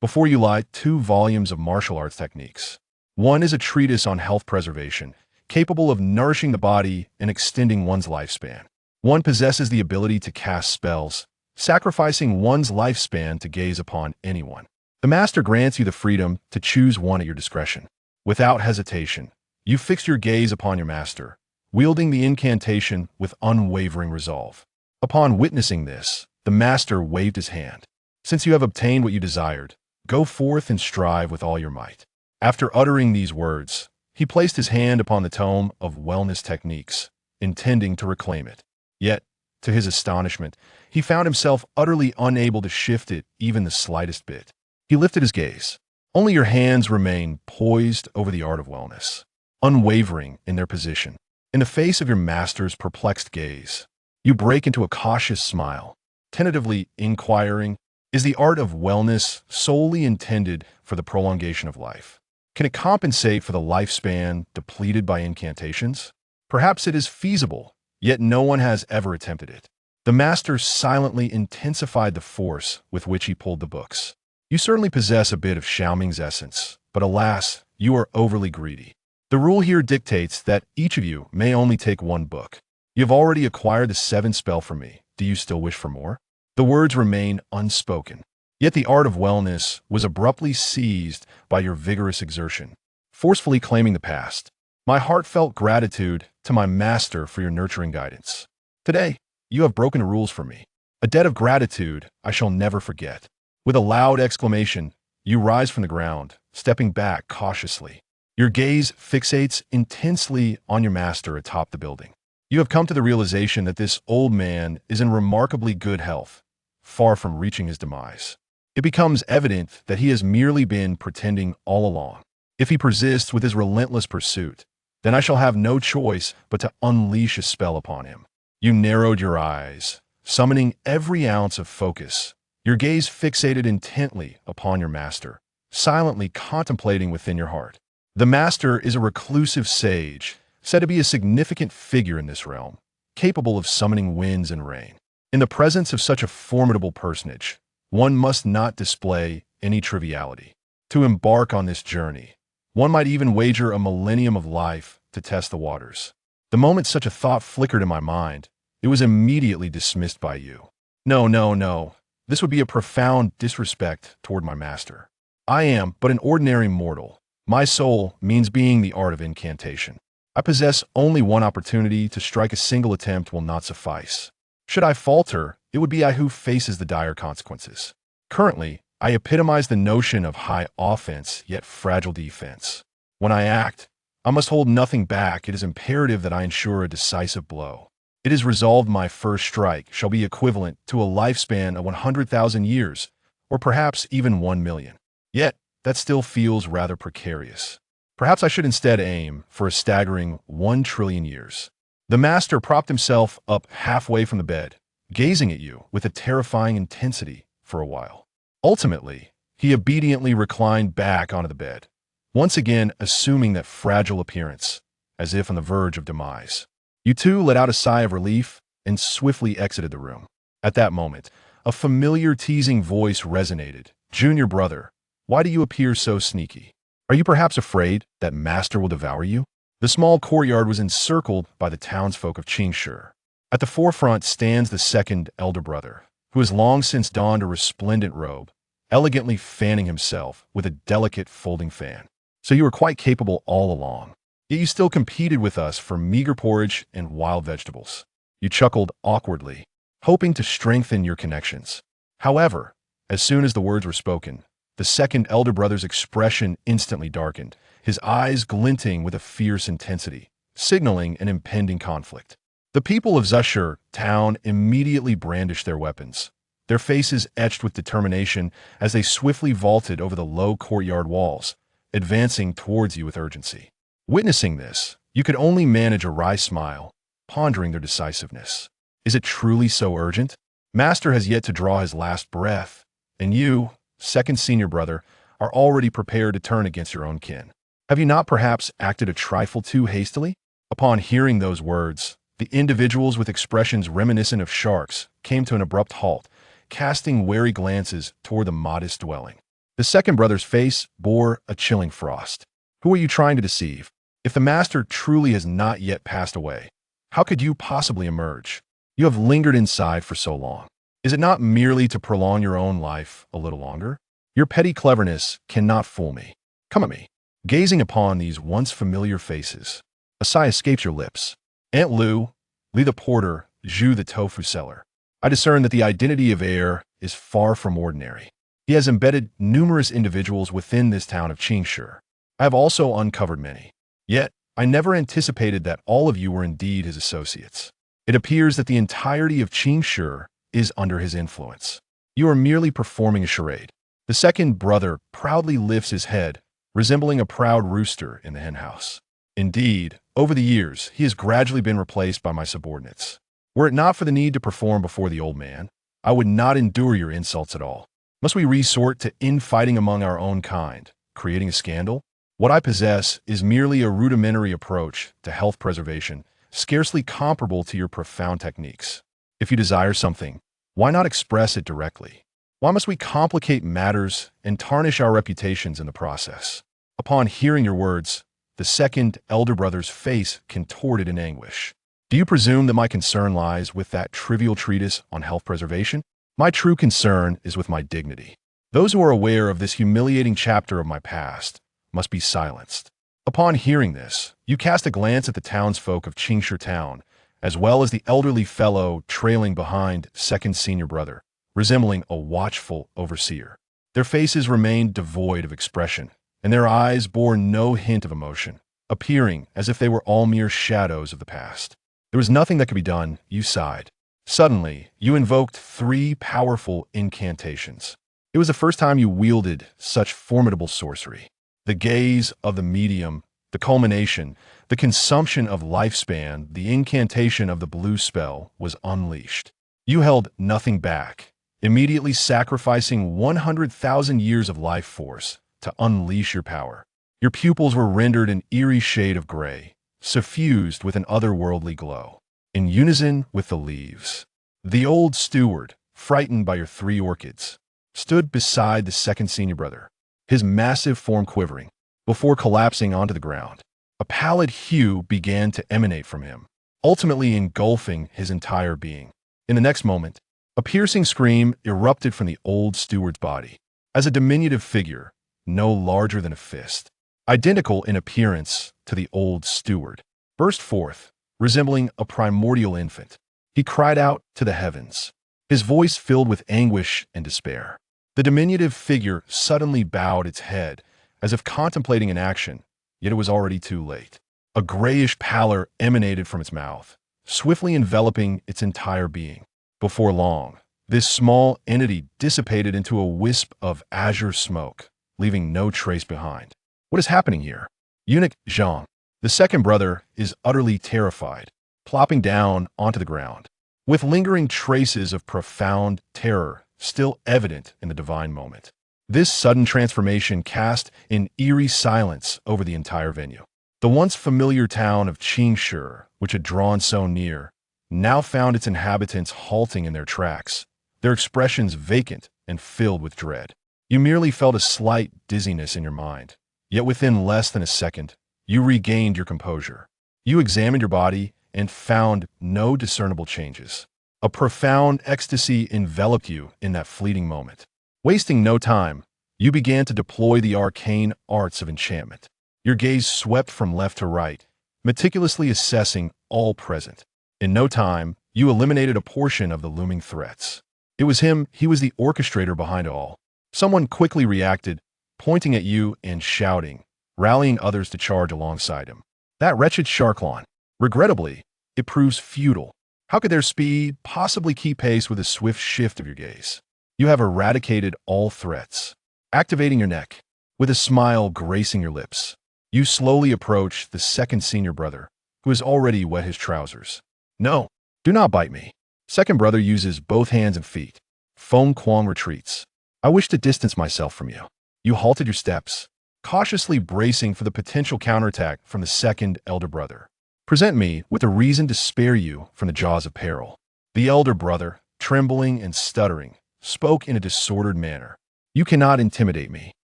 Before you lie, 2 volumes of martial arts techniques. One is a treatise on health preservation, capable of nourishing the body and extending one's lifespan. One possesses the ability to cast spells, sacrificing one's lifespan to gaze upon anyone. The master grants you the freedom to choose one at your discretion. Without hesitation, you fix your gaze upon your master, wielding the incantation with unwavering resolve. Upon witnessing this, the master waved his hand. Since you have obtained what you desired, go forth and strive with all your might. After uttering these words, he placed his hand upon the tome of wellness techniques, intending to reclaim it. Yet, to his astonishment, he found himself utterly unable to shift it even the slightest bit. He lifted his gaze. Only your hands remain poised over the art of wellness, unwavering in their position. In the face of your master's perplexed gaze, you break into a cautious smile, tentatively inquiring, is the art of wellness solely intended for the prolongation of life? Can it compensate for the lifespan depleted by incantations? Perhaps it is feasible, yet no one has ever attempted it. The master silently intensified the force with which he pulled the books. You certainly possess a bit of Xiaoming's essence, but alas, you are overly greedy. The rule here dictates that each of you may only take 1 book. You have already acquired the 7th spell from me. Do you still wish for more? The words remain unspoken. Yet the art of wellness was abruptly seized by your vigorous exertion, forcefully claiming the past. My heartfelt gratitude to my master for your nurturing guidance. Today, you have broken the rules for me. A debt of gratitude I shall never forget. With a loud exclamation, you rise from the ground, stepping back cautiously. Your gaze fixates intensely on your master atop the building. You have come to the realization that this old man is in remarkably good health, far from reaching his demise. It becomes evident that he has merely been pretending all along. If he persists with his relentless pursuit, then I shall have no choice but to unleash a spell upon him. You narrowed your eyes, summoning every ounce of focus, your gaze fixated intently upon your master, silently contemplating within your heart. The master is a reclusive sage, said to be a significant figure in this realm, capable of summoning winds and rain. In the presence of such a formidable personage, one must not display any triviality. To embark on this journey, one might even wager a millennium of life to test the waters. The moment such a thought flickered in my mind, it was immediately dismissed by you. No. This would be a profound disrespect toward my master. I am but an ordinary mortal. My soul means being the art of incantation. I possess only 1 opportunity to strike. A single attempt will not suffice. Should I falter, it would be I who faces the dire consequences. Currently, I epitomize the notion of high offense, yet fragile defense. When I act, I must hold nothing back. It is imperative that I ensure a decisive blow. It is resolved my first strike shall be equivalent to a lifespan of 100,000 years, or perhaps even 1 million. Yet, that still feels rather precarious. Perhaps I should instead aim for a staggering 1 trillion years. The master propped himself up halfway from the bed, gazing at you with a terrifying intensity for a while. Ultimately, he obediently reclined back onto the bed, once again assuming that fragile appearance, as if on the verge of demise. You two let out a sigh of relief and swiftly exited the room. At that moment, a familiar teasing voice resonated. Junior brother, why do you appear so sneaky? Are you perhaps afraid that master will devour you? The small courtyard was encircled by the townsfolk of Changsheng. At the forefront stands the 2nd elder brother, who has long since donned a resplendent robe, elegantly fanning himself with a delicate folding fan. So you were quite capable all along. Yet you still competed with us for meager porridge and wild vegetables. You chuckled awkwardly, hoping to strengthen your connections. However, as soon as the words were spoken, the 2nd elder brother's expression instantly darkened, his eyes glinting with a fierce intensity, signaling an impending conflict. The people of Zushur town immediately brandished their weapons, their faces etched with determination as they swiftly vaulted over the low courtyard walls, advancing towards you with urgency. Witnessing this, you could only manage a wry smile, pondering their decisiveness. Is it truly so urgent? Master has yet to draw his last breath, and you, 2nd senior brother, are already prepared to turn against your own kin. Have you not perhaps acted a trifle too hastily? Upon hearing those words, the individuals with expressions reminiscent of sharks came to an abrupt halt, casting wary glances toward the modest dwelling. The second brother's face bore a chilling frost. Who are you trying to deceive? If the master truly has not yet passed away, how could you possibly emerge? You have lingered inside for so long. Is it not merely to prolong your own life a little longer? Your petty cleverness cannot fool me. Come at me. Gazing upon these once familiar faces, a sigh escapes your lips. Aunt Lu, Li the porter, Zhu the tofu seller. I discern that the identity of heir is far from ordinary. He has embedded numerous individuals within this town of Changsheng. I have also uncovered many. Yet, I never anticipated that all of you were indeed his associates. It appears that the entirety of Changsheng is under his influence. You are merely performing a charade. The second brother proudly lifts his head, resembling a proud rooster in the henhouse. Indeed, over the years, he has gradually been replaced by my subordinates. Were it not for the need to perform before the old man, I would not endure your insults at all. Must we resort to infighting among our own kind, creating a scandal? What I possess is merely a rudimentary approach to health preservation, scarcely comparable to your profound techniques. If you desire something, why not express it directly? Why must we complicate matters and tarnish our reputations in the process? Upon hearing your words, the second elder brother's face contorted in anguish. Do you presume that my concern lies with that trivial treatise on health preservation? My true concern is with my dignity. Those who are aware of this humiliating chapter of my past must be silenced. Upon hearing this, you cast a glance at the townsfolk of Changsheng town, as well as the elderly fellow trailing behind second senior brother, resembling a watchful overseer. Their faces remained devoid of expression, and their eyes bore no hint of emotion, appearing as if they were all mere shadows of the past. There was nothing that could be done, you sighed. Suddenly, you invoked 3 powerful incantations. It was the first time you wielded such formidable sorcery. The gaze of the medium, the culmination, the consumption of lifespan, the incantation of the blue spell was unleashed. You held nothing back, immediately sacrificing 100,000 years of life force to unleash your power. Your pupils were rendered an eerie shade of gray, suffused with an otherworldly glow, in unison with the leaves. The old steward, frightened by your 3 orchids, stood beside the second senior brother, his massive form quivering, before collapsing onto the ground. A pallid hue began to emanate from him, ultimately engulfing his entire being. In the next moment, a piercing scream erupted from the old steward's body, as a diminutive figure, no larger than a fist, identical in appearance to the old steward, burst forth, resembling a primordial infant. He cried out to the heavens, his voice filled with anguish and despair. The diminutive figure suddenly bowed its head, as if contemplating an action, yet it was already too late. A grayish pallor emanated from its mouth, swiftly enveloping its entire being. Before long, this small entity dissipated into a wisp of azure smoke, leaving no trace behind. What is happening here? Eunuch Zhang, the second brother, is utterly terrified, plopping down onto the ground, with lingering traces of profound terror still evident in the divine moment. This sudden transformation cast an eerie silence over the entire venue. The once familiar town of Changsheng, which had drawn so near, now found its inhabitants halting in their tracks, their expressions vacant and filled with dread. You merely felt a slight dizziness in your mind, yet within less than a second, you regained your composure. You examined your body and found no discernible changes. A profound ecstasy enveloped you in that fleeting moment. Wasting no time, you began to deploy the arcane arts of enchantment. Your gaze swept from left to right, meticulously assessing all present. In no time, you eliminated a portion of the looming threats. It was him, he was the orchestrator behind it all. Someone quickly reacted, pointing at you and shouting, rallying others to charge alongside him. That wretched Sharklon. Regrettably, it proves futile. How could their speed possibly keep pace with a swift shift of your gaze? You have eradicated all threats. Activating your neck, with a smile gracing your lips, you slowly approach the second senior brother, who has already wet his trousers. No, do not bite me. Second brother uses both hands and feet. Feng Kuang retreats. I wish to distance myself from you. You halted your steps, cautiously bracing for the potential counterattack from the second elder brother. Present me with a reason to spare you from the jaws of peril. The elder brother, trembling and stuttering, spoke in a disordered manner. You cannot intimidate me.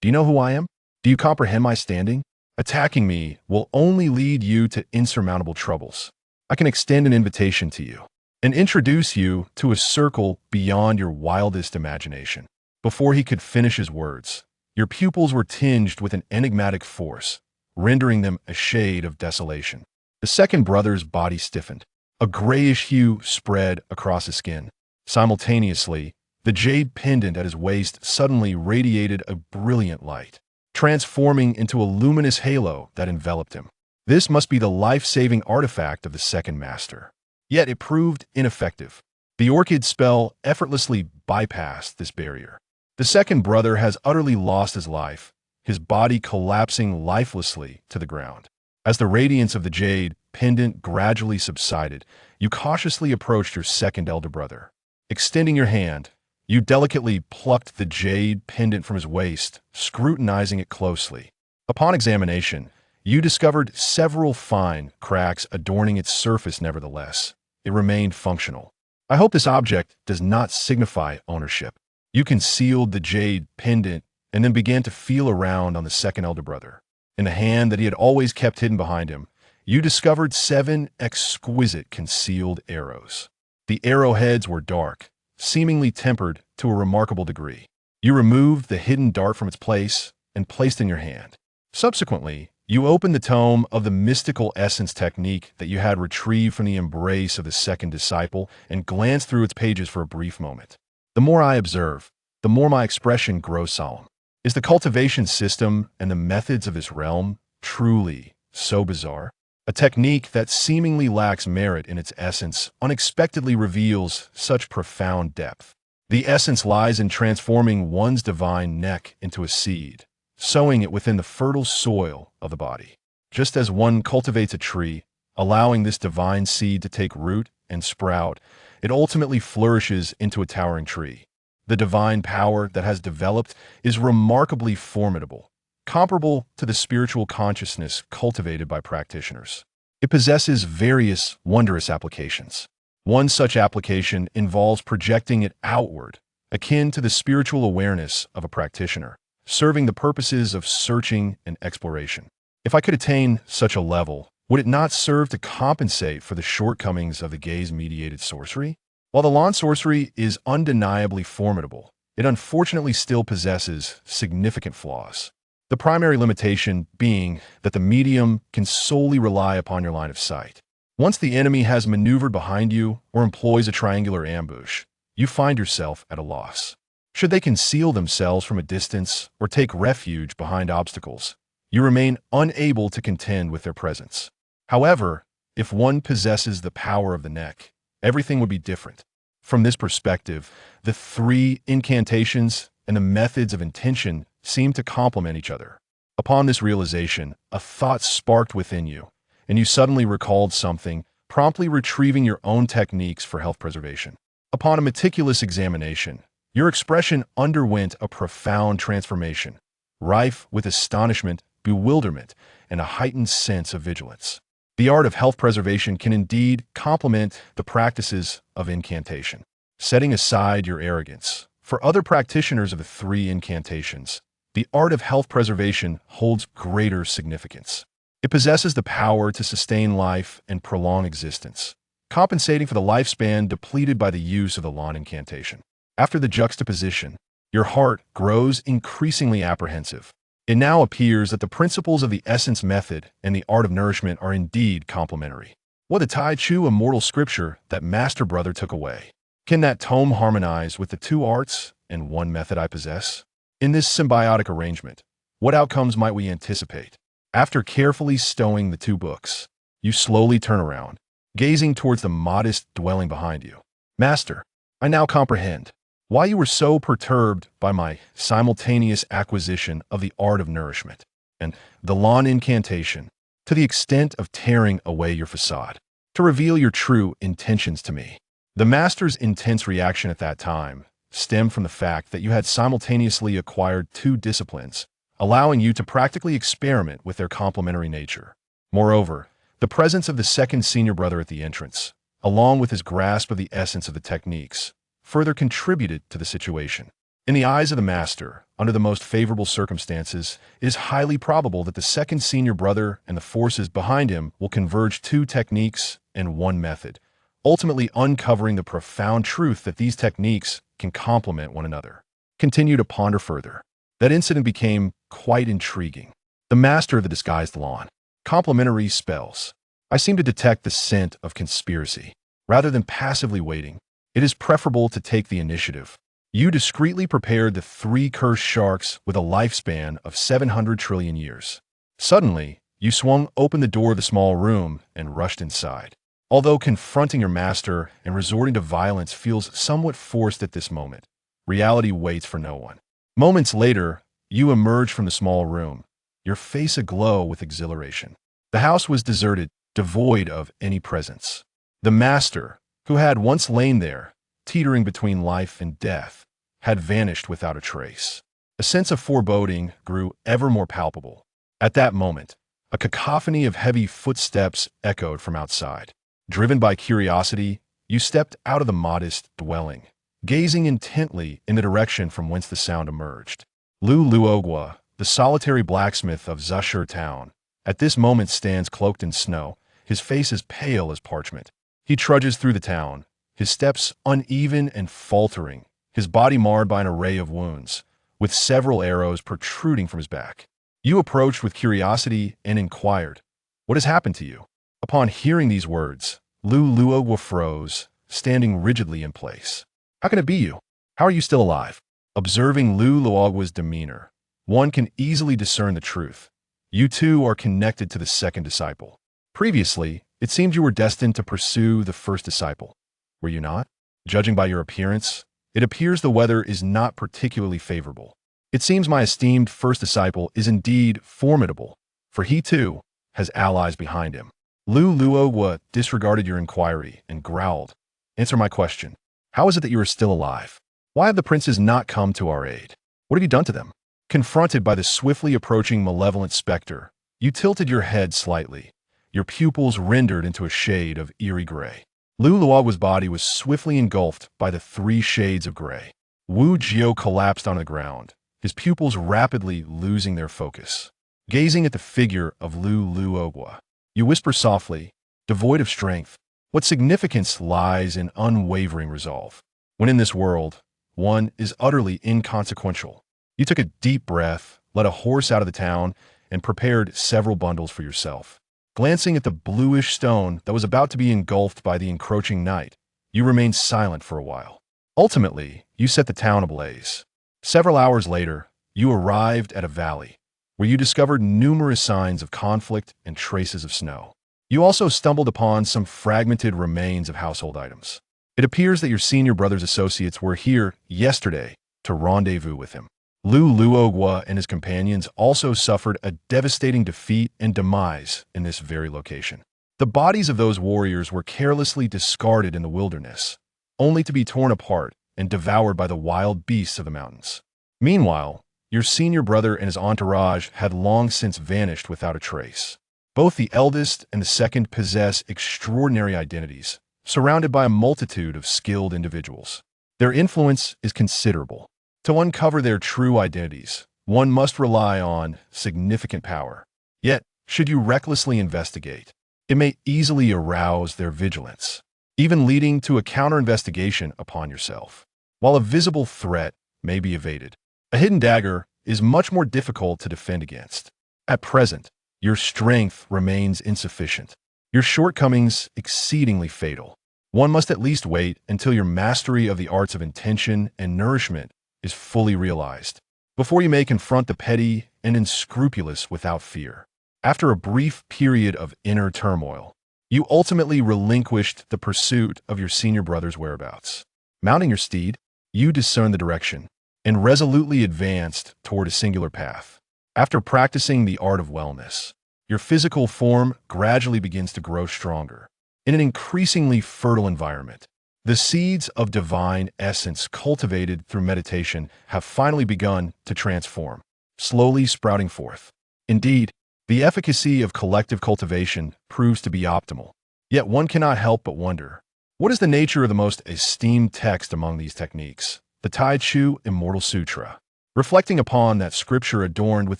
Do you know who I am? Do you comprehend my standing? Attacking me will only lead you to insurmountable troubles. I can extend an invitation to you and introduce you to a circle beyond your wildest imagination. Before he could finish his words, your pupils were tinged with an enigmatic force, rendering them a shade of desolation. The second brother's body stiffened. A grayish hue spread across his skin. Simultaneously, the jade pendant at his waist suddenly radiated a brilliant light, transforming into a luminous halo that enveloped him. This must be the life-saving artifact of the second master. Yet it proved ineffective. The orchid spell effortlessly bypassed this barrier. The second brother has utterly lost his life, his body collapsing lifelessly to the ground. As the radiance of the jade pendant gradually subsided, you cautiously approached your second elder brother. Extending your hand, you delicately plucked the jade pendant from his waist, scrutinizing it closely. Upon examination, you discovered several fine cracks adorning its surface. Nevertheless, it remained functional. I hope this object does not signify ownership. You concealed the jade pendant and then began to feel around on the second elder brother. In the hand that he had always kept hidden behind him, you discovered 7 exquisite concealed arrows. The arrowheads were dark, seemingly tempered to a remarkable degree. You removed the hidden dart from its place and placed it in your hand. Subsequently, you opened the tome of the mystical essence technique that you had retrieved from the embrace of the second disciple and glanced through its pages for a brief moment. The more I observe, the more my expression grows solemn. Is the cultivation system and the methods of this realm truly so bizarre? A technique that seemingly lacks merit in its essence unexpectedly reveals such profound depth. The essence lies in transforming one's divine neck into a seed, sowing it within the fertile soil of the body. Just as one cultivates a tree, allowing this divine seed to take root and sprout, it ultimately flourishes into a towering tree. The divine power that has developed is remarkably formidable, comparable to the spiritual consciousness cultivated by practitioners. It possesses various wondrous applications. One such application involves projecting it outward, akin to the spiritual awareness of a practitioner, serving the purposes of searching and exploration. If I could attain such a level, would it not serve to compensate for the shortcomings of the gaze-mediated sorcery? While the lawn sorcery is undeniably formidable, it unfortunately still possesses significant flaws. The primary limitation being that the medium can solely rely upon your line of sight. Once the enemy has maneuvered behind you or employs a triangular ambush, you find yourself at a loss. Should they conceal themselves from a distance or take refuge behind obstacles, you remain unable to contend with their presence. However, if one possesses the power of the neck, everything would be different. From this perspective, the 3 incantations and the methods of intention seem to complement each other. Upon this realization, a thought sparked within you, and you suddenly recalled something, promptly retrieving your own techniques for health preservation. Upon a meticulous examination, your expression underwent a profound transformation, rife with astonishment, bewilderment, and a heightened sense of vigilance. The art of health preservation can indeed complement the practices of incantation. Setting aside your arrogance, for other practitioners of the 3 incantations, the art of health preservation holds greater significance. It possesses the power to sustain life and prolong existence, compensating for the lifespan depleted by the use of the lawn incantation. After the juxtaposition, your heart grows increasingly apprehensive. It now appears that the principles of the essence method and the art of nourishment are indeed complementary. What the Tai Chu immortal scripture that Master Brother took away? Can that tome harmonize with the 2 arts and 1 method I possess? In this symbiotic arrangement, what outcomes might we anticipate? After carefully stowing the 2 books, you slowly turn around, gazing towards the modest dwelling behind you. Master, I now comprehend why you were so perturbed by my simultaneous acquisition of the art of nourishment and the lawn incantation, to the extent of tearing away your facade, to reveal your true intentions to me. The master's intense reaction at that time stemmed from the fact that you had simultaneously acquired 2 disciplines, allowing you to practically experiment with their complementary nature. Moreover, the presence of the second senior brother at the entrance, along with his grasp of the essence of the techniques, further contributed to the situation. In the eyes of the master, under the most favorable circumstances, it is highly probable that the second senior brother and the forces behind him will converge two techniques and one method, ultimately uncovering the profound truth that these techniques can complement one another. Continue to ponder further. That incident became quite intriguing. The master of the disguised lawn. Complementary spells. I seem to detect the scent of conspiracy. Rather than passively waiting, it is preferable to take the initiative. You discreetly prepared the three cursed sharks with a lifespan of 700 trillion years. Suddenly, you swung open the door of the small room and rushed inside. Although confronting your master and resorting to violence feels somewhat forced at this moment, reality waits for no one. Moments later, you emerge from the small room, your face aglow with exhilaration. The house was deserted, devoid of any presence. The master, who had once lain there, teetering between life and death, had vanished without a trace. A sense of foreboding grew ever more palpable. At that moment, a cacophony of heavy footsteps echoed from outside. Driven by curiosity, you stepped out of the modest dwelling, gazing intently in the direction from whence the sound emerged. Lu Luogwa, the solitary blacksmith of Zashur town, at this moment stands cloaked in snow, his face as pale as parchment. He trudges through the town, his steps uneven and faltering, his body marred by an array of wounds, with several arrows protruding from his back. You approached with curiosity and inquired, "What has happened to you?" Upon hearing these words, Lu Luogwa froze, standing rigidly in place. "How can it be you? How are you still alive?" Observing Lu Luogwa's demeanor, one can easily discern the truth. You too are connected to the second disciple. Previously, it seemed you were destined to pursue the first disciple. Were you not? Judging by your appearance, it appears the weather is not particularly favorable. It seems my esteemed first disciple is indeed formidable, for he too has allies behind him. Lu Luogwa disregarded your inquiry and growled, "Answer my question. How is it that you are still alive? Why have the princes not come to our aid? What have you done to them?" Confronted by the swiftly approaching malevolent specter, you tilted your head slightly, your pupils rendered into a shade of eerie gray. Lu Luogwa's body was swiftly engulfed by the three shades of gray. Wu Jiao collapsed on the ground, his pupils rapidly losing their focus. Gazing at the figure of Lu Luogwa, you whisper softly, devoid of strength, "What significance lies in unwavering resolve? When in this world, one is utterly inconsequential." You took a deep breath, led a horse out of the town, and prepared several bundles for yourself. Glancing at the bluish stone that was about to be engulfed by the encroaching night, you remained silent for a while. Ultimately, you set the town ablaze. Several hours later, you arrived at a valley, where you discovered numerous signs of conflict and traces of snow. You also stumbled upon some fragmented remains of household items. It appears that your senior brother's associates were here yesterday to rendezvous with him. Lu Luogwa and his companions also suffered a devastating defeat and demise in this very location. The bodies of those warriors were carelessly discarded in the wilderness, only to be torn apart and devoured by the wild beasts of the mountains. Meanwhile, your senior brother and his entourage had long since vanished without a trace. Both the eldest and the second possess extraordinary identities, surrounded by a multitude of skilled individuals. Their influence is considerable. To uncover their true identities, one must rely on significant power. Yet, should you recklessly investigate, it may easily arouse their vigilance, even leading to a counter-investigation upon yourself. While a visible threat may be evaded, a hidden dagger is much more difficult to defend against. At present, your strength remains insufficient, your shortcomings exceedingly fatal. One must at least wait until your mastery of the arts of intention and nourishment is fully realized, before you may confront the petty and unscrupulous without fear. After a brief period of inner turmoil, you ultimately relinquished the pursuit of your senior brother's whereabouts. Mounting your steed, you discerned the direction and resolutely advanced toward a singular path. After practicing the art of wellness, your physical form gradually begins to grow stronger. In an increasingly fertile environment, the seeds of divine essence cultivated through meditation have finally begun to transform, slowly sprouting forth. Indeed, the efficacy of collective cultivation proves to be optimal. Yet one cannot help but wonder, what is the nature of the most esteemed text among these techniques? the Tai Chu Immortal Sutra. Reflecting upon that scripture adorned with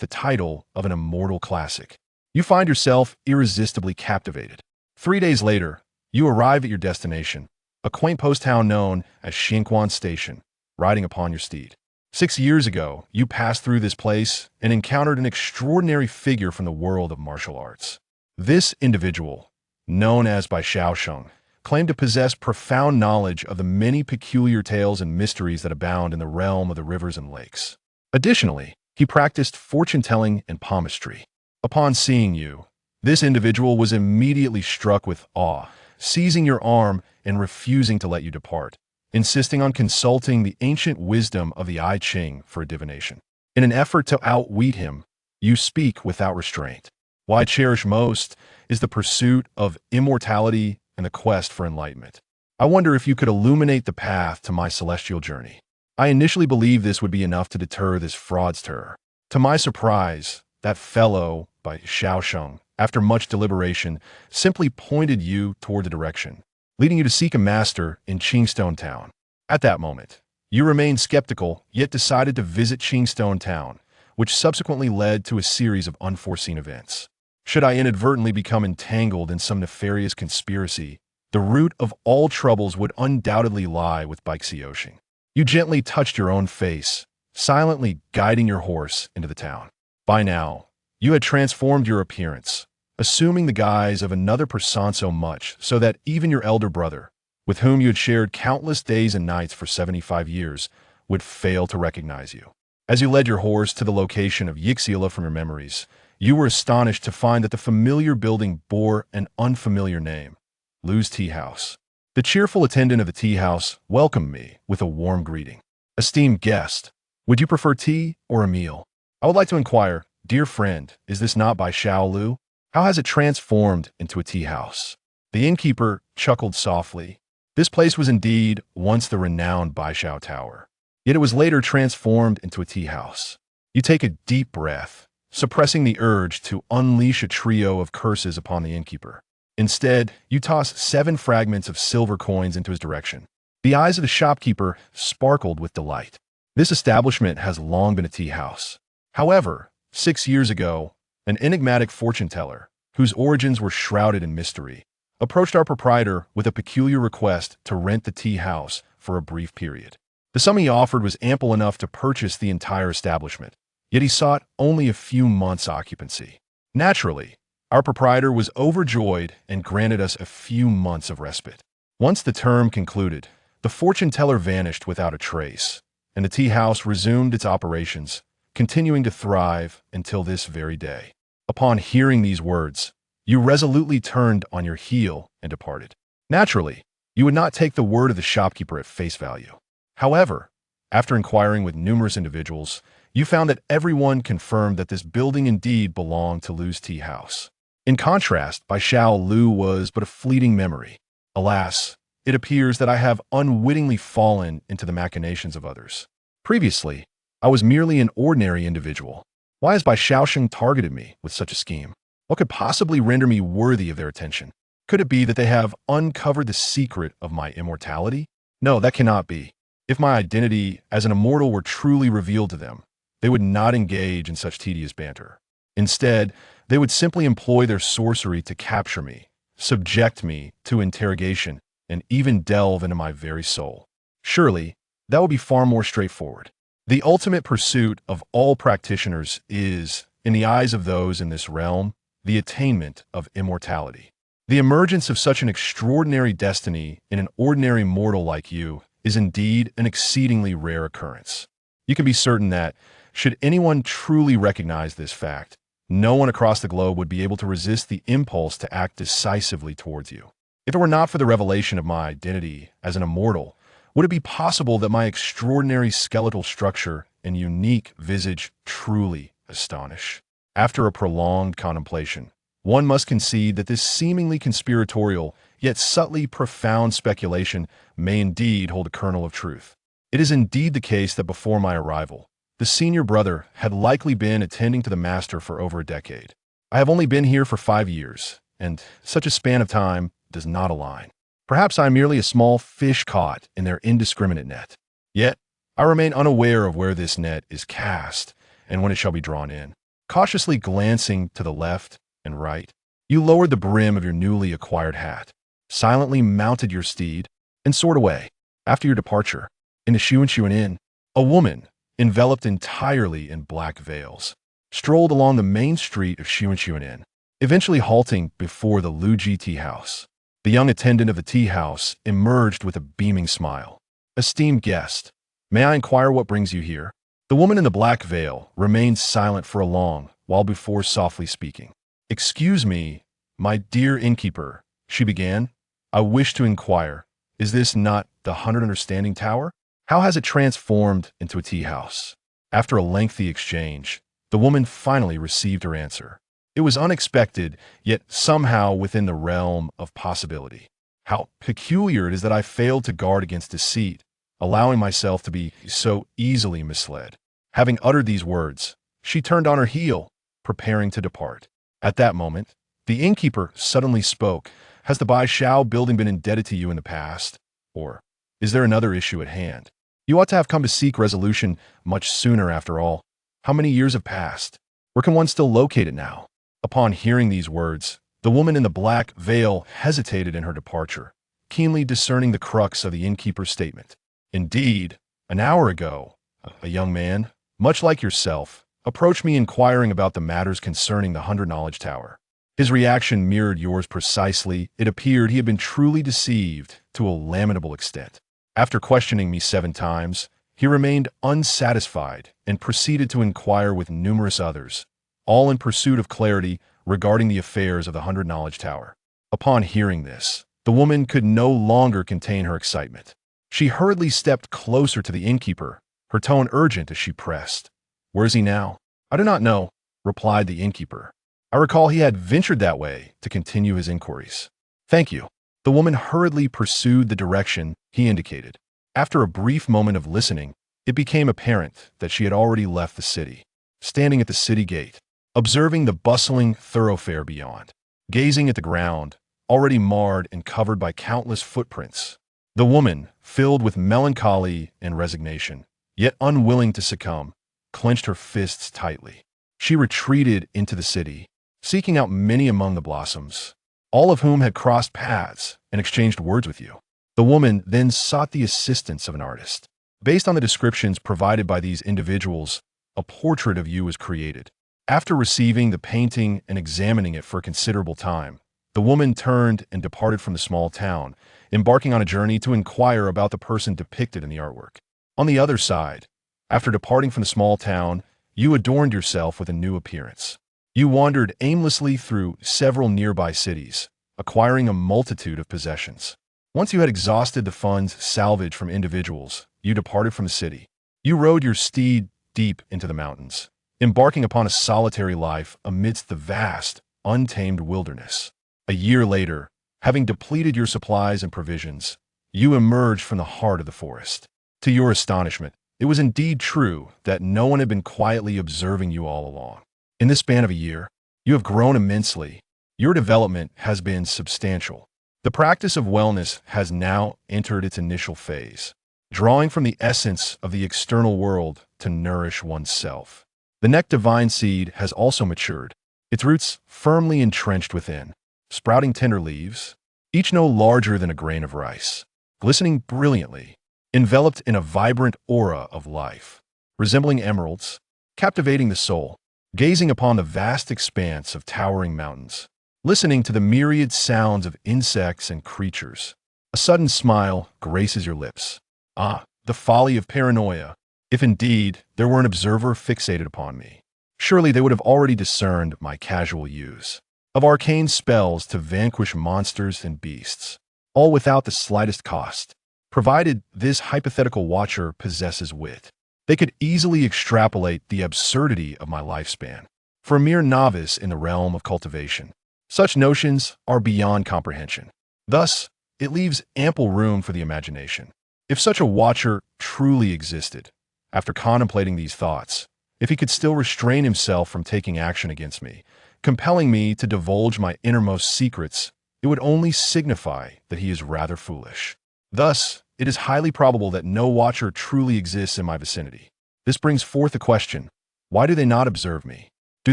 the title of an immortal classic, you find yourself irresistibly captivated. 3 days later, you arrive at your destination, a quaint post town known as Xinquan Station, riding upon your steed. 6 years ago, you passed through this place and encountered an extraordinary figure from the world of martial arts. This individual, known as by Changsheng, claimed to possess profound knowledge of the many peculiar tales and mysteries that abound in the realm of the rivers and lakes. Additionally, he practiced fortune-telling and palmistry. Upon seeing you, this individual was immediately struck with awe, seizing your arm and refusing to let you depart, insisting on consulting the ancient wisdom of the I Ching for a divination. In an effort to outwit him, you speak without restraint. What I cherish most is the pursuit of immortality and the quest for enlightenment. I wonder if you could illuminate the path to my celestial journey. I initially believed this would be enough to deter this fraudster. To my surprise, that fellow, by Changsheng, after much deliberation, simply pointed you toward the direction, leading you to seek a master in Changstone Town. At that moment, you remained skeptical, yet decided to visit Changstone Town, which subsequently led to a series of unforeseen events. Should I inadvertently become entangled in some nefarious conspiracy, the root of all troubles would undoubtedly lie with Baixiaoxing. You gently touched your own face, silently guiding your horse into the town. By now, you had transformed your appearance, assuming the guise of another person so much so that even your elder brother, with whom you had shared countless days and nights for 75 years, would fail to recognize you. As you led your horse to the location of Yixila from your memories, you were astonished to find that the familiar building bore an unfamiliar name, Lu's Tea House. The cheerful attendant of the tea house welcomed me with a warm greeting. Esteemed guest, would you prefer tea or a meal? I would like to inquire, dear friend, is this not by Xiao Lu? How has it transformed into a tea house? The innkeeper chuckled softly. This place was indeed once the renowned Baishao Tower, yet it was later transformed into a tea house. You take a deep breath, suppressing the urge to unleash a trio of curses upon the innkeeper. Instead, you toss 7 fragments of silver coins into his direction. The eyes of the shopkeeper sparkled with delight. This establishment has long been a tea house. However, 6 years ago, an enigmatic fortune teller, whose origins were shrouded in mystery, approached our proprietor with a peculiar request to rent the tea house for a brief period. The sum he offered was ample enough to purchase the entire establishment, yet he sought only a few months' occupancy. Naturally, our proprietor was overjoyed and granted us a few months of respite. Once the term concluded, the fortune teller vanished without a trace, and the tea house resumed its operations, continuing to thrive until this very day. Upon hearing these words, you resolutely turned on your heel and departed. Naturally, you would not take the word of the shopkeeper at face value. However, after inquiring with numerous individuals, you found that everyone confirmed that this building indeed belonged to Lu's tea house. In contrast, Baishao Lu was but a fleeting memory. Alas, it appears that I have unwittingly fallen into the machinations of others. Previously, I was merely an ordinary individual. Why has Baixiaoxing targeted me with such a scheme? What could possibly render me worthy of their attention? Could it be that they have uncovered the secret of my immortality? No, that cannot be. If my identity as an immortal were truly revealed to them, they would not engage in such tedious banter. Instead, they would simply employ their sorcery to capture me, subject me to interrogation, and even delve into my very soul. Surely, that would be far more straightforward. The ultimate pursuit of all practitioners is, in the eyes of those in this realm, the attainment of immortality. The emergence of such an extraordinary destiny in an ordinary mortal like you is indeed an exceedingly rare occurrence. You can be certain that, should anyone truly recognize this fact, no one across the globe would be able to resist the impulse to act decisively towards you. If it were not for the revelation of my identity as an immortal, would it be possible that my extraordinary skeletal structure and unique visage truly astonish? After a prolonged contemplation, one must concede that this seemingly conspiratorial, yet subtly profound speculation may indeed hold a kernel of truth. It is indeed the case that before my arrival, the senior brother had likely been attending to the master for over a decade. I have only been here for 5 years, and such a span of time does not align. Perhaps I am merely a small fish caught in their indiscriminate net. Yet, I remain unaware of where this net is cast and when it shall be drawn in. Cautiously glancing to the left and right, you lowered the brim of your newly acquired hat, silently mounted your steed, and soared away. After your departure, in the Xuanxuan Inn, a woman, enveloped entirely in black veils, strolled along the main street of Xuanxuan Inn, eventually halting before the Luji Tea House. The young attendant of the tea house emerged with a beaming smile. "Esteemed guest, may I inquire what brings you here?" The woman in the black veil remained silent for a long while before softly speaking. "Excuse me, my dear innkeeper," she began. "I wish to inquire, is this not the 100 Understanding Tower? How has it transformed into a tea house?" After a lengthy exchange, the woman finally received her answer. It was unexpected, yet somehow within the realm of possibility. "How peculiar it is that I failed to guard against deceit, allowing myself to be so easily misled." Having uttered these words, she turned on her heel, preparing to depart. At that moment, the innkeeper suddenly spoke. "Has the Bai Shao building been indebted to you in the past? Or is there another issue at hand? You ought to have come to seek resolution much sooner after all. How many years have passed? Where can one still locate it now?" Upon hearing these words, the woman in the black veil hesitated in her departure, keenly discerning the crux of the innkeeper's statement. "Indeed, an hour ago, a young man, much like yourself, approached me inquiring about the matters concerning the 100 Knowledge Tower. His reaction mirrored yours precisely. It appeared he had been truly deceived to a lamentable extent. After questioning me 7 times, he remained unsatisfied and proceeded to inquire with numerous others, all in pursuit of clarity regarding the affairs of the 100 Knowledge Tower." Upon hearing this, the woman could no longer contain her excitement. She hurriedly stepped closer to the innkeeper, her tone urgent as she pressed. "Where is he now?" "I do not know," replied the innkeeper. "I recall he had ventured that way to continue his inquiries." "Thank you." The woman hurriedly pursued the direction he indicated. After a brief moment of listening, it became apparent that she had already left the city. Standing at the city gate, observing the bustling thoroughfare beyond, gazing at the ground, already marred and covered by countless footprints, the woman, filled with melancholy and resignation, yet unwilling to succumb, clenched her fists tightly. She retreated into the city, seeking out many among the blossoms, all of whom had crossed paths and exchanged words with you. The woman then sought the assistance of an artist. Based on the descriptions provided by these individuals, a portrait of you was created. After receiving the painting and examining it for a considerable time, the woman turned and departed from the small town, embarking on a journey to inquire about the person depicted in the artwork. On the other side, after departing from the small town, you adorned yourself with a new appearance. You wandered aimlessly through several nearby cities, acquiring a multitude of possessions. Once you had exhausted the funds salvaged from individuals, you departed from the city. You rode your steed deep into the mountains, embarking upon a solitary life amidst the vast, untamed wilderness. A year later, having depleted your supplies and provisions, you emerged from the heart of the forest. To your astonishment, it was indeed true that no one had been quietly observing you all along. In this span of a year, you have grown immensely. Your development has been substantial. The practice of wellness has now entered its initial phase, drawing from the essence of the external world to nourish oneself. The neck divine seed has also matured, its roots firmly entrenched within, sprouting tender leaves, each no larger than a grain of rice, glistening brilliantly, enveloped in a vibrant aura of life, resembling emeralds, captivating the soul, gazing upon the vast expanse of towering mountains, listening to the myriad sounds of insects and creatures. A sudden smile graces your lips. Ah, the folly of paranoia! If indeed there were an observer fixated upon me, surely they would have already discerned my casual use of arcane spells to vanquish monsters and beasts, all without the slightest cost. Provided this hypothetical watcher possesses wit, they could easily extrapolate the absurdity of my lifespan. For a mere novice in the realm of cultivation, such notions are beyond comprehension. Thus, it leaves ample room for the imagination. If such a watcher truly existed, after contemplating these thoughts, if he could still restrain himself from taking action against me, compelling me to divulge my innermost secrets, it would only signify that he is rather foolish. Thus, it is highly probable that no watcher truly exists in my vicinity. This brings forth the question, why do they not observe me? Do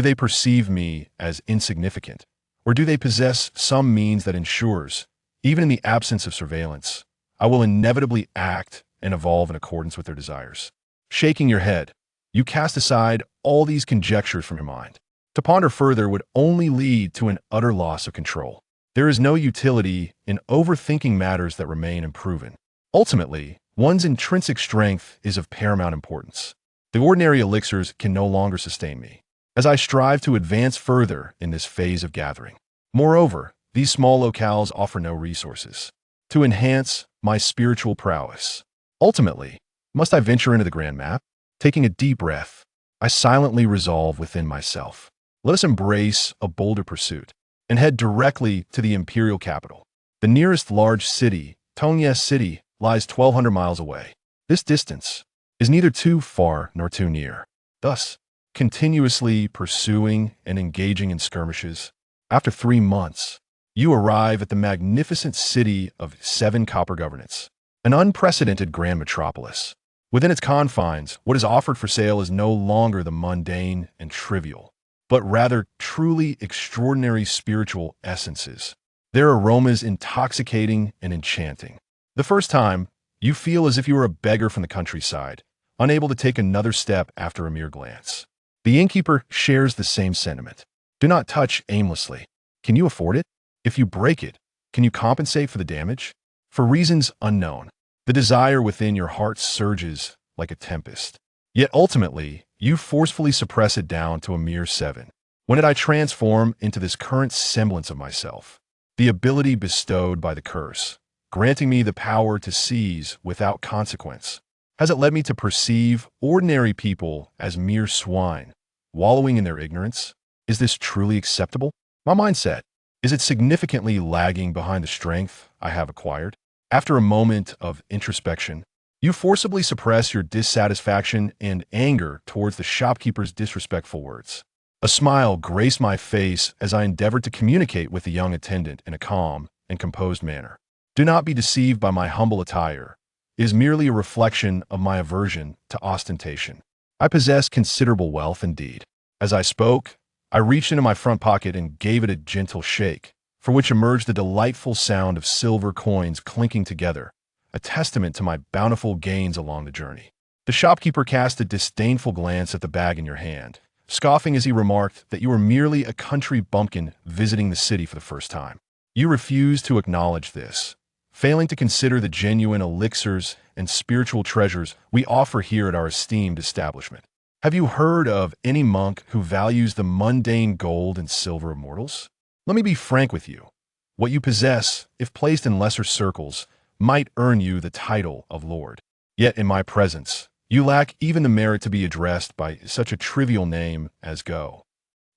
they perceive me as insignificant? Or do they possess some means that ensures, even in the absence of surveillance, I will inevitably act and evolve in accordance with their desires? Shaking your head, you cast aside all these conjectures from your mind. To ponder further would only lead to an utter loss of control. There is no utility in overthinking matters that remain unproven. Ultimately, one's intrinsic strength is of paramount importance. The ordinary elixirs can no longer sustain me, as I strive to advance further in this phase of gathering. Moreover, these small locales offer no resources to enhance my spiritual prowess. Ultimately, must I venture into the grand map? Taking a deep breath, I silently resolve within myself. Let us embrace a bolder pursuit and head directly to the imperial capital. The nearest large city, Tongye City, lies 1,200 miles away. This distance is neither too far nor too near. Thus, continuously pursuing and engaging in skirmishes, after 3 months, you arrive at the magnificent city of 7 copper governance, an unprecedented grand metropolis. Within its confines, what is offered for sale is no longer the mundane and trivial, but rather truly extraordinary spiritual essences, their aromas intoxicating and enchanting. The first time, you feel as if you were a beggar from the countryside, unable to take another step after a mere glance. The innkeeper shares the same sentiment. Do not touch aimlessly. Can you afford it? If you break it, can you compensate for the damage? For reasons unknown, the desire within your heart surges like a tempest. Yet ultimately, you forcefully suppress it down to a mere 7. When did I transform into this current semblance of myself? The ability bestowed by the curse, granting me the power to seize without consequence. Has it led me to perceive ordinary people as mere swine, wallowing in their ignorance? Is this truly acceptable? My mindset, is it significantly lagging behind the strength I have acquired? After a moment of introspection, you forcibly suppress your dissatisfaction and anger towards the shopkeeper's disrespectful words. A smile graced my face as I endeavored to communicate with the young attendant in a calm and composed manner. Do not be deceived by my humble attire. It is merely a reflection of my aversion to ostentation. I possess considerable wealth indeed. As I spoke, I reached into my front pocket and gave it a gentle shake, for which emerged the delightful sound of silver coins clinking together, a testament to my bountiful gains along the journey. The shopkeeper cast a disdainful glance at the bag in your hand, scoffing as he remarked that you were merely a country bumpkin visiting the city for the first time. You refused to acknowledge this, failing to consider the genuine elixirs and spiritual treasures we offer here at our esteemed establishment. Have you heard of any monk who values the mundane gold and silver of mortals? Let me be frank with you. What you possess, if placed in lesser circles, might earn you the title of lord. Yet in my presence, you lack even the merit to be addressed by such a trivial name as Go.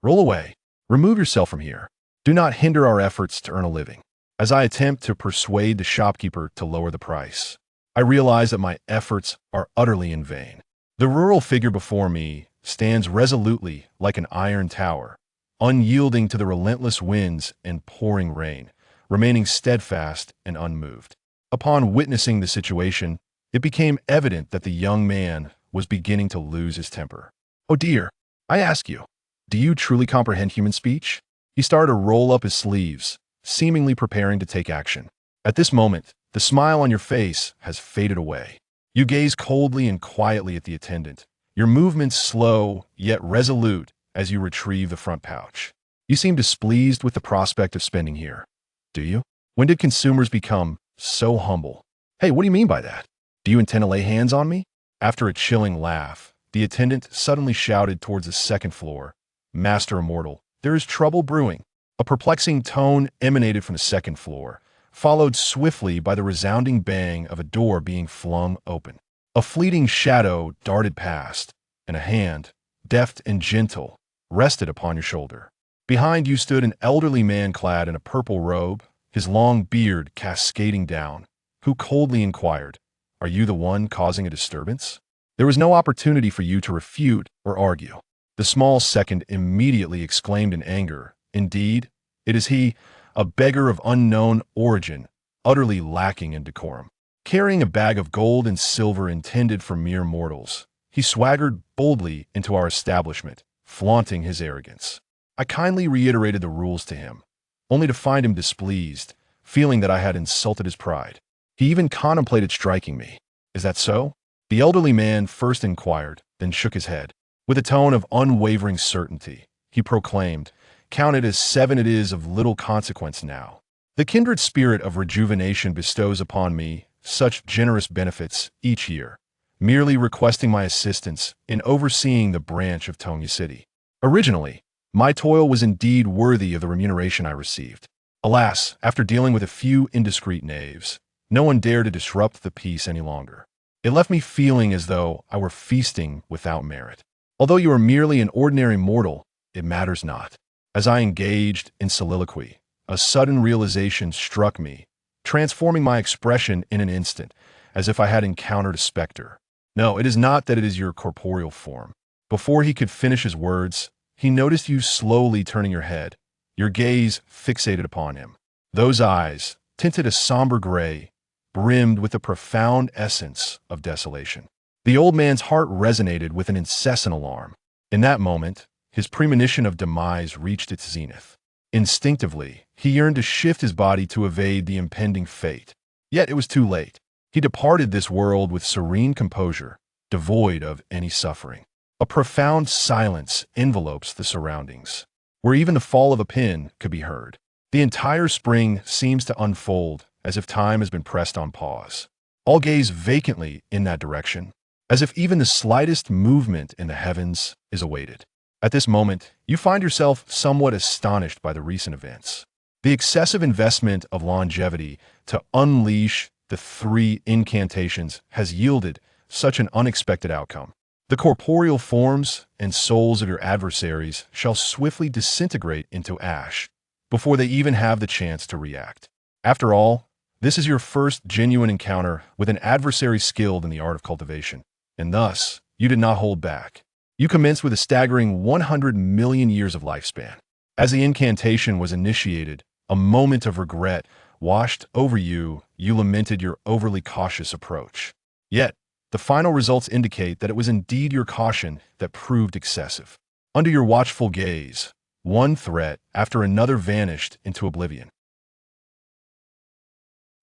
Roll away. Remove yourself from here. Do not hinder our efforts to earn a living. As I attempt to persuade the shopkeeper to lower the price, I realize that my efforts are utterly in vain. The rural figure before me stands resolutely like an iron tower, unyielding to the relentless winds and pouring rain, remaining steadfast and unmoved. Upon witnessing the situation, it became evident that the young man was beginning to lose his temper. Oh dear, I ask you, do you truly comprehend human speech? He started to roll up his sleeves, seemingly preparing to take action. At this moment, the smile on your face has faded away. You gaze coldly and quietly at the attendant, your movements slow yet resolute as you retrieve the front pouch. You seem displeased with the prospect of spending here. Do you? When did consumers become so humble? Hey, what do you mean by that? Do you intend to lay hands on me? After a chilling laugh, the attendant suddenly shouted towards the second floor, Master Immortal, there is trouble brewing. A perplexing tone emanated from the second floor, followed swiftly by the resounding bang of a door being flung open. A fleeting shadow darted past, and a hand, deft and gentle, rested upon your shoulder. Behind you stood an elderly man clad in a purple robe, his long beard cascading down, who coldly inquired, "Are you the one causing a disturbance?" There was no opportunity for you to refute or argue. The small second immediately exclaimed in anger, "Indeed, it is he, a beggar of unknown origin, utterly lacking in decorum." Carrying a bag of gold and silver intended for mere mortals, he swaggered boldly into our establishment, flaunting his arrogance. I kindly reiterated the rules to him, only to find him displeased, feeling that I had insulted his pride. He even contemplated striking me. Is that so? The elderly man first inquired, then shook his head. With a tone of unwavering certainty, he proclaimed, "Count it as 7, it is of little consequence now. The kindred spirit of rejuvenation bestows upon me such generous benefits each year, merely requesting my assistance in overseeing the branch of Tongya City. Originally, my toil was indeed worthy of the remuneration I received. Alas, after dealing with a few indiscreet knaves, no one dared to disrupt the peace any longer. It left me feeling as though I were feasting without merit. Although you are merely an ordinary mortal, it matters not." As I engaged in soliloquy, a sudden realization struck me, transforming my expression in an instant, as if I had encountered a specter. "No, it is not that it is your corporeal form." Before he could finish his words, he noticed you slowly turning your head, your gaze fixated upon him. Those eyes, tinted a somber gray, brimmed with a profound essence of desolation. The old man's heart resonated with an incessant alarm. In that moment, his premonition of demise reached its zenith. Instinctively, he yearned to shift his body to evade the impending fate. Yet it was too late. He departed this world with serene composure, devoid of any suffering. A profound silence envelopes the surroundings, where even the fall of a pin could be heard. The entire spring seems to unfold as if time has been pressed on pause. All gaze vacantly in that direction, as if even the slightest movement in the heavens is awaited. At this moment, you find yourself somewhat astonished by the recent events. The excessive investment of longevity to unleash the 3 incantations has yielded such an unexpected outcome. The corporeal forms and souls of your adversaries shall swiftly disintegrate into ash before they even have the chance to react. After all, this is your first genuine encounter with an adversary skilled in the art of cultivation, and thus, you did not hold back. You commenced with a staggering 100 million years of lifespan. As the incantation was initiated, a moment of regret washed over you. You lamented your overly cautious approach. Yet, the final results indicate that it was indeed your caution that proved excessive. Under your watchful gaze, one threat after another vanished into oblivion.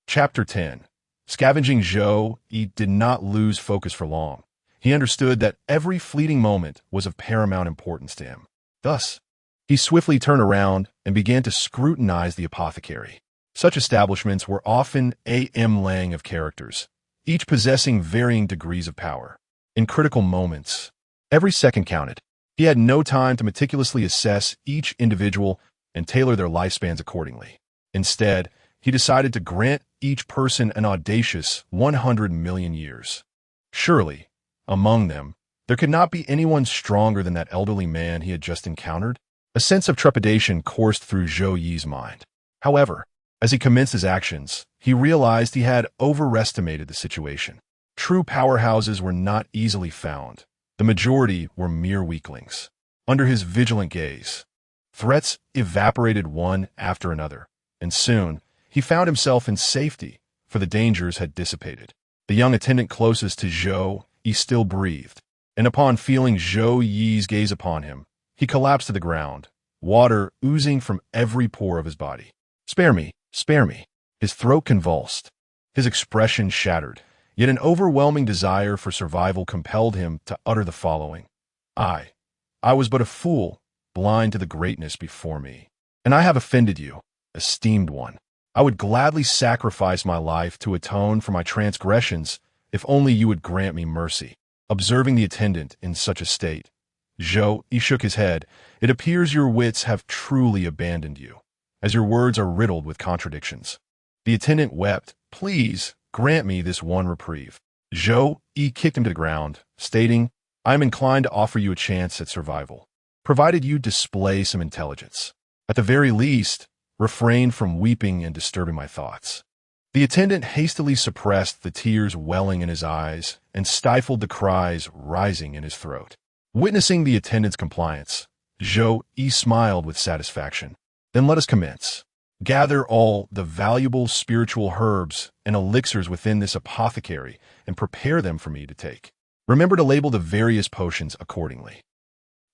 Chapter 10. Scavenging. Zhou Yi did not lose focus for long. He understood that every fleeting moment was of paramount importance to him. Thus, he swiftly turned around and began to scrutinize the apothecary. Such establishments were often laying of characters, each possessing varying degrees of power. In critical moments, every second counted. He had no time to meticulously assess each individual and tailor their lifespans accordingly. Instead, he decided to grant each person an audacious 100 million years. Surely, among them, there could not be anyone stronger than that elderly man he had just encountered. A sense of trepidation coursed through Zhou Yi's mind. However, as he commenced his actions, he realized he had overestimated the situation. True powerhouses were not easily found. The majority were mere weaklings. Under his vigilant gaze, threats evaporated one after another, and soon he found himself in safety, for the dangers had dissipated. The young attendant closest to Zhou Yi still breathed, and upon feeling Zhou Yi's gaze upon him, he collapsed to the ground, water oozing from every pore of his body. "Spare me, spare me." His throat convulsed, his expression shattered, yet an overwhelming desire for survival compelled him to utter the following. I was but a fool, blind to the greatness before me. And I have offended you, esteemed one. I would gladly sacrifice my life to atone for my transgressions if only you would grant me mercy. Observing the attendant in such a state, Zhou Yi shook his head. "It appears your wits have truly abandoned you, as your words are riddled with contradictions." The attendant wept. "Please, grant me this one reprieve." Zhou Yi kicked him to the ground, stating, "I am inclined to offer you a chance at survival, provided you display some intelligence. At the very least, refrain from weeping and disturbing my thoughts." The attendant hastily suppressed the tears welling in his eyes and stifled the cries rising in his throat. Witnessing the attendant's compliance, Zhou Yi smiled with satisfaction. "Then let us commence." Gather all the valuable spiritual herbs and elixirs within this apothecary and prepare them for me to take. Remember to label the various potions accordingly."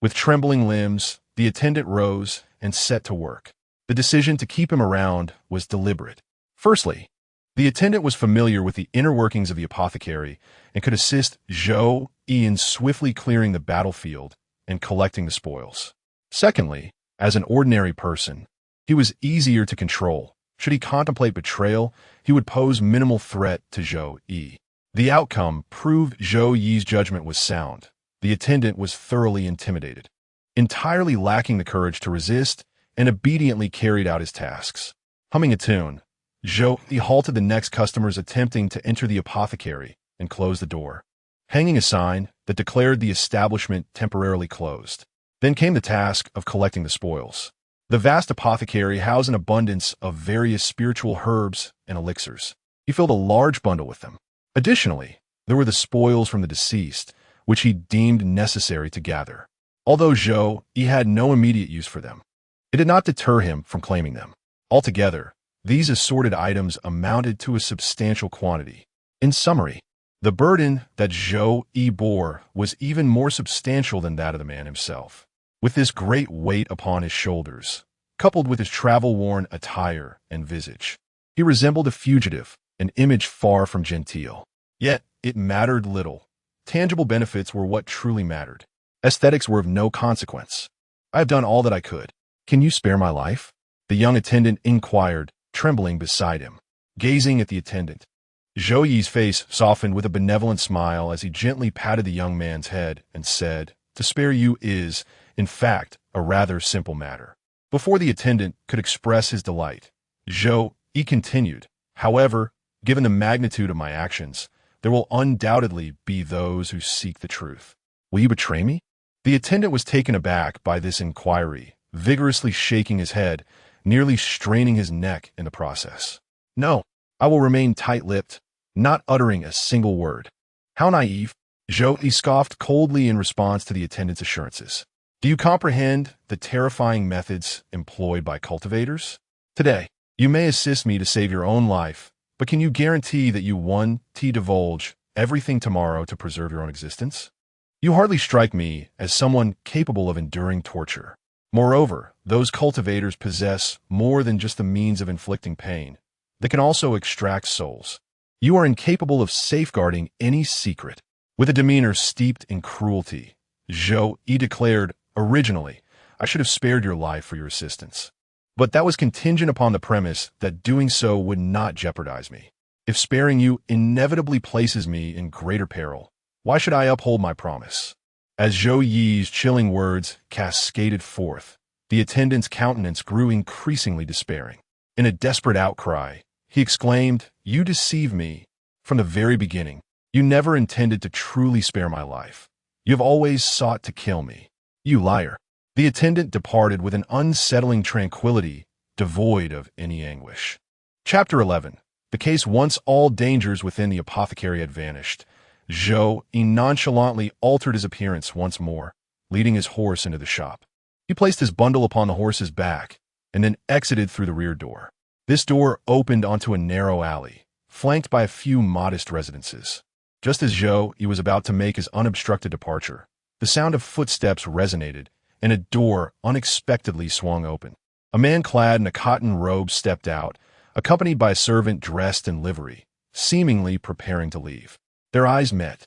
With trembling limbs, the attendant rose and set to work. The decision to keep him around was deliberate. Firstly, the attendant was familiar with the inner workings of the apothecary and could assist Zhou Yi in swiftly clearing the battlefield and collecting the spoils. Secondly, as an ordinary person, he was easier to control. Should he contemplate betrayal, he would pose minimal threat to Zhou Yi. The outcome proved Zhou Yi's judgment was sound. The attendant was thoroughly intimidated, entirely lacking the courage to resist, and obediently carried out his tasks. Humming a tune, Zhou Yi halted the next customers attempting to enter the apothecary and closed the door, hanging a sign that declared the establishment temporarily closed. Then came the task of collecting the spoils. The vast apothecary housed an abundance of various spiritual herbs and elixirs. He filled a large bundle with them. Additionally, there were the spoils from the deceased, which he deemed necessary to gather. Although Zhou Yi had no immediate use for them, it did not deter him from claiming them. Altogether, these assorted items amounted to a substantial quantity. In summary, the burden that Zhou Yi bore was even more substantial than that of the man himself. With this great weight upon his shoulders, coupled with his travel-worn attire and visage, he resembled a fugitive, an image far from genteel. Yet, it mattered little. Tangible benefits were what truly mattered. Aesthetics were of no consequence. "I have done all that I could. Can you spare my life?" the young attendant inquired, trembling beside him. Gazing at the attendant, Zhou Yi's face softened with a benevolent smile as he gently patted the young man's head and said, "To spare you is, in fact, a rather simple matter." Before the attendant could express his delight, Zhou Yi continued, "However, given the magnitude of my actions, there will undoubtedly be those who seek the truth. Will you betray me?" The attendant was taken aback by this inquiry, vigorously shaking his head, nearly straining his neck in the process. "No, I will remain tight-lipped, not uttering a single word." "How naive!" Zhou Yi scoffed coldly in response to the attendant's assurances. "Do you comprehend the terrifying methods employed by cultivators? Today, you may assist me to save your own life, but can you guarantee that you won't divulge everything tomorrow to preserve your own existence? You hardly strike me as someone capable of enduring torture. Moreover, those cultivators possess more than just the means of inflicting pain. They can also extract souls. You are incapable of safeguarding any secret." With a demeanor steeped in cruelty, Zhou Yi declared, "Originally, I should have spared your life for your assistance. But that was contingent upon the premise that doing so would not jeopardize me. If sparing you inevitably places me in greater peril, why should I uphold my promise?" As Zhou Yi's chilling words cascaded forth, the attendant's countenance grew increasingly despairing. In a desperate outcry, he exclaimed, "You deceive me. From the very beginning, you never intended to truly spare my life. You have always sought to kill me. You liar." The attendant departed with an unsettling tranquility, devoid of any anguish. Chapter 11. The case once all dangers within the apothecary had vanished, Zhou Yi nonchalantly altered his appearance once more, leading his horse into the shop. He placed his bundle upon the horse's back, and then exited through the rear door. This door opened onto a narrow alley, flanked by a few modest residences. Just as Zhou Yi was about to make his unobstructed departure, the sound of footsteps resonated, and a door unexpectedly swung open. A man clad in a cotton robe stepped out, accompanied by a servant dressed in livery, seemingly preparing to leave. Their eyes met,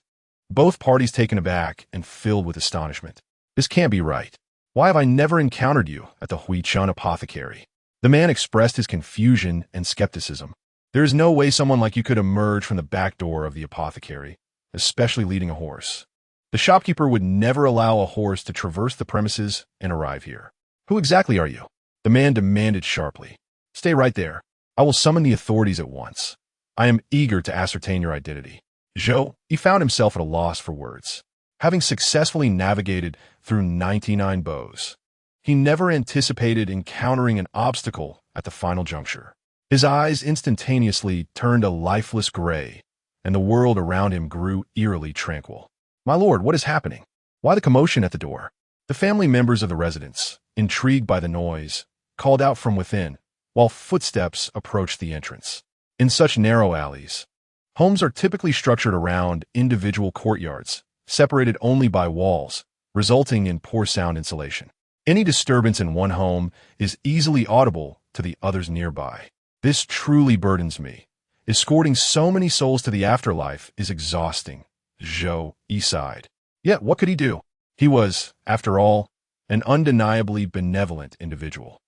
both parties taken aback and filled with astonishment. "This can't be right. Why have I never encountered you at the Huichun apothecary?" The man expressed his confusion and skepticism. "There is no way someone like you could emerge from the back door of the apothecary, especially leading a horse. The shopkeeper would never allow a horse to traverse the premises and arrive here." "Who exactly are you?" the man demanded sharply. "Stay right there. I will summon the authorities at once. I am eager to ascertain your identity." Zhou Yi found himself at a loss for words. Having successfully navigated through 99 bows, he never anticipated encountering an obstacle at the final juncture. His eyes instantaneously turned a lifeless gray, and the world around him grew eerily tranquil. "My lord, what is happening? Why the commotion at the door?" The family members of the residence, intrigued by the noise, called out from within, while footsteps approached the entrance. In such narrow alleys, homes are typically structured around individual courtyards, separated only by walls, resulting in poor sound insulation. Any disturbance in one home is easily audible to the others nearby. This truly burdens me. Escorting so many souls to the afterlife is exhausting, Zhou Yi sighed. Yet what could he do? He was, after all, an undeniably benevolent individual.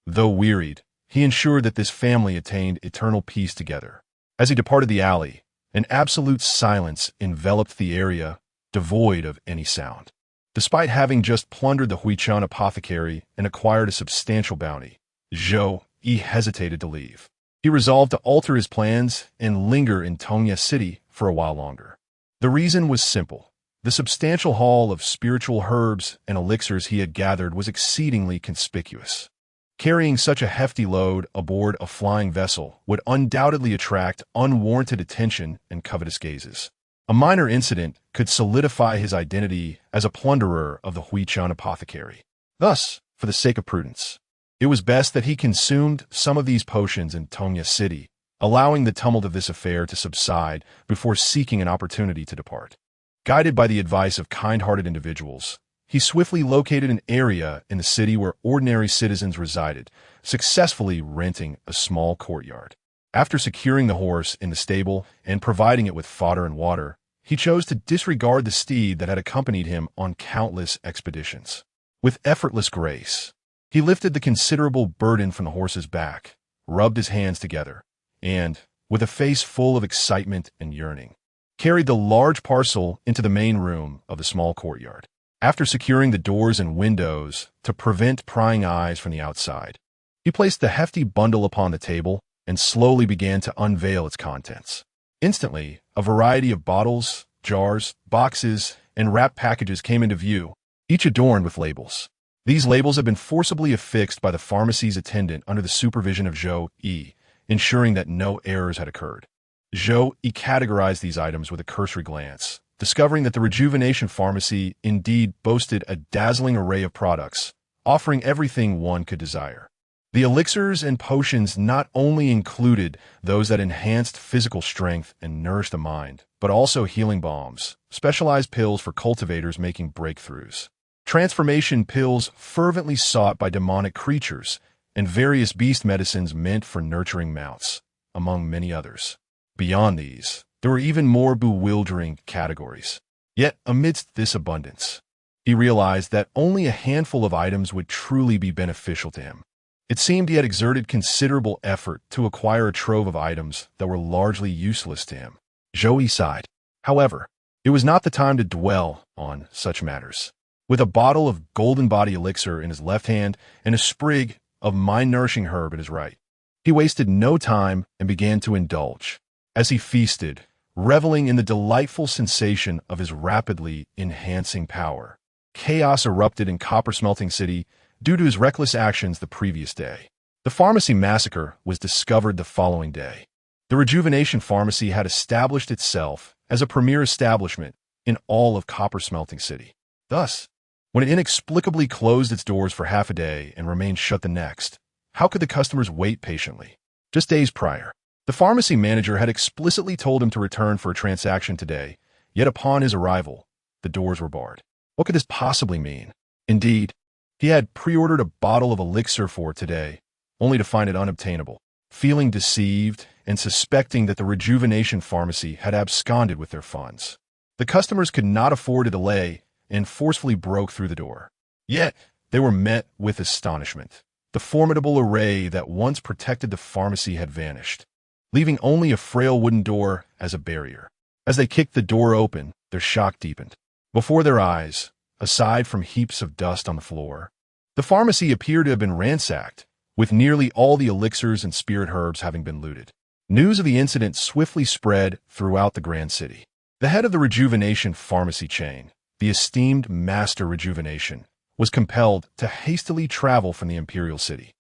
Though wearied, he ensured that this family attained eternal peace together. As he departed the alley, an absolute silence enveloped the area, devoid of any sound. Despite having just plundered the Huichan apothecary and acquired a substantial bounty, Zhou Yi hesitated to leave. He resolved to alter his plans and linger in Tongya City for a while longer. The reason was simple. The substantial haul of spiritual herbs and elixirs he had gathered was exceedingly conspicuous. Carrying such a hefty load aboard a flying vessel would undoubtedly attract unwarranted attention and covetous gazes. A minor incident could solidify his identity as a plunderer of the Huichan apothecary. Thus, for the sake of prudence, it was best that he consumed some of these potions in Tongya City, allowing the tumult of this affair to subside before seeking an opportunity to depart. Guided by the advice of kind-hearted individuals, he swiftly located an area in the city where ordinary citizens resided, successfully renting a small courtyard. After securing the horse in the stable and providing it with fodder and water, he chose to disregard the steed that had accompanied him on countless expeditions. With effortless grace, he lifted the considerable burden from the horse's back, rubbed his hands together, and, with a face full of excitement and yearning, carried the large parcel into the main room of the small courtyard. After securing the doors and windows to prevent prying eyes from the outside, he placed the hefty bundle upon the table and slowly began to unveil its contents. Instantly, a variety of bottles, jars, boxes, and wrapped packages came into view, each adorned with labels. These labels had been forcibly affixed by the pharmacy's attendant under the supervision of Zhou Yi, ensuring that no errors had occurred. Zhou Yi categorized these items with a cursory glance, discovering that the rejuvenation pharmacy indeed boasted a dazzling array of products, offering everything one could desire. The elixirs and potions not only included those that enhanced physical strength and nourished the mind, but also healing balms, specialized pills for cultivators making breakthroughs, transformation pills fervently sought by demonic creatures, and various beast medicines meant for nurturing mounts, among many others. Beyond these, there were even more bewildering categories. Yet, amidst this abundance, he realized that only a handful of items would truly be beneficial to him. It seemed he had exerted considerable effort to acquire a trove of items that were largely useless to him. Zhou Yi sighed. However, it was not the time to dwell on such matters. With a bottle of golden body elixir in his left hand and a sprig of mind-nourishing herb in his right, he wasted no time and began to indulge. As he feasted, reveling in the delightful sensation of his rapidly enhancing power, chaos erupted in Copper-Smelting City due to his reckless actions the previous day. The pharmacy massacre was discovered the following day. The rejuvenation pharmacy had established itself as a premier establishment in all of Copper-Smelting City. Thus, when it inexplicably closed its doors for half a day and remained shut the next, how could the customers wait patiently? Just days prior, the pharmacy manager had explicitly told him to return for a transaction today, yet upon his arrival, the doors were barred. What could this possibly mean? Indeed, he had pre-ordered a bottle of elixir for today, only to find it unobtainable. Feeling deceived and suspecting that the rejuvenation pharmacy had absconded with their funds, the customers could not afford to delay and forcefully broke through the door. Yet, they were met with astonishment. The formidable array that once protected the pharmacy had vanished, leaving only a frail wooden door as a barrier. As they kicked the door open, their shock deepened. Before their eyes, aside from heaps of dust on the floor, the pharmacy appeared to have been ransacked, with nearly all the elixirs and spirit herbs having been looted. News of the incident swiftly spread throughout the grand city. The head of the rejuvenation pharmacy chain, the esteemed Master Rejuvenation, was compelled to hastily travel from the imperial city.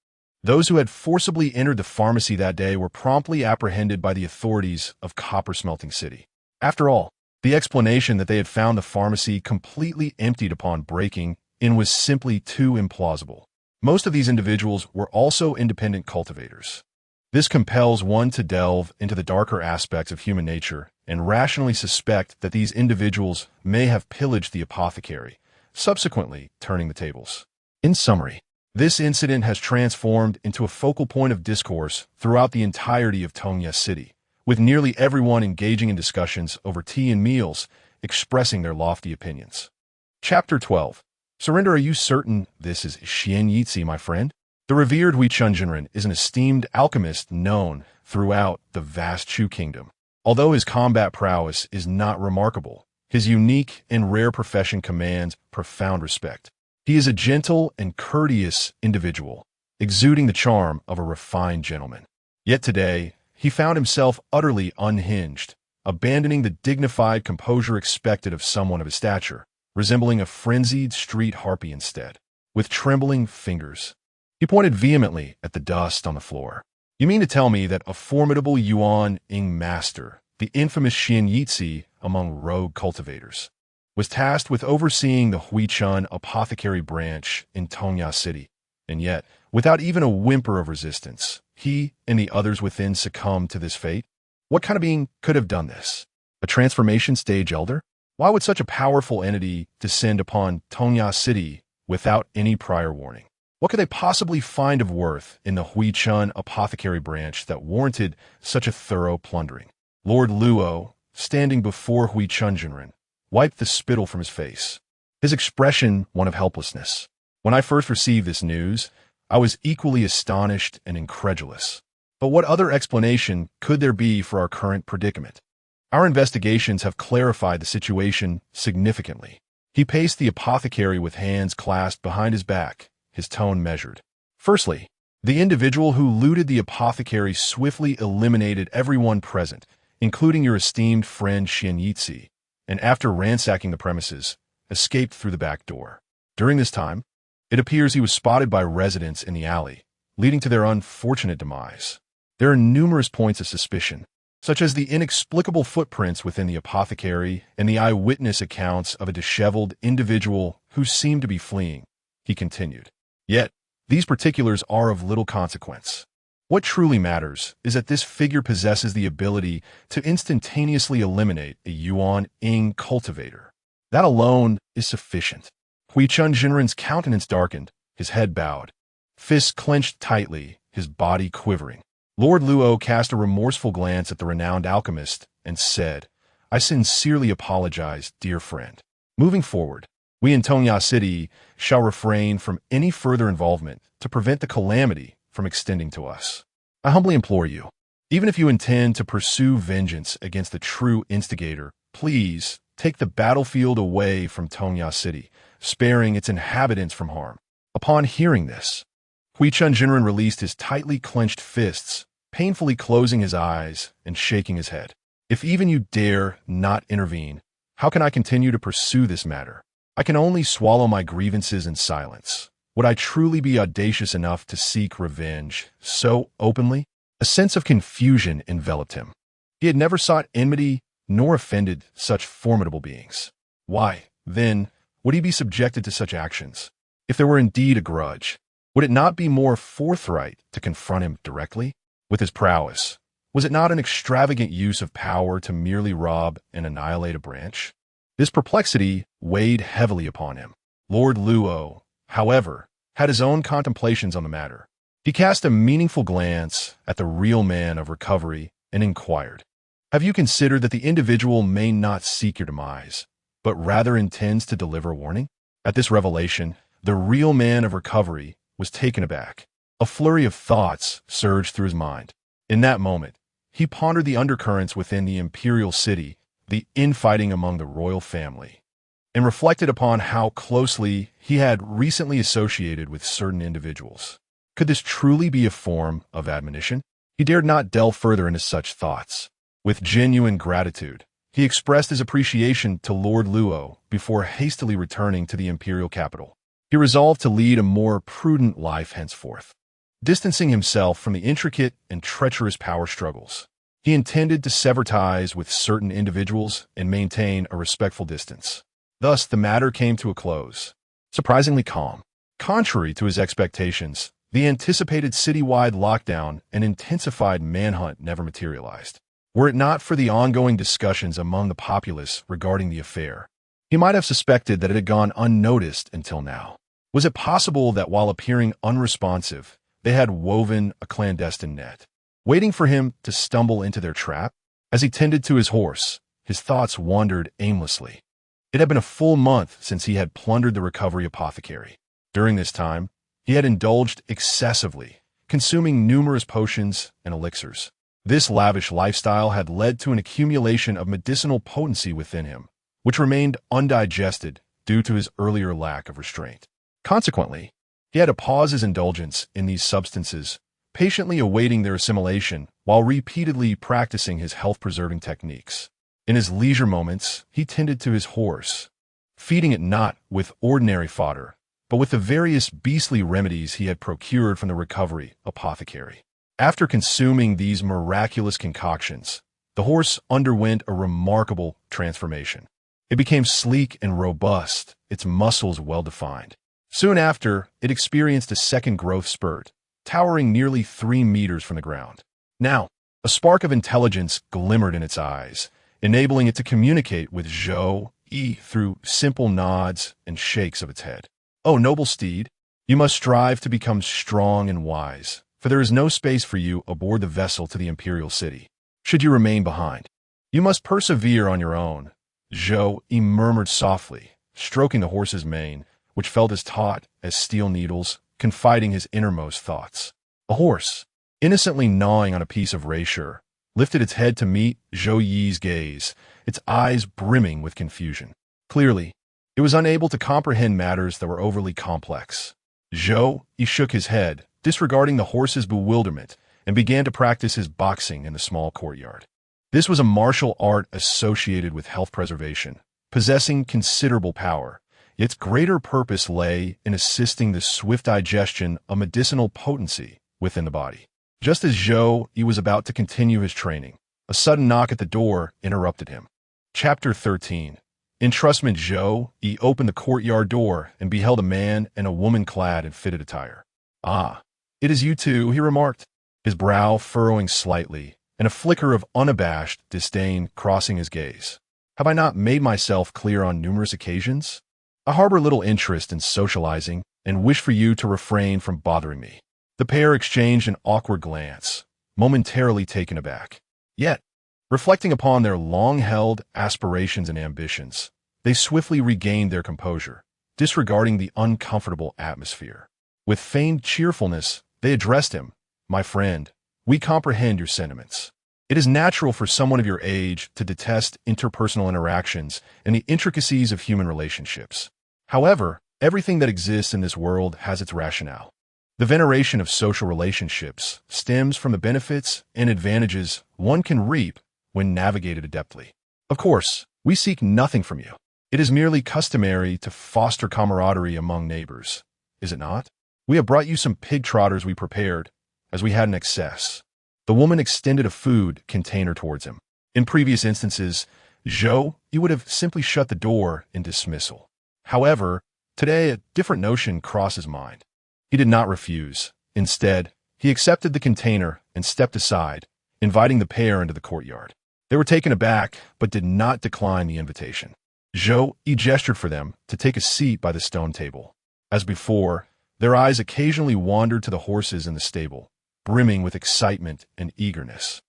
Those who had forcibly entered the pharmacy that day were promptly apprehended by the authorities of Copper-Smelting City. After all, the explanation that they had found the pharmacy completely emptied upon breaking in was simply too implausible. Most of these individuals were also independent cultivators. This compels one to delve into the darker aspects of human nature and rationally suspect that these individuals may have pillaged the apothecary, subsequently turning the tables. In summary, this incident has transformed into a focal point of discourse throughout the entirety of Tongya City, with nearly everyone engaging in discussions over tea and meals, expressing their lofty opinions. Chapter 12. Surrender. Are you certain this is Xian Yitzi, my friend? The revered Hui Chunjinren is an esteemed alchemist known throughout the vast Chu kingdom. Although his combat prowess is not remarkable, his unique and rare profession commands profound respect. He is a gentle and courteous individual, exuding the charm of a refined gentleman. Yet today, he found himself utterly unhinged, abandoning the dignified composure expected of someone of his stature, resembling a frenzied street harpy instead. With trembling fingers, he pointed vehemently at the dust on the floor. You mean to tell me that a formidable Yuan-ing master, the infamous Xian Yitzi among rogue cultivators, was tasked with overseeing the Huichun apothecary branch in Tongya City, and yet, without even a whimper of resistance, he and the others within succumbed to this fate? What kind of being could have done this? A transformation stage elder? Why would such a powerful entity descend upon Tongya City without any prior warning? What could they possibly find of worth in the Huichun apothecary branch that warranted such a thorough plundering? Lord Luo, standing before Hui Chunjinren, wiped the spittle from his face, his expression one of helplessness. When I first received this news, I was equally astonished and incredulous. But what other explanation could there be for our current predicament? Our investigations have clarified the situation significantly. He paced the apothecary with hands clasped behind his back, his tone measured. Firstly, the individual who looted the apothecary swiftly eliminated everyone present, including your esteemed friend Xian Yitzi, and after ransacking the premises, escaped through the back door. During this time, it appears he was spotted by residents in the alley, leading to their unfortunate demise. There are numerous points of suspicion, such as the inexplicable footprints within the apothecary and the eyewitness accounts of a disheveled individual who seemed to be fleeing, he continued. Yet, these particulars are of little consequence. What truly matters is that this figure possesses the ability to instantaneously eliminate a Yuan-ing cultivator. That alone is sufficient. Hui Chunjinren's countenance darkened, his head bowed, fists clenched tightly, his body quivering. Lord Luo cast a remorseful glance at the renowned alchemist and said, I sincerely apologize, dear friend. Moving forward, we in Tongya City shall refrain from any further involvement to prevent the calamity from extending to us. I humbly implore you, even if you intend to pursue vengeance against the true instigator, please take the battlefield away from Tongya City, sparing its inhabitants from harm. Upon hearing this, Hui Chunjinren released his tightly clenched fists, painfully closing his eyes and shaking his head. If even you dare not intervene, how can I continue to pursue this matter? I can only swallow my grievances in silence. Would I truly be audacious enough to seek revenge so openly? A sense of confusion enveloped him. He had never sought enmity nor offended such formidable beings. Why, then, would he be subjected to such actions? If there were indeed a grudge, would it not be more forthright to confront him directly? With his prowess, was it not an extravagant use of power to merely rob and annihilate a branch? This perplexity weighed heavily upon him. Lord Luo, however, had his own contemplations on the matter. He cast a meaningful glance at the real man of recovery and inquired, Have you considered that the individual may not seek your demise, but rather intends to deliver warning? At this revelation, the real man of recovery was taken aback. A flurry of thoughts surged through his mind. In that moment, he pondered the undercurrents within the imperial city, the infighting among the royal family, and reflected upon how closely he had recently associated with certain individuals. Could this truly be a form of admonition? He dared not delve further into such thoughts. With genuine gratitude, he expressed his appreciation to Lord Luo before hastily returning to the imperial capital. He resolved to lead a more prudent life henceforth, distancing himself from the intricate and treacherous power struggles. He intended to sever ties with certain individuals and maintain a respectful distance. Thus, the matter came to a close, surprisingly calm. Contrary to his expectations, the anticipated citywide lockdown and intensified manhunt never materialized. Were it not for the ongoing discussions among the populace regarding the affair, he might have suspected that it had gone unnoticed until now. Was it possible that while appearing unresponsive, they had woven a clandestine net, waiting for him to stumble into their trap? As he tended to his horse, his thoughts wandered aimlessly. It had been a full month since he had plundered the recovery apothecary. During this time, he had indulged excessively, consuming numerous potions and elixirs. This lavish lifestyle had led to an accumulation of medicinal potency within him, which remained undigested due to his earlier lack of restraint. Consequently, he had to pause his indulgence in these substances, patiently awaiting their assimilation while repeatedly practicing his health-preserving techniques. In his leisure moments, he tended to his horse, feeding it not with ordinary fodder, but with the various beastly remedies he had procured from the recovery apothecary. After consuming these miraculous concoctions, the horse underwent a remarkable transformation. It became sleek and robust, its muscles well-defined. Soon after, it experienced a second growth spurt, towering nearly 3 meters from the ground. Now, a spark of intelligence glimmered in its eyes, enabling it to communicate with Zhou Yi through simple nods and shakes of its head. "O noble steed, you must strive to become strong and wise, for there is no space for you aboard the vessel to the imperial city. Should you remain behind, you must persevere on your own," Zhou Yi murmured softly, stroking the horse's mane, which felt as taut as steel needles, confiding his innermost thoughts. A horse, innocently gnawing on a piece of rasher, lifted its head to meet Zhou Yi's gaze, its eyes brimming with confusion. Clearly, it was unable to comprehend matters that were overly complex. Zhou Yi shook his head, disregarding the horse's bewilderment, and began to practice his boxing in the small courtyard. This was a martial art associated with health preservation, possessing considerable power. Its greater purpose lay in assisting the swift digestion of medicinal potency within the body. Just as Zhou Yi was about to continue his training, a sudden knock at the door interrupted him. Chapter 13. Entrustment. Zhou Yi opened the courtyard door and beheld a man and a woman clad in fitted attire. "Ah, it is you two," he remarked, his brow furrowing slightly, and a flicker of unabashed disdain crossing his gaze. "Have I not made myself clear on numerous occasions? I harbor little interest in socializing and wish for you to refrain from bothering me." The pair exchanged an awkward glance, momentarily taken aback. Yet, reflecting upon their long-held aspirations and ambitions, they swiftly regained their composure, disregarding the uncomfortable atmosphere. With feigned cheerfulness, they addressed him. "My friend, we comprehend your sentiments. It is natural for someone of your age to detest interpersonal interactions and the intricacies of human relationships. However, everything that exists in this world has its rationale. The veneration of social relationships stems from the benefits and advantages one can reap when navigated adeptly. Of course, we seek nothing from you. It is merely customary to foster camaraderie among neighbors, is it not? We have brought you some pig trotters we prepared, as we had in excess." The woman extended a food container towards him. In previous instances, Zhou Yi would have simply shut the door in dismissal. However, today a different notion crossed his mind. He did not refuse. Instead, he accepted the container and stepped aside, inviting the pair into the courtyard. They were taken aback, but did not decline the invitation. Zhou Yi gestured for them to take a seat by the stone table. As before, their eyes occasionally wandered to the horses in the stable, brimming with excitement and eagerness.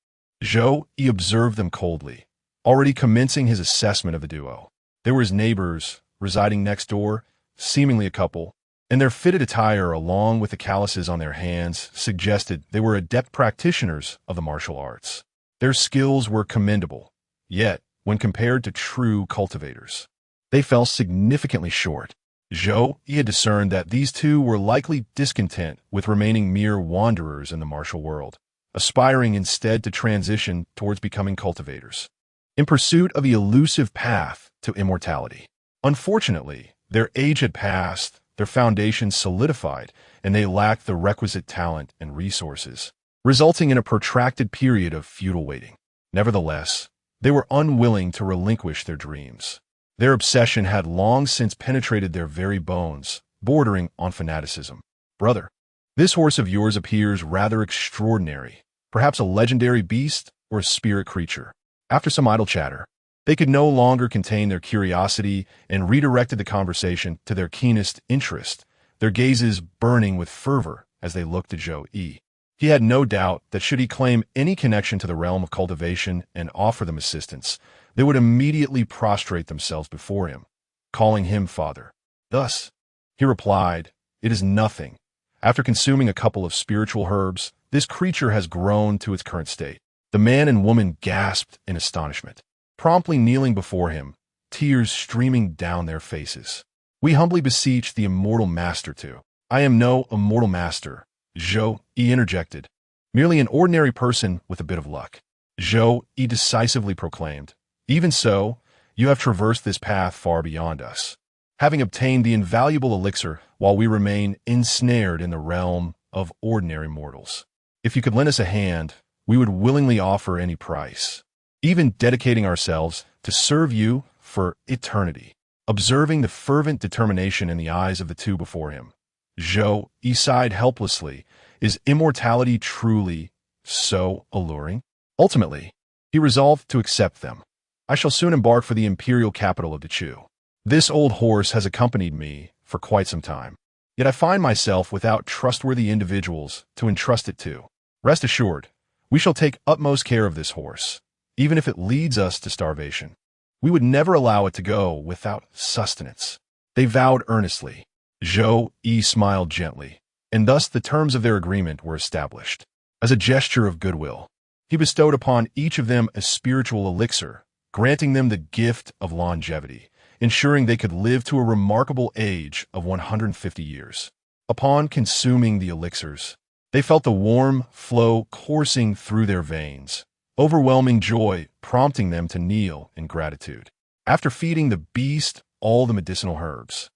Zhou Yi observed them coldly, already commencing his assessment of the duo. They were his neighbors, residing next door, seemingly a couple, and their fitted attire, along with the calluses on their hands, suggested they were adept practitioners of the martial arts. Their skills were commendable, yet, when compared to true cultivators, they fell significantly short. Zhou Yi had discerned that these two were likely discontent with remaining mere wanderers in the martial world, aspiring instead to transition towards becoming cultivators, in pursuit of the elusive path to immortality. Unfortunately, their age had passed, their foundations solidified, and they lacked the requisite talent and resources, resulting in a protracted period of futile waiting. Nevertheless, they were unwilling to relinquish their dreams. Their obsession had long since penetrated their very bones, bordering on fanaticism. "Brother, this horse of yours appears rather extraordinary, perhaps a legendary beast or a spirit creature." After some idle chatter, they could no longer contain their curiosity and redirected the conversation to their keenest interest, their gazes burning with fervor as they looked at Zhou Yi. He had no doubt that should he claim any connection to the realm of cultivation and offer them assistance, they would immediately prostrate themselves before him, calling him father. Thus, he replied, "It is nothing. After consuming a couple of spiritual herbs, this creature has grown to its current state." The man and woman gasped in astonishment, promptly kneeling before him, tears streaming down their faces. "We humbly beseech the immortal master to—" "I am no immortal master," Zhou Yi interjected. "Merely an ordinary person with a bit of luck," Zhou Yi decisively proclaimed. "Even so, you have traversed this path far beyond us, having obtained the invaluable elixir while we remain ensnared in the realm of ordinary mortals. If you could lend us a hand, we would willingly offer any price, even dedicating ourselves to serve you for eternity." Observing the fervent determination in the eyes of the two before him, Zhou Yi sighed helplessly. Is immortality truly so alluring? Ultimately, he resolved to accept them. "I shall soon embark for the imperial capital of the Chu. This old horse has accompanied me for quite some time, yet I find myself without trustworthy individuals to entrust it to. Rest assured, we shall take utmost care of this horse, even if it leads us to starvation. We would never allow it to go without sustenance." They vowed earnestly. Zhou Yi smiled gently, and thus the terms of their agreement were established. As a gesture of goodwill, he bestowed upon each of them a spiritual elixir, granting them the gift of longevity, ensuring they could live to a remarkable age of 150 years. Upon consuming the elixirs, they felt the warm flow coursing through their veins, overwhelming joy prompting them to kneel in gratitude. After feeding the beast all the medicinal herbs,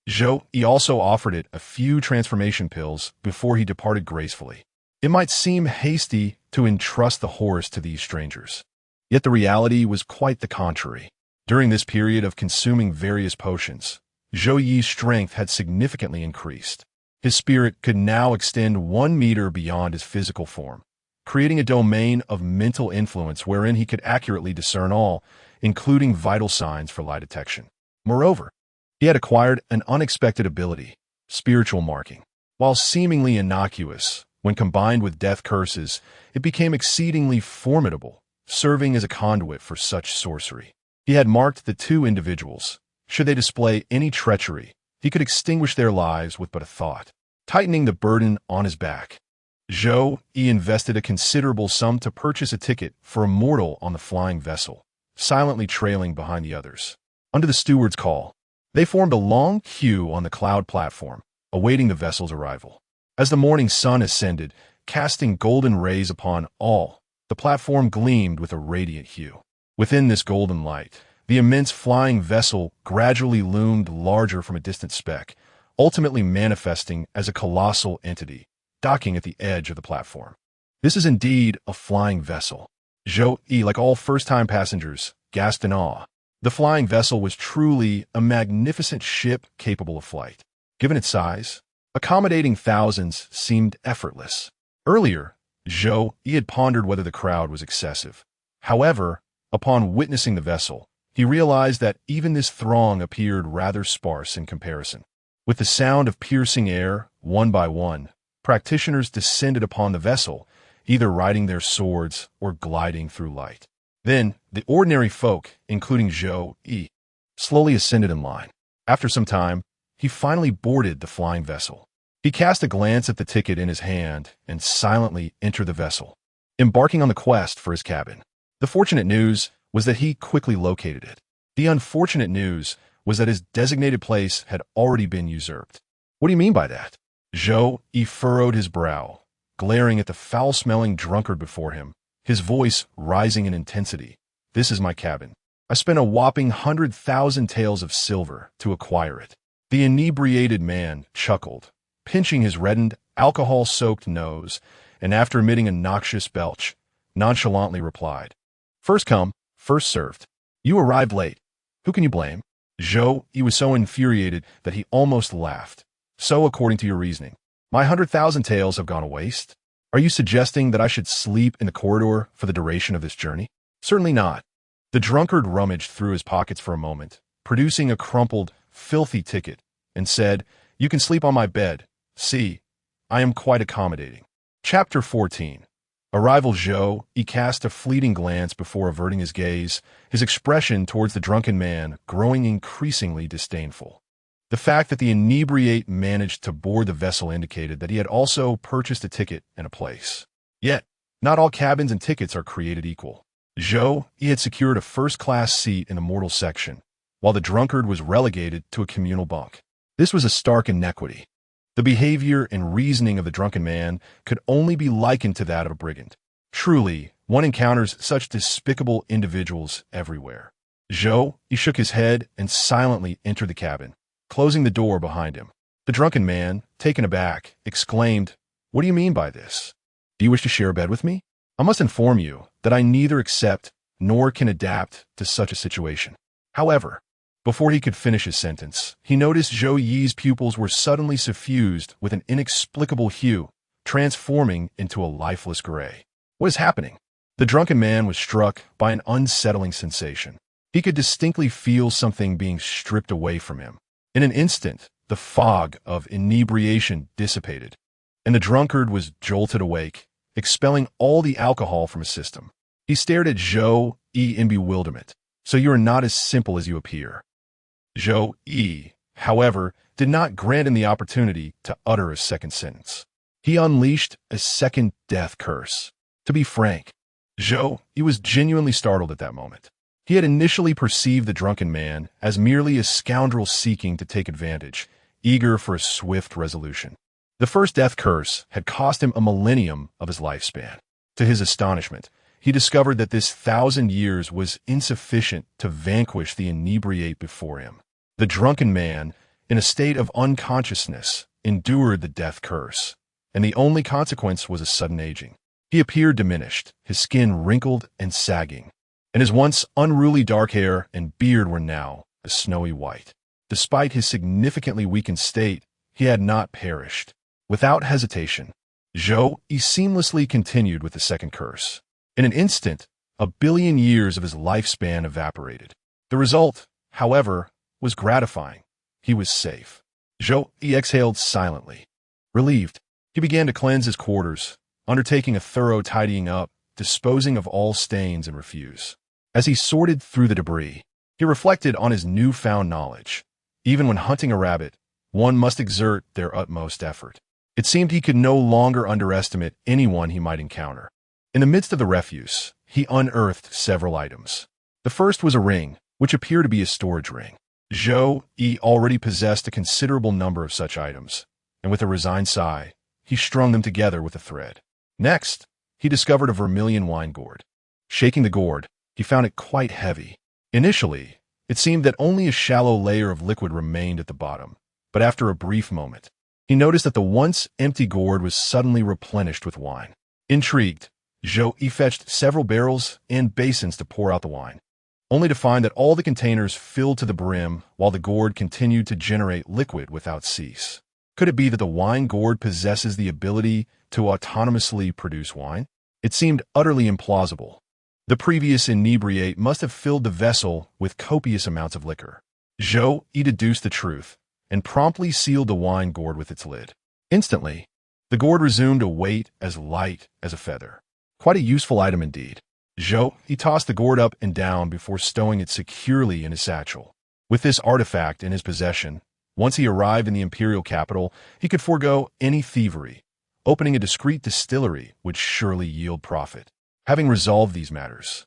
Zhou Yi also offered it a few transformation pills before he departed gracefully. It might seem hasty to entrust the horse to these strangers, yet the reality was quite the contrary. During this period of consuming various potions, Zhou Yi's strength had significantly increased. His spirit could now extend 1 meter beyond his physical form, creating a domain of mental influence wherein he could accurately discern all, including vital signs for lie detection. Moreover, he had acquired an unexpected ability, spiritual marking. While seemingly innocuous, when combined with death curses, it became exceedingly formidable, serving as a conduit for such sorcery. He had marked the two individuals. Should they display any treachery, he could extinguish their lives with but a thought. Tightening the burden on his back, Zhou Yi invested a considerable sum to purchase a ticket for a mortal on the flying vessel, silently trailing behind the others. Under the steward's call, they formed a long queue on the cloud platform, awaiting the vessel's arrival. As the morning sun ascended, casting golden rays upon all, the platform gleamed with a radiant hue. Within this golden light, the immense flying vessel gradually loomed larger from a distant speck, ultimately manifesting as a colossal entity, docking at the edge of the platform. This is indeed a flying vessel. Zhou Yi, like all first-time passengers, gasped in awe. The flying vessel was truly a magnificent ship capable of flight. Given its size, accommodating thousands seemed effortless. Earlier, Zhou Yi had pondered whether the crowd was excessive. However, upon witnessing the vessel, he realized that even this throng appeared rather sparse in comparison. With the sound of piercing air, one by one, practitioners descended upon the vessel, either riding their swords or gliding through light. Then, the ordinary folk, including Zhou Yi, slowly ascended in line. After some time, he finally boarded the flying vessel. He cast a glance at the ticket in his hand and silently entered the vessel, embarking on the quest for his cabin. The fortunate news was that he quickly located it. The unfortunate news was that his designated place had already been usurped. "What do you mean by that?" Zhou Yi furrowed his brow, glaring at the foul-smelling drunkard before him, his voice rising in intensity. "This is my cabin. I spent a whopping 100,000 taels of silver to acquire it." The inebriated man chuckled, pinching his reddened, alcohol-soaked nose, and after emitting a noxious belch, nonchalantly replied, "First come, first served. You arrived late. Who can you blame?" Zhou Yi was so infuriated that he almost laughed. So, according to your reasoning, my 100,000 taels have gone to waste? Are you suggesting that I should sleep in the corridor for the duration of this journey? Certainly not. The drunkard rummaged through his pockets for a moment, producing a crumpled, filthy ticket, and said, "You can sleep on my bed. See, I am quite accommodating." Chapter 14. Arrival. He cast a fleeting glance before averting his gaze, his expression towards the drunken man growing increasingly disdainful. The fact that the inebriate managed to board the vessel indicated that he had also purchased a ticket and a place. Yet, not all cabins and tickets are created equal. He had secured a first-class seat in the mortal section, while the drunkard was relegated to a communal bunk. This was a stark inequity. The behavior and reasoning of the drunken man could only be likened to that of a brigand. Truly, one encounters such despicable individuals everywhere. He shook his head and silently entered the cabin, closing the door behind him. The drunken man, taken aback, exclaimed, "What do you mean by this? Do you wish to share a bed with me? I must inform you that I neither accept nor can adapt to such a situation." However, before he could finish his sentence, he noticed Zhou Yi's pupils were suddenly suffused with an inexplicable hue, transforming into a lifeless gray. What is happening? The drunken man was struck by an unsettling sensation. He could distinctly feel something being stripped away from him. In an instant, the fog of inebriation dissipated, and the drunkard was jolted awake, expelling all the alcohol from his system. He stared at Zhou Yi in bewilderment. "So you are not as simple as you appear." Zhou Yi, however, did not grant him the opportunity to utter a second sentence. He unleashed a second death curse. To be frank, Zhou Yi was genuinely startled at that moment. He had initially perceived the drunken man as merely a scoundrel seeking to take advantage, eager for a swift resolution. The first death curse had cost him a millennium of his lifespan. To his astonishment, he discovered that this 1,000 years was insufficient to vanquish the inebriate before him. The drunken man, in a state of unconsciousness, endured the death curse, and the only consequence was a sudden aging. He appeared diminished, his skin wrinkled and sagging, and his once unruly dark hair and beard were now a snowy white. Despite his significantly weakened state, he had not perished. Without hesitation, Zhou Yi seamlessly continued with the second curse. In an instant, 1,000,000,000 years of his lifespan evaporated. The result, however, was gratifying. He was safe. Zhou Yi exhaled silently. Relieved, he began to cleanse his quarters, undertaking a thorough tidying up, disposing of all stains and refuse. As he sorted through the debris, he reflected on his newfound knowledge. Even when hunting a rabbit, one must exert their utmost effort. It seemed he could no longer underestimate anyone he might encounter. In the midst of the refuse, he unearthed several items. The first was a ring, which appeared to be a storage ring. Zhou Yi already possessed a considerable number of such items, and with a resigned sigh, he strung them together with a thread. Next, he discovered a vermilion wine gourd. Shaking the gourd, he found it quite heavy. Initially, it seemed that only a shallow layer of liquid remained at the bottom, but after a brief moment, he noticed that the once empty gourd was suddenly replenished with wine. Intrigued, Zhou Yi fetched several barrels and basins to pour out the wine, only to find that all the containers filled to the brim while the gourd continued to generate liquid without cease. Could it be that the wine gourd possesses the ability to autonomously produce wine? It seemed utterly implausible. The previous inebriate must have filled the vessel with copious amounts of liquor. Zhou Yi deduced the truth and promptly sealed the wine gourd with its lid. Instantly, the gourd resumed a weight as light as a feather. Quite a useful item indeed. He tossed the gourd up and down before stowing it securely in his satchel. With this artifact in his possession, once he arrived in the imperial capital, he could forego any thievery. Opening a discreet distillery would surely yield profit. Having resolved these matters,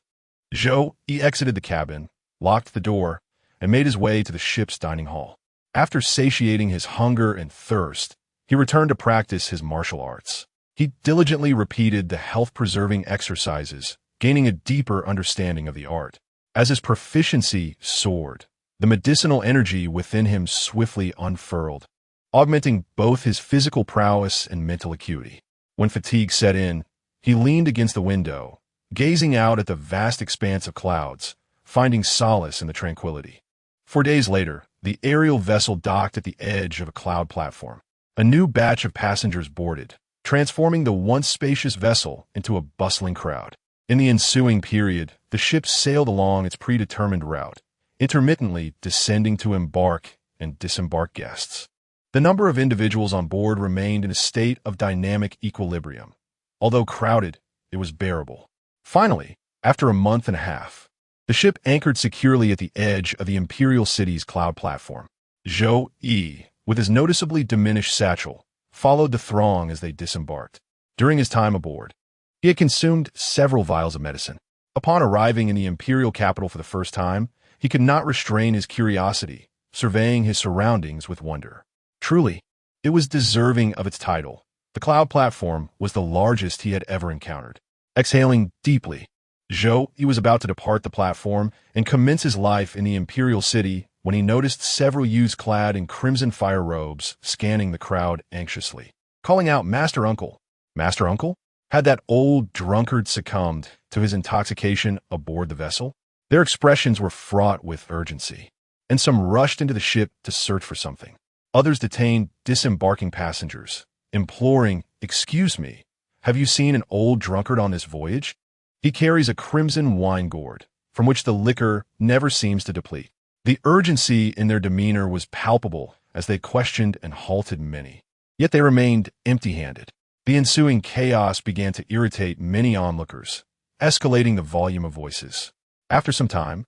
he exited the cabin, locked the door, and made his way to the ship's dining hall. After satiating his hunger and thirst, he returned to practice his martial arts. He diligently repeated the health-preserving exercises, gaining a deeper understanding of the art. As his proficiency soared, the medicinal energy within him swiftly unfurled, augmenting both his physical prowess and mental acuity. When fatigue set in, he leaned against the window, gazing out at the vast expanse of clouds, finding solace in the tranquility. 4 days later, The aerial vessel docked at the edge of a cloud platform. A new batch of passengers boarded, transforming the once spacious vessel into a bustling crowd. In the ensuing period, the ship sailed along its predetermined route, intermittently descending to embark and disembark guests. The number of individuals on board remained in a state of dynamic equilibrium. Although crowded, it was bearable. Finally, after a month and a half, the ship anchored securely at the edge of the imperial city's cloud platform. Zhou Yi, with his noticeably diminished satchel, followed the throng as they disembarked. During his time aboard, he had consumed several vials of medicine. Upon arriving in the imperial capital for the first time, he could not restrain his curiosity, surveying his surroundings with wonder. Truly, it was deserving of its title. The cloud platform was the largest he had ever encountered. Exhaling deeply, Zhou Yi was about to depart the platform and commence his life in the imperial city when he noticed several youths clad in crimson fire robes scanning the crowd anxiously. Calling out, "Master Uncle! Master Uncle?" Had that old drunkard succumbed to his intoxication aboard the vessel? Their expressions were fraught with urgency, and some rushed into the ship to search for something. Others detained disembarking passengers, imploring, "Excuse me, have you seen an old drunkard on this voyage? He carries a crimson wine gourd, from which the liquor never seems to deplete." The urgency in their demeanor was palpable as they questioned and halted many. Yet they remained empty-handed. The ensuing chaos began to irritate many onlookers, escalating the volume of voices. After some time,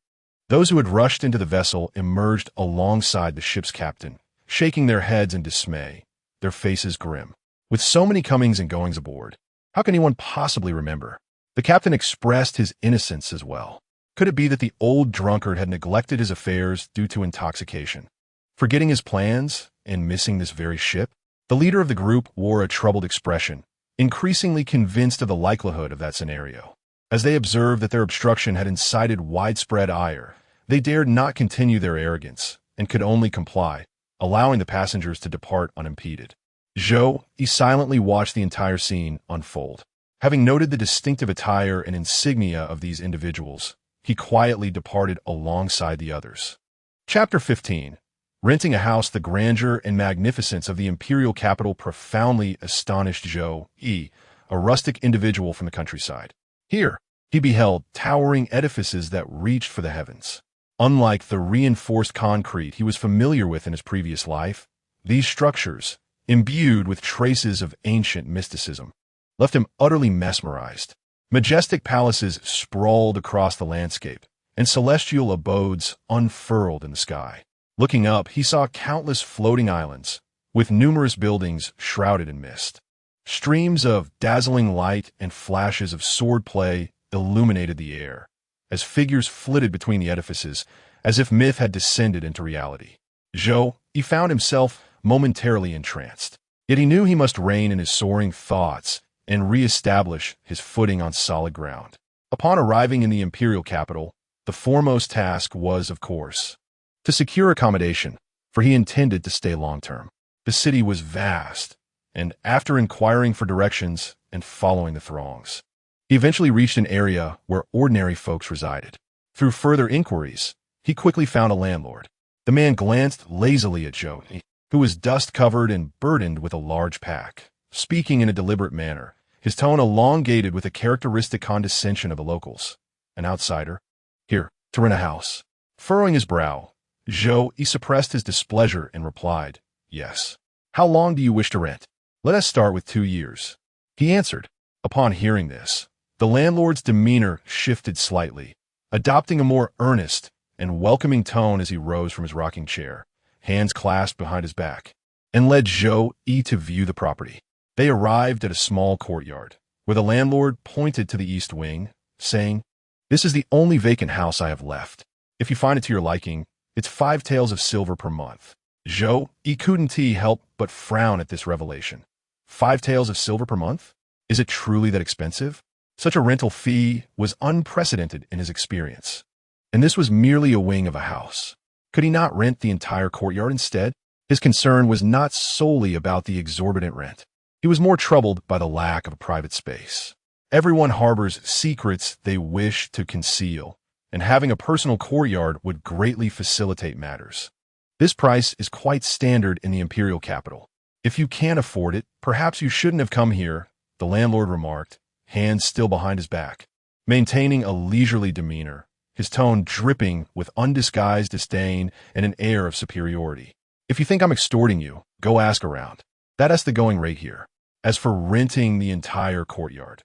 those who had rushed into the vessel emerged alongside the ship's captain, shaking their heads in dismay, their faces grim. With so many comings and goings aboard, how can anyone possibly remember? The captain expressed his innocence as well. Could it be that the old drunkard had neglected his affairs due to intoxication, forgetting his plans and missing this very ship? The leader of the group wore a troubled expression, increasingly convinced of the likelihood of that scenario. As they observed that their obstruction had incited widespread ire, they dared not continue their arrogance and could only comply, allowing the passengers to depart unimpeded. Zhou Yi silently watched the entire scene unfold. Having noted the distinctive attire and insignia of these individuals, he quietly departed alongside the others. Chapter 15. Renting a house. The grandeur and magnificence of the imperial capital profoundly astonished Zhou Yi, a rustic individual from the countryside. Here, he beheld towering edifices that reached for the heavens. Unlike the reinforced concrete he was familiar with in his previous life, these structures, imbued with traces of ancient mysticism, left him utterly mesmerized. Majestic palaces sprawled across the landscape, and celestial abodes unfurled in the sky. Looking up, he saw countless floating islands, with numerous buildings shrouded in mist. Streams of dazzling light and flashes of swordplay illuminated the air, as figures flitted between the edifices, as if myth had descended into reality. Zhou Yi found himself momentarily entranced, yet he knew he must rein in his soaring thoughts and re-establish his footing on solid ground. Upon arriving in the imperial capital, the foremost task was, of course, to secure accommodation, for he intended to stay long-term. The city was vast, and after inquiring for directions and following the throngs, he eventually reached an area where ordinary folks resided. Through further inquiries, he quickly found a landlord. The man glanced lazily at Zhou Yi, who was dust-covered and burdened with a large pack. Speaking in a deliberate manner, his tone elongated with a characteristic condescension of the locals. "An outsider? Here, to rent a house." Furrowing his brow, Zhou Yi suppressed his displeasure and replied, "Yes. How long do you wish to rent?" "Let us start with 2 years," he answered. Upon hearing this, the landlord's demeanor shifted slightly, adopting a more earnest and welcoming tone as he rose from his rocking chair, hands clasped behind his back, and led Zhou Yi to view the property. They arrived at a small courtyard, where the landlord pointed to the east wing, saying, "This is the only vacant house I have left. If you find it to your liking, it's 5 taels of silver per month." Zhou Yi couldn't help but frown at this revelation. 5 taels of silver per month? Is it truly that expensive? Such a rental fee was unprecedented in his experience. And this was merely a wing of a house. Could he not rent the entire courtyard instead? His concern was not solely about the exorbitant rent. He was more troubled by the lack of a private space. Everyone harbors secrets they wish to conceal, and having a personal courtyard would greatly facilitate matters. This price is quite standard in the imperial capital. If you can't afford it, perhaps you shouldn't have come here, the landlord remarked, hands still behind his back. Maintaining a leisurely demeanor, his tone dripping with undisguised disdain and an air of superiority. If you think I'm extorting you, go ask around. That's the going rate here. As for renting the entire courtyard,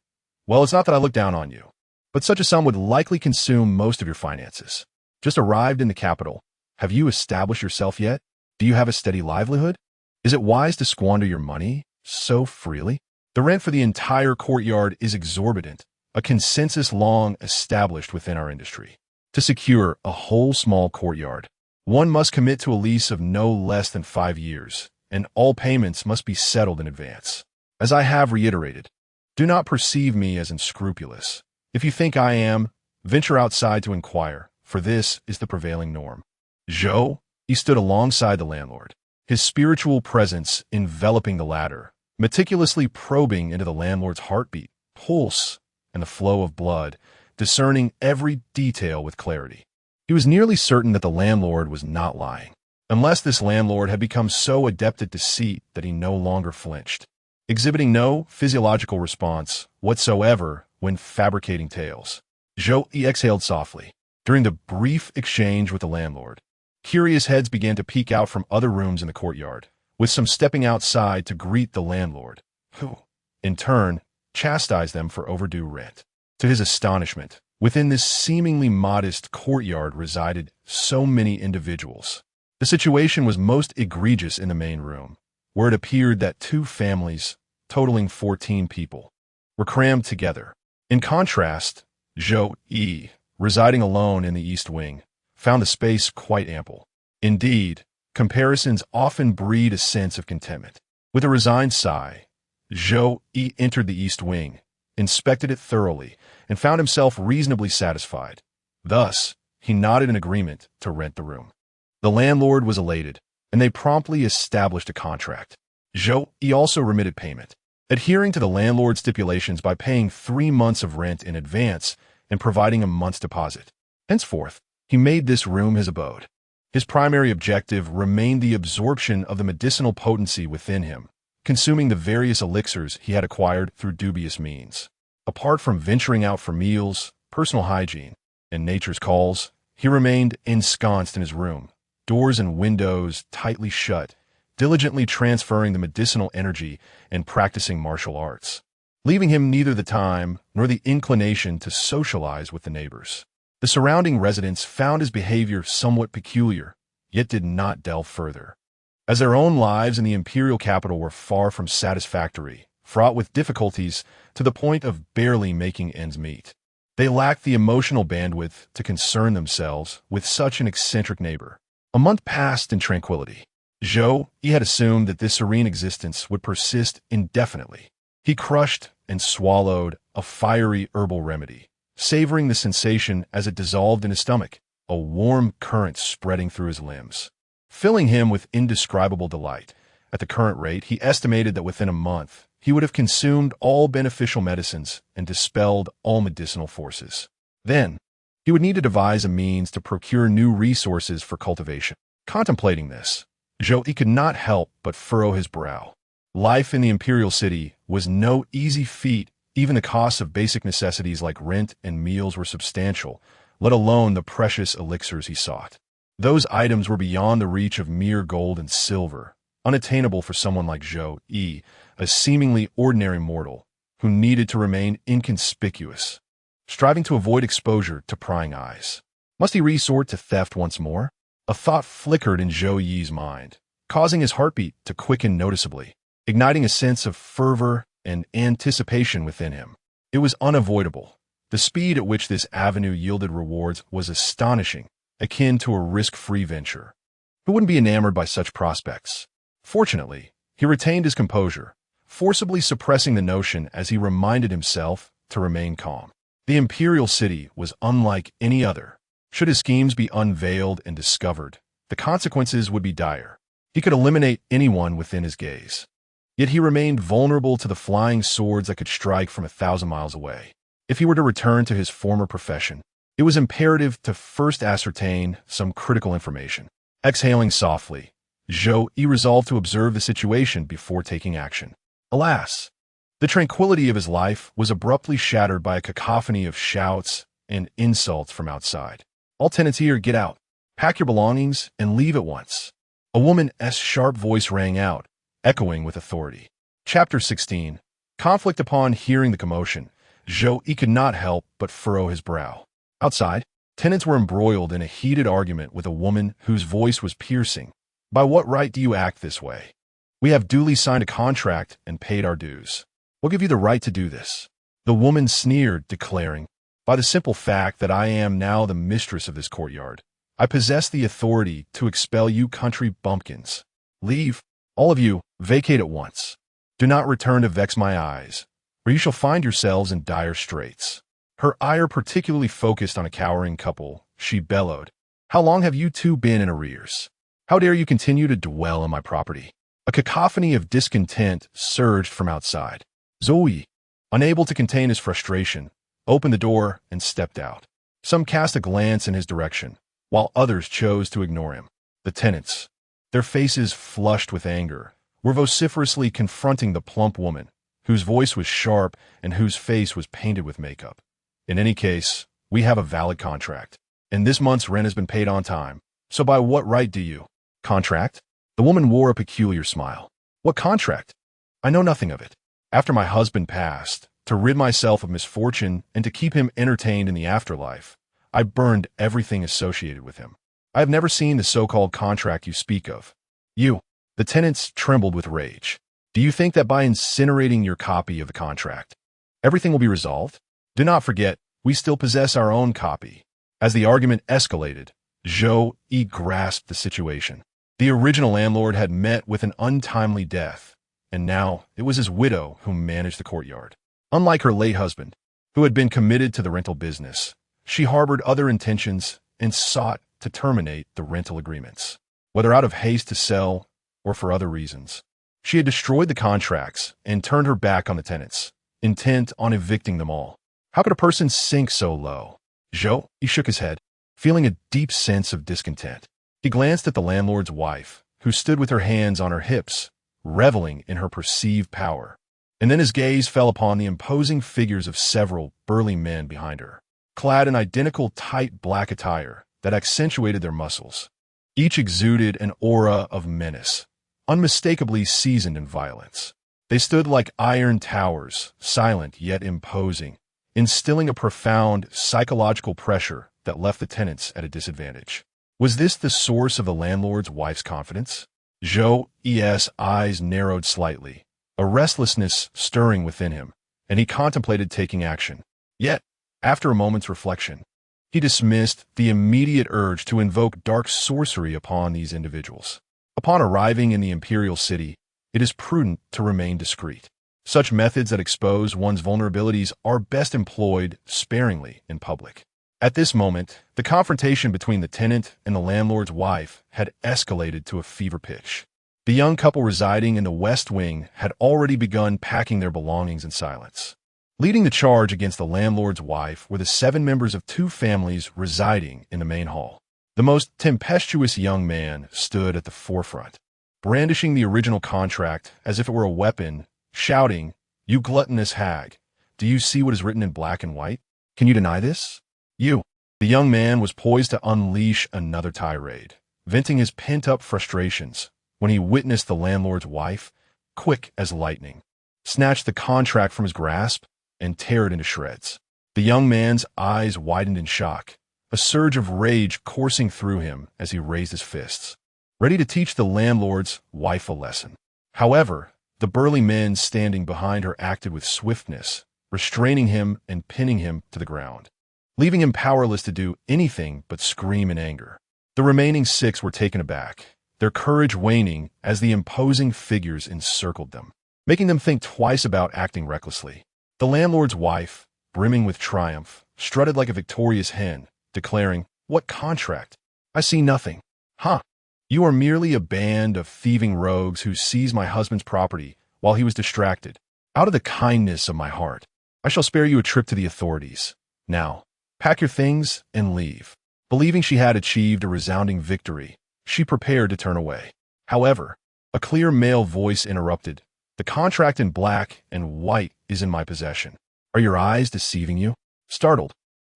well, it's not that I look down on you, but such a sum would likely consume most of your finances. Just arrived in the capital. Have you established yourself yet? Do you have a steady livelihood? Is it wise to squander your money so freely? The rent for the entire courtyard is exorbitant, a consensus long established within our industry. To secure a whole small courtyard, one must commit to a lease of no less than 5 years, and all payments must be settled in advance. As I have reiterated, do not perceive me as unscrupulous. If you think I am, venture outside to inquire, for this is the prevailing norm. Zhou, he stood alongside the landlord, his spiritual presence enveloping the latter, meticulously probing into the landlord's heartbeat, pulse, and the flow of blood, discerning every detail with clarity. He was nearly certain that the landlord was not lying, unless this landlord had become so adept at deceit that he no longer flinched, exhibiting no physiological response whatsoever when fabricating tales. Zhou exhaled softly. During the brief exchange with the landlord, curious heads began to peek out from other rooms in the courtyard, with some stepping outside to greet the landlord, who, in turn, chastised them for overdue rent. To his astonishment, within this seemingly modest courtyard resided so many individuals. The situation was most egregious in the main room, where it appeared that 2 families, totaling 14 people, were crammed together. In contrast, Zhou Yi, residing alone in the East Wing, found the space quite ample. Indeed, comparisons often breed a sense of contentment. With a resigned sigh, Zhou Yi entered the East Wing, inspected it thoroughly, and found himself reasonably satisfied. Thus, he nodded in agreement to rent the room. The landlord was elated, and they promptly established a contract. Zhou Yi also remitted payment, adhering to the landlord's stipulations by paying 3 months of rent in advance and providing a month's deposit. Henceforth, he made this room his abode. His primary objective remained the absorption of the medicinal potency within him, consuming the various elixirs he had acquired through dubious means. Apart from venturing out for meals, personal hygiene, and nature's calls, he remained ensconced in his room, doors and windows tightly shut, diligently transferring the medicinal energy and practicing martial arts, leaving him neither the time nor the inclination to socialize with the neighbors. The surrounding residents found his behavior somewhat peculiar, yet did not delve further, as their own lives in the imperial capital were far from satisfactory, fraught with difficulties to the point of barely making ends meet. They lacked the emotional bandwidth to concern themselves with such an eccentric neighbor. A month passed in tranquility. Zhou Yi had assumed that this serene existence would persist indefinitely. He crushed and swallowed a fiery herbal remedy, savoring the sensation as it dissolved in his stomach, a warm current spreading through his limbs, filling him with indescribable delight. At the current rate, he estimated that within a month, he would have consumed all beneficial medicines and dispelled all medicinal forces. Then, he would need to devise a means to procure new resources for cultivation. Contemplating this, Zhou Yi could not help but furrow his brow. Life in the imperial city was no easy feat. Even the costs of basic necessities like rent and meals were substantial, let alone the precious elixirs he sought. Those items were beyond the reach of mere gold and silver, unattainable for someone like Zhou Yi, a seemingly ordinary mortal who needed to remain inconspicuous, striving to avoid exposure to prying eyes. Must he resort to theft once more? A thought flickered in Zhou Yi's mind, causing his heartbeat to quicken noticeably, igniting a sense of fervor and anticipation within him. It was unavoidable. The speed at which this avenue yielded rewards was astonishing, akin to a risk-free venture. Who wouldn't be enamored by such prospects? Fortunately, he retained his composure, forcibly suppressing the notion as he reminded himself to remain calm. The imperial city was unlike any other. Should his schemes be unveiled and discovered, the consequences would be dire. He could eliminate anyone within his gaze. Yet he remained vulnerable to the flying swords that could strike from 1,000 miles away. If he were to return to his former profession, it was imperative to first ascertain some critical information. Exhaling softly, Zhou Yi resolved to observe the situation before taking action. Alas, the tranquility of his life was abruptly shattered by a cacophony of shouts and insults from outside. All tenants here, get out. Pack your belongings and leave at once. A woman's sharp voice rang out, echoing with authority. Chapter 16. Conflict. Upon hearing the commotion, Zhou Yi could not help but furrow his brow. Outside, tenants were embroiled in a heated argument with a woman whose voice was piercing. By what right do you act this way? We have duly signed a contract and paid our dues. What give you the right to do this? The woman sneered, declaring, by the simple fact that I am now the mistress of this courtyard, I possess the authority to expel you country bumpkins. Leave, all of you, vacate at once. Do not return to vex my eyes, or you shall find yourselves in dire straits. Her ire particularly focused on a cowering couple. She bellowed, how long have you two been in arrears? How dare you continue to dwell on my property? A cacophony of discontent surged from outside. Zhou Yi, unable to contain his frustration, opened the door and stepped out. Some cast a glance in his direction, while others chose to ignore him. The tenants, their faces flushed with anger, were vociferously confronting the plump woman, whose voice was sharp and whose face was painted with makeup. In any case, we have a valid contract, and this month's rent has been paid on time, so by what right do you? Contract? The woman wore a peculiar smile. What contract? I know nothing of it. After my husband passed, to rid myself of misfortune and to keep him entertained in the afterlife, I burned everything associated with him. I have never seen the so-called contract you speak of. You, the tenants trembled with rage. Do you think that by incinerating your copy of the contract, everything will be resolved? Do not forget, we still possess our own copy. As the argument escalated, Zhou Yi grasped the situation. The original landlord had met with an untimely death, and now it was his widow who managed the courtyard. Unlike her late husband, who had been committed to the rental business, she harbored other intentions and sought to terminate the rental agreements, whether out of haste to sell or for other reasons. She had destroyed the contracts and turned her back on the tenants, intent on evicting them all. How could a person sink so low? Zhou Yi shook his head, feeling a deep sense of discontent. He glanced at the landlord's wife, who stood with her hands on her hips, reveling in her perceived power. And then his gaze fell upon the imposing figures of several burly men behind her, clad in identical tight black attire that accentuated their muscles. Each exuded an aura of menace, unmistakably seasoned in violence. They stood like iron towers, silent yet imposing, instilling a profound psychological pressure that left the tenants at a disadvantage. Was this the source of the landlord's wife's confidence? Zhou Yi's eyes narrowed slightly, a restlessness stirring within him, and he contemplated taking action. Yet, after a moment's reflection, he dismissed the immediate urge to invoke dark sorcery upon these individuals. Upon arriving in the imperial city, it is prudent to remain discreet. Such methods that expose one's vulnerabilities are best employed sparingly in public. At this moment, the confrontation between the tenant and the landlord's wife had escalated to a fever pitch. The young couple residing in the West Wing had already begun packing their belongings in silence. Leading the charge against the landlord's wife were the 7 members of 2 families residing in the main hall. The most tempestuous young man stood at the forefront, brandishing the original contract as if it were a weapon, shouting, "You gluttonous hag, do you see what is written in black and white? Can you deny this?" You. The young man was poised to unleash another tirade, venting his pent-up frustrations when he witnessed the landlord's wife, quick as lightning, snatch the contract from his grasp and tear it into shreds. The young man's eyes widened in shock, a surge of rage coursing through him as he raised his fists, ready to teach the landlord's wife a lesson. However, the burly men standing behind her acted with swiftness, restraining him and pinning him to the ground, leaving him powerless to do anything but scream in anger. The remaining 6 were taken aback, their courage waning as the imposing figures encircled them, making them think twice about acting recklessly. The landlord's wife, brimming with triumph, strutted like a victorious hen, declaring, "What contract? I see nothing." "Huh? You are merely a band of thieving rogues who seized my husband's property while he was distracted. Out of the kindness of my heart, I shall spare you a trip to the authorities. Now, pack your things and leave." Believing she had achieved a resounding victory, She prepared to turn away. However, a clear male voice interrupted. The contract in black and white is in my possession. Are your eyes deceiving you? Startled,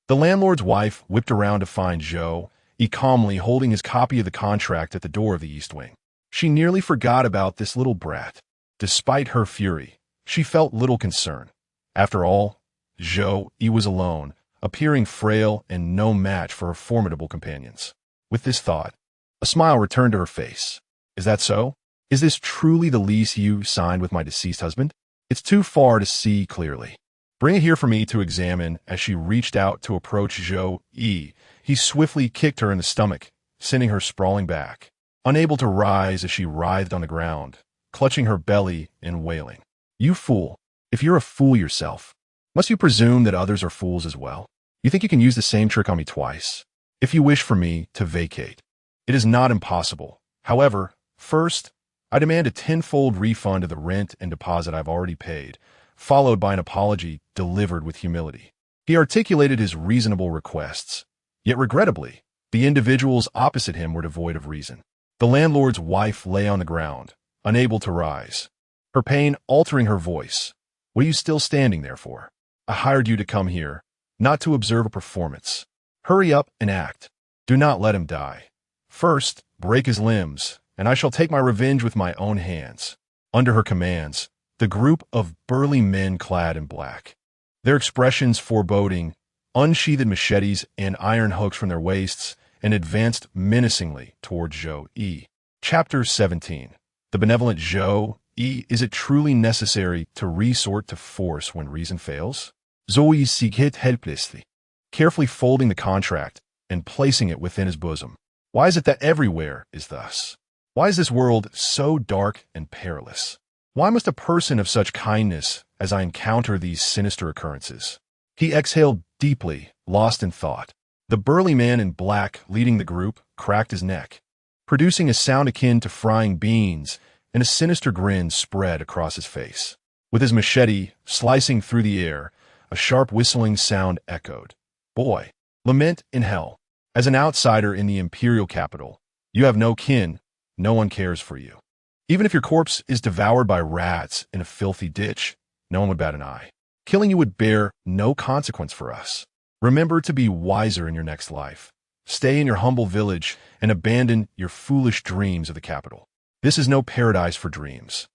the landlord's wife whipped around to find Zhou Yi calmly holding his copy of the contract at the door of the East Wing. She nearly forgot about this little brat. Despite her fury, she felt little concern. After all, Zhou Yi was alone, appearing frail and no match for her formidable companions. With this thought, a smile returned to her face. Is that so? Is this truly the lease you signed with my deceased husband? It's too far to see clearly. Bring it here for me to examine. As she reached out to approach Zhou Yi, he swiftly kicked her in the stomach, sending her sprawling back. Unable to rise as she writhed on the ground, clutching her belly and wailing. You fool! If you're a fool yourself, must you presume that others are fools as well? You think you can use the same trick on me twice? If you wish for me to vacate, it is not impossible. However, first, I demand a tenfold refund of the rent and deposit I've already paid, followed by an apology delivered with humility. He articulated his reasonable requests, yet regrettably, the individuals opposite him were devoid of reason. The landlord's wife lay on the ground, unable to rise, her pain altering her voice. What are you still standing there for? I hired you to come here, not to observe a performance. Hurry up and act. Do not let him die. First, break his limbs, and I shall take my revenge with my own hands. Under her commands, the group of burly men clad in black, their expressions foreboding, unsheathed machetes and iron hooks from their waists, and advanced menacingly toward Zhou Yi. Chapter 17. The benevolent Zhou Yi. Is it truly necessary to resort to force when reason fails? Zhou Yi seeked helplessly, carefully folding the contract and placing it within his bosom. Why is it that everywhere is thus? Why is this world so dark and perilous? Why must a person of such kindness as I encounter these sinister occurrences? He exhaled deeply, lost in thought. The burly man in black leading the group cracked his neck, producing a sound akin to frying beans, and a sinister grin spread across his face. With his machete slicing through the air, a sharp whistling sound echoed. Boy, lament in hell. As an outsider in the imperial capital, you have no kin, no one cares for you. Even if your corpse is devoured by rats in a filthy ditch, no one would bat an eye. Killing you would bear no consequence for us. Remember to be wiser in your next life. Stay in your humble village and abandon your foolish dreams of the capital. This is no paradise for dreams.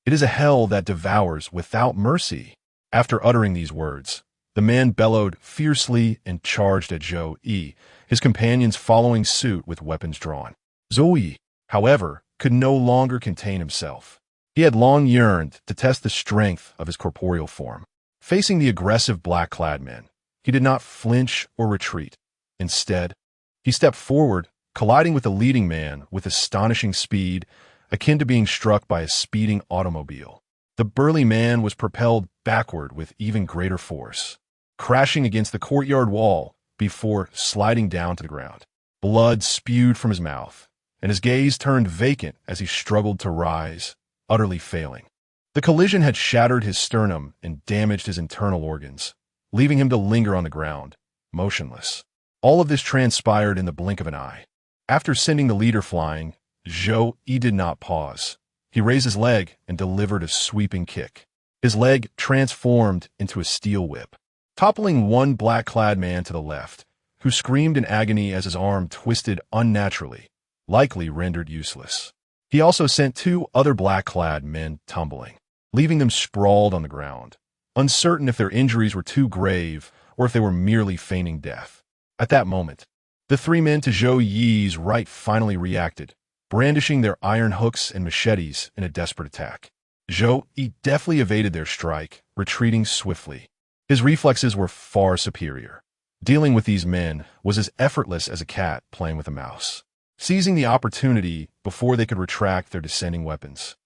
It is a hell that devours without mercy. After uttering these words, the man bellowed fiercely and charged at Zhou Yi, his companions following suit with weapons drawn. Zhou Yi, however, could no longer contain himself. He had long yearned to test the strength of his corporeal form. Facing the aggressive black-clad men, he did not flinch or retreat. Instead, he stepped forward, colliding with the leading man with astonishing speed, akin to being struck by a speeding automobile. The burly man was propelled backward with even greater force, crashing against the courtyard wall before sliding down to the ground. Blood spewed from his mouth, and his gaze turned vacant as he struggled to rise, utterly failing. The collision had shattered his sternum and damaged his internal organs, leaving him to linger on the ground, motionless. All of this transpired in the blink of an eye. After sending the leader flying, Zhou Yi did not pause. He raised his leg and delivered a sweeping kick. His leg transformed into a steel whip, toppling one black-clad man to the left, who screamed in agony as his arm twisted unnaturally, likely rendered useless. He also sent two other black-clad men tumbling, leaving them sprawled on the ground, uncertain if their injuries were too grave or if they were merely feigning death. At that moment, the three men to Zhou Yi's right finally reacted, brandishing their iron hooks and machetes in a desperate attack. Zhou Yi deftly evaded their strike, retreating swiftly. His reflexes were far superior. Dealing with these men was as effortless as a cat playing with a mouse. Seizing the opportunity before they could retract their descending weapons,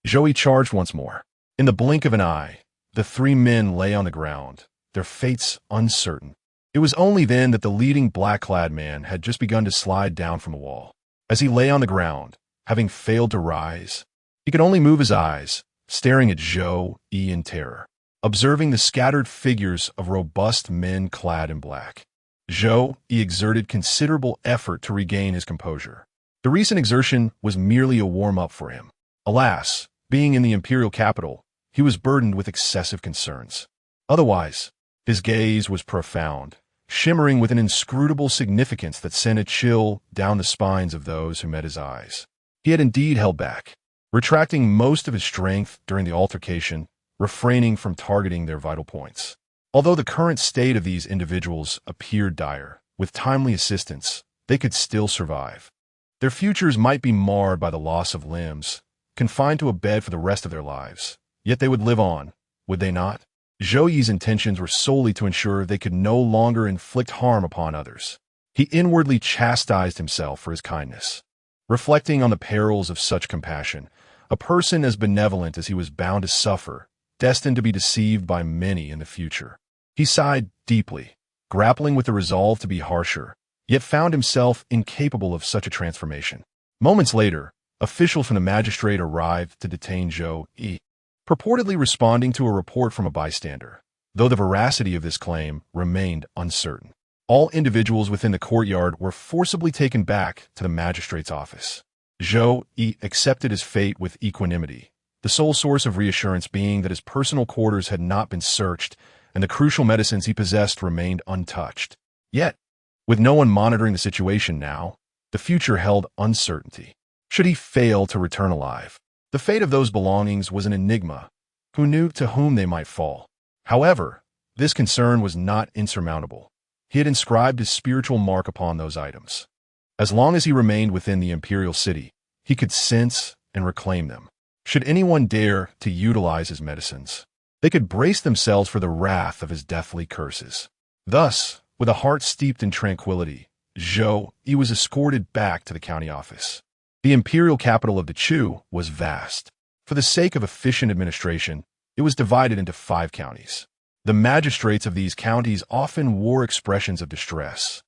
Zhou Yi charged once more. In the blink of an eye, the three men lay on the ground, their fates uncertain. It was only then that the leading black-clad man had just begun to slide down from the wall. As he lay on the ground, having failed to rise, he could only move his eyes, staring at Zhou Yi in terror, observing the scattered figures of robust men clad in black. Zhou Yi exerted considerable effort to regain his composure. The recent exertion was merely a warm-up for him. Alas, being in the imperial capital, he was burdened with excessive concerns. Otherwise, his gaze was profound, shimmering with an inscrutable significance that sent a chill down the spines of those who met his eyes. He had indeed held back, retracting most of his strength during the altercation, refraining from targeting their vital points. Although the current state of these individuals appeared dire, with timely assistance, they could still survive. Their futures might be marred by the loss of limbs, confined to a bed for the rest of their lives. Yet they would live on, would they not? Zhou Yi's intentions were solely to ensure they could no longer inflict harm upon others. He inwardly chastised himself for his kindness. Reflecting on the perils of such compassion, a person as benevolent as he was bound to suffer, destined to be deceived by many in the future. He sighed deeply, grappling with the resolve to be harsher, yet found himself incapable of such a transformation. Moments later, officials from the magistrate arrived to detain Zhou Yi, purportedly responding to a report from a bystander, though the veracity of this claim remained uncertain. All individuals within the courtyard were forcibly taken back to the magistrate's office. Zhou Yi accepted his fate with equanimity, the sole source of reassurance being that his personal quarters had not been searched and the crucial medicines he possessed remained untouched. Yet, with no one monitoring the situation now, the future held uncertainty. Should he fail to return alive, the fate of those belongings was an enigma. Who knew to whom they might fall? However, this concern was not insurmountable. He had inscribed his spiritual mark upon those items. As long as he remained within the imperial city, he could sense and reclaim them. Should anyone dare to utilize his medicines, they could brace themselves for the wrath of his deathly curses. Thus, with a heart steeped in tranquility, Zhou Yi was escorted back to the county office. The imperial capital of the Chu was vast. For the sake of efficient administration, it was divided into 5 counties. The magistrates of these counties often wore expressions of distress,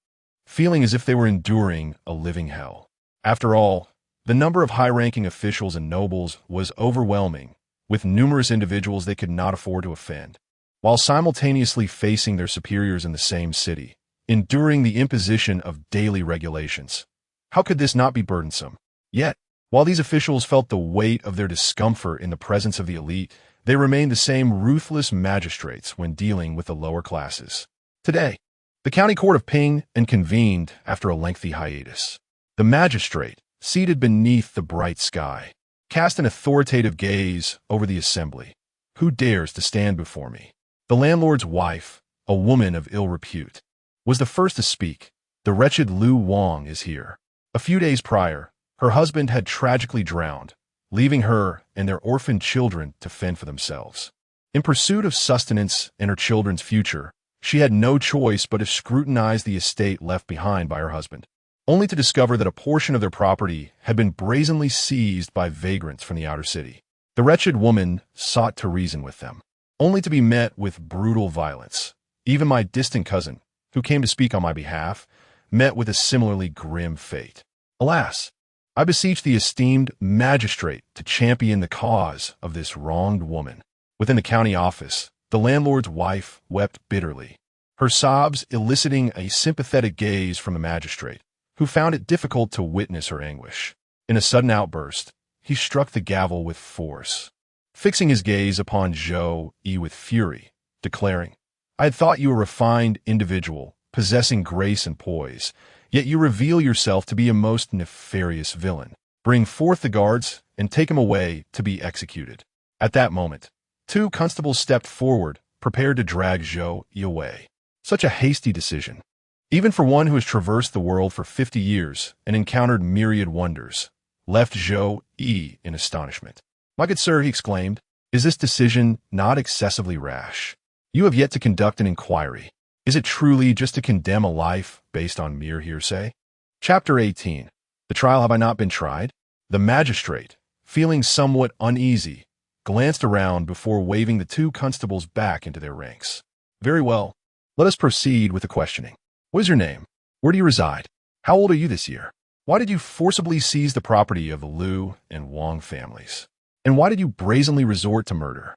feeling as if they were enduring a living hell. After all, the number of high-ranking officials and nobles was overwhelming, with numerous individuals they could not afford to offend, while simultaneously facing their superiors in the same city, enduring the imposition of daily regulations. How could this not be burdensome? Yet, while these officials felt the weight of their discomfort in the presence of the elite, they remained the same ruthless magistrates when dealing with the lower classes. Today, the county court of Ping convened after a lengthy hiatus. The magistrate, seated beneath the bright sky, cast an authoritative gaze over the assembly. Who dares to stand before me? The landlord's wife, a woman of ill repute, was the first to speak. The wretched Lu Wang is here. A few days prior, her husband had tragically drowned, leaving her and their orphaned children to fend for themselves. In pursuit of sustenance and her children's future, she had no choice but to scrutinize the estate left behind by her husband, only to discover that a portion of their property had been brazenly seized by vagrants from the outer city. The wretched woman sought to reason with them, only to be met with brutal violence. Even my distant cousin, who came to speak on my behalf, met with a similarly grim fate. Alas, I beseech the esteemed magistrate to champion the cause of this wronged woman. Within the county office, the landlord's wife wept bitterly, her sobs eliciting a sympathetic gaze from the magistrate, who found it difficult to witness her anguish. In a sudden outburst, he struck the gavel with force, fixing his gaze upon Zhou Yi with fury, declaring, "I had thought you a refined individual, possessing grace and poise, yet you reveal yourself to be a most nefarious villain. Bring forth the guards and take him away to be executed." At that moment, 2 constables stepped forward, prepared to drag Zhou Yi away. Such a hasty decision, even for one who has traversed the world for 50 years and encountered myriad wonders, left Zhou Yi in astonishment. "My good sir," he exclaimed, "is this decision not excessively rash? You have yet to conduct an inquiry. Is it truly just to condemn a life based on mere hearsay?" Chapter 18. The trial have I not been tried? The magistrate, feeling somewhat uneasy, glanced around before waving the 2 constables back into their ranks. "Very well. Let us proceed with the questioning. What is your name? Where do you reside? How old are you this year? Why did you forcibly seize the property of the Liu and Wang families? And why did you brazenly resort to murder?"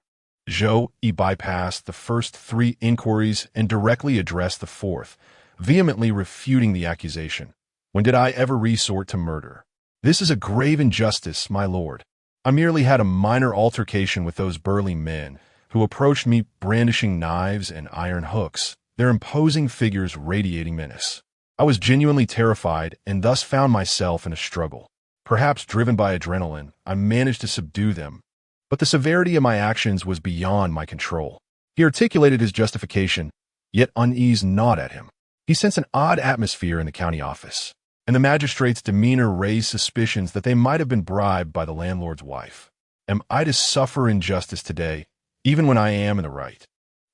Zhou Yi bypassed the first 3 inquiries and directly addressed the 4th, vehemently refuting the accusation. "When did I ever resort to murder? "This is a grave injustice, my lord. I merely had a minor altercation with those burly men who approached me brandishing knives and iron hooks, their imposing figures radiating menace. I was genuinely terrified and thus found myself in a struggle. Perhaps driven by adrenaline, I managed to subdue them, but the severity of my actions was beyond my control." He articulated his justification, yet unease gnawed at him. He sensed an odd atmosphere in the county office, and the magistrate's demeanor raised suspicions that they might have been bribed by the landlord's wife. "Am I to suffer injustice today, even when I am in the right?"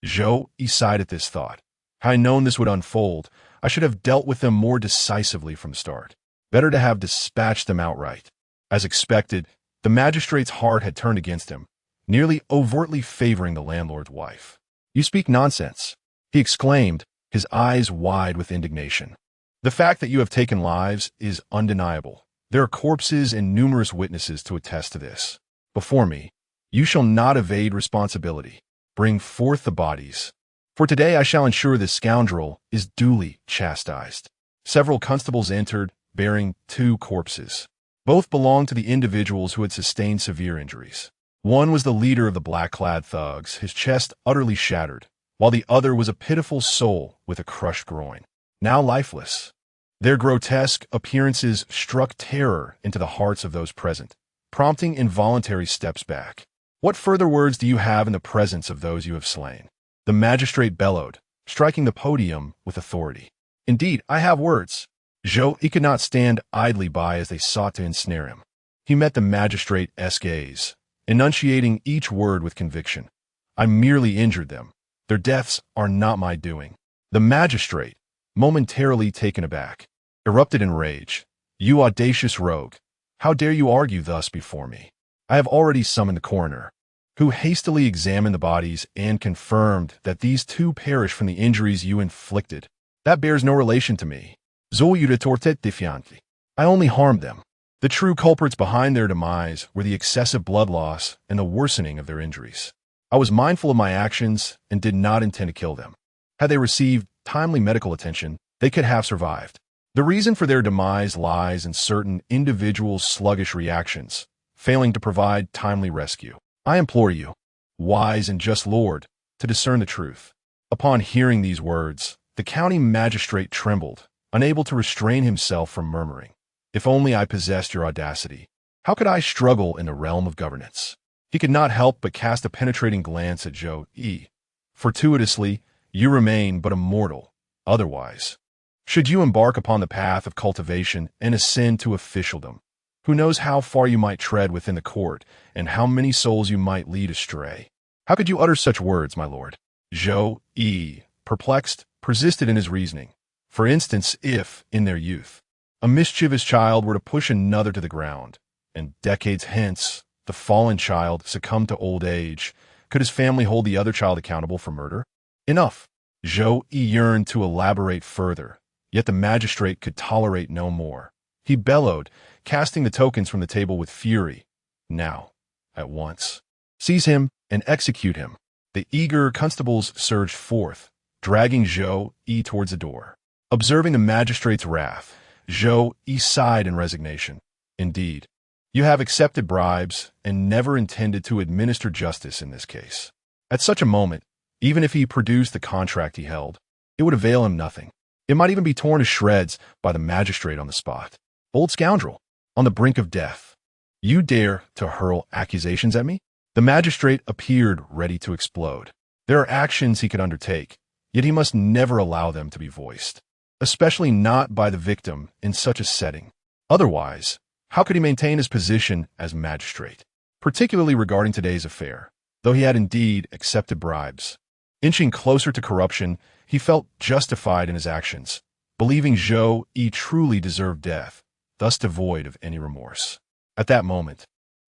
Zhou Yi sighed at this thought. Had I known this would unfold, I should have dealt with them more decisively from the start. Better to have dispatched them outright. As expected, the magistrate's heart had turned against him, nearly overtly favoring the landlord's wife. "You speak nonsense," he exclaimed, his eyes wide with indignation. "The fact that you have taken lives is undeniable. There are corpses and numerous witnesses to attest to this. Before me, you shall not evade responsibility. Bring forth the bodies. For today I shall ensure this scoundrel is duly chastised." Several constables entered, bearing 2 corpses. Both belonged to the individuals who had sustained severe injuries. One was the leader of the black-clad thugs, his chest utterly shattered, while the other was a pitiful soul with a crushed groin, now lifeless. Their grotesque appearances struck terror into the hearts of those present, prompting involuntary steps back. "What further words do you have in the presence of those you have slain?" the magistrate bellowed, striking the podium with authority. "Indeed, I have words." Zhou Yi could not stand idly by as they sought to ensnare him. He met the magistrate's gaze, enunciating each word with conviction. "I merely injured them. Their deaths are not my doing." The magistrate, momentarily taken aback, erupted in rage. "You audacious rogue! How dare you argue thus before me? I have already summoned the coroner, who hastily examined the bodies and confirmed that these 2 perished from the injuries you inflicted. That bears no relation to me. Zoi retorted defiantly. I only harmed them. The true culprits behind their demise were the excessive blood loss and the worsening of their injuries. I was mindful of my actions and did not intend to kill them. Had they received timely medical attention, they could have survived. The reason for their demise lies in certain individuals' sluggish reactions, failing to provide timely rescue. I implore you, wise and just Lord, to discern the truth." Upon hearing these words, the county magistrate trembled, unable to restrain himself from murmuring, "If only I possessed your audacity, how could I struggle in the realm of governance?" He could not help but cast a penetrating glance at Zhou Yi. "Fortuitously, you remain but a mortal. Otherwise, should you embark upon the path of cultivation and ascend to officialdom, who knows how far you might tread within the court and how many souls you might lead astray? How could you utter such words, my lord?" Zhou Yi, perplexed, persisted in his reasoning. For instance, if, in their youth, a mischievous child were to push another to the ground, and decades hence, the fallen child succumbed to old age, could his family hold the other child accountable for murder? Enough. Zhou Yi yearned to elaborate further, yet the magistrate could tolerate no more. He bellowed, casting the tokens from the table with fury. "Now, at once, seize him and execute him." The eager constables surged forth, dragging Zhou Yi towards the door. Observing the magistrate's wrath, Zhou Yi sighed in resignation. "Indeed, you have accepted bribes and never intended to administer justice in this case." At such a moment, even if he produced the contract he held, it would avail him nothing. It might even be torn to shreds by the magistrate on the spot. "Old scoundrel, on the brink of death, you dare to hurl accusations at me?" The magistrate appeared ready to explode. There are actions he could undertake, yet he must never allow them to be voiced, especially not by the victim in such a setting. Otherwise, how could he maintain his position as magistrate, particularly regarding today's affair, though he had indeed accepted bribes? Inching closer to corruption, he felt justified in his actions, believing Zhou Yi truly deserved death, thus devoid of any remorse. At that moment,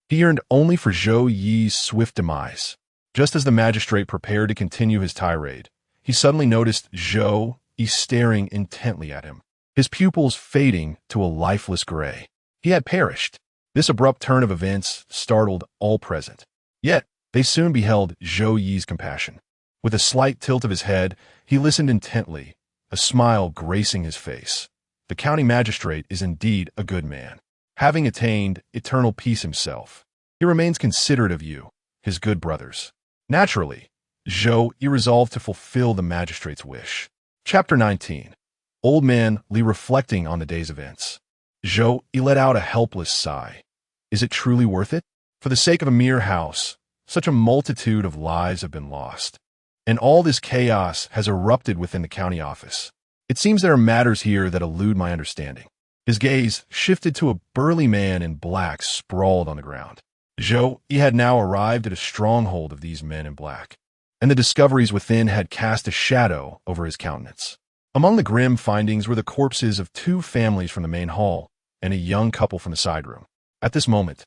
he yearned only for Zhou Yi's swift demise. Just as the magistrate prepared to continue his tirade, he suddenly noticed Zhou Yi staring intently at him, his pupils fading to a lifeless gray. He had perished. This abrupt turn of events startled all present. Yet, they soon beheld Zhou Yi's compassion. With a slight tilt of his head, he listened intently, a smile gracing his face. The county magistrate is indeed a good man. having attained eternal peace himself. He remains considerate of you, his good brothers. Naturally, Zhou Yi resolved to fulfill the magistrate's wish. Chapter 19. Old Man Li reflecting on the day's events. Zhou Yi let out a helpless sigh. Is it truly worth it? For the sake of a mere house, such a multitude of lives have been lost. And all this chaos has erupted within the county office. It seems there are matters here that elude my understanding. His gaze shifted to a burly man in black sprawled on the ground. Zhou Yi had now arrived at a stronghold of these men in black, and the discoveries within had cast a shadow over his countenance. Among the grim findings were the corpses of 2 families from the main hall and a young couple from the side room. At this moment,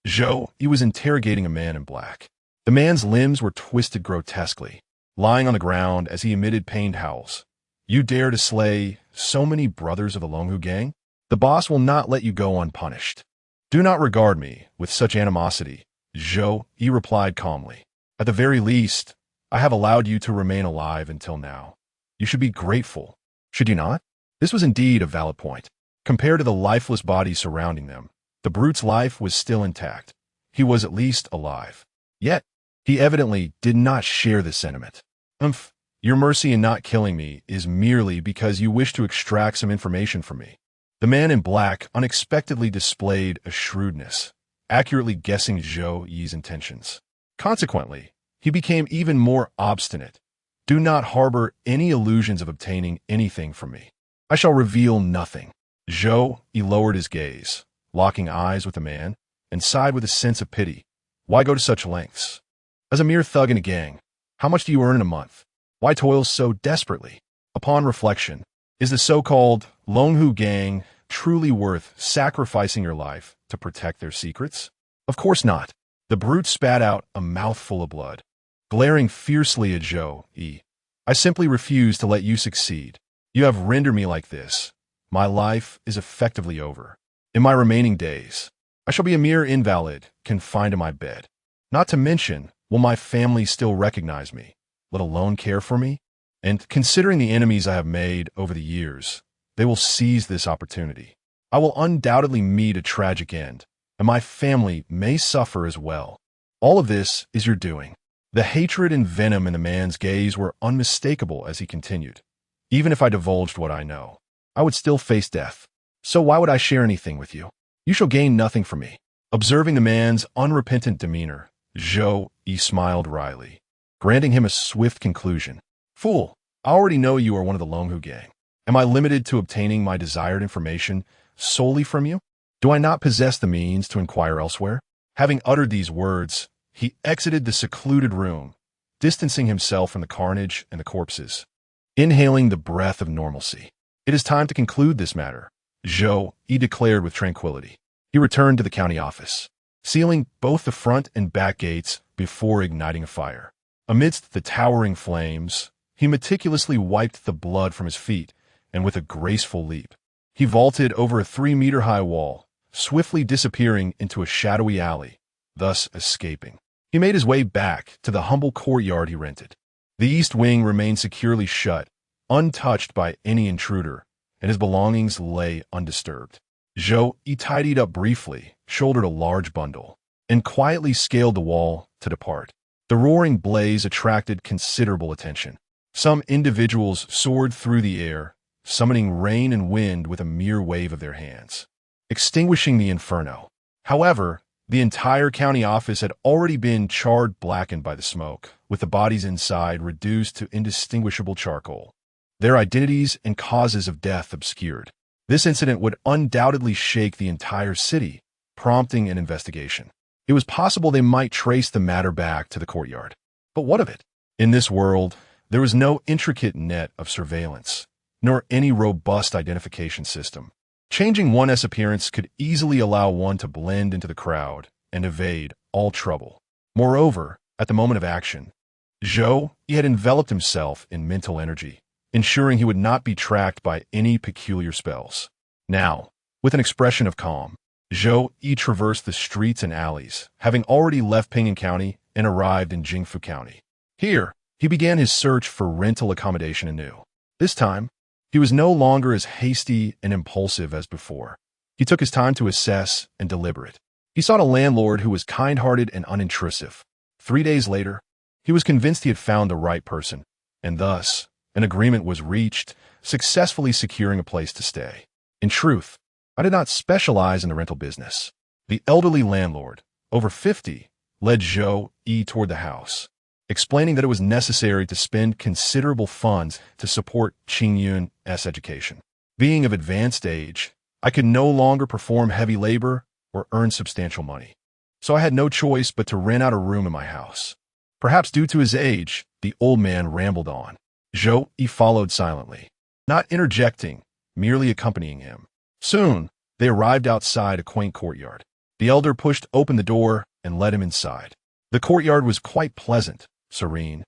Zhou Yi was interrogating a man in black. The man's limbs were twisted grotesquely, lying on the ground as he emitted pained howls. You dare to slay so many brothers of the Longhu gang? The boss will not let you go unpunished. Do not regard me with such animosity, Zhou Yi replied calmly. At the very least, I have allowed you to remain alive until now. You should be grateful, should you not? This was indeed a valid point. Compared to the lifeless bodies surrounding them, the brute's life was still intact. He was at least alive. Yet, he evidently did not share this sentiment. Your mercy in not killing me is merely because you wish to extract some information from me. The man in black unexpectedly displayed a shrewdness, accurately guessing Zhou Yi's intentions. Consequently, he became even more obstinate. Do not harbor any illusions of obtaining anything from me. I shall reveal nothing. Zhou Yi lowered his gaze, locking eyes with the man, and sighed with a sense of pity. Why go to such lengths? As a mere thug in a gang, how much do you earn in a month? Why toil so desperately? Upon reflection, is the so-called Longhu gang truly worth sacrificing your life to protect their secrets? Of course not. The brute spat out a mouthful of blood, glaring fiercely at Zhou Yi. I simply refuse to let you succeed. You have rendered me like this. My life is effectively over. In my remaining days, I shall be a mere invalid, confined to my bed. Not to mention, will my family still recognize me, let alone care for me? And considering the enemies I have made over the years, they will seize this opportunity. I will undoubtedly meet a tragic end, and my family may suffer as well. All of this is your doing. The hatred and venom in the man's gaze were unmistakable as he continued. Even if I divulged what I know, I would still face death. So why would I share anything with you? You shall gain nothing from me. Observing the man's unrepentant demeanor, Zhou Yi smiled wryly, granting him a swift conclusion. Fool, I already know you are one of the Longhu gang. Am I limited to obtaining my desired information solely from you? Do I not possess the means to inquire elsewhere? Having uttered these words, he exited the secluded room, distancing himself from the carnage and the corpses, inhaling the breath of normalcy. It is time to conclude this matter, Zhou Yi declared with tranquility. He returned to the county office, sealing both the front and back gates before igniting a fire. Amidst the towering flames, he meticulously wiped the blood from his feet, and with a graceful leap, he vaulted over a 3-meter-high wall, swiftly disappearing into a shadowy alley, thus escaping. He made his way back to the humble courtyard he rented. The east wing remained securely shut, untouched by any intruder, and his belongings lay undisturbed. Zhou Yi tidied up briefly, shouldered a large bundle, and quietly scaled the wall to depart. The roaring blaze attracted considerable attention. Some individuals soared through the air, summoning rain and wind with a mere wave of their hands, extinguishing the inferno. However, the entire county office had already been charred blackened by the smoke, with the bodies inside reduced to indistinguishable charcoal, their identities and causes of death obscured. This incident would undoubtedly shake the entire city, prompting an investigation. It was possible they might trace the matter back to the courtyard. But what of it? In this world, there was no intricate net of surveillance, nor any robust identification system. Changing one's appearance could easily allow one to blend into the crowd and evade all trouble. Moreover, at the moment of action, Zhou Yi had enveloped himself in mental energy, ensuring he would not be tracked by any peculiar spells. Now, with an expression of calm, Zhou Yi traversed the streets and alleys, having already left Ping'an County and arrived in Jingfu County. Here, he began his search for rental accommodation anew. This time, he was no longer as hasty and impulsive as before. He He took his time to assess and deliberate. He sought a landlord who was kind-hearted and unintrusive. 3 days later, he was convinced he had found the right person, and thus, an agreement was reached, successfully securing a place to stay. In truth, I did not specialize in the rental business. The elderly landlord, over 50, led Zhou Yi toward the house, explaining that it was necessary to spend considerable funds to support Qingyun's education. Being of advanced age, I could no longer perform heavy labor or earn substantial money. So I had no choice but to rent out a room in my house. Perhaps due to his age, the old man rambled on. Zhou Yi followed silently, not interjecting, merely accompanying him. Soon, they arrived outside a quaint courtyard. The elder pushed open the door and led him inside. The courtyard was quite pleasant, serene,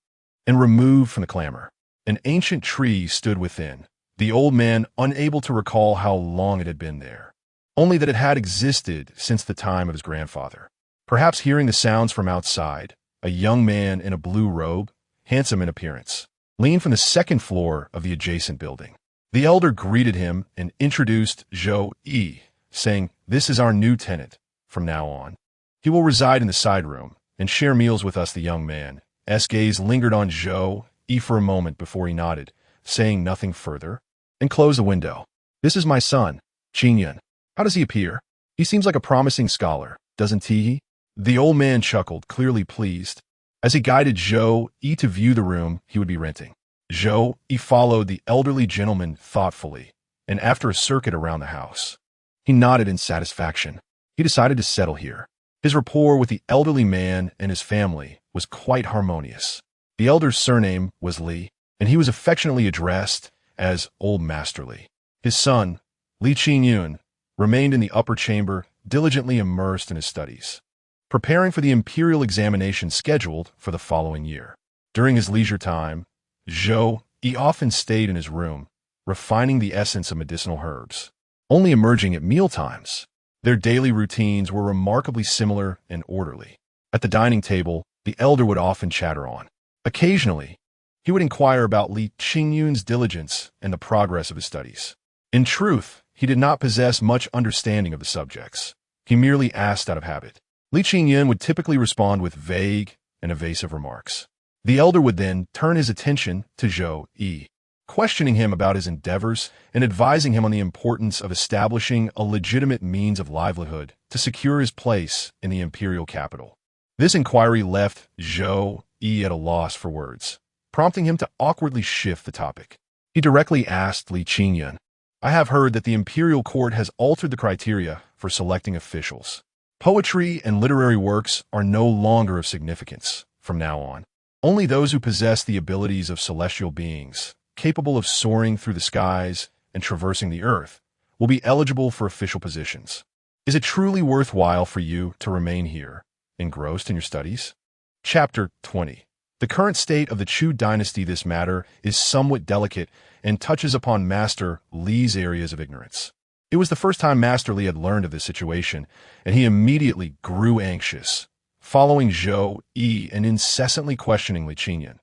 and removed from the clamor. An ancient tree stood within, the old man unable to recall how long it had been there, only that it had existed since the time of his grandfather. Perhaps hearing the sounds from outside, a young man in a blue robe, handsome in appearance, leaned from the second floor of the adjacent building. The elder greeted him and introduced Zhou Yi, saying, "This is our new tenant. From now on, he will reside in the side room and share meals with us." The young man's gaze lingered on Zhou Yi for a moment before he nodded, saying nothing further, and closed the window. "This is my son, Qingyun. How does he appear? He seems like a promising scholar, doesn't he?" The old man chuckled, clearly pleased, as he guided Zhou Yi to view the room he would be renting. Zhou Yi followed the elderly gentleman thoughtfully, and after a circuit around the house, he nodded in satisfaction. He decided to settle here. His rapport with the elderly man and his family was quite harmonious. The elder's surname was Li, and he was affectionately addressed as Old Master Li. His son, Li Qingyun, remained in the upper chamber, diligently immersed in his studies, preparing for the imperial examination scheduled for the following year. During his leisure time, Zhou Yi often stayed in his room, refining the essence of medicinal herbs, only emerging at mealtimes. Their daily routines were remarkably similar and orderly. At the dining table, the elder would often chatter on. Occasionally, he would inquire about Li Qingyun's diligence and the progress of his studies. In truth, he did not possess much understanding of the subjects. He merely asked out of habit. Li Qingyun would typically respond with vague and evasive remarks. The elder would then turn his attention to Zhou Yi, questioning him about his endeavors and advising him on the importance of establishing a legitimate means of livelihood to secure his place in the imperial capital. This inquiry left Zhou Yi at a loss for words, prompting him to awkwardly shift the topic. He directly asked Li Qingyun, "I have heard that the imperial court has altered the criteria for selecting officials. Poetry and literary works are no longer of significance from now on. Only those who possess the abilities of celestial beings, capable of soaring through the skies and traversing the earth, will be eligible for official positions. Is it truly worthwhile for you to remain here, engrossed in your studies?" Chapter 20. The current state of the Chu dynasty. This matter is somewhat delicate and touches upon Master Li's areas of ignorance. It was the first time Master Li had learned of this situation, and he immediately grew anxious, following Zhou Yi and incessantly questioning Li Qingyun.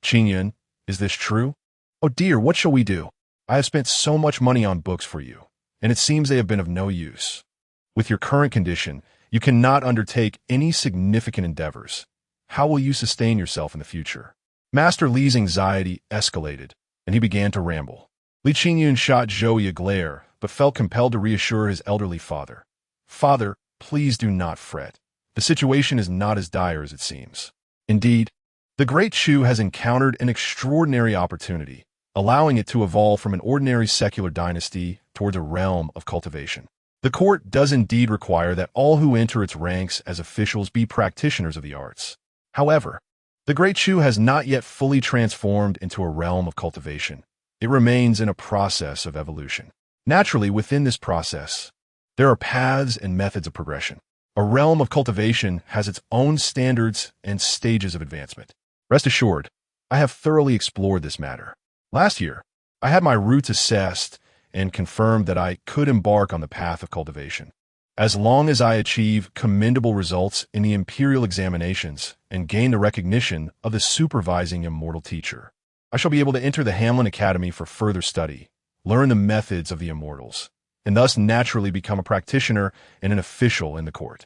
"Qingyun, is this true? Oh dear, what shall we do? I have spent so much money on books for you, and it seems they have been of no use. With your current condition, you cannot undertake any significant endeavors. How will you sustain yourself in the future?" Master Li's anxiety escalated, and he began to ramble. Li Qingyun shot Zhou Yi a glare, but felt compelled to reassure his elderly father. "Father, please do not fret. The situation is not as dire as it seems. Indeed, the Great Chu has encountered an extraordinary opportunity, allowing it to evolve from an ordinary secular dynasty towards a realm of cultivation. The court does indeed require that all who enter its ranks as officials be practitioners of the arts. However, the Great Chu has not yet fully transformed into a realm of cultivation. It remains in a process of evolution. Naturally, within this process, there are paths and methods of progression. A realm of cultivation has its own standards and stages of advancement. Rest assured, I have thoroughly explored this matter. Last year, I had my roots assessed and confirmed that I could embark on the path of cultivation. As long as I achieve commendable results in the imperial examinations and gain the recognition of the supervising immortal teacher, I shall be able to enter the Hamlin Academy for further study, learn the methods of the immortals, and thus naturally become a practitioner and an official in the court.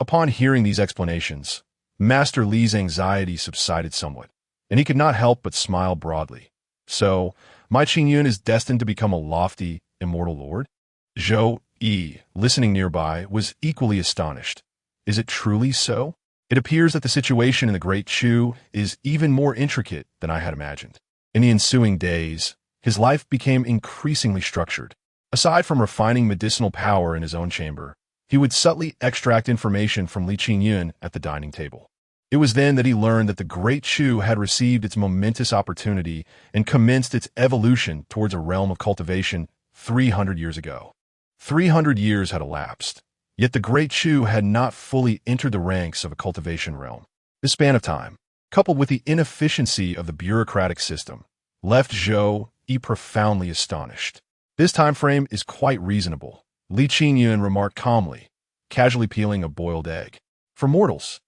Upon hearing these explanations, Master Li's anxiety subsided somewhat, and he could not help but smile broadly. So, my Qingyun is destined to become a lofty, immortal lord? Zhou Yi, listening nearby, was equally astonished. Is it truly so? It appears that the situation in the Great Chu is even more intricate than I had imagined. In the ensuing days, his life became increasingly structured. Aside from refining medicinal power in his own chamber, he would subtly extract information from Li Qingyun at the dining table. It was then that he learned that the Great Chu had received its momentous opportunity and commenced its evolution towards a realm of cultivation 300 years ago. 300 years had elapsed, yet the Great Chu had not fully entered the ranks of a cultivation realm. This span of time, coupled with the inefficiency of the bureaucratic system, left Zhou Yi profoundly astonished. This time frame is quite reasonable, Li Qingyun remarked calmly, casually peeling a boiled egg. For mortals,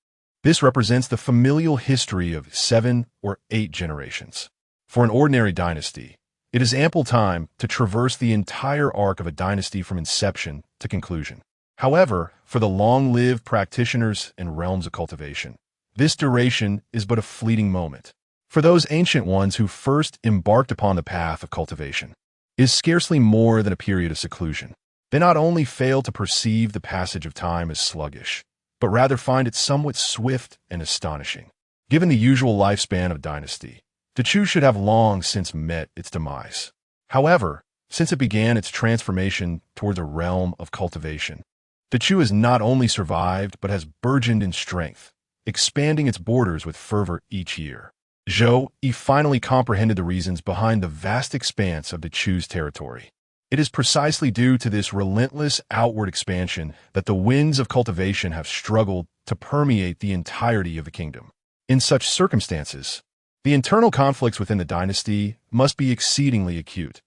this represents the familial history of 7 or 8 generations. For an ordinary dynasty, it is ample time to traverse the entire arc of a dynasty from inception to conclusion. However, for the long-lived practitioners and realms of cultivation, this duration is but a fleeting moment. For those ancient ones who first embarked upon the path of cultivation, it is scarcely more than a period of seclusion. They not only fail to perceive the passage of time as sluggish, but rather find it somewhat swift and astonishing. Given the usual lifespan of dynasty, the Chu should have long since met its demise. However, since it began its transformation towards a realm of cultivation, the Chu has not only survived but has burgeoned in strength, expanding its borders with fervor each year. Zhou Yi finally comprehended the reasons behind the vast expanse of the Chu's territory. It is precisely due to this relentless outward expansion that the winds of cultivation have struggled to permeate the entirety of the kingdom. In such circumstances, the internal conflicts within the dynasty must be exceedingly acute.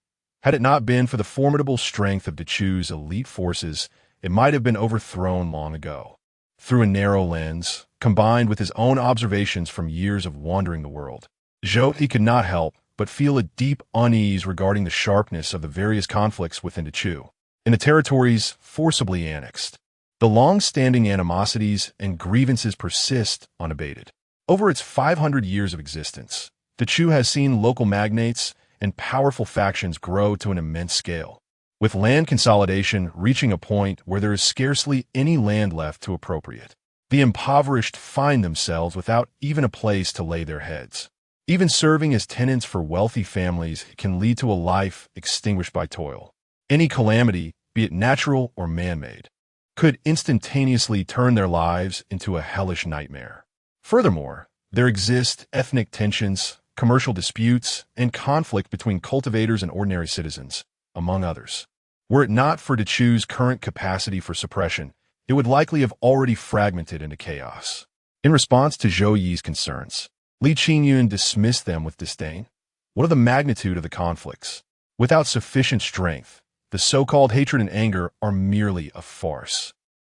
Had it not been for the formidable strength of the Chu's elite forces, it might have been overthrown long ago. Through a narrow lens, combined with his own observations from years of wandering the world, Zhou Yi could not help but feel a deep unease regarding the sharpness of the various conflicts within the Chu. In the territories forcibly annexed, the long-standing animosities and grievances persist unabated. Over its 500 years of existence, the Chu has seen local magnates and powerful factions grow to an immense scale, with land consolidation reaching a point where there is scarcely any land left to appropriate. The impoverished find themselves without even a place to lay their heads. Even serving as tenants for wealthy families can lead to a life extinguished by toil. Any calamity, be it natural or man-made, could instantaneously turn their lives into a hellish nightmare. Furthermore, there exist ethnic tensions, commercial disputes, and conflict between cultivators and ordinary citizens, among others. Were it not for the Chu's current capacity for suppression, it would likely have already fragmented into chaos. In response to Zhou Yi's concerns, Li Qingyun dismissed them with disdain. What of the magnitude of the conflicts? Without sufficient strength, the so-called hatred and anger are merely a farce.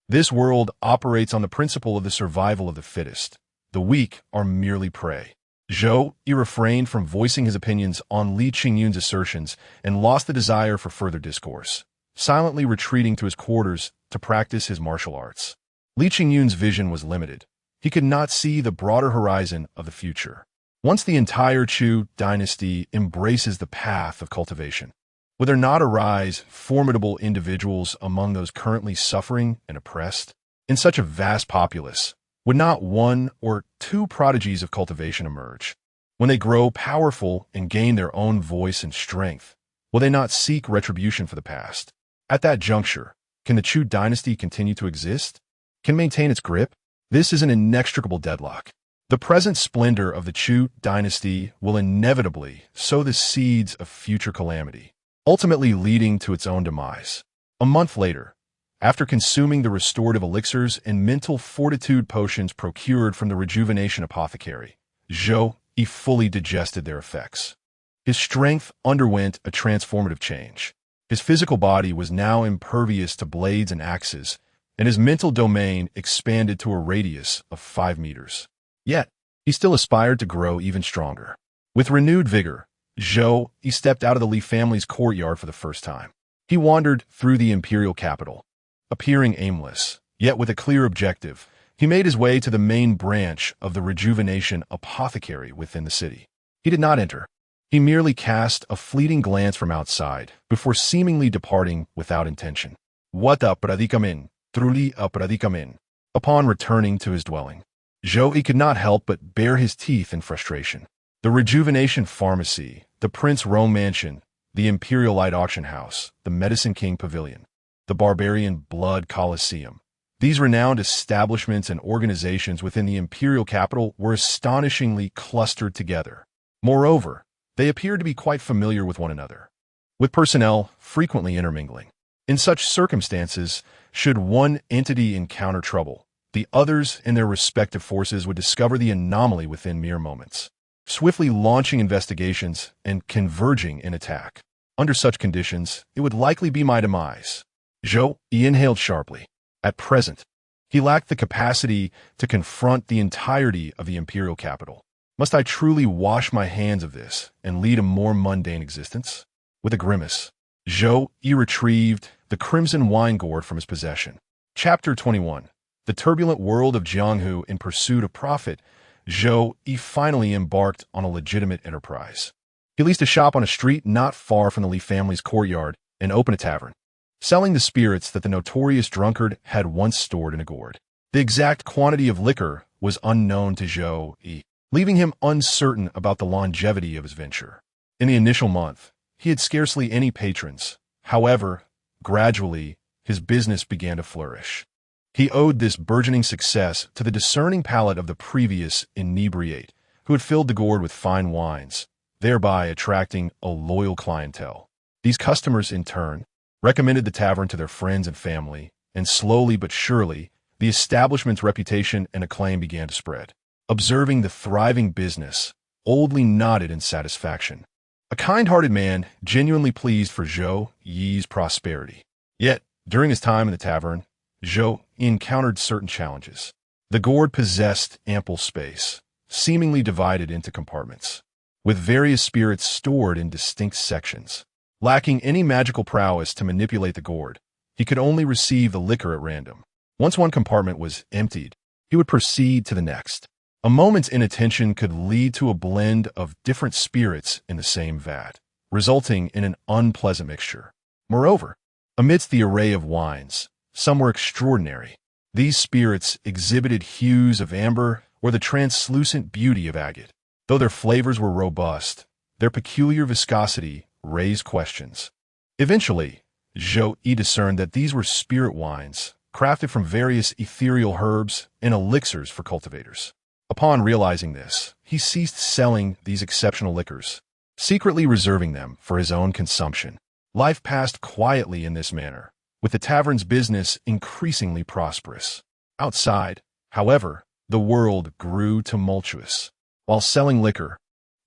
This world operates on the principle of the survival of the fittest. The weak are merely prey. Zhou Yi refrained from voicing his opinions on Li Qingyun's assertions and lost the desire for further discourse, silently retreating to his quarters to practice his martial arts. Li Qingyun's vision was limited. He could not see the broader horizon of the future. Once the entire Chu dynasty embraces the path of cultivation, will there not arise formidable individuals among those currently suffering and oppressed? In such a vast populace, would not 1 or 2 prodigies of cultivation emerge? When they grow powerful and gain their own voice and strength, will they not seek retribution for the past? At that juncture, can the Chu dynasty continue to exist? Can maintain its grip? This is an inextricable deadlock. The present splendor of the Chu dynasty will inevitably sow the seeds of future calamity, ultimately leading to its own demise. A month later, after consuming the restorative elixirs and mental fortitude potions procured from the rejuvenation apothecary, Zhou Yi fully digested their effects. His strength underwent a transformative change. His physical body was now impervious to blades and axes, and his mental domain expanded to a radius of 5 meters. Yet, he still aspired to grow even stronger. With renewed vigor, Zhou Yi stepped out of the Li family's courtyard for the first time. He wandered through the imperial capital, appearing aimless, yet with a clear objective. He made his way to the main branch of the rejuvenation apothecary within the city. He did not enter. He merely cast a fleeting glance from outside before seemingly departing without intention. What a predicament, truly a predicament. Upon returning to his dwelling, Zhou could not help but bare his teeth in frustration. The Rejuvenation Pharmacy, the Prince Rome Mansion, the Imperial Light Auction House, the Medicine King Pavilion, the Barbarian Blood Coliseum. These renowned establishments and organizations within the imperial capital were astonishingly clustered together. Moreover, they appeared to be quite familiar with one another, with personnel frequently intermingling. In such circumstances, should one entity encounter trouble, the others in their respective forces would discover the anomaly within mere moments, swiftly launching investigations and converging in attack. Under such conditions, it would likely be my demise. Zhou inhaled sharply. At present, he lacked the capacity to confront the entirety of the imperial capital. Must I truly wash my hands of this and lead a more mundane existence? With a grimace, Zhou retrieved the crimson wine gourd from his possession. Chapter 21. The turbulent world of Jianghu in pursuit of profit. Zhou finally embarked on a legitimate enterprise. He leased a shop on a street not far from the Li family's courtyard and opened a tavern, selling the spirits that the notorious drunkard had once stored in a gourd. The exact quantity of liquor was unknown to Zhou, leaving him uncertain about the longevity of his venture. In the initial month, he had scarcely any patrons. However, gradually, his business began to flourish. He owed this burgeoning success to the discerning palate of the previous inebriate, who had filled the gourd with fine wines, thereby attracting a loyal clientele. These customers, in turn, recommended the tavern to their friends and family, and slowly but surely, the establishment's reputation and acclaim began to spread. Observing the thriving business, Old Li nodded in satisfaction. A kind-hearted man, genuinely pleased for Zhou Yi's prosperity. Yet, during his time in the tavern, Zhou encountered certain challenges. The gourd possessed ample space, seemingly divided into compartments, with various spirits stored in distinct sections. Lacking any magical prowess to manipulate the gourd, he could only receive the liquor at random. Once one compartment was emptied, he would proceed to the next. A moment's inattention could lead to a blend of different spirits in the same vat, resulting in an unpleasant mixture. Moreover, amidst the array of wines, some were extraordinary. These spirits exhibited hues of amber or the translucent beauty of agate. Though their flavors were robust, their peculiar viscosity raised questions. Eventually, Zhou discerned that these were spirit wines, crafted from various ethereal herbs and elixirs for cultivators. Upon realizing this, he ceased selling these exceptional liquors, secretly reserving them for his own consumption. Life passed quietly in this manner, with the tavern's business increasingly prosperous. Outside, however, the world grew tumultuous. While selling liquor,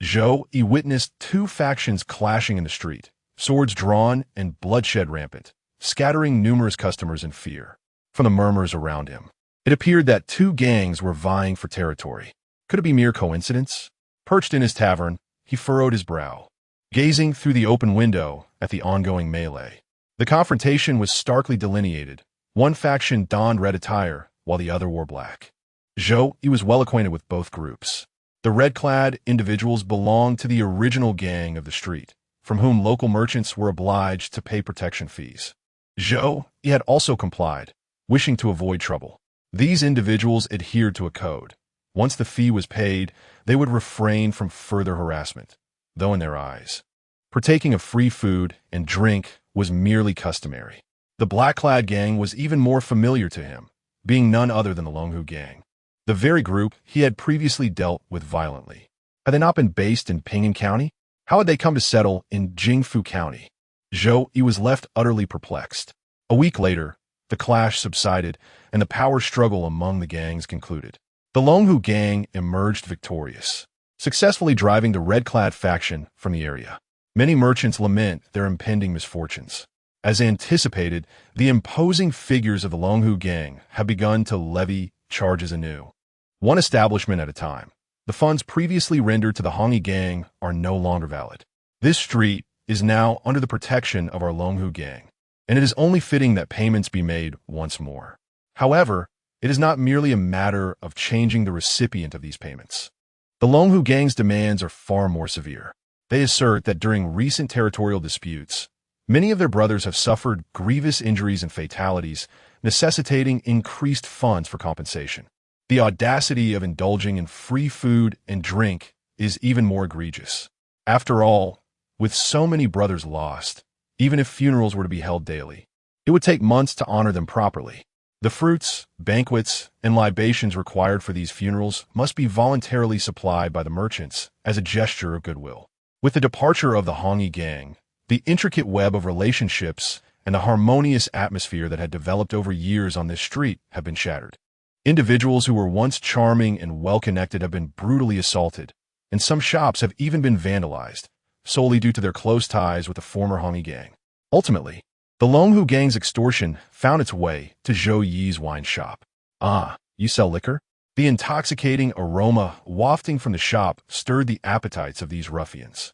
Zhou witnessed two factions clashing in the street, swords drawn and bloodshed rampant, scattering numerous customers in fear. From the murmurs around him, it appeared that two gangs were vying for territory. Could it be mere coincidence? Perched in his tavern, he furrowed his brow, gazing through the open window at the ongoing melee. The confrontation was starkly delineated. One faction donned red attire, while the other wore black. Zhou was well acquainted with both groups. The red-clad individuals belonged to the original gang of the street, from whom local merchants were obliged to pay protection fees. Zhou had also complied, wishing to avoid trouble. These individuals adhered to a code. Once the fee was paid, they would refrain from further harassment, though in their eyes, partaking of free food and drink was merely customary. The black-clad gang was even more familiar to him, being none other than the Longhu gang, the very group he had previously dealt with violently. Had they not been based in Ping'an County? How had they come to settle in Jingfu County? Zhou was left utterly perplexed. A week later, the clash subsided, and the power struggle among the gangs concluded. The Longhu gang emerged victorious, successfully driving the red-clad faction from the area. Many merchants lament their impending misfortunes. As anticipated, the imposing figures of the Longhu gang have begun to levy charges anew, one establishment at a time. The funds previously rendered to the Hongyi gang are no longer valid. This street is now under the protection of our Longhu gang, and it is only fitting that payments be made once more. However, it is not merely a matter of changing the recipient of these payments. The Longhu gang's demands are far more severe. They assert that during recent territorial disputes, many of their brothers have suffered grievous injuries and fatalities, necessitating increased funds for compensation. The audacity of indulging in free food and drink is even more egregious. After all, with so many brothers lost, even if funerals were to be held daily, it would take months to honor them properly. The fruits, banquets, and libations required for these funerals must be voluntarily supplied by the merchants as a gesture of goodwill. With the departure of the Hongyi gang, the intricate web of relationships and the harmonious atmosphere that had developed over years on this street have been shattered. Individuals who were once charming and well-connected have been brutally assaulted, and some shops have even been vandalized, solely due to their close ties with the former Hongyi gang. Ultimately, the Longhu gang's extortion found its way to Zhou Yi's wine shop. "Ah, you sell liquor?" The intoxicating aroma wafting from the shop stirred the appetites of these ruffians.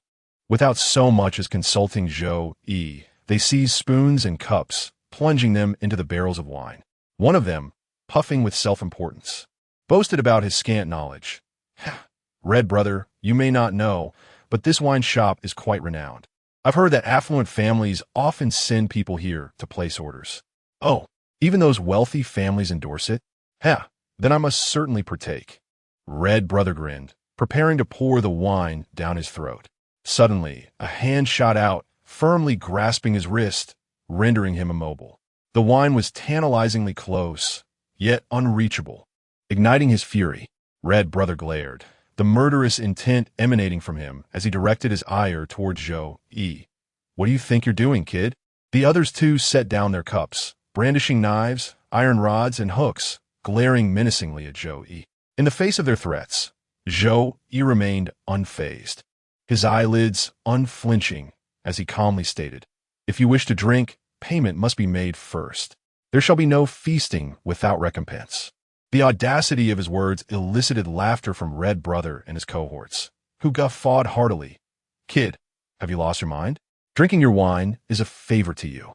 Without so much as consulting Zhou Yi, they seized spoons and cups, plunging them into the barrels of wine. One of them, puffing with self-importance, boasted about his scant knowledge. "Red brother, you may not know, but this wine shop is quite renowned. I've heard that affluent families often send people here to place orders." "Oh, even those wealthy families endorse it? Then I must certainly partake." Red brother grinned, preparing to pour the wine down his throat. Suddenly, a hand shot out, firmly grasping his wrist, rendering him immobile. The wine was tantalizingly close, yet unreachable. Igniting his fury, Red brother glared, the murderous intent emanating from him as he directed his ire towards Zhou Yi. "What do you think you're doing, kid?" The others too set down their cups, brandishing knives, iron rods, and hooks, glaring menacingly at Zhou Yi. In the face of their threats, Zhou Yi remained unfazed, his eyelids unflinching as he calmly stated, "If you wish to drink, payment must be made first. There shall be no feasting without recompense." The audacity of his words elicited laughter from Red brother and his cohorts, who guffawed heartily. "Kid, have you lost your mind? Drinking your wine is a favor to you."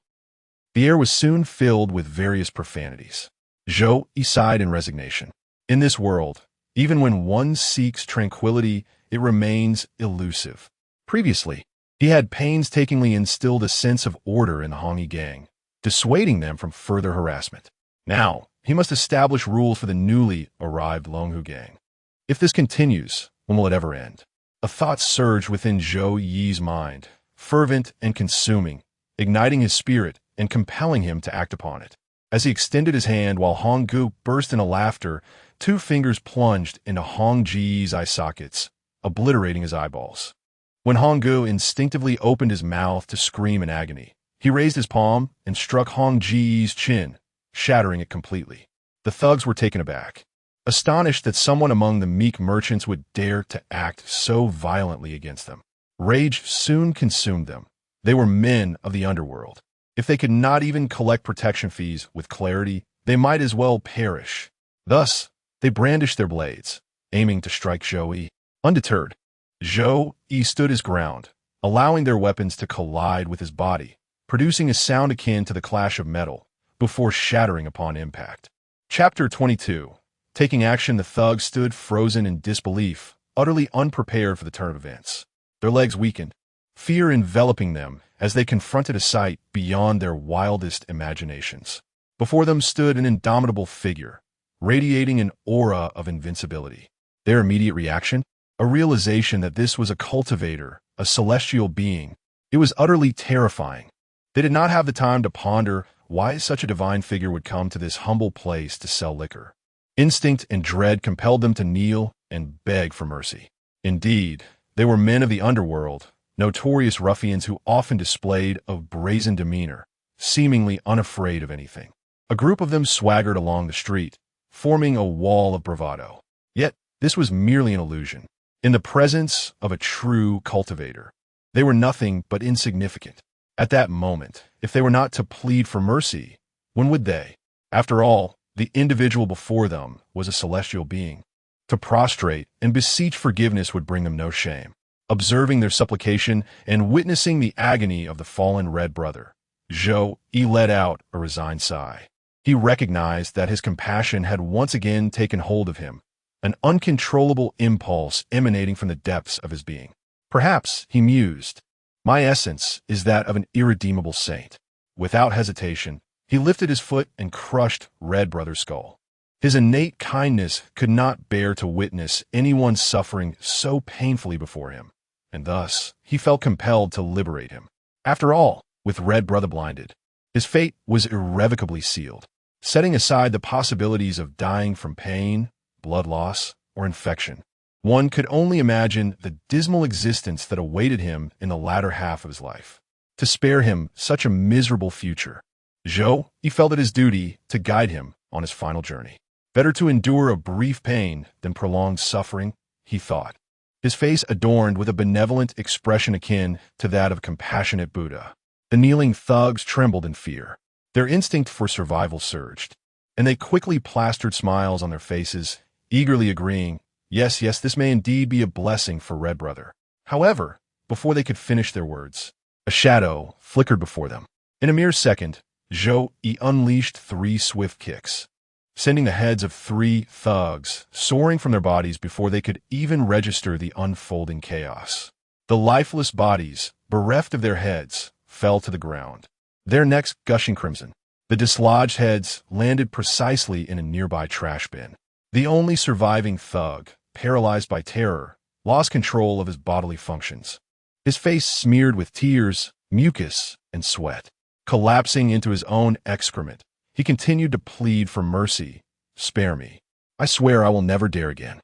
The air was soon filled with various profanities. Zhou Yi sighed in resignation. In this world, even when one seeks tranquility, it remains elusive. Previously, he had painstakingly instilled a sense of order in the Hongyi gang, dissuading them from further harassment. Now, he must establish rules for the newly arrived Longhu gang. If this continues, when will it ever end? A thought surged within Zhou Yi's mind, fervent and consuming, igniting his spirit and compelling him to act upon it. As he extended his hand while Hong Gu burst into laughter, two fingers plunged into Hong Ji's eye sockets, obliterating his eyeballs. When Hong Gu instinctively opened his mouth to scream in agony, he raised his palm and struck Hong Ji's chin, shattering it completely. The thugs were taken aback, astonished that someone among the meek merchants would dare to act so violently against them. Rage soon consumed them. They were men of the underworld. If they could not even collect protection fees with clarity, they might as well perish. Thus, they brandished their blades, aiming to strike Zhou Yi. Undeterred, Zhou Yi stood his ground, allowing their weapons to collide with his body, producing a sound akin to the clash of metal, before shattering upon impact. Chapter 22. Taking action, the thugs stood frozen in disbelief, utterly unprepared for the turn of events. Their legs weakened, fear enveloping them as they confronted a sight beyond their wildest imaginations. Before them stood an indomitable figure, radiating an aura of invincibility. Their immediate reaction? A realization that this was a cultivator, a celestial being. It was utterly terrifying. They did not have the time to ponder why such a divine figure would come to this humble place to sell liquor. Instinct and dread compelled them to kneel and beg for mercy. Indeed, they were men of the underworld, notorious ruffians who often displayed a brazen demeanor, seemingly unafraid of anything. A group of them swaggered along the street, forming a wall of bravado. Yet, this was merely an illusion. In the presence of a true cultivator, they were nothing but insignificant. At that moment, if they were not to plead for mercy, when would they? After all, the individual before them was a celestial being. To prostrate and beseech forgiveness would bring them no shame. Observing their supplication and witnessing the agony of the fallen red brother, Zhou Yi let out a resigned sigh. He recognized that his compassion had once again taken hold of him, an uncontrollable impulse emanating from the depths of his being. Perhaps, he mused, my essence is that of an irredeemable saint. Without hesitation, he lifted his foot and crushed Red Brother's skull. His innate kindness could not bear to witness anyone suffering so painfully before him, and thus he felt compelled to liberate him. After all, with Red Brother blinded, his fate was irrevocably sealed. Setting aside the possibilities of dying from pain, blood loss, or infection, one could only imagine the dismal existence that awaited him in the latter half of his life. To spare him such a miserable future, Zhou, he felt it his duty to guide him on his final journey. Better to endure a brief pain than prolonged suffering, he thought, his face adorned with a benevolent expression akin to that of a compassionate Buddha. The kneeling thugs trembled in fear. Their instinct for survival surged, and they quickly plastered smiles on their faces, eagerly agreeing, yes, this may indeed be a blessing for Red Brother. However, before they could finish their words, a shadow flickered before them. In a mere second, Zhou Yi unleashed 3 swift kicks, sending the heads of 3 thugs soaring from their bodies before they could even register the unfolding chaos. The lifeless bodies, bereft of their heads, fell to the ground, their necks gushing crimson. The dislodged heads landed precisely in a nearby trash bin. The only surviving thug, paralyzed by terror, lost control of his bodily functions. His face smeared with tears, mucus, and sweat. Collapsing into his own excrement, he continued to plead for mercy. Spare me. I swear I will never dare again.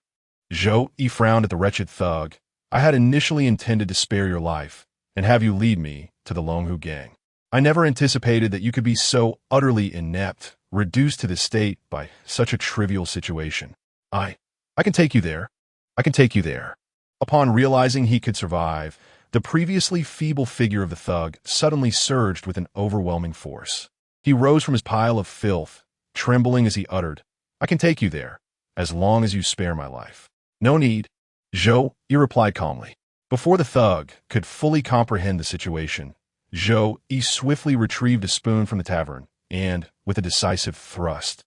Zhou Yi frowned at the wretched thug. I had initially intended to spare your life and have you lead me to the Longhu gang. I never anticipated that you could be so utterly inept, reduced to this state by such a trivial situation. I can take you there. I can take you there. Upon realizing he could survive, the previously feeble figure of the thug suddenly surged with an overwhelming force. He rose from his pile of filth, trembling as he uttered, I can take you there, as long as you spare my life. No need. Zhou Yi replied calmly. Before the thug could fully comprehend the situation, Zhou Yi swiftly retrieved a spoon from the tavern and, with a decisive thrust,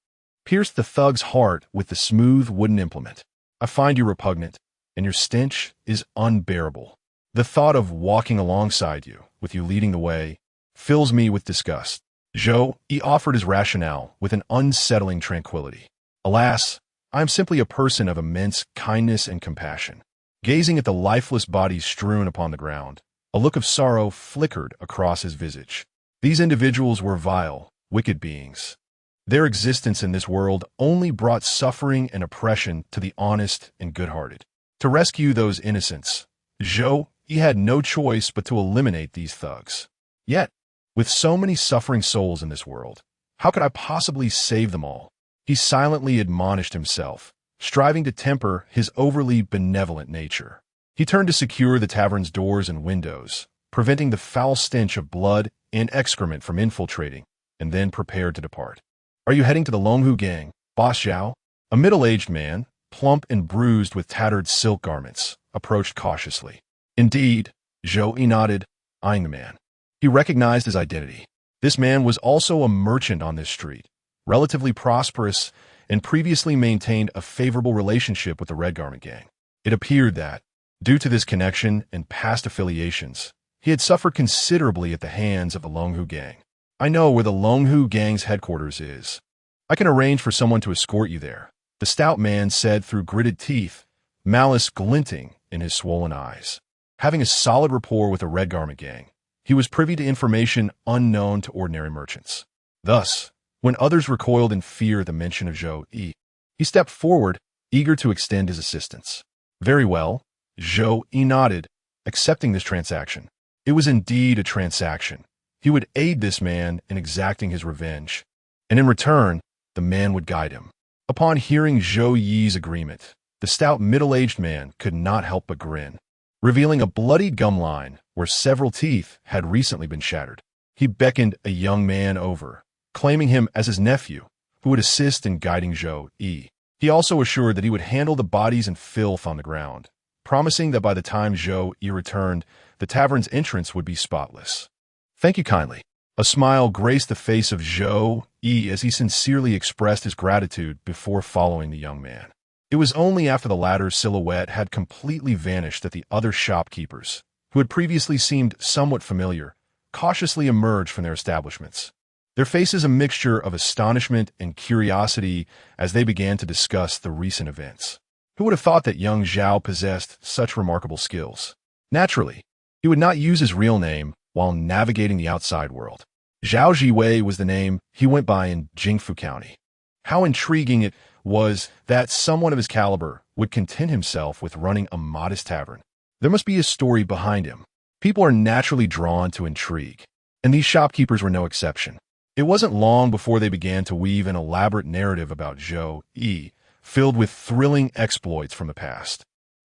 pierced the thug's heart with the smooth wooden implement. I find you repugnant, and your stench is unbearable. The thought of walking alongside you, with you leading the way, fills me with disgust. Zhou Yi offered his rationale with an unsettling tranquility. Alas, I am simply a person of immense kindness and compassion. Gazing at the lifeless bodies strewn upon the ground, a look of sorrow flickered across his visage. These individuals were vile, wicked beings. Their existence in this world only brought suffering and oppression to the honest and good-hearted. To rescue those innocents, Zhou Yi had no choice but to eliminate these thugs. Yet, with so many suffering souls in this world, how could I possibly save them all? He silently admonished himself, striving to temper his overly benevolent nature. He turned to secure the tavern's doors and windows, preventing the foul stench of blood and excrement from infiltrating, and then prepared to depart. Are you heading to the Longhu gang, Boss Zhao? A middle-aged man, plump and bruised with tattered silk garments, approached cautiously. Indeed, Zhou Yi nodded, eyeing the man. He recognized his identity. This man was also a merchant on this street, relatively prosperous, and previously maintained a favorable relationship with the Red Garment Gang. It appeared that, due to this connection and past affiliations, he had suffered considerably at the hands of the Longhu Gang. I know where the Longhu Gang's headquarters is. I can arrange for someone to escort you there, the stout man said through gritted teeth, malice glinting in his swollen eyes. Having a solid rapport with the Red Garment Gang, he was privy to information unknown to ordinary merchants. Thus, when others recoiled in fear at the mention of Zhou Yi, he stepped forward, eager to extend his assistance. Very well, Zhou Yi nodded, accepting this transaction. It was indeed a transaction. He would aid this man in exacting his revenge, and in return, the man would guide him. Upon hearing Zhou Yi's agreement, the stout middle-aged man could not help but grin, revealing a bloodied gum line where several teeth had recently been shattered. He beckoned a young man over, claiming him as his nephew, who would assist in guiding Zhou Yi. He also assured that he would handle the bodies and filth on the ground, promising that by the time Zhou Yi returned, the tavern's entrance would be spotless. "Thank you kindly." A smile graced the face of Zhou Yi as he sincerely expressed his gratitude before following the young man. It was only after the latter's silhouette had completely vanished that the other shopkeepers, who had previously seemed somewhat familiar, cautiously emerged from their establishments. Their faces a mixture of astonishment and curiosity as they began to discuss the recent events. Who would have thought that young Zhao possessed such remarkable skills? Naturally, he would not use his real name while navigating the outside world. Zhao Jiwei was the name he went by in Jingfu County. How intriguing it was that someone of his caliber would content himself with running a modest tavern. There must be a story behind him. People are naturally drawn to intrigue, and these shopkeepers were no exception. It wasn't long before they began to weave an elaborate narrative about Zhou Yi, filled with thrilling exploits from the past.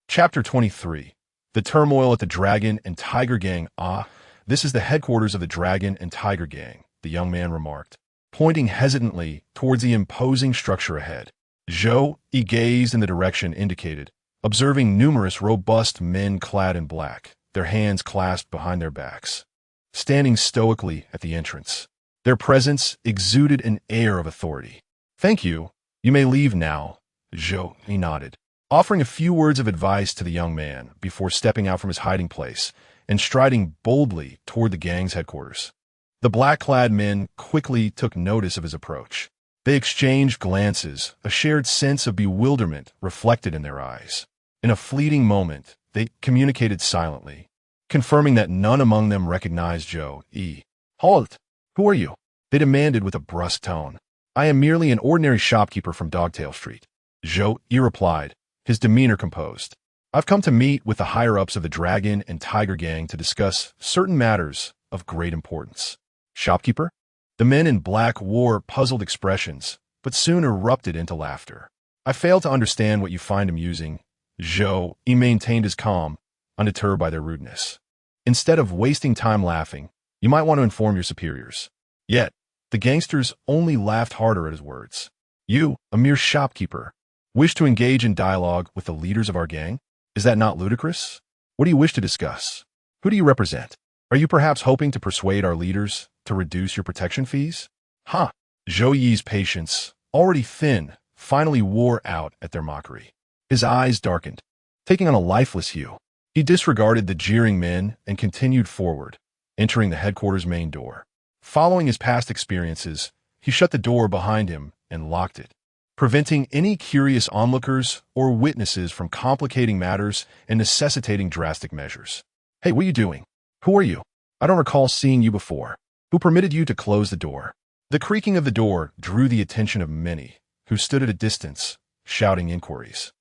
Chapter 23. The Turmoil at the Dragon and Tiger Gang. "Ah, this is the headquarters of the Dragon and Tiger Gang," the young man remarked, pointing hesitantly towards the imposing structure ahead. Zhou Yi gazed in the direction indicated, observing numerous robust men clad in black, their hands clasped behind their backs, standing stoically at the entrance. Their presence exuded an air of authority. "Thank you. You may leave now," Zhou Yi nodded, offering a few words of advice to the young man before stepping out from his hiding place and striding boldly toward the gang's headquarters. The black-clad men quickly took notice of his approach. They exchanged glances, a shared sense of bewilderment reflected in their eyes. In a fleeting moment, they communicated silently, confirming that none among them recognized Zhou Yi. "Halt! Who are you?" they demanded with a brusque tone. "I am merely an ordinary shopkeeper from Dogtail Street," Zhou Yi replied, his demeanor composed. "I've come to meet with the higher-ups of the Dragon and Tiger Gang to discuss certain matters of great importance." "Shopkeeper?" The men in black wore puzzled expressions, but soon erupted into laughter. "I fail to understand what you find amusing." Zhou Yi maintained his calm, undeterred by their rudeness. "Instead of wasting time laughing, you might want to inform your superiors." Yet, the gangsters only laughed harder at his words. "You, a mere shopkeeper, wish to engage in dialogue with the leaders of our gang? Is that not ludicrous? What do you wish to discuss? Who do you represent? Are you perhaps hoping to persuade our leaders to reduce your protection fees?" "Huh!" Zhou Yi's patience, already thin, finally wore out at their mockery. His eyes darkened, taking on a lifeless hue. He disregarded the jeering men and continued forward, entering the headquarters' main door. Following his past experiences, he shut the door behind him and locked it, preventing any curious onlookers or witnesses from complicating matters and necessitating drastic measures. "Hey, what are you doing? Who are you? I don't recall seeing you before. Who permitted you to close the door?" The creaking of the door drew the attention of many, who stood at a distance, shouting inquiries.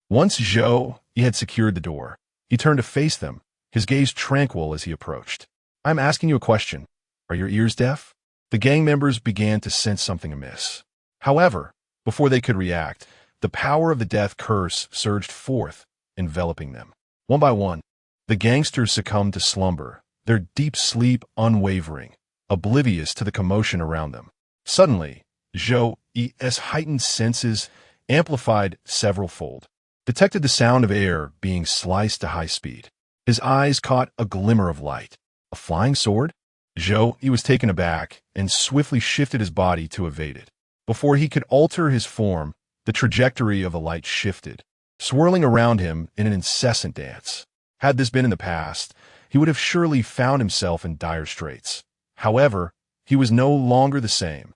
Once Zhou Yi had secured the door, he turned to face them, his gaze tranquil as he approached. "I'm asking you a question. Are your ears deaf?" The gang members began to sense something amiss. However, before they could react, the power of the death curse surged forth, enveloping them. One by one, the gangsters succumbed to slumber, their deep sleep unwavering, oblivious to the commotion around them. Suddenly, Zhou Yi's heightened senses, amplified several-fold, detected the sound of air being sliced to high speed. His eyes caught a glimmer of light. A flying sword? Zhou Yi was taken aback and swiftly shifted his body to evade it. Before he could alter his form, the trajectory of the light shifted, swirling around him in an incessant dance. Had this been in the past, he would have surely found himself in dire straits. However, he was no longer the same.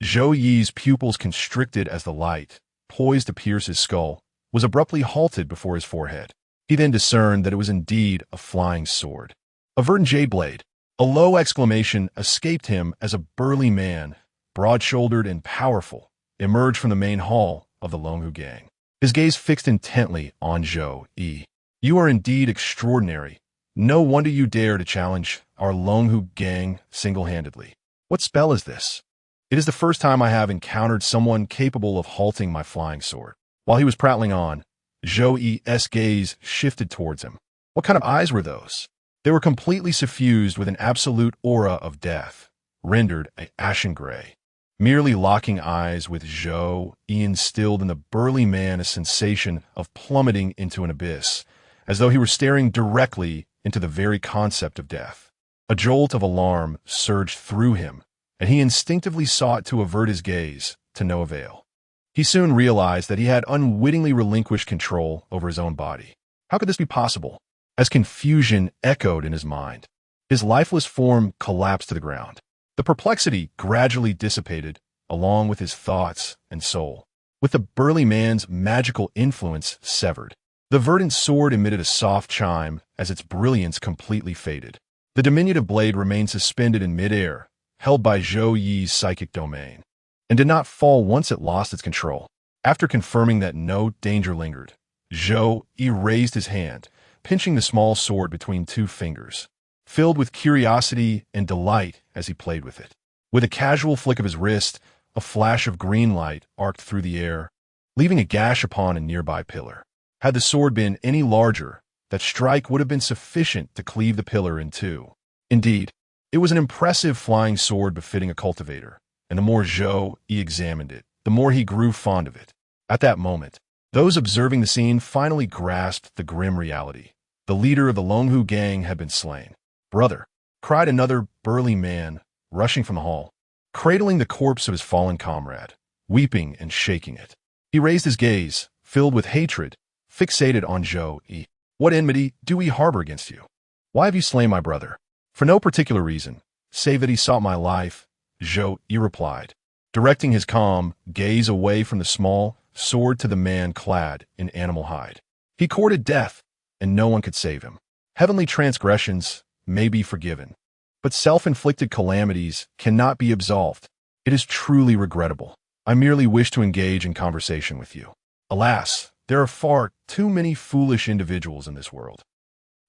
Zhou Yi's pupils constricted as the light, poised to pierce his skull, was abruptly halted before his forehead. He then discerned that it was indeed a flying sword. A verdant jade blade. A low exclamation escaped him as a burly man, broad-shouldered and powerful, emerged from the main hall of the Longhu gang. His gaze fixed intently on Zhou Yi. "You are indeed extraordinary. No wonder you dare to challenge our Longhu gang single-handedly. What spell is this? It is the first time I have encountered someone capable of halting my flying sword." While he was prattling on, Zhou Yi's gaze shifted towards him. What kind of eyes were those? They were completely suffused with an absolute aura of death, rendered an ashen gray. Merely locking eyes with Zhou Yi instilled in the burly man a sensation of plummeting into an abyss, as though he were staring directly into the very concept of death. A jolt of alarm surged through him, and he instinctively sought to avert his gaze, to no avail. He soon realized that he had unwittingly relinquished control over his own body. How could this be possible? As confusion echoed in his mind, his lifeless form collapsed to the ground. The perplexity gradually dissipated, along with his thoughts and soul. With the burly man's magical influence severed, the verdant sword emitted a soft chime as its brilliance completely faded. The diminutive blade remained suspended in midair, held by Zhou Yi's psychic domain, and did not fall once it lost its control. After confirming that no danger lingered, Zhou Yi raised his hand, pinching the small sword between two fingers, filled with curiosity and delight as he played with it. With a casual flick of his wrist, a flash of green light arced through the air, leaving a gash upon a nearby pillar. Had the sword been any larger, that strike would have been sufficient to cleave the pillar in two. Indeed, it was an impressive flying sword befitting a cultivator, and the more Zhou Yi examined it, the more he grew fond of it. At that moment, those observing the scene finally grasped the grim reality. The leader of the Longhu gang had been slain. "Brother," cried another burly man, rushing from the hall, cradling the corpse of his fallen comrade, weeping and shaking it. He raised his gaze, filled with hatred, fixated on Zhou Yi. "What enmity do we harbor against you? Why have you slain my brother?" "For no particular reason, save that he sought my life," Zhou Yi replied, directing his calm gaze away from the small sword to the man clad in animal hide. "He courted death, and no one could save him. Heavenly transgressions may be forgiven, but self-inflicted calamities cannot be absolved. It is truly regrettable. I merely wish to engage in conversation with you. Alas, there are far too many foolish individuals in this world."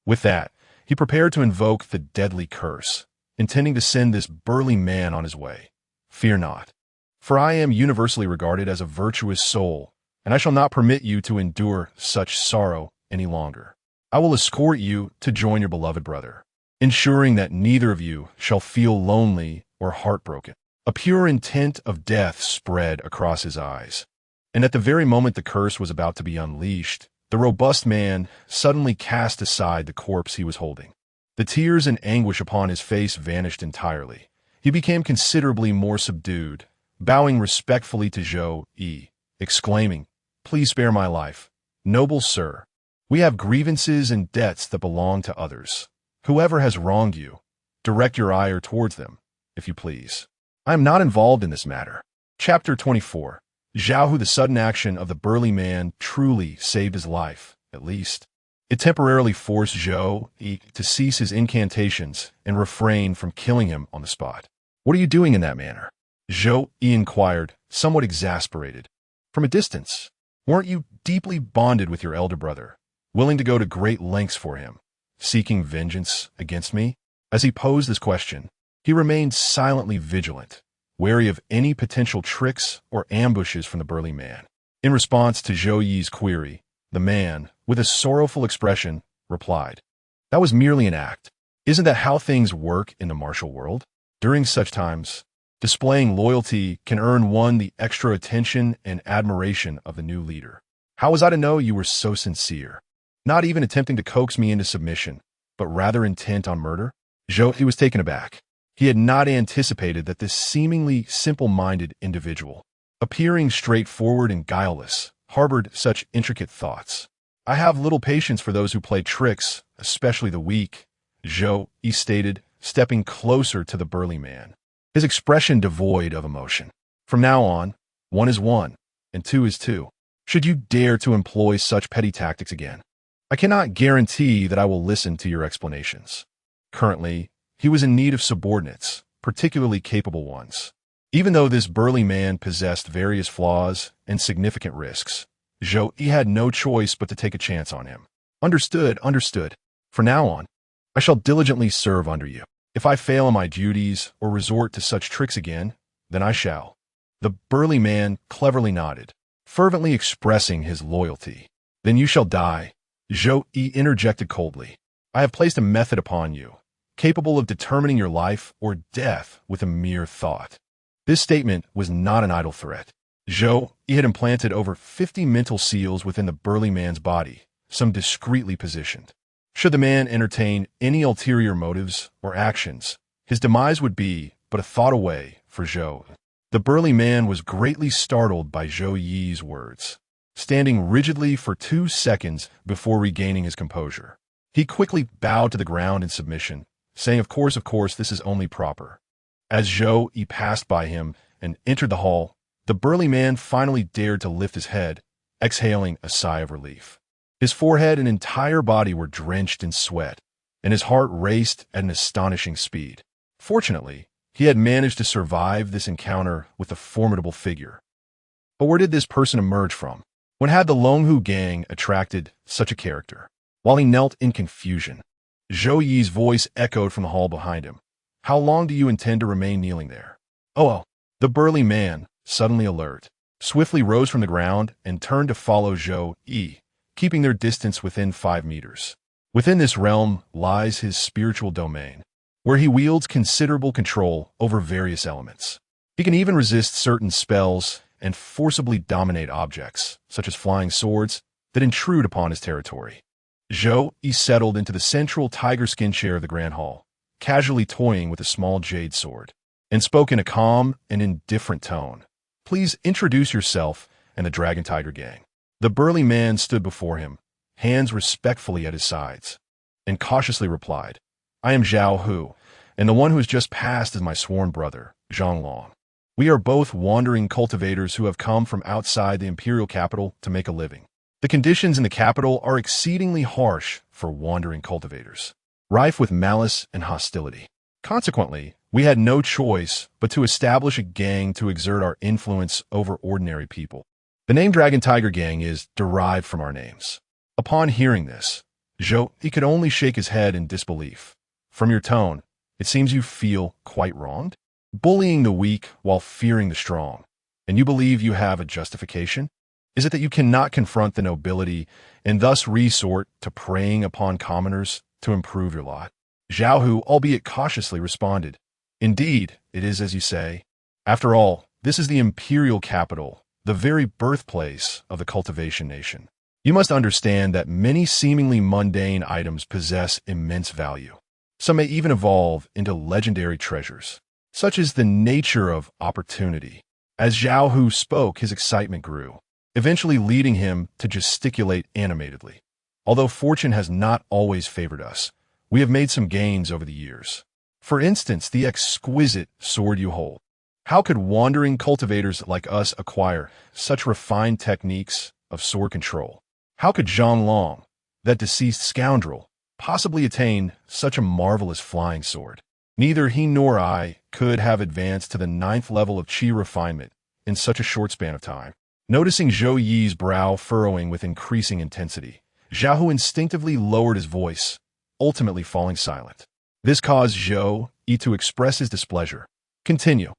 With that, he prepared to invoke the deadly curse, intending to send this burly man on his way. "Fear not, for I am universally regarded as a virtuous soul, and I shall not permit you to endure such sorrow any longer. I will escort you to join your beloved brother, ensuring that neither of you shall feel lonely or heartbroken." A pure intent of death spread across his eyes, and at the very moment the curse was about to be unleashed, the robust man suddenly cast aside the corpse he was holding. The tears and anguish upon his face vanished entirely. He became considerably more subdued, bowing respectfully to Zhou Yi, exclaiming, "Please spare my life, noble sir. We have grievances and debts that belong to others. Whoever has wronged you, direct your ire towards them, if you please. I am not involved in this matter." Chapter 24. Zhao Hu. The sudden action of the burly man truly saved his life, at least. It temporarily forced Zhou Yi to cease his incantations and refrain from killing him on the spot. "What are you doing in that manner?" Zhou Yi inquired, somewhat exasperated. "From a distance. Weren't you deeply bonded with your elder brother, willing to go to great lengths for him, seeking vengeance against me?" As he posed this question, he remained silently vigilant, wary of any potential tricks or ambushes from the burly man. In response to Zhou Yi's query, the man, with a sorrowful expression, replied, "That was merely an act. Isn't that how things work in the martial world? During such times, displaying loyalty can earn one the extra attention and admiration of the new leader. How was I to know you were so sincere? Not even attempting to coax me into submission, but rather intent on murder?" Zhou Yi was taken aback. He had not anticipated that this seemingly simple-minded individual, appearing straightforward and guileless, harbored such intricate thoughts. "I have little patience for those who play tricks, especially the weak," Zhou Yi stated, stepping closer to the burly man, his expression devoid of emotion. "From now on, 1 is 1, and 2 is 2. Should you dare to employ such petty tactics again, I cannot guarantee that I will listen to your explanations." Currently, he was in need of subordinates, particularly capable ones. Even though this burly man possessed various flaws and significant risks, Zhou Yi had no choice but to take a chance on him. "Understood, understood. From now on, I shall diligently serve under you. If I fail in my duties or resort to such tricks again, then I shall." The burly man cleverly nodded, fervently expressing his loyalty. "Then you shall die," Zhou Yi interjected coldly. "I have placed a method upon you, capable of determining your life or death with a mere thought." This statement was not an idle threat. Zhou Yi had implanted over 50 mental seals within the burly man's body, some discreetly positioned. Should the man entertain any ulterior motives or actions, his demise would be but a thought away for Zhou. The burly man was greatly startled by Zhou Yi's words, standing rigidly for 2 seconds before regaining his composure. He quickly bowed to the ground in submission, saying, of course, this is only proper." As Zhou Yi passed by him and entered the hall, the burly man finally dared to lift his head, exhaling a sigh of relief. His forehead and entire body were drenched in sweat, and his heart raced at an astonishing speed. Fortunately, he had managed to survive this encounter with a formidable figure. But where did this person emerge from? When had the Longhu gang attracted such a character? While he knelt in confusion, Zhou Yi's voice echoed from the hall behind him. "How long do you intend to remain kneeling there?" "Oh." The burly man, suddenly alert, swiftly rose from the ground and turned to follow Zhou Yi, keeping their distance within 5 meters. Within this realm lies his spiritual domain, where he wields considerable control over various elements. He can even resist certain spells and forcibly dominate objects, such as flying swords, that intrude upon his territory. Zhou Yi settled into the central tiger skin chair of the Grand Hall, casually toying with a small jade sword, and spoke in a calm and indifferent tone. "Please introduce yourself and the Dragon Tiger Gang." The burly man stood before him, hands respectfully at his sides, and cautiously replied, "I am Zhao Hu, and the one who has just passed is my sworn brother, Zhang Long. We are both wandering cultivators who have come from outside the imperial capital to make a living. The conditions in the capital are exceedingly harsh for wandering cultivators, rife with malice and hostility. Consequently, we had no choice but to establish a gang to exert our influence over ordinary people. The name Dragon Tiger Gang is derived from our names." Upon hearing this, Zhou Yi could only shake his head in disbelief. "From your tone, it seems you feel quite wronged? Bullying the weak while fearing the strong. And you believe you have a justification? Is it that you cannot confront the nobility and thus resort to preying upon commoners to improve your lot?" Zhao Hu, albeit cautiously, responded, "Indeed, it is as you say. After all, this is the imperial capital, the very birthplace of the cultivation nation. You must understand that many seemingly mundane items possess immense value. Some may even evolve into legendary treasures. Such is the nature of opportunity." As Zhao Hu spoke, his excitement grew, eventually leading him to gesticulate animatedly. "Although fortune has not always favored us, we have made some gains over the years. For instance, the exquisite sword you hold. How could wandering cultivators like us acquire such refined techniques of sword control? How could Zhang Long, that deceased scoundrel, possibly attain such a marvelous flying sword? Neither he nor I could have advanced to the 9th level of qi refinement in such a short span of time." Noticing Zhou Yi's brow furrowing with increasing intensity, Zhao Hu instinctively lowered his voice, ultimately falling silent. This caused Zhou Yi to express his displeasure. "Continue.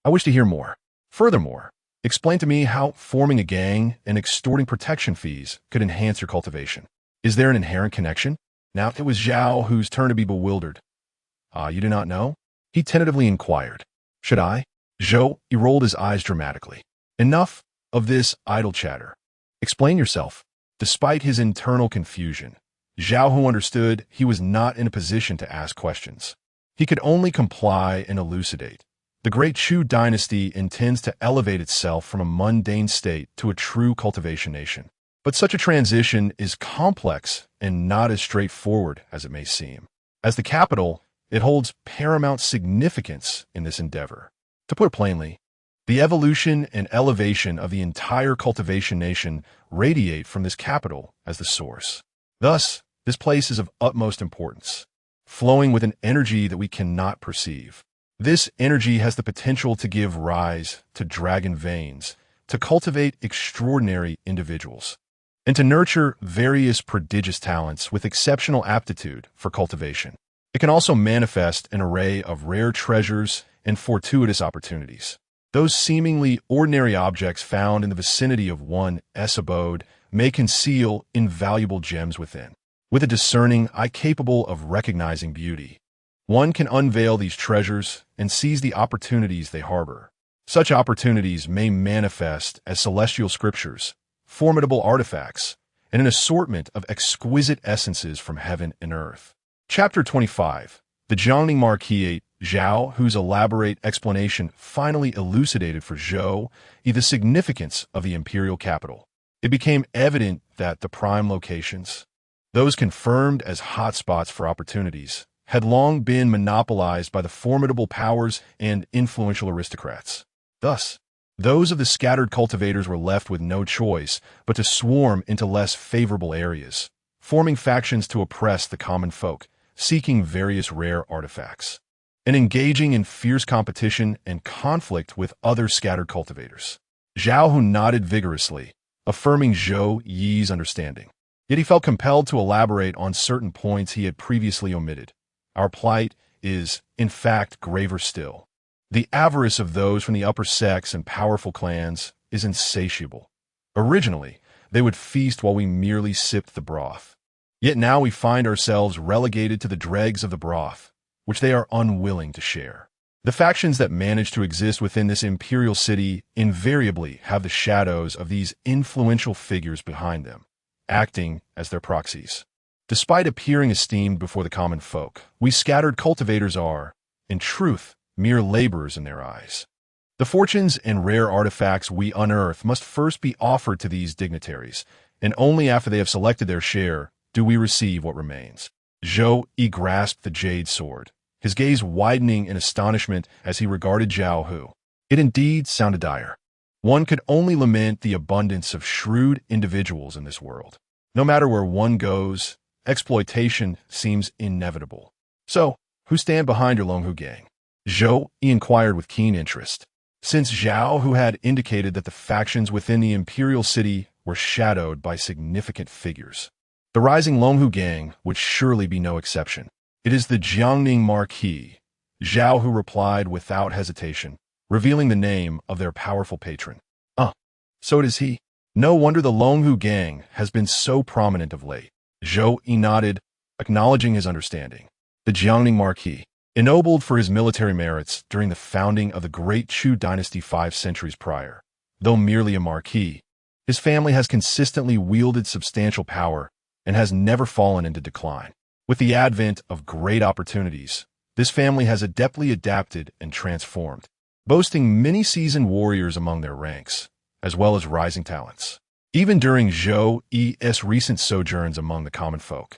I wish to hear more. Furthermore, explain to me how forming a gang and extorting protection fees could enhance your cultivation. Is there an inherent connection?" Now it was Zhao Hu's turn to be bewildered. You do not know?" he tentatively inquired. "Should I?" Zhou Yi rolled his eyes dramatically. "Enough of this idle chatter. Explain yourself." Despite his internal confusion, Zhao Hu understood he was not in a position to ask questions. He could only comply and elucidate. The great Chu dynasty intends to elevate itself from a mundane state to a true cultivation nation. But such a transition is complex and not as straightforward as it may seem. As the capital, it holds paramount significance in this endeavor. To put it plainly, the evolution and elevation of the entire cultivation nation radiate from this capital as the source. Thus, this place is of utmost importance, flowing with an energy that we cannot perceive. This energy has the potential to give rise to dragon veins, to cultivate extraordinary individuals, and to nurture various prodigious talents with exceptional aptitude for cultivation. It can also manifest an array of rare treasures and fortuitous opportunities. Those seemingly ordinary objects found in the vicinity of one's abode may conceal invaluable gems within. With a discerning eye capable of recognizing beauty, one can unveil these treasures and seize the opportunities they harbor. Such opportunities may manifest as celestial scriptures, formidable artifacts, and an assortment of exquisite essences from heaven and earth. Chapter 25. The Jiangning Marquis, Zhao, whose elaborate explanation finally elucidated for Zhou the significance of the imperial capital. It became evident that the prime locations, those confirmed as hotspots for opportunities, had long been monopolized by the formidable powers and influential aristocrats. Thus, those of the scattered cultivators were left with no choice but to swarm into less favorable areas, forming factions to oppress the common folk, seeking various rare artifacts, and engaging in fierce competition and conflict with other scattered cultivators. Zhao Hu nodded vigorously, affirming Zhou Yi's understanding. Yet he felt compelled to elaborate on certain points he had previously omitted. Our plight is, in fact, graver still. The avarice of those from the upper sects and powerful clans is insatiable. Originally, they would feast while we merely sipped the broth. Yet now we find ourselves relegated to the dregs of the broth, which they are unwilling to share. The factions that manage to exist within this imperial city invariably have the shadows of these influential figures behind them, acting as their proxies. Despite appearing esteemed before the common folk, we scattered cultivators are, in truth, mere laborers in their eyes. The fortunes and rare artifacts we unearth must first be offered to these dignitaries, and only after they have selected their share do we receive what remains. Zhou Yi grasped the jade sword, his gaze widening in astonishment as he regarded Zhao Hu. It indeed sounded dire. One could only lament the abundance of shrewd individuals in this world. No matter where one goes, exploitation seems inevitable. So, who stand behind your Longhu gang? Zhou Yi inquired with keen interest. Since Zhao Hu had indicated that the factions within the imperial city were shadowed by significant figures, the rising Longhu gang would surely be no exception. It is the Jiangning Marquis, Zhao Hu replied without hesitation, revealing the name of their powerful patron. So it is he. No wonder the Longhu gang has been so prominent of late. Zhou Yi nodded, acknowledging his understanding. The Jiangning Marquis, ennobled for his military merits during the founding of the Great Chu dynasty 5 centuries prior, though merely a marquis, his family has consistently wielded substantial power and has never fallen into decline. With the advent of great opportunities, this family has adeptly adapted and transformed, boasting many seasoned warriors among their ranks, as well as rising talents. Even during Zhou Yi's recent sojourns among the common folk,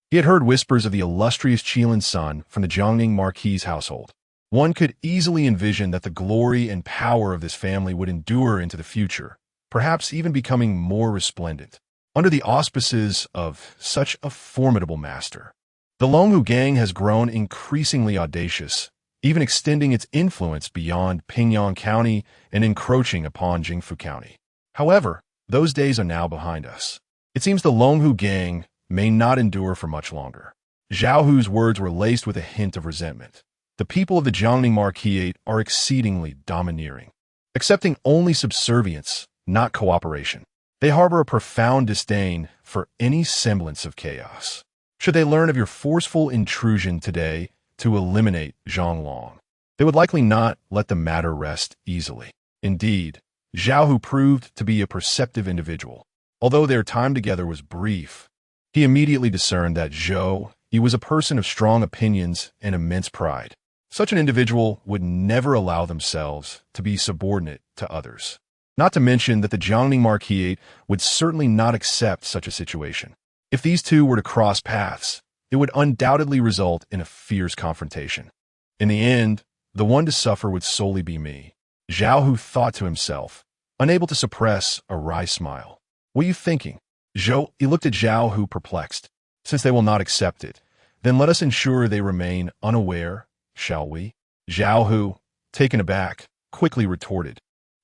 he had heard whispers of the illustrious Qilin's son from the Jiangning Marquis' household. One could easily envision that the glory and power of this family would endure into the future, perhaps even becoming more resplendent, under the auspices of such a formidable master. The Longhu gang has grown increasingly audacious, even extending its influence beyond Pingyang County and encroaching upon Jingfu County. However, those days are now behind us. It seems the Longhu gang may not endure for much longer. Zhao Hu's words were laced with a hint of resentment. The people of the Jiangning Marquis are exceedingly domineering, accepting only subservience, not cooperation. They harbor a profound disdain for any semblance of chaos. Should they learn of your forceful intrusion today to eliminate Zhonglong, they would likely not let the matter rest easily. Indeed, Zhao Hu proved to be a perceptive individual. Although their time together was brief, he immediately discerned that Zhou Yi was a person of strong opinions and immense pride. Such an individual would never allow themselves to be subordinate to others. Not to mention that the Jiangning Marquis would certainly not accept such a situation. If these two were to cross paths, it would undoubtedly result in a fierce confrontation. In the end, the one to suffer would solely be me. Zhao Hu thought to himself, unable to suppress a wry smile. What are you thinking? Zhou Yi looked at Zhao Hu perplexed. Since they will not accept it, then let us ensure they remain unaware, shall we? Zhao Hu, taken aback, quickly retorted.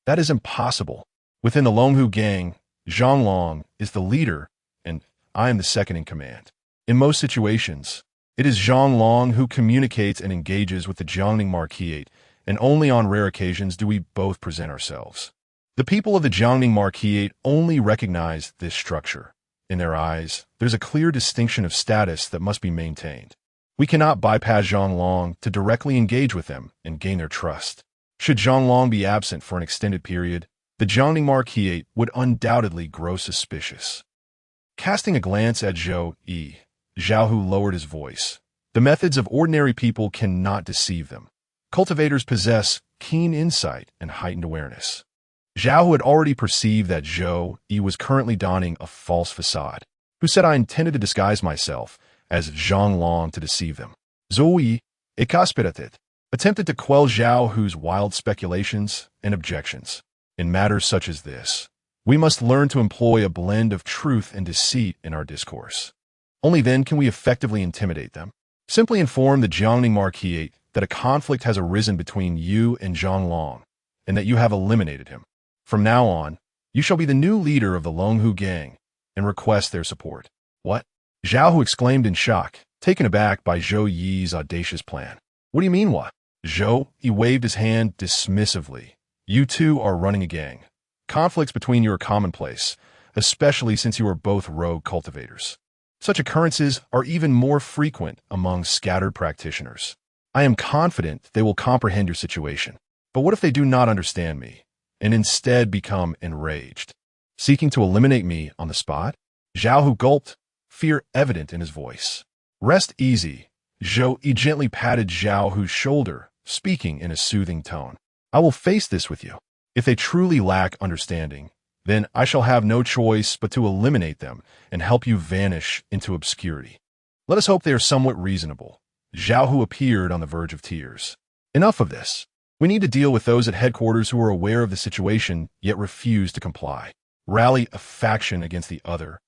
That is impossible. Within the Longhu gang, Zhonglong is the leader, and I am the second in command. In most situations, it is Zhonglong who communicates and engages with the Jiangning Marquis, and only on rare occasions do we both present ourselves. The people of the Jiangning Marquis only recognize this structure. In their eyes, there's a clear distinction of status that must be maintained. We cannot bypass Zhonglong to directly engage with them and gain their trust. Should Zhonglong be absent for an extended period, the Jiangning Marquis would undoubtedly grow suspicious. Casting a glance at Zhou Yi, Zhao Hu lowered his voice. The methods of ordinary people cannot deceive them. Cultivators possess keen insight and heightened awareness. Zhao Hu had already perceived that Zhou Yi was currently donning a false facade. Who said I intended to disguise myself as Zhang Long to deceive them? Zhou Yi, exasperated, attempted to quell Zhao Hu's wild speculations and objections. In matters such as this, we must learn to employ a blend of truth and deceit in our discourse. Only then can we effectively intimidate them. Simply inform the Jiangning Marquis that a conflict has arisen between you and Zhang Long, and that you have eliminated him. From now on, you shall be the new leader of the Longhu gang, and request their support. What? Zhao Hu exclaimed in shock, taken aback by Zhou Yi's audacious plan. What do you mean, what? Zhou Yi waved his hand dismissively. You two are running a gang. Conflicts between you are commonplace, especially since you are both rogue cultivators. Such occurrences are even more frequent among scattered practitioners. I am confident they will comprehend your situation. But what if they do not understand me, and instead become enraged? Seeking to eliminate me on the spot? Zhao Hu gulped, fear evident in his voice. Rest easy. Zhou Yi gently patted Zhao Hu's shoulder, speaking in a soothing tone. I will face this with you. If they truly lack understanding, then I shall have no choice but to eliminate them and help you vanish into obscurity. Let us hope they are somewhat reasonable. Zhao Hu appeared on the verge of tears. Enough of this. We need to deal with those at headquarters who are aware of the situation yet refuse to comply. Rally a faction against the other.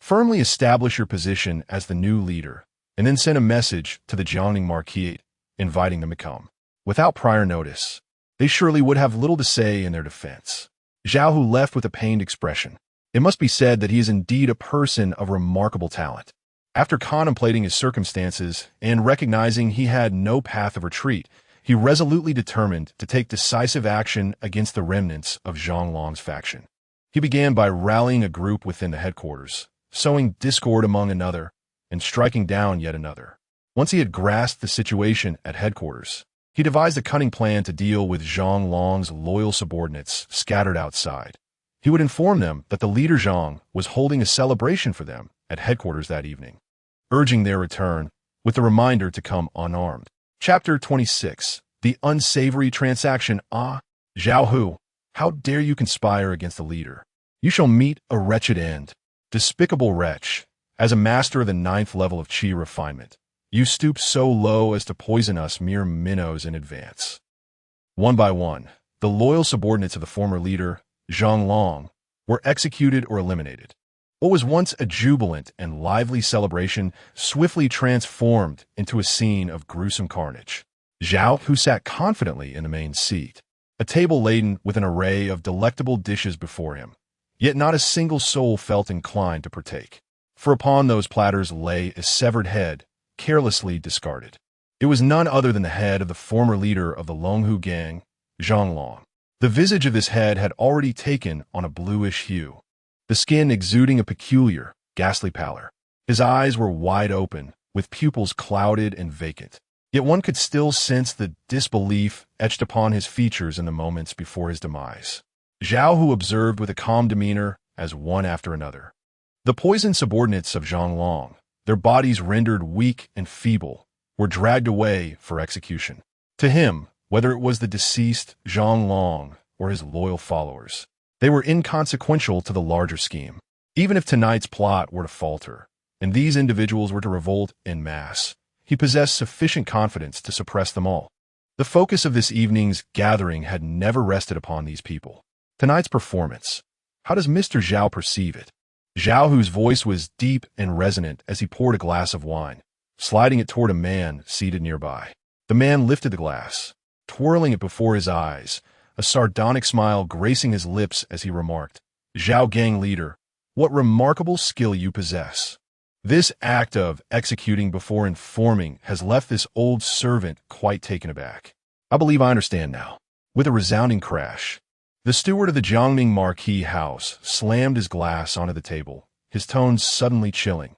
Firmly establish your position as the new leader, and then send a message to the Jiangning Marquis inviting them to come. Without prior notice, they surely would have little to say in their defense. Zhao Hu left with a pained expression. It must be said that he is indeed a person of remarkable talent. After contemplating his circumstances and recognizing he had no path of retreat, he resolutely determined to take decisive action against the remnants of Zhang Long's faction. He began by rallying a group within the headquarters, sowing discord among another, and striking down yet another. Once he had grasped the situation at headquarters, he devised a cunning plan to deal with Zhang Long's loyal subordinates scattered outside. He would inform them that the leader Zhang was holding a celebration for them at headquarters that evening, urging their return with a reminder to come unarmed. Chapter 26. The Unsavory Transaction. Zhao Hu, how dare you conspire against the leader? You shall meet a wretched end. Despicable wretch, as a master of the 9th level of Qi refinement, you stoop so low as to poison us mere minnows in advance. One by one, the loyal subordinates of the former leader, Zhang Long, were executed or eliminated. What was once a jubilant and lively celebration swiftly transformed into a scene of gruesome carnage. Zhao Hu sat confidently in the main seat, a table laden with an array of delectable dishes before him, yet not a single soul felt inclined to partake. For upon those platters lay a severed head, carelessly discarded. It was none other than the head of the former leader of the Longhu gang, Zhang Long. The visage of this head had already taken on a bluish hue, the skin exuding a peculiar, ghastly pallor. His eyes were wide open, with pupils clouded and vacant. Yet one could still sense the disbelief etched upon his features in the moments before his demise. Zhao Hu observed with a calm demeanor as one after another. The poisoned subordinates of Zhang Long, their bodies rendered weak and feeble, were dragged away for execution. To him, whether it was the deceased Zhang Long or his loyal followers, they were inconsequential to the larger scheme. Even if tonight's plot were to falter, and these individuals were to revolt en masse, he possessed sufficient confidence to suppress them all. The focus of this evening's gathering had never rested upon these people. Tonight's performance, how does Mr. Zhao perceive it? Zhao Hu's voice was deep and resonant as he poured a glass of wine, sliding it toward a man seated nearby. The man lifted the glass, twirling it before his eyes, a sardonic smile gracing his lips as he remarked, "Zhao gang leader, what remarkable skill you possess. This act of executing before informing has left this old servant quite taken aback. I believe I understand now." With a resounding crash, the steward of the Jiangning Marquis house slammed his glass onto the table, his tones suddenly chilling.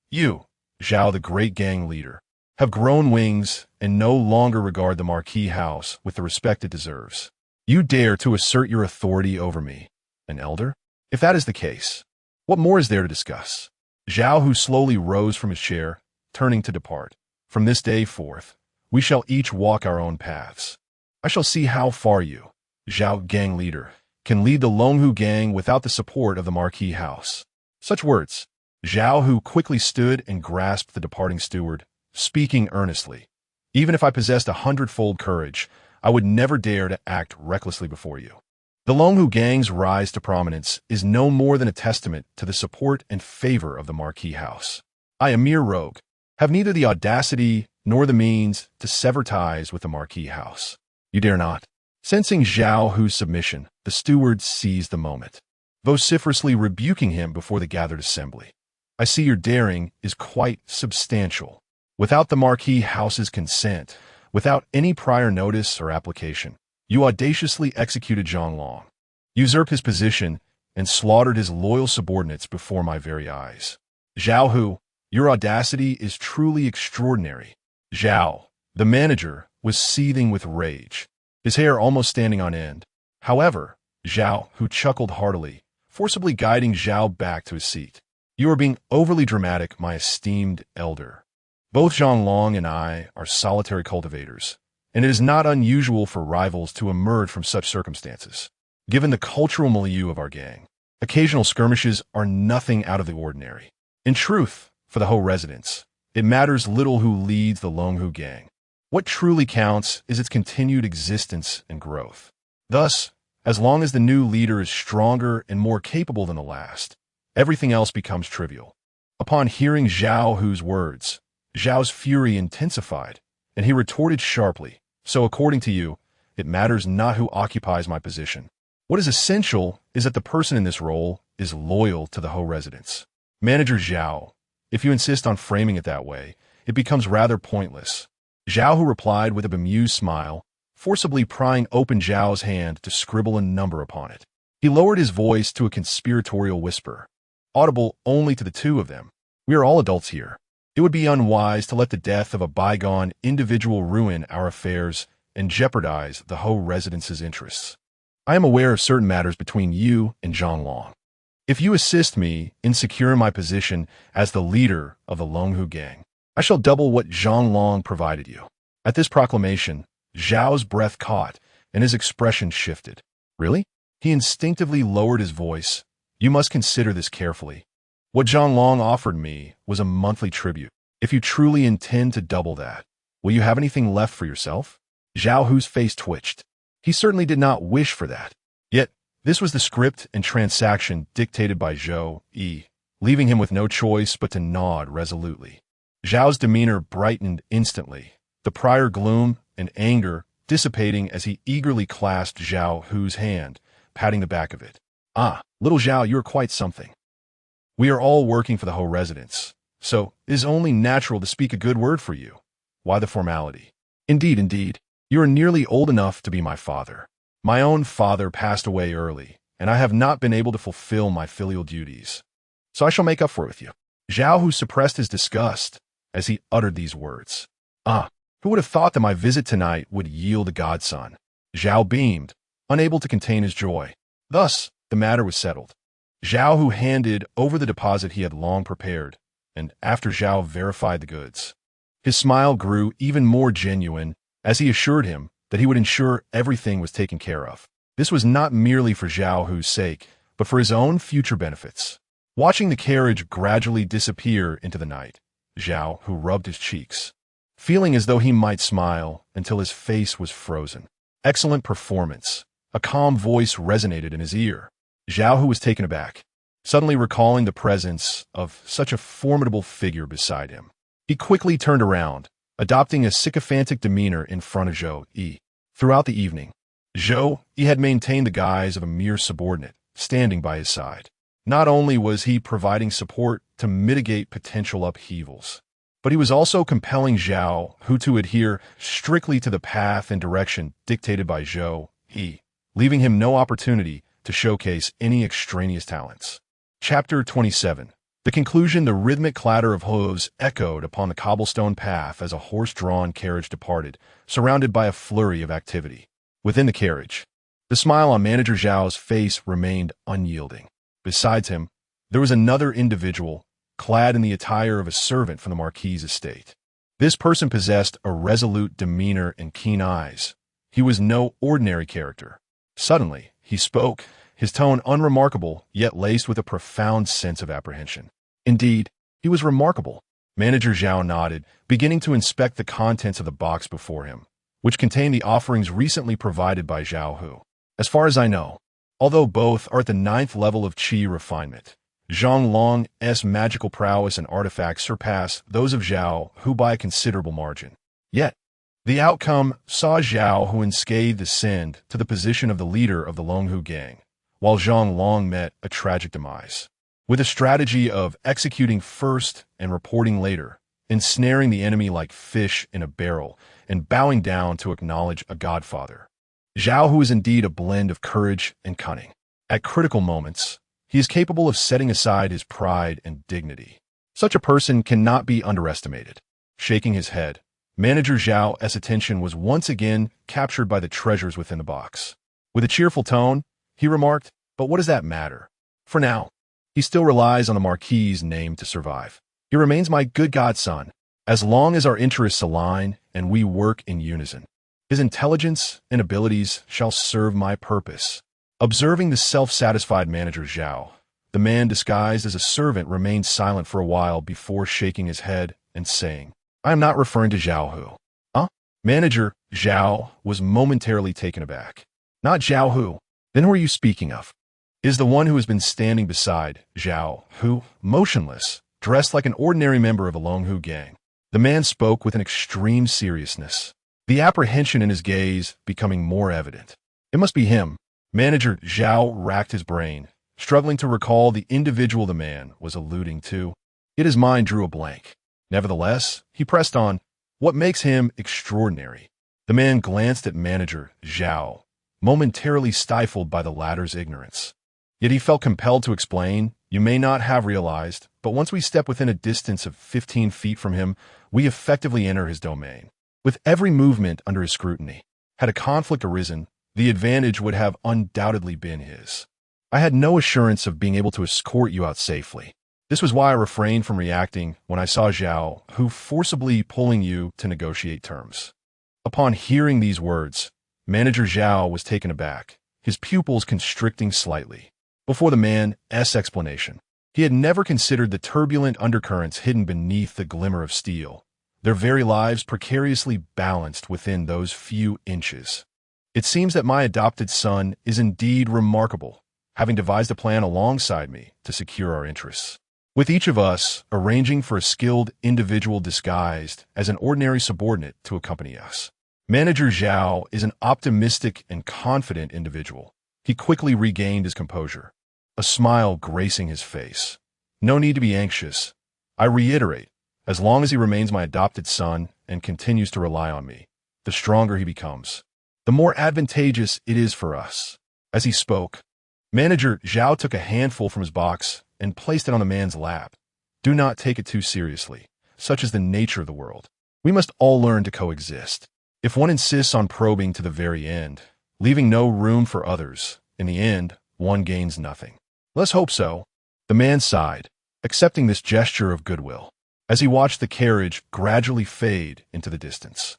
"You, Zhao the great gang leader, have grown wings and no longer regard the Marquis house with the respect it deserves. You dare to assert your authority over me, an elder? If that is the case, what more is there to discuss? Zhao Hu slowly rose from his chair, turning to depart. From this day forth, we shall each walk our own paths. I shall see how far you, Zhao gang leader, can lead the Longhu gang without the support of the Marquis House. Such words. Zhao Hu quickly stood and grasped the departing steward, speaking earnestly. Even if I possessed 100-fold courage, I would never dare to act recklessly before you. The Longhu gang's rise to prominence is no more than a testament to the support and favor of the Marquis House. I, a mere rogue, have neither the audacity nor the means to sever ties with the Marquis House. You dare not. Sensing Zhao Hu's submission, the steward seized the moment, vociferously rebuking him before the gathered assembly. I see your daring is quite substantial. Without the Marquis House's consent, without any prior notice or application, you audaciously executed Zhonglong, usurped his position, and slaughtered his loyal subordinates before my very eyes. Zhao Hu, your audacity is truly extraordinary. Zhao, the manager, was seething with rage, his hair almost standing on end. However, Zhao Hu chuckled heartily, forcibly guiding Zhao back to his seat. You are being overly dramatic, my esteemed elder. Both Zhonglong and I are solitary cultivators, and it is not unusual for rivals to emerge from such circumstances. Given the cultural milieu of our gang, occasional skirmishes are nothing out of the ordinary. In truth, for the Ho residents, it matters little who leads the Longhu gang. What truly counts is its continued existence and growth. Thus, as long as the new leader is stronger and more capable than the last, everything else becomes trivial. Upon hearing Zhao Hu's words, Zhao's fury intensified, and he retorted sharply, so according to you, it matters not who occupies my position. What is essential is that the person in this role is loyal to the Ho residents. Manager Zhao, if you insist on framing it that way, it becomes rather pointless. Zhao Hu replied with a bemused smile, forcibly prying open Zhao's hand to scribble a number upon it. He lowered his voice to a conspiratorial whisper, audible only to the two of them. We are all adults here. It would be unwise to let the death of a bygone individual ruin our affairs and jeopardize the Ho residents' interests. I am aware of certain matters between you and Zhonglong. If you assist me in securing my position as the leader of the Longhu gang, I shall double what Zhonglong provided you. At this proclamation, Zhao's breath caught and his expression shifted. Really? He instinctively lowered his voice. You must consider this carefully. What Zhonglong offered me was a monthly tribute. If you truly intend to double that, will you have anything left for yourself? Zhao Hu's face twitched. He certainly did not wish for that. Yet, this was the script and transaction dictated by Zhou Yi, leaving him with no choice but to nod resolutely. Zhao's demeanor brightened instantly, the prior gloom and anger dissipating as he eagerly clasped Zhao Hu's hand, patting the back of it. Ah, little Zhao, you are quite something. We are all working for the Ho residents, so it is only natural to speak a good word for you. Why the formality? Indeed, you are nearly old enough to be my father. My own father passed away early, and I have not been able to fulfill my filial duties. So I shall make up for it with you. Zhao Hu suppressed his disgust as he uttered these words. Ah, who would have thought that my visit tonight would yield a godson? Zhao beamed, unable to contain his joy. Thus, the matter was settled. Zhao Hu handed over the deposit he had long prepared, and after Zhao verified the goods, his smile grew even more genuine as he assured him that he would ensure everything was taken care of. This was not merely for Zhao Hu's sake, but for his own future benefits. Watching the carriage gradually disappear into the night, Zhao Hu rubbed his cheeks, feeling as though he might smile until his face was frozen. Excellent performance. A calm voice resonated in his ear. Zhao Hu was taken aback, suddenly recalling the presence of such a formidable figure beside him. He quickly turned around, adopting a sycophantic demeanor in front of Zhou Yi. Throughout the evening, Zhou Yi had maintained the guise of a mere subordinate, standing by his side. Not only was he providing support to mitigate potential upheavals, but he was also compelling Zhao Hu to adhere strictly to the path and direction dictated by Zhou Yi, leaving him no opportunity to showcase any extraneous talents. Chapter 27. The conclusion. The rhythmic clatter of hooves echoed upon the cobblestone path as a horse-drawn carriage departed, surrounded by a flurry of activity. Within the carriage, the smile on Manager Zhao's face remained unyielding. Besides him, there was another individual, clad in the attire of a servant from the Marquis's estate. This person possessed a resolute demeanor and keen eyes. He was no ordinary character. Suddenly, he spoke, his tone unremarkable, yet laced with a profound sense of apprehension. Indeed, he was remarkable. Manager Zhao nodded, beginning to inspect the contents of the box before him, which contained the offerings recently provided by Zhao Hu. As far as I know, although both are at the 9th level of qi refinement, Zhang Long's magical prowess and artifacts surpass those of Zhao Hu by a considerable margin. Yet, the outcome saw Zhao Hu unscathed ascend to the position of the leader of the Longhu gang, while Zhang Long met a tragic demise. With a strategy of executing first and reporting later, ensnaring the enemy like fish in a barrel, and bowing down to acknowledge a godfather. Zhao Hu is indeed a blend of courage and cunning. At critical moments, he is capable of setting aside his pride and dignity. Such a person cannot be underestimated. Shaking his head, Manager Zhao's attention was once again captured by the treasures within the box. With a cheerful tone, he remarked, "But what does that matter? For now, he still relies on the Marquis's name to survive. He remains my good godson, as long as our interests align and we work in unison. His intelligence and abilities shall serve my purpose." Observing the self-satisfied Manager Zhao, the man disguised as a servant remained silent for a while before shaking his head and saying, "I am not referring to Zhao Hu." Huh? Manager Zhao was momentarily taken aback. "Not Zhao Hu? Then who are you speaking of?" "Is the one who has been standing beside Zhao Hu, motionless, dressed like an ordinary member of a Longhu gang." The man spoke with an extreme seriousness, the apprehension in his gaze becoming more evident. "It must be him." Manager Zhao racked his brain, struggling to recall the individual the man was alluding to. Yet his mind drew a blank. Nevertheless, he pressed on, "What makes him extraordinary?" The man glanced at Manager Zhao, momentarily stifled by the latter's ignorance. Yet he felt compelled to explain, "You may not have realized, but once we step within a distance of 15 feet from him, we effectively enter his domain. With every movement under his scrutiny, had a conflict arisen, the advantage would have undoubtedly been his. I had no assurance of being able to escort you out safely. This was why I refrained from reacting when I saw Zhao Hu forcibly pulling you to negotiate terms." Upon hearing these words, Manager Zhao was taken aback, his pupils constricting slightly. Before the man's explanation, he had never considered the turbulent undercurrents hidden beneath the glimmer of steel, their very lives precariously balanced within those few inches. "It seems that my adopted son is indeed remarkable, having devised a plan alongside me to secure our interests. With each of us arranging for a skilled individual disguised as an ordinary subordinate to accompany us." Manager Zhao is an optimistic and confident individual. He quickly regained his composure, a smile gracing his face. "No need to be anxious. I reiterate, as long as he remains my adopted son and continues to rely on me, the stronger he becomes, the more advantageous it is for us." As he spoke, Manager Zhao took a handful from his box and placed it on the man's lap. "Do not take it too seriously. Such is the nature of the world. We must all learn to coexist. If one insists on probing to the very end, leaving no room for others, in the end, one gains nothing. Let's hope so." The man sighed, accepting this gesture of goodwill, as he watched the carriage gradually fade into the distance.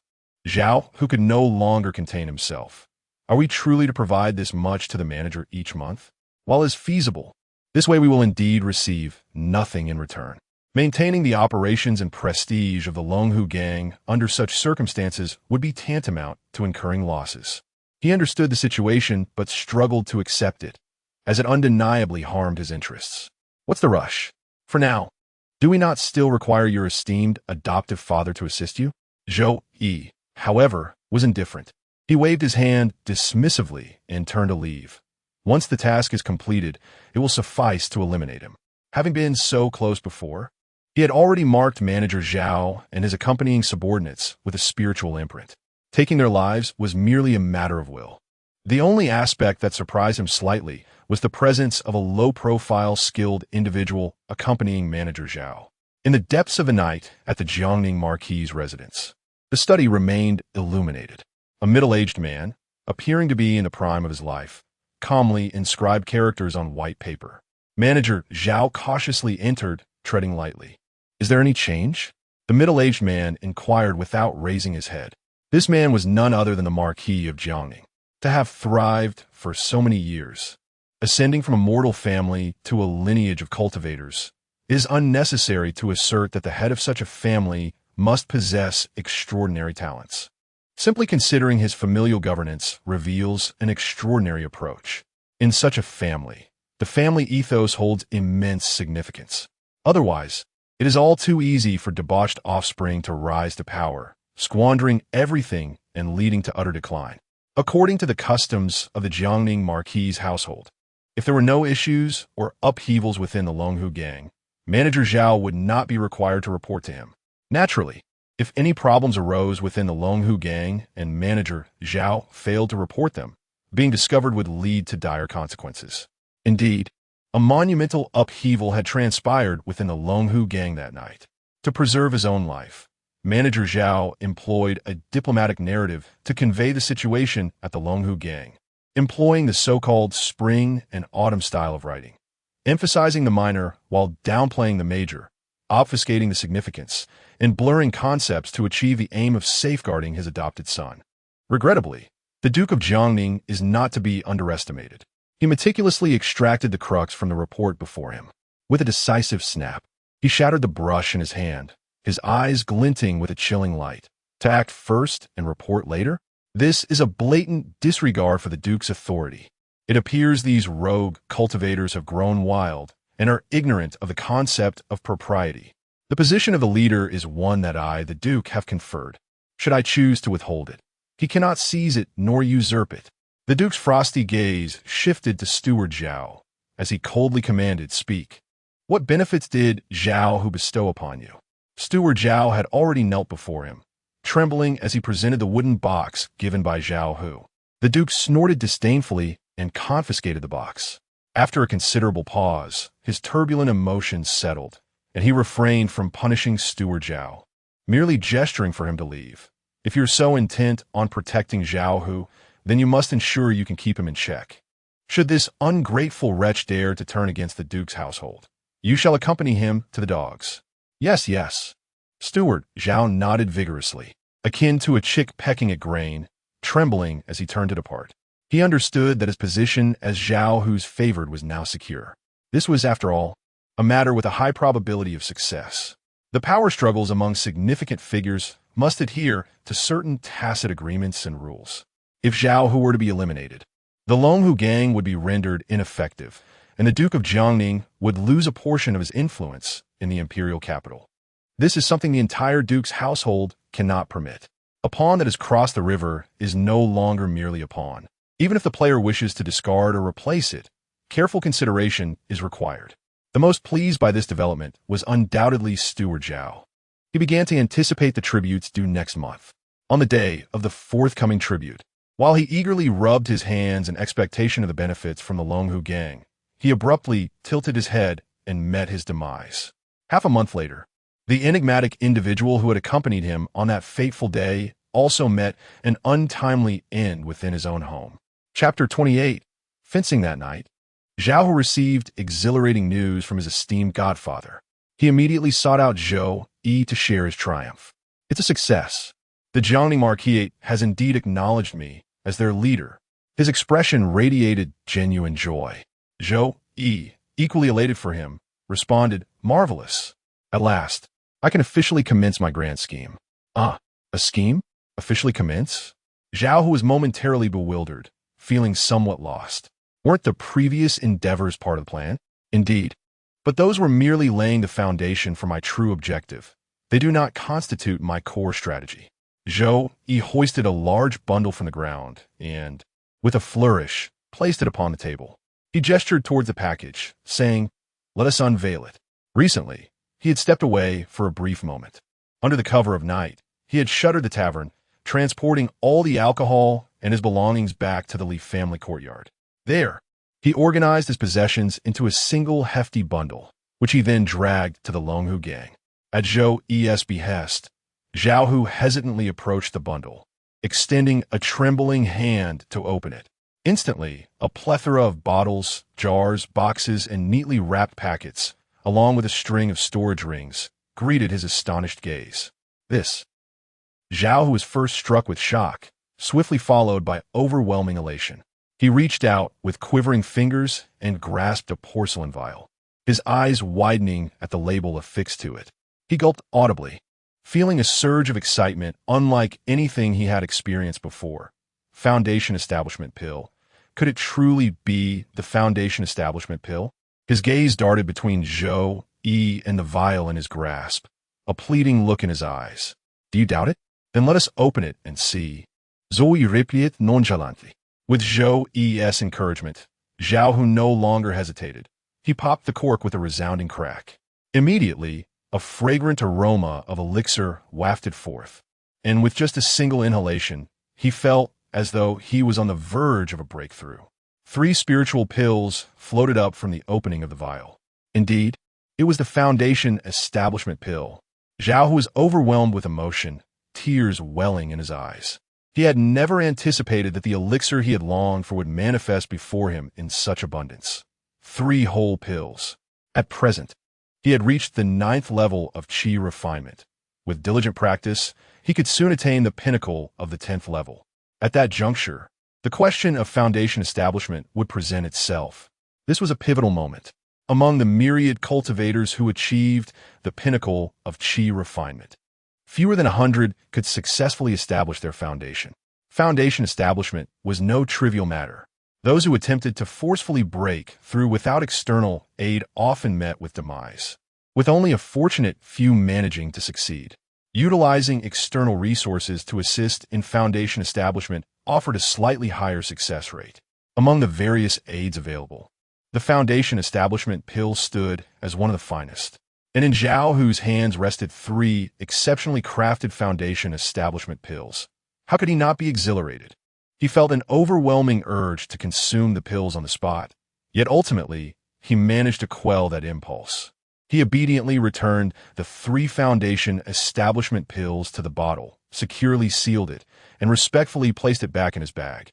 Zhao, who could no longer contain himself. "Are we truly to provide this much to the manager each month? While is feasible, this way we will indeed receive nothing in return. Maintaining the operations and prestige of the Longhu gang under such circumstances would be tantamount to incurring losses." He understood the situation but struggled to accept it, as it undeniably harmed his interests. "What's the rush? For now, do we not still require your esteemed adoptive father to assist you?" Zhou Yi, however, was indifferent. He waved his hand dismissively and turned to leave. Once the task is completed, it will suffice to eliminate him. Having been so close before, he had already marked Manager Zhao and his accompanying subordinates with a spiritual imprint. Taking their lives was merely a matter of will. The only aspect that surprised him slightly was the presence of a low-profile, skilled individual accompanying Manager Zhao. In the depths of the night at the Jiangning Marquis's residence, the study remained illuminated. A middle-aged man, appearing to be in the prime of his life, calmly inscribed characters on white paper. Manager Zhao cautiously entered treading lightly. "Is there any change?" The middle-aged man inquired without raising his head. This man was none other than the Marquis of Jiangning. To have thrived for so many years, ascending from a mortal family to a lineage of cultivators, it is unnecessary to assert that the head of such a family must possess extraordinary talents. Simply considering his familial governance reveals an extraordinary approach. In such a family, the family ethos holds immense significance. Otherwise, it is all too easy for debauched offspring to rise to power, squandering everything and leading to utter decline. According to the customs of the Jiangning Marquis' household, if there were no issues or upheavals within the Longhu gang, Manager Zhao would not be required to report to him. Naturally, if any problems arose within the Longhu gang and Manager Zhao failed to report them, being discovered would lead to dire consequences. Indeed, a monumental upheaval had transpired within the Longhu gang that night. To preserve his own life, Manager Zhao employed a diplomatic narrative to convey the situation at the Longhu gang, employing the so-called spring and autumn style of writing, emphasizing the minor while downplaying the major, obfuscating the significance, and blurring concepts to achieve the aim of safeguarding his adopted son. Regrettably, the Duke of Jiangning is not to be underestimated. He meticulously extracted the crux from the report before him. With a decisive snap, he shattered the brush in his hand, his eyes glinting with a chilling light. To act first and report later? This is a blatant disregard for the Duke's authority. It appears these rogue cultivators have grown wild and are ignorant of the concept of propriety. The position of the leader is one that I, the Duke, have conferred. Should I choose to withhold it, he cannot seize it nor usurp it. The Duke's frosty gaze shifted to Steward Zhao, as he coldly commanded, "Speak. What benefits did Zhao Hu bestow upon you?" Steward Zhao had already knelt before him, trembling as he presented the wooden box given by Zhao Hu. The Duke snorted disdainfully and confiscated the box. After a considerable pause, his turbulent emotions settled, and he refrained from punishing Steward Zhao, merely gesturing for him to leave. "If you're so intent on protecting Zhao Hu, then you must ensure you can keep him in check. Should this ungrateful wretch dare to turn against the Duke's household, you shall accompany him to the dogs." "Yes, yes." Steward Zhao nodded vigorously, akin to a chick pecking at grain, trembling as he turned to depart. He understood that his position as Zhao Hu's favored was now secure. This was, after all, a matter with a high probability of success. The power struggles among significant figures must adhere to certain tacit agreements and rules. If Zhao Hu were to be eliminated, the Longhu gang would be rendered ineffective, and the Duke of Jiangning would lose a portion of his influence in the imperial capital. This is something the entire Duke's household cannot permit. A pawn that has crossed the river is no longer merely a pawn. Even if the player wishes to discard or replace it, careful consideration is required. The most pleased by this development was undoubtedly Steward Zhao. He began to anticipate the tributes due next month, on the day of the forthcoming tribute. While he eagerly rubbed his hands in expectation of the benefits from the Longhu gang, he abruptly tilted his head and met his demise. Half a month later, the enigmatic individual who had accompanied him on that fateful day also met an untimely end within his own home. Chapter 28. Fencing that night, Zhao Hu received exhilarating news from his esteemed godfather. He immediately sought out Zhou Yi to share his triumph. "It's a success. The Jiangning Marquis has indeed acknowledged me as their leader." His expression radiated genuine joy. Zhou Yi, equally elated for him, responded, "Marvelous. At last, I can officially commence my grand scheme." "Ah, a scheme? Officially commence?" Zhao Hu was momentarily bewildered, feeling somewhat lost. Weren't the previous endeavors part of the plan? Indeed, but those were merely laying the foundation for my true objective. They do not constitute my core strategy. Zhou Yi hoisted a large bundle from the ground and, with a flourish, placed it upon the table. He gestured towards the package, saying, "Let us unveil it." Recently, he had stepped away for a brief moment. Under the cover of night, he had shuttered the tavern, transporting all the alcohol and his belongings back to the Li family courtyard. There, he organized his possessions into a single hefty bundle, which he then dragged to the Longhu gang. At Zhou Yi's behest, Zhao Hu hesitantly approached the bundle, extending a trembling hand to open it. Instantly, a plethora of bottles, jars, boxes, and neatly wrapped packets along with a string of storage rings, greeted his astonished gaze. This. Zhao, who was first struck with shock, swiftly followed by overwhelming elation. He reached out with quivering fingers and grasped a porcelain vial, his eyes widening at the label affixed to it. He gulped audibly, feeling a surge of excitement unlike anything he had experienced before. Foundation Establishment Pill. Could it truly be the Foundation Establishment Pill? His gaze darted between Zhou Yi and the vial in his grasp, a pleading look in his eyes. Do you doubt it? Then let us open it and see. Zhou Yi replied nonchalantly. With Zhou Yi's encouragement, Zhao, who no longer hesitated, he popped the cork with a resounding crack. Immediately, a fragrant aroma of elixir wafted forth, and with just a single inhalation, he felt as though he was on the verge of a breakthrough. 3 spiritual pills floated up from the opening of the vial. Indeed, it was the Foundation Establishment Pill. Zhao, who was overwhelmed with emotion, tears welling in his eyes. He had never anticipated that the elixir he had longed for would manifest before him in such abundance. 3 whole pills. At present, he had reached the 9th level of qi refinement. With diligent practice, he could soon attain the pinnacle of the 10th level. At that juncture, the question of foundation establishment would present itself. This was a pivotal moment. Among the myriad cultivators who achieved the pinnacle of qi refinement, fewer than 100 could successfully establish their foundation. Foundation establishment was no trivial matter. Those who attempted to forcefully break through without external aid often met with demise, with only a fortunate few managing to succeed. Utilizing external resources to assist in foundation establishment offered a slightly higher success rate. Among the various aids available, the Foundation Establishment Pill stood as one of the finest. And in Zhao, whose hands rested 3 exceptionally crafted Foundation Establishment Pills, how could he not be exhilarated? He felt an overwhelming urge to consume the pills on the spot, yet ultimately, he managed to quell that impulse. He obediently returned the 3 Foundation Establishment Pills to the bottle, securely sealed it, and respectfully placed it back in his bag.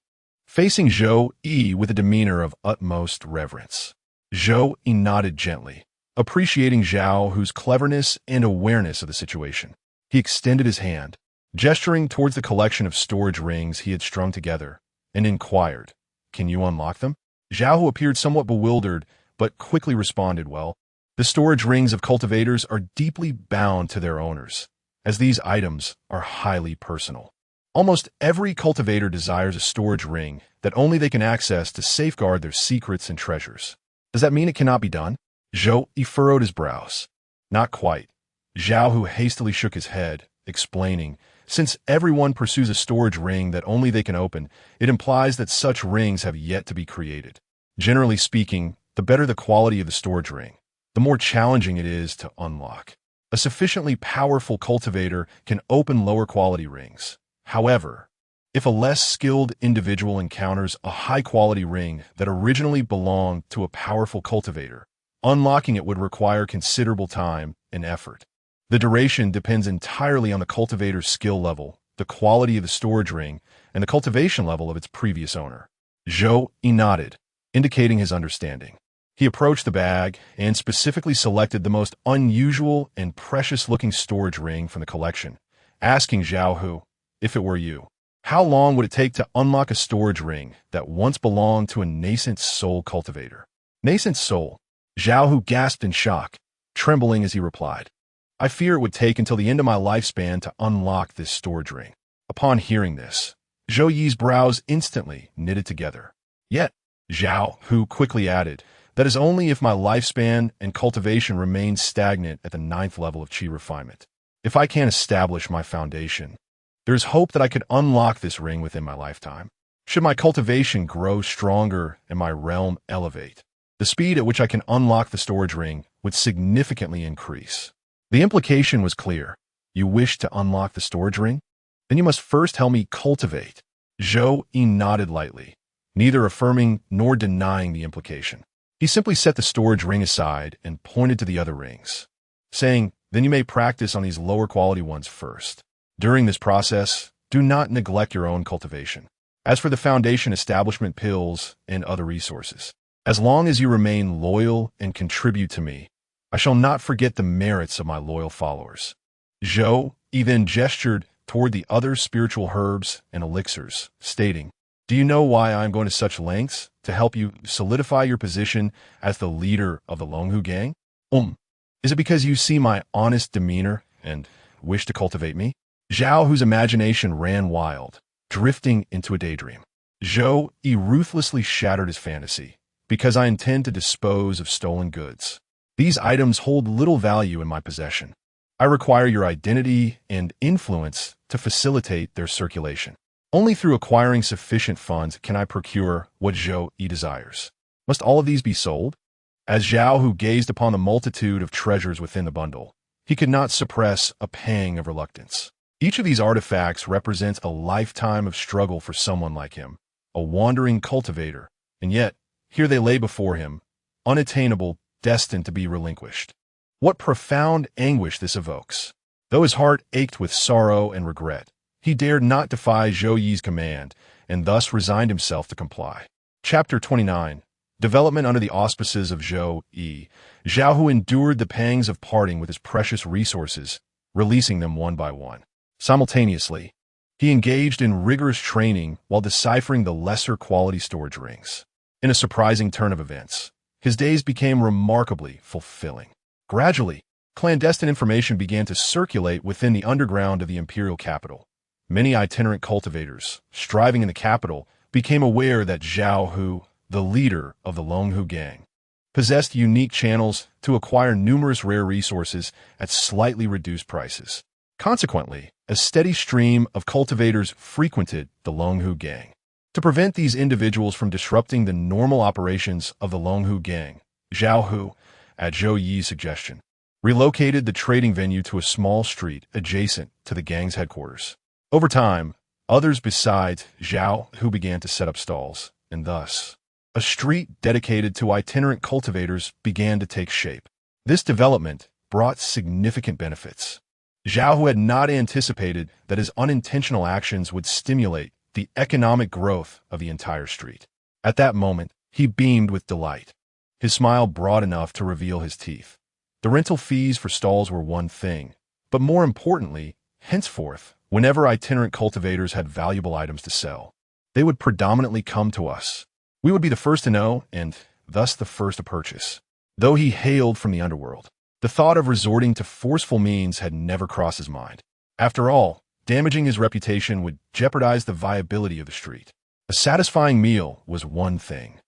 Facing Zhou Yi with a demeanor of utmost reverence, Zhou Yi nodded gently, appreciating Zhao, whose cleverness and awareness of the situation. He extended his hand, gesturing towards the collection of storage rings he had strung together, and inquired, "Can you unlock them?" Zhao, who appeared somewhat bewildered, but quickly responded, "Well, the storage rings of cultivators are deeply bound to their owners, as these items are highly personal. Almost every cultivator desires a storage ring that only they can access to safeguard their secrets and treasures. Does that mean it cannot be done?" Zhou Yi furrowed his brows. "Not quite." Zhao, who hastily shook his head, explaining, "Since everyone pursues a storage ring that only they can open, it implies that such rings have yet to be created. Generally speaking, the better the quality of the storage ring, the more challenging it is to unlock. A sufficiently powerful cultivator can open lower quality rings. However, if a less skilled individual encounters a high-quality ring that originally belonged to a powerful cultivator, unlocking it would require considerable time and effort. The duration depends entirely on the cultivator's skill level, the quality of the storage ring, and the cultivation level of its previous owner." Zhou Yi nodded, indicating his understanding. He approached the bag and specifically selected the most unusual and precious-looking storage ring from the collection, asking Zhao, who, "If it were you, how long would it take to unlock a storage ring that once belonged to a nascent soul cultivator?" "Nascent soul?" Zhao, who gasped in shock, trembling as he replied, "I fear it would take until the end of my lifespan to unlock this storage ring." Upon hearing this, Zhou Yi's brows instantly knitted together. "Yet," Zhao, who quickly added, "that is only if my lifespan and cultivation remain stagnant at the 9th level of qi refinement. If I can't establish my foundation, there is hope that I could unlock this ring within my lifetime. Should my cultivation grow stronger and my realm elevate, the speed at which I can unlock the storage ring would significantly increase." The implication was clear. "You wish to unlock the storage ring? Then you must first help me cultivate." Zhou Yi nodded lightly, neither affirming nor denying the implication. He simply set the storage ring aside and pointed to the other rings, saying, "Then you may practice on these lower quality ones first. During this process, do not neglect your own cultivation. As for the Foundation Establishment Pills and other resources, as long as you remain loyal and contribute to me, I shall not forget the merits of my loyal followers. Zhou Yi then gestured toward the other spiritual herbs and elixirs, stating, "Do you know why I am going to such lengths to help you solidify your position as the leader of the Longhu gang? Is it because you see my honest demeanor and wish to cultivate me?" Zhao, whose imagination ran wild, drifting into a daydream. Zhou Yi ruthlessly shattered his fantasy, "Because I intend to dispose of stolen goods. These items hold little value in my possession. I require your identity and influence to facilitate their circulation. Only through acquiring sufficient funds can I procure what Zhou Yi desires. Must all of these be sold?" As Zhao, who gazed upon the multitude of treasures within the bundle, he could not suppress a pang of reluctance. Each of these artifacts represents a lifetime of struggle for someone like him, a wandering cultivator, and yet, here they lay before him, unattainable, destined to be relinquished. What profound anguish this evokes! Though his heart ached with sorrow and regret, he dared not defy Zhou Yi's command, and thus resigned himself to comply. Chapter 29. Development under the auspices of Zhou Yi. Zhao, who endured the pangs of parting with his precious resources, releasing them one by one. Simultaneously, he engaged in rigorous training while deciphering the lesser quality storage rings. In a surprising turn of events, his days became remarkably fulfilling. Gradually, clandestine information began to circulate within the underground of the imperial capital. Many itinerant cultivators, striving in the capital, became aware that Zhao Hu, the leader of the Longhu gang, possessed unique channels to acquire numerous rare resources at slightly reduced prices. Consequently, a steady stream of cultivators frequented the Longhu gang. To prevent these individuals from disrupting the normal operations of the Longhu gang, Zhao Hu, at Zhou Yi's suggestion, relocated the trading venue to a small street adjacent to the gang's headquarters. Over time, others besides Zhao Hu began to set up stalls, and thus, a street dedicated to itinerant cultivators began to take shape. This development brought significant benefits. Zhao Hu had not anticipated that his unintentional actions would stimulate the economic growth of the entire street. At that moment, he beamed with delight, his smile broad enough to reveal his teeth. The rental fees for stalls were one thing, but more importantly, henceforth, whenever itinerant cultivators had valuable items to sell, they would predominantly come to us. We would be the first to know, and thus the first to purchase. Though he hailed from the underworld, the thought of resorting to forceful means had never crossed his mind. After all, damaging his reputation would jeopardize the viability of the street. A satisfying meal was one thing,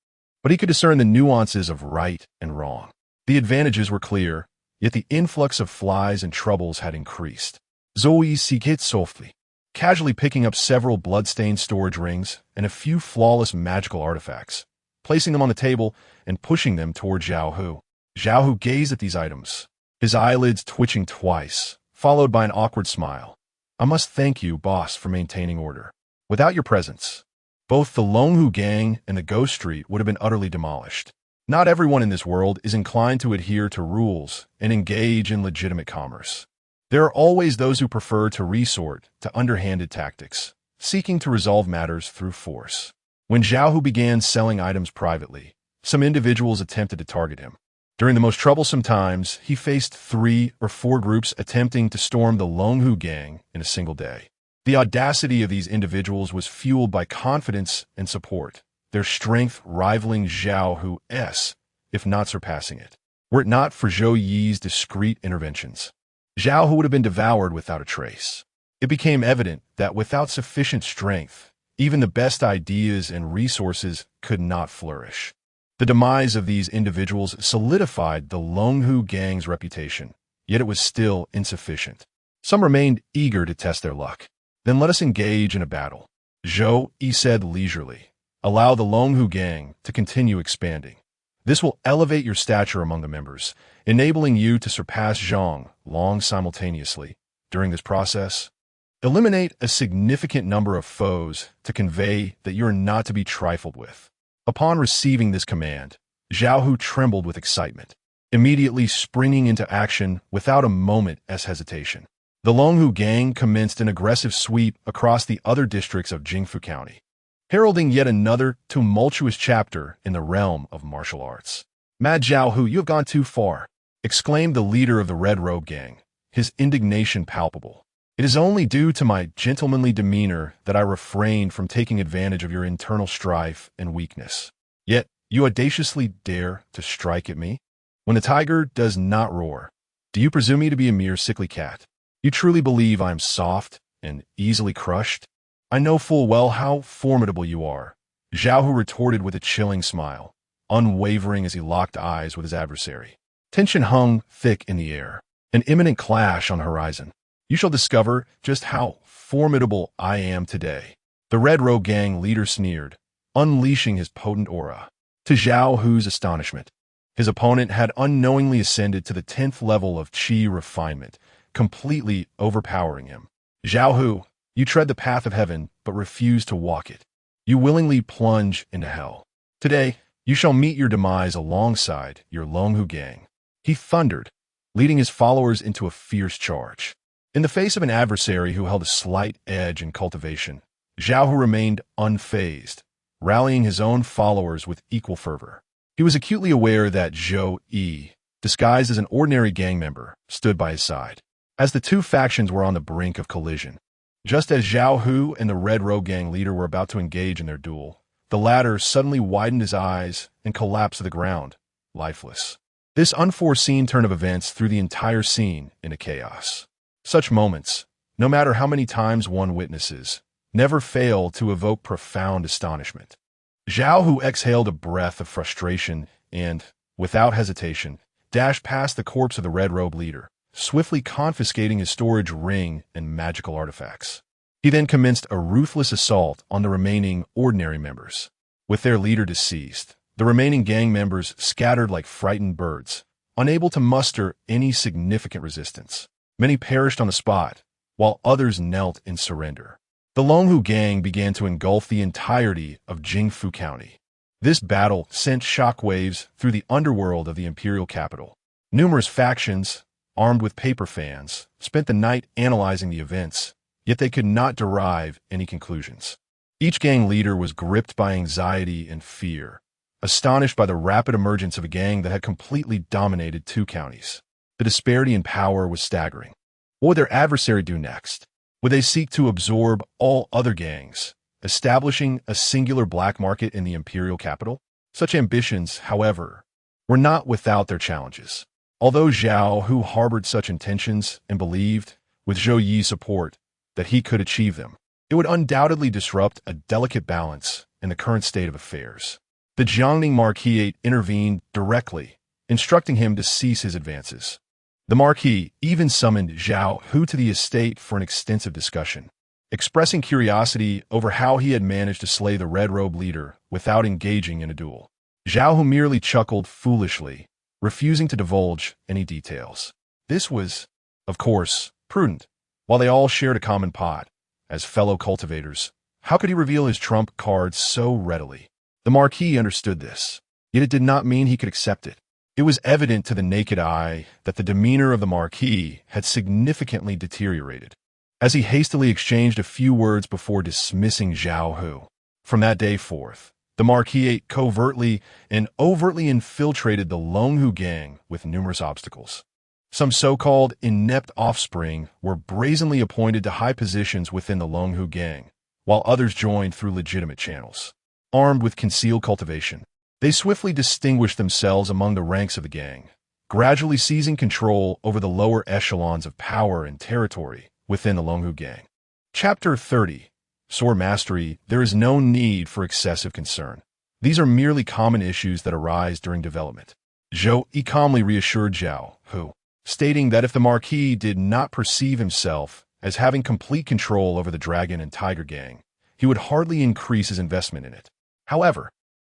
but he could discern the nuances of right and wrong. The advantages were clear, yet the influx of flies and troubles had increased. Zoe seeked softly, casually picking up several blood-stained storage rings and a few flawless magical artifacts, placing them on the table and pushing them toward Zhao Hu. Zhao Hu gazed at these items, his eyelids twitching twice, followed by an awkward smile. "I must thank you, boss, for maintaining order. Without your presence, both the Longhu gang and the Ghost Street would have been utterly demolished. Not everyone in this world is inclined to adhere to rules and engage in legitimate commerce. There are always those who prefer to resort to underhanded tactics, seeking to resolve matters through force." When Zhao Hu began selling items privately, some individuals attempted to target him. During the most troublesome times, he faced 3 or 4 groups attempting to storm the Longhu gang in a single day. The audacity of these individuals was fueled by confidence and support, their strength rivaling Zhao Hu's, if not surpassing it. Were it not for Zhou Yi's discreet interventions, Zhao Hu would have been devoured without a trace. It became evident that without sufficient strength, even the best ideas and resources could not flourish. The demise of these individuals solidified the Longhu gang's reputation, yet it was still insufficient. Some remained eager to test their luck. "Then let us engage in a battle," Zhou Yi said leisurely. "Allow the Longhu gang to continue expanding. This will elevate your stature among the members, enabling you to surpass Zhang Long simultaneously. During this process, eliminate a significant number of foes to convey that you are not to be trifled with." Upon receiving this command, Zhao Hu trembled with excitement, immediately springing into action without a moment's hesitation. The Longhu gang commenced an aggressive sweep across the other districts of Jingfu County, heralding yet another tumultuous chapter in the realm of martial arts. "Mad Zhao Hu, you have gone too far. exclaimed the leader of the Red Robe Gang, his indignation palpable. "It is only due to my gentlemanly demeanor that I refrained from taking advantage of your internal strife and weakness. Yet you audaciously dare to strike at me? When the tiger does not roar, do you presume me to be a mere sickly cat? You truly believe I am soft and easily crushed? I know full well how formidable you are," Zhao Hu retorted with a chilling smile, unwavering as he locked eyes with his adversary. Tension hung thick in the air, an imminent clash on the horizon. "You shall discover just how formidable I am today," the Red Robe Gang leader sneered, unleashing his potent aura. To Zhao Hu's astonishment, his opponent had unknowingly ascended to the 10th level of qi refinement, completely overpowering him. "Zhao Hu, you tread the path of heaven but refuse to walk it. You willingly plunge into hell. Today, you shall meet your demise alongside your Longhu Gang," he thundered, leading his followers into a fierce charge. In the face of an adversary who held a slight edge in cultivation, Zhao Hu remained unfazed, rallying his own followers with equal fervor. He was acutely aware that Zhou Yi, disguised as an ordinary gang member, stood by his side. As the two factions were on the brink of collision, just as Zhao Hu and the Red Robe Gang leader were about to engage in their duel, the latter suddenly widened his eyes and collapsed to the ground, lifeless. This unforeseen turn of events threw the entire scene into chaos. Such moments, no matter how many times one witnesses, never fail to evoke profound astonishment. Zhao Hu exhaled a breath of frustration and, without hesitation, dashed past the corpse of the Red Robe leader, swiftly confiscating his storage ring and magical artifacts. He then commenced a ruthless assault on the remaining ordinary members. With their leader deceased, the remaining gang members scattered like frightened birds, unable to muster any significant resistance. Many perished on the spot, while others knelt in surrender. The Longhu Gang began to engulf the entirety of Jingfu County. This battle sent shockwaves through the underworld of the imperial capital. Numerous factions, armed with paper fans, spent the night analyzing the events, yet they could not derive any conclusions. Each gang leader was gripped by anxiety and fear, astonished by the rapid emergence of a gang that had completely dominated two counties. The disparity in power was staggering. What would their adversary do next? Would they seek to absorb all other gangs, establishing a singular black market in the imperial capital? Such ambitions, however, were not without their challenges. Although Zhao Hu harbored such intentions and believed, with Zhou Yi's support, that he could achieve them, it would undoubtedly disrupt a delicate balance in the current state of affairs. The Jiangning Marquis intervened directly, instructing him to cease his advances. The Marquis even summoned Zhao Hu to the estate for an extensive discussion, expressing curiosity over how he had managed to slay the Red Robe leader without engaging in a duel. Zhao Hu merely chuckled foolishly, refusing to divulge any details. This was, of course, prudent. While they all shared a common pot, as fellow cultivators, how could he reveal his trump cards so readily? The Marquis understood this, yet it did not mean he could accept it. It was evident to the naked eye that the demeanor of the Marquis had significantly deteriorated, as he hastily exchanged a few words before dismissing Zhao Hu. From that day forth, the Marquis covertly and overtly infiltrated the Longhu Gang with numerous obstacles. Some so-called inept offspring were brazenly appointed to high positions within the Longhu Gang, while others joined through legitimate channels. Armed with concealed cultivation, they swiftly distinguished themselves among the ranks of the gang, gradually seizing control over the lower echelons of power and territory within the Longhu Gang. Chapter 30. Sword Mastery. There is no need for excessive concern. These are merely common issues that arise during development. Zhou Yi calmly reassured Zhao Hu, stating that if the Marquis did not perceive himself as having complete control over the Dragon and Tiger Gang, he would hardly increase his investment in it. However,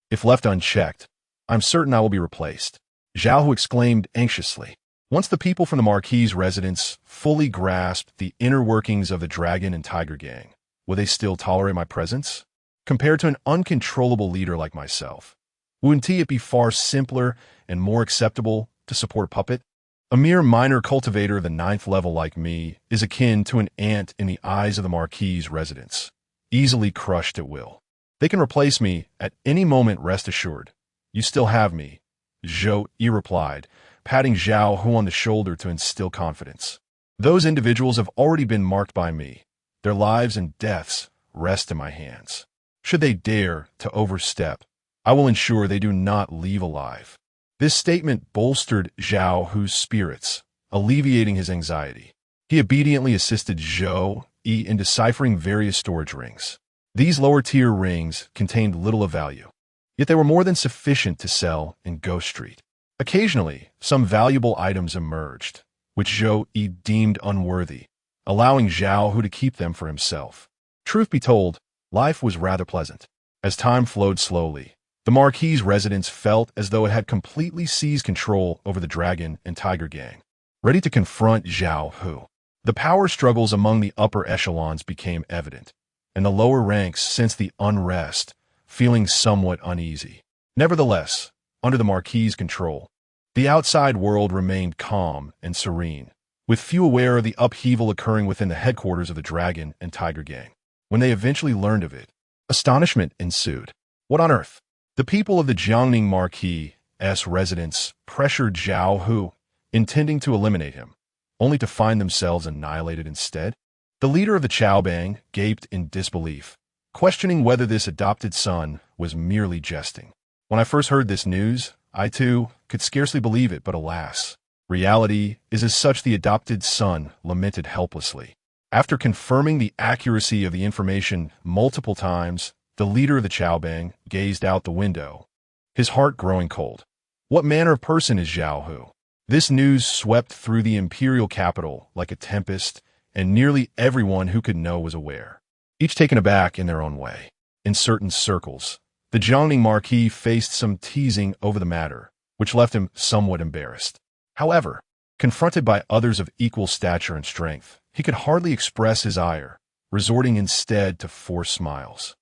if left unchecked, I'm certain I will be replaced, Zhao Hu exclaimed anxiously. Once the people from the Marquis' residence fully grasped the inner workings of the Dragon and Tiger Gang, will they still tolerate my presence? Compared to an uncontrollable leader like myself, wouldn't it be far simpler and more acceptable to support a puppet? A mere minor cultivator of the 9th level like me is akin to an ant in the eyes of the Marquis' residence, easily crushed at will. They can replace me at any moment, rest assured. You still have me, Zhou Yi replied, patting Zhao Hu on the shoulder to instill confidence. Those individuals have already been marked by me. Their lives and deaths rest in my hands. Should they dare to overstep, I will ensure they do not leave alive. This statement bolstered Zhao Hu's spirits, alleviating his anxiety. He obediently assisted Zhou Yi in deciphering various storage rings. These lower-tier rings contained little of value, yet they were more than sufficient to sell in Ghost Street. Occasionally, some valuable items emerged, which Zhou Yi deemed unworthy, allowing Zhao Hu to keep them for himself. Truth be told, life was rather pleasant. As time flowed slowly, the Marquis's residence felt as though it had completely seized control over the Dragon and Tiger Gang, ready to confront Zhao Hu. The power struggles among the upper echelons became evident, and the lower ranks sensed the unrest, feeling somewhat uneasy. Nevertheless, under the Marquis's control, the outside world remained calm and serene, with few aware of the upheaval occurring within the headquarters of the Dragon and Tiger Gang. When they eventually learned of it, astonishment ensued. What on earth? The people of the Jiangning Marquis's residence pressured Zhao Hu, intending to eliminate him, only to find themselves annihilated instead? The leader of the Chaobang gaped in disbelief, questioning whether this adopted son was merely jesting. When I first heard this news, I too could scarcely believe it, but alas, reality is as such. The adopted son lamented helplessly. After confirming the accuracy of the information multiple times, the leader of the Chaobang gazed out the window, his heart growing cold. What manner of person is Zhao Hu? This news swept through the imperial capital like a tempest, and nearly everyone who could know was aware, each taken aback in their own way. In certain circles, the Jiangning Marquis faced some teasing over the matter, which left him somewhat embarrassed. However, confronted by others of equal stature and strength, he could hardly express his ire, resorting instead to forced smiles.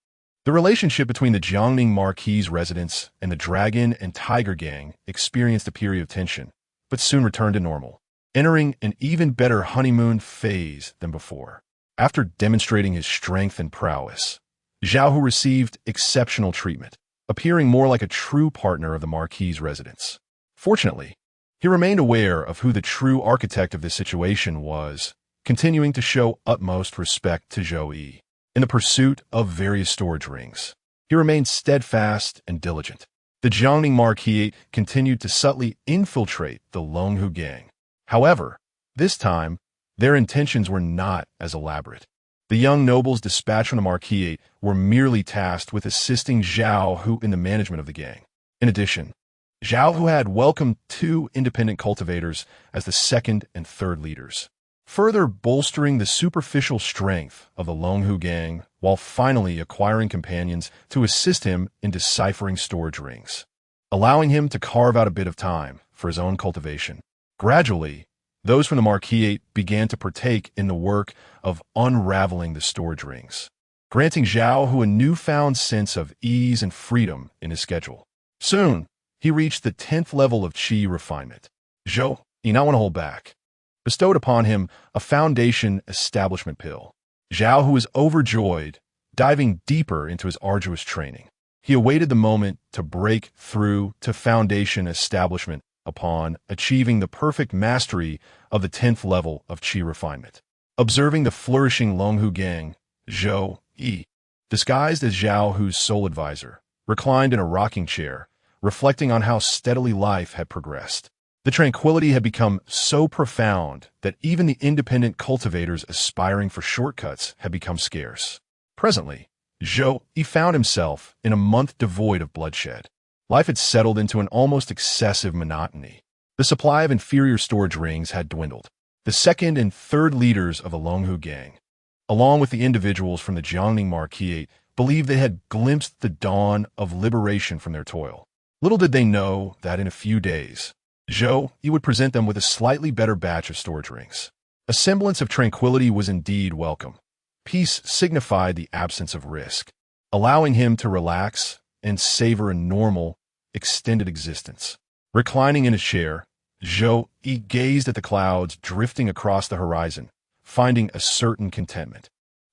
The relationship between the Jiangning Marquis's residence and the Dragon and Tiger Gang experienced a period of tension, but soon returned to normal, entering an even better honeymoon phase than before. After demonstrating his strength and prowess, Zhao Hu received exceptional treatment, appearing more like a true partner of the Marquis's residence. Fortunately, he remained aware of who the true architect of this situation was, continuing to show utmost respect to Zhou Yi. In the pursuit of various storage rings, he remained steadfast and diligent. The Jiangning Marquis continued to subtly infiltrate the Longhu Gang. However, this time, their intentions were not as elaborate. The young nobles dispatched from the Marquis were merely tasked with assisting Zhao Hu in the management of the gang. In addition, Zhao Hu had welcomed 2 independent cultivators as the second and third leaders, further bolstering the superficial strength of the Longhu Gang, while finally acquiring companions to assist him in deciphering storage rings, allowing him to carve out a bit of time for his own cultivation. Gradually, those from the Marquis began to partake in the work of unraveling the storage rings, granting Zhao Hu a newfound sense of ease and freedom in his schedule. Soon, he reached the 10th level of qi refinement. Zhou Yi not want to hold back, bestowed upon him a foundation establishment pill. Zhao Hu was overjoyed, diving deeper into his arduous training. He awaited the moment to break through to foundation establishment upon achieving the perfect mastery of the 10th level of qi refinement. Observing the flourishing Longhu Gang, Zhou Yi, disguised as Zhao Hu's sole advisor, reclined in a rocking chair, reflecting on how steadily life had progressed. The tranquility had become so profound that even the independent cultivators aspiring for shortcuts had become scarce. Presently, Zhou Yi found himself in a month devoid of bloodshed. Life had settled into an almost excessive monotony. The supply of inferior storage rings had dwindled. The second and third leaders of the Longhu Gang, along with the individuals from the Jiangning Marquis, believed they had glimpsed the dawn of liberation from their toil. Little did they know that in a few days, Zhou Yi would present them with a slightly better batch of storage rings. A semblance of tranquility was indeed welcome. Peace signified the absence of risk, allowing him to relax and savor a normal, extended existence. Reclining in his chair, Zhou Yi gazed at the clouds drifting across the horizon, finding a certain contentment.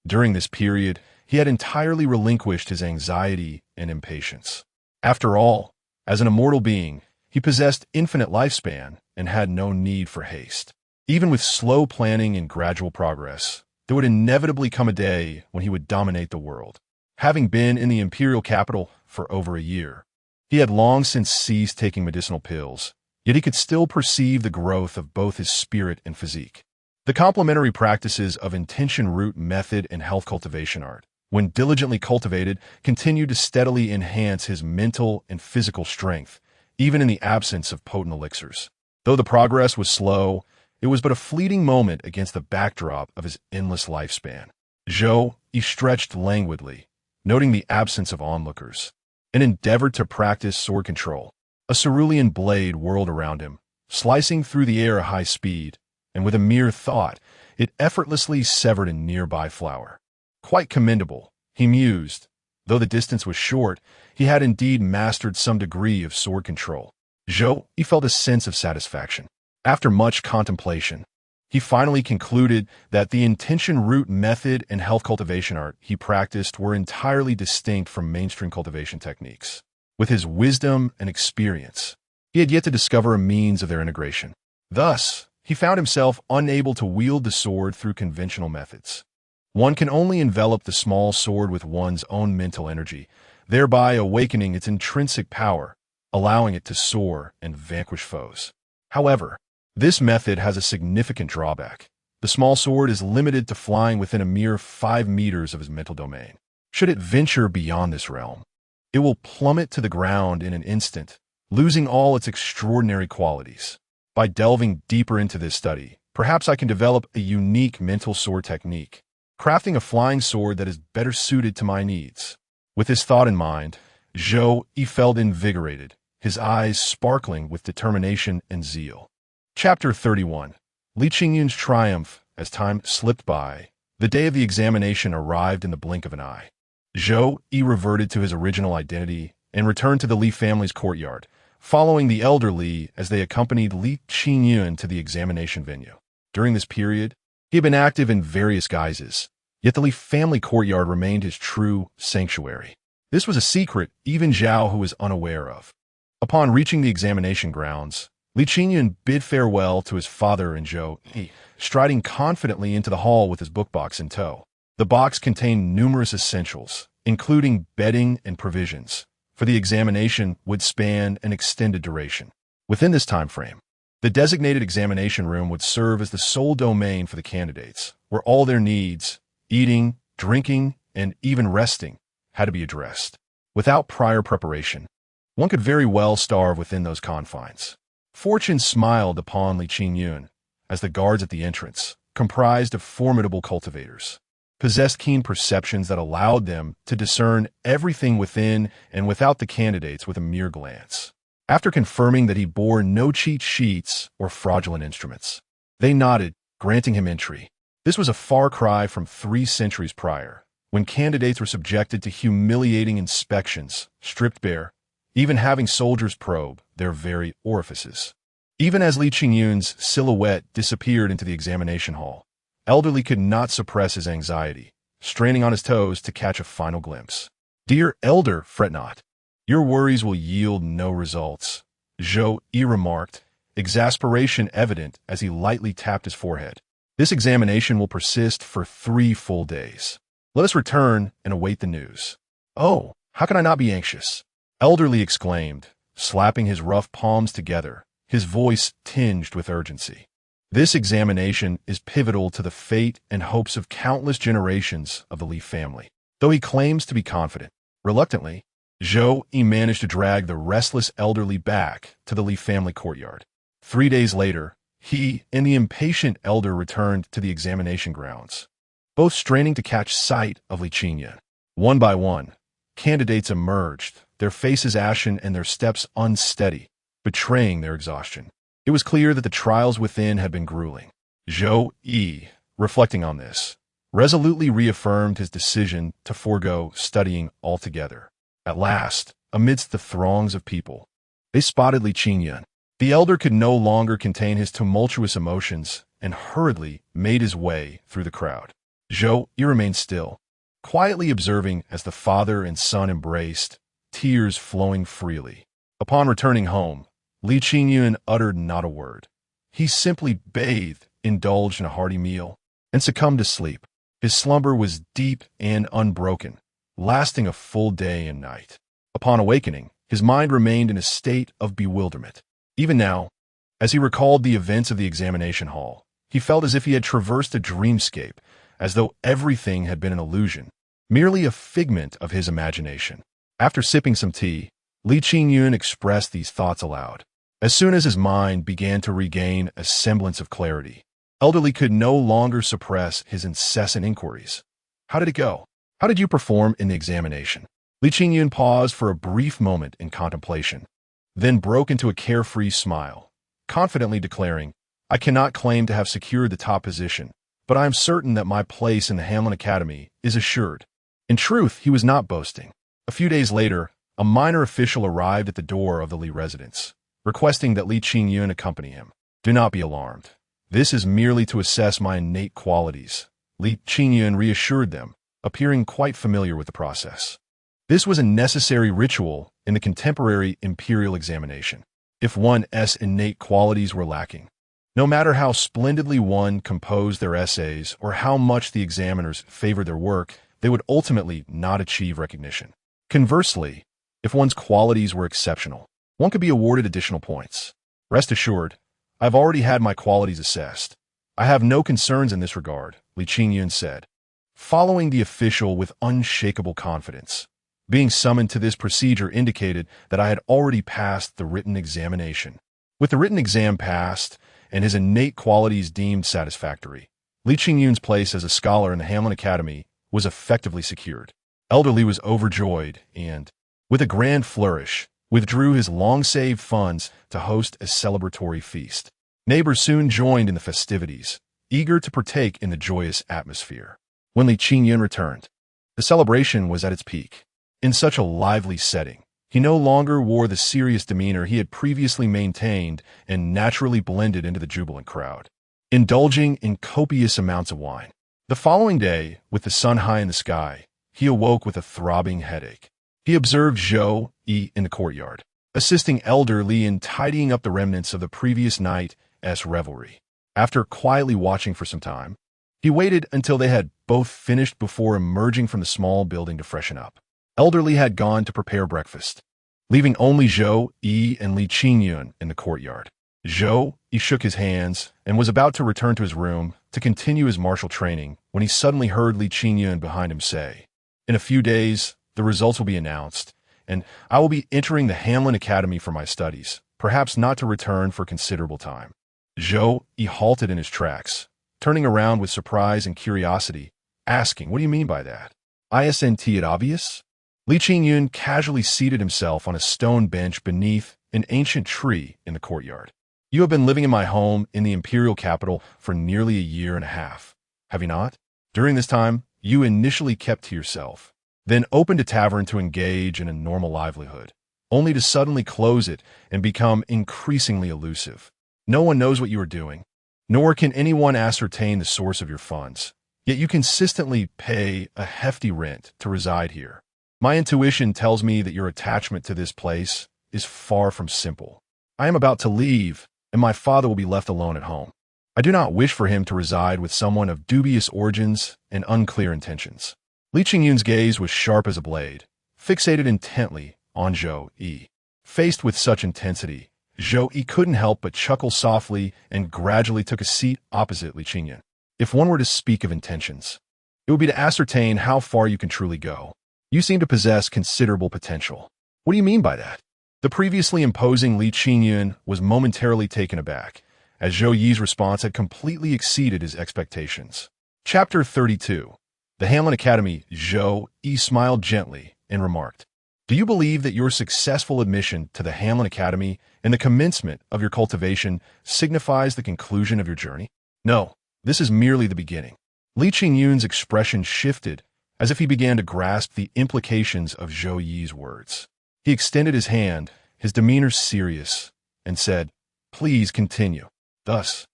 During this period, he had entirely relinquished his anxiety and impatience. After all, as an immortal being, He possessed infinite lifespan and had no need for haste. Even with slow planning and gradual progress, there would inevitably come a day when he would dominate the world. Having been in the imperial capital for over a year, he had long since ceased taking medicinal pills, yet he could still perceive the growth of both his spirit and physique. The complementary practices of intention root method and health cultivation art, when diligently cultivated, continued to steadily enhance his mental and physical strength, even in the absence of potent elixirs. Though the progress was slow, it was but a fleeting moment against the backdrop of his endless lifespan. He stretched languidly, noting the absence of onlookers, and endeavored to practice sword control. A cerulean blade whirled around him, slicing through the air at high speed, and with a mere thought, it effortlessly severed a nearby flower. Quite commendable, he mused. Though the distance was short, he had indeed mastered some degree of sword control. He felt a sense of satisfaction. After much contemplation, he finally concluded that the intention root method and health cultivation art he practiced were entirely distinct from mainstream cultivation techniques. With his wisdom and experience, he had yet to discover a means of their integration. Thus, he found himself unable to wield the sword through conventional methods. One can only envelop the small sword with one's own mental energy, thereby awakening its intrinsic power, allowing it to soar and vanquish foes. However, this method has a significant drawback. The small sword is limited to flying within a mere 5 meters of his mental domain. Should it venture beyond this realm, it will plummet to the ground in an instant, losing all its extraordinary qualities. By delving deeper into this study, perhaps I can develop a unique mental sword technique, crafting a flying sword that is better suited to my needs. With this thought in mind, he felt invigorated, his eyes sparkling with determination and zeal. Chapter 31. Li Qingyun's triumph. As time slipped by, the day of the examination arrived in the blink of an eye. He reverted to his original identity and returned to the Li family's courtyard, following the elder Li as they accompanied Li Qingyun to the examination venue. During this period, he had been active in various guises, yet the Li family courtyard remained his true sanctuary. This was a secret even Zhao was unaware of. Upon reaching the examination grounds, Li Qingyun bid farewell to his father and striding confidently into the hall with his book box in tow. The box contained numerous essentials, including bedding and provisions, for the examination would span an extended duration. Within this time frame, the designated examination room would serve as the sole domain for the candidates, where all their needs, eating, drinking, and even resting, had to be addressed. Without prior preparation, one could very well starve within those confines. Fortune smiled upon Li Qingyun, as the guards at the entrance, comprised of formidable cultivators, possessed keen perceptions that allowed them to discern everything within and without the candidates with a mere glance. After confirming that he bore no cheat sheets or fraudulent instruments, they nodded, granting him entry. This was a far cry from 3 centuries prior, when candidates were subjected to humiliating inspections, stripped bare, even having soldiers probe their very orifices. Even as Li Qingyun's silhouette disappeared into the examination hall, Elderly could not suppress his anxiety, straining on his toes to catch a final glimpse. "Dear Elder, fret not. Your worries will yield no results," Zhou Yi remarked, exasperation evident as he lightly tapped his forehead. "This examination will persist for 3 full days. Let us return and await the news." "Oh, how can I not be anxious?" Elderly exclaimed, slapping his rough palms together, his voice tinged with urgency. "This examination is pivotal to the fate and hopes of countless generations of the Li family." Though he claims to be confident, reluctantly, Zhou Yi managed to drag the restless elderly back to the Li family courtyard. 3 days later, he and the impatient elder returned to the examination grounds, both straining to catch sight of Li Qingyun. One by one, candidates emerged, their faces ashen and their steps unsteady, betraying their exhaustion. It was clear that the trials within had been grueling. Zhou Yi, reflecting on this, resolutely reaffirmed his decision to forego studying altogether. At last, amidst the throngs of people, they spotted Li Qingyun. The elder could no longer contain his tumultuous emotions and hurriedly made his way through the crowd. Zhou Yi remained still, quietly observing as the father and son embraced, tears flowing freely. Upon returning home, Li Qingyun uttered not a word. He simply bathed, indulged in a hearty meal, and succumbed to sleep. His slumber was deep and unbroken, lasting a full day and night. Upon awakening, his mind remained in a state of bewilderment. Even now, as he recalled the events of the examination hall, he felt as if he had traversed a dreamscape, as though everything had been an illusion, merely a figment of his imagination. After sipping some tea, Li Qingyun expressed these thoughts aloud. As soon as his mind began to regain a semblance of clarity, Elderly could no longer suppress his incessant inquiries. How did it go? How did you perform in the examination? Li Qingyun paused for a brief moment in contemplation, then broke into a carefree smile, confidently declaring, I cannot claim to have secured the top position, but I am certain that my place in the Hanlin Academy is assured. In truth, he was not boasting. A few days later, a minor official arrived at the door of the Li residence, requesting that Li Qingyun accompany him. Do not be alarmed. This is merely to assess my innate qualities, Li Qingyun reassured them, appearing quite familiar with the process. This was a necessary ritual in the contemporary imperial examination. If one's innate qualities were lacking, no matter how splendidly one composed their essays or how much the examiners favored their work, they would ultimately not achieve recognition. Conversely, if one's qualities were exceptional, one could be awarded additional points. Rest assured, I've already had my qualities assessed. I have no concerns in this regard, Li Qingyun said, following the official with unshakable confidence. Being summoned to this procedure indicated that I had already passed the written examination. With the written exam passed and his innate qualities deemed satisfactory, Li Qingyun's place as a scholar in the Hanlin Academy was effectively secured. Elderly was overjoyed and, with a grand flourish, withdrew his long-saved funds to host a celebratory feast. Neighbors soon joined in the festivities, eager to partake in the joyous atmosphere. When Li Qingyun returned, the celebration was at its peak. In such a lively setting, he no longer wore the serious demeanor he had previously maintained and naturally blended into the jubilant crowd, indulging in copious amounts of wine. The following day, with the sun high in the sky, he awoke with a throbbing headache. He observed Zhou Yi in the courtyard, assisting Elder Li in tidying up the remnants of the previous night's revelry. After quietly watching for some time, he waited until they had both finished before emerging from the small building to freshen up. Elder Li had gone to prepare breakfast, leaving only Zhou Yi and Li Qingyun in the courtyard. Zhou Yi shook his hands and was about to return to his room to continue his martial training when he suddenly heard Li Qingyun behind him say, In a few days, the results will be announced, and I will be entering the Hanlin Academy for my studies, perhaps not to return for considerable time. Zhou Yi halted in his tracks, turning around with surprise and curiosity, asking, What do you mean by that? Isn't it obvious? Li Qingyun casually seated himself on a stone bench beneath an ancient tree in the courtyard. You have been living in my home in the imperial capital for nearly a year and a half, have you not? During this time, you initially kept to yourself, then opened a tavern to engage in a normal livelihood, only to suddenly close it and become increasingly elusive. No one knows what you are doing, nor can anyone ascertain the source of your funds, yet you consistently pay a hefty rent to reside here. My intuition tells me that your attachment to this place is far from simple. I am about to leave, and my father will be left alone at home. I do not wish for him to reside with someone of dubious origins and unclear intentions. Li Qingyun's gaze was sharp as a blade, fixated intently on Zhou Yi. Faced with such intensity, Zhou Yi couldn't help but chuckle softly and gradually took a seat opposite Li Qingyun. If one were to speak of intentions, it would be to ascertain how far you can truly go. You seem to possess considerable potential. What do you mean by that? The previously imposing Li Qingyun was momentarily taken aback, as Zhou Yi's response had completely exceeded his expectations. Chapter 32. The Hanlin Academy. Zhou Yi smiled gently and remarked, Do you believe that your successful admission to the Hanlin Academy and the commencement of your cultivation signifies the conclusion of your journey? No, this is merely the beginning. Li Qingyun's expression shifted as if he began to grasp the implications of Zhou Yi's words. He extended his hand, his demeanor serious, and said, Please continue. Thus,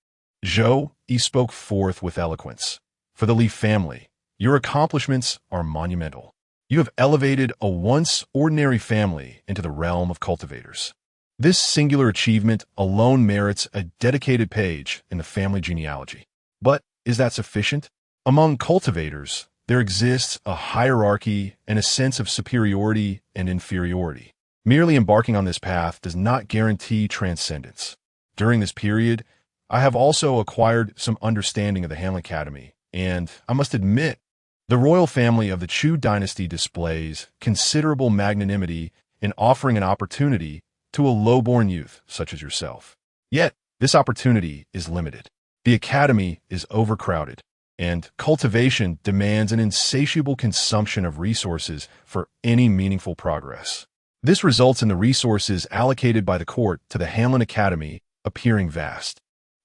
Zhou Yi spoke forth with eloquence. For the Li family, your accomplishments are monumental. You have elevated a once ordinary family into the realm of cultivators. This singular achievement alone merits a dedicated page in the family genealogy. But is that sufficient? Among cultivators, there exists a hierarchy and a sense of superiority and inferiority. Merely embarking on this path does not guarantee transcendence. During this period, I have also acquired some understanding of the Hamlin Academy, and I must admit, the royal family of the Chu dynasty displays considerable magnanimity in offering an opportunity to a low-born youth such as yourself. Yet, this opportunity is limited. The academy is overcrowded, and cultivation demands an insatiable consumption of resources for any meaningful progress. This results in the resources allocated by the court to the Hamlin Academy appearing vast.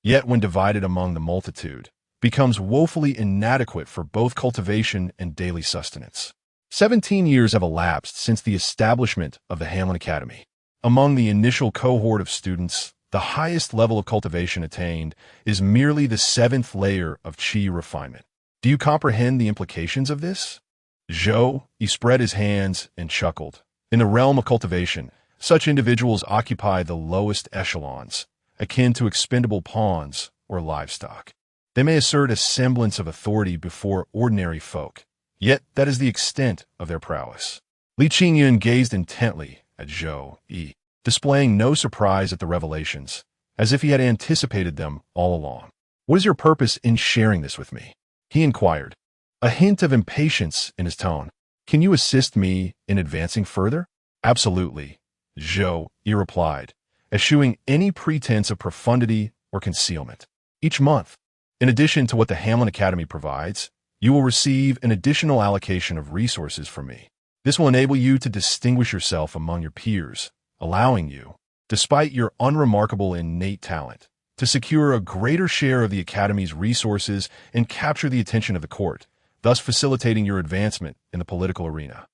Yet when divided among the multitude, becomes woefully inadequate for both cultivation and daily sustenance. 17 years have elapsed since the establishment of the Hamlin Academy. Among the initial cohort of students, the highest level of cultivation attained is merely the 7th layer of qi refinement. Do you comprehend the implications of this? Zhou, he spread his hands and chuckled. In the realm of cultivation, such individuals occupy the lowest echelons, akin to expendable pawns or livestock. They may assert a semblance of authority before ordinary folk, yet that is the extent of their prowess. Li Qingyun gazed intently at Zhou Yi, displaying no surprise at the revelations, as if he had anticipated them all along. "What is your purpose in sharing this with me?" he inquired, a hint of impatience in his tone. "Can you assist me in advancing further?" "Absolutely," Zhou Yi replied, eschewing any pretense of profundity or concealment. "Each month, in addition to what the Hamlin Academy provides, you will receive an additional allocation of resources from me. This will enable you to distinguish yourself among your peers, allowing you, despite your unremarkable innate talent, to secure a greater share of the Academy's resources and capture the attention of the court, thus facilitating your advancement in the political arena.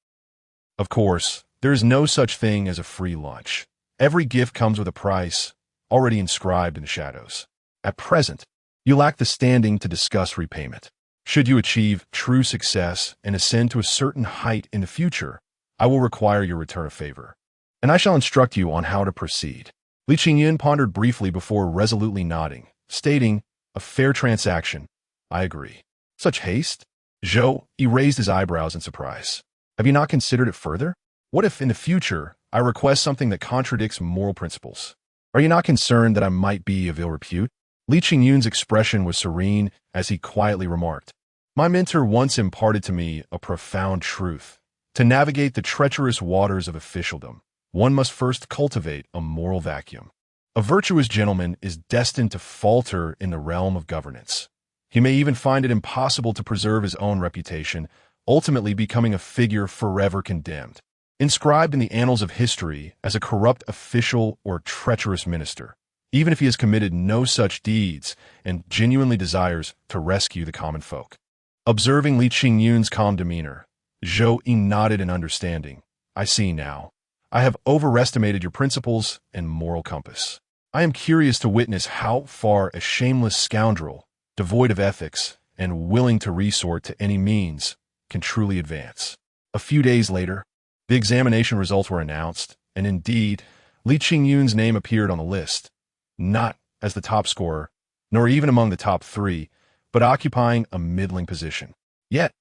Of course, there is no such thing as a free lunch. Every gift comes with a price, already inscribed in the shadows. At present, you lack the standing to discuss repayment. Should you achieve true success and ascend to a certain height in the future, I will require your return of favor, and I shall instruct you on how to proceed." Li Qingyun pondered briefly before resolutely nodding, stating, "A fair transaction. I agree." "Such haste?" Zhou, he raised his eyebrows in surprise. "Have you not considered it further? What if, in the future, I request something that contradicts moral principles? Are you not concerned that I might be of ill repute?" Li Qingyun's expression was serene as he quietly remarked, "My mentor once imparted to me a profound truth. To navigate the treacherous waters of officialdom, one must first cultivate a moral vacuum. A virtuous gentleman is destined to falter in the realm of governance. He may even find it impossible to preserve his own reputation, ultimately becoming a figure forever condemned, inscribed in the annals of history as a corrupt official or treacherous minister, even if he has committed no such deeds and genuinely desires to rescue the common folk." Observing Li Qingyun's calm demeanor, Zhou Yi nodded in understanding. "I see now. I have overestimated your principles and moral compass. I am curious to witness how far a shameless scoundrel, devoid of ethics and willing to resort to any means, can truly advance." A few days later, the examination results were announced, and indeed, Li Qingyun's name appeared on the list, not as the top scorer, nor even among the top 3, but occupying a middling position. Yet,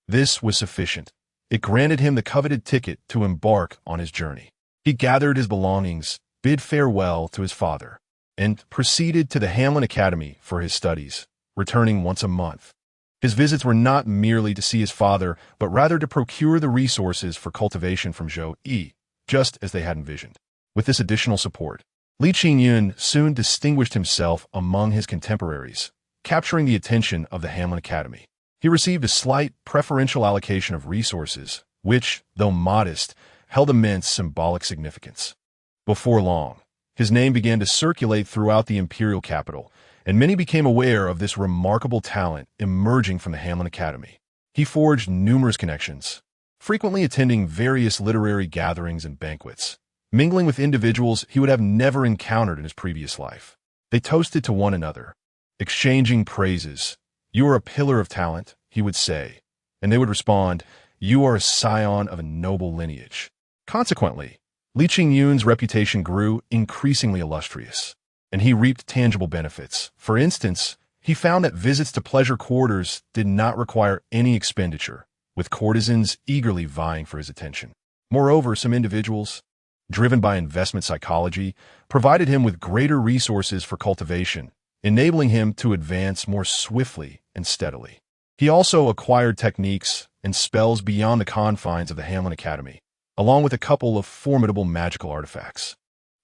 this was sufficient. It granted him the coveted ticket to embark on his journey. He gathered his belongings, bid farewell to his father, and proceeded to the Hamlin Academy for his studies, returning once a month. His visits were not merely to see his father, but rather to procure the resources for cultivation from Zhou Yi, just as they had envisioned. With this additional support, Li Qingyun soon distinguished himself among his contemporaries, capturing the attention of the Hamlin Academy. He received a slight preferential allocation of resources, which, though modest, held immense symbolic significance. Before long, his name began to circulate throughout the imperial capital, and many became aware of this remarkable talent emerging from the Hamlin Academy. He forged numerous connections, frequently attending various literary gatherings and banquets, mingling with individuals he would have never encountered in his previous life. They toasted to one another, exchanging praises. "You are a pillar of talent," he would say, and they would respond, "You are a scion of a noble lineage." Consequently, Li Qingyun's reputation grew increasingly illustrious, and he reaped tangible benefits. For instance, he found that visits to pleasure quarters did not require any expenditure, with courtesans eagerly vying for his attention. Moreover, some individuals, driven by investment psychology, provided him with greater resources for cultivation, enabling him to advance more swiftly and steadily. He also acquired techniques and spells beyond the confines of the Hanlin Academy, along with a couple of formidable magical artifacts.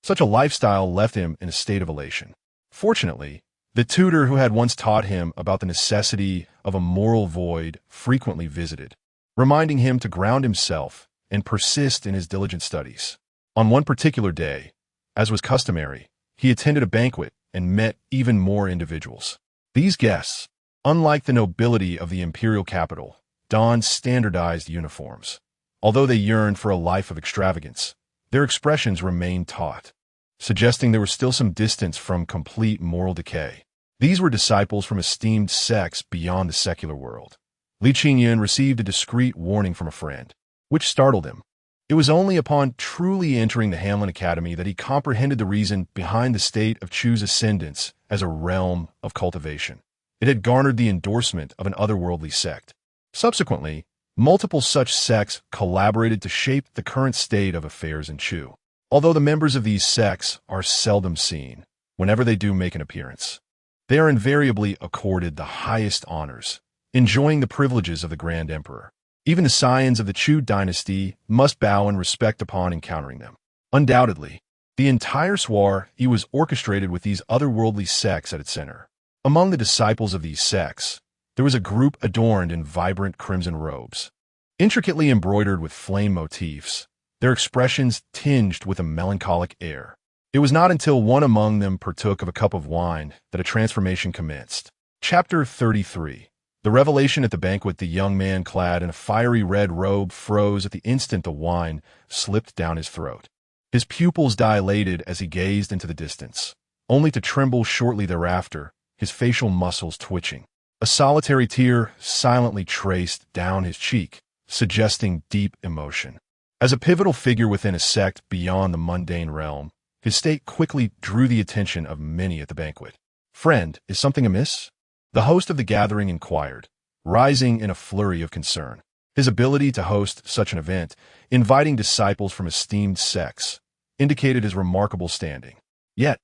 Such a lifestyle left him in a state of elation. Fortunately, the tutor who had once taught him about the necessity of a moral void frequently visited, reminding him to ground himself and persist in his diligent studies. On one particular day, as was customary, he attended a banquet and met even more individuals. These guests, unlike the nobility of the imperial capital, donned standardized uniforms. Although they yearned for a life of extravagance, their expressions remained taut, suggesting there was still some distance from complete moral decay. These were disciples from esteemed sects beyond the secular world. Li Qingyun received a discreet warning from a friend, which startled him. It was only upon truly entering the Hanlin Academy that he comprehended the reason behind the state of Chu's ascendance as a realm of cultivation. It had garnered the endorsement of an otherworldly sect. Subsequently, multiple such sects collaborated to shape the current state of affairs in Chu. Although the members of these sects are seldom seen, whenever they do make an appearance, they are invariably accorded the highest honors, enjoying the privileges of the Grand Emperor. Even the scions of the Chu dynasty must bow in respect upon encountering them. Undoubtedly, the entire soirée was orchestrated with these otherworldly sects at its center. Among the disciples of these sects, there was a group adorned in vibrant crimson robes, intricately embroidered with flame motifs, their expressions tinged with a melancholic air. It was not until one among them partook of a cup of wine that a transformation commenced. Chapter 33. The revelation at the banquet. The young man clad in a fiery red robe froze at the instant the wine slipped down his throat. His pupils dilated as he gazed into the distance, only to tremble shortly thereafter, his facial muscles twitching. A solitary tear silently traced down his cheek, suggesting deep emotion. As a pivotal figure within a sect beyond the mundane realm, his state quickly drew the attention of many at the banquet. "Friend, is something amiss?" the host of the gathering inquired, rising in a flurry of concern. His ability to host such an event, inviting disciples from esteemed sects, indicated his remarkable standing. Yet,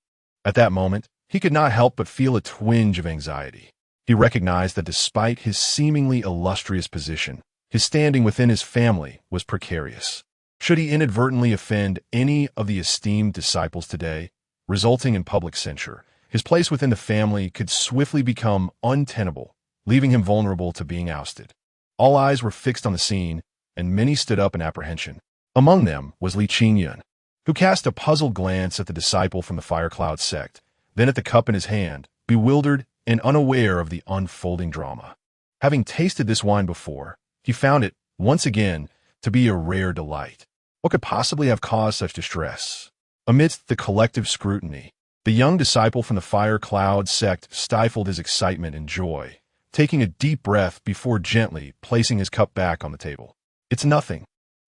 at that moment, he could not help but feel a twinge of anxiety. He recognized that despite his seemingly illustrious position, his standing within his family was precarious. Should he inadvertently offend any of the esteemed disciples today, resulting in public censure, his place within the family could swiftly become untenable, leaving him vulnerable to being ousted. All eyes were fixed on the scene, and many stood up in apprehension. Among them was Li Qingyun, who cast a puzzled glance at the disciple from the Fire Cloud sect, then at the cup in his hand, bewildered and unaware of the unfolding drama. Having tasted this wine before, he found it, once again, to be a rare delight. What could possibly have caused such distress? Amidst the collective scrutiny, the young disciple from the Fire Cloud sect stifled his excitement and joy, taking a deep breath before gently placing his cup back on the table. "It's nothing.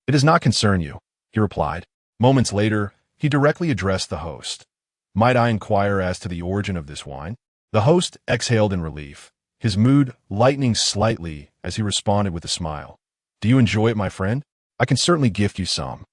It does not concern you," he replied. Moments later, he directly addressed the host. "Might I inquire as to the origin of this wine?" The host exhaled in relief, his mood lightening slightly as he responded with a smile. "Do you enjoy it, my friend? I can certainly gift you some."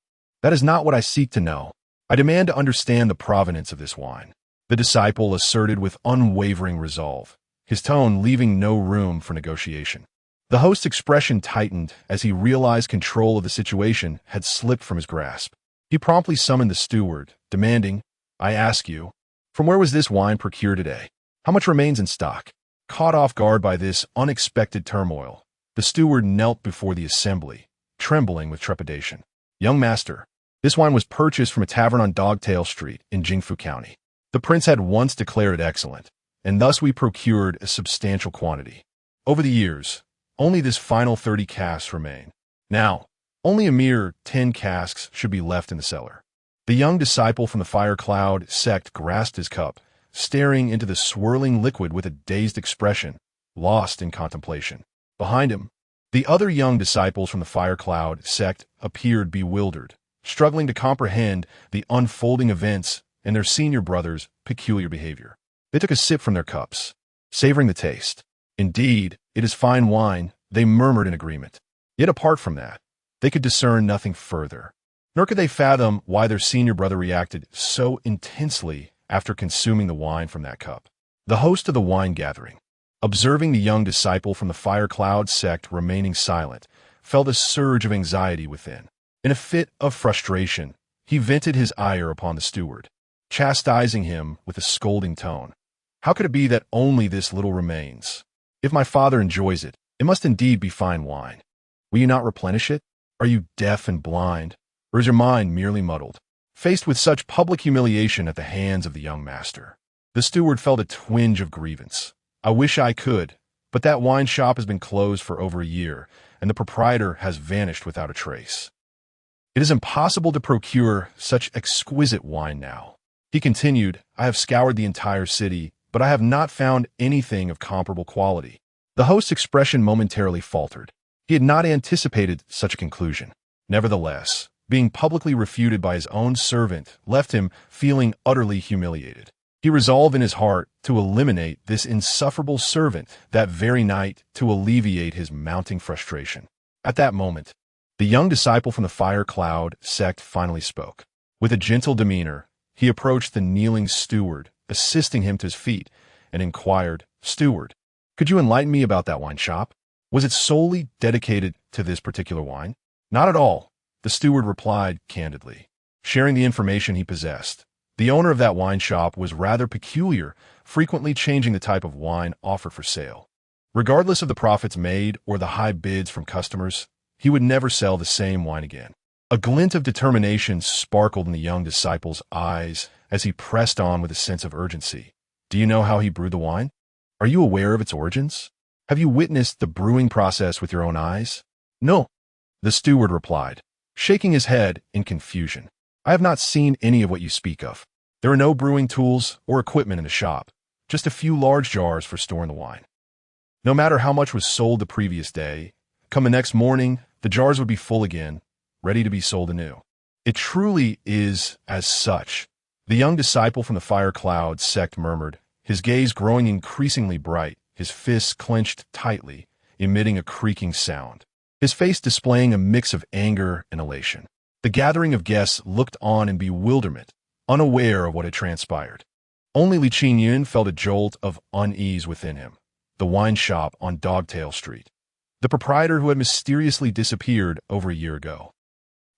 "That is not what I seek to know. I demand to understand the provenance of this wine," the disciple asserted with unwavering resolve, his tone leaving no room for negotiation. The host's expression tightened as he realized control of the situation had slipped from his grasp. He promptly summoned the steward, demanding, "I ask you, from where was this wine procured today? How much remains in stock?" Caught off guard by this unexpected turmoil, the steward knelt before the assembly, trembling with trepidation. "Young master, this wine was purchased from a tavern on Dogtail Street in Jingfu County. The prince had once declared it excellent, and thus we procured a substantial quantity. Over the years, only this final 30 casks remain. Now, only a mere 10 casks should be left in the cellar." The young disciple from the Fire Cloud sect grasped his cup, staring into the swirling liquid with a dazed expression, lost in contemplation. Behind him, the other young disciples from the Fire Cloud sect appeared bewildered, struggling to comprehend the unfolding events and their senior brother's peculiar behavior. They took a sip from their cups, savoring the taste. "Indeed, it is fine wine," they murmured in agreement. Yet apart from that, they could discern nothing further. Nor could they fathom why their senior brother reacted so intensely after consuming the wine from that cup. The host of the wine gathering, observing the young disciple from the fire cloud sect remaining silent, felt a surge of anxiety within. In a fit of frustration, he vented his ire upon the steward, chastising him with a scolding tone. "How could it be that only this little remains? If my father enjoys it, it must indeed be fine wine. Will you not replenish it? Are you deaf and blind, or is your mind merely muddled?" Faced with such public humiliation at the hands of the young master, the steward felt a twinge of grievance. "I wish I could, but that wine shop has been closed for over a year, and the proprietor has vanished without a trace. It is impossible to procure such exquisite wine now." He continued, "I have scoured the entire city, but I have not found anything of comparable quality." The host's expression momentarily faltered. He had not anticipated such a conclusion. Nevertheless, being publicly refuted by his own servant left him feeling utterly humiliated. He resolved in his heart to eliminate this insufferable servant that very night to alleviate his mounting frustration. At that moment, the young disciple from the fire cloud sect finally spoke. With a gentle demeanor, he approached the kneeling steward, assisting him to his feet, and inquired, "Steward, could you enlighten me about that wine shop? Was it solely dedicated to this particular wine?" "Not at all," the steward replied candidly, sharing the information he possessed. "The owner of that wine shop was rather peculiar, frequently changing the type of wine offered for sale. Regardless of the profits made or the high bids from customers, he would never sell the same wine again." A glint of determination sparkled in the young disciple's eyes as he pressed on with a sense of urgency. "Do you know how he brewed the wine? Are you aware of its origins? Have you witnessed the brewing process with your own eyes?" "No," the steward replied, shaking his head in confusion. "I have not seen any of what you speak of. There are no brewing tools or equipment in the shop, just a few large jars for storing the wine. No matter how much was sold the previous day, come the next morning, the jars would be full again, ready to be sold anew." "It truly is as such," the young disciple from the fire cloud sect murmured, his gaze growing increasingly bright, his fists clenched tightly, emitting a creaking sound, his face displaying a mix of anger and elation. The gathering of guests looked on in bewilderment, unaware of what had transpired. Only Li Qingyun felt a jolt of unease within him. The wine shop on Dogtail Street. The proprietor who had mysteriously disappeared over a year ago.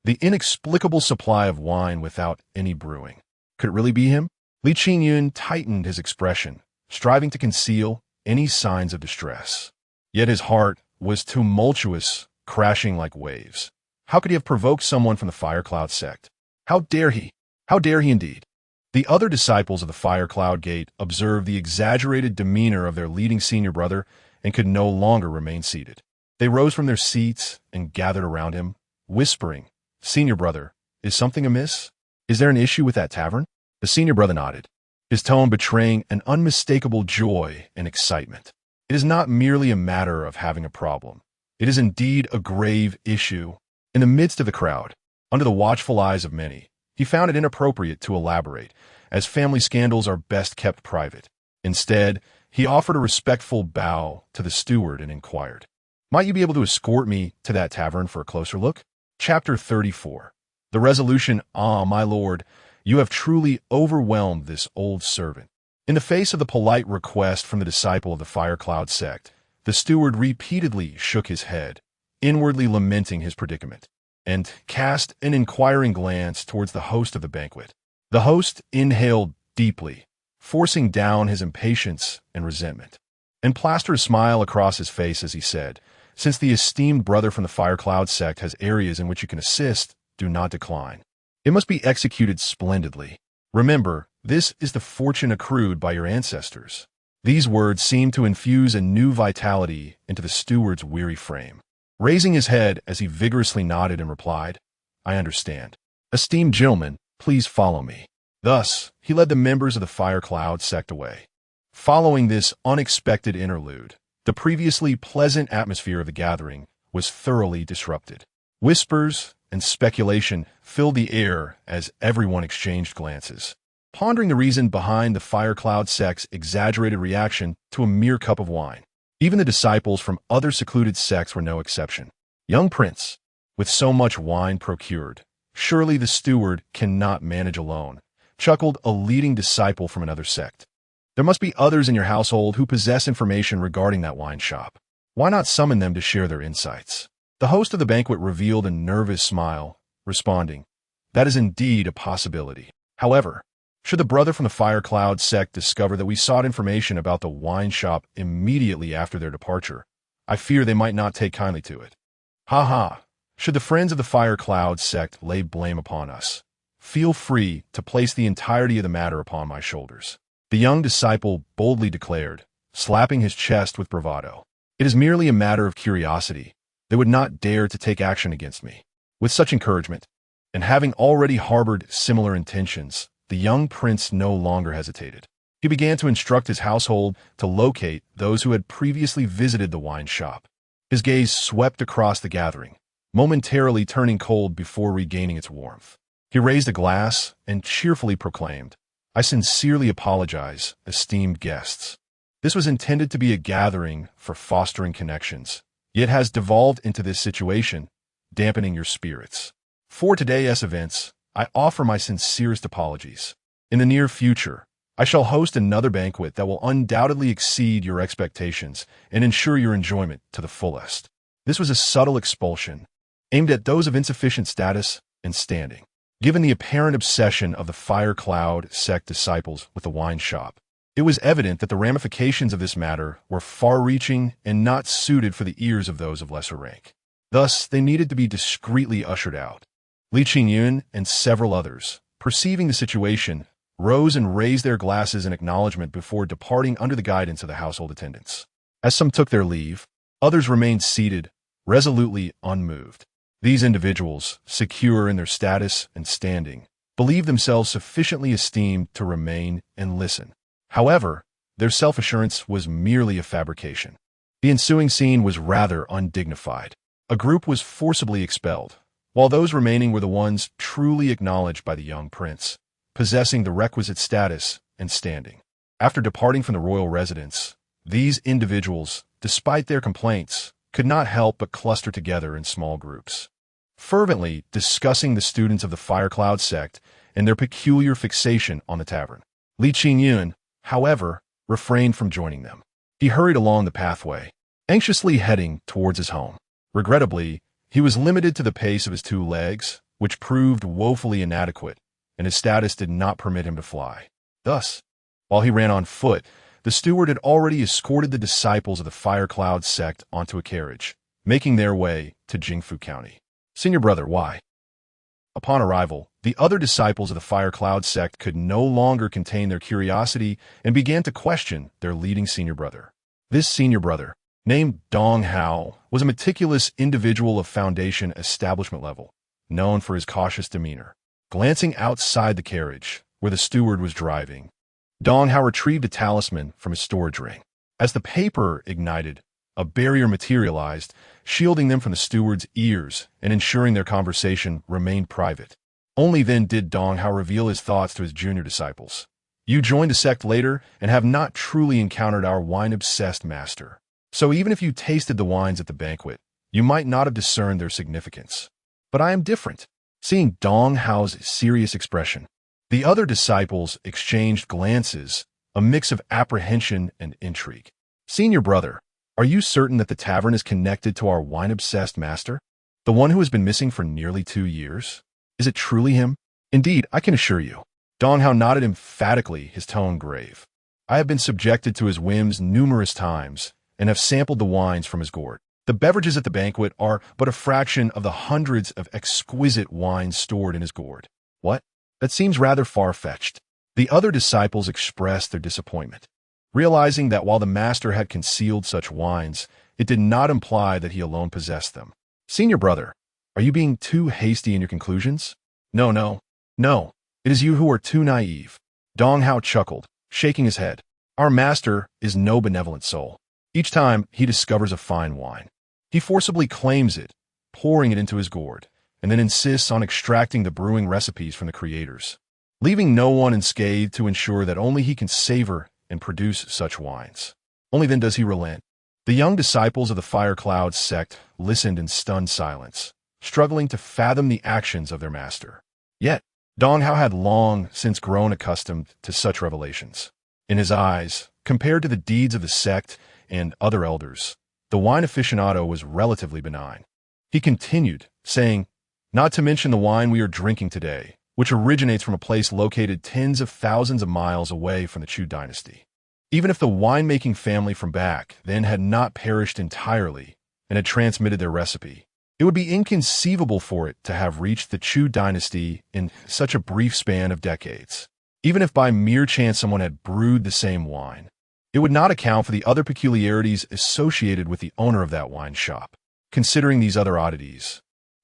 The inexplicable supply of wine without any brewing. Could it really be him? Li Qingyun tightened his expression, striving to conceal any signs of distress. Yet his heart was tumultuous, crashing like waves. How could he have provoked someone from the Fire Cloud sect? How dare he? How dare he indeed? The other disciples of the Fire Cloud Gate observed the exaggerated demeanor of their leading senior brother and could no longer remain seated. They rose from their seats and gathered around him, whispering, "Senior brother, is something amiss? Is there an issue with that tavern?" The senior brother nodded, his tone betraying an unmistakable joy and excitement. "It is not merely a matter of having a problem. It is indeed a grave issue." In the midst of the crowd, under the watchful eyes of many, he found it inappropriate to elaborate, as family scandals are best kept private. Instead, he offered a respectful bow to the steward and inquired, "Might you be able to escort me to that tavern for a closer look?" Chapter 34. The resolution, "Ah, my lord, you have truly overwhelmed this old servant." In the face of the polite request from the disciple of the Fire Cloud sect, the steward repeatedly shook his head, inwardly lamenting his predicament, and cast an inquiring glance towards the host of the banquet. The host inhaled deeply, forcing down his impatience and resentment, and plastered a smile across his face as he said, "Since the esteemed brother from the Fire Cloud sect has areas in which you can assist, do not decline. It must be executed splendidly. Remember, this is the fortune accrued by your ancestors." These words seemed to infuse a new vitality into the steward's weary frame. Raising his head as he vigorously nodded and replied, "I understand. Esteemed gentlemen, please follow me." Thus, he led the members of the Fire Cloud sect away. Following this unexpected interlude, the previously pleasant atmosphere of the gathering was thoroughly disrupted. Whispers and speculation filled the air as everyone exchanged glances, pondering the reason behind the fire cloud sect's exaggerated reaction to a mere cup of wine. Even the disciples from other secluded sects were no exception. Young prince, with so much wine procured, surely the steward cannot manage alone, chuckled a leading disciple from another sect. There must be others in your household who possess information regarding that wine shop. Why not summon them to share their insights? The host of the banquet revealed a nervous smile, responding, "That is indeed a possibility. However, should the brother from the Fire Cloud sect discover that we sought information about the wine shop immediately after their departure, I fear they might not take kindly to it. Ha ha! Should the friends of the Fire Cloud sect lay blame upon us, feel free to place the entirety of the matter upon my shoulders," the young disciple boldly declared, slapping his chest with bravado. "It is merely a matter of curiosity. They would not dare to take action against me." With such encouragement, and having already harbored similar intentions, the young prince no longer hesitated. He began to instruct his household to locate those who had previously visited the wine shop. His gaze swept across the gathering, momentarily turning cold before regaining its warmth. He raised a glass and cheerfully proclaimed, "I sincerely apologize, esteemed guests. This was intended to be a gathering for fostering connections, yet has devolved into this situation, dampening your spirits. For today's events, I offer my sincerest apologies. In the near future, I shall host another banquet that will undoubtedly exceed your expectations and ensure your enjoyment to the fullest." This was a subtle expulsion, aimed at those of insufficient status and standing. Given the apparent obsession of the Fire Cloud sect disciples with the wine shop, it was evident that the ramifications of this matter were far-reaching and not suited for the ears of those of lesser rank. Thus, they needed to be discreetly ushered out. Li Qingyun and several others, perceiving the situation, rose and raised their glasses in acknowledgment before departing under the guidance of the household attendants. As some took their leave, others remained seated, resolutely unmoved. These individuals, secure in their status and standing, believed themselves sufficiently esteemed to remain and listen. However, their self-assurance was merely a fabrication. The ensuing scene was rather undignified. A group was forcibly expelled, while those remaining were the ones truly acknowledged by the young prince, possessing the requisite status and standing. After departing from the royal residence, these individuals, despite their complaints, could not help but cluster together in small groups, fervently discussing the students of the Fire Cloud sect and their peculiar fixation on the tavern. Li Qingyun, however, refrained from joining them. He hurried along the pathway, anxiously heading towards his home. Regrettably, he was limited to the pace of his 2 legs, which proved woefully inadequate, and his status did not permit him to fly. Thus, while he ran on foot, the steward had already escorted the disciples of the Fire Cloud sect onto a carriage, making their way to Jingfu County. "Senior brother, why?" Upon arrival, the other disciples of the Fire Cloud sect could no longer contain their curiosity and began to question their leading senior brother. This senior brother, named Dong Hao, was a meticulous individual of foundation establishment level, known for his cautious demeanor. Glancing outside the carriage, where the steward was driving, Dong Hao retrieved a talisman from his storage ring. As the paper ignited, a barrier materialized, shielding them from the steward's ears and ensuring their conversation remained private. Only then did Dong Hao reveal his thoughts to his junior disciples. "You joined the sect later and have not truly encountered our wine-obsessed master. So even if you tasted the wines at the banquet, you might not have discerned their significance. But I am different." Seeing Dong Hao's serious expression, the other disciples exchanged glances, a mix of apprehension and intrigue. "Senior brother, are you certain that the tavern is connected to our wine-obsessed master? The one who has been missing for nearly 2 years? Is it truly him?" "Indeed, I can assure you." Dong Hao nodded emphatically, his tone grave. "I have been subjected to his whims numerous times and have sampled the wines from his gourd. The beverages at the banquet are but a fraction of the hundreds of exquisite wines stored in his gourd." "What? That seems rather far-fetched." The other disciples expressed their disappointment, realizing that while the master had concealed such wines, it did not imply that he alone possessed them. "Senior brother, are you being too hasty in your conclusions?" No. It is you who are too naive." Dong Hao chuckled, shaking his head. "Our master is no benevolent soul. Each time he discovers a fine wine, he forcibly claims it, pouring it into his gourd, and then insists on extracting the brewing recipes from the creators, leaving no one unscathed to ensure that only he can savor and produce such wines. Only then does he relent. The young disciples of the Fire Cloud sect listened in stunned silence, struggling to fathom the actions of their master. Yet, Dong Hao had long since grown accustomed to such revelations. In his eyes, compared to the deeds of the sect and other elders, the wine aficionado was relatively benign. He continued, saying, "Not to mention the wine we are drinking today, which originates from a place located tens of thousands of miles away from the Chu dynasty. Even if the winemaking family from back then had not perished entirely and had transmitted their recipe, it would be inconceivable for it to have reached the Chu dynasty in such a brief span of decades. Even if by mere chance someone had brewed the same wine, it would not account for the other peculiarities associated with the owner of that wine shop. Considering these other oddities,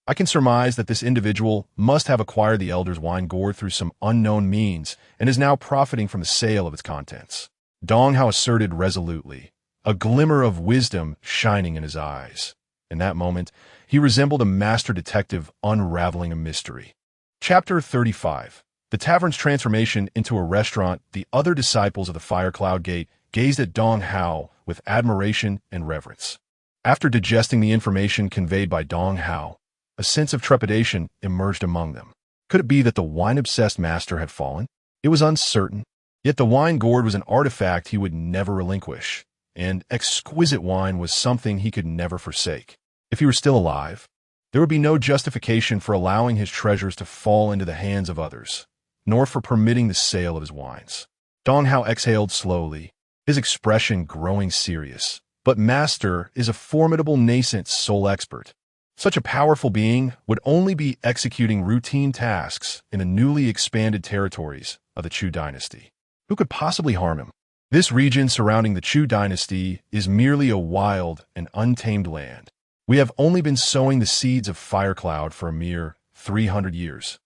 I can surmise that this individual must have acquired the elder's wine gourd through some unknown means and is now profiting from the sale of its contents." Dong Hao asserted resolutely, a glimmer of wisdom shining in his eyes. In that moment, he resembled a master detective unraveling a mystery. Chapter 35. The tavern's transformation into a restaurant. The other disciples of the Fire Cloud Gate gazed at Dong Hao with admiration and reverence. After digesting the information conveyed by Dong Hao, a sense of trepidation emerged among them. Could it be that the wine-obsessed master had fallen? It was uncertain, yet the wine gourd was an artifact he would never relinquish, and exquisite wine was something he could never forsake. If he were still alive, there would be no justification for allowing his treasures to fall into the hands of others, nor for permitting the sale of his wines. Dong Hao exhaled slowly, his expression growing serious. But Master is a formidable nascent soul expert. Such a powerful being would only be executing routine tasks in the newly expanded territories of the Chu dynasty. Who could possibly harm him? This region surrounding the Chu dynasty is merely a wild and untamed land. We have only been sowing the seeds of Fire Cloud for a mere 300 years,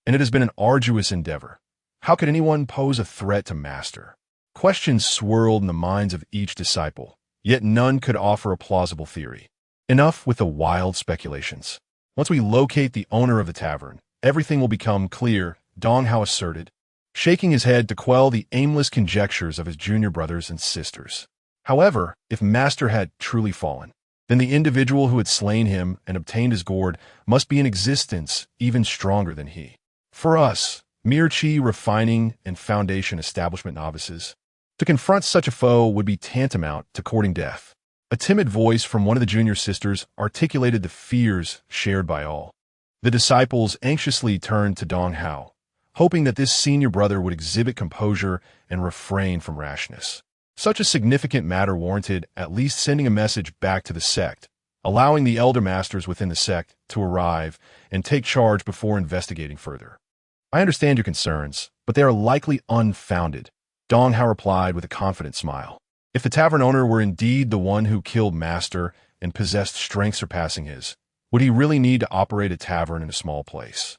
and it has been an arduous endeavor. How could anyone pose a threat to Master? Questions swirled in the minds of each disciple, yet none could offer a plausible theory. Enough with the wild speculations. Once we locate the owner of the tavern, everything will become clear, Dong Hao asserted, shaking his head to quell the aimless conjectures of his junior brothers and sisters. However, if Master had truly fallen, then the individual who had slain him and obtained his gourd must be in existence even stronger than he. For us, mere chi refining and foundation establishment novices, to confront such a foe would be tantamount to courting death. A timid voice from one of the junior sisters articulated the fears shared by all. The disciples anxiously turned to Dong Hao, hoping that this senior brother would exhibit composure and refrain from rashness. Such a significant matter warranted at least sending a message back to the sect, allowing the elder masters within the sect to arrive and take charge before investigating further. "I understand your concerns, but they are likely unfounded," Dong Hao replied with a confident smile. If the tavern owner were indeed the one who killed Master and possessed strength surpassing his, would he really need to operate a tavern in a small place,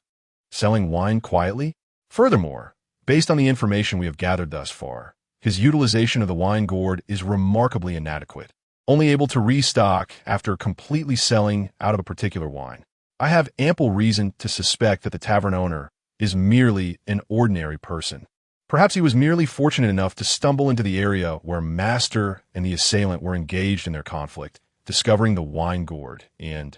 selling wine quietly? Furthermore, based on the information we have gathered thus far, his utilization of the wine gourd is remarkably inadequate, only able to restock after completely selling out of a particular wine. I have ample reason to suspect that the tavern owner is merely an ordinary person. Perhaps he was merely fortunate enough to stumble into the area where Master and the assailant were engaged in their conflict, discovering the wine gourd, and,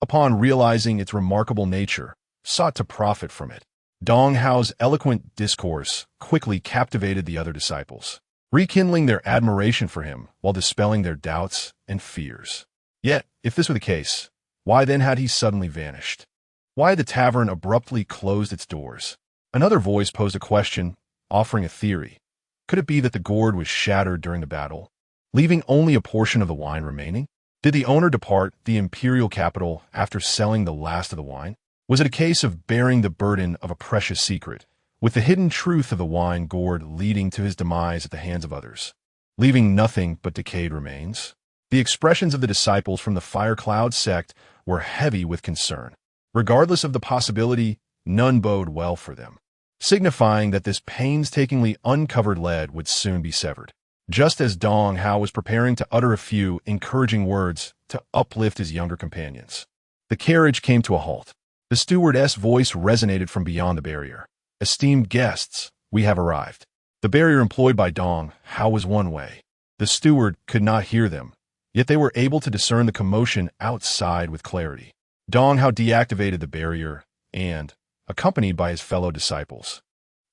upon realizing its remarkable nature, sought to profit from it. Dong Hao's eloquent discourse quickly captivated the other disciples, rekindling their admiration for him while dispelling their doubts and fears. Yet, if this were the case, why then had he suddenly vanished? Why had the tavern abruptly closed its doors? Another voice posed a question, offering a theory. Could it be that the gourd was shattered during the battle, leaving only a portion of the wine remaining? Did the owner depart the imperial capital after selling the last of the wine? Was it a case of bearing the burden of a precious secret, with the hidden truth of the wine gourd leading to his demise at the hands of others, leaving nothing but decayed remains? The expressions of the disciples from the Fire Cloud sect were heavy with concern. Regardless of the possibility, none bode well for them, signifying that this painstakingly uncovered lead would soon be severed. Just as Dong Hao was preparing to utter a few encouraging words to uplift his younger companions, the carriage came to a halt. The stewardess' voice resonated from beyond the barrier. "Esteemed guests, we have arrived." The barrier employed by Dong Hao was one way. The steward could not hear them, yet they were able to discern the commotion outside with clarity. Dong Hao deactivated the barrier and, accompanied by his fellow disciples,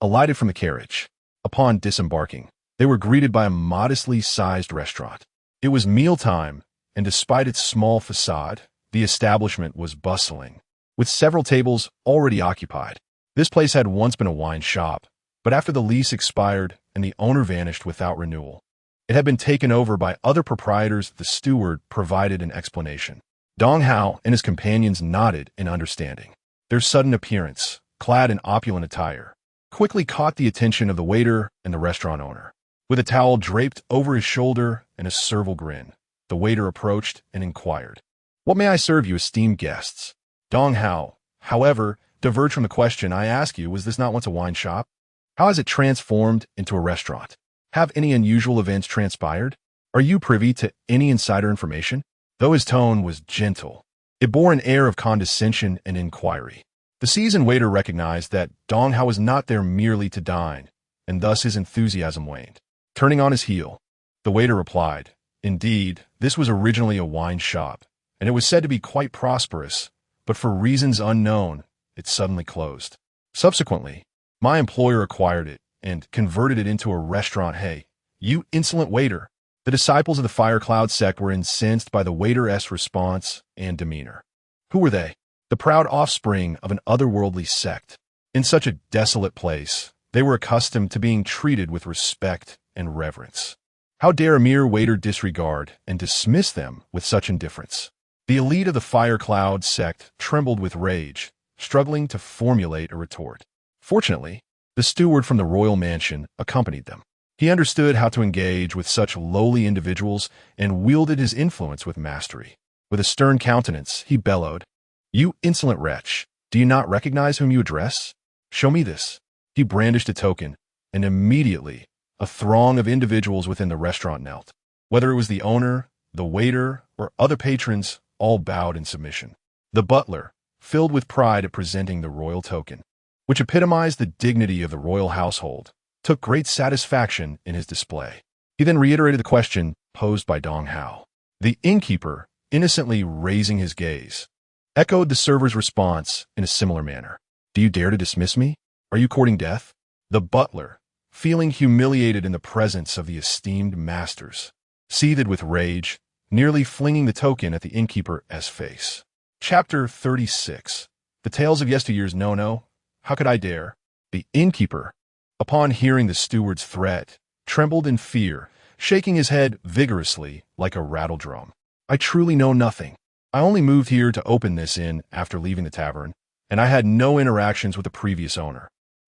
alighted from the carriage. Upon disembarking, they were greeted by a modestly sized restaurant. It was mealtime, and despite its small facade, the establishment was bustling, with several tables already occupied. This place had once been a wine shop, but after the lease expired and the owner vanished without renewal, it had been taken over by other proprietors. The steward provided an explanation. Dong Hao and his companions nodded in understanding. Their sudden appearance, clad in opulent attire, quickly caught the attention of the waiter and the restaurant owner. With a towel draped over his shoulder and a servile grin, the waiter approached and inquired, "What may I serve you, esteemed guests?" Dong Hao, however, diverged from the question. "I ask you, was this not once a wine shop? How has it transformed into a restaurant? Have any unusual events transpired? Are you privy to any insider information?" Though his tone was gentle, it bore an air of condescension and inquiry. The seasoned waiter recognized that Dong Hao was not there merely to dine, and thus his enthusiasm waned. Turning on his heel, the waiter replied, "Indeed, this was originally a wine shop, and it was said to be quite prosperous, but for reasons unknown, it suddenly closed. Subsequently, my employer acquired it and converted it into a restaurant." "Hey, you insolent waiter!" The disciples of the Fire Cloud sect were incensed by the waiter's response and demeanor. Who were they? The proud offspring of an otherworldly sect. In such a desolate place, they were accustomed to being treated with respect and reverence. How dare a mere waiter disregard and dismiss them with such indifference? The elite of the Fire Cloud sect trembled with rage, struggling to formulate a retort. Fortunately, the steward from the royal mansion accompanied them. He understood how to engage with such lowly individuals and wielded his influence with mastery. With a stern countenance, he bellowed, "You insolent wretch, do you not recognize whom you address? Show me this." He brandished a token, and immediately a throng of individuals within the restaurant knelt. Whether it was the owner, the waiter, or other patrons, all bowed in submission. The butler, filled with pride at presenting the royal token, which epitomized the dignity of the royal household, took great satisfaction in his display. He then reiterated the question posed by Dong Hao. The innkeeper, innocently raising his gaze, echoed the server's response in a similar manner. "Do you dare to dismiss me? Are you courting death?" The butler, feeling humiliated in the presence of the esteemed masters, seethed with rage, nearly flinging the token at the innkeeper's face. Chapter 36. The Tales of Yesteryear's No. How could I dare? The innkeeper, upon hearing the steward's threat, trembled in fear, shaking his head vigorously like a rattledrum. "I truly know nothing. I only moved here to open this inn after leaving the tavern, and I had no interactions with the previous owner.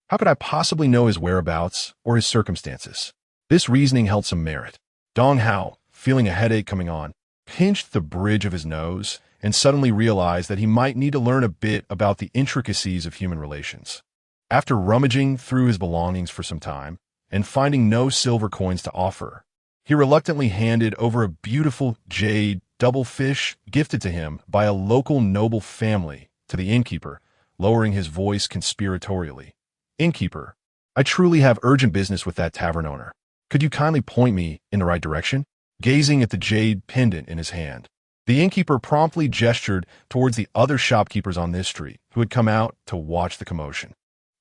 How could I possibly know his whereabouts or his circumstances?" This reasoning held some merit. Dong Hao, feeling a headache coming on, pinched the bridge of his nose and suddenly realized that he might need to learn a bit about the intricacies of human relations. After rummaging through his belongings for some time and finding no silver coins to offer, he reluctantly handed over a beautiful jade double fish gifted to him by a local noble family to the innkeeper, lowering his voice conspiratorially. "Innkeeper, I truly have urgent business with that tavern owner. Could you kindly point me in the right direction?" Gazing at the jade pendant in his hand, the innkeeper promptly gestured towards the other shopkeepers on this street who had come out to watch the commotion.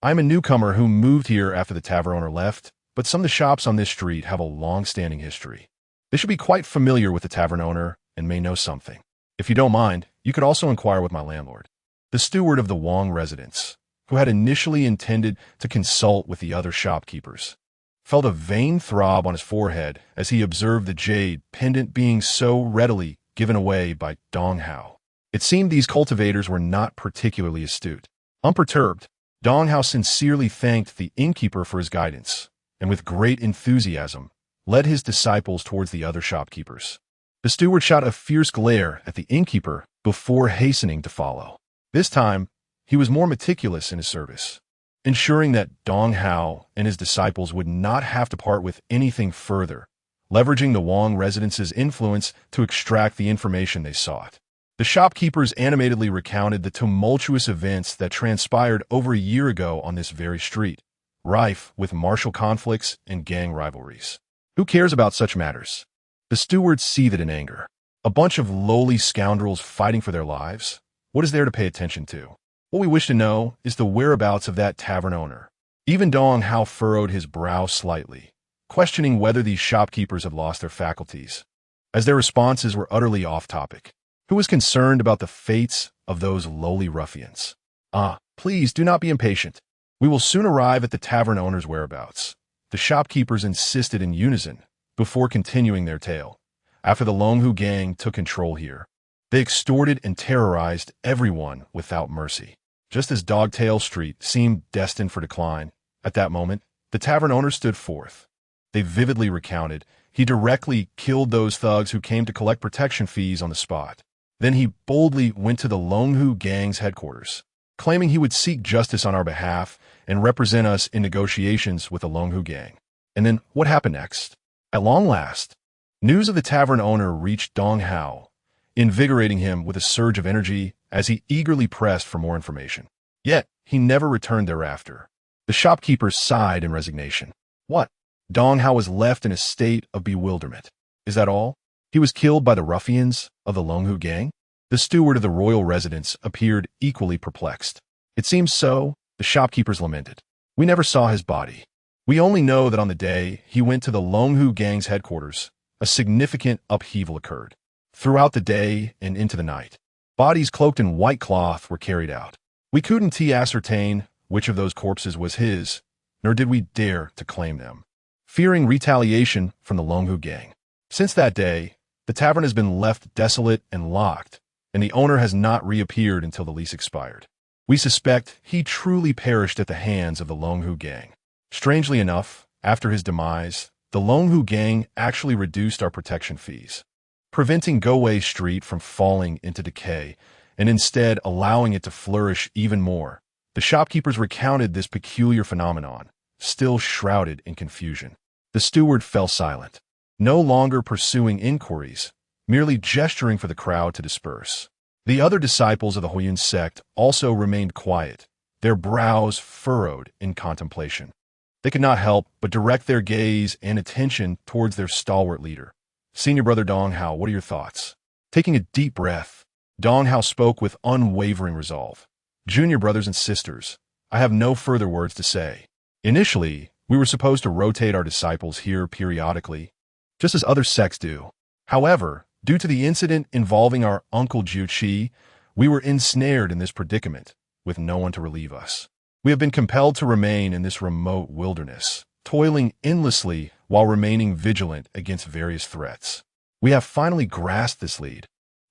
"I am a newcomer who moved here after the tavern owner left, but some of the shops on this street have a long-standing history. They should be quite familiar with the tavern owner and may know something. If you don't mind, you could also inquire with my landlord." The steward of the Wong residence, who had initially intended to consult with the other shopkeepers, felt a vain throb on his forehead as he observed the jade pendant being so readily given away by Dong Hao. It seemed these cultivators were not particularly astute. Unperturbed, Dong Hao sincerely thanked the innkeeper for his guidance, and with great enthusiasm, led his disciples towards the other shopkeepers. The steward shot a fierce glare at the innkeeper before hastening to follow. This time, he was more meticulous in his service, ensuring that Dong Hao and his disciples would not have to part with anything further, leveraging the Wong residence's influence to extract the information they sought. The shopkeepers animatedly recounted the tumultuous events that transpired over a year ago on this very street, rife with martial conflicts and gang rivalries. Who cares about such matters? The steward seethed in anger. A bunch of lowly scoundrels fighting for their lives? What is there to pay attention to? What we wish to know is the whereabouts of that tavern owner. Even Dong Hao furrowed his brow slightly, questioning whether these shopkeepers have lost their faculties, as their responses were utterly off-topic. Who was concerned about the fates of those lowly ruffians? Please do not be impatient. We will soon arrive at the tavern owner's whereabouts. The shopkeepers insisted in unison before continuing their tale. After the Longhu gang took control here, they extorted and terrorized everyone without mercy. Just as Dogtail Street seemed destined for decline, at that moment, the tavern owner stood forth. They vividly recounted he directly killed those thugs who came to collect protection fees on the spot. Then he boldly went to the Longhu gang's headquarters, claiming he would seek justice on our behalf and represent us in negotiations with the Longhu gang. And then what happened next? At long last, news of the tavern owner reached Dong Hao, invigorating him with a surge of energy as he eagerly pressed for more information. Yet, he never returned thereafter. The shopkeeper sighed in resignation. What? Dong Hao was left in a state of bewilderment. Is that all? He was killed by the ruffians of the Longhu gang? The steward of the royal residence appeared equally perplexed. It seems so, the shopkeepers lamented. We never saw his body. We only know that on the day he went to the Longhu gang's headquarters, a significant upheaval occurred. Throughout the day and into the night, bodies cloaked in white cloth were carried out. We couldn't ascertain which of those corpses was his, nor did we dare to claim them, fearing retaliation from the Longhu gang. Since that day, the tavern has been left desolate and locked, and the owner has not reappeared until the lease expired. We suspect he truly perished at the hands of the Longhu gang. Strangely enough, after his demise, the Longhu gang actually reduced our protection fees, preventing Gowei Street from falling into decay and instead allowing it to flourish even more. The shopkeepers recounted this peculiar phenomenon, still shrouded in confusion. The steward fell silent, no longer pursuing inquiries, merely gesturing for the crowd to disperse. The other disciples of the Huiyun sect also remained quiet, their brows furrowed in contemplation. They could not help but direct their gaze and attention towards their stalwart leader. Senior brother Dong Hao, what are your thoughts? Taking a deep breath, Dong Hao spoke with unwavering resolve. Junior brothers and sisters, I have no further words to say. Initially, we were supposed to rotate our disciples here periodically, just as other sects do. However, due to the incident involving our uncle Jiuqi, we were ensnared in this predicament, with no one to relieve us. We have been compelled to remain in this remote wilderness, toiling endlessly while remaining vigilant against various threats. We have finally grasped this lead,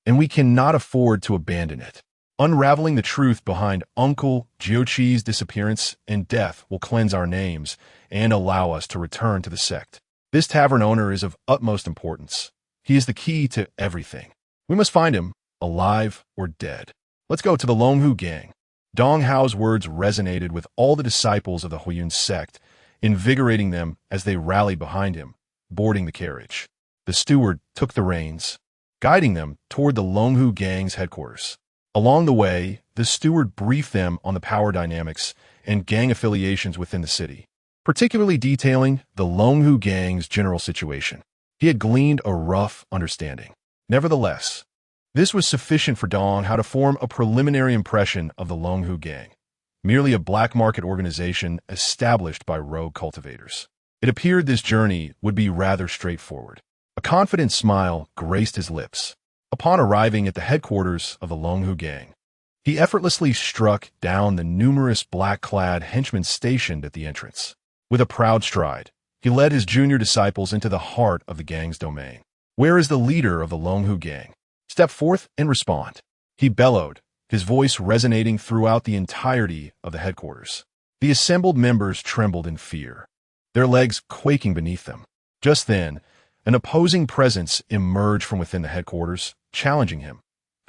and we cannot afford to abandon it. Unraveling the truth behind Uncle Jiuqi's disappearance and death will cleanse our names and allow us to return to the sect. This tavern owner is of utmost importance. He is the key to everything. We must find him, alive or dead. Let's go to the Longhu gang. Dong Hao's words resonated with all the disciples of the Huiyun sect, invigorating them as they rallied behind him, boarding the carriage. The steward took the reins, guiding them toward the Longhu gang's headquarters. Along the way, the steward briefed them on the power dynamics and gang affiliations within the city, particularly detailing the Longhu gang's general situation. He had gleaned a rough understanding. Nevertheless, this was sufficient for Dong Hao to form a preliminary impression of the Longhu gang, merely a black market organization established by rogue cultivators. It appeared this journey would be rather straightforward. A confident smile graced his lips. Upon arriving at the headquarters of the Longhu gang, he effortlessly struck down the numerous black-clad henchmen stationed at the entrance. With a proud stride, he led his junior disciples into the heart of the gang's domain. Where is the leader of the Longhu gang? Step forth and respond, he bellowed, his voice resonating throughout the entirety of the headquarters. The assembled members trembled in fear, their legs quaking beneath them. Just then, an opposing presence emerged from within the headquarters, challenging him.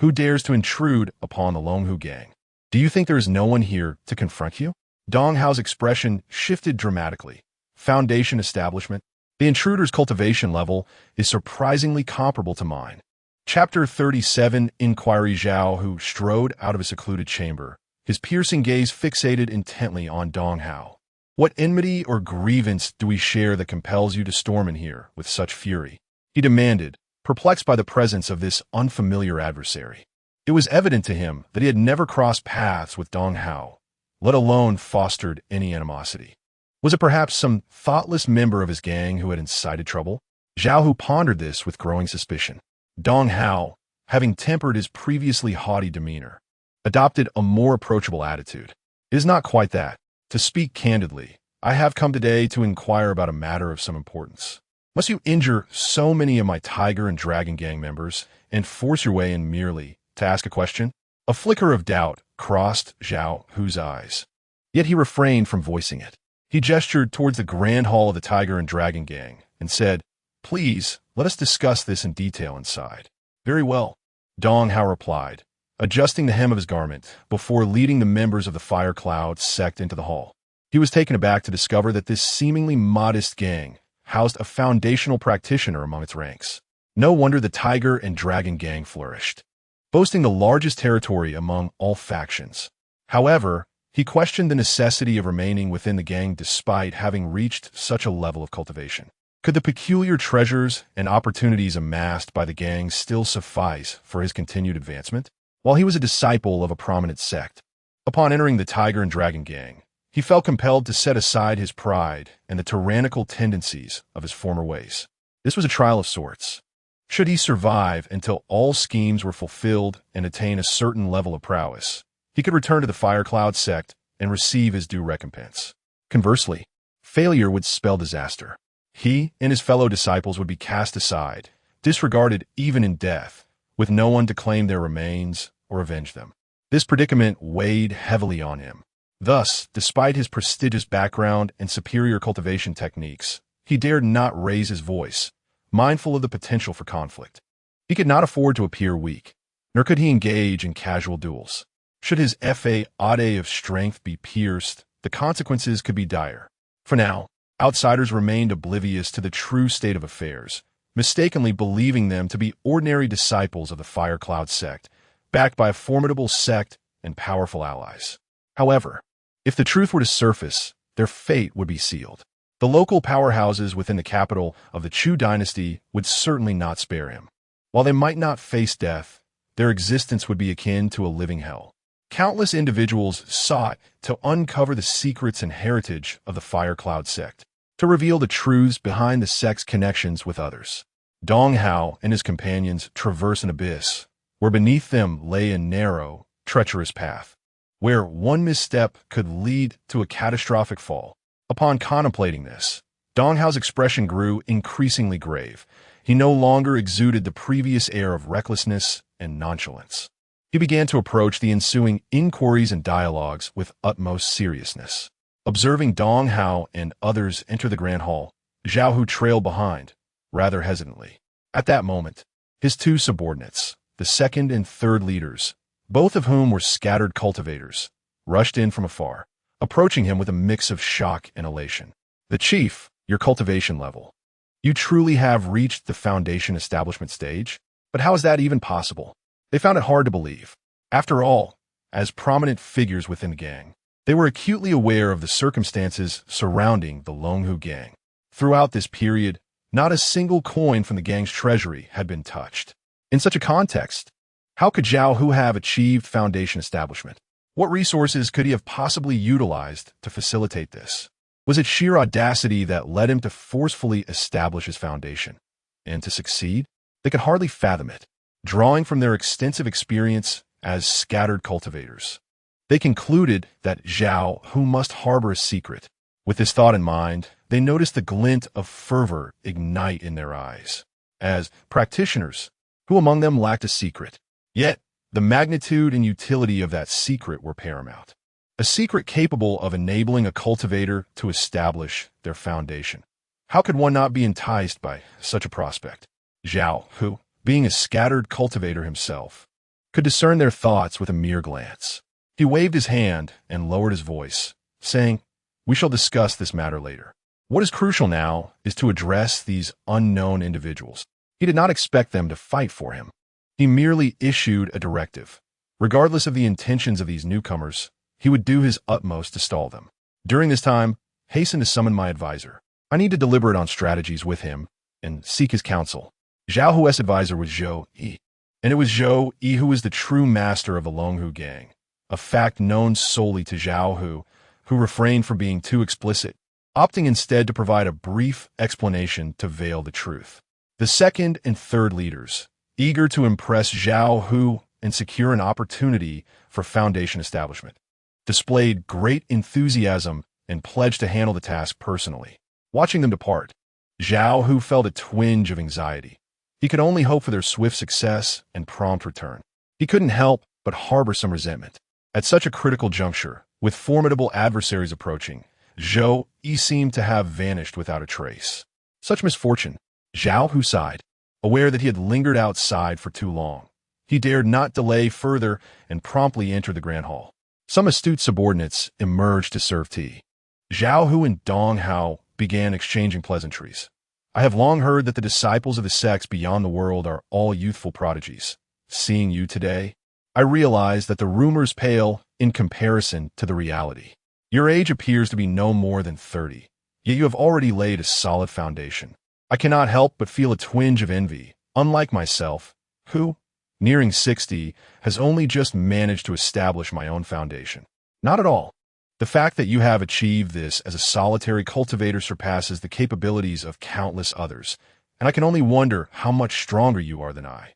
Who dares to intrude upon the Longhu gang? Do you think there is no one here to confront you? Dong Hao's expression shifted dramatically. Foundation establishment. The intruder's cultivation level is surprisingly comparable to mine. Chapter 37 Inquiry. Zhao Hu strode out of a secluded chamber, his piercing gaze fixated intently on Dong Hao. What enmity or grievance do we share that compels you to storm in here with such fury? He demanded, perplexed by the presence of this unfamiliar adversary. It was evident to him that he had never crossed paths with Dong Hao, let alone fostered any animosity. Was it perhaps some thoughtless member of his gang who had incited trouble? Zhao Hu pondered this with growing suspicion. Dong Hao, having tempered his previously haughty demeanor, adopted a more approachable attitude. It is not quite that. To speak candidly, I have come today to inquire about a matter of some importance. Must you injure so many of my Tiger and Dragon Gang members and force your way in merely to ask a question? A flicker of doubt crossed Zhao Hu's eyes, yet he refrained from voicing it. He gestured towards the grand hall of the Tiger and Dragon Gang and said, "Please, let us discuss this in detail inside." "Very well," Dong Hao replied, adjusting the hem of his garment before leading the members of the Fire Cloud sect into the hall. He was taken aback to discover that this seemingly modest gang housed a foundational practitioner among its ranks. No wonder the Tiger and Dragon Gang flourished, boasting the largest territory among all factions. However, he questioned the necessity of remaining within the gang despite having reached such a level of cultivation. Could the peculiar treasures and opportunities amassed by the gang still suffice for his continued advancement? While he was a disciple of a prominent sect, upon entering the Tiger and Dragon Gang, he felt compelled to set aside his pride and the tyrannical tendencies of his former ways. This was a trial of sorts. Should he survive until all schemes were fulfilled and attain a certain level of prowess, he could return to the Fire Cloud sect and receive his due recompense. Conversely, failure would spell disaster. He and his fellow disciples would be cast aside, disregarded even in death, with no one to claim their remains or avenge them. This predicament weighed heavily on him. Thus, despite his prestigious background and superior cultivation techniques, he dared not raise his voice, mindful of the potential for conflict. He could not afford to appear weak, nor could he engage in casual duels. Should his fade of strength be pierced, the consequences could be dire. For now, outsiders remained oblivious to the true state of affairs, mistakenly believing them to be ordinary disciples of the Fire Cloud sect, backed by a formidable sect and powerful allies. However, if the truth were to surface, their fate would be sealed. The local powerhouses within the capital of the Chu dynasty would certainly not spare him. While they might not face death, their existence would be akin to a living hell. Countless individuals sought to uncover the secrets and heritage of the Fire Cloud sect, to reveal the truths behind the sect's connections with others. Dong Hao and his companions traversed an abyss, where beneath them lay a narrow, treacherous path, where one misstep could lead to a catastrophic fall. Upon contemplating this, Dong Hao's expression grew increasingly grave. He no longer exuded the previous air of recklessness and nonchalance. He began to approach the ensuing inquiries and dialogues with utmost seriousness. Observing Dong Hao and others enter the grand hall, Zhao Hu trailed behind, rather hesitantly. At that moment, his two subordinates, the second and third leaders, both of whom were scattered cultivators, rushed in from afar, approaching him with a mix of shock and elation. "The chief, your cultivation level. You truly have reached the foundation establishment stage? But how is that even possible?" They found it hard to believe. After all, as prominent figures within the gang, they were acutely aware of the circumstances surrounding the Longhu gang. Throughout this period, not a single coin from the gang's treasury had been touched. In such a context, how could Zhao Hu have achieved foundation establishment? What resources could he have possibly utilized to facilitate this? Was it sheer audacity that led him to forcefully establish his foundation? And to succeed? They could hardly fathom it. Drawing from their extensive experience as scattered cultivators, they concluded that Zhao Hu must harbor a secret. With this thought in mind, they noticed the glint of fervor ignite in their eyes. As practitioners, who among them lacked a secret? Yet, the magnitude and utility of that secret were paramount. A secret capable of enabling a cultivator to establish their foundation. How could one not be enticed by such a prospect? Zhao Hu, being a scattered cultivator himself, could discern their thoughts with a mere glance. He waved his hand and lowered his voice, saying, "We shall discuss this matter later. What is crucial now is to address these unknown individuals." He did not expect them to fight for him. He merely issued a directive. Regardless of the intentions of these newcomers, he would do his utmost to stall them. During this time, hasten to summon my advisor. I need to deliberate on strategies with him and seek his counsel. Zhao Hu's advisor was Zhou Yi, and it was Zhou Yi who was the true master of the Longhu gang, a fact known solely to Zhao Hu, who refrained from being too explicit, opting instead to provide a brief explanation to veil the truth. The second and third leaders, eager to impress Zhao Hu and secure an opportunity for foundation establishment, displayed great enthusiasm and pledged to handle the task personally. Watching them depart, Zhao Hu felt a twinge of anxiety. He could only hope for their swift success and prompt return. He couldn't help but harbor some resentment. At such a critical juncture, with formidable adversaries approaching, Zhou Yi seemed to have vanished without a trace. Such misfortune. Zhao Hu sighed, aware that he had lingered outside for too long. He dared not delay further and promptly entered the grand hall. Some astute subordinates emerged to serve tea. Zhao Hu and Dong Hao began exchanging pleasantries. I have long heard that the disciples of the sects beyond the world are all youthful prodigies. Seeing you today, I realize that the rumors pale in comparison to the reality. Your age appears to be no more than 30, yet you have already laid a solid foundation. I cannot help but feel a twinge of envy, unlike myself, who, nearing 60, has only just managed to establish my own foundation. Not at all. The fact that you have achieved this as a solitary cultivator surpasses the capabilities of countless others, and I can only wonder how much stronger you are than I.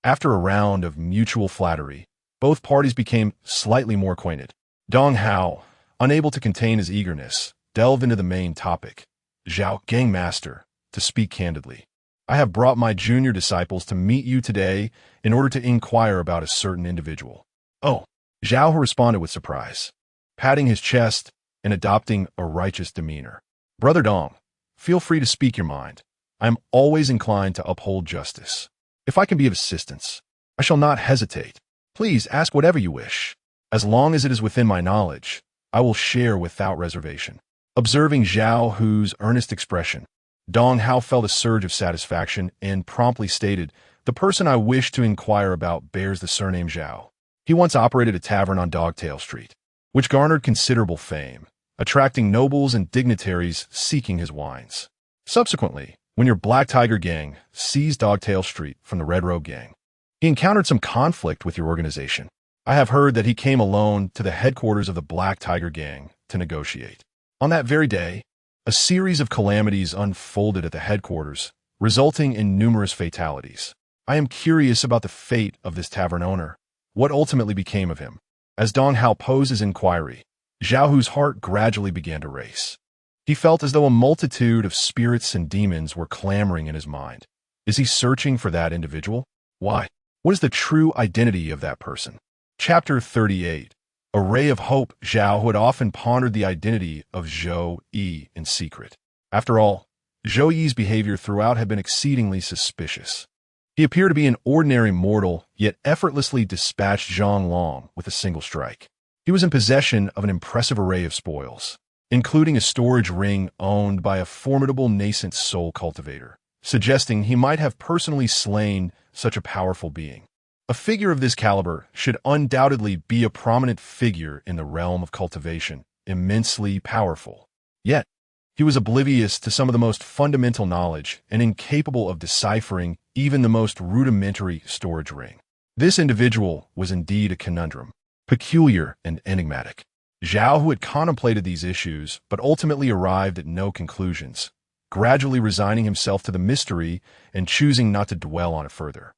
After a round of mutual flattery, both parties became slightly more acquainted. Dong Hao, unable to contain his eagerness, delved into the main topic. Zhao, gang master, to speak candidly, I have brought my junior disciples to meet you today in order to inquire about a certain individual. Oh, Zhao responded with surprise, patting his chest and adopting a righteous demeanor. Brother Dong, feel free to speak your mind. I am always inclined to uphold justice. If I can be of assistance, I shall not hesitate. Please ask whatever you wish. As long as it is within my knowledge, I will share without reservation. Observing Zhao Hu's earnest expression, Dong Hao felt a surge of satisfaction and promptly stated, the person I wish to inquire about bears the surname Zhao. He once operated a tavern on Dogtail Street, which garnered considerable fame, attracting nobles and dignitaries seeking his wines. Subsequently, when your Black Tiger gang seized Dogtail Street from the Red Rogue gang, he encountered some conflict with your organization. I have heard that he came alone to the headquarters of the Black Tiger gang to negotiate. On that very day, a series of calamities unfolded at the headquarters, resulting in numerous fatalities. I am curious about the fate of this tavern owner. What ultimately became of him? As Dong Hao posed his inquiry, Zhao Hu's heart gradually began to race. He felt as though a multitude of spirits and demons were clamoring in his mind. Is he searching for that individual? Why? What is the true identity of that person? Chapter 38. A ray of hope. Zhao Hu had often pondered the identity of Zhou Yi in secret. After all, Zhou Yi's behavior throughout had been exceedingly suspicious. He appeared to be an ordinary mortal, yet effortlessly dispatched Zhang Long with a single strike. He was in possession of an impressive array of spoils, including a storage ring owned by a formidable nascent soul cultivator, suggesting he might have personally slain such a powerful being. A figure of this caliber should undoubtedly be a prominent figure in the realm of cultivation, immensely powerful. Yet, he was oblivious to some of the most fundamental knowledge and incapable of deciphering even the most rudimentary storage ring. This individual was indeed a conundrum, peculiar and enigmatic. Zhao Hu had contemplated these issues, but ultimately arrived at no conclusions, gradually resigning himself to the mystery and choosing not to dwell on it further.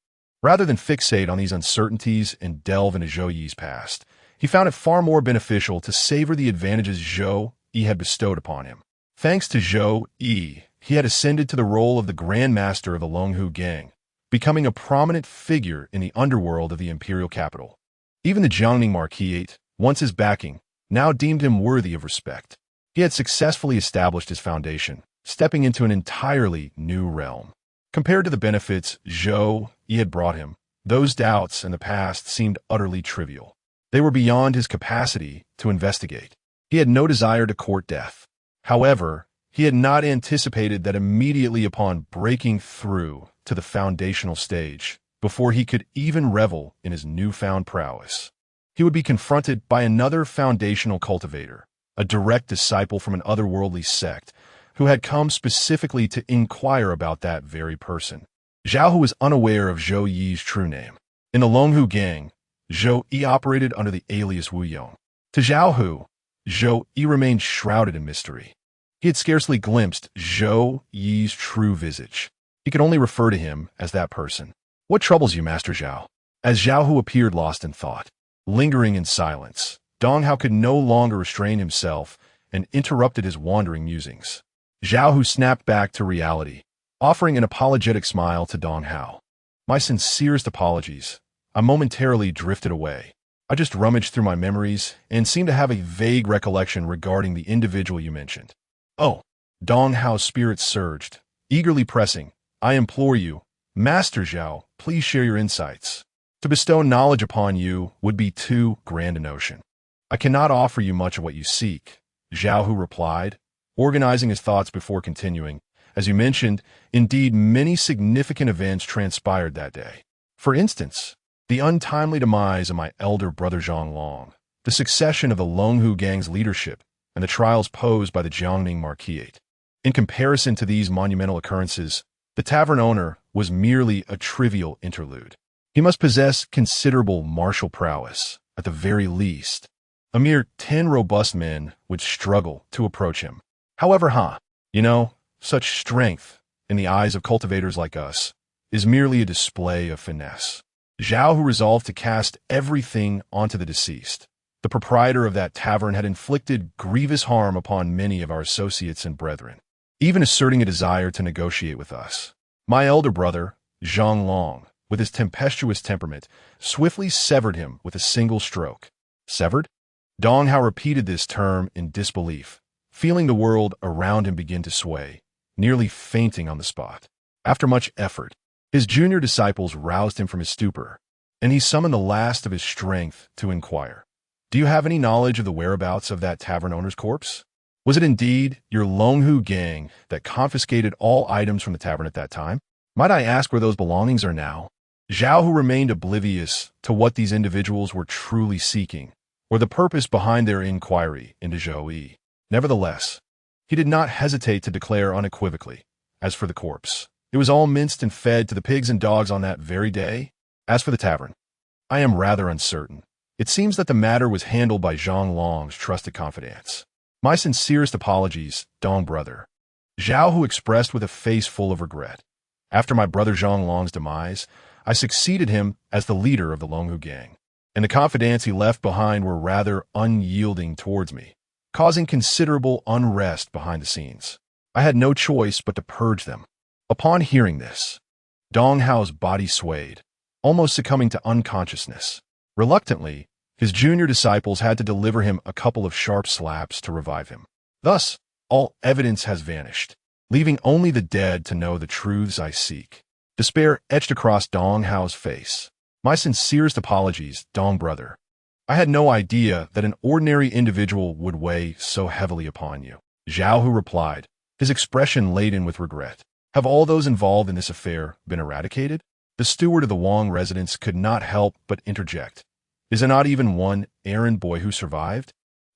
Rather than fixate on these uncertainties and delve into Zhou Yi's past, he found it far more beneficial to savor the advantages Zhou Yi had bestowed upon him. Thanks to Zhou Yi, he had ascended to the role of the Grand Master of the Longhu gang, becoming a prominent figure in the underworld of the imperial capital. Even the Jiangning Marquis, once his backing, now deemed him worthy of respect. He had successfully established his foundation, stepping into an entirely new realm. Compared to the benefits Zhou Yi had brought him, those doubts in the past seemed utterly trivial. They were beyond his capacity to investigate. He had no desire to court death. However, he had not anticipated that immediately upon breaking through to the foundational stage, before he could even revel in his newfound prowess. He would be confronted by another foundational cultivator, a direct disciple from an otherworldly sect, who had come specifically to inquire about that very person. Zhao Hu was unaware of Zhou Yi's true name. In the Longhu gang, Zhou Yi operated under the alias Wu Yong. To Zhao Hu, Zhou Yi remained shrouded in mystery. He had scarcely glimpsed Zhou Yi's true visage. He could only refer to him as that person. "What troubles you, Master Zhao?" As Zhao Hu appeared lost in thought, lingering in silence, Dong Hao could no longer restrain himself and interrupted his wandering musings. Zhao Hu snapped back to reality, offering an apologetic smile to Dong Hao. "My sincerest apologies. I momentarily drifted away. I just rummaged through my memories and seemed to have a vague recollection regarding the individual you mentioned." "Oh." Dong Hao's spirits surged, eagerly pressing, "I implore you, Master Zhao, please share your insights. To bestow knowledge upon you would be too grand a notion." "I cannot offer you much of what you seek," Zhao Hu replied, organizing his thoughts before continuing. "As you mentioned, indeed many significant events transpired that day. For instance, the untimely demise of my elder brother Zhang Long, the succession of the Longhu gang's leadership, and the trials posed by the Jiangning Marquisate. In comparison to these monumental occurrences, the tavern owner was merely a trivial interlude. He must possess considerable martial prowess, at the very least. A mere 10 robust men would struggle to approach him. However, such strength, in the eyes of cultivators like us, is merely a display of finesse." Zhao Hu resolved to cast everything onto the deceased. The proprietor of that tavern had inflicted grievous harm upon many of our associates and brethren, even asserting a desire to negotiate with us. My elder brother, Zhang Long, with his tempestuous temperament, swiftly severed him with a single stroke. Severed? Dong Hao repeated this term in disbelief, feeling the world around him begin to sway, nearly fainting on the spot. After much effort, his junior disciples roused him from his stupor, and he summoned the last of his strength to inquire. "Do you have any knowledge of the whereabouts of that tavern owner's corpse? Was it indeed your Longhu gang that confiscated all items from the tavern at that time? Might I ask where those belongings are now?" Zhao Hu remained oblivious to what these individuals were truly seeking, or the purpose behind their inquiry into Zhou Yi. Nevertheless, he did not hesitate to declare unequivocally, "As for the corpse, it was all minced and fed to the pigs and dogs on that very day. As for the tavern, I am rather uncertain. It seems that the matter was handled by Zhang Long's trusted confidants. My sincerest apologies, Dong brother." Zhao Hu expressed with a face full of regret. "After my brother Zhang Long's demise, I succeeded him as the leader of the Longhu gang, and the confidants he left behind were rather unyielding towards me, causing considerable unrest behind the scenes. I had no choice but to purge them." Upon hearing this, Dong Hao's body swayed, almost succumbing to unconsciousness. Reluctantly, his junior disciples had to deliver him a couple of sharp slaps to revive him. Thus, all evidence has vanished, leaving only the dead to know the truths I seek. Despair etched across Dong Hao's face. "My sincerest apologies, Dong brother. I had no idea that an ordinary individual would weigh so heavily upon you." Zhao Hu replied, his expression laden with regret. "Have all those involved in this affair been eradicated?" The steward of the Wang residence could not help but interject. "Is there not even one errand boy who survived?"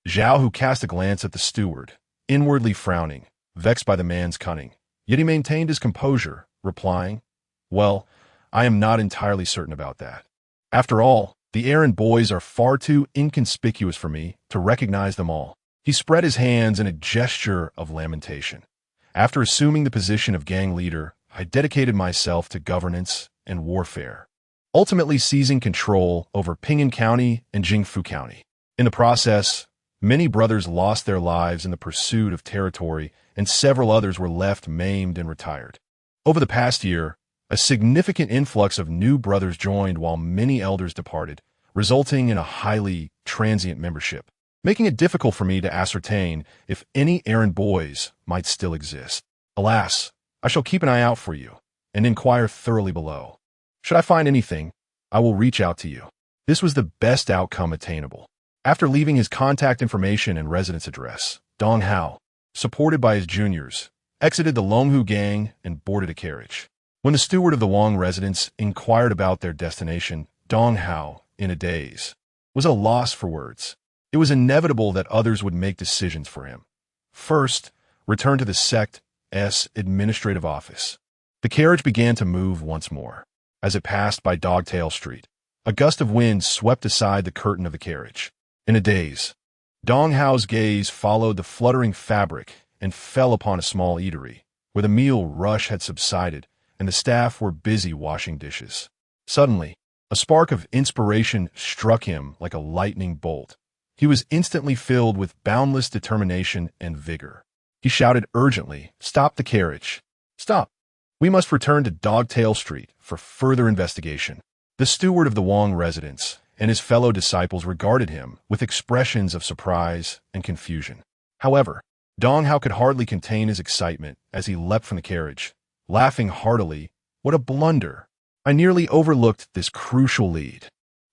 Zhao Hu cast a glance at the steward, inwardly frowning, vexed by the man's cunning. Yet he maintained his composure, replying, "Well, I am not entirely certain about that. After all, the errand boys are far too inconspicuous for me to recognize them all." He spread his hands in a gesture of lamentation. "After assuming the position of gang leader, I dedicated myself to governance and warfare, ultimately seizing control over Pingan County and Jingfu County. In the process, many brothers lost their lives in the pursuit of territory, and several others were left maimed and retired. Over the past year, a significant influx of new brothers joined while many elders departed, resulting in a highly transient membership, making it difficult for me to ascertain if any errand boys might still exist. Alas, I shall keep an eye out for you and inquire thoroughly below. Should I find anything, I will reach out to you." This was the best outcome attainable. After leaving his contact information and residence address, Dong Hao, supported by his juniors, exited the Longhu gang and boarded a carriage. When the steward of the Wang residence inquired about their destination, Dong Hao, in a daze, was at a loss for words. It was inevitable that others would make decisions for him. First, return to the sect's administrative office. The carriage began to move once more. As it passed by Dogtail Street, a gust of wind swept aside the curtain of the carriage. In a daze, Dong Hao's gaze followed the fluttering fabric and fell upon a small eatery, where the meal rush had subsided and the staff were busy washing dishes. Suddenly, a spark of inspiration struck him like a lightning bolt. He was instantly filled with boundless determination and vigor. He shouted urgently, "Stop the carriage! Stop! We must return to Dogtail Street for further investigation." The steward of the Wang residence and his fellow disciples regarded him with expressions of surprise and confusion. However, Dong Hao could hardly contain his excitement as he leapt from the carriage, laughing heartily. "What a blunder! I nearly overlooked this crucial lead."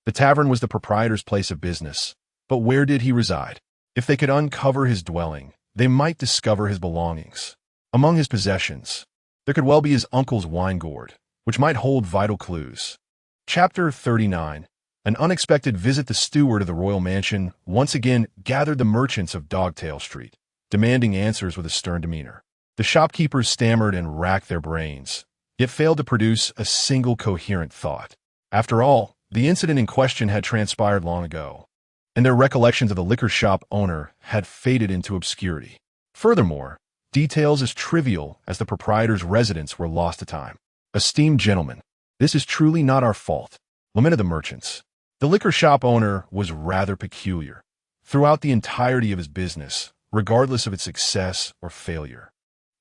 The tavern was the proprietor's place of business, but where did he reside? If they could uncover his dwelling, they might discover his belongings. Among his possessions, there could well be his uncle's wine gourd, which might hold vital clues. Chapter 39. An unexpected visit. The steward of the royal mansion once again gathered the merchants of Dogtail Street, demanding answers with a stern demeanor. The shopkeepers stammered and racked their brains, yet failed to produce a single coherent thought. After all, the incident in question had transpired long ago, and their recollections of the liquor shop owner had faded into obscurity. Furthermore, details as trivial as the proprietor's residence were lost to time. "Esteemed gentlemen, this is truly not our fault," lamented the merchants. The liquor shop owner was rather peculiar. Throughout the entirety of his business, regardless of its success or failure,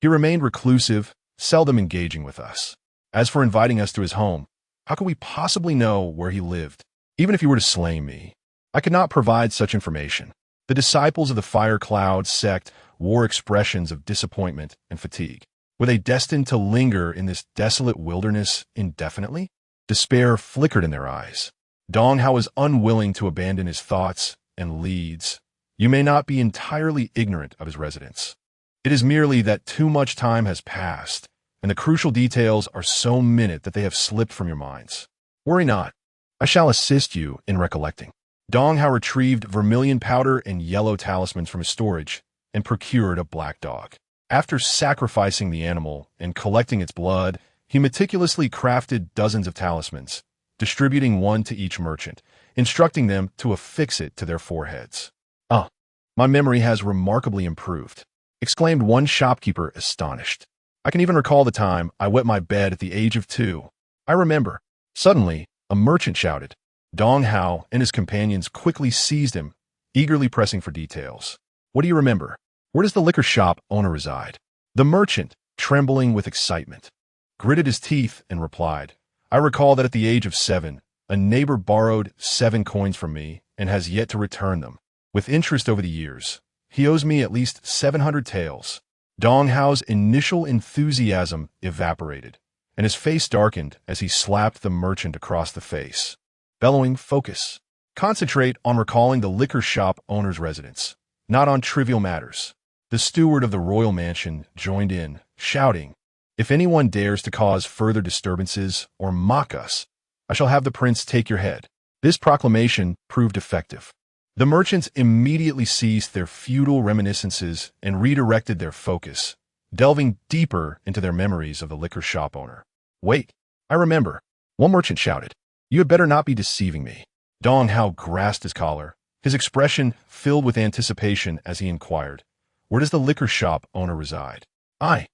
he remained reclusive, seldom engaging with us. As for inviting us to his home, how could we possibly know where he lived? Even if he were to slay me, I could not provide such information. The disciples of the Fire Cloud sect wore expressions of disappointment and fatigue. Were they destined to linger in this desolate wilderness indefinitely? Despair flickered in their eyes. Dong Hao was unwilling to abandon his thoughts and leads. You may not be entirely ignorant of his residence. It is merely that too much time has passed, and the crucial details are so minute that they have slipped from your minds. Worry not. I shall assist you in recollecting. Dong Hao retrieved vermilion powder and yellow talismans from his storage and procured a black dog. After sacrificing the animal and collecting its blood, he meticulously crafted dozens of talismans, distributing one to each merchant, instructing them to affix it to their foreheads. "Ah, my memory has remarkably improved," exclaimed one shopkeeper, astonished. "I can even recall the time I wet my bed at the age of 2. I remember." Suddenly, a merchant shouted. Dong Hao and his companions quickly seized him, eagerly pressing for details. "What do you remember? Where does the liquor shop owner reside?" The merchant, trembling with excitement, gritted his teeth and replied, "I recall that at the age of 7, a neighbor borrowed 7 coins from me and has yet to return them. With interest over the years, he owes me at least 700 taels." Dong Hao's initial enthusiasm evaporated, and his face darkened as he slapped the merchant across the face, bellowing, "Focus. Concentrate on recalling the liquor shop owner's residence, not on trivial matters." The steward of the royal mansion joined in, shouting, "If anyone dares to cause further disturbances or mock us, I shall have the prince take your head." This proclamation proved effective. The merchants immediately ceased their futile reminiscences and redirected their focus, delving deeper into their memories of the liquor shop owner. "Wait, I remember," one merchant shouted. "You had better not be deceiving me." Dong Hao grasped his collar, his expression filled with anticipation as he inquired, "Where does the liquor shop owner reside?" I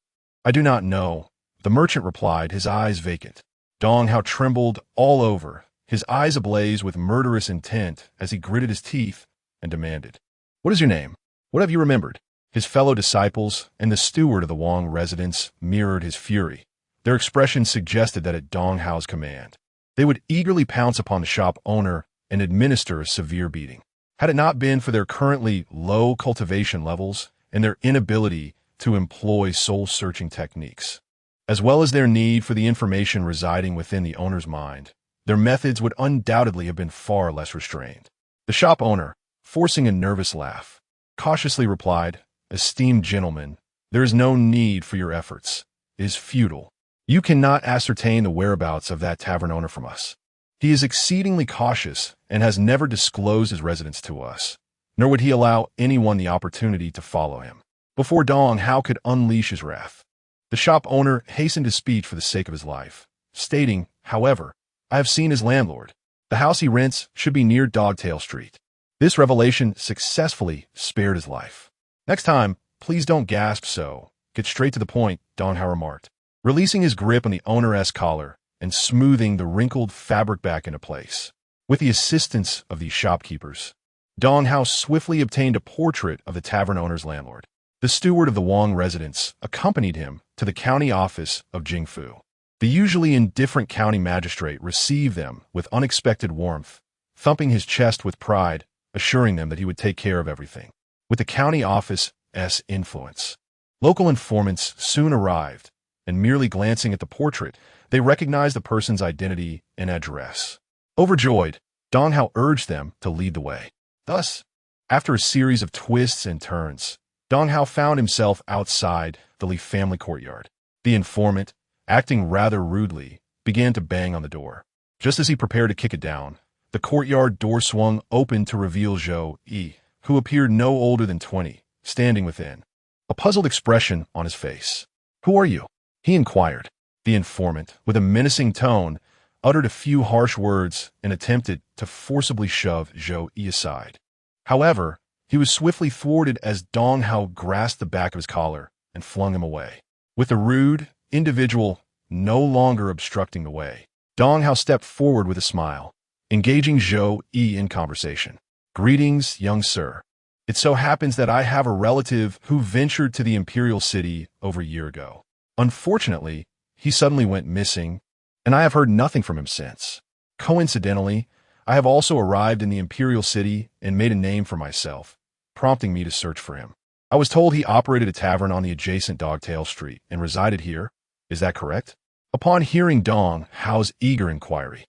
do not know," the merchant replied, his eyes vacant. Dong Hao trembled all over, his eyes ablaze with murderous intent as he gritted his teeth and demanded, "What is your name? What have you remembered?" His fellow disciples and the steward of the Wang residence mirrored his fury. Their expressions suggested that at Dong Hao's command, they would eagerly pounce upon the shop owner and administer a severe beating. Had it not been for their currently low cultivation levels and their inability to employ soul-searching techniques, as well as their need for the information residing within the owner's mind, their methods would undoubtedly have been far less restrained. The shop owner, forcing a nervous laugh, cautiously replied, "Esteemed gentlemen, there is no need for your efforts. It is futile. You cannot ascertain the whereabouts of that tavern owner from us. He is exceedingly cautious and has never disclosed his residence to us, nor would he allow anyone the opportunity to follow him. Before Dong Hao could unleash his wrath, the shop owner hastened his speech for the sake of his life, stating, however, I have seen his landlord. The house he rents should be near Dogtail Street. This revelation successfully spared his life. Next time, please don't gasp so. Get straight to the point, Dong Hao remarked, releasing his grip on the owner's collar and smoothing the wrinkled fabric back into place. With the assistance of these shopkeepers, Dong Hao swiftly obtained a portrait of the tavern owner's landlord. The steward of the Wang residence accompanied him to the county office of Jingfu. The usually indifferent county magistrate received them with unexpected warmth, thumping his chest with pride, assuring them that he would take care of everything. With the county office's influence, local informants soon arrived, and merely glancing at the portrait, they recognized the person's identity and address. Overjoyed, Dong Hao urged them to lead the way. Thus, after a series of twists and turns, Dong Hao found himself outside the Li family courtyard. The informant, acting rather rudely, began to bang on the door. Just as he prepared to kick it down, the courtyard door swung open to reveal Zhou Yi, who appeared no older than 20, standing within, a puzzled expression on his face. Who are you? He inquired. The informant, with a menacing tone, uttered a few harsh words and attempted to forcibly shove Zhou Yi aside. However, he was swiftly thwarted as Dong Hao grasped the back of his collar and flung him away. With the rude individual no longer obstructing the way, Dong Hao stepped forward with a smile, engaging Zhou Yi in conversation. Greetings, young sir. It so happens that I have a relative who ventured to the imperial city over a year ago. Unfortunately, he suddenly went missing, and I have heard nothing from him since. Coincidentally, I have also arrived in the imperial city and made a name for myself, prompting me to search for him. I was told he operated a tavern on the adjacent Dogtail Street and resided here. Is that correct? Upon hearing Dong Hao's eager inquiry,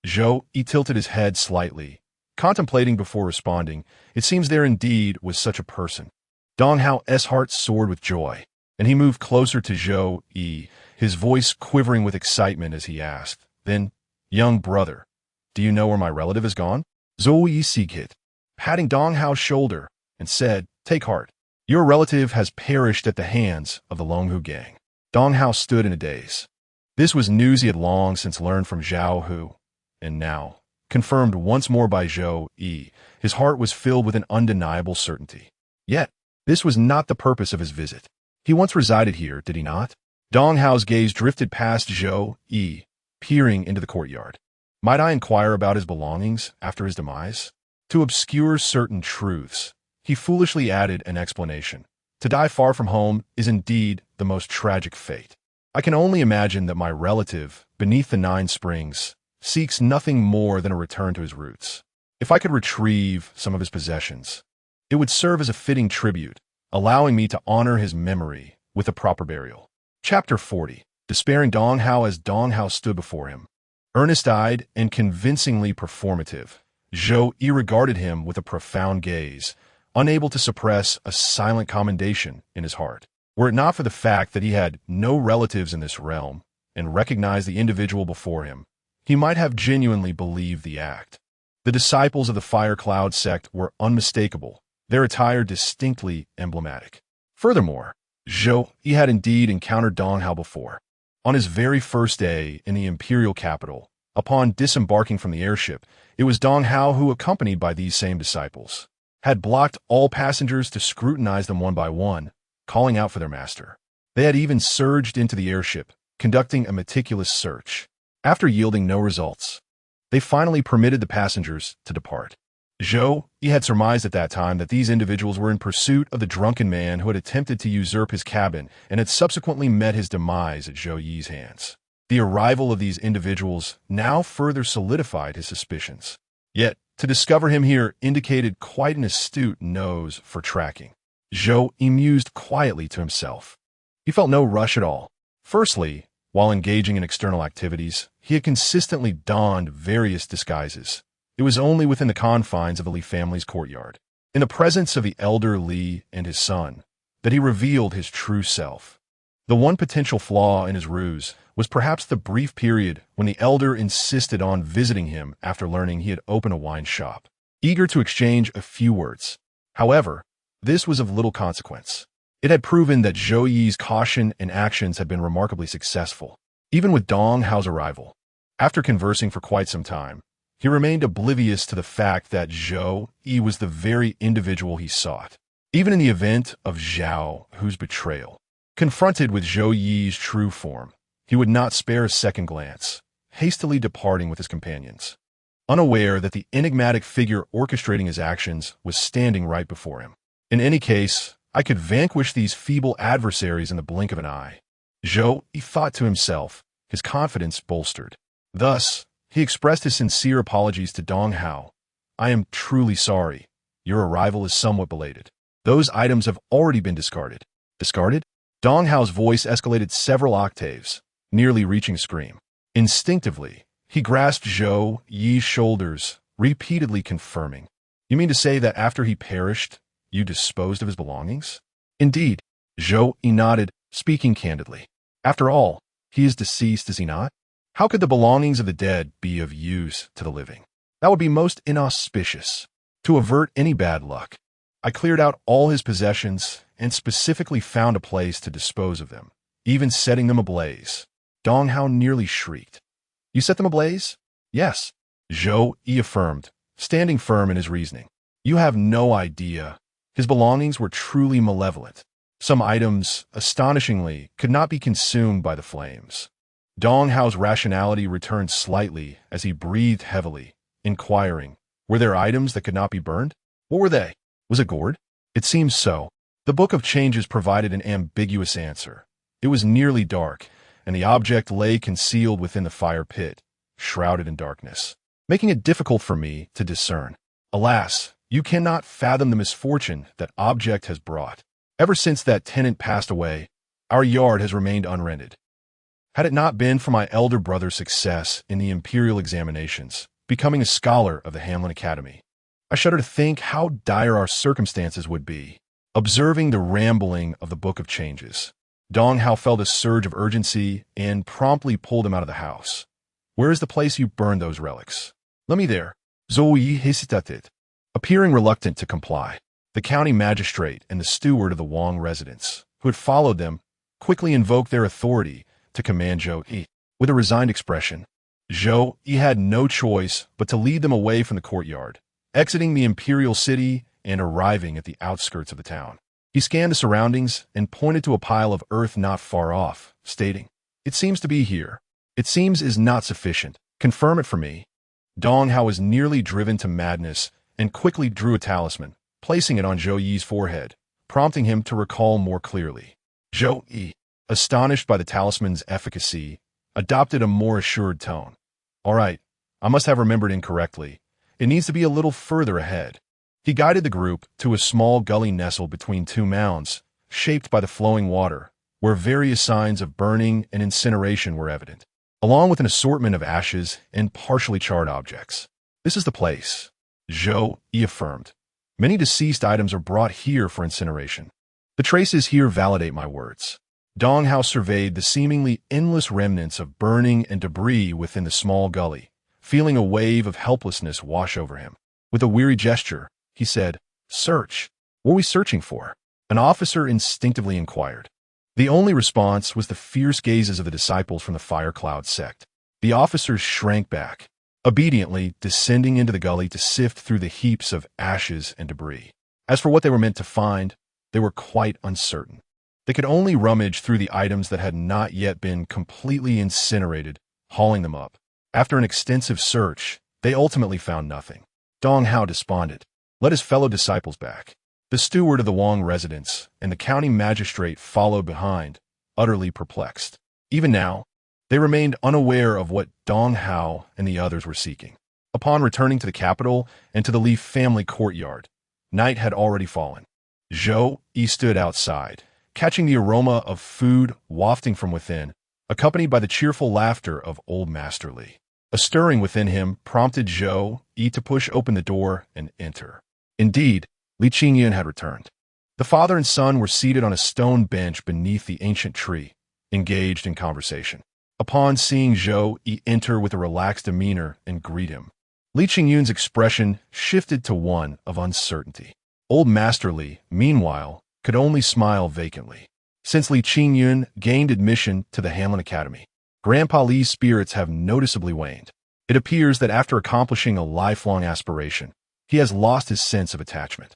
Zhou Yi tilted his head slightly, contemplating before responding. It seems there indeed was such a person. Dong Hao's heart soared with joy, and he moved closer to Zhou Yi, his voice quivering with excitement as he asked, Then, young brother, do you know where my relative has gone? Zhou Yi sighed, patting Dong Hao's shoulder, and said, Take heart. Your relative has perished at the hands of the Longhu gang. Dong Hao stood in a daze. This was news he had long since learned from Zhao Hu, and now, confirmed once more by Zhou Yi, his heart was filled with an undeniable certainty. Yet, this was not the purpose of his visit. He once resided here, did he not? Dong Hao's gaze drifted past Zhou Yi, peering into the courtyard. Might I inquire about his belongings after his demise? To obscure certain truths, he foolishly added an explanation. To die far from home is indeed the most tragic fate. I can only imagine that my relative, beneath the 9 springs, seeks nothing more than a return to his roots. If I could retrieve some of his possessions, it would serve as a fitting tribute, allowing me to honor his memory with a proper burial. Chapter 40. Despairing Dong Hao. As Dong Hao stood before him, earnest-eyed and convincingly performative, Zhou Yi regarded him with a profound gaze, unable to suppress a silent commendation in his heart. Were it not for the fact that he had no relatives in this realm and recognized the individual before him, he might have genuinely believed the act. The disciples of the Fire Cloud sect were unmistakable, their attire distinctly emblematic. Furthermore, Zhou Yi had indeed encountered Dong Hao before. On his very first day in the imperial capital, upon disembarking from the airship, it was Dong Hao who, accompanied by these same disciples, had blocked all passengers to scrutinize them one by one, calling out for their master. They had even surged into the airship, conducting a meticulous search. After yielding no results, they finally permitted the passengers to depart. Zhou Yi had surmised at that time that these individuals were in pursuit of the drunken man who had attempted to usurp his cabin and had subsequently met his demise at Zhou Yi's hands. The arrival of these individuals now further solidified his suspicions. Yet, to discover him here indicated quite an astute nose for tracking. Zhou Yi mused quietly to himself. He felt no rush at all. Firstly, while engaging in external activities, he had consistently donned various disguises. It was only within the confines of the Li family's courtyard, in the presence of the elder Li and his son, that he revealed his true self. The one potential flaw in his ruse was perhaps the brief period when the elder insisted on visiting him after learning he had opened a wine shop, eager to exchange a few words. However, this was of little consequence. It had proven that Zhou Yi's caution and actions had been remarkably successful, even with Dong Hao's arrival. After conversing for quite some time, he remained oblivious to the fact that Zhou Yi was the very individual he sought, even in the event of Zhao Hu's betrayal. Confronted with Zhou Yi's true form, he would not spare a second glance, hastily departing with his companions, unaware that the enigmatic figure orchestrating his actions was standing right before him. In any case, I could vanquish these feeble adversaries in the blink of an eye. Zhou Yi thought to himself, his confidence bolstered. Thus, he expressed his sincere apologies to Dong Hao. I am truly sorry. Your arrival is somewhat belated. Those items have already been discarded. Discarded? Dong Hao's voice escalated several octaves, nearly reaching a scream. Instinctively, he grasped Zhou Yi's shoulders, repeatedly confirming. You mean to say that after he perished, you disposed of his belongings? Indeed, Zhou Yi nodded, speaking candidly. After all, he is deceased, is he not? How could the belongings of the dead be of use to the living? That would be most inauspicious. To avert any bad luck, I cleared out all his possessions and specifically found a place to dispose of them, even setting them ablaze. Dong Hao nearly shrieked. You set them ablaze? Yes, Zhou Yi affirmed, standing firm in his reasoning. You have no idea. His belongings were truly malevolent. Some items, astonishingly, could not be consumed by the flames. Dong Hao's rationality returned slightly as he breathed heavily, inquiring, were there items that could not be burned? What were they? Was it gourd? It seems so. The Book of Changes provided an ambiguous answer. It was nearly dark, and the object lay concealed within the fire pit, shrouded in darkness, making it difficult for me to discern. Alas, you cannot fathom the misfortune that object has brought. Ever since that tenant passed away, our yard has remained unrented. Had it not been for my elder brother's success in the imperial examinations, becoming a scholar of the Hamlin Academy, I shudder to think how dire our circumstances would be. Observing the rambling of the Book of Changes, Dong Hao felt a surge of urgency and promptly pulled him out of the house. Where is the place you burned those relics? Let me there. Zhou Yi hesitated, appearing reluctant to comply. The county magistrate and the steward of the Wang residence, who had followed them, quickly invoked their authority to command Zhou Yi. With a resigned expression, Zhou Yi had no choice but to lead them away from the courtyard, exiting the imperial city and arriving at the outskirts of the town. He scanned the surroundings and pointed to a pile of earth not far off, stating, It seems to be here. It seems is not sufficient. Confirm it for me. Dong Hao was nearly driven to madness and quickly drew a talisman, placing it on Zhou Yi's forehead, prompting him to recall more clearly. Zhou Yi, astonished by the talisman's efficacy, adopted a more assured tone. All right, I must have remembered incorrectly. It needs to be a little further ahead. He guided the group to a small gully nestled between two mounds, shaped by the flowing water, where various signs of burning and incineration were evident, along with an assortment of ashes and partially charred objects. This is the place, Zhou Yi affirmed. Many deceased items are brought here for incineration. The traces here validate my words. Dong Hao surveyed the seemingly endless remnants of burning and debris within the small gully, feeling a wave of helplessness wash over him. With a weary gesture, he said, Search. What are we searching for? An officer instinctively inquired. The only response was the fierce gazes of the disciples from the Fire Cloud sect. The officers shrank back, obediently descending into the gully to sift through the heaps of ashes and debris. As for what they were meant to find, they were quite uncertain. They could only rummage through the items that had not yet been completely incinerated, hauling them up. After an extensive search, they ultimately found nothing. Dong Hao desponded, led his fellow disciples back. The steward of the Wang residence and the county magistrate followed behind, utterly perplexed. Even now, they remained unaware of what Dong Hao and the others were seeking. Upon returning to the capital and to the Li family courtyard, night had already fallen. Zhou Yi stood outside, catching the aroma of food wafting from within, accompanied by the cheerful laughter of old Master Li. A stirring within him prompted Zhou Yi to push open the door and enter. Indeed, Li Qingyan had returned. The father and son were seated on a stone bench beneath the ancient tree, engaged in conversation. Upon seeing Zhou Yi enter with a relaxed demeanor and greet him, Li Qingyun's expression shifted to one of uncertainty. Old Master Li, meanwhile, could only smile vacantly. Since Li Qingyun gained admission to the Hanlin Academy, Grandpa Li's spirits have noticeably waned. It appears that after accomplishing a lifelong aspiration, he has lost his sense of attachment.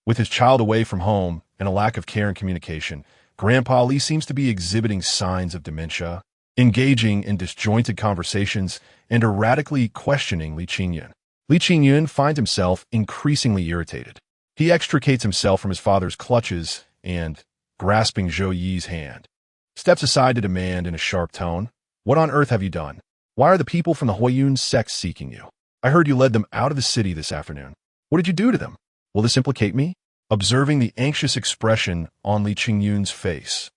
With his child away from home and a lack of care and communication, Grandpa Li seems to be exhibiting signs of dementia, engaging in disjointed conversations and erratically questioning Li Qingyun. Li Qingyun finds himself increasingly irritated. He extricates himself from his father's clutches and, grasping Zhou Yi's hand, steps aside to demand in a sharp tone, "What on earth have you done? Why are the people from the Huiyun sect seeking you? I heard you led them out of the city this afternoon. What did you do to them? Will this implicate me?" Observing the anxious expression on Li Qingyun's face,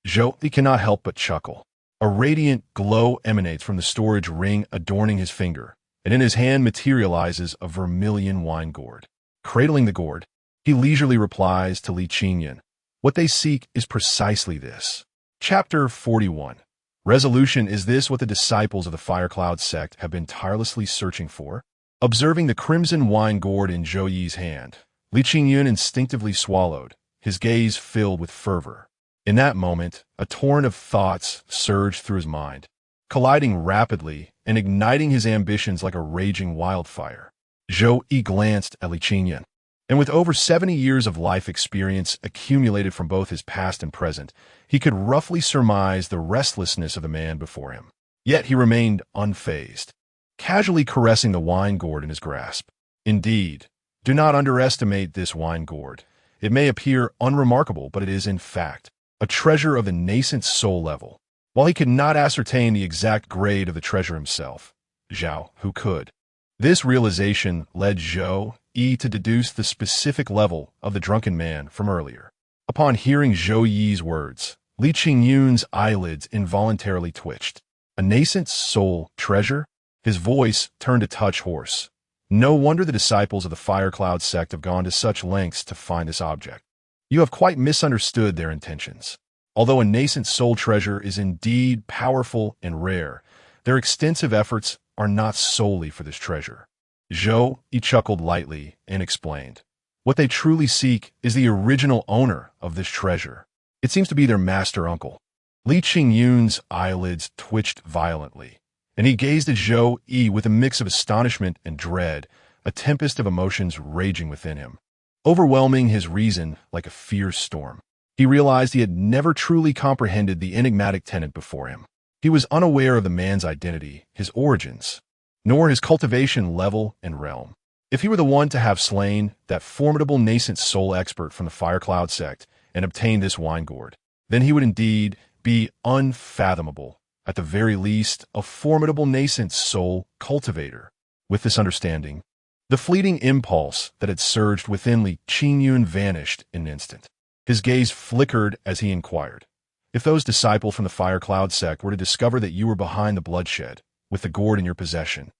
Zhou Yi cannot help but chuckle. A radiant glow emanates from the storage ring adorning his finger, and in his hand materializes a vermilion wine gourd. Cradling the gourd, he leisurely replies to Li Qingyun, "What they seek is precisely this." Chapter 41. Resolution. Is this what the disciples of the Firecloud sect have been tirelessly searching for? Observing the crimson wine gourd in Zhou Yi's hand, Li Qingyun instinctively swallowed, his gaze filled with fervor. In that moment, a torrent of thoughts surged through his mind, colliding rapidly and igniting his ambitions like a raging wildfire. Zhou Yi glanced at Li Qingyun, and with over 70 years of life experience accumulated from both his past and present, he could roughly surmise the restlessness of the man before him. Yet he remained unfazed, casually caressing the wine gourd in his grasp. Indeed, do not underestimate this wine gourd. It may appear unremarkable, but it is, in fact, a treasure of the nascent soul level. While he could not ascertain the exact grade of the treasure himself, Zhao, who could. This realization led Zhou Yi to deduce the specific level of the drunken man from earlier. Upon hearing Zhou Yi's words, Li Qingyun's eyelids involuntarily twitched. A nascent soul treasure? His voice turned a touch hoarse. No wonder the disciples of the Firecloud sect have gone to such lengths to find this object. You have quite misunderstood their intentions. Although a nascent soul treasure is indeed powerful and rare, their extensive efforts are not solely for this treasure. Zhou Yi chuckled lightly and explained, "What they truly seek is the original owner of this treasure. It seems to be their master uncle." Li Qingyun's eyelids twitched violently, and he gazed at Zhou Yi with a mix of astonishment and dread, a tempest of emotions raging within him, overwhelming his reason like a fierce storm. He realized he had never truly comprehended the enigmatic tenant before him. He was unaware of the man's identity, his origins, nor his cultivation level and realm. If he were the one to have slain that formidable nascent soul expert from the Firecloud sect and obtained this wine gourd, then he would indeed be unfathomable, at the very least, a formidable nascent soul cultivator. With this understanding, the fleeting impulse that had surged within Li Qingyun vanished in an instant. His gaze flickered as he inquired, "If those disciples from the Firecloud sect were to discover that you were behind the bloodshed, with the gourd in your possession,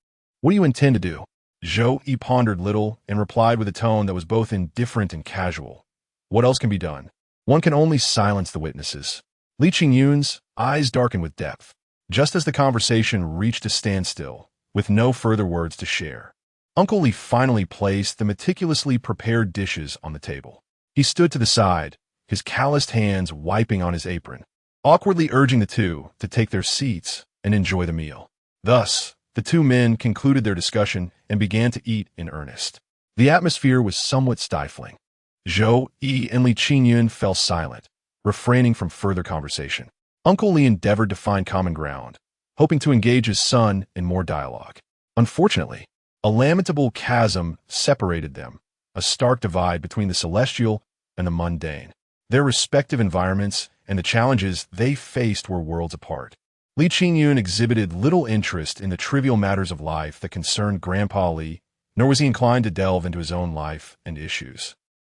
what do you intend to do?" Zhou Yi pondered little and replied with a tone that was both indifferent and casual. "What else can be done? One can only silence the witnesses." Li Qingyun's eyes darkened with depth, just as the conversation reached a standstill, with no further words to share. Uncle Li finally placed the meticulously prepared dishes on the table. He stood to the side, his calloused hands wiping on his apron, awkwardly urging the two to take their seats and enjoy the meal. Thus, the two men concluded their discussion and began to eat in earnest. The atmosphere was somewhat stifling. Zhou Yi and Li Qingyun fell silent, refraining from further conversation. Uncle Li endeavored to find common ground, hoping to engage his son in more dialogue. Unfortunately, a lamentable chasm separated them, a stark divide between the celestial and the mundane. Their respective environments and the challenges they faced were worlds apart. Li Qingyun exhibited little interest in the trivial matters of life that concerned Grandpa Li, nor was he inclined to delve into his own life and issues.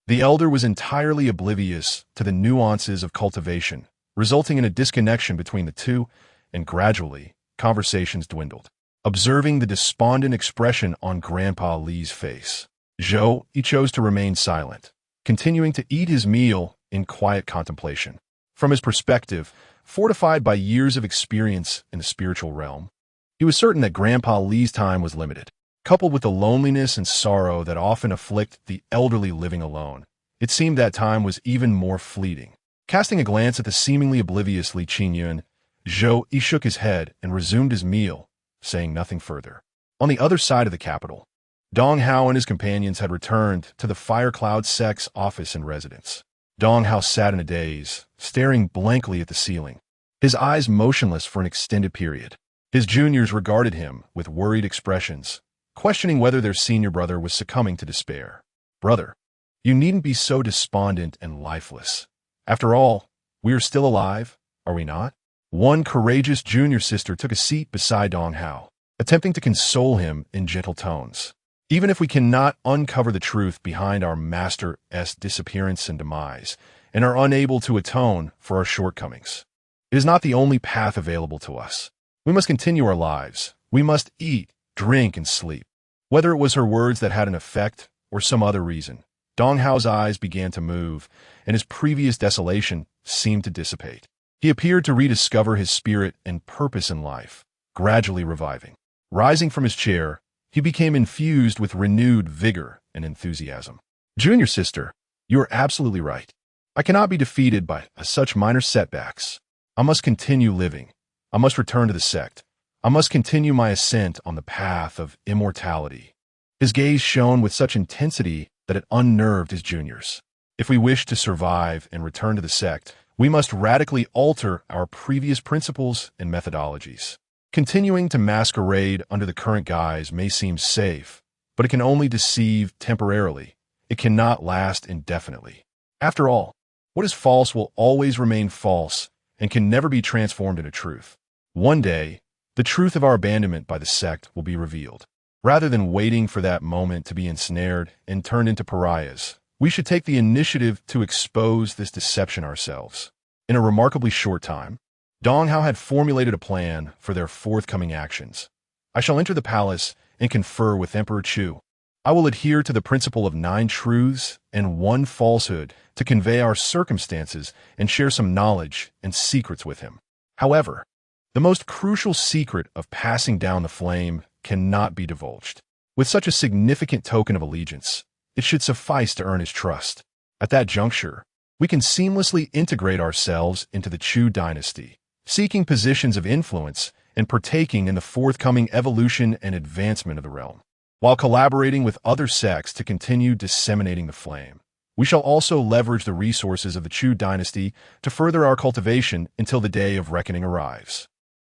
The elder was entirely oblivious to the nuances of cultivation, resulting in a disconnection between the two, and gradually, conversations dwindled. Observing the despondent expression on Grandpa Li's face, Zhou Yi chose to remain silent, continuing to eat his meal in quiet contemplation. From his perspective, fortified by years of experience in the spiritual realm, he was certain that Grandpa Li's time was limited. Coupled with the loneliness and sorrow that often afflict the elderly living alone, it seemed that time was even more fleeting. Casting a glance at the seemingly oblivious Li Qingyun, Zhou Yi shook his head and resumed his meal, saying nothing further. On the other side of the capital, Dong Hao and his companions had returned to the Fire Cloud sect's office and residence. Dong Hao sat in a daze, staring blankly at the ceiling, his eyes motionless for an extended period. His juniors regarded him with worried expressions, questioning whether their senior brother was succumbing to despair. "Brother, you needn't be so despondent and lifeless. After all, we are still alive, are we not?" One courageous junior sister took a seat beside Dong Hao, attempting to console him in gentle tones. "Even if we cannot uncover the truth behind our master's disappearance and demise, and are unable to atone for our shortcomings, it is not the only path available to us. We must continue our lives. We must eat, drink, and sleep." Whether it was her words that had an effect or some other reason, Dong Hao's eyes began to move, and his previous desolation seemed to dissipate. He appeared to rediscover his spirit and purpose in life, gradually reviving. Rising from his chair, he became infused with renewed vigor and enthusiasm. "Junior sister, you are absolutely right. I cannot be defeated by such minor setbacks. I must continue living. I must return to the sect. I must continue my ascent on the path of immortality." His gaze shone with such intensity that it unnerved his juniors. "If we wish to survive and return to the sect, we must radically alter our previous principles and methodologies. Continuing to masquerade under the current guise may seem safe, but it can only deceive temporarily. It cannot last indefinitely. After all, what is false will always remain false and can never be transformed into truth. One day, the truth of our abandonment by the sect will be revealed. Rather than waiting for that moment to be ensnared and turned into pariahs, we should take the initiative to expose this deception ourselves." In a remarkably short time, Dong Hao had formulated a plan for their forthcoming actions. "I shall enter the palace and confer with Emperor Chu. I will adhere to the principle of 9 truths and 1 falsehood to convey our circumstances and share some knowledge and secrets with him. However, the most crucial secret of passing down the flame cannot be divulged. With such a significant token of allegiance, it should suffice to earn his trust. At that juncture, we can seamlessly integrate ourselves into the Chu dynasty, seeking positions of influence and partaking in the forthcoming evolution and advancement of the realm. While collaborating with other sects to continue disseminating the flame, we shall also leverage the resources of the Chu dynasty to further our cultivation until the day of reckoning arrives."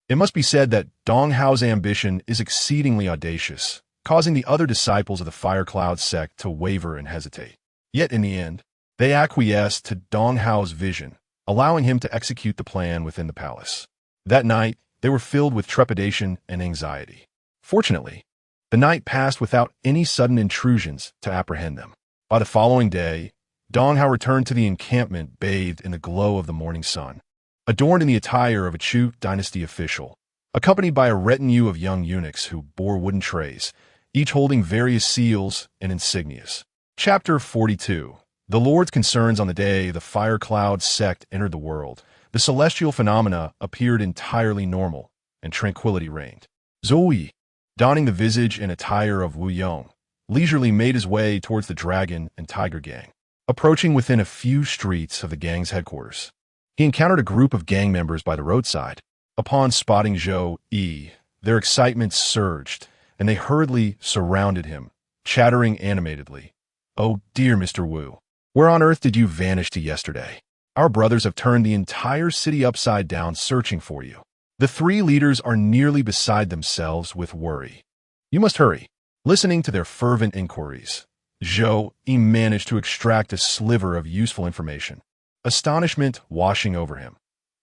It must be said that Dong Hao's ambition is exceedingly audacious, causing the other disciples of the Fire Cloud sect to waver and hesitate. Yet in the end, they acquiesced to Dong Hao's vision, allowing him to execute the plan within the palace. That night, they were filled with trepidation and anxiety. Fortunately, the night passed without any sudden intrusions to apprehend them. By the following day, Dong Hao returned to the encampment bathed in the glow of the morning sun, adorned in the attire of a Chu dynasty official, accompanied by a retinue of young eunuchs who bore wooden trays, each holding various seals and insignias. Chapter 42. The Lord's concerns. On the day the Fire Cloud sect entered the world, the celestial phenomena appeared entirely normal, and tranquility reigned. Zoe, donning the visage and attire of Wu Yong, leisurely made his way towards the Dragon and Tiger Gang. Approaching within a few streets of the gang's headquarters, he encountered a group of gang members by the roadside. Upon spotting Zhou Yi, their excitement surged, and they hurriedly surrounded him, chattering animatedly. "Oh dear Mr. Wu, where on earth did you vanish to yesterday? Our brothers have turned the entire city upside down searching for you." The 3 leaders are nearly beside themselves with worry. "You must hurry." Listening to their fervent inquiries, Zhou Yi managed to extract a sliver of useful information, astonishment washing over him.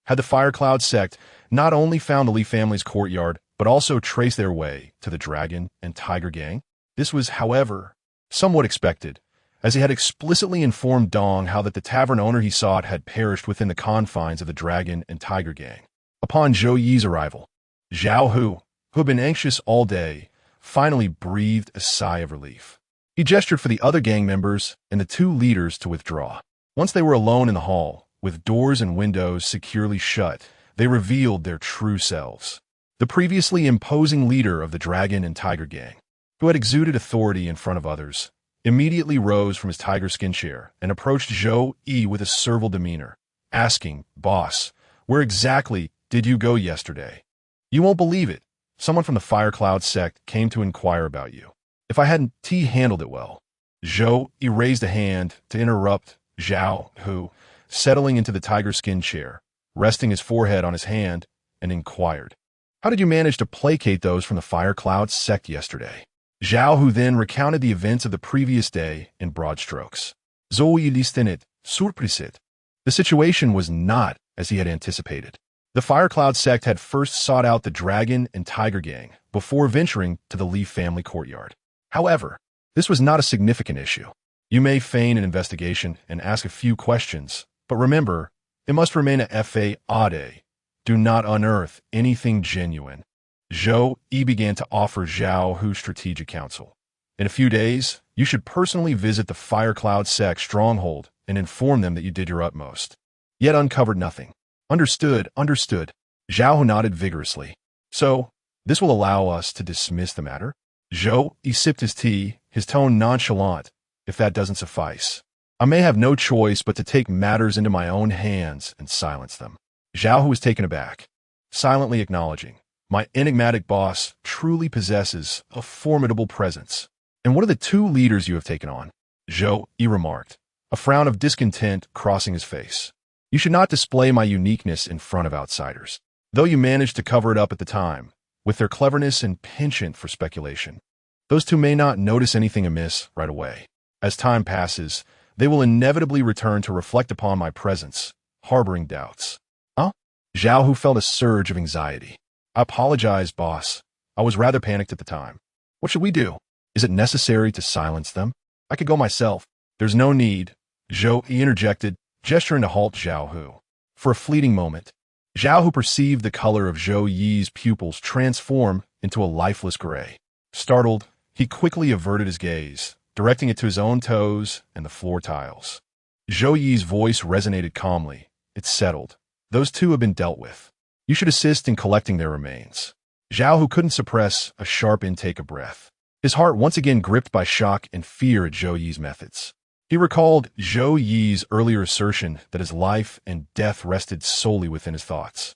Had the Fire Cloud sect not only found the Li family's courtyard, but also traced their way to the Dragon and Tiger Gang? This was, however, somewhat expected, as he had explicitly informed Dong Hao that the tavern owner he sought had perished within the confines of the Dragon and Tiger Gang. Upon Zhou Yi's arrival, Zhao Hu, who had been anxious all day, finally breathed a sigh of relief. He gestured for the other gang members and the two leaders to withdraw. Once they were alone in the hall, with doors and windows securely shut, they revealed their true selves. The previously imposing leader of the Dragon and Tiger Gang, who had exuded authority in front of others, immediately rose from his tiger skin chair and approached Zhou Yi with a servile demeanor, asking, "Boss, where exactly did you go yesterday? You won't believe it. Someone from the Fire Cloud sect came to inquire about you. If I hadn't handled it well." Zhou Yi raised a hand to interrupt Zhao, who, settling into the tiger skin chair, resting his forehead on his hand, and inquired, "How did you manage to placate those from the Fire Cloud sect yesterday?" Zhao Hu then recounted the events of the previous day in broad strokes. Zhou Yi listened it, surprised. The situation was not as he had anticipated. The Fire Cloud sect had first sought out the Dragon and Tiger Gang before venturing to the Li family courtyard. However, this was not a significant issue. You may feign an investigation and ask a few questions, but remember, it must remain a FAAD. Do not unearth anything genuine. Zhou Yi began to offer Zhao Hu strategic counsel. In a few days, you should personally visit the Fire Cloud sect stronghold and inform them that you did your utmost, yet uncovered nothing. Understood. Zhao Hu nodded vigorously. So, this will allow us to dismiss the matter? Zhou Yi sipped his tea, his tone nonchalant. If that doesn't suffice, I may have no choice but to take matters into my own hands and silence them. Zhao Hu was taken aback, silently acknowledging, "My enigmatic boss truly possesses a formidable presence." "And what are the two leaders you have taken on?" Zhou Yi remarked, a frown of discontent crossing his face. "You should not display my uniqueness in front of outsiders. Though you managed to cover it up at the time, with their cleverness and penchant for speculation, those two may not notice anything amiss right away. As time passes, they will inevitably return to reflect upon my presence, harboring doubts." "Huh?" Zhao Hu felt a surge of anxiety. "I apologize, boss. I was rather panicked at the time. What should we do? Is it necessary to silence them? I could go myself." "There's no need," Zhou Yi interjected, gesturing to halt Zhao Hu. For a fleeting moment, Zhao Hu perceived the color of Zhou Yi's pupils transform into a lifeless gray. Startled, he quickly averted his gaze, directing it to his own toes and the floor tiles. Zhou Yi's voice resonated calmly. "It's settled. Those two have been dealt with. You should assist in collecting their remains." Zhao Hu couldn't suppress a sharp intake of breath, his heart once again gripped by shock and fear at Zhou Yi's methods. He recalled Zhou Yi's earlier assertion that his life and death rested solely within his thoughts.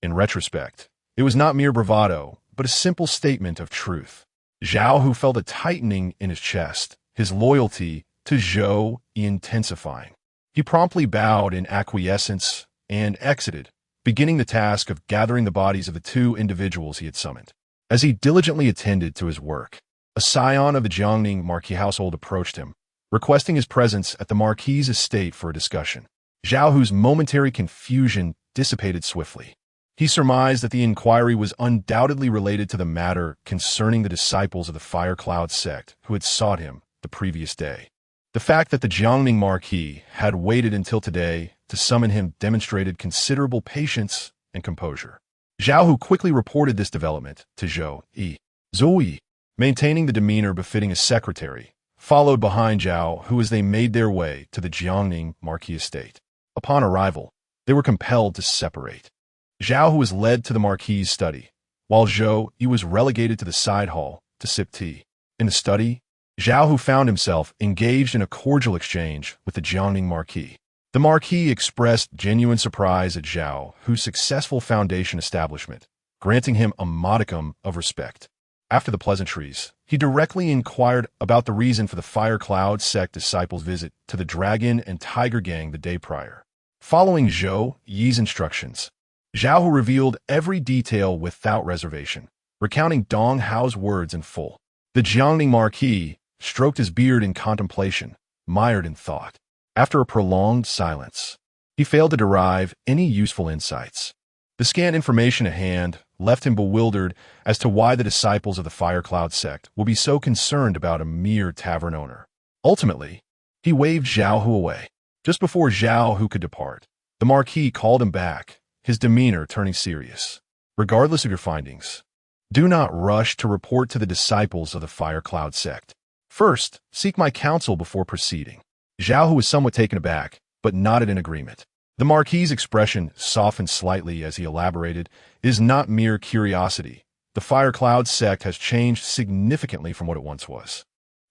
In retrospect, it was not mere bravado, but a simple statement of truth. Zhao Hu felt a tightening in his chest, his loyalty to Zhou Yi intensifying. He promptly bowed in acquiescence and exited, beginning the task of gathering the bodies of the two individuals he had summoned. As he diligently attended to his work, a scion of the Jiangning Marquis household approached him, requesting his presence at the Marquis's estate for a discussion. Zhao Hu's momentary confusion dissipated swiftly. He surmised that the inquiry was undoubtedly related to the matter concerning the disciples of the Fire Cloud sect who had sought him the previous day. The fact that the Jiangning Marquis had waited until today to summon him demonstrated considerable patience and composure. Zhao Hu quickly reported this development to Zhou Yi. Zhou Yi, maintaining the demeanor befitting a secretary, followed behind Zhao Hu as they made their way to the Jiangning Marquis estate. Upon arrival, they were compelled to separate. Zhao Hu was led to the Marquis's study, while Zhou Yi was relegated to the side hall to sip tea. In the study, Zhao Hu found himself engaged in a cordial exchange with the Jiangning Marquis. The Marquis expressed genuine surprise at Zhao Hu's successful foundation establishment, granting him a modicum of respect. After the pleasantries, he directly inquired about the reason for the Fire Cloud sect disciples' visit to the Dragon and Tiger Gang the day prior. Following Zhou Yi's instructions, Zhao Hu revealed every detail without reservation, recounting Dong Hao's words in full. The Jiangning Marquis stroked his beard in contemplation, mired in thought. After a prolonged silence, he failed to derive any useful insights. The scant information at hand left him bewildered as to why the disciples of the Fire Cloud sect will be so concerned about a mere tavern owner. Ultimately, he waved Zhao Hu away. Just before Zhao Hu could depart, the Marquis called him back, his demeanor turning serious. "Regardless of your findings, do not rush to report to the disciples of the Fire Cloud sect. First, seek my counsel before proceeding. Zhao, who was somewhat taken aback, but nodded in agreement. The Marquis's expression softened slightly as he elaborated, "Is not mere curiosity. The Fire Cloud sect has changed significantly from what it once was.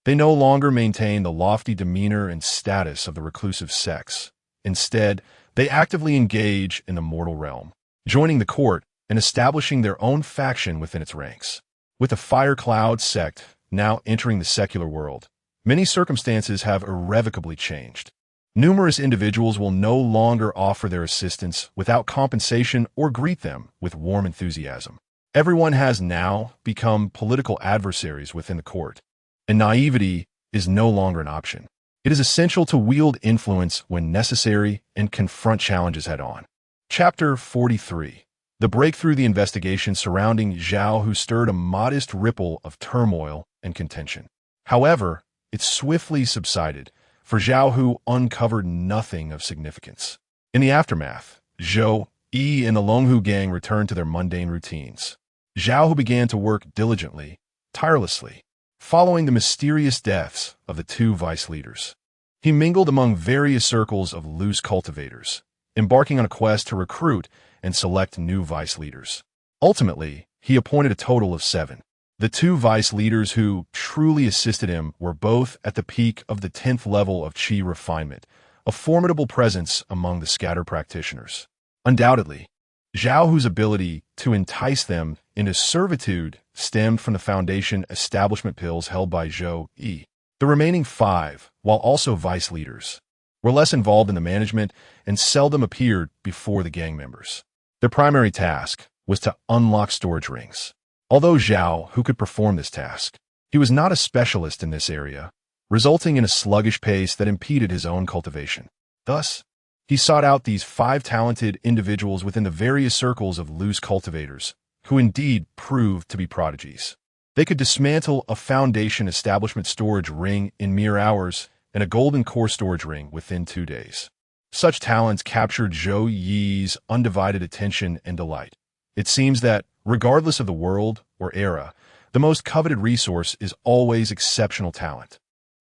They no longer maintain the lofty demeanor and status of the reclusive sects. Instead, they actively engage in the mortal realm, joining the court and establishing their own faction within its ranks. With the Fire Cloud sect now entering the secular world, many circumstances have irrevocably changed. Numerous individuals will no longer offer their assistance without compensation or greet them with warm enthusiasm. Everyone has now become political adversaries within the court, and naivety is no longer an option. It is essential to wield influence when necessary and confront challenges head-on." Chapter 43. The breakthrough. The investigation surrounding Zhao, who stirred a modest ripple of turmoil and contention. However, it swiftly subsided, for Zhao Hu uncovered nothing of significance. In the aftermath, Zhou Yi and the Longhu gang returned to their mundane routines. Zhao Hu began to work diligently, tirelessly, following the mysterious deaths of the two vice leaders. He mingled among various circles of loose cultivators, embarking on a quest to recruit and select new vice leaders. Ultimately, he appointed a total of 7. The two vice leaders who truly assisted him were both at the peak of the 10th level of Qi refinement, a formidable presence among the scatter practitioners. Undoubtedly, Zhao Hu's ability to entice them into servitude stemmed from the foundation establishment pills held by Zhou Yi. The remaining 5, while also vice leaders, were less involved in the management and seldom appeared before the gang members. Their primary task was to unlock storage rings. Although Zhao, who could perform this task, he was not a specialist in this area, resulting in a sluggish pace that impeded his own cultivation. Thus, he sought out these 5 talented individuals within the various circles of loose cultivators, who indeed proved to be prodigies. They could dismantle a foundation establishment storage ring in mere hours and a golden core storage ring within 2 days. Such talents captured Zhou Yi's undivided attention and delight. It seems that, regardless of the world or era, the most coveted resource is always exceptional talent.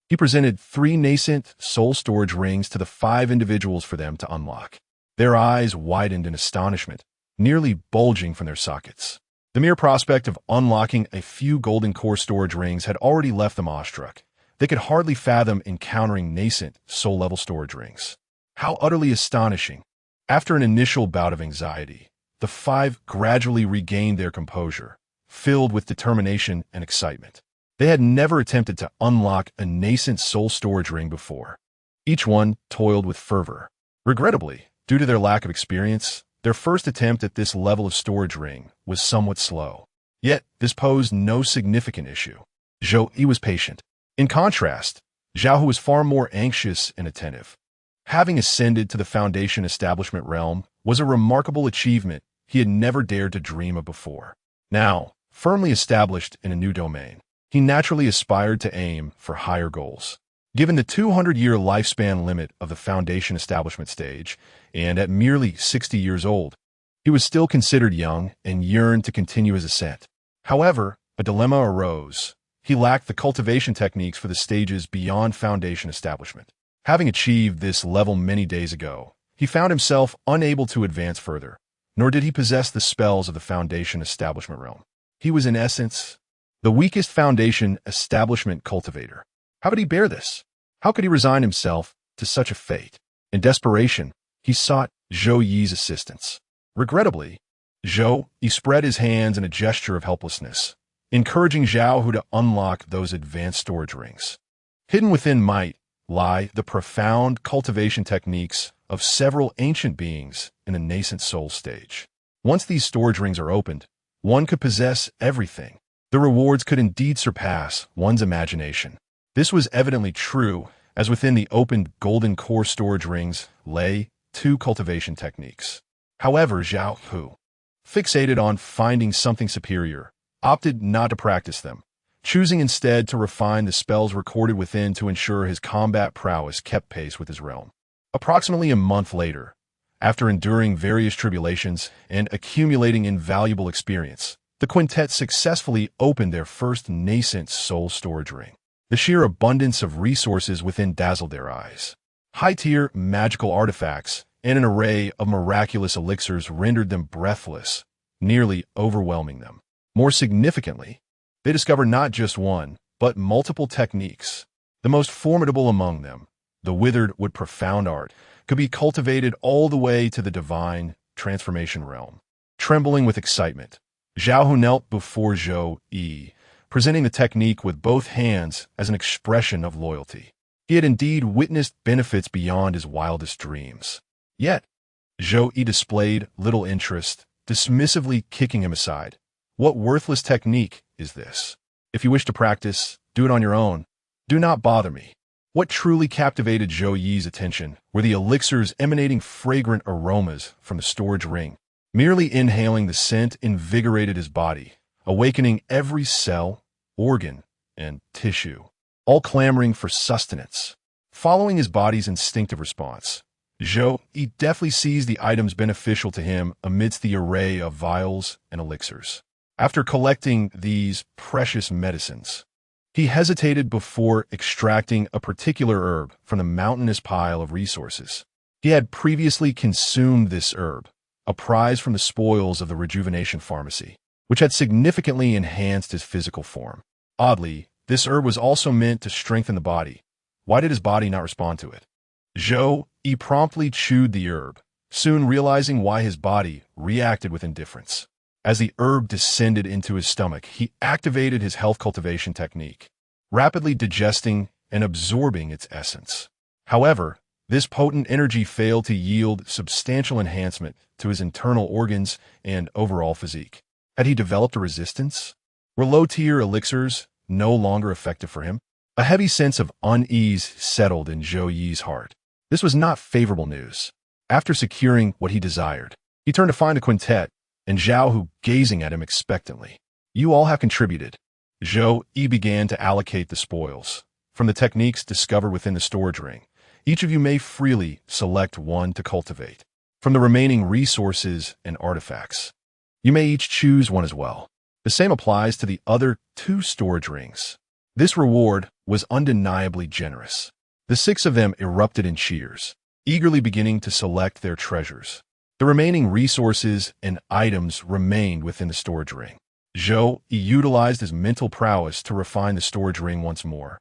He presented 3 nascent soul storage rings to the 5 individuals for them to unlock. Their eyes widened in astonishment, nearly bulging from their sockets. The mere prospect of unlocking a few golden core storage rings had already left them awestruck. They could hardly fathom encountering nascent soul-level storage rings. How utterly astonishing! After an initial bout of anxiety, the 5 gradually regained their composure, filled with determination and excitement. They had never attempted to unlock a nascent soul storage ring before. Each one toiled with fervor. Regrettably, due to their lack of experience, their first attempt at this level of storage ring was somewhat slow. Yet, this posed no significant issue. Zhou Yi was patient. In contrast, Zhao Hu was far more anxious and attentive. Having ascended to the foundation establishment realm was a remarkable achievement he had never dared to dream of before. Now, firmly established in a new domain, he naturally aspired to aim for higher goals. Given the 200-year lifespan limit of the foundation establishment stage, and at merely 60 years old, he was still considered young and yearned to continue his ascent. However, a dilemma arose. He lacked the cultivation techniques for the stages beyond foundation establishment. Having achieved this level many days ago, he found himself unable to advance further, nor did he possess the spells of the foundation establishment realm. He was, in essence, the weakest foundation establishment cultivator. How could he bear this? How could he resign himself to such a fate? In desperation, he sought Zhou Yi's assistance. Regrettably, Zhou Yi spread his hands in a gesture of helplessness, encouraging Zhao Hu to unlock those advanced storage rings. Hidden within might lie the profound cultivation techniques of several ancient beings in the nascent soul stage. Once these storage rings are opened, one could possess everything. The rewards could indeed surpass one's imagination. This was evidently true, as within the opened golden core storage rings lay 2 cultivation techniques. However, Zhao Hu, fixated on finding something superior, opted not to practice them, choosing instead to refine the spells recorded within to ensure his combat prowess kept pace with his realm. Approximately a month later, after enduring various tribulations and accumulating invaluable experience, the quintet successfully opened their first nascent soul storage ring. The sheer abundance of resources within dazzled their eyes. High-tier magical artifacts and an array of miraculous elixirs rendered them breathless, nearly overwhelming them. More significantly, they discovered not just one, but multiple techniques. The most formidable among them, the withered with profound art, could be cultivated all the way to the divine transformation realm. Trembling with excitement, Zhao Hu knelt before Zhou Yi, presenting the technique with both hands as an expression of loyalty. He had indeed witnessed benefits beyond his wildest dreams. Yet, Zhou Yi displayed little interest, dismissively kicking him aside. What worthless technique is this? If you wish to practice, do it on your own. Do not bother me. What truly captivated Zhou Yi's attention were the elixirs emanating fragrant aromas from the storage ring. Merely inhaling the scent invigorated his body, awakening every cell, organ, and tissue, all clamoring for sustenance. Following his body's instinctive response, Zhou Yi deftly seized the items beneficial to him amidst the array of vials and elixirs. After collecting these precious medicines, he hesitated before extracting a particular herb from the mountainous pile of resources. He had previously consumed this herb, a prize from the spoils of the rejuvenation pharmacy, which had significantly enhanced his physical form. Oddly, this herb was also meant to strengthen the body. Why did his body not respond to it? Zhou Yi promptly chewed the herb, soon realizing why his body reacted with indifference. As the herb descended into his stomach, he activated his health cultivation technique, rapidly digesting and absorbing its essence. However, this potent energy failed to yield substantial enhancement to his internal organs and overall physique. Had he developed a resistance? Were low-tier elixirs no longer effective for him? A heavy sense of unease settled in Zhou Yi's heart. This was not favorable news. After securing what he desired, he turned to find the quintet, and Zhao Hu gazing at him expectantly. You all have contributed. Zhou Yi began to allocate the spoils. From the techniques discovered within the storage ring, each of you may freely select one to cultivate. From the remaining resources and artifacts, you may each choose one as well. The same applies to the other 2 storage rings. This reward was undeniably generous. The 6 of them erupted in cheers, eagerly beginning to select their treasures. The remaining resources and items remained within the storage ring. Zhou Yi utilized his mental prowess to refine the storage ring once more,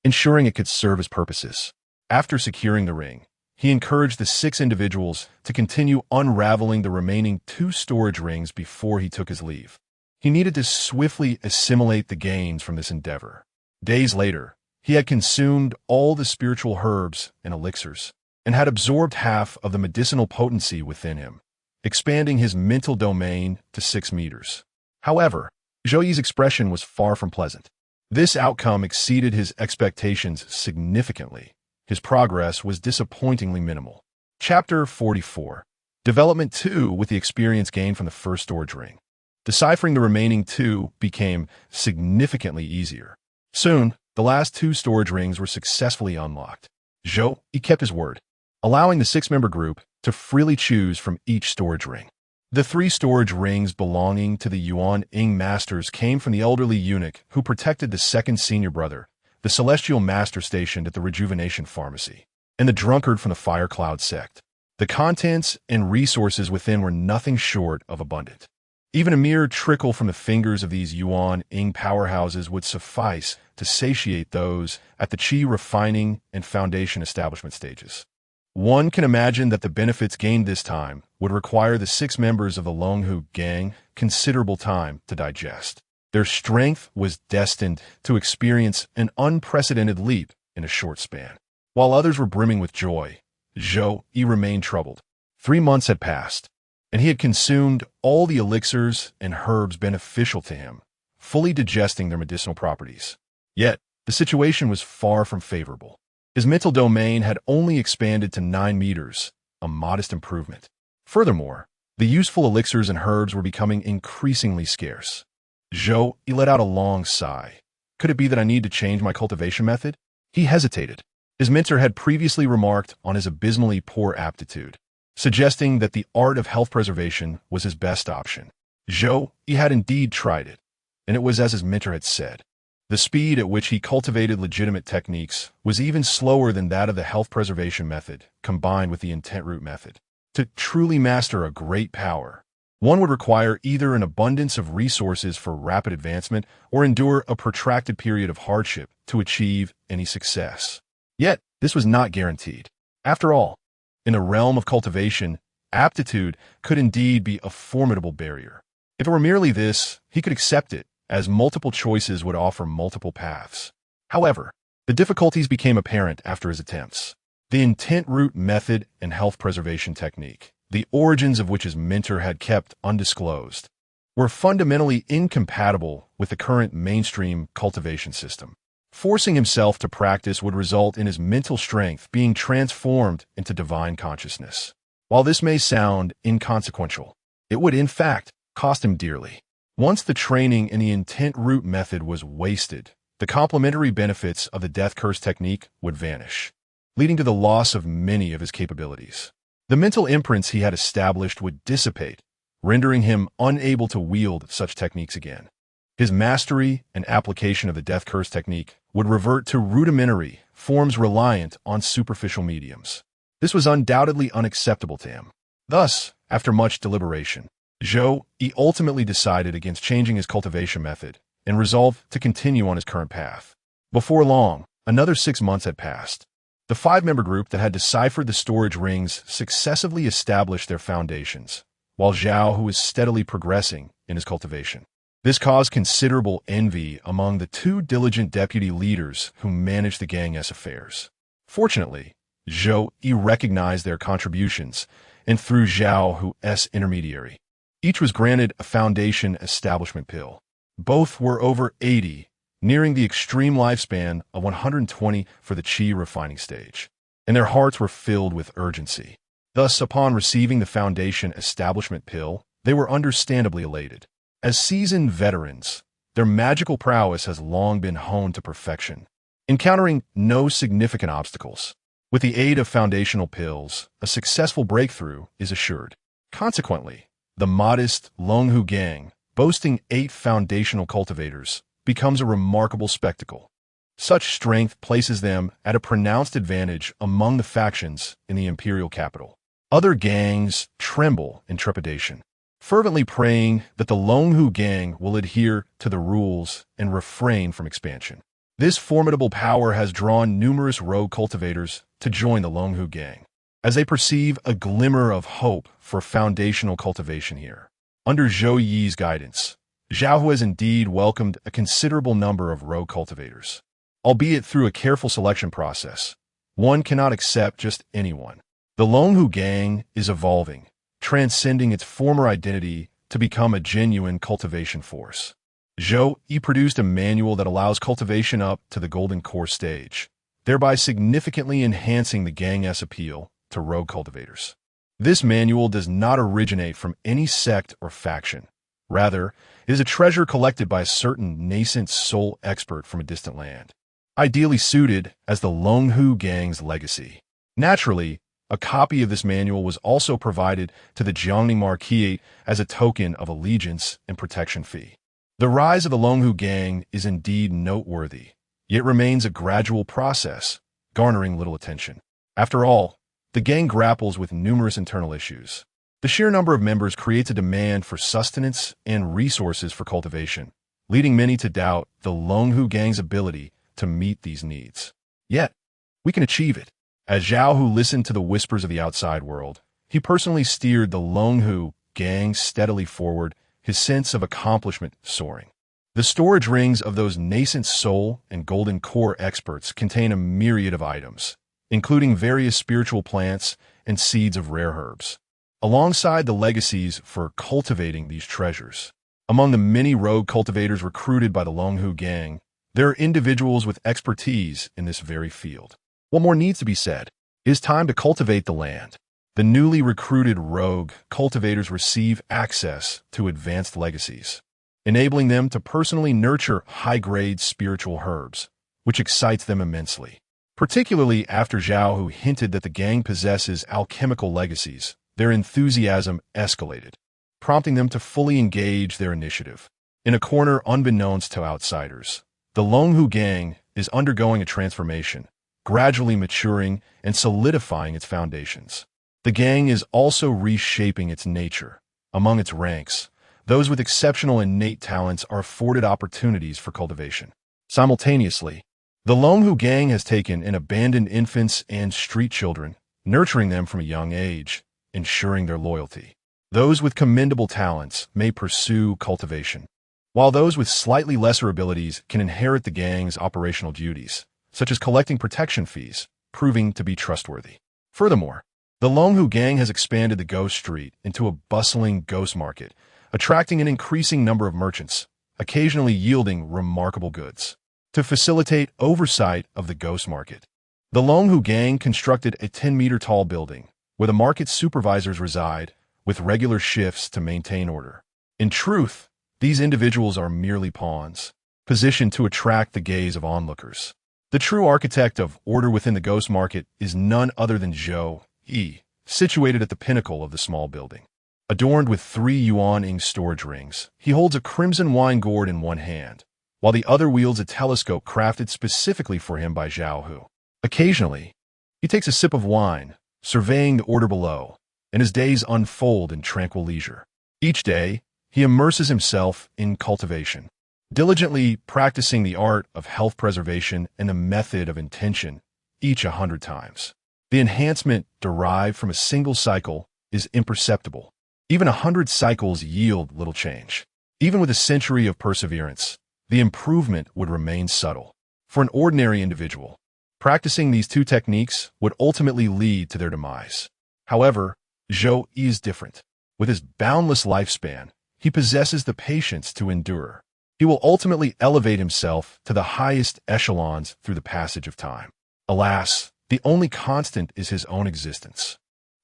ensuring it could serve his purposes. After securing the ring, he encouraged the 6 individuals to continue unraveling the remaining 2 storage rings before he took his leave. He needed to swiftly assimilate the gains from this endeavor. Days later, he had consumed all the spiritual herbs and elixirs, and had absorbed half of the medicinal potency within him, expanding his mental domain to 6 meters. However, Zhou Yi's expression was far from pleasant. This outcome exceeded his expectations significantly. His progress was disappointingly minimal. Chapter 44. Development 2 with the experience gained from the first storage ring. Deciphering the remaining 2 became significantly easier. Soon, the last 2 storage rings were successfully unlocked. Zhou Yi kept his word, allowing the 6-member group to freely choose from each storage ring. The 3 storage rings belonging to the Yuan Ying masters came from the elderly eunuch who protected the 2nd senior brother, the celestial master stationed at the rejuvenation pharmacy, and the drunkard from the fire cloud sect. The contents and resources within were nothing short of abundant. Even a mere trickle from the fingers of these Yuan Ying powerhouses would suffice to satiate those at the qi refining and foundation establishment stages. One can imagine that the benefits gained this time would require the 6 members of the Longhu gang considerable time to digest. Their strength was destined to experience an unprecedented leap in a short span. While others were brimming with joy, Zhou Yi remained troubled. 3 months had passed, and he had consumed all the elixirs and herbs beneficial to him, fully digesting their medicinal properties. Yet, the situation was far from favorable. His mental domain had only expanded to 9 meters, a modest improvement. Furthermore, the useful elixirs and herbs were becoming increasingly scarce. Zhou Yi let out a long sigh. Could it be that I need to change my cultivation method? He hesitated. His mentor had previously remarked on his abysmally poor aptitude, suggesting that the art of health preservation was his best option. Zhou Yi had indeed tried it, and it was as his mentor had said. The speed at which he cultivated legitimate techniques was even slower than that of the health preservation method, combined with the intent root method. To truly master a great power, one would require either an abundance of resources for rapid advancement or endure a protracted period of hardship to achieve any success. Yet, this was not guaranteed. After all, in the realm of cultivation, aptitude could indeed be a formidable barrier. If it were merely this, he could accept it, as multiple choices would offer multiple paths. However, the difficulties became apparent after his attempts. The intent root method and health preservation technique, the origins of which his mentor had kept undisclosed, were fundamentally incompatible with the current mainstream cultivation system. Forcing himself to practice would result in his mental strength being transformed into divine consciousness. While this may sound inconsequential, it would in fact cost him dearly. Once the training in the intent root method was wasted, the complementary benefits of the death curse technique would vanish, leading to the loss of many of his capabilities. The mental imprints he had established would dissipate, rendering him unable to wield such techniques again. His mastery and application of the death curse technique would revert to rudimentary forms reliant on superficial mediums. This was undoubtedly unacceptable to him. Thus, after much deliberation, Zhou Yi ultimately decided against changing his cultivation method and resolved to continue on his current path. Before long, another 6 months had passed. The 5-member group that had deciphered the storage rings successively established their foundations, while Zhao was steadily progressing in his cultivation. This caused considerable envy among the 2 diligent deputy leaders who managed the gang's affairs. Fortunately, Zhou Yi recognized their contributions, and through Zhao's intermediary, each was granted a foundation establishment pill. Both were over 80, nearing the extreme lifespan of 120 for the qi refining stage, and their hearts were filled with urgency. Thus, upon receiving the foundation establishment pill, they were understandably elated. As seasoned veterans, their magical prowess has long been honed to perfection, encountering no significant obstacles. With the aid of foundational pills, a successful breakthrough is assured. Consequently, the modest Longhu gang, boasting 8 foundational cultivators, becomes a remarkable spectacle. Such strength places them at a pronounced advantage among the factions in the imperial capital. Other gangs tremble in trepidation, fervently praying that the Longhu gang will adhere to the rules and refrain from expansion. This formidable power has drawn numerous rogue cultivators to join the Longhu gang, as they perceive a glimmer of hope for foundational cultivation here. Under Zhou Yi's guidance, Zhao has indeed welcomed a considerable number of rogue cultivators. Albeit through a careful selection process, one cannot accept just anyone. The Longhu gang is evolving, transcending its former identity to become a genuine cultivation force. Zhou Yi produced a manual that allows cultivation up to the golden core stage, thereby significantly enhancing the gang's appeal to rogue cultivators. This manual does not originate from any sect or faction. Rather, it is a treasure collected by a certain nascent soul expert from a distant land, ideally suited as the Longhu gang's legacy. Naturally, a copy of this manual was also provided to the Jiangning Marquis as a token of allegiance and protection fee. The rise of the Longhu gang is indeed noteworthy, yet remains a gradual process, garnering little attention. After all, the gang grapples with numerous internal issues. The sheer number of members creates a demand for sustenance and resources for cultivation, leading many to doubt the Longhu gang's ability to meet these needs. Yet, we can achieve it. As Zhao listened to the whispers of the outside world, he personally steered the Longhu gang steadily forward, his sense of accomplishment soaring. The storage rings of those nascent soul and golden core experts contain a myriad of items, including various spiritual plants and seeds of rare herbs, alongside the legacies for cultivating these treasures. Among the many rogue cultivators recruited by the Longhu gang, there are individuals with expertise in this very field. What more needs to be said? It is time to cultivate the land. The newly recruited rogue cultivators receive access to advanced legacies, enabling them to personally nurture high-grade spiritual herbs, which excites them immensely. Particularly after Zhao hinted that the gang possesses alchemical legacies, their enthusiasm escalated, prompting them to fully engage their initiative. In a corner unbeknownst to outsiders, The Longhu gang is undergoing a transformation, gradually maturing and solidifying its foundations. The gang is also reshaping its nature. Among its ranks, those with exceptional innate talents are afforded opportunities for cultivation. Simultaneously, the Longhu gang has taken in abandoned infants and street children, nurturing them from a young age, ensuring their loyalty. Those with commendable talents may pursue cultivation, while those with slightly lesser abilities can inherit the gang's operational duties, such as collecting protection fees, proving to be trustworthy. Furthermore, the Longhu gang has expanded the ghost street into a bustling ghost market, attracting an increasing number of merchants, occasionally yielding remarkable goods. To facilitate oversight of the ghost market, the Longhu gang constructed a 10-meter-tall building where the market supervisors reside, with regular shifts to maintain order. In truth, these individuals are merely pawns, positioned to attract the gaze of onlookers. The true architect of order within the ghost market is none other than Zhou Yi, situated at the pinnacle of the small building. Adorned with 3 yuan-ing storage rings, he holds a crimson wine gourd in one hand, while the other wields a telescope crafted specifically for him by Zhao Hu. Occasionally, he takes a sip of wine, surveying the order below, and his days unfold in tranquil leisure. Each day, he immerses himself in cultivation, diligently practicing the art of health preservation and the method of intention, each 100 times. The enhancement derived from a single cycle is imperceptible. Even 100 cycles yield little change. Even with a century of perseverance, the improvement would remain subtle. For an ordinary individual, practicing these 2 techniques would ultimately lead to their demise. However, Zhou Yi is different. With his boundless lifespan, he possesses the patience to endure. He will ultimately elevate himself to the highest echelons through the passage of time. Alas, the only constant is his own existence.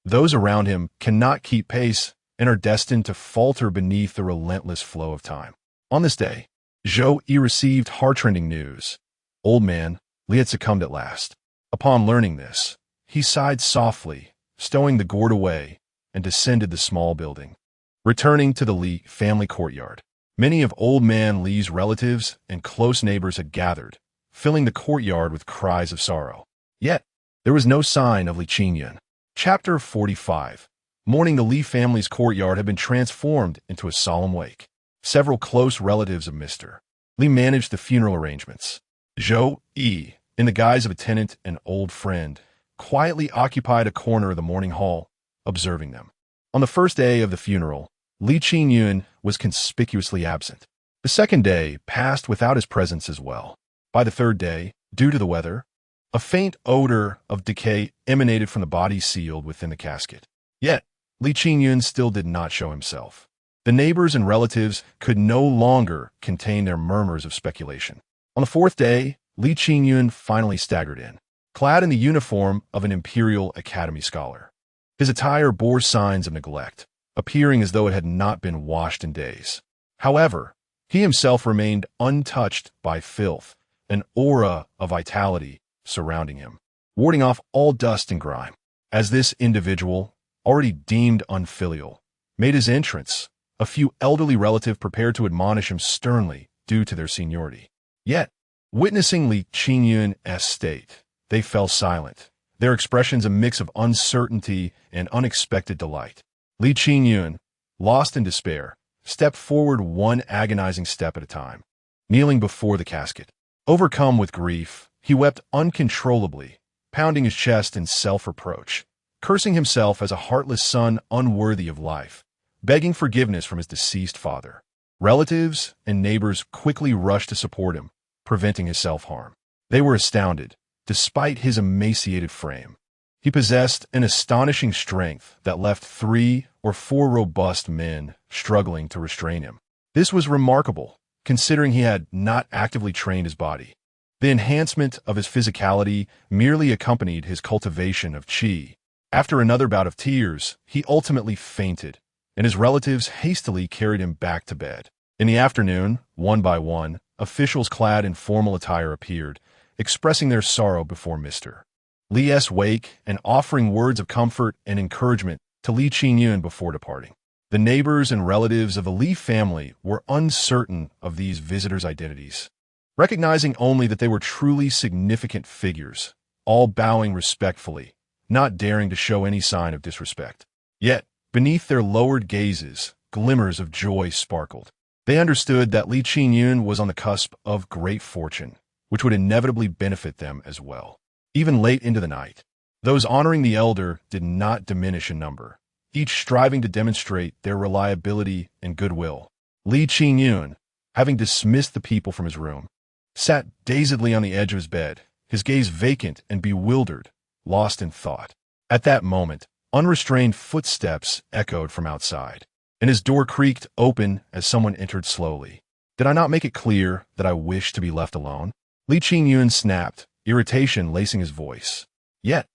Those around him cannot keep pace and are destined to falter beneath the relentless flow of time. On this day, Zhou Yi received heart-rending news. Old man, Li had succumbed at last. Upon learning this, he sighed softly, stowing the gourd away, and descended the small building. Returning to the Li family courtyard, many of old man Li's relatives and close neighbors had gathered, filling the courtyard with cries of sorrow. Yet, there was no sign of Li Qingyun. Chapter 45. Morning, the Li family's courtyard had been transformed into a solemn wake. Several close relatives of Mr. Li managed the funeral arrangements. Zhou Yi, in the guise of a tenant and old friend, quietly occupied a corner of the morning hall, observing them. On the first day of the funeral, Li Qingyun was conspicuously absent. The second day passed without his presence as well. By the third day, due to the weather, a faint odor of decay emanated from the body sealed within the casket. Yet, Li Qingyun still did not show himself. The neighbors and relatives could no longer contain their murmurs of speculation. On the fourth day, Li Qingyun finally staggered in, clad in the uniform of an Imperial Academy scholar. His attire bore signs of neglect, appearing as though it had not been washed in days. However, he himself remained untouched by filth, an aura of vitality surrounding him, warding off all dust and grime. As this individual, already deemed unfilial, made his entrance, a few elderly relatives prepared to admonish him sternly due to their seniority. Yet, witnessing Li Qingyun's state, they fell silent, their expressions a mix of uncertainty and unexpected delight. Li Qingyun, lost in despair, stepped forward one agonizing step at a time, kneeling before the casket. Overcome with grief, he wept uncontrollably, pounding his chest in self-reproach, cursing himself as a heartless son unworthy of life, begging forgiveness from his deceased father. Relatives and neighbors quickly rushed to support him, preventing his self-harm. They were astounded, despite his emaciated frame. He possessed an astonishing strength that left 3 or 4 robust men struggling to restrain him. This was remarkable, considering he had not actively trained his body. The enhancement of his physicality merely accompanied his cultivation of qi. After another bout of tears, he ultimately fainted, and his relatives hastily carried him back to bed. In the afternoon, one by one, officials clad in formal attire appeared, expressing their sorrow before Mr. Li's wake and offering words of comfort and encouragement to Li Qingyun before departing. The neighbors and relatives of the Li family were uncertain of these visitors' identities. recognizing only that they were truly significant figures, all bowing respectfully, not daring to show any sign of disrespect. Yet, beneath their lowered gazes, glimmers of joy sparkled. They understood that Li Qingyun was on the cusp of great fortune, which would inevitably benefit them as well. Even late into the night, those honoring the elder did not diminish in number, each striving to demonstrate their reliability and goodwill. Li Qingyun, having dismissed the people from his room, sat dazedly on the edge of his bed, his gaze vacant and bewildered, lost in thought. At that moment, unrestrained footsteps echoed from outside, and his door creaked open as someone entered slowly. Did I not make it clear that I wished to be left alone? Li Qingyun snapped, irritation lacing his voice. Yet,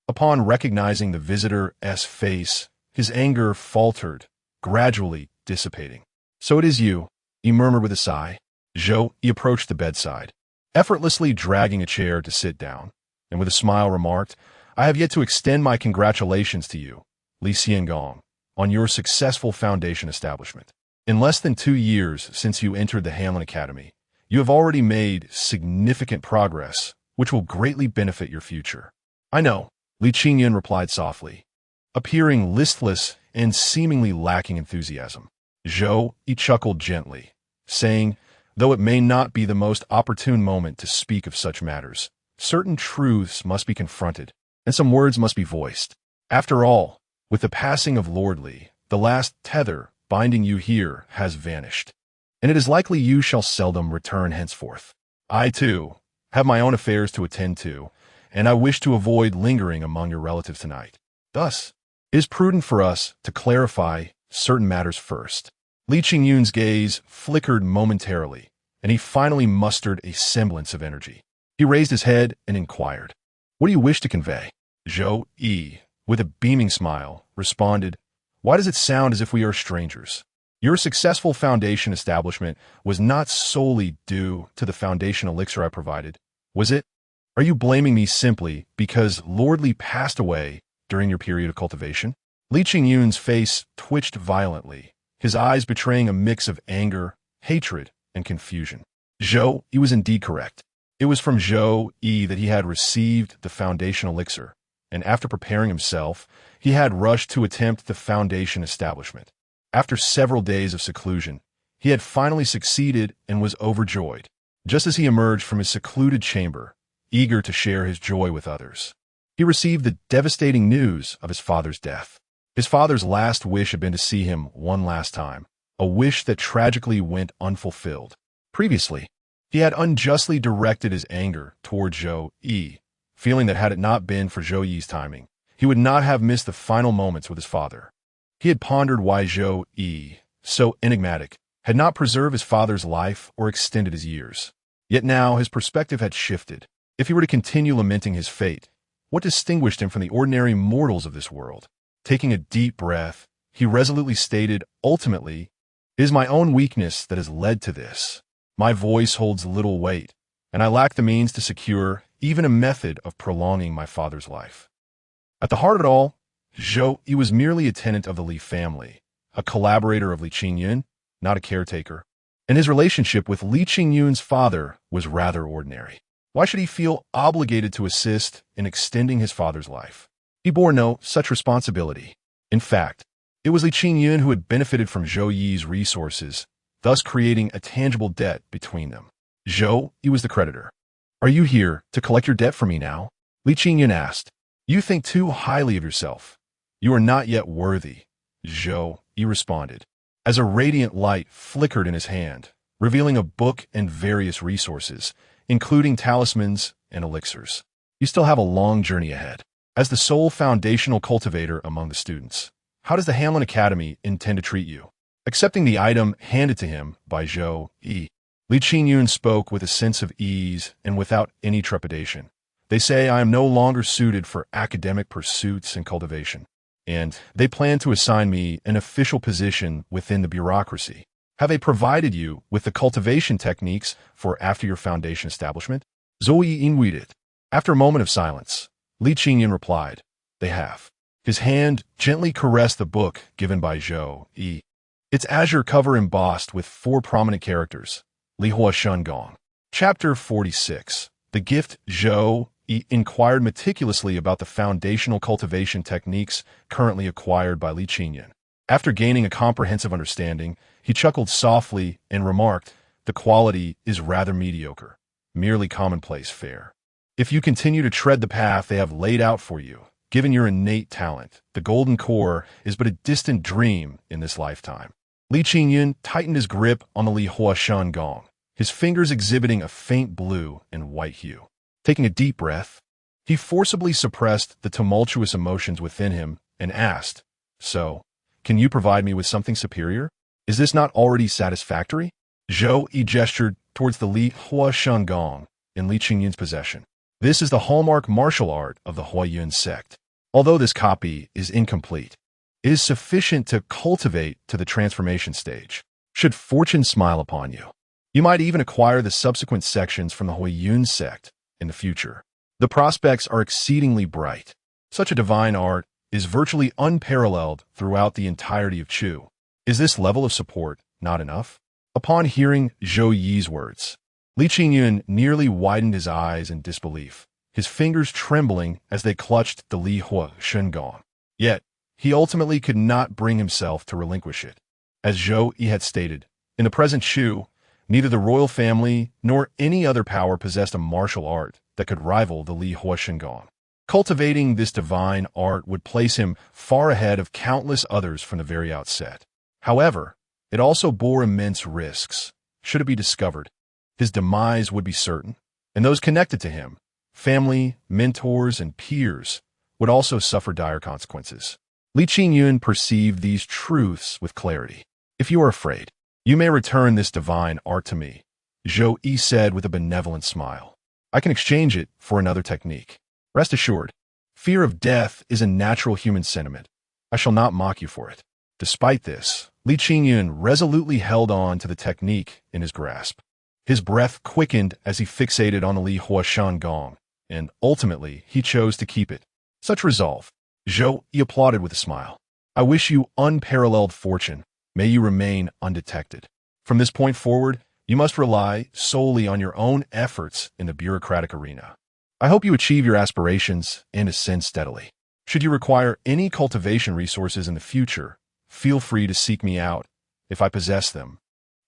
upon recognizing the visitor's face, his anger faltered, gradually dissipating. So it is you, he murmured with a sigh. Zhou Yi approached the bedside, effortlessly dragging a chair to sit down, and with a smile remarked, I have yet to extend my congratulations to you, Li Xiangong, on your successful foundation establishment. In less than 2 years since you entered the Hanlin Academy, you have already made significant progress, which will greatly benefit your future. I know, Li Qingyun replied softly, appearing listless and seemingly lacking enthusiasm. Zhou Yi chuckled gently, saying, though it may not be the most opportune moment to speak of such matters, certain truths must be confronted, and some words must be voiced. After all, with the passing of Lord Li, the last tether binding you here has vanished, and it is likely you shall seldom return henceforth. I, too, have my own affairs to attend to, and I wish to avoid lingering among your relatives tonight. Thus, it is prudent for us to clarify certain matters first. Li Qingyun's gaze flickered momentarily, and he finally mustered a semblance of energy. He raised his head and inquired, what do you wish to convey? Zhou Yi, with a beaming smile, responded, why does it sound as if we are strangers? Your successful foundation establishment was not solely due to the foundation elixir I provided, was it? Are you blaming me simply because Lord Li passed away during your period of cultivation? Li Qingyun's face twitched violently, his eyes betraying a mix of anger, hatred, and confusion. Zhou Yi was indeed correct. It was from Zhou Yi that he had received the foundation elixir, and after preparing himself, he had rushed to attempt the foundation establishment. After several days of seclusion, he had finally succeeded and was overjoyed, just as he emerged from his secluded chamber, eager to share his joy with others. He received the devastating news of his father's death. His father's last wish had been to see him one last time, a wish that tragically went unfulfilled. Previously, he had unjustly directed his anger toward Zhou Yi, feeling that had it not been for Zhou Yi's timing, he would not have missed the final moments with his father. He had pondered why Zhou Yi, so enigmatic, had not preserved his father's life or extended his years. Yet now his perspective had shifted. If he were to continue lamenting his fate, what distinguished him from the ordinary mortals of this world? Taking a deep breath, he resolutely stated, ultimately, it is my own weakness that has led to this. My voice holds little weight, and I lack the means to secure even a method of prolonging my father's life. At the heart of it all, Zhou Yi was merely a tenant of the Li family, a collaborator of Li Qingyun, not a caretaker, and his relationship with Li Qingyun's father was rather ordinary. Why should he feel obligated to assist in extending his father's life? He bore no such responsibility. In fact, it was Li Qingyun who had benefited from Zhou Yi's resources, thus creating a tangible debt between them. Zhou Yi was the creditor. Are you here to collect your debt from me now? Li Qingyun asked. You think too highly of yourself. You are not yet worthy, Zhou Yi responded, as a radiant light flickered in his hand, revealing a book and various resources, including talismans and elixirs. You still have a long journey ahead. As the sole foundational cultivator among the students, how does the Hanlin Academy intend to treat you? Accepting the item handed to him by Zhou Yi, Li Qingyun spoke with a sense of ease and without any trepidation. They say I am no longer suited for academic pursuits and cultivation, and they plan to assign me an official position within the bureaucracy. Have they provided you with the cultivation techniques for after your foundation establishment? Zhou Yi inquired. After a moment of silence, Li Qingyun replied, they have. His hand gently caressed the book given by Zhou Yi. Its azure cover embossed with 4 prominent characters, Li Hua Shun Gong. Chapter 46. The gift. Zhou Yi inquired meticulously about the foundational cultivation techniques currently acquired by Li Qingyan. After gaining a comprehensive understanding, he chuckled softly and remarked, "The quality is rather mediocre, merely commonplace fare. If you continue to tread the path they have laid out for you, given your innate talent, the golden core is but a distant dream in this lifetime." Li Qingyan tightened his grip on the Li Huashan gong, his fingers exhibiting a faint blue and white hue. Taking a deep breath, he forcibly suppressed the tumultuous emotions within him and asked, "So, can you provide me with something superior? Is this not already satisfactory?" Zhou Yi gestured towards the Li Huashan gong in Li Qingyan's possession. This is the hallmark martial art of the Huayuan sect. Although this copy is incomplete, it is sufficient to cultivate to the transformation stage. Should fortune smile upon you, you might even acquire the subsequent sections from the Huayuan sect in the future. The prospects are exceedingly bright. Such a divine art is virtually unparalleled throughout the entirety of Chu. Is this level of support not enough? Upon hearing Zhou Yi's words, Li Qingyun nearly widened his eyes in disbelief, his fingers trembling as they clutched the Li Huashan gong. Yet, he ultimately could not bring himself to relinquish it. As Zhou Yi had stated, in the present Chu, neither the royal family nor any other power possessed a martial art that could rival the Li Huashan gong. Cultivating this divine art would place him far ahead of countless others from the very outset. However, it also bore immense risks. Should it be discovered, his demise would be certain, and those connected to him, family, mentors, and peers, would also suffer dire consequences. Li Qingyun perceived these truths with clarity. "If you are afraid, you may return this divine art to me," Zhou Yi said with a benevolent smile. "I can exchange it for another technique. Rest assured, fear of death is a natural human sentiment. I shall not mock you for it." Despite this, Li Qingyun resolutely held on to the technique in his grasp. His breath quickened as he fixated on the Li Huashan gong, and ultimately he chose to keep it. Such resolve, Zhou Yi applauded with a smile. "I wish you unparalleled fortune. May you remain undetected. From this point forward, you must rely solely on your own efforts in the bureaucratic arena. I hope you achieve your aspirations and ascend steadily. Should you require any cultivation resources in the future, feel free to seek me out. If I possess them,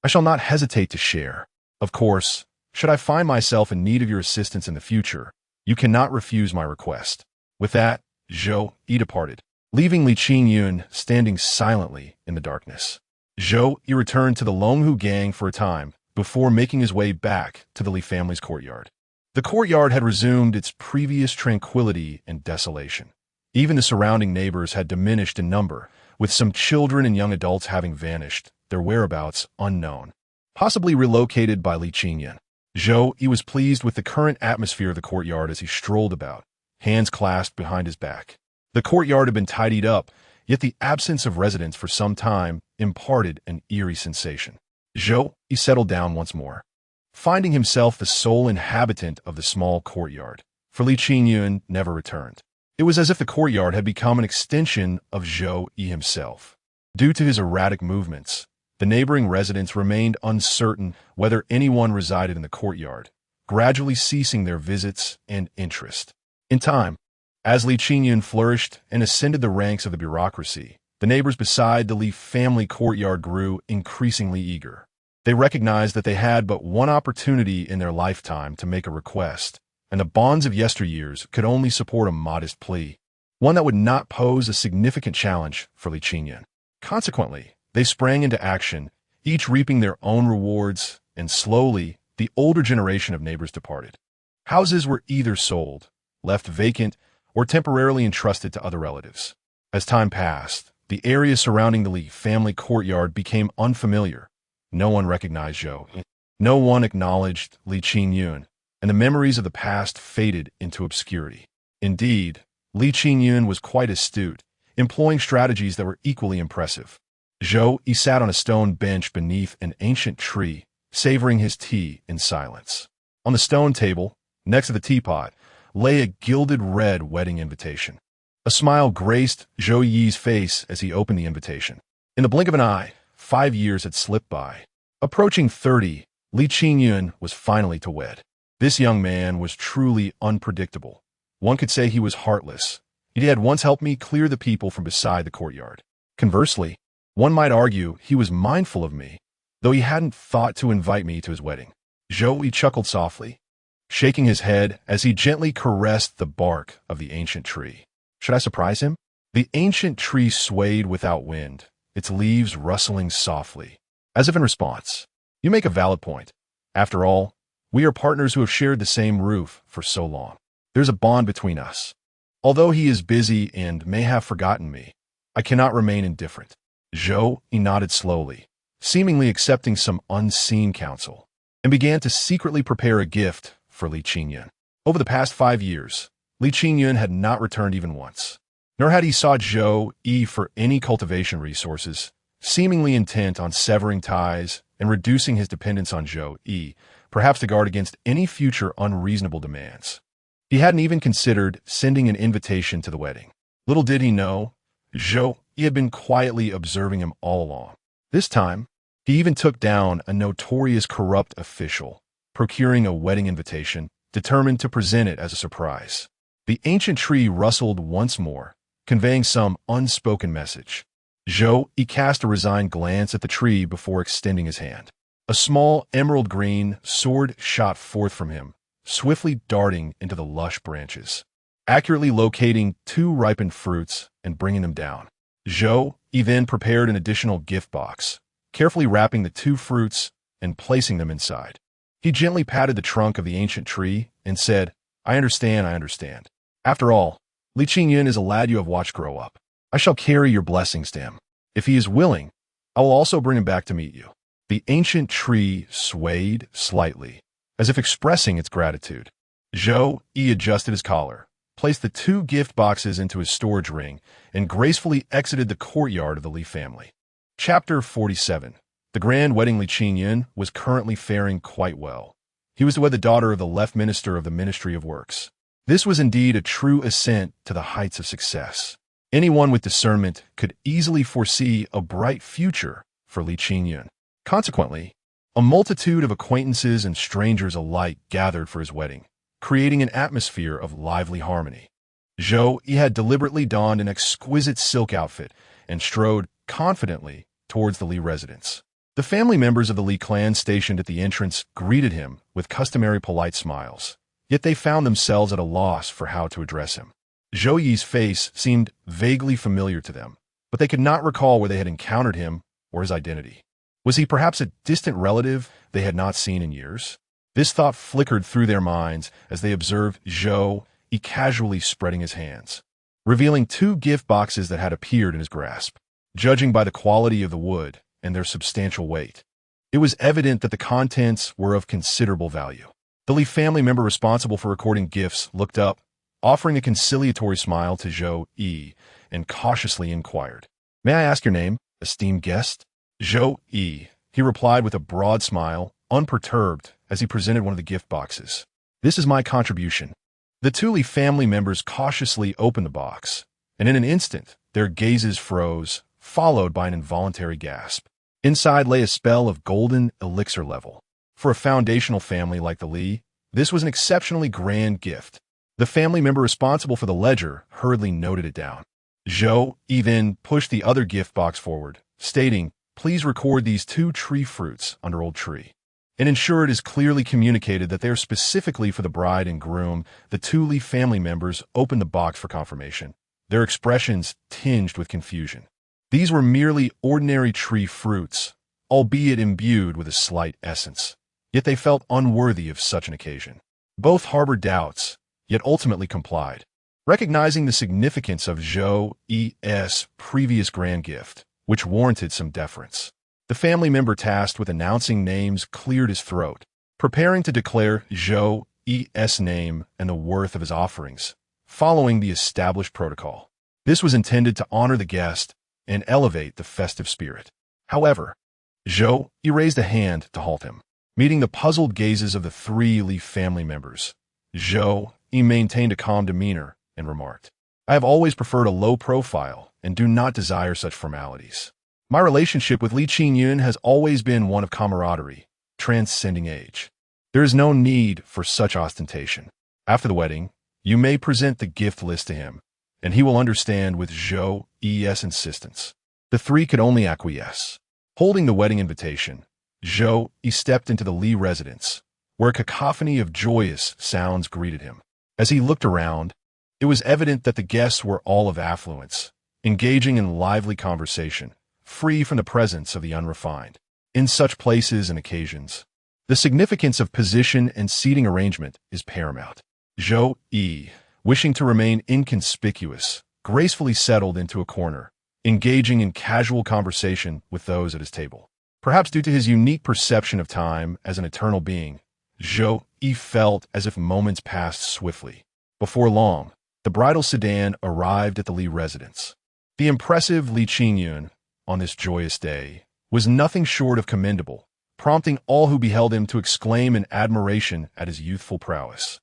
I shall not hesitate to share. Of course, should I find myself in need of your assistance in the future, you cannot refuse my request." With that, Zhou Yi departed, leaving Li Qingyun standing silently in the darkness. Zhou Yi returned to the Longhu gang for a time before making his way back to the Li family's courtyard. The courtyard had resumed its previous tranquility and desolation. Even the surrounding neighbors had diminished in number, with some children and young adults having vanished, their whereabouts unknown. Possibly relocated by Li Qingyun. Zhou Yi was pleased with the current atmosphere of the courtyard as he strolled about, hands clasped behind his back. The courtyard had been tidied up, yet the absence of residents for some time imparted an eerie sensation. Zhou Yi settled down once more, finding himself the sole inhabitant of the small courtyard, for Li Qingyun never returned. It was as if the courtyard had become an extension of Zhou Yi himself. Due to his erratic movements, the neighboring residents remained uncertain whether anyone resided in the courtyard, gradually ceasing their visits and interest. In time, as Li Qingyun flourished and ascended the ranks of the bureaucracy, the neighbors beside the Li family courtyard grew increasingly eager. They recognized that they had but one opportunity in their lifetime to make a request, and the bonds of yesteryears could only support a modest plea, one that would not pose a significant challenge for Li Qingyun. Consequently, they sprang into action, each reaping their own rewards, and slowly, the older generation of neighbors departed. Houses were either sold, left vacant, or temporarily entrusted to other relatives. As time passed, the area surrounding the Li family courtyard became unfamiliar. No one recognized Zhou. No one acknowledged Li Qingyun, and the memories of the past faded into obscurity. Indeed, Li Qingyun was quite astute, employing strategies that were equally impressive. Zhou Yi sat on a stone bench beneath an ancient tree, savoring his tea in silence. On the stone table, next to the teapot, lay a gilded red wedding invitation. A smile graced Zhou Yi's face as he opened the invitation. In the blink of an eye, 5 years had slipped by. Approaching 30, Li Qingyun was finally to wed. This young man was truly unpredictable. One could say he was heartless. He had once helped me clear the people from beside the courtyard. Conversely, one might argue he was mindful of me, though he hadn't thought to invite me to his wedding. Zhou Yi chuckled softly, shaking his head as he gently caressed the bark of the ancient tree. Should I surprise him? The ancient tree swayed without wind, its leaves rustling softly, as if in response. You make a valid point. After all, we are partners who have shared the same roof for so long. There's a bond between us. Although he is busy and may have forgotten me, I cannot remain indifferent. Zhou Yi nodded slowly, seemingly accepting some unseen counsel, and began to secretly prepare a gift for Li Qingyun. Over the past 5 years, Li Qingyun had not returned even once, nor had he sought Zhou Yi for any cultivation resources, seemingly intent on severing ties and reducing his dependence on Zhou Yi, perhaps to guard against any future unreasonable demands. He hadn't even considered sending an invitation to the wedding. Little did he know, Zhou Yi had been quietly observing him all along. This time, he even took down a notorious corrupt official, procuring a wedding invitation, determined to present it as a surprise. The ancient tree rustled once more, conveying some unspoken message. Zhou Yi cast a resigned glance at the tree before extending his hand. A small emerald green sword shot forth from him, swiftly darting into the lush branches, accurately locating 2 ripened fruits and bringing them down. Zhou Yi then prepared an additional gift box, carefully wrapping the 2 fruits and placing them inside. He gently patted the trunk of the ancient tree and said, I understand. After all, Li Qingyun is a lad you have watched grow up. I shall carry your blessings to him. If he is willing, I will also bring him back to meet you. The ancient tree swayed slightly, as if expressing its gratitude. Zhou Yi adjusted his collar, placed the 2 gift boxes into his storage ring, and gracefully exited the courtyard of the Li family. Chapter 47. The grand wedding. Li Qingyun was currently faring quite well. He was to wed the daughter of the left minister of the Ministry of Works. This was indeed a true ascent to the heights of success. Anyone with discernment could easily foresee a bright future for Li Qingyun. Consequently, a multitude of acquaintances and strangers alike gathered for his wedding, creating an atmosphere of lively harmony. Zhou Yi had deliberately donned an exquisite silk outfit and strode confidently towards the Li residence. The family members of the Li clan stationed at the entrance greeted him with customary polite smiles, yet they found themselves at a loss for how to address him. Zhou Yi's face seemed vaguely familiar to them, but they could not recall where they had encountered him or his identity. Was he perhaps a distant relative they had not seen in years? This thought flickered through their minds as they observed Zhou Yi casually spreading his hands, revealing 2 gift boxes that had appeared in his grasp. Judging by the quality of the wood and their substantial weight, it was evident that the contents were of considerable value. The Li family member responsible for recording gifts looked up, offering a conciliatory smile to Zhou Yi, and cautiously inquired, May I ask your name, esteemed guest? Zhou Yi, he replied with a broad smile, unperturbed as he presented one of the gift boxes. This is my contribution. The 2 Li family members cautiously opened the box, and in an instant, their gazes froze, followed by an involuntary gasp. Inside lay a spell of golden elixir level. For a foundational family like the Li, this was an exceptionally grand gift. The family member responsible for the ledger hurriedly noted it down. Zhou Yi then pushed the other gift box forward, stating, Please record these 2 tree fruits under old tree, and ensure it is clearly communicated that they are specifically for the bride and groom. The 2 Li family members opened the box for confirmation, their expressions tinged with confusion. These were merely ordinary tree fruits, albeit imbued with a slight essence. Yet they felt unworthy of such an occasion. Both harbored doubts, yet ultimately complied. Recognizing the significance of Zhou Yi's previous grand gift, which warranted some deference, the family member tasked with announcing names cleared his throat, preparing to declare Zhou Yi's name and the worth of his offerings, following the established protocol. This was intended to honor the guest and elevate the festive spirit. However, Zhou Yi raised a hand to halt him. Meeting the puzzled gazes of the 3 Li family members, Zhou Yi maintained a calm demeanor and remarked, I have always preferred a low profile and do not desire such formalities. My relationship with Li Qingyun has always been one of camaraderie, transcending age. There is no need for such ostentation. After the wedding, you may present the gift list to him, and he will understand with Zhou Yi's insistence. The three could only acquiesce. Holding the wedding invitation, Zhou Yi stepped into the Li residence, where a cacophony of joyous sounds greeted him. As he looked around, it was evident that the guests were all of affluence, engaging in lively conversation, free from the presence of the unrefined. In such places and occasions, the significance of position and seating arrangement is paramount. Zhou Yi, wishing to remain inconspicuous, gracefully settled into a corner, engaging in casual conversation with those at his table. Perhaps due to his unique perception of time as an eternal being, Zhou Yi felt as if moments passed swiftly. Before long, the bridal sedan arrived at the Li residence. The impressive Li Qingyun, on this joyous day, was nothing short of commendable, prompting all who beheld him to exclaim in admiration at his youthful prowess.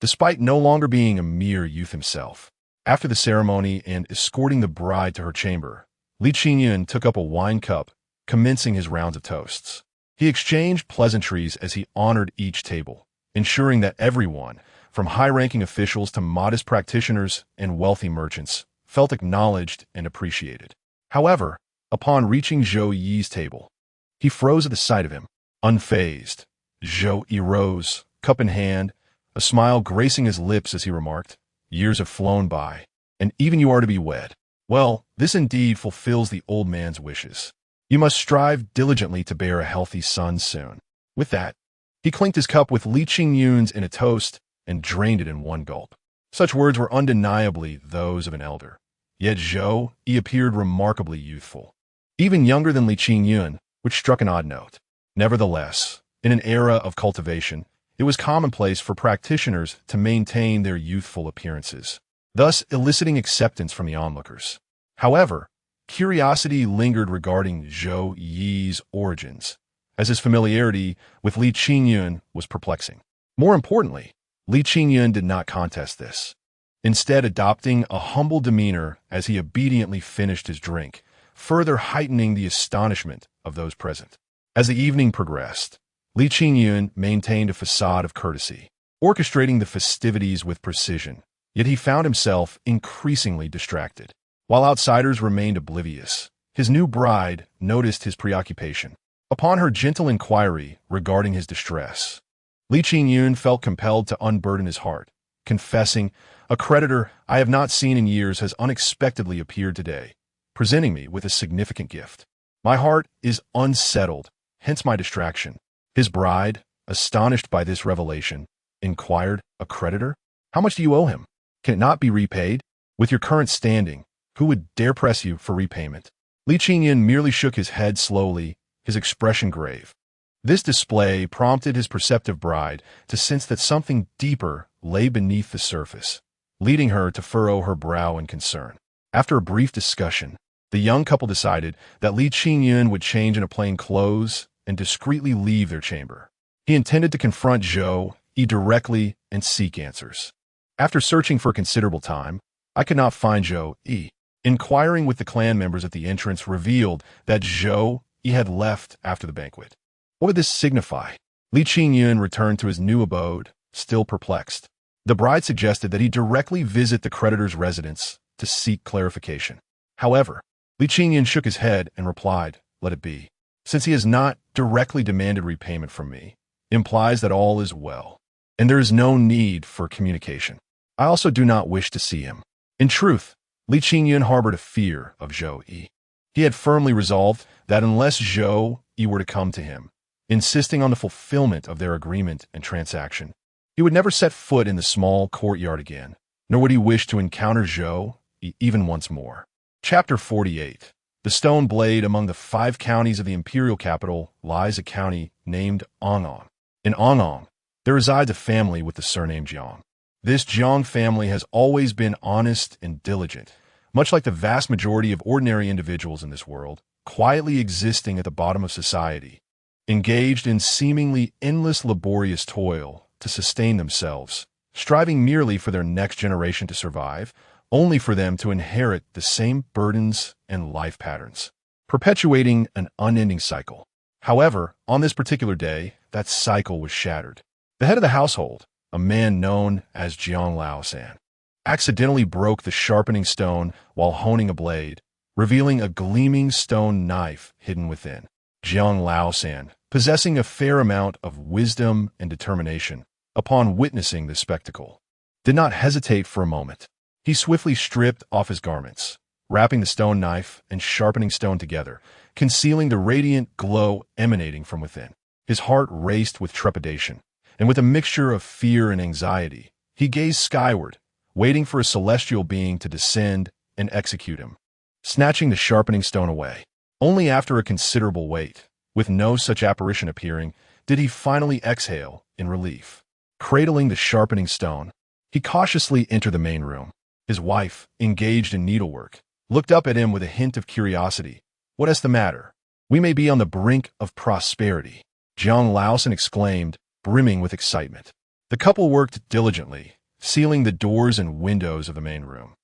Despite no longer being a mere youth himself, after the ceremony and escorting the bride to her chamber, Li Qingyun took up a wine cup, commencing his rounds of toasts. He exchanged pleasantries as he honored each table, ensuring that everyone, from high-ranking officials to modest practitioners and wealthy merchants, felt acknowledged and appreciated. However, upon reaching Zhou Yi's table, he froze at the sight of him. Unfazed, Zhou Yi rose, cup in hand, a smile gracing his lips as he remarked, "Years have flown by, and even you are to be wed. Well, this indeed fulfills the old man's wishes. You must strive diligently to bear a healthy son soon." With that, he clinked his cup with Li Qingyun's in a toast and drained it in one gulp. Such words were undeniably those of an elder. Yet Zhou Yi appeared remarkably youthful, even younger than Li Qingyun, which struck an odd note. Nevertheless, in an era of cultivation, it was commonplace for practitioners to maintain their youthful appearances, thus eliciting acceptance from the onlookers. However, curiosity lingered regarding Zhou Yi's origins, as his familiarity with Li Qingyun was perplexing. More importantly, Li Qingyun did not contest this, instead adopting a humble demeanor as he obediently finished his drink, further heightening the astonishment of those present. As the evening progressed, Li Qingyun maintained a facade of courtesy, orchestrating the festivities with precision, yet he found himself increasingly distracted. While outsiders remained oblivious, his new bride noticed his preoccupation. Upon her gentle inquiry regarding his distress, Li Qingyun felt compelled to unburden his heart, confessing, "A creditor I have not seen in years has unexpectedly appeared today, presenting me with a significant gift. My heart is unsettled, hence my distraction." His bride, astonished by this revelation, inquired, "A creditor? How much do you owe him? Can it not be repaid? With your current standing, who would dare press you for repayment?" Li Qingyun merely shook his head slowly, his expression grave. This display prompted his perceptive bride to sense that something deeper lay beneath the surface, leading her to furrow her brow in concern. After a brief discussion, the young couple decided that Li Qingyun would change into plain clothes and discreetly leave their chamber. He intended to confront Zhou Yi directly and seek answers. After searching for a considerable time, I could not find Zhou Yi. Inquiring with the clan members at the entrance revealed that Zhou Yi had left after the banquet. What would this signify? Li Qingyun returned to his new abode, still perplexed. The bride suggested that he directly visit the creditor's residence to seek clarification. However, Li Qingyun shook his head and replied, "Let it be. Since he has not directly demanded repayment from me, implies that all is well, and there is no need for communication. I also do not wish to see him." In truth, Li Qingyun harbored a fear of Zhou Yi. He had firmly resolved that unless Zhou Yi were to come to him, insisting on the fulfillment of their agreement and transaction, he would never set foot in the small courtyard again, nor would he wish to encounter Zhou Yi even once more. Chapter 48. The stone blade. Among the 5 counties of the imperial capital lies a county named Onong. In Onong, there resides a family with the surname Jiang. This Jiang family has always been honest and diligent, much like the vast majority of ordinary individuals in this world, quietly existing at the bottom of society, engaged in seemingly endless laborious toil to sustain themselves, striving merely for their next generation to survive, only for them to inherit the same burdens and life patterns, perpetuating an unending cycle. However, on this particular day, that cycle was shattered. The head of the household, a man known as Jiang Laosan, accidentally broke the sharpening stone while honing a blade, revealing a gleaming stone knife hidden within. Jiang Laosan, possessing a fair amount of wisdom and determination, upon witnessing this spectacle, did not hesitate for a moment. He swiftly stripped off his garments, wrapping the stone knife and sharpening stone together, concealing the radiant glow emanating from within. His heart raced with trepidation, and with a mixture of fear and anxiety, he gazed skyward, waiting for a celestial being to descend and execute him, snatching the sharpening stone away. Only after a considerable wait, with no such apparition appearing, did he finally exhale in relief. Cradling the sharpening stone, he cautiously entered the main room. His wife, engaged in needlework, looked up at him with a hint of curiosity. "What is the matter? We may be on the brink of prosperity," Jiang Laosan exclaimed, brimming with excitement. The couple worked diligently, sealing the doors and windows of the main room,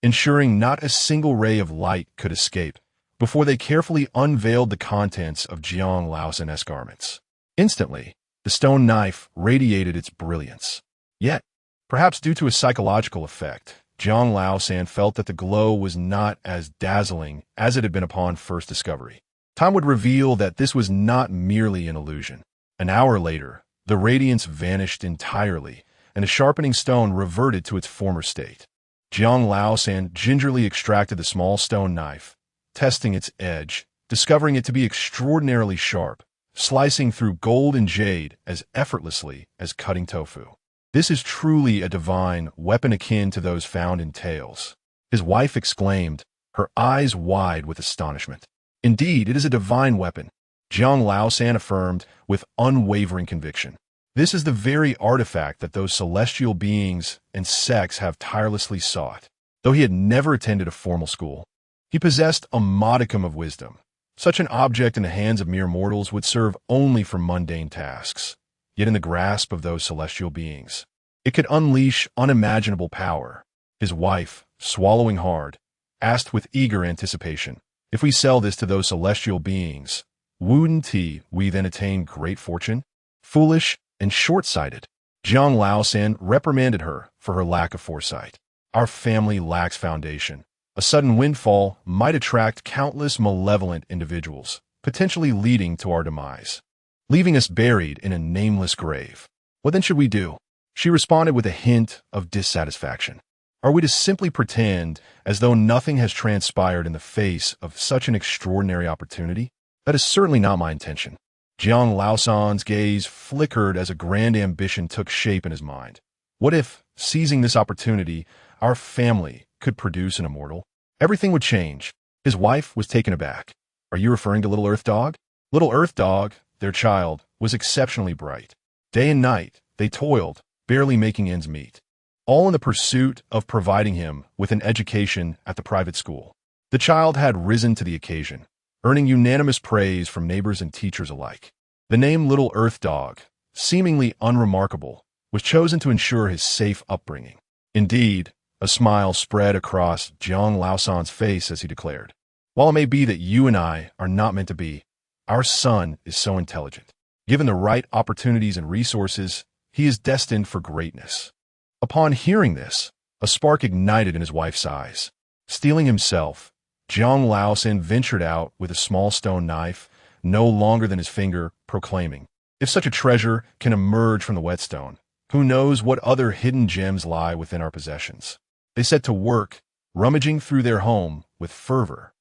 ensuring not a single ray of light could escape, before they carefully unveiled the contents of Jiang Laosan's garments. Instantly, the stone knife radiated its brilliance. Yet, perhaps due to a psychological effect, Jiang Laosan felt that the glow was not as dazzling as it had been upon first discovery. Time would reveal that this was not merely an illusion. An hour later, the radiance vanished entirely, and the sharpening stone reverted to its former state. Jiang Laosan gingerly extracted the small stone knife, testing its edge, discovering it to be extraordinarily sharp, slicing through gold and jade as effortlessly as cutting tofu. "This is truly a divine weapon akin to those found in tales," his wife exclaimed, her eyes wide with astonishment. "Indeed, it is a divine weapon," Jiang Laosan affirmed with unwavering conviction. "This is the very artifact that those celestial beings and sects have tirelessly sought." Though he had never attended a formal school, he possessed a modicum of wisdom. Such an object in the hands of mere mortals would serve only for mundane tasks. Yet in the grasp of those celestial beings, it could unleash unimaginable power. His wife, swallowing hard, asked with eager anticipation, "If we sell this to those celestial beings, wouldn't we then attain great fortune?" Foolish and short-sighted, Jiang Laosan reprimanded her for her lack of foresight. "Our family lacks foundation. A sudden windfall might attract countless malevolent individuals, potentially leading to our demise, leaving us buried in a nameless grave. What then should we do?" She responded with a hint of dissatisfaction. "Are we to simply pretend as though nothing has transpired in the face of such an extraordinary opportunity? That is certainly not my intention." Jiang Laosan's gaze flickered as a grand ambition took shape in his mind. What if, seizing this opportunity, our family could produce an immortal? Everything would change. His wife was taken aback. "Are you referring to Little Earth Dog?" Little Earth Dog, their child, was exceptionally bright. Day and night, they toiled, barely making ends meet, all in the pursuit of providing him with an education at the private school. The child had risen to the occasion, earning unanimous praise from neighbors and teachers alike. The name Little Earth Dog, seemingly unremarkable, was chosen to ensure his safe upbringing. Indeed, a smile spread across Jiang Laosan's face as he declared, "While it may be that you and I are not meant to be, our son is so intelligent. Given the right opportunities and resources, he is destined for greatness." Upon hearing this, a spark ignited in his wife's eyes. Steeling himself, Jiang Laosan ventured out with a small stone knife, no longer than his finger, proclaiming, "If such a treasure can emerge from the whetstone, who knows what other hidden gems lie within our possessions?" They set to work, rummaging through their home with fervor.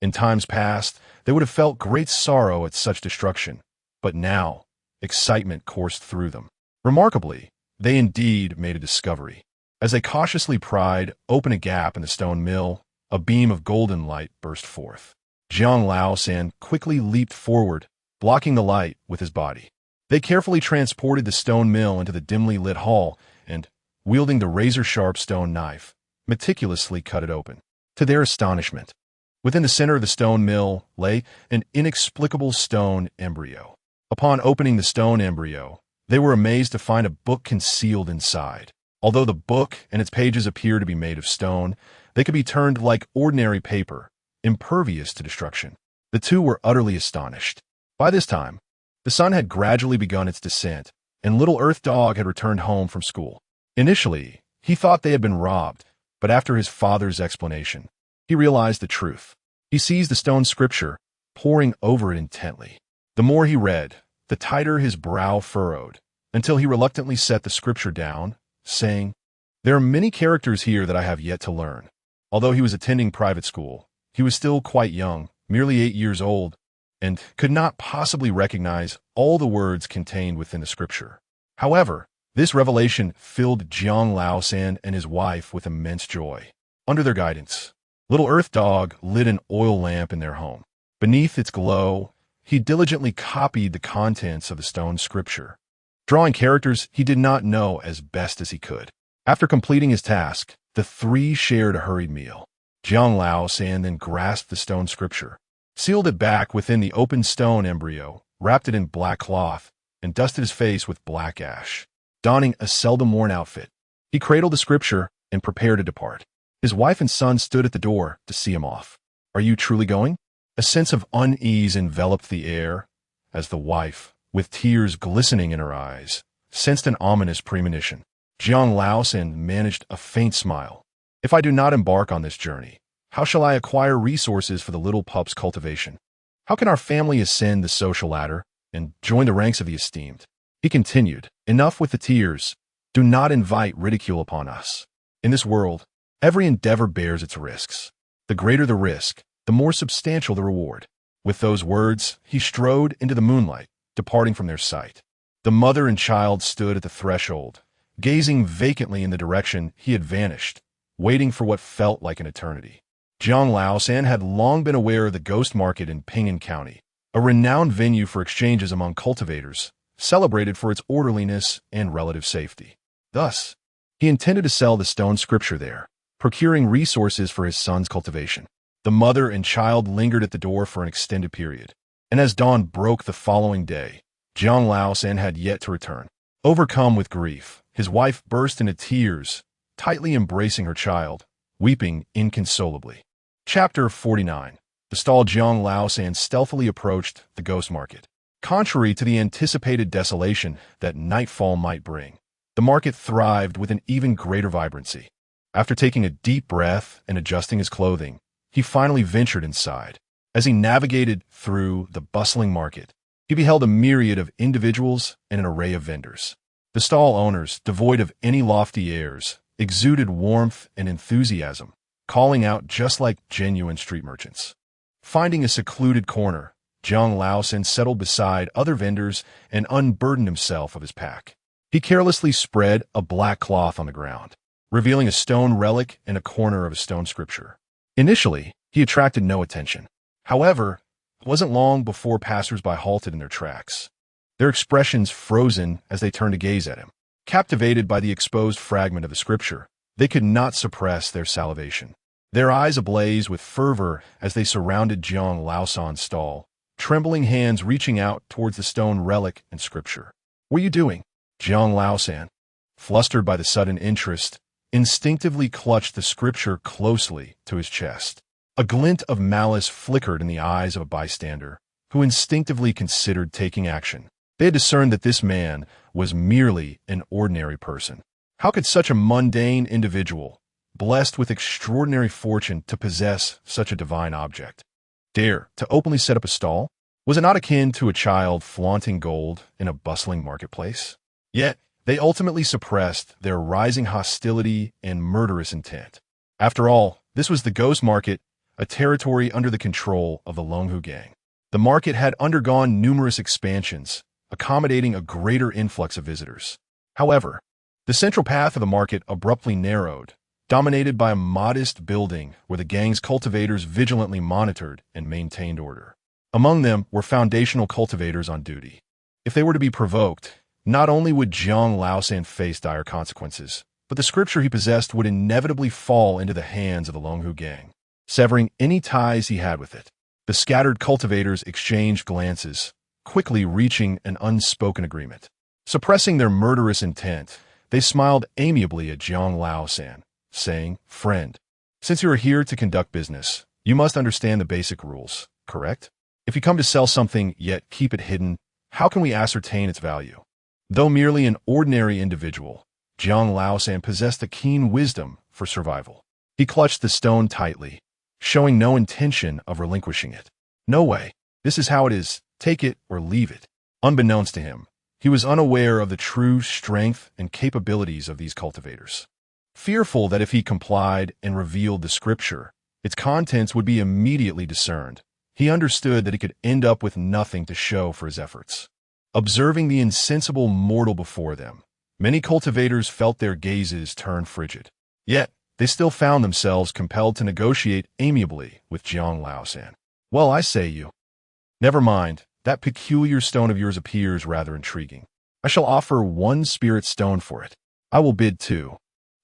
In times past, they would have felt great sorrow at such destruction, but now, excitement coursed through them. Remarkably, they indeed made a discovery. As they cautiously pried open a gap in the stone mill, a beam of golden light burst forth. Jiang Laosan quickly leaped forward, blocking the light with his body. They carefully transported the stone mill into the dimly lit hall and, wielding the razor-sharp stone knife, meticulously cut it open. To their astonishment, within the center of the stone mill lay an inexplicable stone embryo. Upon opening the stone embryo, they were amazed to find a book concealed inside. Although the book and its pages appear to be made of stone, they could be turned like ordinary paper, impervious to destruction. The two were utterly astonished. By this time, the sun had gradually begun its descent, and little Earth Dog had returned home from school. Initially, he thought they had been robbed, but after his father's explanation, he realized the truth. He seized the stone scripture, poring over it intently. The more he read, the tighter his brow furrowed, until he reluctantly set the scripture down, saying, "There are many characters here that I have yet to learn." Although he was attending private school, he was still quite young, merely 8 years old, and could not possibly recognize all the words contained within the scripture. However, this revelation filled Jiang Laosan and his wife with immense joy. Under their guidance, little Earth Dog lit an oil lamp in their home. Beneath its glow, he diligently copied the contents of the stone scripture, drawing characters he did not know as best as he could. After completing his task, the three shared a hurried meal. Jiang Laosan then grasped the stone scripture, sealed it back within the open stone embryo, wrapped it in black cloth, and dusted his face with black ash. Donning a seldom-worn outfit, he cradled the scripture and prepared to depart. His wife and son stood at the door to see him off. "Are you truly going?" A sense of unease enveloped the air, as the wife, with tears glistening in her eyes, sensed an ominous premonition. Jiang Laosan managed a faint smile. "If I do not embark on this journey, how shall I acquire resources for the little pup's cultivation? How can our family ascend the social ladder and join the ranks of the esteemed?" He continued, "Enough with the tears. Do not invite ridicule upon us. In this world, every endeavor bears its risks. The greater the risk, the more substantial the reward." With those words, he strode into the moonlight, departing from their sight. The mother and child stood at the threshold, gazing vacantly in the direction he had vanished, waiting for what felt like an eternity. Jiang Laosan had long been aware of the ghost market in Ping'an County, a renowned venue for exchanges among cultivators, celebrated for its orderliness and relative safety. Thus, he intended to sell the stone scripture there, procuring resources for his son's cultivation. The mother and child lingered at the door for an extended period, and as dawn broke the following day, Jiang Laosan had yet to return. Overcome with grief, his wife burst into tears, tightly embracing her child, weeping inconsolably. Chapter 49. The stalled Jiang Laosan stealthily approached the ghost market. Contrary to the anticipated desolation that nightfall might bring, the market thrived with an even greater vibrancy. After taking a deep breath and adjusting his clothing, he finally ventured inside. As he navigated through the bustling market, he beheld a myriad of individuals and an array of vendors. The stall owners, devoid of any lofty airs, exuded warmth and enthusiasm, calling out just like genuine street merchants. Finding a secluded corner, Jiang Laosan settled beside other vendors and unburdened himself of his pack. He carelessly spread a black cloth on the ground, revealing a stone relic and a corner of a stone scripture. Initially, he attracted no attention. However, it wasn't long before passers-by halted in their tracks, their expressions frozen as they turned to gaze at him. Captivated by the exposed fragment of the scripture, they could not suppress their salivation. Their eyes ablaze with fervor as they surrounded Jiang Laosan's stall, trembling hands reaching out towards the stone relic and scripture. "What are you doing?" Jiang Laosan, flustered by the sudden interest, instinctively clutched the scripture closely to his chest. A glint of malice flickered in the eyes of a bystander, who instinctively considered taking action. They had discerned that this man was merely an ordinary person. How could such a mundane individual, blessed with extraordinary fortune to possess such a divine object, dare to openly set up a stall? Was it not akin to a child flaunting gold in a bustling marketplace? Yet, they ultimately suppressed their rising hostility and murderous intent. After all, this was the ghost market, a territory under the control of the Longhu gang. The market had undergone numerous expansions, accommodating a greater influx of visitors. However, the central path of the market abruptly narrowed, dominated by a modest building where the gang's cultivators vigilantly monitored and maintained order. Among them were foundational cultivators on duty. If they were to be provoked, not only would Jiang Laosan face dire consequences, but the scripture he possessed would inevitably fall into the hands of the Longhu gang, severing any ties he had with it. The scattered cultivators exchanged glances, quickly reaching an unspoken agreement. Suppressing their murderous intent, they smiled amiably at Jiang Laosan, saying, "Friend, since you are here to conduct business, you must understand the basic rules, correct? If you come to sell something, yet keep it hidden, how can we ascertain its value? Though merely an ordinary individual, Jiang Laosan possessed a keen wisdom for survival. He clutched the stone tightly, showing no intention of relinquishing it. No way. This is how it is. Take it or leave it. Unbeknownst to him, he was unaware of the true strength and capabilities of these cultivators. Fearful that if he complied and revealed the scripture, its contents would be immediately discerned, he understood that he could end up with nothing to show for his efforts. Observing the insensible mortal before them, many cultivators felt their gazes turn frigid. Yet, they still found themselves compelled to negotiate amiably with Jiang Laosan. Well, I say you. Never mind, that peculiar stone of yours appears rather intriguing. I shall offer 1 spirit stone for it. I will bid 2.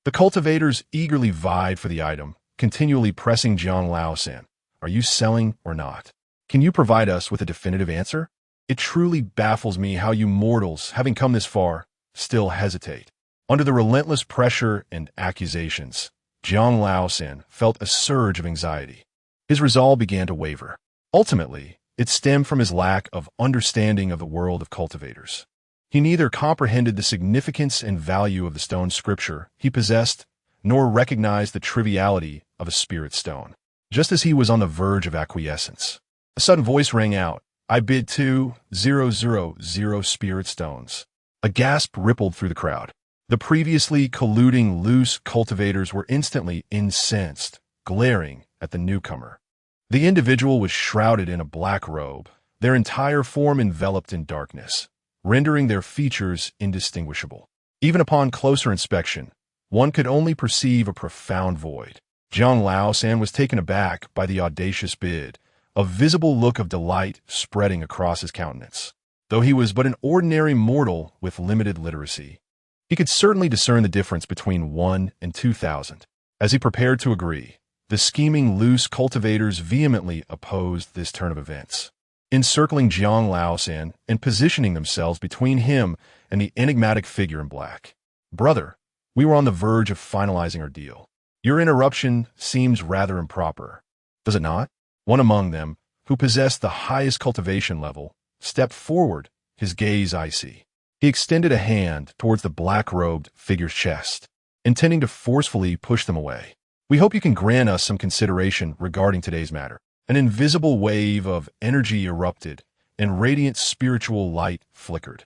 The cultivators eagerly vied for the item, continually pressing Jiang Laosan. Are you selling or not? Can you provide us with a definitive answer? It truly baffles me how you mortals, having come this far, still hesitate. Under the relentless pressure and accusations, Jiang Laosan felt a surge of anxiety. His resolve began to waver. Ultimately, it stemmed from his lack of understanding of the world of cultivators. He neither comprehended the significance and value of the stone scripture he possessed, nor recognized the triviality of a spirit stone. Just as he was on the verge of acquiescence, a sudden voice rang out, I bid 2,000 spirit stones. A gasp rippled through the crowd. The previously colluding loose cultivators were instantly incensed, glaring at the newcomer. The individual was shrouded in a black robe, their entire form enveloped in darkness, rendering their features indistinguishable. Even upon closer inspection, one could only perceive a profound void. Jiang Laosan was taken aback by the audacious bid, a visible look of delight spreading across his countenance. Though he was but an ordinary mortal with limited literacy, he could certainly discern the difference between 1 and 2,000. As he prepared to agree, the scheming loose cultivators vehemently opposed this turn of events, encircling Jiang Laosan and positioning themselves between him and the enigmatic figure in black. Brother, we were on the verge of finalizing our deal. Your interruption seems rather improper, does it not? One among them, who possessed the highest cultivation level, stepped forward, his gaze icy. He extended a hand towards the black-robed figure's chest, intending to forcefully push them away. We hope you can grant us some consideration regarding today's matter. An invisible wave of energy erupted, and radiant spiritual light flickered.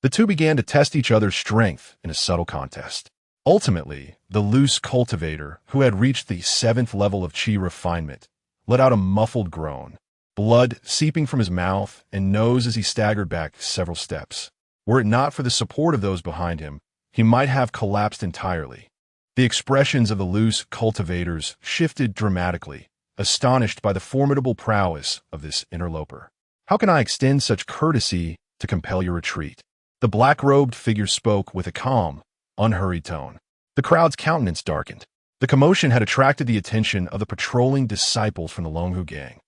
The two began to test each other's strength in a subtle contest. Ultimately, the loose cultivator, who had reached the 7th level of chi refinement, let out a muffled groan, blood seeping from his mouth and nose as he staggered back several steps. Were it not for the support of those behind him, he might have collapsed entirely. The expressions of the loose cultivators shifted dramatically, astonished by the formidable prowess of this interloper. How can I extend such courtesy to compel your retreat? The black-robed figure spoke with a calm, unhurried tone. The crowd's countenance darkened. The commotion had attracted the attention of the patrolling disciples from the Longhu gang,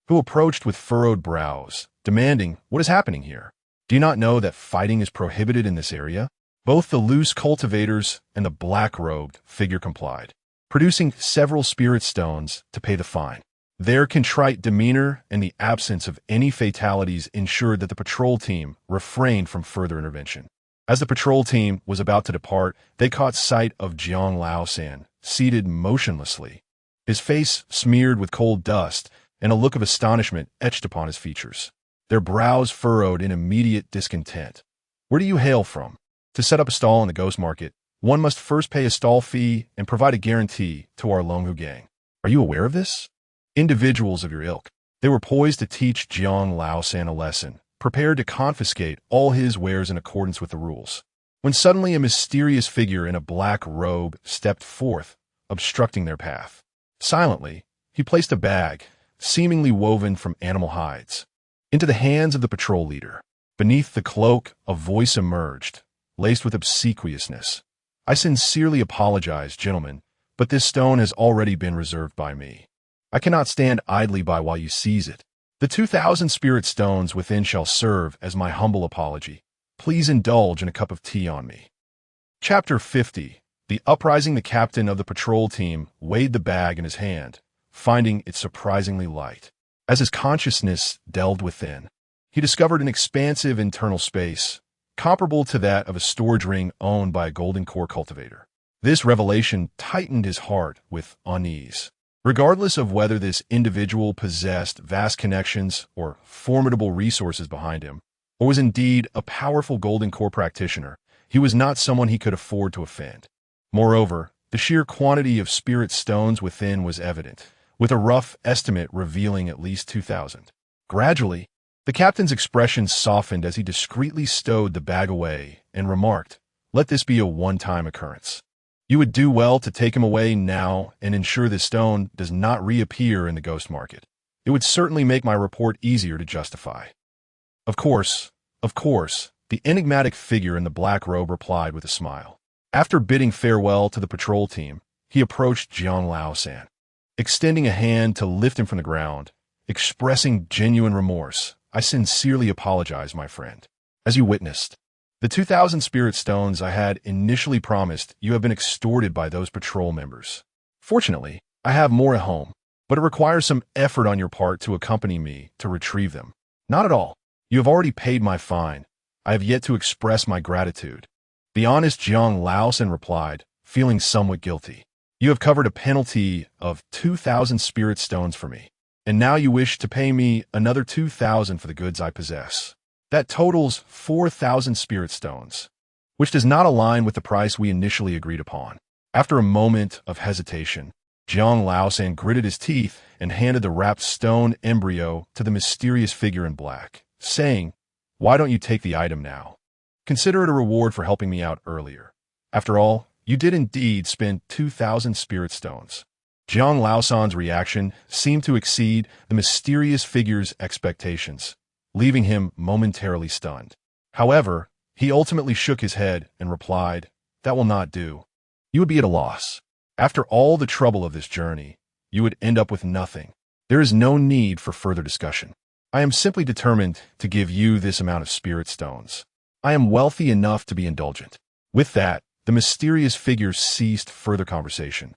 who approached with furrowed brows, demanding, what is happening here? Do you not know that fighting is prohibited in this area? Both the loose cultivators and the black-robed figure complied, producing several spirit stones to pay the fine. Their contrite demeanor and the absence of any fatalities ensured that the patrol team refrained from further intervention. As the patrol team was about to depart, they caught sight of Jiang Laosan, seated motionlessly, his face smeared with cold dust and a look of astonishment etched upon his features. Their brows furrowed in immediate discontent. Where do you hail from? To set up a stall in the ghost market, one must first pay a stall fee and provide a guarantee to our Longhu gang. Are you aware of this? Individuals of your ilk. They were poised to teach Jiang Laosan a lesson, prepared to confiscate all his wares in accordance with the rules, when suddenly a mysterious figure in a black robe stepped forth, obstructing their path. Silently, he placed a bag, seemingly woven from animal hides, into the hands of the patrol leader. Beneath the cloak, a voice emerged, laced with obsequiousness. I sincerely apologize, gentlemen, but this stone has already been reserved by me. I cannot stand idly by while you seize it. The 2,000 spirit stones within shall serve as my humble apology. Please indulge in a cup of tea on me. Chapter 50. The uprising. The captain of the patrol team weighed the bag in his hand, finding it surprisingly light. As his consciousness delved within, he discovered an expansive internal space, comparable to that of a storage ring owned by a golden core cultivator. This revelation tightened his heart with unease. Regardless of whether this individual possessed vast connections or formidable resources behind him, or was indeed a powerful golden core practitioner, he was not someone he could afford to offend. Moreover, the sheer quantity of spirit stones within was evident, with a rough estimate revealing at least 2,000. Gradually, the captain's expression softened as he discreetly stowed the bag away and remarked, "Let this be a one-time occurrence. You would do well to take him away now and ensure this stone does not reappear in the ghost market. It would certainly make my report easier to justify." Of course, the enigmatic figure in the black robe replied with a smile. After bidding farewell to the patrol team, he approached Jiang Lao-san, extending a hand to lift him from the ground, expressing genuine remorse. "I sincerely apologize, my friend. As you witnessed, the 2,000 spirit stones I had initially promised you have been extorted by those patrol members. Fortunately, I have more at home, but it requires some effort on your part to accompany me to retrieve them." "Not at all. You have already paid my fine. I have yet to express my gratitude." The honest Jiang Lao-san replied, feeling somewhat guilty. "You have covered a penalty of 2,000 spirit stones for me, and now you wish to pay me another 2,000 for the goods I possess. That totals 4,000 spirit stones, which does not align with the price we initially agreed upon." After a moment of hesitation, Jiang Lao-san gritted his teeth and handed the wrapped stone embryo to the mysterious figure in black, saying, "Why don't you take the item now? Consider it a reward for helping me out earlier. After all, you did indeed spend 2,000 spirit stones." Jiang Lao-san's reaction seemed to exceed the mysterious figure's expectations, leaving him momentarily stunned. However, he ultimately shook his head and replied, "That will not do. You would be at a loss. After all the trouble of this journey, you would end up with nothing. There is no need for further discussion. I am simply determined to give you this amount of spirit stones. I am wealthy enough to be indulgent." With that, the mysterious figure ceased further conversation,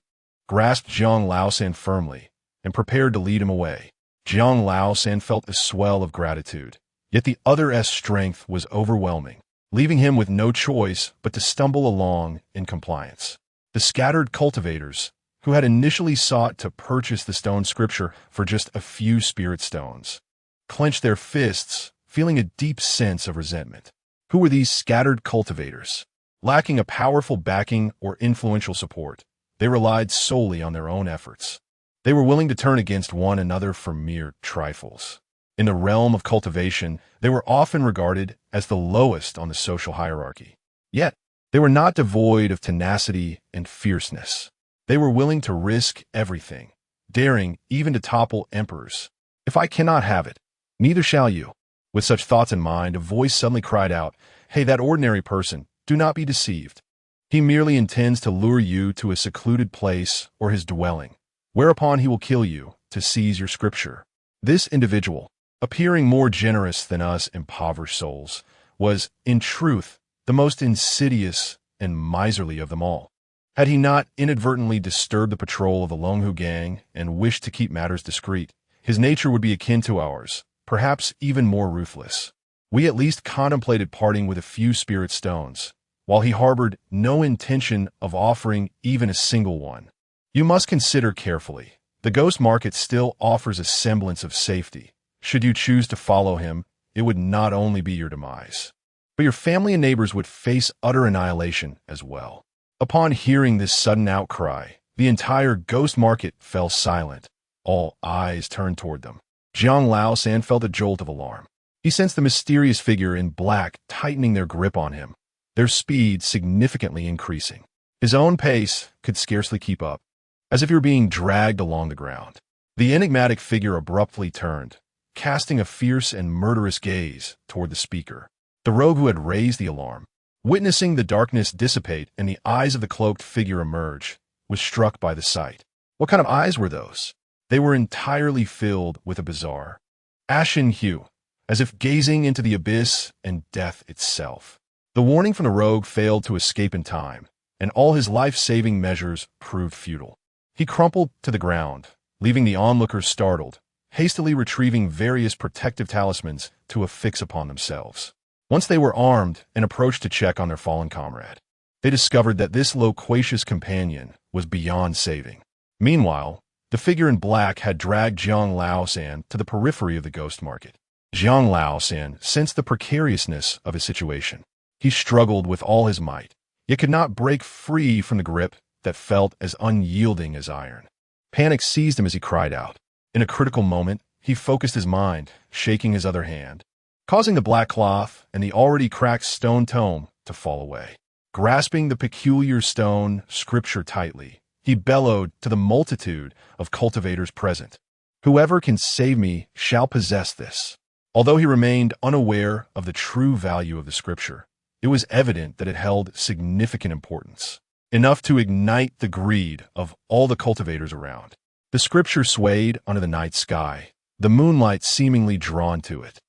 grasped Jiang Lao-san firmly, and prepared to lead him away. Jiang Lao-san felt a swell of gratitude, yet the other's strength was overwhelming, leaving him with no choice but to stumble along in compliance. The scattered cultivators, who had initially sought to purchase the stone scripture for just a few spirit stones, clenched their fists, feeling a deep sense of resentment. Who were these scattered cultivators? Lacking a powerful backing or influential support, they relied solely on their own efforts. They were willing to turn against one another for mere trifles. In the realm of cultivation, they were often regarded as the lowest on the social hierarchy. Yet, they were not devoid of tenacity and fierceness. They were willing to risk everything, daring even to topple emperors. "If I cannot have it, neither shall you." With such thoughts in mind, a voice suddenly cried out, "Hey, that ordinary person, do not be deceived. He merely intends to lure you to a secluded place or his dwelling, whereupon he will kill you to seize your scripture." This individual, appearing more generous than us impoverished souls, was, in truth, the most insidious and miserly of them all. Had he not inadvertently disturbed the patrol of the Longhu gang and wished to keep matters discreet, his nature would be akin to ours, perhaps even more ruthless. We at least contemplated parting with a few spirit stones, while he harbored no intention of offering even a single one. You must consider carefully. The ghost market still offers a semblance of safety. Should you choose to follow him, it would not only be your demise, but your family and neighbors would face utter annihilation as well. Upon hearing this sudden outcry, the entire ghost market fell silent. All eyes turned toward them. Jiang Lao-san felt a jolt of alarm. He sensed the mysterious figure in black tightening their grip on him, their speed significantly increasing. His own pace could scarcely keep up, as if he were being dragged along the ground. The enigmatic figure abruptly turned, casting a fierce and murderous gaze toward the speaker. The rogue who had raised the alarm, witnessing the darkness dissipate and the eyes of the cloaked figure emerge, was struck by the sight. What kind of eyes were those? They were entirely filled with a bizarre, ashen hue, as if gazing into the abyss and death itself. The warning from the rogue failed to escape in time, and all his life-saving measures proved futile. He crumpled to the ground, leaving the onlookers startled, hastily retrieving various protective talismans to affix upon themselves. Once they were armed and approached to check on their fallen comrade, they discovered that this loquacious companion was beyond saving. Meanwhile, the figure in black had dragged Jiang Laosan to the periphery of the ghost market. Jiang Laosan sensed the precariousness of his situation. He struggled with all his might, yet could not break free from the grip that felt as unyielding as iron. Panic seized him as he cried out. In a critical moment, he focused his mind, shaking his other hand, causing the black cloth and the already cracked stone tome to fall away. Grasping the peculiar stone scripture tightly, he bellowed to the multitude of cultivators present, "Whoever can save me shall possess this." Although he remained unaware of the true value of the scripture, it was evident that it held significant importance, enough to ignite the greed of all the cultivators around. The scripture swayed under the night sky, the moonlight seemingly drawn to it.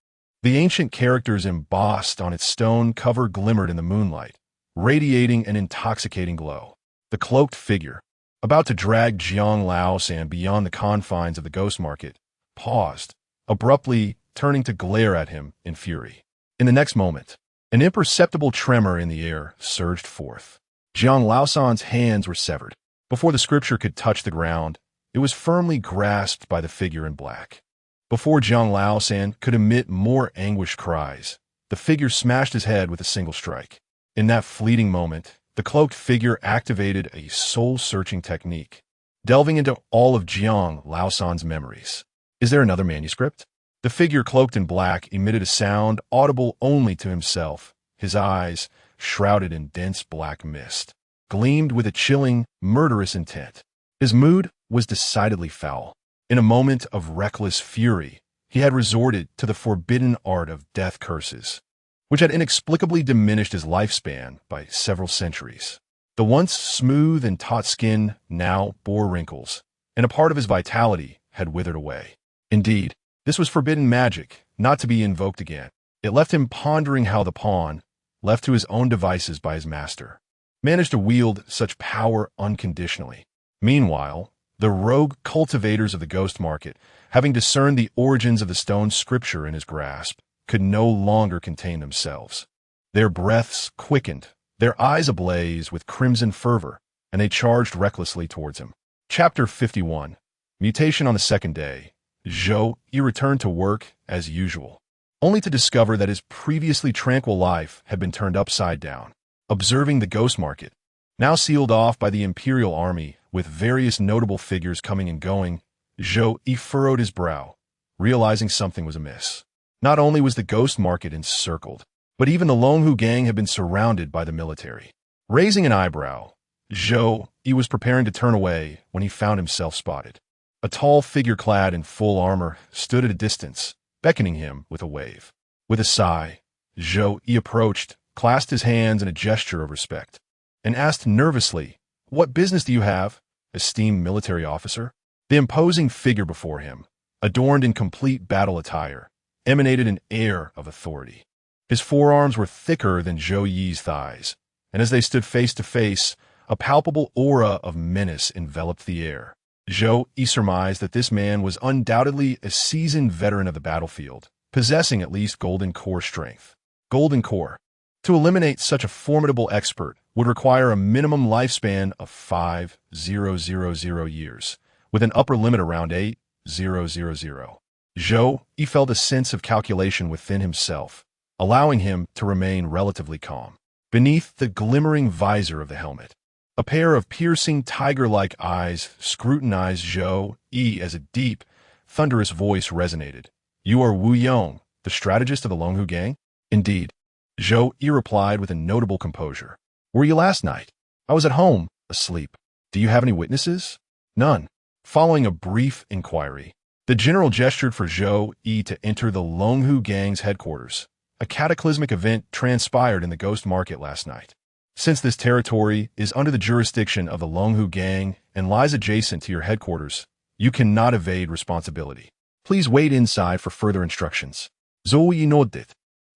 The ancient characters embossed on its stone cover glimmered in the moonlight, radiating an intoxicating glow. The cloaked figure, about to drag Jiang Laosan beyond the confines of the ghost market, paused, abruptly turning to glare at him in fury. In the next moment, an imperceptible tremor in the air surged forth. Jiang Laosan's hands were severed. Before the scripture could touch the ground, it was firmly grasped by the figure in black. Before Jiang Laosan could emit more anguished cries, the figure smashed his head with a single strike. In that fleeting moment, the cloaked figure activated a soul-searching technique, delving into all of Jiang Laosan's memories. Is there another manuscript? The figure cloaked in black emitted a sound audible only to himself. His eyes, shrouded in dense black mist, gleamed with a chilling, murderous intent. His mood was decidedly foul. In a moment of reckless fury, he had resorted to the forbidden art of death curses, which had inexplicably diminished his lifespan by several centuries. The once smooth and taut skin now bore wrinkles, and a part of his vitality had withered away. Indeed, this was forbidden magic, not to be invoked again. It left him pondering how the pawn, left to his own devices by his master, managed to wield such power unconditionally. Meanwhile, the rogue cultivators of the ghost market, having discerned the origins of the stone scripture in his grasp, could no longer contain themselves. Their breaths quickened, their eyes ablaze with crimson fervor, and they charged recklessly towards him. Chapter 51. Mutation on the second day. Zhou Yi returned to work as usual, only to discover that his previously tranquil life had been turned upside down. Observing the ghost market, now sealed off by the imperial army with various notable figures coming and going, Zhou Yi furrowed his brow, realizing something was amiss. Not only was the ghost market encircled, but even the Longhu gang had been surrounded by the military. Raising an eyebrow, Zhou Yi was preparing to turn away when he found himself spotted. A tall figure clad in full armor stood at a distance, beckoning him with a wave. With a sigh, Zhou Yi approached, clasped his hands in a gesture of respect, and asked nervously, "What business do you have, esteemed military officer?" The imposing figure before him, adorned in complete battle attire, emanated an air of authority. His forearms were thicker than Zhou Yi's thighs, and as they stood face to face, a palpable aura of menace enveloped the air. Zhou Yi surmised that this man was undoubtedly a seasoned veteran of the battlefield, possessing at least golden core strength. Golden core. To eliminate such a formidable expert would require a minimum lifespan of 5,000 years, with an upper limit around 8,000. Zhou Yi felt a sense of calculation within himself, allowing him to remain relatively calm. Beneath the glimmering visor of the helmet, a pair of piercing tiger-like eyes scrutinized Zhou Yi as a deep, thunderous voice resonated. "You are Wu Yong, the strategist of the Longhu gang?" "Indeed," Zhou Yi replied with a notable composure. "Were you last night?" "I was at home, asleep." "Do you have any witnesses?" "None." Following a brief inquiry, the general gestured for Zhou Yi to enter the Longhu gang's headquarters. A cataclysmic event transpired in the ghost market last night. Since this territory is under the jurisdiction of the Longhu gang and lies adjacent to your headquarters, you cannot evade responsibility. Please wait inside for further instructions." Zhou Yi nodded,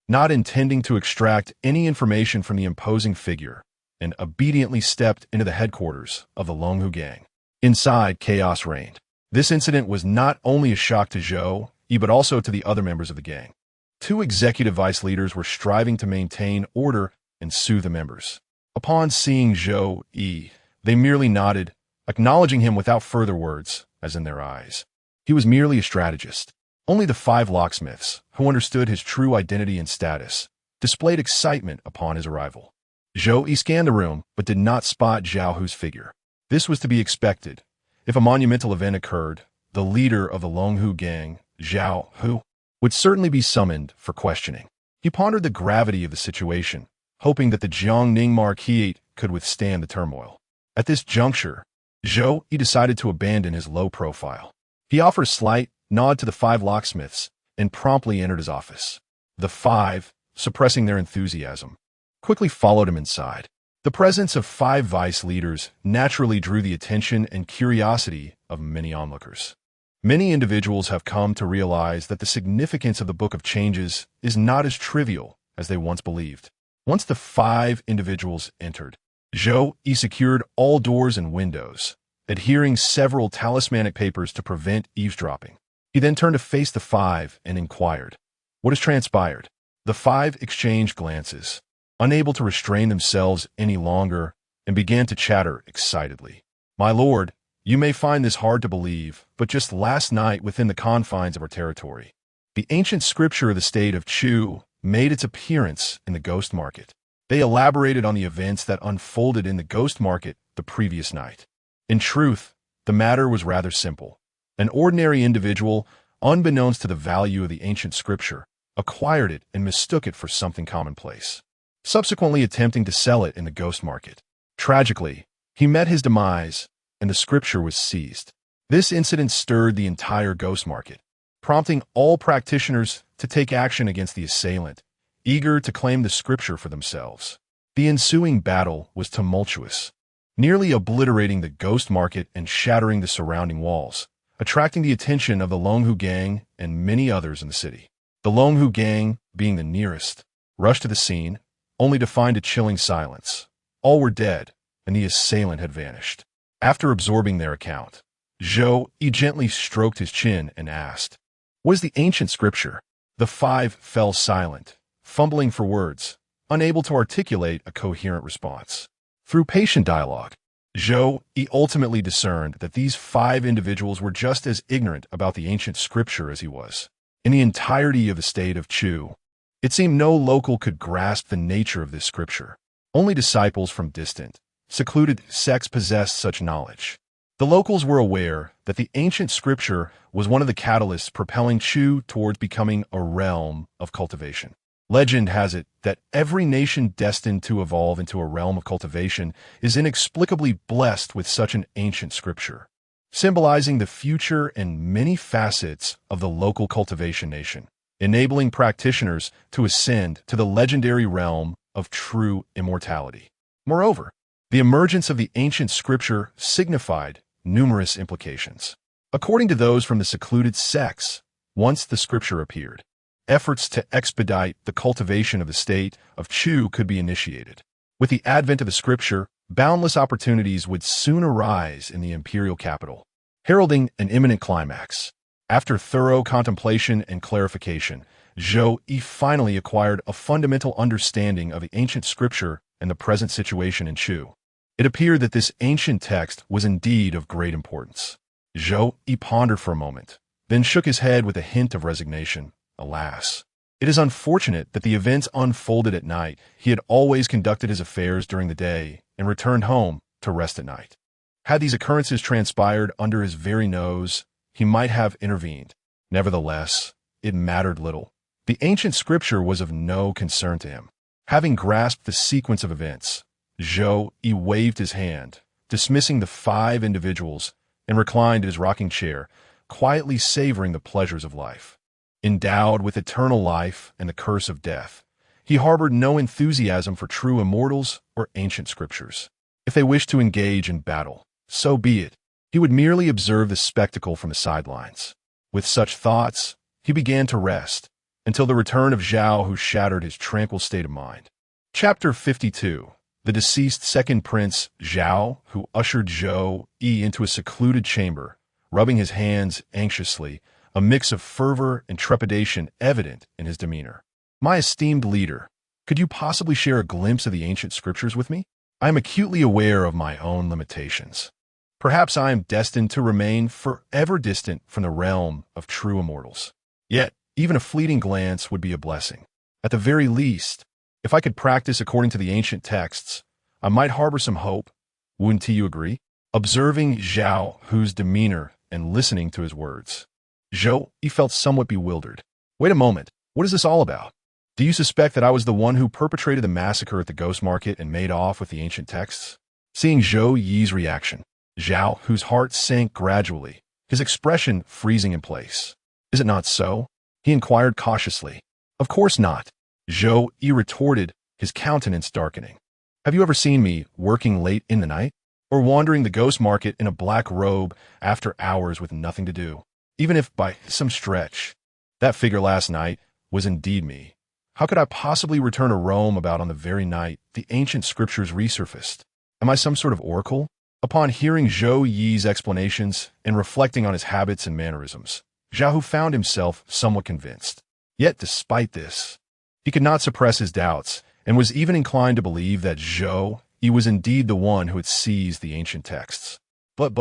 not intending to extract any information from the imposing figure, and obediently stepped into the headquarters of the Longhu gang. Inside, chaos reigned. This incident was not only a shock to Zhou Yi but also to the other members of the gang. Two executive vice leaders were striving to maintain order and soothe the members. Upon seeing Zhou Yi, they merely nodded, acknowledging him without further words, as in their eyes. He was merely a strategist. Only the 5 locksmiths, who understood his true identity and status, displayed excitement upon his arrival. Zhou Yi scanned the room, but did not spot Zhao Hu's figure. This was to be expected. If a monumental event occurred, the leader of the Longhu gang, Zhao Hu, would certainly be summoned for questioning. He pondered the gravity of the situation, hoping that the Jiangning Marquis could withstand the turmoil. At this juncture, Zhou Yi decided to abandon his low profile. He offered a slight nod to the 5 locksmiths and promptly entered his office. The 5, suppressing their enthusiasm, quickly followed him inside. The presence of 5 vice leaders naturally drew the attention and curiosity of many onlookers. Many individuals have come to realize that the significance of the Book of Changes is not as trivial as they once believed. Once the 5 individuals entered, Zhou Yi secured all doors and windows, adhering several talismanic papers to prevent eavesdropping. He then turned to face the 5 and inquired, "What has transpired?" The 5 exchanged glances, unable to restrain themselves any longer, and began to chatter excitedly. "My lord, you may find this hard to believe, but just last night within the confines of our territory, the ancient scripture of the state of Chu made its appearance in the ghost market." They elaborated on the events that unfolded in the ghost market the previous night. In truth, the matter was rather simple. An ordinary individual, unbeknownst to the value of the ancient scripture, acquired it and mistook it for something commonplace, subsequently attempting to sell it in the ghost market. Tragically, he met his demise, and the scripture was seized. This incident stirred the entire ghost market, prompting all practitioners to take action against the assailant, eager to claim the scripture for themselves. The ensuing battle was tumultuous, nearly obliterating the ghost market and shattering the surrounding walls, attracting the attention of the Longhu gang and many others in the city. The Longhu gang, being the nearest, rushed to the scene, only to find a chilling silence. All were dead, and the assailant had vanished. After absorbing their account, Zhou Yi gently stroked his chin and asked, "What is the ancient scripture?" The 5 fell silent, fumbling for words, unable to articulate a coherent response. Through patient dialogue, Zhou Yi ultimately discerned that these 5 individuals were just as ignorant about the ancient scripture as he was. In the entirety of the state of Chu, it seemed no local could grasp the nature of this scripture. Only disciples from distant, secluded sects possessed such knowledge. The locals were aware that the ancient scripture was one of the catalysts propelling Chu towards becoming a realm of cultivation. Legend has it that every nation destined to evolve into a realm of cultivation is inexplicably blessed with such an ancient scripture, symbolizing the future and many facets of the local cultivation nation, enabling practitioners to ascend to the legendary realm of true immortality. Moreover, the emergence of the ancient scripture signified numerous implications. According to those from the secluded sects, once the scripture appeared, efforts to expedite the cultivation of the state of Chu could be initiated. With the advent of the scripture, boundless opportunities would soon arise in the imperial capital, heralding an imminent climax. After thorough contemplation and clarification, Zhou Yi finally acquired a fundamental understanding of the ancient scripture and the present situation in Chu. It appeared that this ancient text was indeed of great importance. Zhou Yi pondered for a moment, then shook his head with a hint of resignation. Alas, it is unfortunate that the events unfolded at night. He had always conducted his affairs during the day and returned home to rest at night. Had these occurrences transpired under his very nose, he might have intervened. Nevertheless, it mattered little. The ancient scripture was of no concern to him. Having grasped the sequence of events, Zhou Yi waved his hand, dismissing the 5 individuals, and reclined in his rocking chair, quietly savoring the pleasures of life. Endowed with eternal life and the curse of death, he harbored no enthusiasm for true immortals or ancient scriptures. If they wished to engage in battle, so be it. He would merely observe the spectacle from the sidelines. With such thoughts, he began to rest, until the return of Zhao Hu shattered his tranquil state of mind. Chapter 52. The deceased second prince, Zhao, who ushered Zhou Yi into a secluded chamber, rubbing his hands anxiously, a mix of fervor and trepidation evident in his demeanor. My esteemed leader, could you possibly share a glimpse of the ancient scriptures with me? I am acutely aware of my own limitations. Perhaps I am destined to remain forever distant from the realm of true immortals. Yet, even a fleeting glance would be a blessing. At the very least, if I could practice according to the ancient texts, I might harbor some hope. Wouldn't you agree? Observing Zhao Hu's demeanor and listening to his words, Zhou Yi felt somewhat bewildered. Wait a moment, what is this all about? Do you suspect that I was the one who perpetrated the massacre at the ghost market and made off with the ancient texts? Seeing Zhou Yi's reaction, Zhao Hu's heart sank gradually, his expression freezing in place. Is it not so? He inquired cautiously. Of course not, Zhou Yi retorted, his countenance darkening. Have you ever seen me working late in the night? Or wandering the ghost market in a black robe after hours with nothing to do? Even if, by some stretch, that figure last night was indeed me, how could I possibly return to Rome about on the very night the ancient scriptures resurfaced? Am I some sort of oracle? Upon hearing Zhou Yi's explanations and reflecting on his habits and mannerisms, Zhao Hu found himself somewhat convinced. Yet, despite this, he could not suppress his doubts and was even inclined to believe that Zhou Yi was indeed the one who had seized the ancient texts. But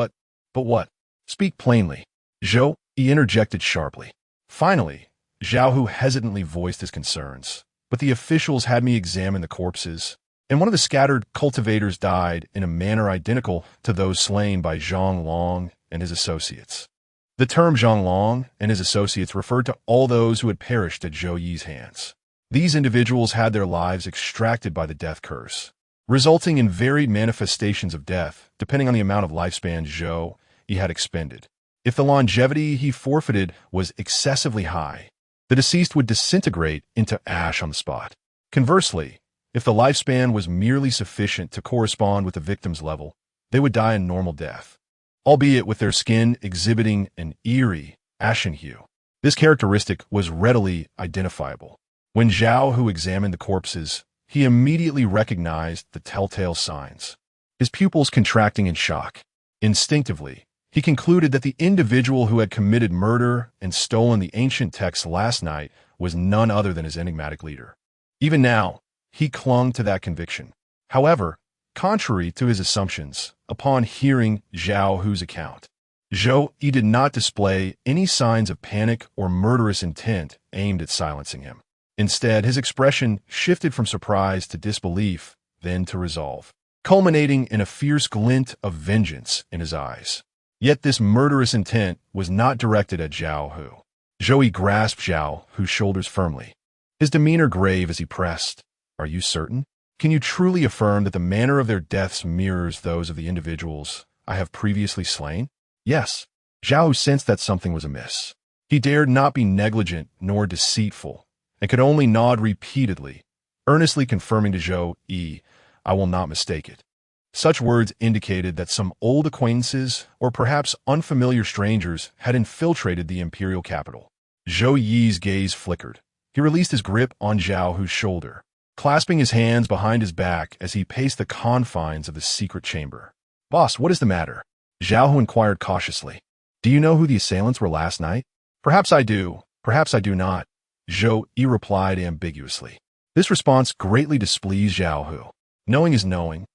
what? Speak plainly, Zhou Yi interjected sharply. Finally, Zhao Hu hesitantly voiced his concerns, but the officials had me examine the corpses, and one of the scattered cultivators died in a manner identical to those slain by Zhang Long and his associates. The term Zhang Long and his associates referred to all those who had perished at Zhou Yi's hands. These individuals had their lives extracted by the death curse, resulting in varied manifestations of death depending on the amount of lifespan Zhou Yi had expended. If the longevity he forfeited was excessively high, the deceased would disintegrate into ash on the spot. Conversely, if the lifespan was merely sufficient to correspond with the victim's level, they would die a normal death, albeit with their skin exhibiting an eerie, ashen hue. This characteristic was readily identifiable. When Zhao Hu examined the corpses, he immediately recognized the telltale signs, his pupils contracting in shock. Instinctively, he concluded that the individual who had committed murder and stolen the ancient texts last night was none other than his enigmatic leader. Even now, he clung to that conviction. However, contrary to his assumptions, upon hearing Zhao Hu's account, Zhou Yi did not display any signs of panic or murderous intent aimed at silencing him. Instead, his expression shifted from surprise to disbelief, then to resolve, culminating in a fierce glint of vengeance in his eyes. Yet this murderous intent was not directed at Zhao Hu. Zhou Yi grasped Zhao Hu's shoulders firmly, his demeanor grave as he pressed. Are you certain? Can you truly affirm that the manner of their deaths mirrors those of the individuals I have previously slain? Yes. Zhao Hu sensed that something was amiss. He dared not be negligent nor deceitful, and could only nod repeatedly, earnestly confirming to Zhou Yi, I will not mistake it. Such words indicated that some old acquaintances or perhaps unfamiliar strangers had infiltrated the imperial capital. Zhou Yi's gaze flickered. He released his grip on Zhao Hu's shoulder, clasping his hands behind his back as he paced the confines of the secret chamber. Boss, what is the matter? Zhao Hu inquired cautiously. Do you know who the assailants were last night? Perhaps I do, perhaps I do not, Zhou Yi replied ambiguously. This response greatly displeased Zhao Hu. Knowing is knowing,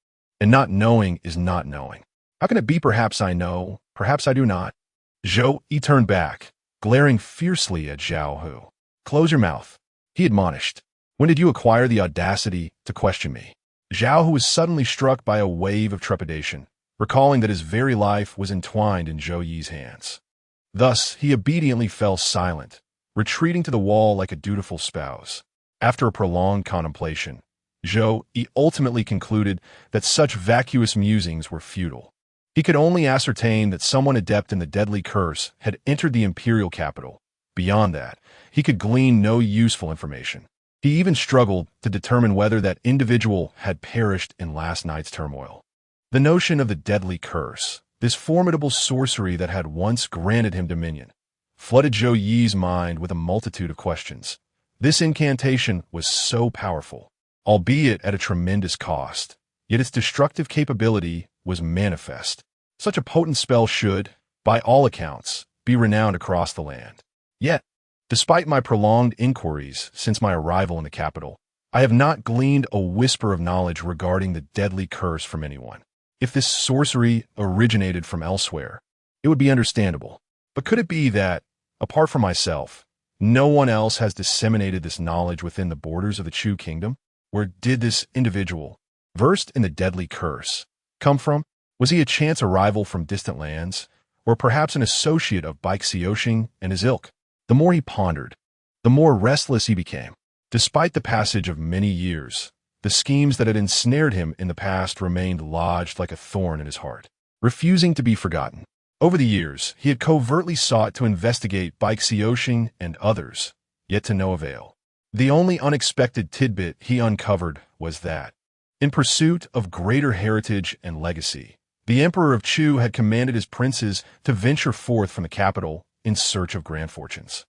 and not knowing is not knowing. How can it be perhaps I know, perhaps I do not? Zhou Yi turned back, glaring fiercely at Zhao Hu. Close your mouth, he admonished. When did you acquire the audacity to question me? Zhao Hu was suddenly struck by a wave of trepidation, recalling that his very life was entwined in Zhou Yi's hands. Thus, he obediently fell silent, retreating to the wall like a dutiful spouse. After a prolonged contemplation, Zhou Yi ultimately concluded that such vacuous musings were futile. He could only ascertain that someone adept in the deadly curse had entered the imperial capital. Beyond that, he could glean no useful information. He even struggled to determine whether that individual had perished in last night's turmoil. The notion of the deadly curse, this formidable sorcery that had once granted him dominion, flooded Zhou Yi's mind with a multitude of questions. This incantation was so powerful, albeit at a tremendous cost, yet its destructive capability was manifest. Such a potent spell should, by all accounts, be renowned across the land. Yet, despite my prolonged inquiries since my arrival in the capital, I have not gleaned a whisper of knowledge regarding the deadly curse from anyone. If this sorcery originated from elsewhere, it would be understandable. But could it be that, apart from myself, no one else has disseminated this knowledge within the borders of the Chu kingdom? Where did this individual, versed in the deadly curse, come from? Was he a chance arrival from distant lands, or perhaps an associate of Changsheng and his ilk? The more he pondered, the more restless he became. Despite the passage of many years, the schemes that had ensnared him in the past remained lodged like a thorn in his heart, refusing to be forgotten. Over the years, he had covertly sought to investigate Changsheng and others, yet to no avail. The only unexpected tidbit he uncovered was that, in pursuit of greater heritage and legacy, the Emperor of Chu had commanded his princes to venture forth from the capital in search of grand fortunes.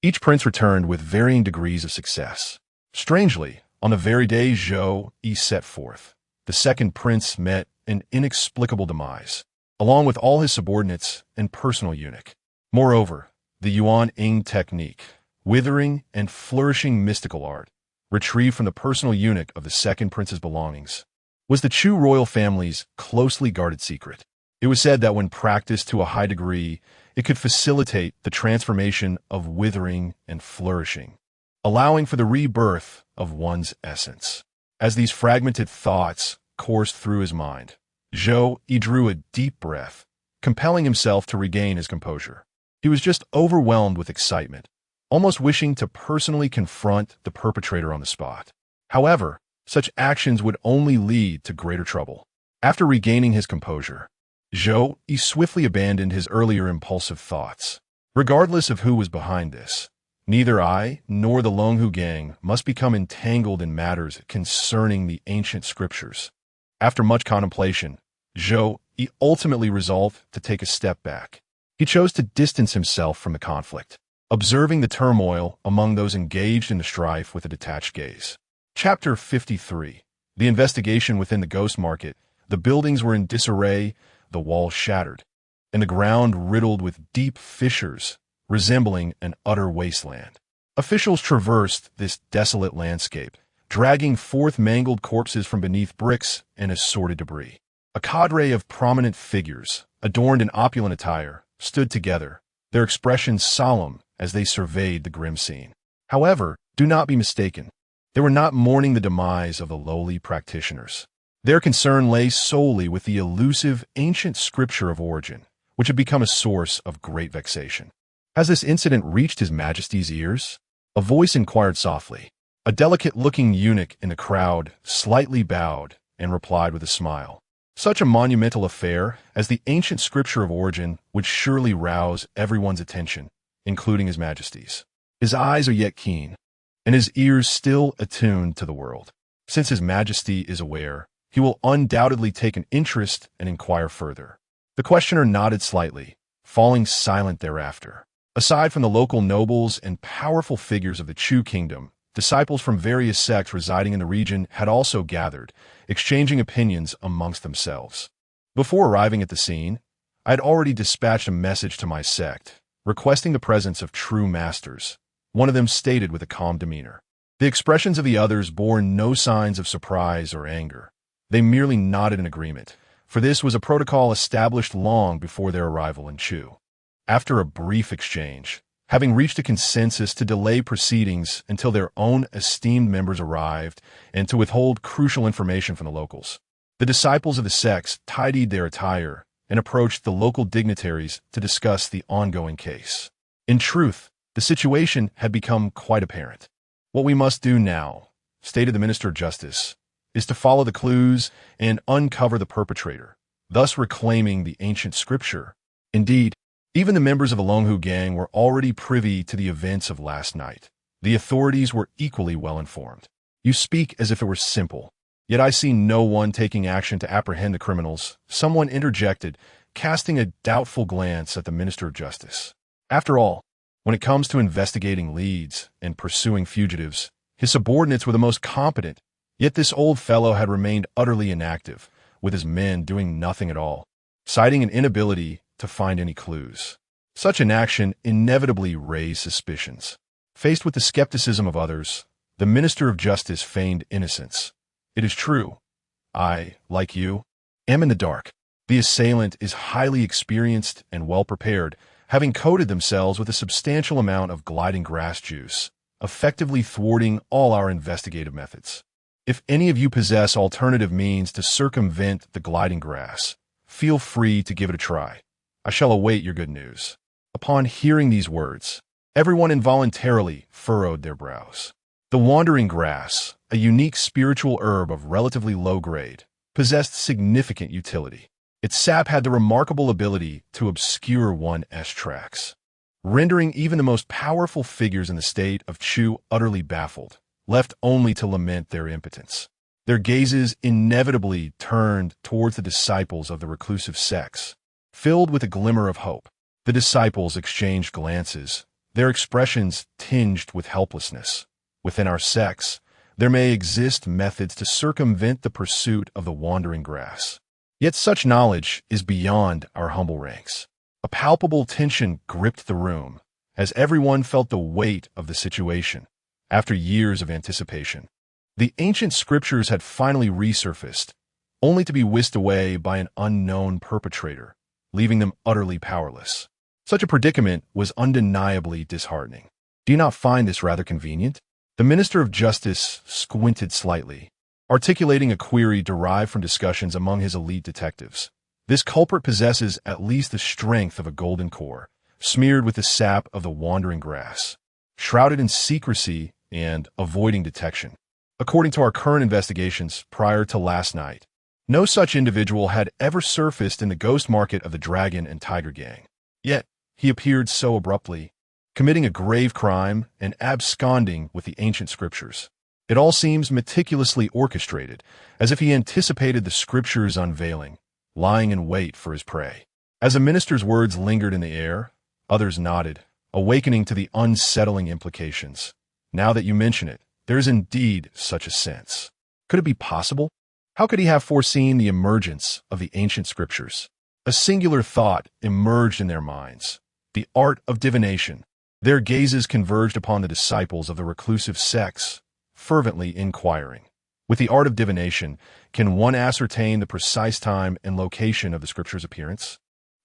Each prince returned with varying degrees of success. Strangely, on the very day Zhou Yi set forth, the second prince met an inexplicable demise, along with all his subordinates and personal eunuch. Moreover, the Yuan-Ing technique, withering and flourishing mystical art, retrieved from the personal eunuch of the second prince's belongings, was the Chu royal family's closely guarded secret. It was said that when practiced to a high degree, it could facilitate the transformation of withering and flourishing, allowing for the rebirth of one's essence. As these fragmented thoughts coursed through his mind, Zhou Yi drew a deep breath, compelling himself to regain his composure. He was just overwhelmed with excitement, almost wishing to personally confront the perpetrator on the spot. However, such actions would only lead to greater trouble. After regaining his composure, Zhou Yi swiftly abandoned his earlier impulsive thoughts. Regardless of who was behind this, neither I nor the Longhu gang must become entangled in matters concerning the ancient scriptures. After much contemplation, Zhou Yi ultimately resolved to take a step back. He chose to distance himself from the conflict, observing the turmoil among those engaged in the strife with a detached gaze. Chapter 53. The investigation within the ghost market. The buildings were in disarray, the walls shattered, and the ground riddled with deep fissures, resembling an utter wasteland. Officials traversed this desolate landscape, dragging forth mangled corpses from beneath bricks and assorted debris. A cadre of prominent figures, adorned in opulent attire, stood together, their expressions solemn as they surveyed the grim scene. However, do not be mistaken. They were not mourning the demise of the lowly practitioners. Their concern lay solely with the elusive ancient scripture of origin, which had become a source of great vexation. Has this incident reached His Majesty's ears? A voice inquired softly. A delicate-looking eunuch in the crowd slightly bowed and replied with a smile. Such a monumental affair as the ancient scripture of origin would surely rouse everyone's attention, including His Majesty's. His eyes are yet keen, and his ears still attuned to the world. Since His Majesty is aware, he will undoubtedly take an interest and inquire further. The questioner nodded slightly, falling silent thereafter. Aside from the local nobles and powerful figures of the Chu kingdom, disciples from various sects residing in the region had also gathered, exchanging opinions amongst themselves. Before arriving at the scene, I had already dispatched a message to my sect, requesting the presence of true masters. One of them stated with a calm demeanor. The expressions of the others bore no signs of surprise or anger. They merely nodded in agreement, for this was a protocol established long before their arrival in Chu. After a brief exchange, having reached a consensus to delay proceedings until their own esteemed members arrived and to withhold crucial information from the locals, the disciples of the sects tidied their attire and approached the local dignitaries to discuss the ongoing case. In truth, the situation had become quite apparent. What we must do now, stated the Minister of Justice, is to follow the clues and uncover the perpetrator, thus reclaiming the ancient scripture. Indeed, even the members of the Longhu gang were already privy to the events of last night. The authorities were equally well informed. You speak as if it were simple, yet I see no one taking action to apprehend the criminals, someone interjected, casting a doubtful glance at the Minister of Justice. After all, when it comes to investigating leads and pursuing fugitives, his subordinates were the most competent, yet this old fellow had remained utterly inactive, with his men doing nothing at all. Citing an inability to find any clues. Such inaction inevitably raised suspicions. Faced with the skepticism of others, the Minister of Justice feigned innocence. It is true. I, like you, am in the dark. The assailant is highly experienced and well-prepared, having coated themselves with a substantial amount of gliding grass juice, effectively thwarting all our investigative methods. If any of you possess alternative means to circumvent the gliding grass, feel free to give it a try. I shall await your good news. Upon hearing these words, everyone involuntarily furrowed their brows. The wandering grass, a unique spiritual herb of relatively low grade, possessed significant utility. Its sap had the remarkable ability to obscure one's tracks, rendering even the most powerful figures in the state of Chu utterly baffled, left only to lament their impotence. Their gazes inevitably turned towards the disciples of the reclusive sects, filled with a glimmer of hope. The disciples exchanged glances, their expressions tinged with helplessness. Within our sects, there may exist methods to circumvent the pursuit of the wandering grass. Yet such knowledge is beyond our humble ranks. A palpable tension gripped the room, as everyone felt the weight of the situation. After years of anticipation, the ancient scriptures had finally resurfaced, only to be whisked away by an unknown perpetrator, leaving them utterly powerless. Such a predicament was undeniably disheartening. Do you not find this rather convenient? The Minister of Justice squinted slightly, articulating a query derived from discussions among his elite detectives. This culprit possesses at least the strength of a golden core, smeared with the sap of the wandering grass, shrouded in secrecy and avoiding detection. According to our current investigations prior to last night, no such individual had ever surfaced in the ghost market of the Dragon and Tiger Gang. Yet, he appeared so abruptly, committing a grave crime and absconding with the ancient scriptures. It all seems meticulously orchestrated, as if he anticipated the scriptures' unveiling, lying in wait for his prey. As the minister's words lingered in the air, others nodded, awakening to the unsettling implications. Now that you mention it, there is indeed such a sense. Could it be possible? How could he have foreseen the emergence of the ancient scriptures? A singular thought emerged in their minds: the art of divination. Their gazes converged upon the disciples of the reclusive sects, fervently inquiring. With the art of divination, can one ascertain the precise time and location of the scripture's appearance?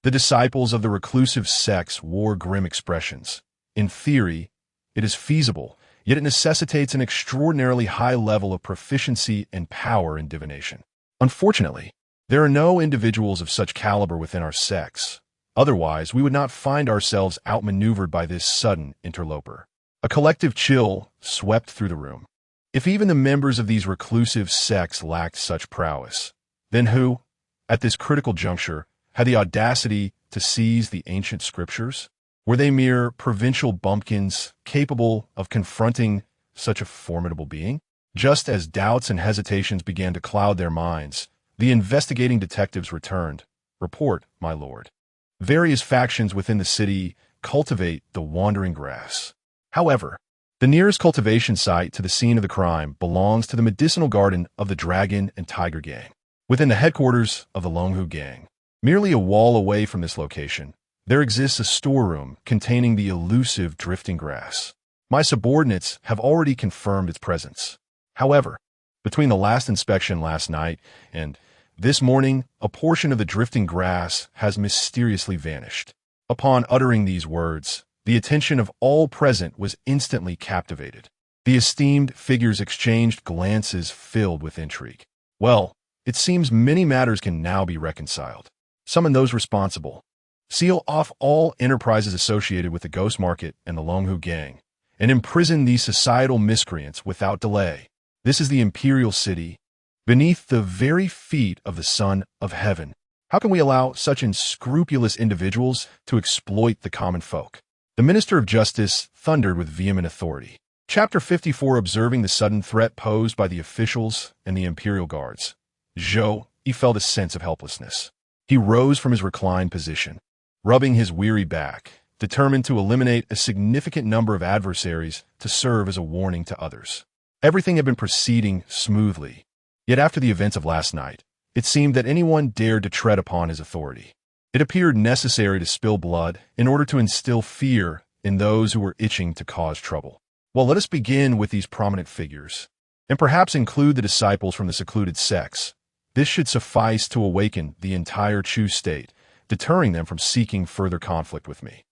The disciples of the reclusive sects wore grim expressions. In theory, it is feasible, yet it necessitates an extraordinarily high level of proficiency and power in divination. Unfortunately, there are no individuals of such caliber within our sects. Otherwise, we would not find ourselves outmaneuvered by this sudden interloper. A collective chill swept through the room. If even the members of these reclusive sects lacked such prowess, then who, at this critical juncture, had the audacity to seize the ancient scriptures? Were they mere provincial bumpkins capable of confronting such a formidable being? Just as doubts and hesitations began to cloud their minds, the investigating detectives returned. Report, my lord. Various factions within the city cultivate the wandering grass. However, the nearest cultivation site to the scene of the crime belongs to the medicinal garden of the Dragon and Tiger Gang, within the headquarters of the Longhu Gang. Merely a wall away from this location, there exists a storeroom containing the elusive drifting grass. My subordinates have already confirmed its presence. However, between the last inspection last night and this morning, a portion of the drifting grass has mysteriously vanished. Upon uttering these words, the attention of all present was instantly captivated. The esteemed figures exchanged glances filled with intrigue. Well, it seems many matters can now be reconciled. Summon those responsible. Seal off all enterprises associated with the ghost market and the Longhu Gang, and imprison these societal miscreants without delay. This is the imperial city, beneath the very feet of the Son of Heaven. How can we allow such unscrupulous individuals to exploit the common folk? The Minister of Justice thundered with vehement authority. Chapter 54. Observing the sudden threat posed by the officials and the Imperial Guards, he felt a sense of helplessness. He rose from his reclined position, rubbing his weary back, determined to eliminate a significant number of adversaries to serve as a warning to others. Everything had been proceeding smoothly. Yet after the events of last night, it seemed that anyone dared to tread upon his authority. It appeared necessary to spill blood in order to instill fear in those who were itching to cause trouble. Well, let us begin with these prominent figures, and perhaps include the disciples from the secluded sects. This should suffice to awaken the entire Chu state, deterring them from seeking further conflict with me.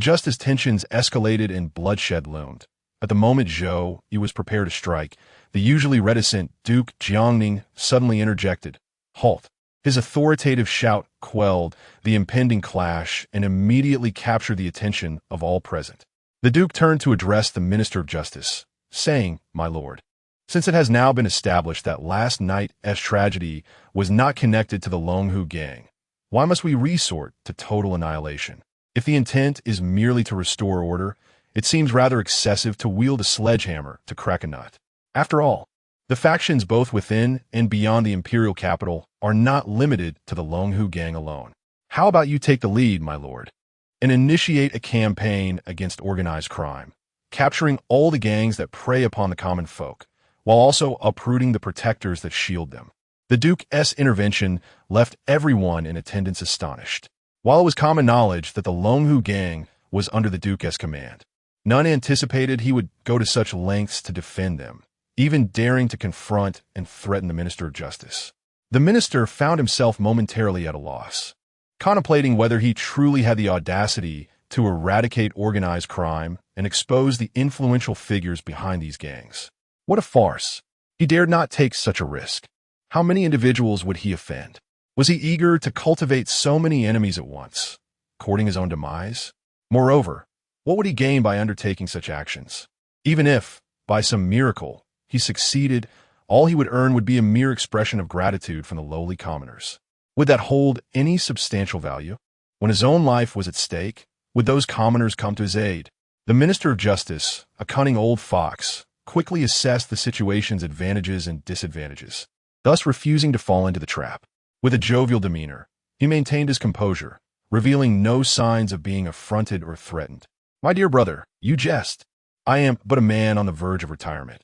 Just as tensions escalated and bloodshed loomed, at the moment Zhou Yu was prepared to strike, the usually reticent Duke Jiangning suddenly interjected. Halt! His authoritative shout quelled the impending clash and immediately captured the attention of all present. The Duke turned to address the Minister of Justice, saying, "My lord, since it has now been established that last night's tragedy was not connected to the Longhu gang, why must we resort to total annihilation? If the intent is merely to restore order, it seems rather excessive to wield a sledgehammer to crack a nut. After all, the factions both within and beyond the imperial capital are not limited to the Longhu gang alone. How about you take the lead, my lord, and initiate a campaign against organized crime, capturing all the gangs that prey upon the common folk, while also uprooting the protectors that shield them." The Duke's intervention left everyone in attendance astonished. While it was common knowledge that the Longhu gang was under the Duke's command, none anticipated he would go to such lengths to defend them, even daring to confront and threaten the Minister of Justice. The minister found himself momentarily at a loss, contemplating whether he truly had the audacity to eradicate organized crime and expose the influential figures behind these gangs. What a farce! He dared not take such a risk. How many individuals would he offend? Was he eager to cultivate so many enemies at once, courting his own demise? Moreover, what would he gain by undertaking such actions? Even if, by some miracle, he succeeded, all he would earn would be a mere expression of gratitude from the lowly commoners. Would that hold any substantial value? When his own life was at stake, would those commoners come to his aid? The Minister of Justice, a cunning old fox, quickly assessed the situation's advantages and disadvantages, thus refusing to fall into the trap. With a jovial demeanor, he maintained his composure, revealing no signs of being affronted or threatened. "My dear brother, you jest. I am but a man on the verge of retirement.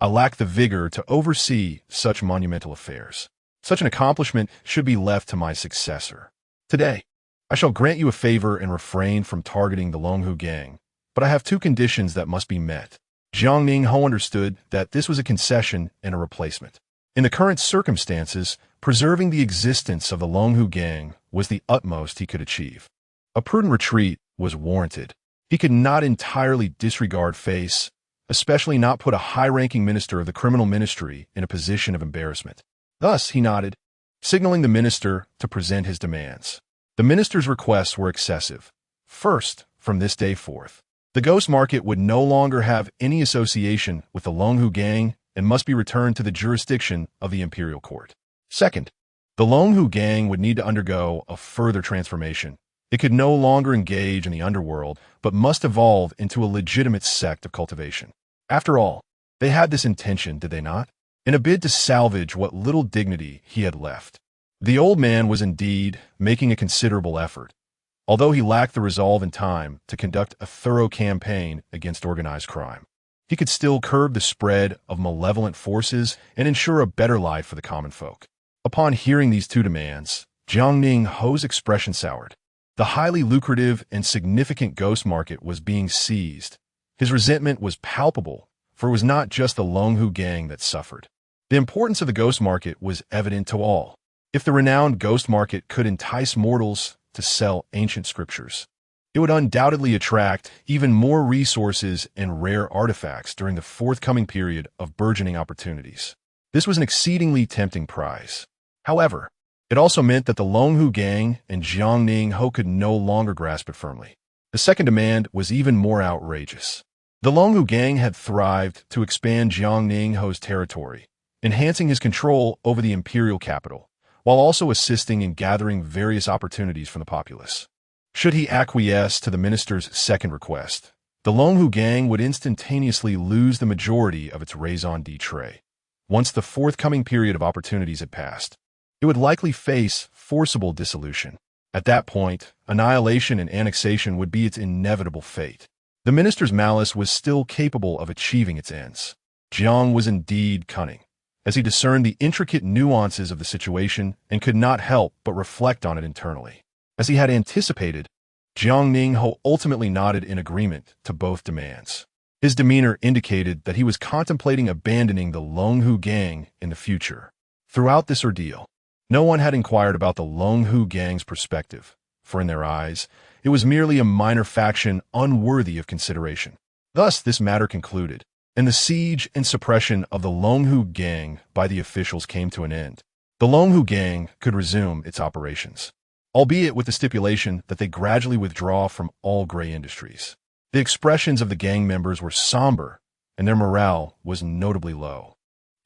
I lack the vigor to oversee such monumental affairs. Such an accomplishment should be left to my successor. Today, I shall grant you a favor and refrain from targeting the Longhu gang, but I have two conditions that must be met." Jiang Ningho understood that this was a concession and a replacement. In the current circumstances, preserving the existence of the Longhu gang was the utmost he could achieve. A prudent retreat was warranted. He could not entirely disregard face, especially not put a high-ranking minister of the criminal ministry in a position of embarrassment. Thus, he nodded, signaling the minister to present his demands. The minister's requests were excessive. First, from this day forth, the ghost market would no longer have any association with the Longhu gang and must be returned to the jurisdiction of the imperial court. Second, the Longhu gang would need to undergo a further transformation. It could no longer engage in the underworld, but must evolve into a legitimate sect of cultivation. After all, they had this intention, did they not? In a bid to salvage what little dignity he had left. The old man was indeed making a considerable effort, although he lacked the resolve and time to conduct a thorough campaign against organized crime. He could still curb the spread of malevolent forces and ensure a better life for the common folk. Upon hearing these two demands, Jiang Ningho's expression soured. The highly lucrative and significant ghost market was being seized. His resentment was palpable, for it was not just the Longhu gang that suffered. The importance of the ghost market was evident to all. If the renowned ghost market could entice mortals to sell ancient scriptures, it would undoubtedly attract even more resources and rare artifacts during the forthcoming period of burgeoning opportunities. This was an exceedingly tempting prize. However, it also meant that the Longhu gang and Jiang Ningho could no longer grasp it firmly. The second demand was even more outrageous. The Longhu gang had thrived to expand Jiang Ningho's territory, enhancing his control over the imperial capital, while also assisting in gathering various opportunities from the populace. Should he acquiesce to the minister's second request, the Longhu gang would instantaneously lose the majority of its raison d'etre. Once the forthcoming period of opportunities had passed, it would likely face forcible dissolution. At that point, annihilation and annexation would be its inevitable fate. The minister's malice was still capable of achieving its ends. Jiang was indeed cunning, as he discerned the intricate nuances of the situation and could not help but reflect on it internally. As he had anticipated, Jiang Ningho ultimately nodded in agreement to both demands. His demeanor indicated that he was contemplating abandoning the Longhu gang in the future. Throughout this ordeal, no one had inquired about the Longhu gang's perspective, for in their eyes, it was merely a minor faction unworthy of consideration. Thus, this matter concluded, and the siege and suppression of the Longhu gang by the officials came to an end. The Longhu gang could resume its operations, albeit with the stipulation that they gradually withdraw from all gray industries. The expressions of the gang members were somber, and their morale was notably low.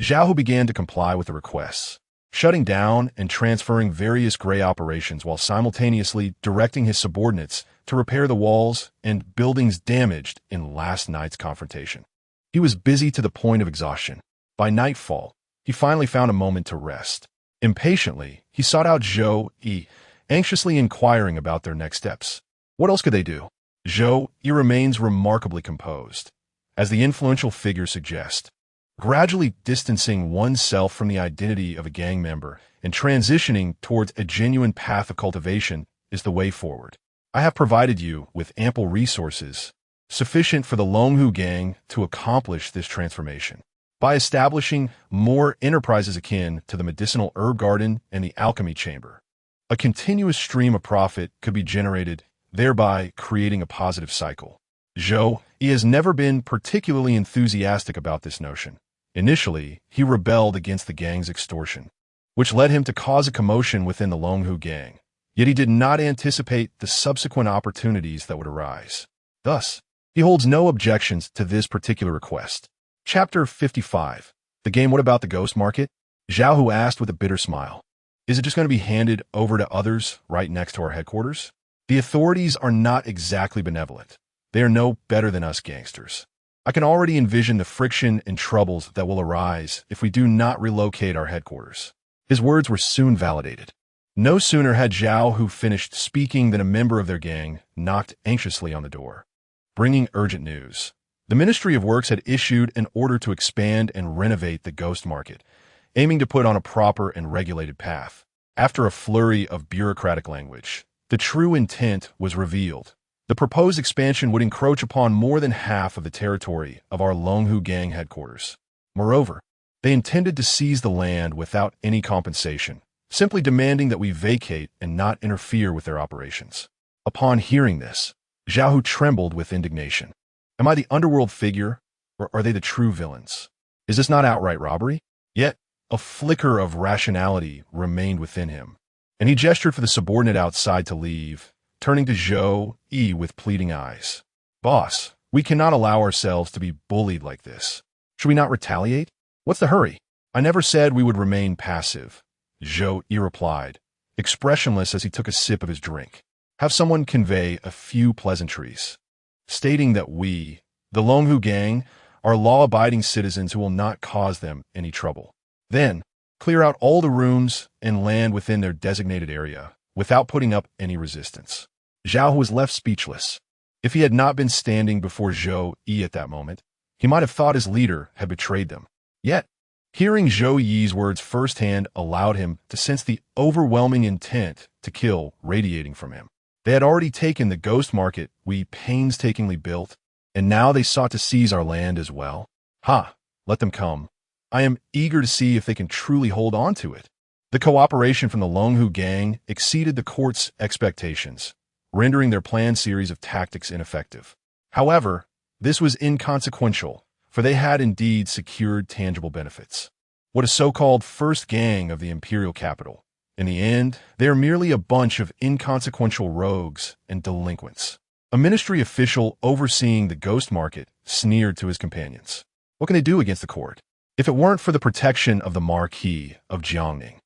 Zhao began to comply with the requests, shutting down and transferring various gray operations while simultaneously directing his subordinates to repair the walls and buildings damaged in last night's confrontation. He was busy to the point of exhaustion. By nightfall, he finally found a moment to rest. Impatiently, he sought out Zhou Yi, anxiously inquiring about their next steps. What else could they do? Zhou Yi remains remarkably composed, as the influential figure suggests. Gradually distancing oneself from the identity of a gang member and transitioning towards a genuine path of cultivation is the way forward. I have provided you with ample resources, sufficient for the Longhu gang to accomplish this transformation. By establishing more enterprises akin to the medicinal herb garden and the alchemy chamber, a continuous stream of profit could be generated, thereby creating a positive cycle. Zhou Yi has never been particularly enthusiastic about this notion. Initially, he rebelled against the gang's extortion, which led him to cause a commotion within the Longhu gang. Yet he did not anticipate the subsequent opportunities that would arise. Thus, he holds no objections to this particular request. Chapter 55. The game What About the Ghost Market? Zhao asked with a bitter smile. Is it just going to be handed over to others right next to our headquarters? The authorities are not exactly benevolent. They are no better than us gangsters. I can already envision the friction and troubles that will arise if we do not relocate our headquarters. His words were soon validated. No sooner had Zhao finished speaking than a member of their gang knocked anxiously on the door, bringing urgent news. The Ministry of Works had issued an order to expand and renovate the ghost market, aiming to put on a proper and regulated path. After a flurry of bureaucratic language, the true intent was revealed. The proposed expansion would encroach upon more than half of the territory of our Longhu gang headquarters. Moreover, they intended to seize the land without any compensation, simply demanding that we vacate and not interfere with their operations. Upon hearing this, Zhao trembled with indignation. Am I the underworld figure, or are they the true villains? Is this not outright robbery? Yet, a flicker of rationality remained within him, and he gestured for the subordinate outside to leave, turning to Zhou Yi with pleading eyes. Boss, we cannot allow ourselves to be bullied like this. Should we not retaliate? What's the hurry? I never said we would remain passive, Zhou Yi replied, expressionless as he took a sip of his drink. Have someone convey a few pleasantries, stating that we, the Longhu gang, are law-abiding citizens who will not cause them any trouble. Then, clear out all the rooms and land within their designated area, without putting up any resistance. Zhao was left speechless. If he had not been standing before Zhou Yi at that moment, he might have thought his leader had betrayed them. Yet, hearing Zhou Yi's words firsthand allowed him to sense the overwhelming intent to kill radiating from him. They had already taken the ghost market we painstakingly built, and now they sought to seize our land as well. Ha! Let them come. I am eager to see if they can truly hold on to it. The cooperation from the Longhu gang exceeded the court's expectations, rendering their planned series of tactics ineffective. However, this was inconsequential, for they had indeed secured tangible benefits. What a so-called first gang of the imperial capital. In the end, they are merely a bunch of inconsequential rogues and delinquents. A ministry official overseeing the ghost market sneered to his companions. What can they do against the court? If it weren't for the protection of the Marquis of Jiangning,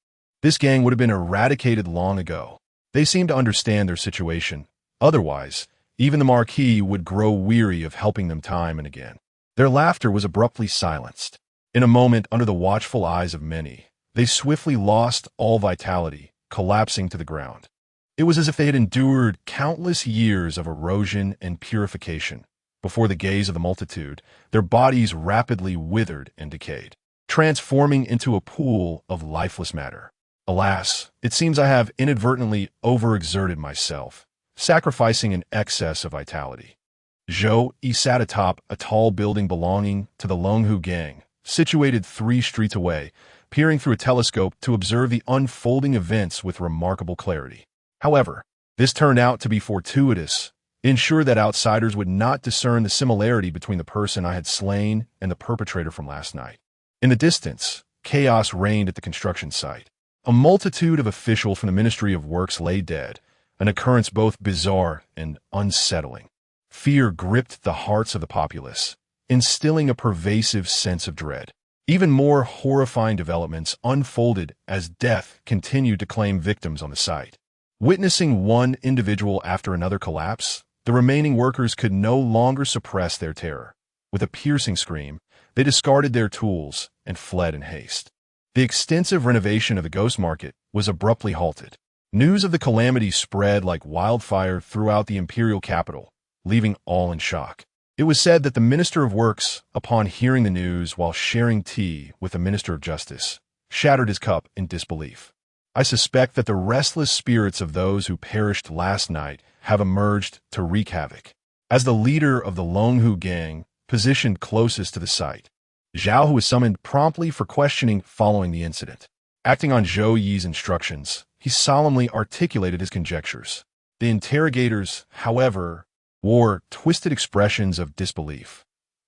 this gang would have been eradicated long ago. They seem to understand their situation. Otherwise, even the Marquis would grow weary of helping them time and again. Their laughter was abruptly silenced. In a moment, under the watchful eyes of many, they swiftly lost all vitality, collapsing to the ground. It was as if they had endured countless years of erosion and purification. Before the gaze of the multitude, their bodies rapidly withered and decayed, transforming into a pool of lifeless matter. Alas, it seems I have inadvertently overexerted myself, sacrificing an excess of vitality. Zhou Yi sat atop a tall building belonging to the Longhu gang, situated 3 streets away, peering through a telescope to observe the unfolding events with remarkable clarity. However, this turned out to be fortuitous, ensured that outsiders would not discern the similarity between the person I had slain and the perpetrator from last night. In the distance, chaos reigned at the construction site. A multitude of officials from the Ministry of Works lay dead, an occurrence both bizarre and unsettling. Fear gripped the hearts of the populace, instilling a pervasive sense of dread. Even more horrifying developments unfolded as death continued to claim victims on the site. Witnessing one individual after another collapse, the remaining workers could no longer suppress their terror. With a piercing scream, they discarded their tools and fled in haste. The extensive renovation of the ghost market was abruptly halted. News of the calamity spread like wildfire throughout the imperial capital, leaving all in shock. It was said that the Minister of Works, upon hearing the news while sharing tea with the Minister of Justice, shattered his cup in disbelief. I suspect that the restless spirits of those who perished last night have emerged to wreak havoc. As the leader of the Longhu gang, positioned closest to the site, Zhao Hu was summoned promptly for questioning following the incident. Acting on Zhou Yi's instructions, he solemnly articulated his conjectures. The interrogators, however, wore twisted expressions of disbelief.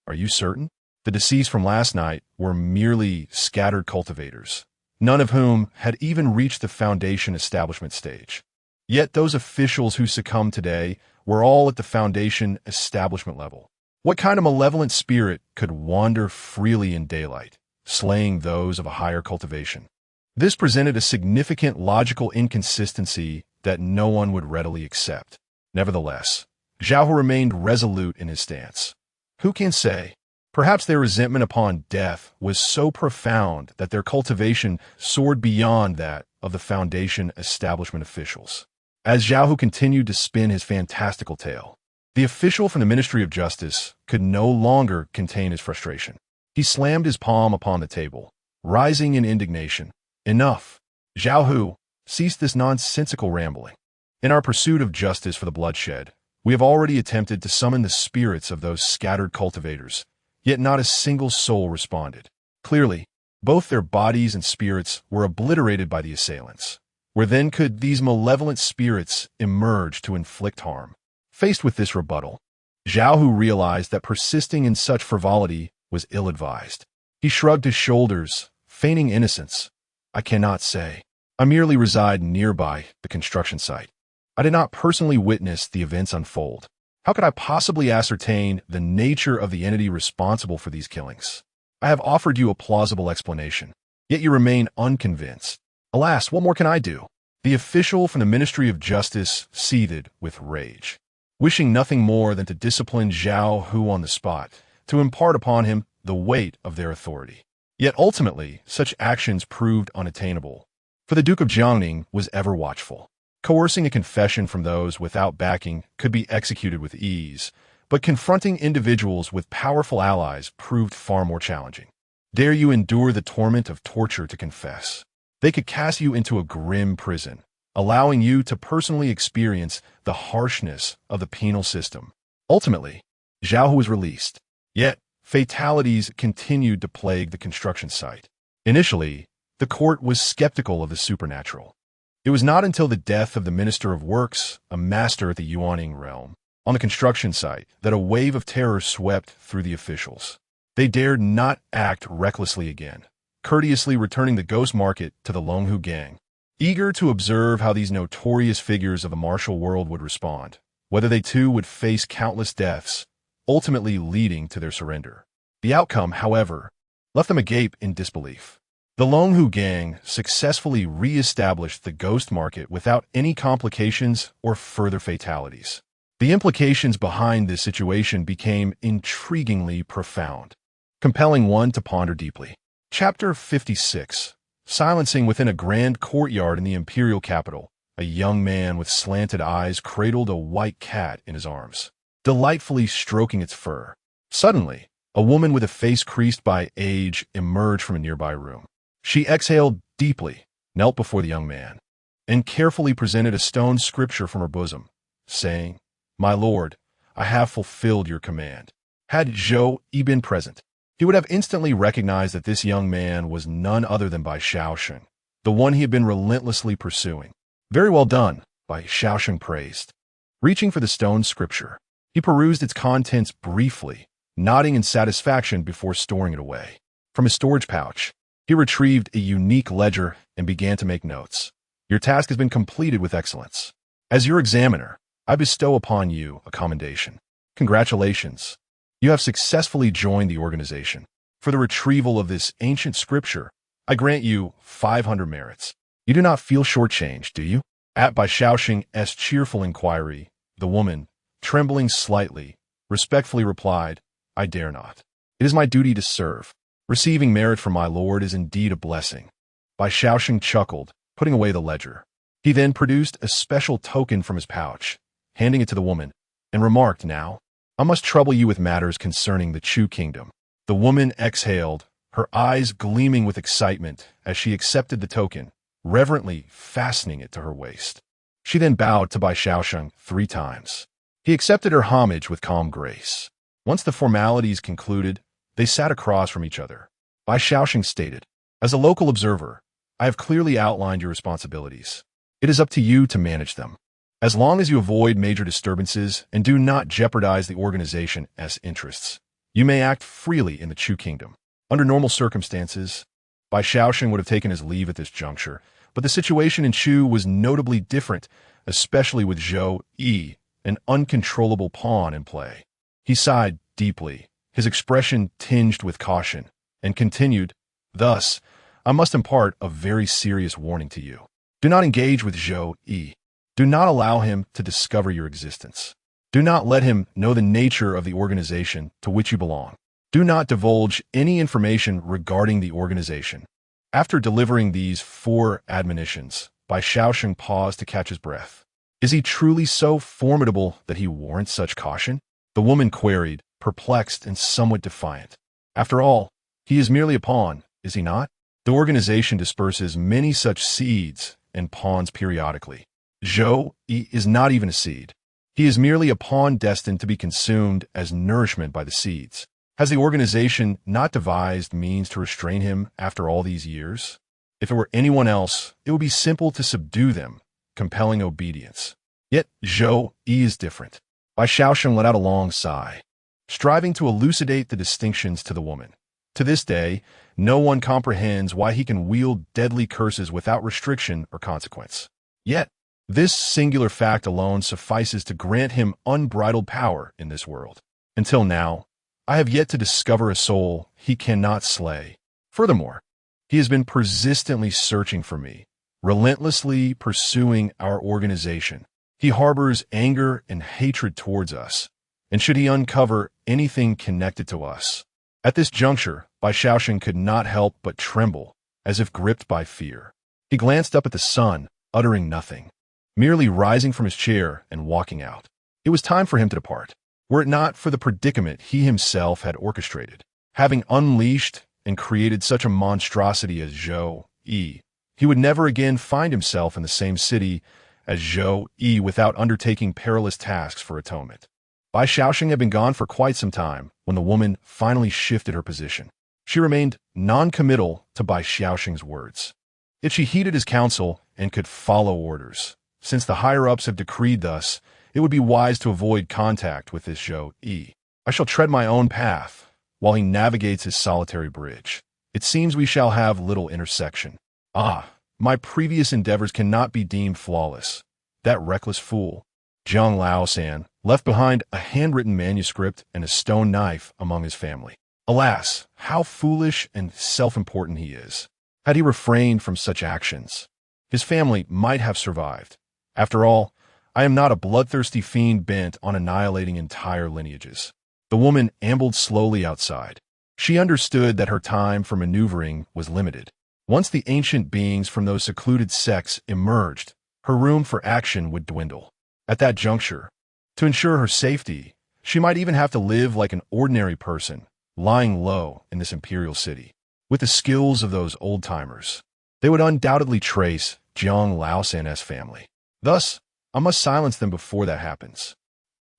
Are you certain? The deceased from last night were merely scattered cultivators, none of whom had even reached the foundation establishment stage. Yet those officials who succumbed today were all at the foundation establishment level. What kind of malevolent spirit could wander freely in daylight, slaying those of a higher cultivation? This presented a significant logical inconsistency that no one would readily accept. Nevertheless, Zhao Hu remained resolute in his stance. Who can say? Perhaps their resentment upon death was so profound that their cultivation soared beyond that of the Foundation establishment officials. As Zhao Hu continued to spin his fantastical tale, the official from the Ministry of Justice could no longer contain his frustration. He slammed his palm upon the table, rising in indignation. Enough! Zhao Hu, cease this nonsensical rambling. In our pursuit of justice for the bloodshed, we have already attempted to summon the spirits of those scattered cultivators, yet not a single soul responded. Clearly, both their bodies and spirits were obliterated by the assailants. Where then could these malevolent spirits emerge to inflict harm? Faced with this rebuttal, Zhao Hu realized that persisting in such frivolity was ill-advised. He shrugged his shoulders, feigning innocence. I cannot say. I merely reside nearby the construction site. I did not personally witness the events unfold. How could I possibly ascertain the nature of the entity responsible for these killings? I have offered you a plausible explanation, yet you remain unconvinced. Alas, what more can I do? The official from the Ministry of Justice seethed with rage, wishing nothing more than to discipline Zhao Hu on the spot, to impart upon him the weight of their authority. Yet ultimately, such actions proved unattainable, for the Duke of Jiangning was ever watchful. Coercing a confession from those without backing could be executed with ease, but confronting individuals with powerful allies proved far more challenging. Dare you endure the torment of torture to confess? They could cast you into a grim prison, allowing you to personally experience the harshness of the penal system. Ultimately, Zhao Hu was released, yet fatalities continued to plague the construction site. Initially, the court was skeptical of the supernatural. It was not until the death of the Minister of Works, a master at the Yuaning realm, on the construction site, that a wave of terror swept through the officials. They dared not act recklessly again, courteously returning the ghost market to the Longhu gang, eager to observe how these notorious figures of the martial world would respond, whether they too would face countless deaths, ultimately leading to their surrender. The outcome, however, left them agape in disbelief. The Longhu gang successfully re-established the ghost market without any complications or further fatalities. The implications behind this situation became intriguingly profound, compelling one to ponder deeply. Chapter 56. Silencing within a grand courtyard in the imperial capital, a young man with slanted eyes cradled a white cat in his arms, delightfully stroking its fur. Suddenly, a woman with a face creased by age emerged from a nearby room. She exhaled deeply, knelt before the young man, and carefully presented a stone scripture from her bosom, saying, "My lord, I have fulfilled your command." Had Zhou Yi been present, he would have instantly recognized that this young man was none other than Bai Xiaosheng, the one he had been relentlessly pursuing. "Very well done," Bai Xiaosheng praised. Reaching for the stone scripture, he perused its contents briefly, nodding in satisfaction before storing it away. From his storage pouch, he retrieved a unique ledger and began to make notes. "Your task has been completed with excellence. As your examiner, I bestow upon you a commendation. Congratulations. You have successfully joined the organization. For the retrieval of this ancient scripture, I grant you 500 merits. You do not feel shortchanged, do you?" At Bai Xiaosheng's cheerful inquiry, the woman, trembling slightly, respectfully replied, "I dare not. It is my duty to serve. Receiving merit from my lord is indeed a blessing." Bai Xiaosheng chuckled, putting away the ledger. He then produced a special token from his pouch, handing it to the woman, and remarked, "Now, I must trouble you with matters concerning the Chu kingdom." The woman exhaled, her eyes gleaming with excitement as she accepted the token, reverently fastening it to her waist. She then bowed to Bai Xiaosheng 3 times. He accepted her homage with calm grace. Once the formalities concluded, they sat across from each other. Bai Xiaosheng stated, "As a local observer, I have clearly outlined your responsibilities. It is up to you to manage them. As long as you avoid major disturbances and do not jeopardize the organization's interests, you may act freely in the Chu kingdom." Under normal circumstances, Bai Xiaosheng would have taken his leave at this juncture, but the situation in Chu was notably different, especially with Zhou Yi, an uncontrollable pawn in play. He sighed deeply, his expression tinged with caution, and continued, "Thus, I must impart a very serious warning to you. Do not engage with Zhou Yi. Do not allow him to discover your existence. Do not let him know the nature of the organization to which you belong. Do not divulge any information regarding the organization." After delivering these 4 admonitions, Bai Xiaosheng paused to catch his breath. "Is he truly so formidable that he warrants such caution?" The woman queried, perplexed and somewhat defiant. "After all, he is merely a pawn, is he not? The organization disperses many such seeds and pawns periodically. Zhou Yi is not even a seed. He is merely a pawn destined to be consumed as nourishment by the seeds. Has the organization not devised means to restrain him after all these years? If it were anyone else, it would be simple to subdue them, compelling obedience. Yet Zhou Yi is different." Bai Xiaosheng let out a long sigh, striving to elucidate the distinctions to the woman. To this day, no one comprehends why he can wield deadly curses without restriction or consequence. Yet, this singular fact alone suffices to grant him unbridled power in this world. Until now, I have yet to discover a soul he cannot slay. Furthermore, he has been persistently searching for me, relentlessly pursuing our organization. He harbors anger and hatred towards us, and should he uncover anything connected to us. At this juncture, Bai Xiaosheng could not help but tremble, as if gripped by fear. He glanced up at the sun, uttering nothing, merely rising from his chair and walking out. It was time for him to depart, were it not for the predicament he himself had orchestrated. Having unleashed and created such a monstrosity as Zhou Yi, he would never again find himself in the same city as Zhou Yi without undertaking perilous tasks for atonement. Bai Xiaosheng had been gone for quite some time when the woman finally shifted her position. She remained non-committal to Bai Xiaosheng's words. Yet she heeded his counsel and could follow orders. Since the higher-ups have decreed thus, it would be wise to avoid contact with this Zhou Yi. I shall tread my own path while he navigates his solitary bridge. It seems we shall have little intersection. Ah, my previous endeavors cannot be deemed flawless. That reckless fool, Zhang Laosan, left behind a handwritten manuscript and a stone knife among his family. Alas, how foolish and self-important he is. Had he refrained from such actions, his family might have survived. After all, I am not a bloodthirsty fiend bent on annihilating entire lineages. The woman ambled slowly outside. She understood that her time for maneuvering was limited. Once the ancient beings from those secluded sects emerged, her room for action would dwindle. At that juncture, to ensure her safety, she might even have to live like an ordinary person, lying low in this imperial city. With the skills of those old-timers, they would undoubtedly trace Jiang Laosan's family. Thus, I must silence them before that happens.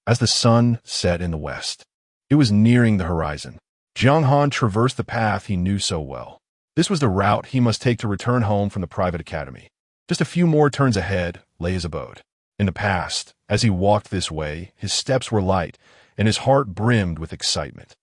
As the sun set in the west, it was nearing the horizon. Jiang Han traversed the path he knew so well. This was the route he must take to return home from the private academy. Just a few more turns ahead lay his abode. In the past, as he walked this way, his steps were light, and his heart brimmed with excitement.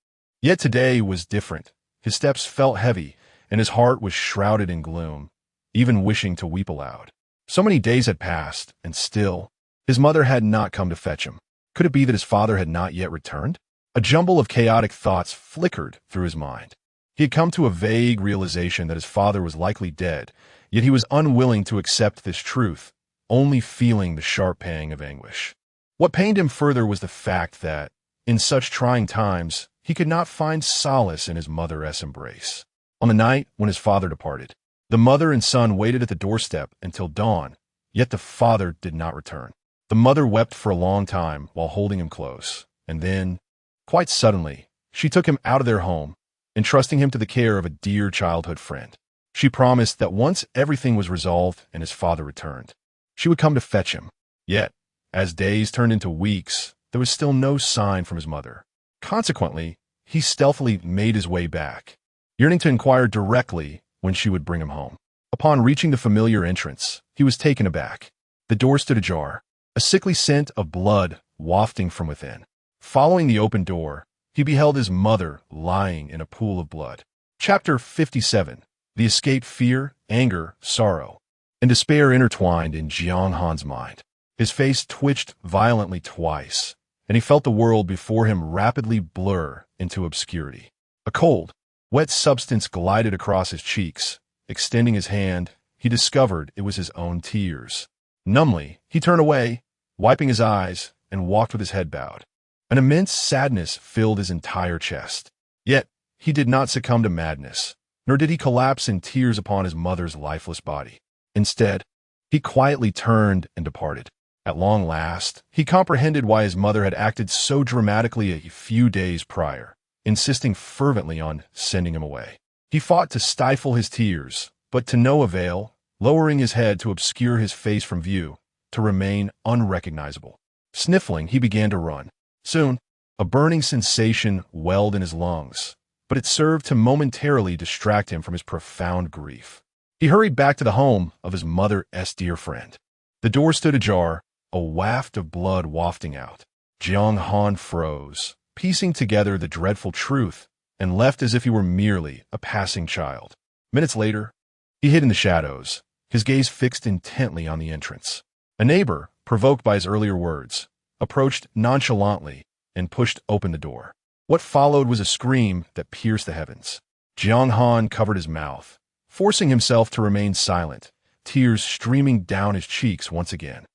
Yet today was different. His steps felt heavy, and his heart was shrouded in gloom, even wishing to weep aloud. So many days had passed, and still, his mother had not come to fetch him. Could it be that his father had not yet returned? A jumble of chaotic thoughts flickered through his mind. He had come to a vague realization that his father was likely dead, yet he was unwilling to accept this truth, only feeling the sharp pang of anguish. What pained him further was the fact that, in such trying times, he could not find solace in his mother's embrace. On the night when his father departed, the mother and son waited at the doorstep until dawn, yet the father did not return. The mother wept for a long time while holding him close, and then, quite suddenly, she took him out of their home, entrusting him to the care of a dear childhood friend. She promised that once everything was resolved and his father returned, she would come to fetch him. Yet, as days turned into weeks, there was still no sign from his mother. Consequently, he stealthily made his way back, yearning to inquire directly when she would bring him home. Upon reaching the familiar entrance, he was taken aback. The door stood ajar, a sickly scent of blood wafting from within. Following the open door, he beheld his mother lying in a pool of blood. Chapter 57. The escaped fear, anger, sorrow, and despair intertwined in Jiang Han's mind. His face twitched violently twice, and he felt the world before him rapidly blur into obscurity. A cold, wet substance glided across his cheeks. Extending his hand, he discovered it was his own tears. Numbly, he turned away, wiping his eyes, and walked with his head bowed. An immense sadness filled his entire chest. Yet, he did not succumb to madness, nor did he collapse in tears upon his mother's lifeless body. Instead, he quietly turned and departed. At long last, he comprehended why his mother had acted so dramatically a few days prior, insisting fervently on sending him away. He fought to stifle his tears, but to no avail, lowering his head to obscure his face from view, to remain unrecognizable. Sniffling, he began to run. Soon, a burning sensation welled in his lungs, but it served to momentarily distract him from his profound grief. He hurried back to the home of his mother's dear friend. The door stood ajar, a waft of blood wafting out. Jiang Han froze, piecing together the dreadful truth, and left as if he were merely a passing child. Minutes later, he hid in the shadows, his gaze fixed intently on the entrance. A neighbor, provoked by his earlier words, approached nonchalantly and pushed open the door. What followed was a scream that pierced the heavens. Jiang Han covered his mouth, forcing himself to remain silent, tears streaming down his cheeks once again.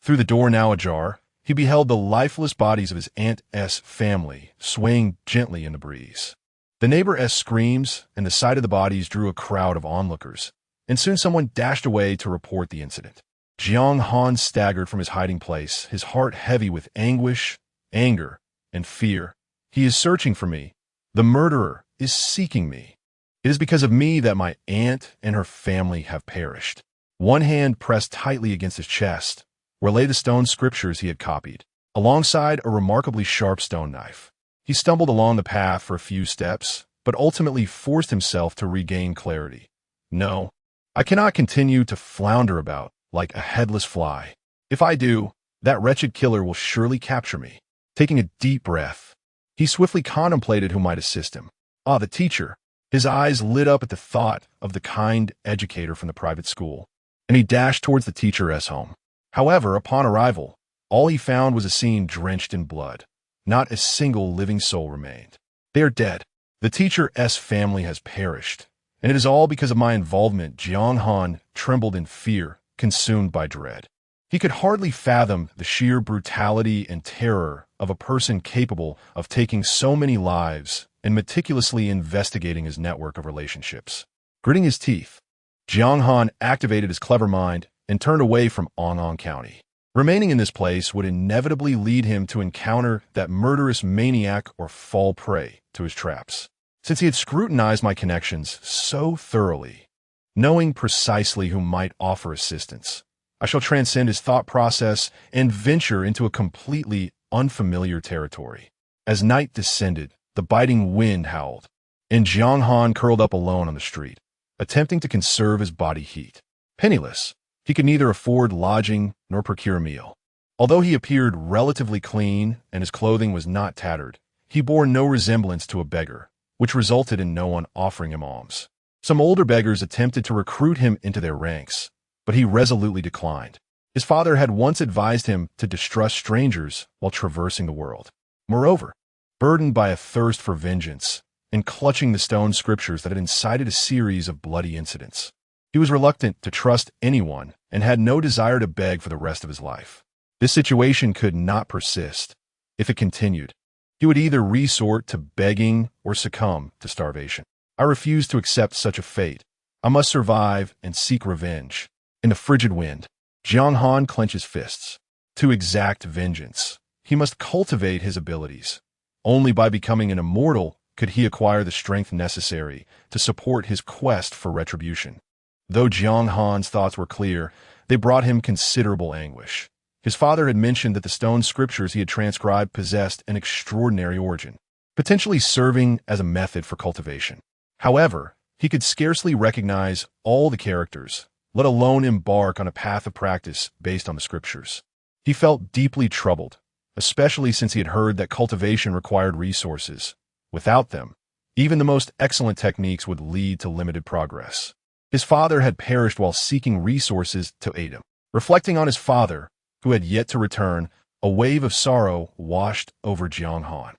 Through the door now ajar, he beheld the lifeless bodies of his aunt's family swaying gently in the breeze. The neighbor's screams and the sight of the bodies drew a crowd of onlookers, and soon someone dashed away to report the incident. Jiang Han staggered from his hiding place, his heart heavy with anguish, anger, and fear. He is searching for me. The murderer is seeking me. It is because of me that my aunt and her family have perished. One hand pressed tightly against his chest, where lay the stone scriptures he had copied, alongside a remarkably sharp stone knife. He stumbled along the path for a few steps, but ultimately forced himself to regain clarity. No, I cannot continue to flounder about like a headless fly. If I do, that wretched killer will surely capture me. Taking a deep breath, he swiftly contemplated who might assist him. Ah, the teacher. His eyes lit up at the thought of the kind educator from the private school, and he dashed towards the teacher's home. However, upon arrival, all he found was a scene drenched in blood. Not a single living soul remained. They are dead. The teacher's family has perished, and it is all because of my involvement. Jiang Han trembled in fear, consumed by dread. He could hardly fathom the sheer brutality and terror of a person capable of taking so many lives and meticulously investigating his network of relationships. Gritting his teeth, Jiang Han activated his clever mind and turned away from Ong County. Remaining in this place would inevitably lead him to encounter that murderous maniac or fall prey to his traps. Since he had scrutinized my connections so thoroughly, knowing precisely who might offer assistance. I shall transcend his thought process and venture into a completely unfamiliar territory. As night descended, the biting wind howled, and Jiang Han curled up alone on the street, attempting to conserve his body heat. Penniless, he could neither afford lodging nor procure a meal. Although he appeared relatively clean and his clothing was not tattered, he bore no resemblance to a beggar, which resulted in no one offering him alms. Some older beggars attempted to recruit him into their ranks, but he resolutely declined. His father had once advised him to distrust strangers while traversing the world. Moreover, burdened by a thirst for vengeance and clutching the stone scriptures that had incited a series of bloody incidents, he was reluctant to trust anyone and had no desire to beg for the rest of his life. This situation could not persist. If it continued, he would either resort to begging or succumb to starvation. I refused to accept such a fate. I must survive and seek revenge. In the frigid wind, Jiang Han clenched his fists. To exact vengeance, he must cultivate his abilities. Only by becoming an immortal could he acquire the strength necessary to support his quest for retribution. Though Jiang Han's thoughts were clear, they brought him considerable anguish. His father had mentioned that the stone scriptures he had transcribed possessed an extraordinary origin, potentially serving as a method for cultivation. However, he could scarcely recognize all the characters, let alone embark on a path of practice based on the scriptures. He felt deeply troubled, especially since he had heard that cultivation required resources. Without them, even the most excellent techniques would lead to limited progress. His father had perished while seeking resources to aid him. Reflecting on his father, who had yet to return, a wave of sorrow washed over Jiang Han.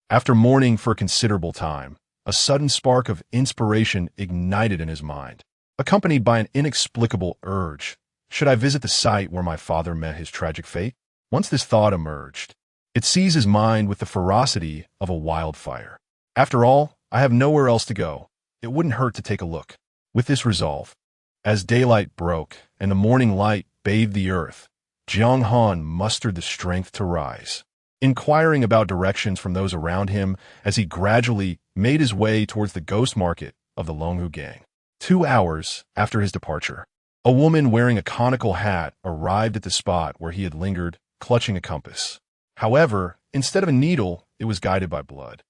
After mourning for a considerable time, a sudden spark of inspiration ignited in his mind, accompanied by an inexplicable urge. Should I visit the site where my father met his tragic fate? Once this thought emerged, it seized his mind with the ferocity of a wildfire. After all, I have nowhere else to go. It wouldn't hurt to take a look. With this resolve, as daylight broke and the morning light bathed the earth, Jiang Han mustered the strength to rise, inquiring about directions from those around him as he gradually made his way towards the ghost market of the Longhu gang. 2 hours after his departure, a woman wearing a conical hat arrived at the spot where he had lingered, clutching a compass. However, instead of a needle, it was guided by blood.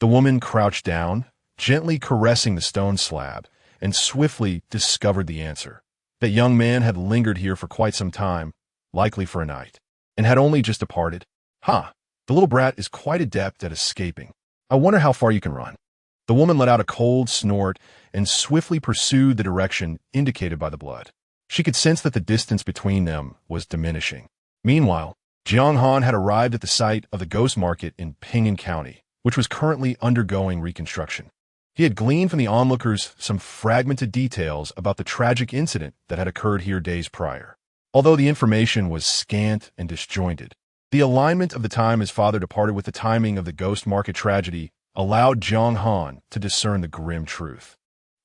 The woman crouched down, gently caressing the stone slab, and swiftly discovered the answer. That young man had lingered here for quite some time, likely for a night, and had only just departed. The little brat is quite adept at escaping. I wonder how far you can run. The woman let out a cold snort and swiftly pursued the direction indicated by the blood. She could sense that the distance between them was diminishing. Meanwhile, Jiang Han had arrived at the site of the ghost market in Ping'an County, which was currently undergoing reconstruction. He had gleaned from the onlookers some fragmented details about the tragic incident that had occurred here days prior. Although the information was scant and disjointed, the alignment of the time his father departed with the timing of the ghost market tragedy allowed Jiang Han to discern the grim truth.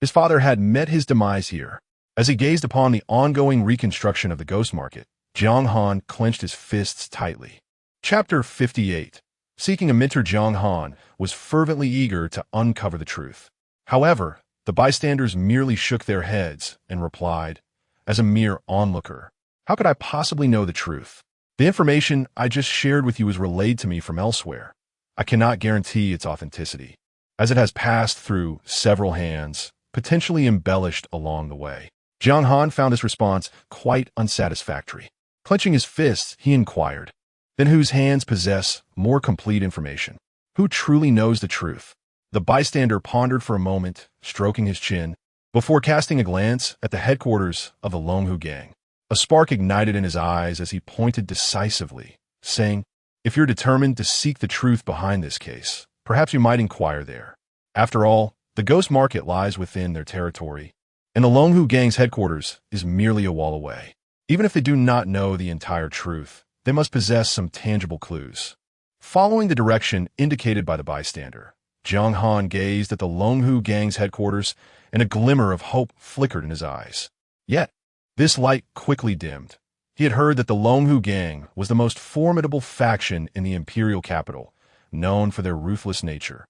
His father had met his demise here. As he gazed upon the ongoing reconstruction of the ghost market, Jiang Han clenched his fists tightly. Chapter 58. Seeking a mentor, Jiang Han was fervently eager to uncover the truth. However, the bystanders merely shook their heads and replied, as a mere onlooker, how could I possibly know the truth? The information I just shared with you is relayed to me from elsewhere. I cannot guarantee its authenticity, as it has passed through several hands, potentially embellished along the way. Jiang Han found this response quite unsatisfactory. Clenching his fists, he inquired, then whose hands possess more complete information? Who truly knows the truth? The bystander pondered for a moment, stroking his chin, before casting a glance at the headquarters of the Longhu gang. A spark ignited in his eyes as he pointed decisively, saying, if you're determined to seek the truth behind this case, perhaps you might inquire there. After all, the ghost market lies within their territory, and the Longhu gang's headquarters is merely a wall away. Even if they do not know the entire truth, they must possess some tangible clues. Following the direction indicated by the bystander, Jiang Han gazed at the Longhu gang's headquarters, and a glimmer of hope flickered in his eyes. Yet, this light quickly dimmed. He had heard that the Longhu gang was the most formidable faction in the imperial capital, known for their ruthless nature.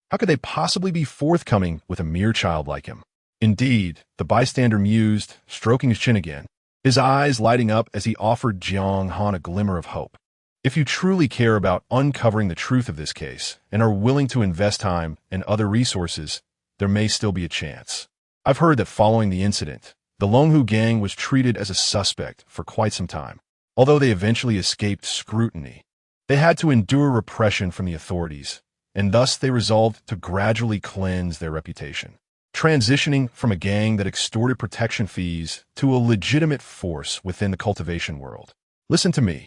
How could they possibly be forthcoming with a mere child like him? Indeed, the bystander mused, stroking his chin again, his eyes lighting up as he offered Jiang Han a glimmer of hope. If you truly care about uncovering the truth of this case and are willing to invest time and other resources, there may still be a chance. I've heard that following the incident, the Longhu gang was treated as a suspect for quite some time. Although they eventually escaped scrutiny, they had to endure repression from the authorities, and thus they resolved to gradually cleanse their reputation, transitioning from a gang that extorted protection fees to a legitimate force within the cultivation world. Listen to me.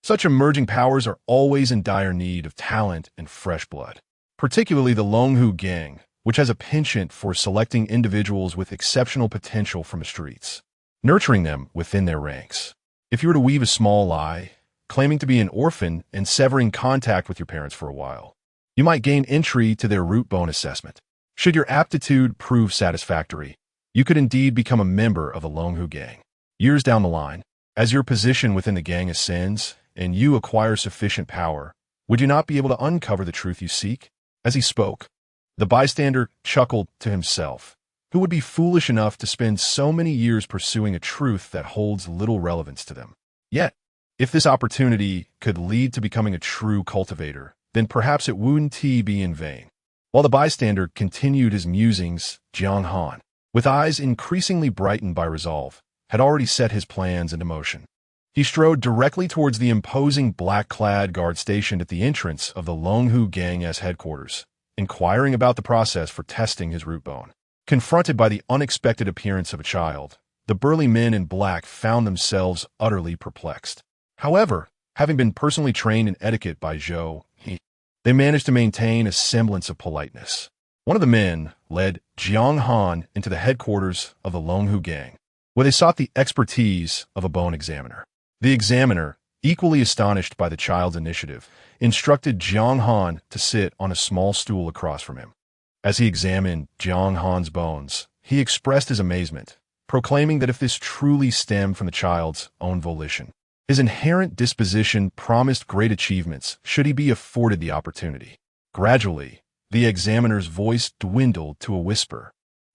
Such emerging powers are always in dire need of talent and fresh blood, particularly the Longhu gang, which has a penchant for selecting individuals with exceptional potential from the streets, nurturing them within their ranks. If you were to weave a small lie, claiming to be an orphan and severing contact with your parents for a while, you might gain entry to their root bone assessment. Should your aptitude prove satisfactory, you could indeed become a member of the Longhu gang. Years down the line, as your position within the gang ascends and you acquire sufficient power, would you not be able to uncover the truth you seek? As he spoke, the bystander chuckled to himself. Who would be foolish enough to spend so many years pursuing a truth that holds little relevance to them? Yet, if this opportunity could lead to becoming a true cultivator, then perhaps it wouldn't be in vain. While the bystander continued his musings, Jiang Han, with eyes increasingly brightened by resolve, had already set his plans into motion. He strode directly towards the imposing black-clad guard stationed at the entrance of the Longhu gang's headquarters, inquiring about the process for testing his root bone. Confronted by the unexpected appearance of a child, the burly men in black found themselves utterly perplexed. However, having been personally trained in etiquette by Zhou, they managed to maintain a semblance of politeness. One of the men led Jiang Han into the headquarters of the Longhu gang, where they sought the expertise of a bone examiner. The examiner, equally astonished by the child's initiative, instructed Jiang Han to sit on a small stool across from him. As he examined Jiang Han's bones, he expressed his amazement, proclaiming that if this truly stemmed from the child's own volition, his inherent disposition promised great achievements should he be afforded the opportunity. Gradually, the examiner's voice dwindled to a whisper,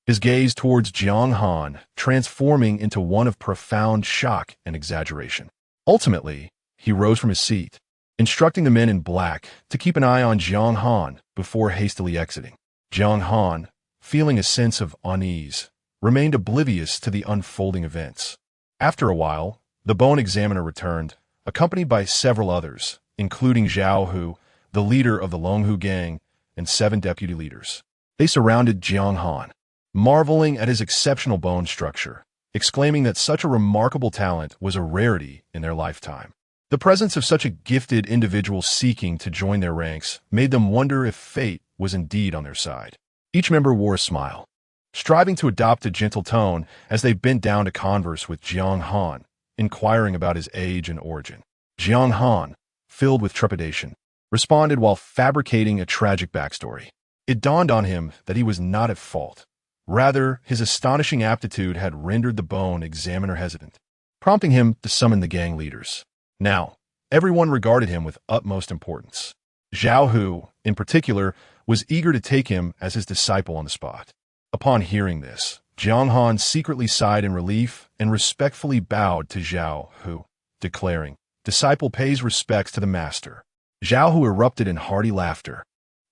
his gaze towards Jiang Han transforming into one of profound shock and exaggeration. Ultimately, he rose from his seat, instructing the men in black to keep an eye on Jiang Han before hastily exiting. Jiang Han, feeling a sense of unease, remained oblivious to the unfolding events. After a while, the bone examiner returned, accompanied by several others, including Zhao Hu, the leader of the Longhu gang, and 7 deputy leaders. They surrounded Jiang Han, marveling at his exceptional bone structure, exclaiming that such a remarkable talent was a rarity in their lifetime. The presence of such a gifted individual seeking to join their ranks made them wonder if fate was indeed on their side. Each member wore a smile, striving to adopt a gentle tone as they bent down to converse with Jiang Han, inquiring about his age and origin. Jiang Han, filled with trepidation, responded while fabricating a tragic backstory. It dawned on him that he was not at fault. Rather, his astonishing aptitude had rendered the bone examiner hesitant, prompting him to summon the gang leaders. Now, everyone regarded him with utmost importance. Zhao Hu, in particular, was eager to take him as his disciple on the spot. Upon hearing this, Jiang Han secretly sighed in relief and respectfully bowed to Zhao Hu, declaring, "Disciple pays respects to the master." Zhao Hu erupted in hearty laughter,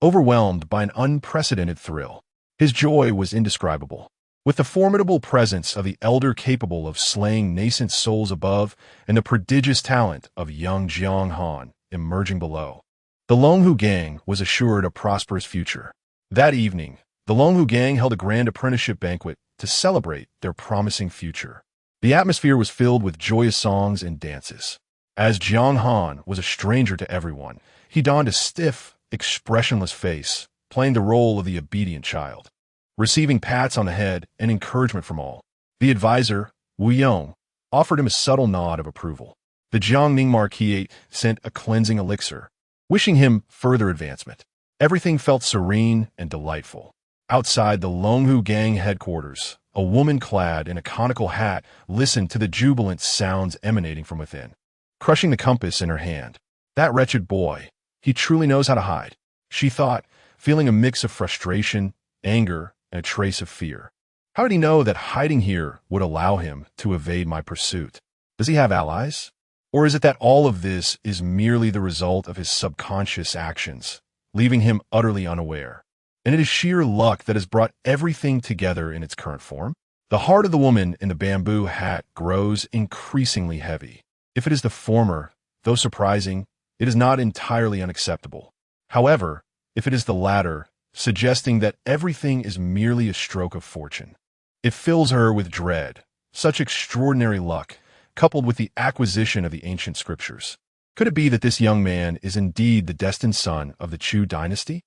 overwhelmed by an unprecedented thrill. His joy was indescribable. With the formidable presence of the elder capable of slaying nascent souls above and the prodigious talent of young Jiang Han emerging below, the Longhu gang was assured a prosperous future. That evening, the Longhu gang held a grand apprenticeship banquet to celebrate their promising future. The atmosphere was filled with joyous songs and dances. As Jiang Han was a stranger to everyone, he donned a stiff, expressionless face, playing the role of the obedient child, receiving pats on the head and encouragement from all. The advisor, Wu Yong, offered him a subtle nod of approval. The Jiangning Marquis sent a cleansing elixir, wishing him further advancement. Everything felt serene and delightful. Outside the Longhu gang headquarters, a woman clad in a conical hat listened to the jubilant sounds emanating from within, crushing the compass in her hand. That wretched boy, he truly knows how to hide, she thought, feeling a mix of frustration, anger, and a trace of fear. How did he know that hiding here would allow him to evade my pursuit? Does he have allies? Or is it that all of this is merely the result of his subconscious actions, leaving him utterly unaware? And it is sheer luck that has brought everything together in its current form? The heart of the woman in the bamboo hat grows increasingly heavy. If it is the former, though surprising, it is not entirely unacceptable. However, if it is the latter, suggesting that everything is merely a stroke of fortune, it fills her with dread. Such extraordinary luck, coupled with the acquisition of the ancient scriptures. Could it be that this young man is indeed the destined son of the Chu dynasty?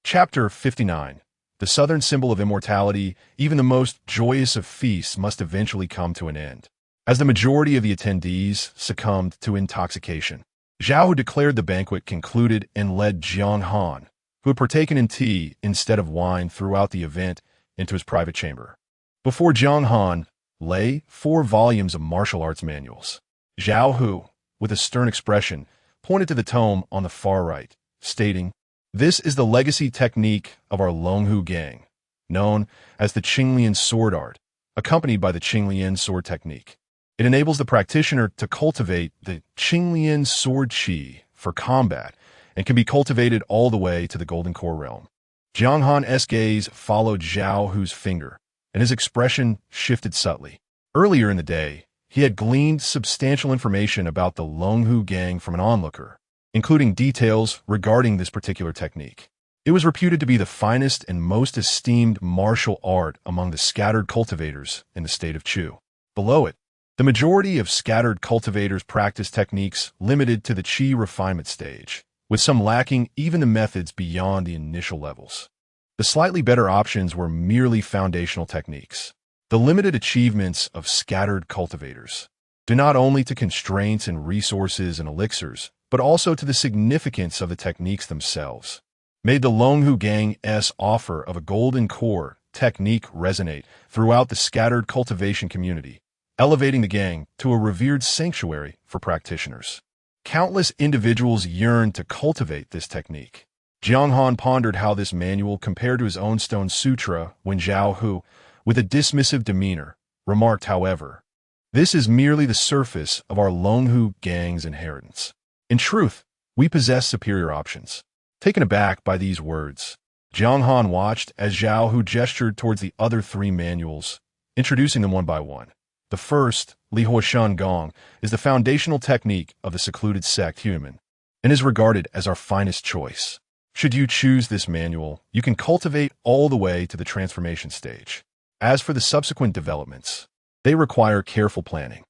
Chapter 59. The southern symbol of immortality, even the most joyous of feasts, must eventually come to an end. As the majority of the attendees succumbed to intoxication, Zhao, who declared the banquet concluded, and led Jiang Han, who had partaken in tea instead of wine throughout the event, into his private chamber. Before Jiang Han lay 4 volumes of martial arts manuals. Zhao Hu, with a stern expression, pointed to the tome on the far right, stating, "This is the legacy technique of our Longhu gang, known as the Qinglian sword art, accompanied by the Qinglian sword technique. It enables the practitioner to cultivate the Qinglian sword qi for combat and can be cultivated all the way to the Golden Core realm." Jiang Han's gaze followed Zhao Hu's finger, and his expression shifted subtly. Earlier in the day, he had gleaned substantial information about the Longhu gang from an onlooker, including details regarding this particular technique. It was reputed to be the finest and most esteemed martial art among the scattered cultivators in the state of Chu. Below it, the majority of scattered cultivators practice techniques limited to the qi refinement stage, with some lacking even the methods beyond the initial levels. The slightly better options were merely foundational techniques. The limited achievements of scattered cultivators, due not only to constraints in resources and elixirs, but also to the significance of the techniques themselves, made the Longhu gang's offer of a golden core technique resonate throughout the scattered cultivation community, elevating the gang to a revered sanctuary for practitioners. Countless individuals yearned to cultivate this technique. Jiang Han pondered how this manual compared to his own stone sutra when Zhao Hu, with a dismissive demeanor, remarked, however, "This is merely the surface of our Longhu gang's inheritance. In truth, we possess superior options." Taken aback by these words, Jiang Han watched as Zhao Hu gestured towards the other 3 manuals, introducing them one by one. The first, Li Huashan Gong, is the foundational technique of the secluded sect human, and is regarded as our finest choice. Should you choose this manual, you can cultivate all the way to the transformation stage. As for the subsequent developments, they require careful planning.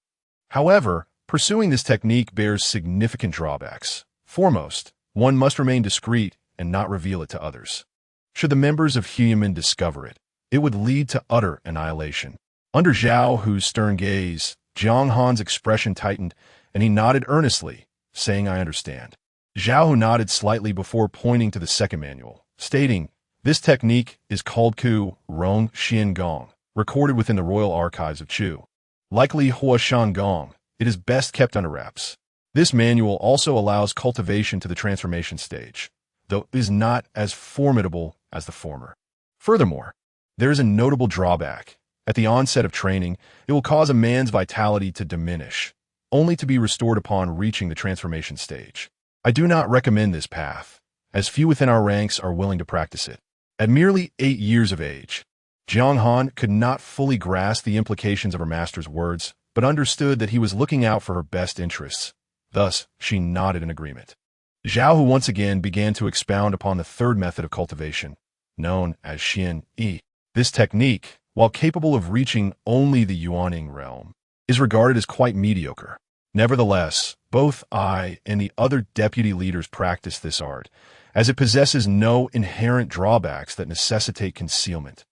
However, pursuing this technique bears significant drawbacks. Foremost, one must remain discreet and not reveal it to others. Should the members of human discover it, it would lead to utter annihilation. Under Zhao Hu's stern gaze, Jiang Han's expression tightened, and he nodded earnestly, saying, "I understand." Zhao Hu nodded slightly before pointing to the second manual, stating, "This technique is called Ku Rong Xian Gong, recorded within the royal archives of Chu. Like Li Huashan Gong, it is best kept under wraps. This manual also allows cultivation to the transformation stage, though it is not as formidable as the former. Furthermore, there is a notable drawback. At the onset of training, it will cause a man's vitality to diminish, only to be restored upon reaching the transformation stage. I do not recommend this path, as few within our ranks are willing to practice it." At merely 8 years of age, Jiang Han could not fully grasp the implications of her master's words, but understood that he was looking out for her best interests. Thus, she nodded in agreement. Zhao Hu once again began to expound upon the third method of cultivation, known as Xian Yi. This technique, while capable of reaching only the Yuaning realm, is regarded as quite mediocre. Nevertheless, both I and the other deputy leaders practice this art, as it possesses no inherent drawbacks that necessitate concealment,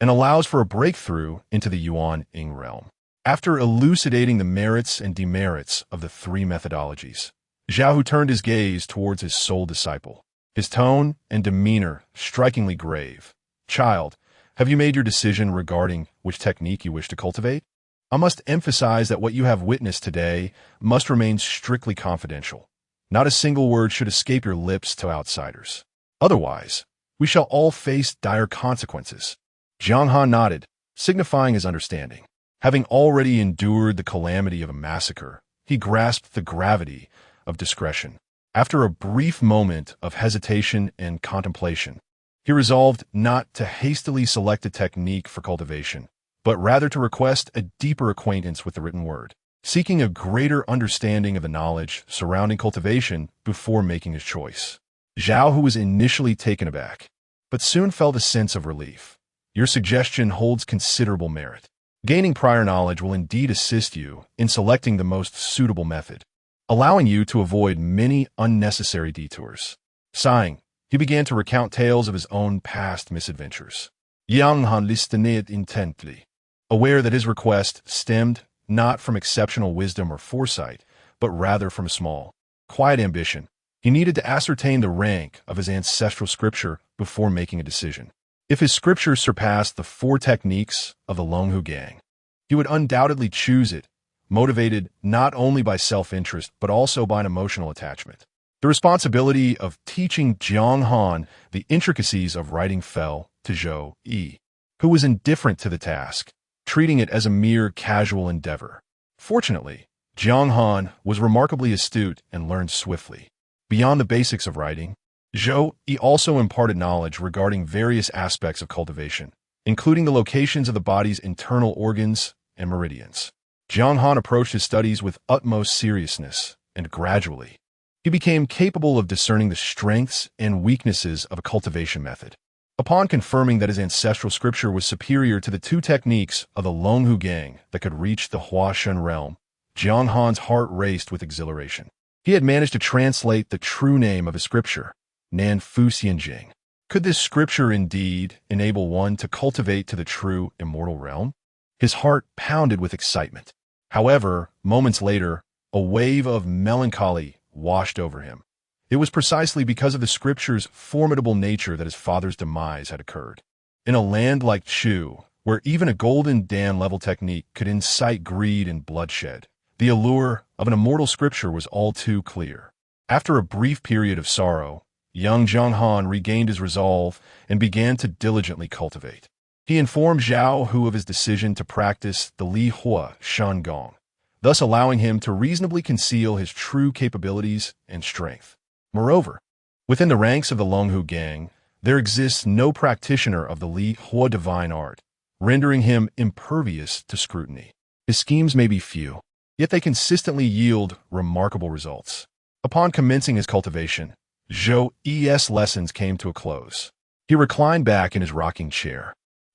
and allows for a breakthrough into the Yuaning realm. After elucidating the merits and demerits of the 3 methodologies, Zhao Hu turned his gaze towards his sole disciple, his tone and demeanor strikingly grave. "Child, have you made your decision regarding which technique you wish to cultivate? I must emphasize that what you have witnessed today must remain strictly confidential. Not a single word should escape your lips to outsiders. Otherwise, we shall all face dire consequences." Jiang Han nodded, signifying his understanding. Having already endured the calamity of a massacre, he grasped the gravity of discretion. After a brief moment of hesitation and contemplation, he resolved not to hastily select a technique for cultivation, but rather to request a deeper acquaintance with the written word, seeking a greater understanding of the knowledge surrounding cultivation before making his choice. Zhao, who was initially taken aback, but soon felt a sense of relief. Your suggestion holds considerable merit. Gaining prior knowledge will indeed assist you in selecting the most suitable method, allowing you to avoid many unnecessary detours. Sighing, he began to recount tales of his own past misadventures. Yang Han listened intently, aware that his request stemmed not from exceptional wisdom or foresight, but rather from a small, quiet ambition. He needed to ascertain the rank of his ancestral scripture before making a decision. If his scripture surpassed the 4 techniques of the Longhu Gang, he would undoubtedly choose it, motivated not only by self-interest but also by an emotional attachment. The responsibility of teaching Jiang Han the intricacies of writing fell to Zhou Yi, who was indifferent to the task, treating it as a mere casual endeavor. Fortunately, Jiang Han was remarkably astute and learned swiftly. Beyond the basics of writing, Zhou Yi also imparted knowledge regarding various aspects of cultivation, including the locations of the body's internal organs and meridians. Jiang Han approached his studies with utmost seriousness, and gradually, he became capable of discerning the strengths and weaknesses of a cultivation method. Upon confirming that his ancestral scripture was superior to the 2 techniques of the Longhu Gang that could reach the Huashen realm, Jiang Han's heart raced with exhilaration. He had managed to translate the true name of his scripture, Nan Fu Xianjing. Could this scripture indeed enable one to cultivate to the true immortal realm? His heart pounded with excitement. However, moments later, a wave of melancholy washed over him. It was precisely because of the scripture's formidable nature that his father's demise had occurred. In a land like Chu, where even a golden Dan-level technique could incite greed and bloodshed, the allure of an immortal scripture was all too clear. After a brief period of sorrow, young Jiang Han regained his resolve and began to diligently cultivate. He informed Zhao Hu of his decision to practice the Li Hua Shan Gong, thus allowing him to reasonably conceal his true capabilities and strength. Moreover, within the ranks of the Longhu Gang, there exists no practitioner of the Li Hua divine art, rendering him impervious to scrutiny. His schemes may be few, yet they consistently yield remarkable results. Upon commencing his cultivation, Zhou Yi's lessons came to a close. He reclined back in his rocking chair,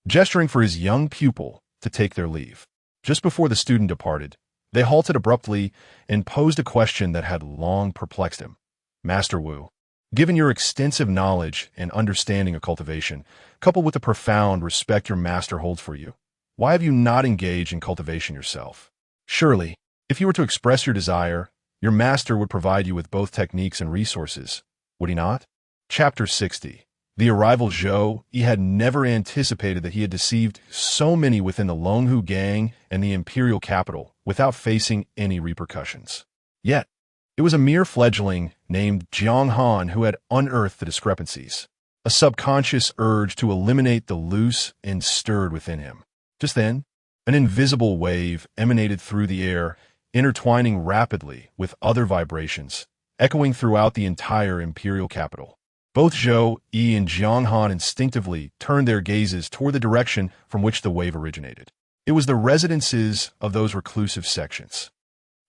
gesturing for his young pupil to take their leave. Just before the student departed, they halted abruptly and posed a question that had long perplexed him. Master Wu, given your extensive knowledge and understanding of cultivation, coupled with the profound respect your master holds for you, why have you not engaged in cultivation yourself? Surely, if you were to express your desire, your master would provide you with both techniques and resources, would he not? Chapter 60. The arrival of Zhou Yi had never anticipated that he had deceived so many within the Longhu Gang and the imperial capital without facing any repercussions. Yet, it was a mere fledgling named Jiang Han who had unearthed the discrepancies. A subconscious urge to eliminate the loose and stirred within him. Just then, an invisible wave emanated through the air, intertwining rapidly with other vibrations, echoing throughout the entire imperial capital. Both Zhou Yi and Jiang Han instinctively turned their gazes toward the direction from which the wave originated. It was the residences of those reclusive sections.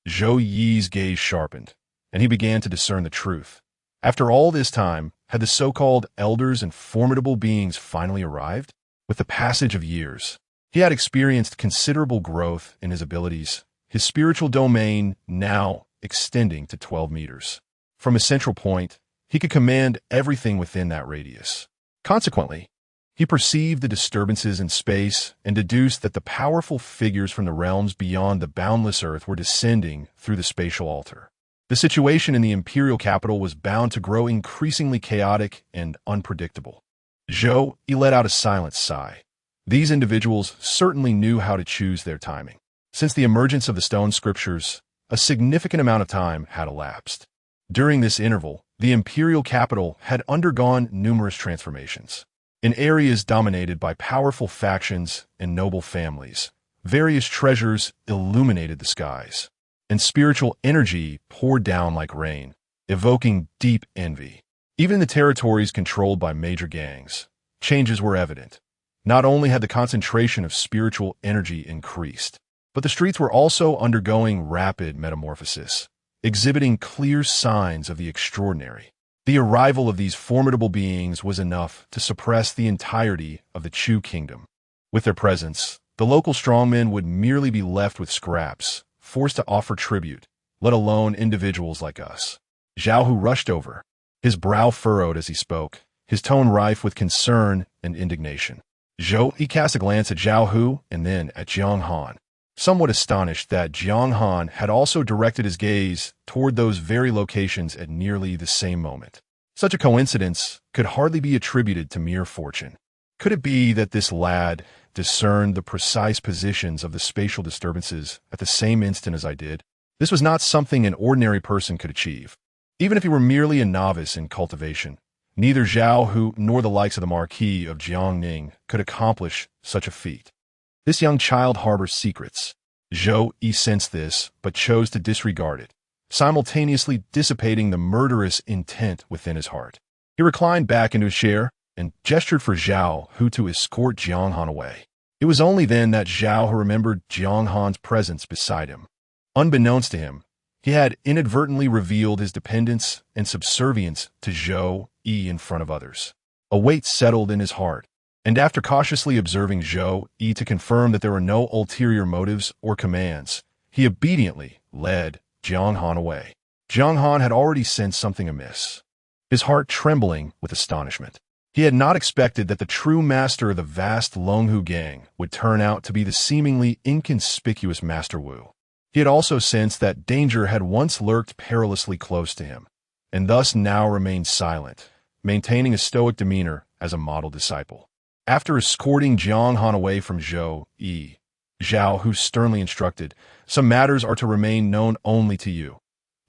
Zhou Yi's gaze sharpened, and he began to discern the truth. After all this time, had the so-called elders and formidable beings finally arrived? With the passage of years, he had experienced considerable growth in his abilities, his spiritual domain now extending to 12 meters. From a central point, he could command everything within that radius. Consequently, he perceived the disturbances in space and deduced that the powerful figures from the realms beyond the boundless earth were descending through the spatial altar. The situation in the imperial capital was bound to grow increasingly chaotic and unpredictable. Zhou Yi let out a silent sigh. These individuals certainly knew how to choose their timing. Since the emergence of the stone scriptures, a significant amount of time had elapsed. During this interval, the imperial capital had undergone numerous transformations. In areas dominated by powerful factions and noble families, various treasures illuminated the skies, and spiritual energy poured down like rain, evoking deep envy. Even in the territories controlled by major gangs, changes were evident. Not only had the concentration of spiritual energy increased, but the streets were also undergoing rapid metamorphosis, exhibiting clear signs of the extraordinary. The arrival of these formidable beings was enough to suppress the entirety of the Chu kingdom. With their presence, the local strongmen would merely be left with scraps, forced to offer tribute, let alone individuals like us. Zhao Hu rushed over, his brow furrowed as he spoke, his tone rife with concern and indignation. He cast a glance at Zhao Hu and then at Jiang Han, somewhat astonished that Jiang Han had also directed his gaze toward those very locations at nearly the same moment. Such a coincidence could hardly be attributed to mere fortune. Could it be that this lad discerned the precise positions of the spatial disturbances at the same instant as I did? This was not something an ordinary person could achieve. Even if he were merely a novice in cultivation, neither Zhao Hu nor the likes of the Marquis of Jiangning could accomplish such a feat. This young child harbors secrets. Zhou Yi sensed this, but chose to disregard it, simultaneously dissipating the murderous intent within his heart. He reclined back into his chair and gestured for Zhao Hu to escort Jiang Han away. It was only then that Zhao Hu remembered Jiang Han's presence beside him. Unbeknownst to him, he had inadvertently revealed his dependence and subservience to Zhou Yi in front of others. A weight settled in his heart, and after cautiously observing Zhou Yi to confirm that there were no ulterior motives or commands, he obediently led Jiang Han away. Jiang Han had already sensed something amiss, his heart trembling with astonishment. He had not expected that the true master of the vast Longhu gang would turn out to be the seemingly inconspicuous Master Wu. He had also sensed that danger had once lurked perilously close to him, and thus now remained silent, maintaining a stoic demeanor as a model disciple. After escorting Jiang Han away from Zhou Yi, Zhao Hu sternly instructed, "Some matters are to remain known only to you.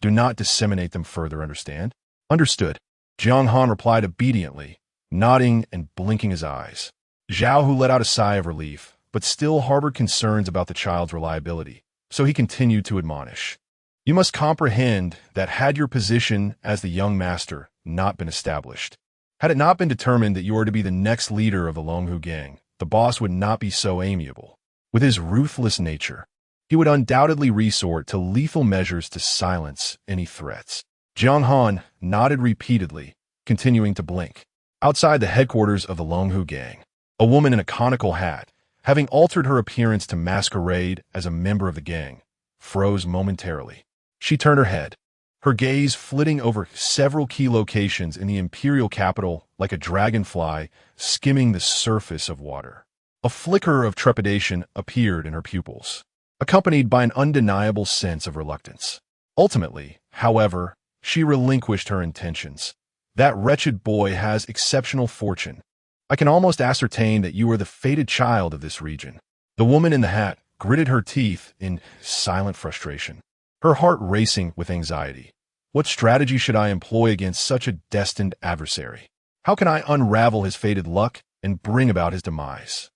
Do not disseminate them further, understand?" "Understood." Jiang Han replied obediently, nodding and blinking his eyes. Zhao Hu let out a sigh of relief, but still harbored concerns about the child's reliability, so he continued to admonish. "You must comprehend that had your position as the young master not been established, had it not been determined that you are to be the next leader of the Longhu gang, the boss would not be so amiable. With his ruthless nature, he would undoubtedly resort to lethal measures to silence any threats." Jiang Han nodded repeatedly, continuing to blink. Outside the headquarters of the Longhu gang, a woman in a conical hat, having altered her appearance to masquerade as a member of the gang, froze momentarily. She turned her head, her gaze flitting over several key locations in the imperial capital like a dragonfly skimming the surface of water. A flicker of trepidation appeared in her pupils, accompanied by an undeniable sense of reluctance. Ultimately, however, she relinquished her intentions. "That wretched boy has exceptional fortune. I can almost ascertain that you are the fated child of this region." The woman in the hat gritted her teeth in silent frustration, her heart racing with anxiety. What strategy should I employ against such a destined adversary? How can I unravel his fated luck and bring about his demise?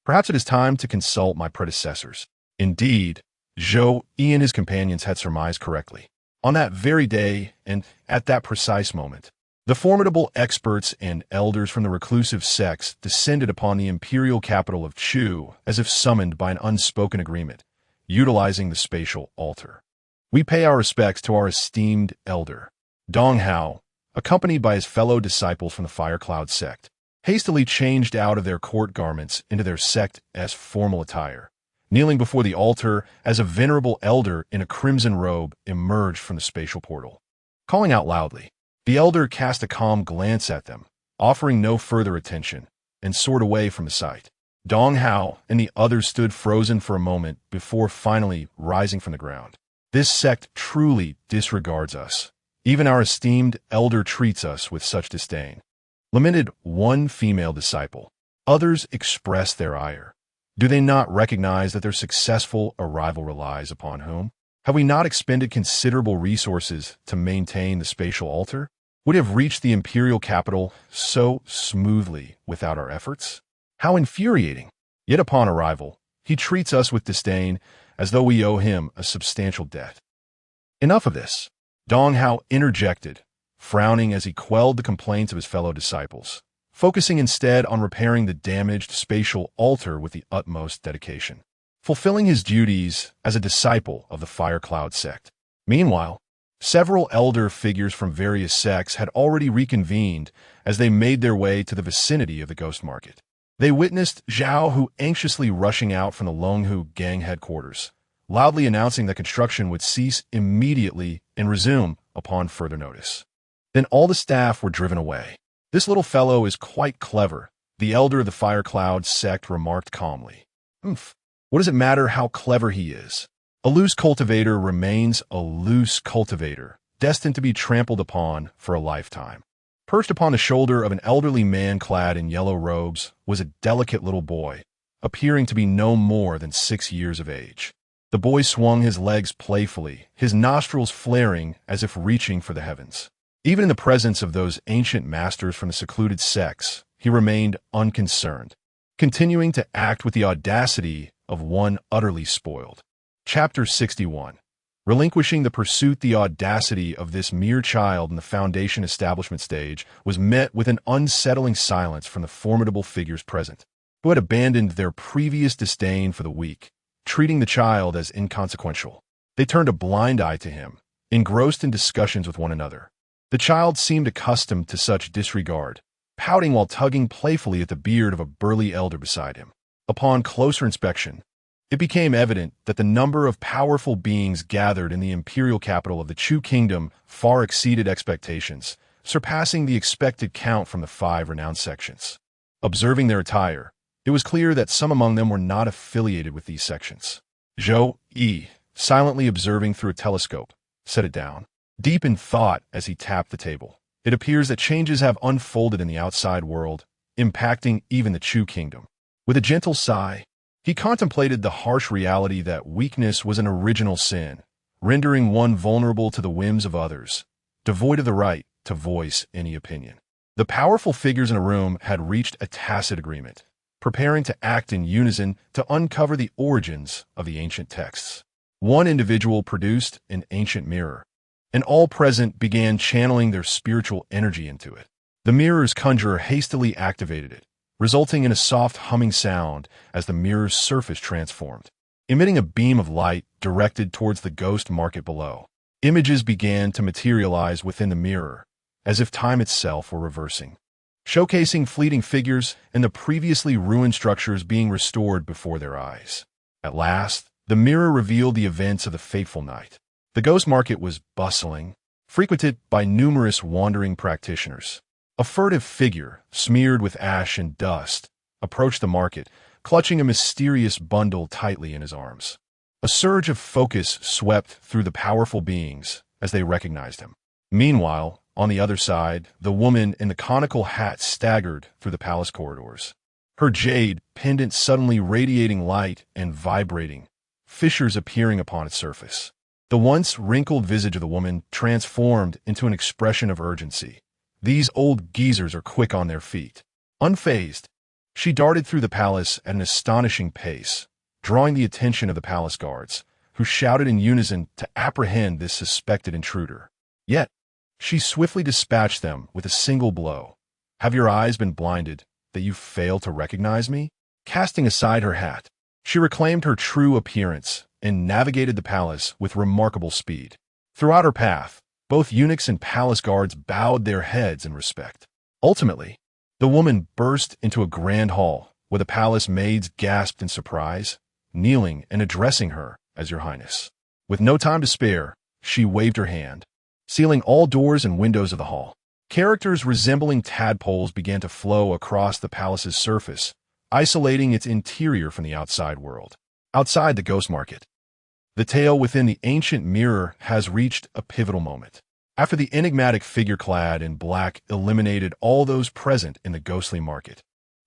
Perhaps it is time to consult my predecessors. Indeed, Zhou Yi and his companions had surmised correctly. On that very day, and at that precise moment, the formidable experts and elders from the reclusive sects descended upon the imperial capital of Chu as if summoned by an unspoken agreement, utilizing the spatial altar. We pay our respects to our esteemed elder. Dong Hao, accompanied by his fellow disciples from the Fire Cloud sect, hastily changed out of their court garments into their sect's formal attire, kneeling before the altar as a venerable elder in a crimson robe emerged from the spatial portal. Calling out loudly, the elder cast a calm glance at them, offering no further attention, and soared away from the sight. Dong Hao and the others stood frozen for a moment before finally rising from the ground. This sect truly disregards us. Even our esteemed elder treats us with such disdain, lamented one female disciple. Others expressed their ire. Do they not recognize that their successful arrival relies upon whom? Have we not expended considerable resources to maintain the spatial altar? would have reached the imperial capital so smoothly without our efforts? How infuriating! Yet upon arrival, he treats us with disdain as though we owe him a substantial debt. Enough of this. Dong Hao interjected, frowning as he quelled the complaints of his fellow disciples, focusing instead on repairing the damaged spatial altar with the utmost dedication, fulfilling his duties as a disciple of the Fire Cloud sect. Meanwhile, several elder figures from various sects had already reconvened as they made their way to the vicinity of the ghost market. They witnessed Zhao Hu anxiously rushing out from the Longhu gang headquarters, loudly announcing that construction would cease immediately and resume upon further notice. Then all the staff were driven away. "This little fellow is quite clever," the elder of the Fire Cloud sect remarked calmly. What does it matter how clever he is? A loose cultivator remains a loose cultivator, destined to be trampled upon for a lifetime. Perched upon the shoulder of an elderly man clad in yellow robes was a delicate little boy, appearing to be no more than 6 years of age. The boy swung his legs playfully, his nostrils flaring as if reaching for the heavens. Even in the presence of those ancient masters from the secluded sects, he remained unconcerned, continuing to act with the audacity of one utterly spoiled. Chapter 61. Relinquishing the pursuit, the audacity of this mere child in the Foundation establishment stage was met with an unsettling silence from the formidable figures present, who had abandoned their previous disdain for the weak, treating the child as inconsequential. They turned a blind eye to him, engrossed in discussions with one another. The child seemed accustomed to such disregard, pouting while tugging playfully at the beard of a burly elder beside him. Upon closer inspection, it became evident that the number of powerful beings gathered in the imperial capital of the Chu Kingdom far exceeded expectations, surpassing the expected count from the 5 renowned sections. Observing their attire, it was clear that some among them were not affiliated with these sections. Zhou Yi, silently observing through a telescope, set it down, deep in thought as he tapped the table. It appears that changes have unfolded in the outside world, impacting even the Chu Kingdom. With a gentle sigh, he contemplated the harsh reality that weakness was an original sin, rendering one vulnerable to the whims of others, devoid of the right to voice any opinion. The powerful figures in a room had reached a tacit agreement, preparing to act in unison to uncover the origins of the ancient texts. One individual produced an ancient mirror, and all present began channeling their spiritual energy into it. The mirror's conjurer hastily activated it, resulting in a soft humming sound as the mirror's surface transformed, emitting a beam of light directed towards the ghost market below. Images began to materialize within the mirror, as if time itself were reversing, showcasing fleeting figures and the previously ruined structures being restored before their eyes. At last, the mirror revealed the events of the fateful night. The ghost market was bustling, frequented by numerous wandering practitioners. A furtive figure, smeared with ash and dust, approached the market, clutching a mysterious bundle tightly in his arms. A surge of focus swept through the powerful beings as they recognized him. Meanwhile, on the other side, the woman in the conical hat staggered through the palace corridors, her jade pendant suddenly radiating light and vibrating, fissures appearing upon its surface. The once wrinkled visage of the woman transformed into an expression of urgency. These old geezers are quick on their feet. Unfazed, she darted through the palace at an astonishing pace, drawing the attention of the palace guards, who shouted in unison to apprehend this suspected intruder. Yet, she swiftly dispatched them with a single blow. "Have your eyes been blinded, that you fail to recognize me?" Casting aside her hat, she reclaimed her true appearance and navigated the palace with remarkable speed. Throughout her path, both eunuchs and palace guards bowed their heads in respect. Ultimately, the woman burst into a grand hall, where the palace maids gasped in surprise, kneeling and addressing her as Your Highness. With no time to spare, she waved her hand, sealing all doors and windows of the hall. Characters resembling tadpoles began to flow across the palace's surface, isolating its interior from the outside world. Outside the ghost market, the tale within the ancient mirror has reached a pivotal moment. After the enigmatic figure clad in black eliminated all those present in the ghostly market,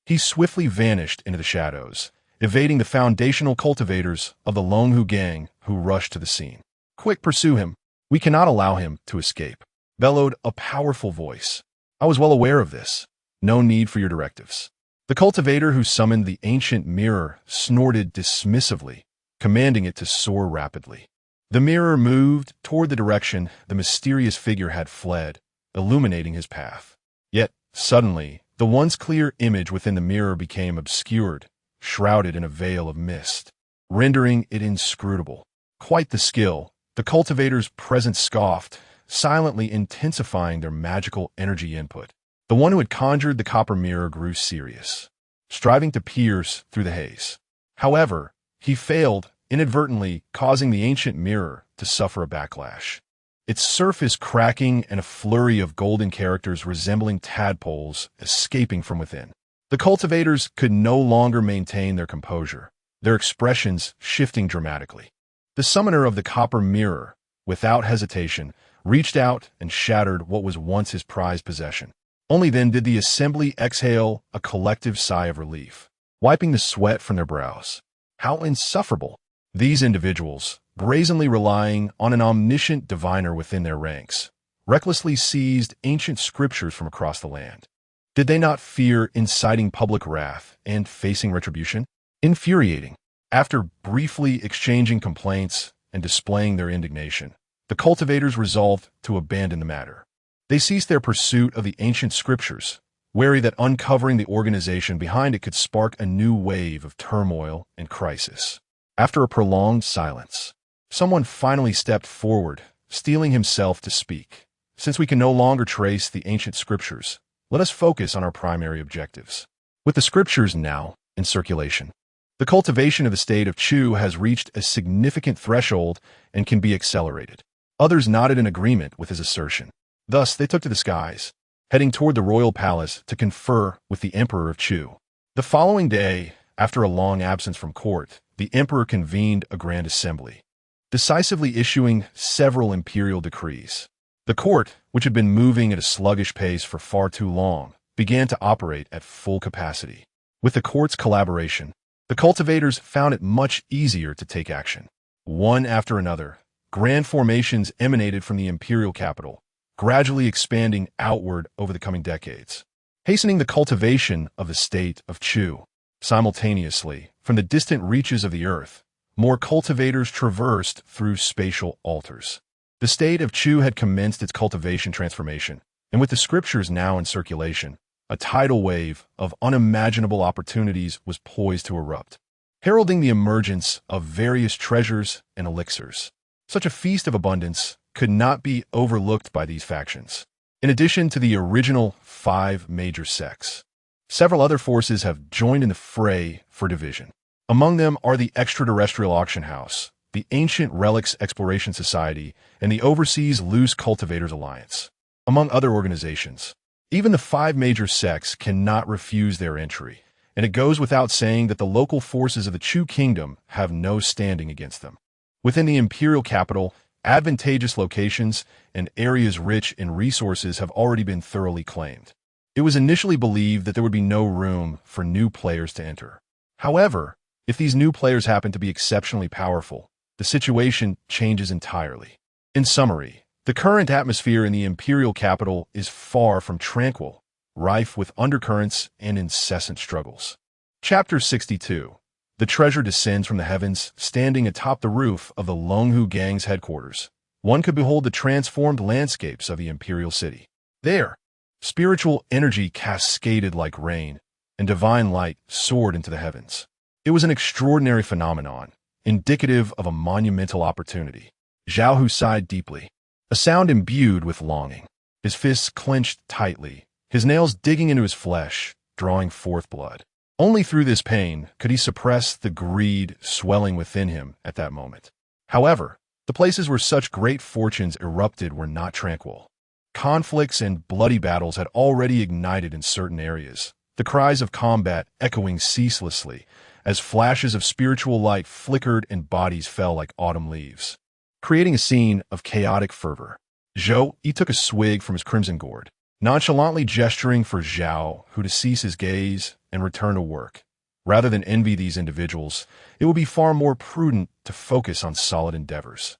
he swiftly vanished into the shadows, evading the foundational cultivators of the Longhu gang who rushed to the scene. "Quick, pursue him. We cannot allow him to escape." bellowed a powerful voice. "I was well aware of this. No need for your directives." The cultivator who summoned the ancient mirror snorted dismissively, commanding it to soar rapidly. The mirror moved toward the direction the mysterious figure had fled, illuminating his path. Yet, suddenly, the once clear image within the mirror became obscured, shrouded in a veil of mist, rendering it inscrutable. Quite the skill, the cultivator's presence scoffed, silently intensifying their magical energy input. The one who had conjured the copper mirror grew serious, striving to pierce through the haze. However, he failed, inadvertently causing the ancient mirror to suffer a backlash. Its surface cracking and a flurry of golden characters resembling tadpoles escaping from within. The cultivators could no longer maintain their composure, their expressions shifting dramatically. The summoner of the copper mirror, without hesitation, reached out and shattered what was once his prized possession. Only then did the assembly exhale a collective sigh of relief, wiping the sweat from their brows. How insufferable! These individuals, brazenly relying on an omniscient diviner within their ranks, recklessly seized ancient scriptures from across the land. Did they not fear inciting public wrath and facing retribution? Infuriating. After briefly exchanging complaints and displaying their indignation, the cultivators resolved to abandon the matter. They ceased their pursuit of the ancient scriptures, wary that uncovering the organization behind it could spark a new wave of turmoil and crisis. After a prolonged silence, someone finally stepped forward, steeling himself to speak. "Since we can no longer trace the ancient scriptures, let us focus on our primary objectives." With the scriptures now in circulation, the cultivation of the state of Chu has reached a significant threshold and can be accelerated. Others nodded in agreement with his assertion. Thus, they took to the skies, heading toward the royal palace to confer with the Emperor of Chu. The following day, after a long absence from court, the emperor convened a grand assembly, decisively issuing several imperial decrees. The court, which had been moving at a sluggish pace for far too long, began to operate at full capacity. With the court's collaboration, the cultivators found it much easier to take action. One after another, grand formations emanated from the imperial capital, gradually expanding outward over the coming decades, hastening the cultivation of the state of Chu. Simultaneously, from the distant reaches of the earth, more cultivators traversed through spatial altars. The state of Chu had commenced its cultivation transformation, and with the scriptures now in circulation, a tidal wave of unimaginable opportunities was poised to erupt, heralding the emergence of various treasures and elixirs. Such a feast of abundance could not be overlooked by these factions. In addition to the original 5 major sects, several other forces have joined in the fray for division. Among them are the Extraterrestrial Auction House, the Ancient Relics Exploration Society, and the Overseas Loose Cultivators Alliance. Among other organizations, even the 5 major sects cannot refuse their entry, and it goes without saying that the local forces of the Chu Kingdom have no standing against them. Within the imperial capital, advantageous locations and areas rich in resources have already been thoroughly claimed. It was initially believed that there would be no room for new players to enter. However, if these new players happen to be exceptionally powerful, the situation changes entirely. In summary, the current atmosphere in the imperial capital is far from tranquil, rife with undercurrents and incessant struggles. Chapter 62. The treasure descends from the heavens, standing atop the roof of the Longhu Gang's headquarters. One could behold the transformed landscapes of the imperial city. There, spiritual energy cascaded like rain, and divine light soared into the heavens. It was an extraordinary phenomenon, indicative of a monumental opportunity. Zhao Hu sighed deeply, a sound imbued with longing. His fists clenched tightly, his nails digging into his flesh, drawing forth blood. Only through this pain could he suppress the greed swelling within him at that moment. However, the places where such great fortunes erupted were not tranquil. Conflicts and bloody battles had already ignited in certain areas, the cries of combat echoing ceaselessly as flashes of spiritual light flickered and bodies fell like autumn leaves, creating a scene of chaotic fervor. Zhou Yi took a swig from his crimson gourd, nonchalantly gesturing for Zhao Hu to cease his gaze and return to work. Rather than envy these individuals, it would be far more prudent to focus on solid endeavors,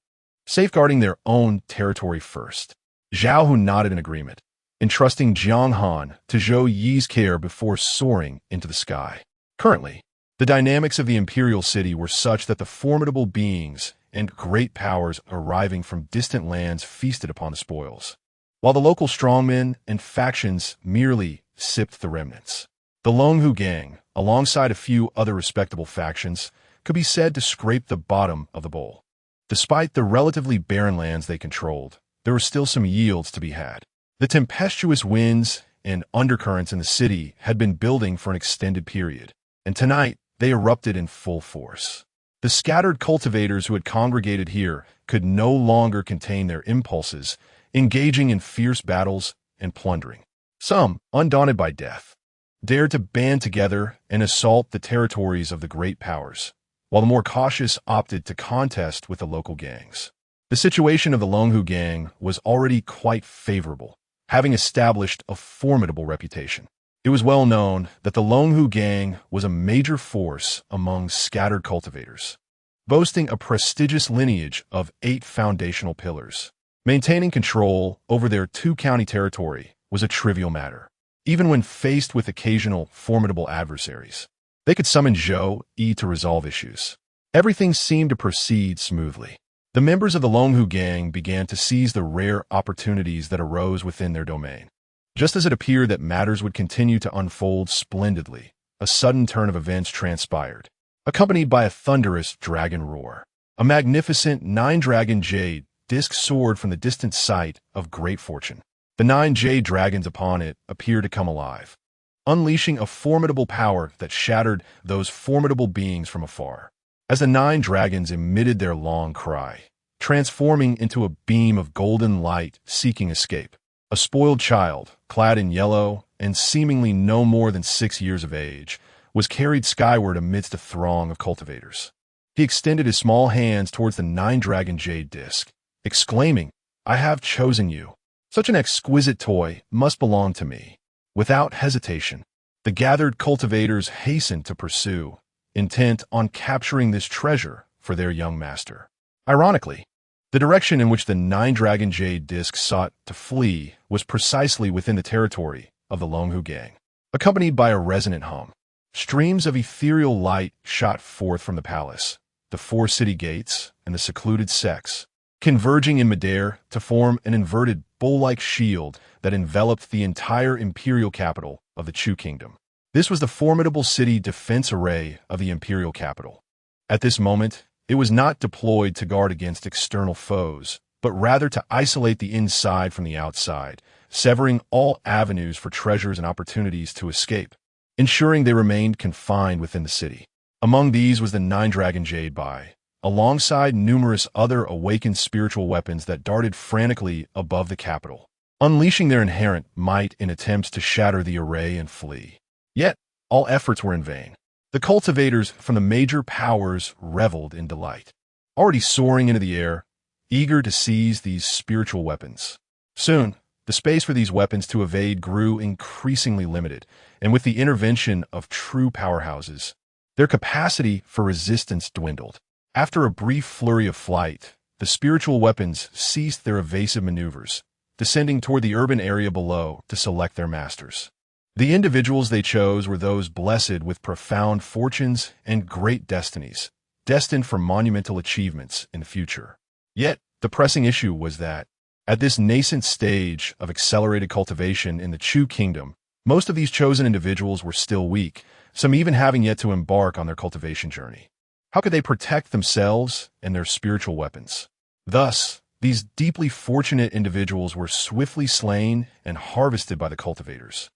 safeguarding their own territory first. Zhao Hu nodded in agreement, entrusting Jiang Han to Zhou Yi's care before soaring into the sky. Currently, the dynamics of the imperial city were such that the formidable beings and great powers arriving from distant lands feasted upon the spoils, while the local strongmen and factions merely sipped the remnants. The Longhu gang, alongside a few other respectable factions, could be said to scrape the bottom of the bowl. Despite the relatively barren lands they controlled, there were still some yields to be had. The tempestuous winds and undercurrents in the city had been building for an extended period, and tonight they erupted in full force. The scattered cultivators who had congregated here could no longer contain their impulses, engaging in fierce battles and plundering. Some, undaunted by death, dared to band together and assault the territories of the great powers, while the more cautious opted to contest with the local gangs. The situation of the Longhu gang was already quite favorable, having established a formidable reputation. It was well known that the Longhu gang was a major force among scattered cultivators, boasting a prestigious lineage of 8 foundational pillars. Maintaining control over their 2-county territory was a trivial matter, even when faced with occasional formidable adversaries. They could summon Zhou Yi to resolve issues. Everything seemed to proceed smoothly. The members of the Longhu gang began to seize the rare opportunities that arose within their domain. Just as it appeared that matters would continue to unfold splendidly, a sudden turn of events transpired, accompanied by a thunderous dragon roar. A magnificent 9-dragon jade disc soared from the distant site of great fortune. The 9 jade dragons upon it appeared to come alive, unleashing a formidable power that shattered those formidable beings from afar. As the 9 dragons emitted their long cry, transforming into a beam of golden light seeking escape, a spoiled child, clad in yellow and seemingly no more than 6 years of age, was carried skyward amidst a throng of cultivators. He extended his small hands towards the 9-dragon jade disc, exclaiming, "I have chosen you. Such an exquisite toy must belong to me." Without hesitation, the gathered cultivators hastened to pursue, intent on capturing this treasure for their young master. Ironically, the direction in which the 9-dragon jade disc sought to flee was precisely within the territory of the Longhu gang. Accompanied by a resonant hum, streams of ethereal light shot forth from the palace, the 4 city gates, and the secluded sects, converging in midair to form an inverted bowl-like shield that enveloped the entire imperial capital of the Chu kingdom. This was the formidable city defense array of the imperial capital. At this moment, it was not deployed to guard against external foes, but rather to isolate the inside from the outside, severing all avenues for treasures and opportunities to escape, ensuring they remained confined within the city. Among these was the 9-dragon jade bai, alongside numerous other awakened spiritual weapons that darted frantically above the capital, unleashing their inherent might in attempts to shatter the array and flee. Yet, all efforts were in vain. The cultivators from the major powers reveled in delight, already soaring into the air, eager to seize these spiritual weapons. Soon, the space for these weapons to evade grew increasingly limited, and with the intervention of true powerhouses, their capacity for resistance dwindled. After a brief flurry of flight, the spiritual weapons ceased their evasive maneuvers, descending toward the urban area below to select their masters. The individuals they chose were those blessed with profound fortunes and great destinies, destined for monumental achievements in the future. Yet, the pressing issue was that, at this nascent stage of accelerated cultivation in the Chu kingdom, most of these chosen individuals were still weak, some even having yet to embark on their cultivation journey. How could they protect themselves and their spiritual weapons? Thus, these deeply fortunate individuals were swiftly slain and harvested by the cultivators,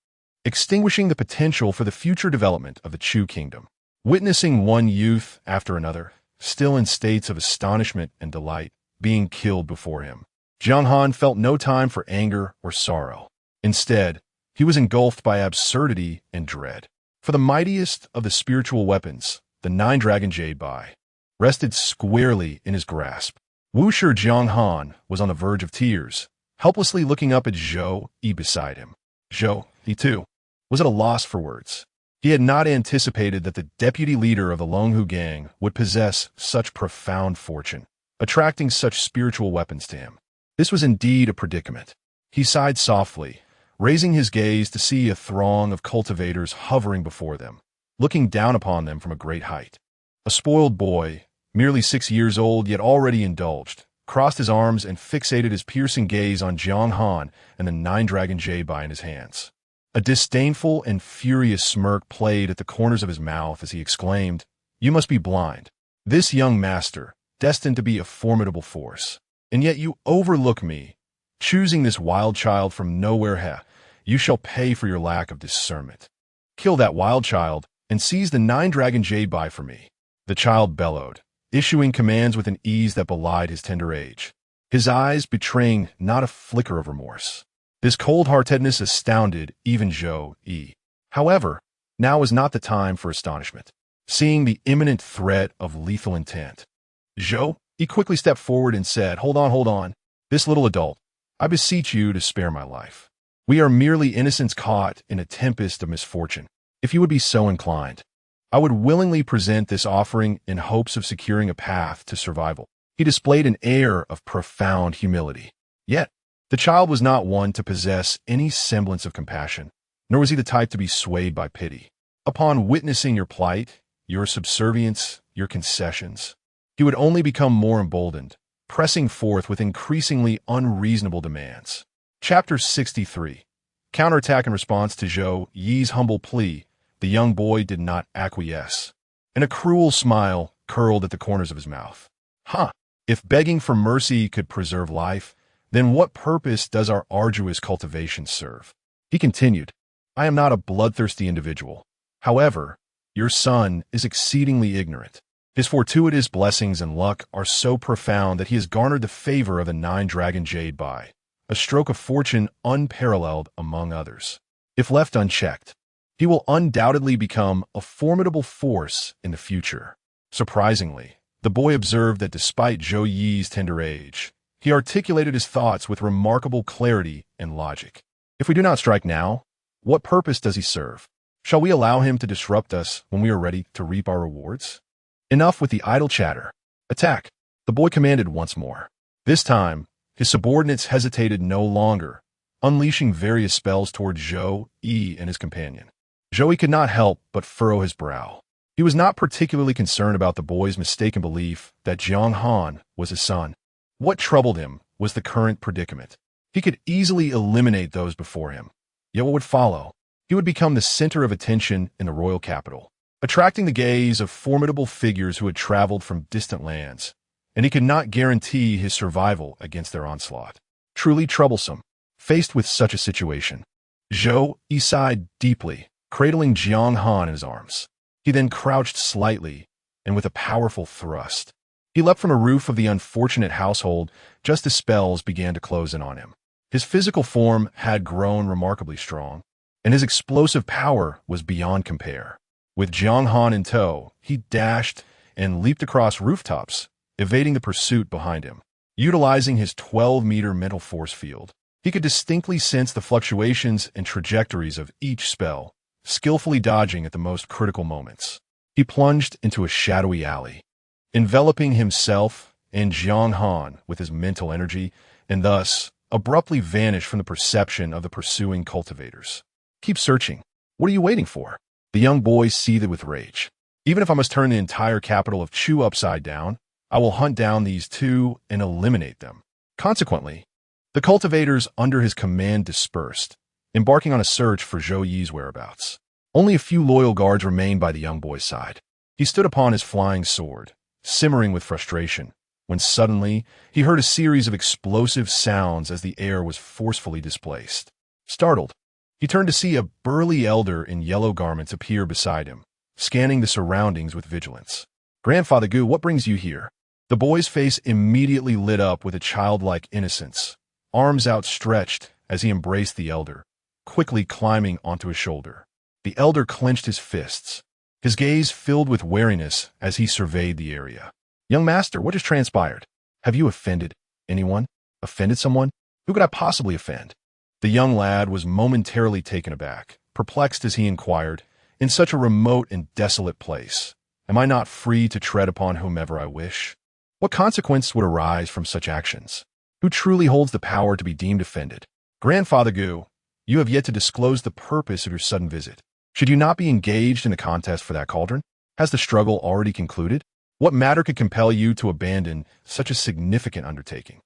extinguishing the potential for the future development of the Chu kingdom. Witnessing one youth after another, still in states of astonishment and delight, being killed before him, Jiang Han felt no time for anger or sorrow. Instead, he was engulfed by absurdity and dread. For the mightiest of the spiritual weapons, the 9-dragon jade bai, rested squarely in his grasp. Wushi Jiang Han was on the verge of tears, helplessly looking up at Zhou Yi beside him. Zhou Yi, too, was at a loss for words. He had not anticipated that the deputy leader of the Longhu gang would possess such profound fortune, attracting such spiritual weapons to him. This was indeed a predicament. He sighed softly, raising his gaze to see a throng of cultivators hovering before them, looking down upon them from a great height. A spoiled boy, merely 6 years old yet already indulged, crossed his arms and fixated his piercing gaze on Jiang Han and the nine-dragon jade in his hands. A disdainful and furious smirk played at the corners of his mouth as he exclaimed, "You must be blind. This young master, destined to be a formidable force. And yet you overlook me, choosing this wild child from nowhere. You shall pay for your lack of discernment. Kill that wild child and seize the nine-dragon jade for me." The child bellowed, issuing commands with an ease that belied his tender age, his eyes betraying not a flicker of remorse. This cold-heartedness astounded even Zhou Yi. However, now was not the time for astonishment. Seeing the imminent threat of lethal intent, Zhou Yi quickly stepped forward and said, hold on. This little adult, I beseech you to spare my life. We are merely innocents caught in a tempest of misfortune. If you would be so inclined, I would willingly present this offering in hopes of securing a path to survival. He displayed an air of profound humility. Yet, the child was not one to possess any semblance of compassion, nor was he the type to be swayed by pity. Upon witnessing your plight, your subservience, your concessions, he would only become more emboldened, pressing forth with increasingly unreasonable demands. Chapter 63. Counterattack. In response to Zhou Yi's humble plea, the young boy did not acquiesce, and a cruel smile curled at the corners of his mouth. If begging for mercy could preserve life, then what purpose does our arduous cultivation serve? He continued, I am not a bloodthirsty individual. However, your son is exceedingly ignorant. His fortuitous blessings and luck are so profound that he has garnered the favor of the nine-dragon jade a stroke of fortune unparalleled among others. If left unchecked, he will undoubtedly become a formidable force in the future. Surprisingly, the boy observed that despite Zhou Yi's tender age, he articulated his thoughts with remarkable clarity and logic. If we do not strike now, what purpose does he serve? Shall we allow him to disrupt us when we are ready to reap our rewards? Enough with the idle chatter. Attack! The boy commanded once more. This time, his subordinates hesitated no longer, unleashing various spells toward Zhou Yi and his companion. Zhou Yi could not help but furrow his brow. He was not particularly concerned about the boy's mistaken belief that Jiang Han was his son. What troubled him was the current predicament. He could easily eliminate those before him. Yet what would follow? He would become the center of attention in the royal capital, attracting the gaze of formidable figures who had traveled from distant lands, and he could not guarantee his survival against their onslaught. Truly troublesome. Faced with such a situation, Zhou Yi sighed deeply, cradling Jiang Han in his arms. He then crouched slightly, and with a powerful thrust, he leapt from a roof of the unfortunate household just as spells began to close in on him. His physical form had grown remarkably strong, and his explosive power was beyond compare. With Jiang Han in tow, he dashed and leaped across rooftops, evading the pursuit behind him. Utilizing his 12-meter mental force field, he could distinctly sense the fluctuations and trajectories of each spell, skillfully dodging at the most critical moments. He plunged into a shadowy alley, enveloping himself and Jiang Han with his mental energy, and thus abruptly vanished from the perception of the pursuing cultivators. Keep searching. What are you waiting for? The young boy seethed with rage. Even if I must turn the entire capital of Chu upside down, I will hunt down these two and eliminate them. Consequently, the cultivators under his command dispersed, embarking on a search for Zhou Yi's whereabouts. Only a few loyal guards remained by the young boy's side. He stood upon his flying sword, simmering with frustration, when suddenly he heard a series of explosive sounds as the air was forcefully displaced. Startled, he turned to see a burly elder in yellow garments appear beside him, scanning the surroundings with vigilance. Grandfather Gu, what brings you here? The boy's face immediately lit up with a childlike innocence, arms outstretched as he embraced the elder, quickly climbing onto his shoulder. The elder clenched his fists, his gaze filled with wariness as he surveyed the area. Young master, what has transpired? Have you offended anyone? Offended someone? Who could I possibly offend? The young lad was momentarily taken aback, perplexed as he inquired, in such a remote and desolate place, am I not free to tread upon whomever I wish? What consequence would arise from such actions? Who truly holds the power to be deemed offended? Grandfather Gu, you have yet to disclose the purpose of your sudden visit. Should you not be engaged in a contest for that cauldron? Has the struggle already concluded? What matter could compel you to abandon such a significant undertaking?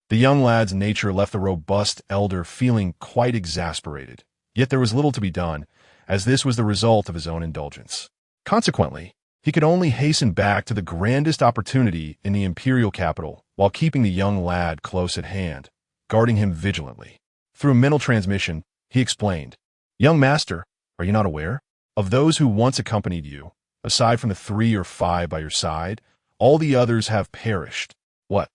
The young lad's nature left the robust elder feeling quite exasperated, yet there was little to be done, as this was the result of his own indulgence. Consequently, he could only hasten back to the grandest opportunity in the imperial capital while keeping the young lad close at hand, guarding him vigilantly. Through mental transmission, he explained, "Young master, are you not aware? Of those who once accompanied you, aside from the 3 or 5 by your side, all the others have perished." What?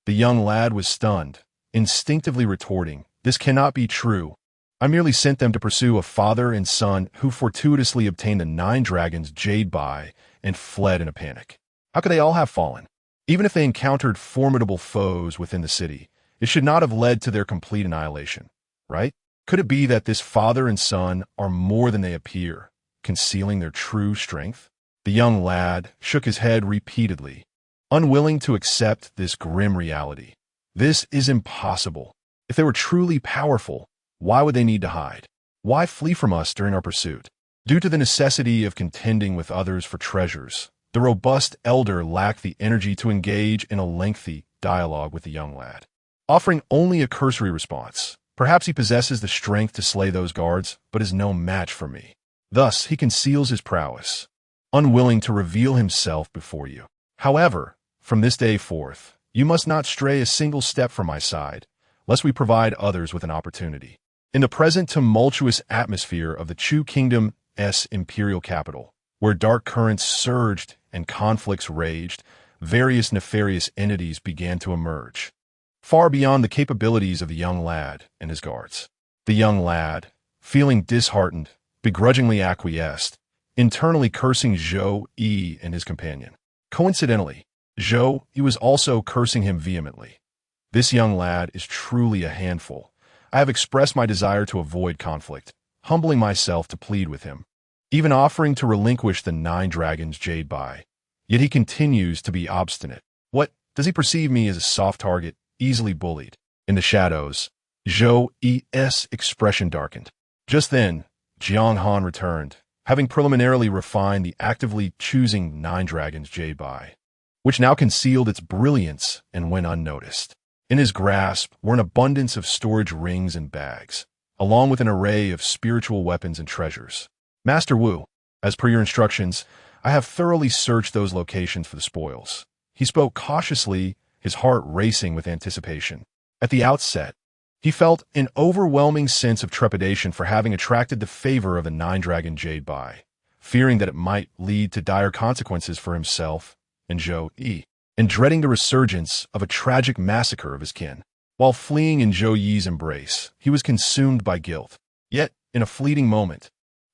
The young lad was stunned, instinctively retorting, "This cannot be true. I merely sent them to pursue a father and son who fortuitously obtained the 9 dragons' jade buy and fled in a panic. How could they all have fallen? Even if they encountered formidable foes within the city, it should not have led to their complete annihilation, right? Could it be that this father and son are more than they appear, concealing their true strength?" The young lad shook his head repeatedly, unwilling to accept this grim reality. This is impossible. If they were truly powerful, why would they need to hide? Why flee from us during our pursuit? Due to the necessity of contending with others for treasures, the robust elder lacked the energy to engage in a lengthy dialogue with the young lad. Offering only a cursory response, perhaps he possesses the strength to slay those guards, but is no match for me. Thus, he conceals his prowess, unwilling to reveal himself before you. However, from this day forth, you must not stray a single step from my side, lest we provide others with an opportunity. In the present tumultuous atmosphere of the Chu Kingdom's imperial capital, where dark currents surged and conflicts raged, various nefarious entities began to emerge, far beyond the capabilities of the young lad and his guards. The young lad, feeling disheartened, begrudgingly acquiesced, internally cursing Zhou Yi and his companion. Coincidentally, Zhou Yi was also cursing him vehemently. This young lad is truly a handful. I have expressed my desire to avoid conflict, humbling myself to plead with him, even offering to relinquish the 9 dragons' jade buy. Yet he continues to be obstinate. What, does he perceive me as a soft target, easily bullied? In the shadows, Zhou Yi's expression darkened. Just then, Jiang Han returned, having preliminarily refined the actively choosing 9 dragons' jade buy, which now concealed its brilliance and went unnoticed. In his grasp were an abundance of storage rings and bags, along with an array of spiritual weapons and treasures. "Master Wu, as per your instructions, I have thoroughly searched those locations for the spoils." He spoke cautiously, his heart racing with anticipation. At the outset, he felt an overwhelming sense of trepidation for having attracted the favor of the 9 dragon jade buy, fearing that it might lead to dire consequences for himself and Zhou Yi, and dreading the resurgence of a tragic massacre of his kin. While fleeing in Zhou Yi's embrace, he was consumed by guilt. Yet, in a fleeting moment,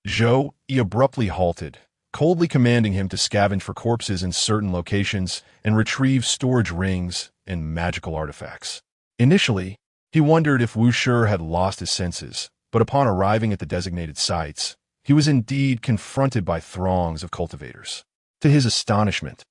Zhou Yi abruptly halted, coldly commanding him to scavenge for corpses in certain locations and retrieve storage rings and magical artifacts. Initially, he wondered if Wu Shi had lost his senses, but upon arriving at the designated sites, he was indeed confronted by throngs of cultivators. To his astonishment,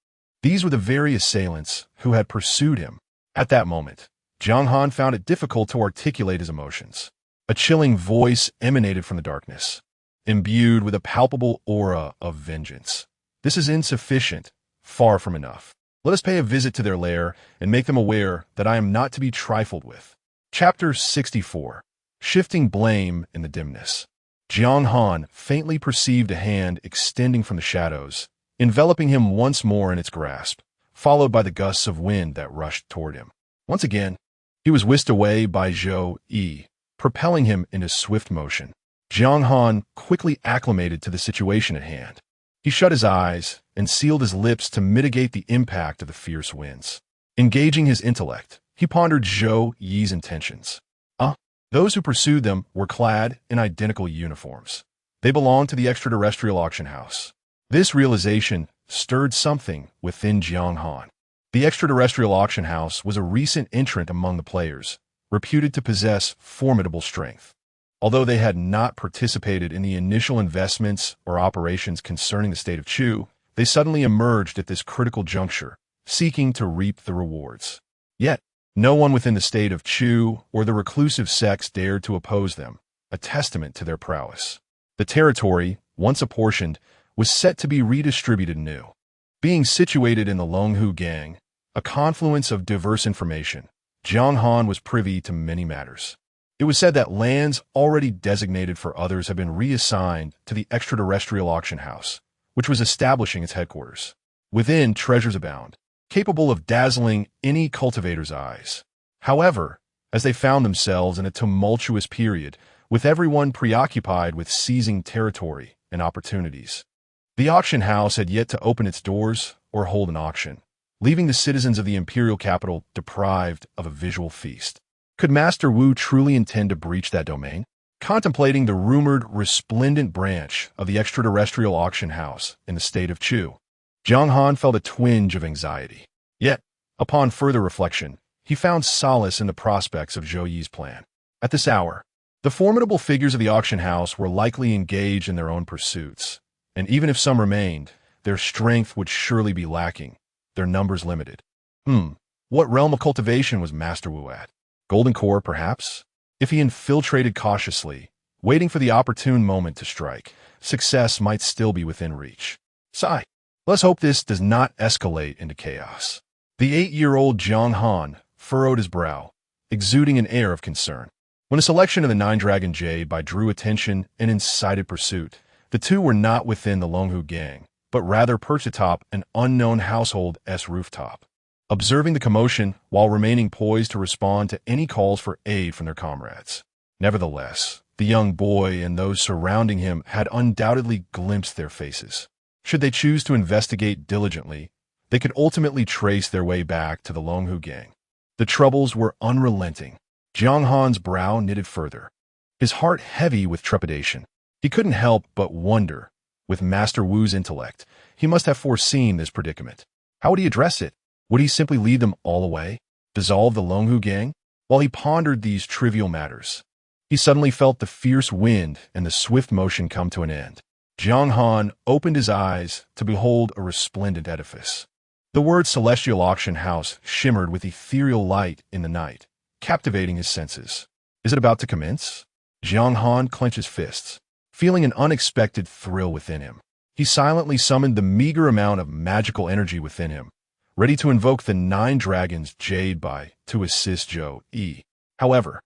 these were the very assailants who had pursued him. At that moment, Jiang Han found it difficult to articulate his emotions. A chilling voice emanated from the darkness, imbued with a palpable aura of vengeance. "This is insufficient, far from enough. Let us pay a visit to their lair and make them aware that I am not to be trifled with." Chapter 64. Shifting Blame in the Dimness. Jiang Han faintly perceived a hand extending from the shadows, enveloping him once more in its grasp, followed by the gusts of wind that rushed toward him. Once again, he was whisked away by Zhou Yi, propelling him into swift motion. Jiang Han quickly acclimated to the situation at hand. He shut his eyes and sealed his lips to mitigate the impact of the fierce winds. Engaging his intellect, he pondered Zhou Yi's intentions. Those who pursued them were clad in identical uniforms. They belonged to the extraterrestrial auction house. This realization stirred something within Jiang Han. The extraterrestrial auction house was a recent entrant among the players, reputed to possess formidable strength. Although they had not participated in the initial investments or operations concerning the state of Chu, they suddenly emerged at this critical juncture, seeking to reap the rewards. Yet, No one within the state of Chu or the reclusive sects dared to oppose them, a testament to their prowess. The territory, once apportioned, was set to be redistributed anew. Being situated in the Longhu Gang, a confluence of diverse information, Jiang Han was privy to many matters. It was said that lands already designated for others had been reassigned to the extraterrestrial auction house, which was establishing its headquarters. Within, treasures abound, capable of dazzling any cultivator's eyes. However, as they found themselves in a tumultuous period, with everyone preoccupied with seizing territory and opportunities, the auction house had yet to open its doors or hold an auction, leaving the citizens of the imperial capital deprived of a visual feast. Could Master Wu truly intend to breach that domain? Contemplating the rumored resplendent branch of the extraterrestrial auction house in the state of Chu, Jiang Han felt a twinge of anxiety. Yet, upon further reflection, he found solace in the prospects of Zhou Yi's plan. At this hour, the formidable figures of the auction house were likely engaged in their own pursuits, and even if some remained, their strength would surely be lacking, their numbers limited. What realm of cultivation was Master Wu at? Golden Core, perhaps? If he infiltrated cautiously, waiting for the opportune moment to strike, success might still be within reach. Sigh. Let's hope this does not escalate into chaos. The 8-year-old Jiang Han furrowed his brow, exuding an air of concern. When a selection of the Nine-Dragon Jade drew attention and incited pursuit, the two were not within the Longhu Gang, but rather perched atop an unknown household's rooftop, observing the commotion while remaining poised to respond to any calls for aid from their comrades. Nevertheless, the young boy and those surrounding him had undoubtedly glimpsed their faces. Should they choose to investigate diligently, they could ultimately trace their way back to the Longhu Gang. The troubles were unrelenting. Jiang Han's brow knitted further, his heart heavy with trepidation. He couldn't help but wonder, with Master Wu's intellect, he must have foreseen this predicament. How would he address it? Would he simply lead them all away? Dissolve the Longhu Gang? While he pondered these trivial matters, he suddenly felt the fierce wind and the swift motion come to an end. Jiang Han opened his eyes to behold a resplendent edifice. The word Celestial Auction House shimmered with ethereal light in the night, captivating his senses. Is it about to commence? Jiang Han clenched his fists, feeling an unexpected thrill within him. He silently summoned the meager amount of magical energy within him, ready to invoke the 9 dragons Jade to assist Zhou Yi. However,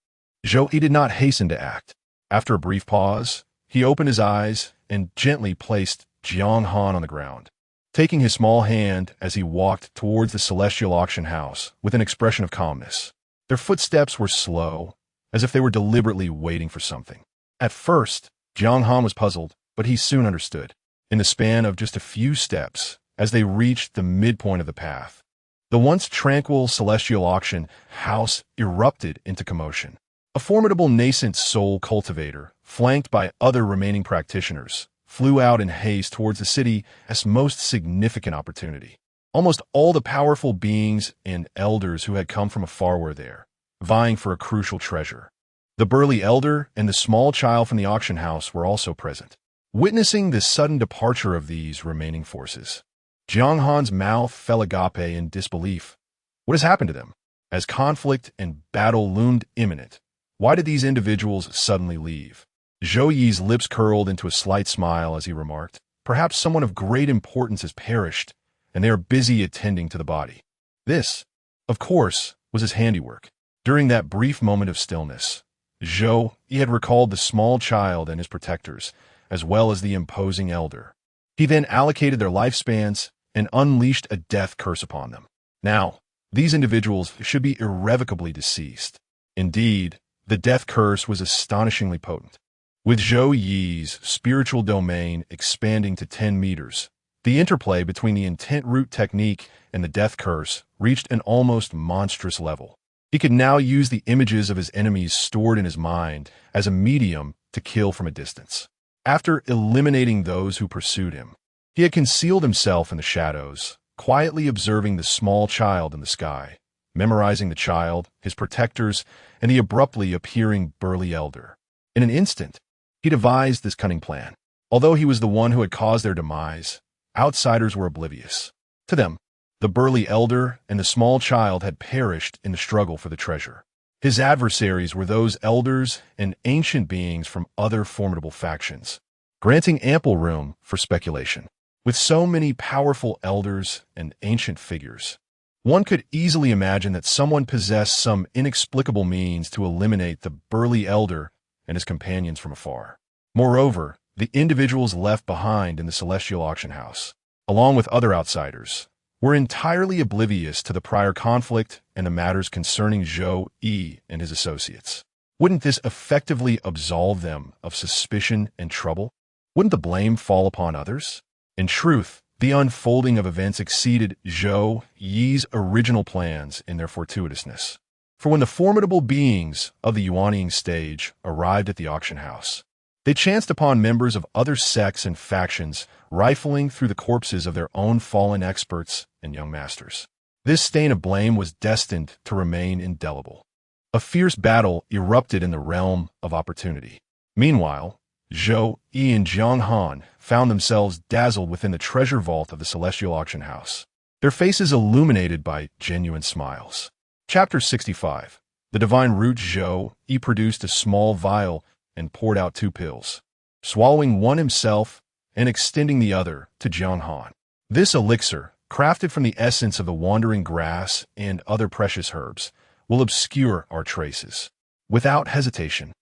Zhou Yi did not hasten to act. After a brief pause, he opened his eyes and gently placed Jiang Han on the ground, taking his small hand as he walked towards the Celestial Auction House with an expression of calmness. Their footsteps were slow, as if they were deliberately waiting for something. At first, Jiang Han was puzzled, but he soon understood. In the span of just a few steps, as they reached the midpoint of the path, the once tranquil Celestial Auction House erupted into commotion. A formidable nascent soul cultivator, flanked by other remaining practitioners, flew out in haste towards the city's most significant opportunity. Almost all the powerful beings and elders who had come from afar were there, vying for a crucial treasure. The burly elder and the small child from the auction house were also present. Witnessing the sudden departure of these remaining forces, Jiang Han's mouth fell agape in disbelief. What has happened to them? As conflict and battle loomed imminent, why did these individuals suddenly leave? Zhou Yi's lips curled into a slight smile as he remarked, perhaps someone of great importance has perished, and they are busy attending to the body. This, of course, was his handiwork. During that brief moment of stillness, Zhou Yi had recalled the small child and his protectors, as well as the imposing elder. He then allocated their lifespans and unleashed a death curse upon them. Now, these individuals should be irrevocably deceased. Indeed, the death curse was astonishingly potent. With Zhou Yi's spiritual domain expanding to 10 meters, the interplay between the intent root technique and the death curse reached an almost monstrous level. He could now use the images of his enemies stored in his mind as a medium to kill from a distance. After eliminating those who pursued him, he had concealed himself in the shadows, quietly observing the small child in the sky, memorizing the child, his protectors, and the abruptly appearing burly elder. In an instant, he devised this cunning plan. Although he was the one who had caused their demise, outsiders were oblivious. To them, The burly elder and the small child had perished in the struggle for the treasure. His adversaries were those elders and ancient beings from other formidable factions, granting ample room for speculation. With so many powerful elders and ancient figures, one could easily imagine that someone possessed some inexplicable means to eliminate the burly elder and his companions from afar. Moreover, the individuals left behind in the celestial auction house, along with other outsiders, were entirely oblivious to the prior conflict and the matters concerning Zhou Yi and his associates. Wouldn't this effectively absolve them of suspicion and trouble? Wouldn't the blame fall upon others? In truth, the unfolding of events exceeded Zhou Yi's original plans in their fortuitousness. For when the formidable beings of the Yuanying stage arrived at the auction house, they chanced upon members of other sects and factions rifling through the corpses of their own fallen experts and young masters. This stain of blame was destined to remain indelible. A fierce battle erupted in the realm of opportunity. Meanwhile, Zhou Yi and Jiang Han found themselves dazzled within the treasure vault of the celestial auction house, their faces illuminated by genuine smiles. Chapter 65. The divine root. Zhou Yi produced a small vial and poured out 2 pills, swallowing one himself and extending the other to Jiang Han. This elixir, crafted from the essence of the wandering grass and other precious herbs, will obscure our traces. Without hesitation,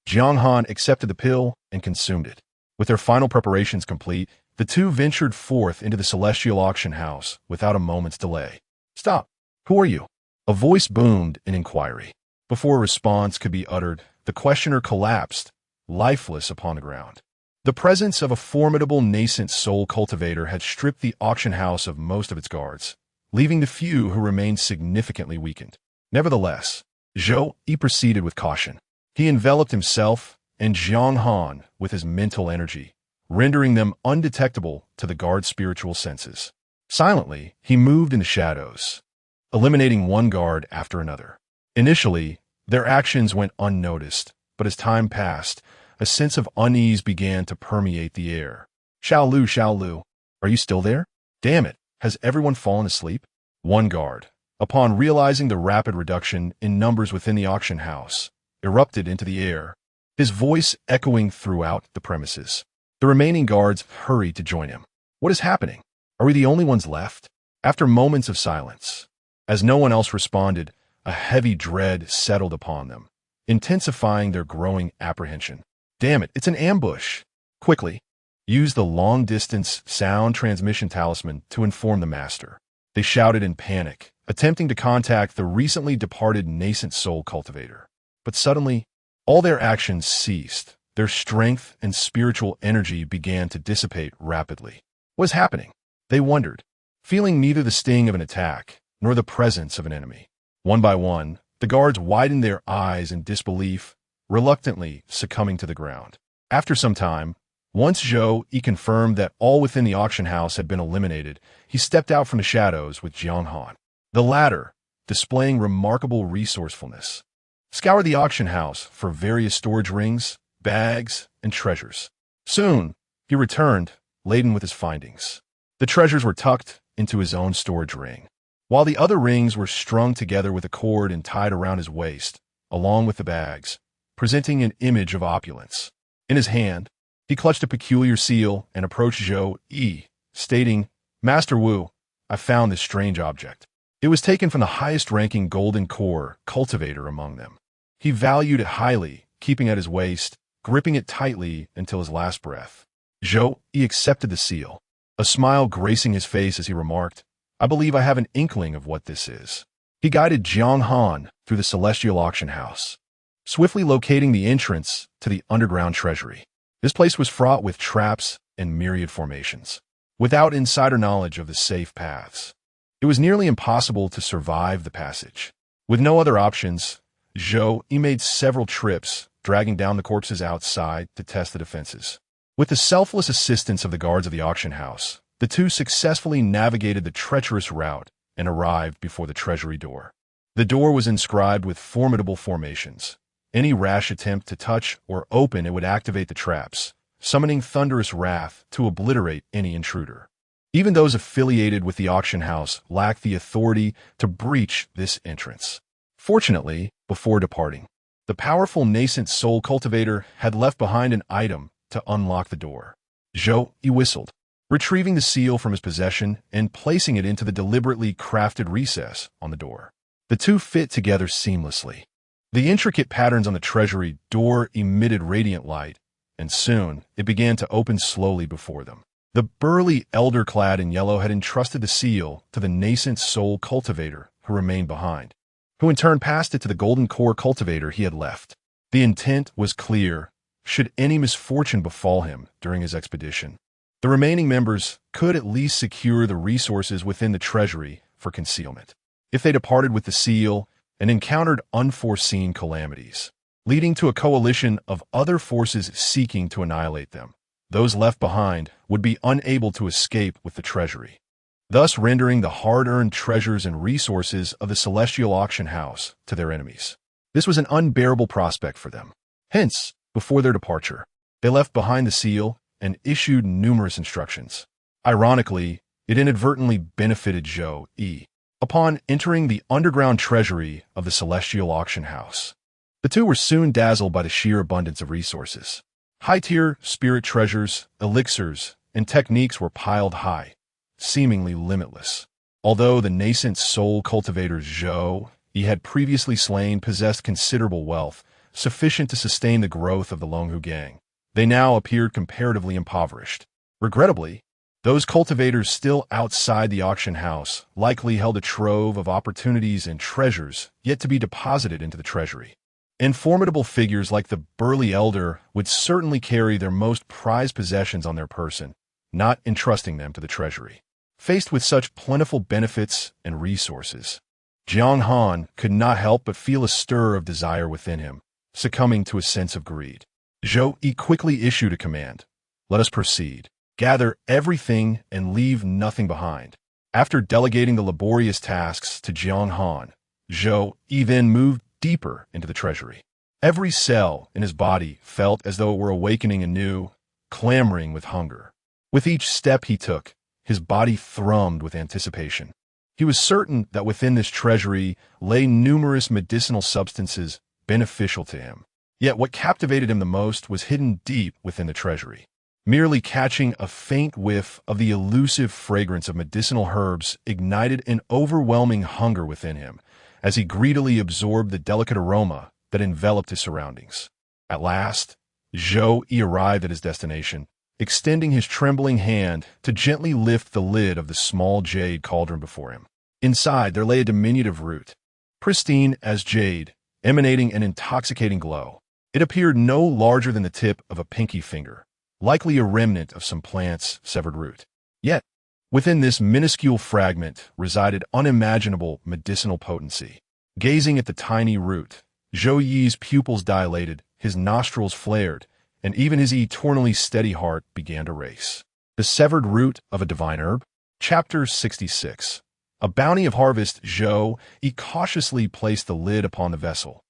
Jiang Han accepted the pill and consumed it. With their final preparations complete, the two ventured forth into the celestial auction house without a moment's delay. "Stop! Who are you?" A voice boomed in inquiry. Before a response could be uttered, the questioner collapsed, lifeless upon the ground. The presence of a formidable nascent soul cultivator had stripped the auction house of most of its guards, leaving the few who remained significantly weakened. Nevertheless, Zhou Yi proceeded with caution. He enveloped himself and Jiang Han with his mental energy, rendering them undetectable to the guard's spiritual senses. Silently, he moved in the shadows, eliminating one guard after another. Initially, their actions went unnoticed, but as time passed, a sense of unease began to permeate the air. Xiao Lu, are you still there? Damn it, has everyone fallen asleep?" One guard, upon realizing the rapid reduction in numbers within the auction house, erupted into the air, his voice echoing throughout the premises. The remaining guards hurried to join him. "What is happening? Are we the only ones left?" After moments of silence, as no one else responded, a heavy dread settled upon them, intensifying their growing apprehension. "Damn it, it's an ambush!" Quickly, use the long-distance sound transmission talisman to inform the master. They shouted in panic, attempting to contact the recently departed nascent soul cultivator. But suddenly, all their actions ceased. Their strength and spiritual energy began to dissipate rapidly. What was happening? They wondered, feeling neither the sting of an attack nor the presence of an enemy. One by one, the guards widened their eyes in disbelief, reluctantly succumbing to the ground. After some time, once Zhou Yi confirmed that all within the auction house had been eliminated, he stepped out from the shadows with Jiang Han. The latter, displaying remarkable resourcefulness, scoured the auction house for various storage rings, bags, and treasures. Soon, he returned, laden with his findings. The treasures were tucked into his own storage ring, while the other rings were strung together with a cord and tied around his waist, along with the bags, presenting an image of opulence. In his hand, he clutched a peculiar seal and approached Zhou Yi, stating, "Master Wu, I found this strange object." It was taken from the highest-ranking golden core cultivator among them. He valued it highly, keeping at his waist, gripping it tightly until his last breath. Zhou Yi accepted the seal, a smile gracing his face as he remarked, "I believe I have an inkling of what this is." He guided Jiang Han through the celestial auction house, swiftly locating the entrance to the underground treasury. This place was fraught with traps and myriad formations. Without insider knowledge of the safe paths, it was nearly impossible to survive the passage. With no other options, Zhou Yi made several trips, dragging down the corpses outside to test the defenses. With the selfless assistance of the guards of the auction house, the two successfully navigated the treacherous route and arrived before the treasury door. The door was inscribed with formidable formations. Any rash attempt to touch or open it would activate the traps, summoning thunderous wrath to obliterate any intruder. Even those affiliated with the auction house lacked the authority to breach this entrance. Fortunately, before departing, the powerful nascent soul cultivator had left behind an item to unlock the door. Zhou Yi whistled, retrieving the seal from his possession and placing it into the deliberately crafted recess on the door. The two fit together seamlessly. The intricate patterns on the treasury door emitted radiant light, and soon it began to open slowly before them. The burly elder clad in yellow had entrusted the seal to the nascent soul cultivator who remained behind, who in turn passed it to the golden core cultivator he had left. The intent was clear. Should any misfortune befall him during his expedition, the remaining members could at least secure the resources within the treasury for concealment. If they departed with the seal and encountered unforeseen calamities, leading to a coalition of other forces seeking to annihilate them, those left behind would be unable to escape with the treasury, thus rendering the hard-earned treasures and resources of the celestial auction house to their enemies. This was an unbearable prospect for them. Hence, before their departure, they left behind the seal and issued numerous instructions. Ironically, it inadvertently benefited Zhou Yi. Upon entering the underground treasury of the celestial auction house, the two were soon dazzled by the sheer abundance of resources. High-tier spirit treasures, elixirs, and techniques were piled high, seemingly limitless. Although the nascent soul cultivator Zhou Yi had previously slain possessed considerable wealth, sufficient to sustain the growth of the Longhu gang, they now appeared comparatively impoverished. Regrettably, those cultivators still outside the auction house likely held a trove of opportunities and treasures yet to be deposited into the treasury. And formidable figures like the burly elder would certainly carry their most prized possessions on their person, not entrusting them to the treasury. Faced with such plentiful benefits and resources, Jiang Han could not help but feel a stir of desire within him, succumbing to a sense of greed. Zhou Yi quickly issued a command. Let us proceed. Gather everything and leave nothing behind. After delegating the laborious tasks to Jiang Han, Zhou Yi then moved deeper into the treasury. Every cell in his body felt as though it were awakening anew, clamoring with hunger. With each step he took, his body thrummed with anticipation. He was certain that within this treasury lay numerous medicinal substances beneficial to him. Yet what captivated him the most was hidden deep within the treasury. Merely catching a faint whiff of the elusive fragrance of medicinal herbs ignited an overwhelming hunger within him as he greedily absorbed the delicate aroma that enveloped his surroundings. At last, Zhou Yi arrived at his destination, extending his trembling hand to gently lift the lid of the small jade cauldron before him. Inside there lay a diminutive root, pristine as jade, emanating an intoxicating glow. It appeared no larger than the tip of a pinky finger, likely a remnant of some plant's severed root. Yet, within this minuscule fragment resided unimaginable medicinal potency. Gazing at the tiny root, Zhou Yi's pupils dilated, his nostrils flared, and even his eternally steady heart began to race. The severed root of a divine herb? Chapter 66. A bounty of harvest. Zhou Yi cautiously placed the lid upon the vessel.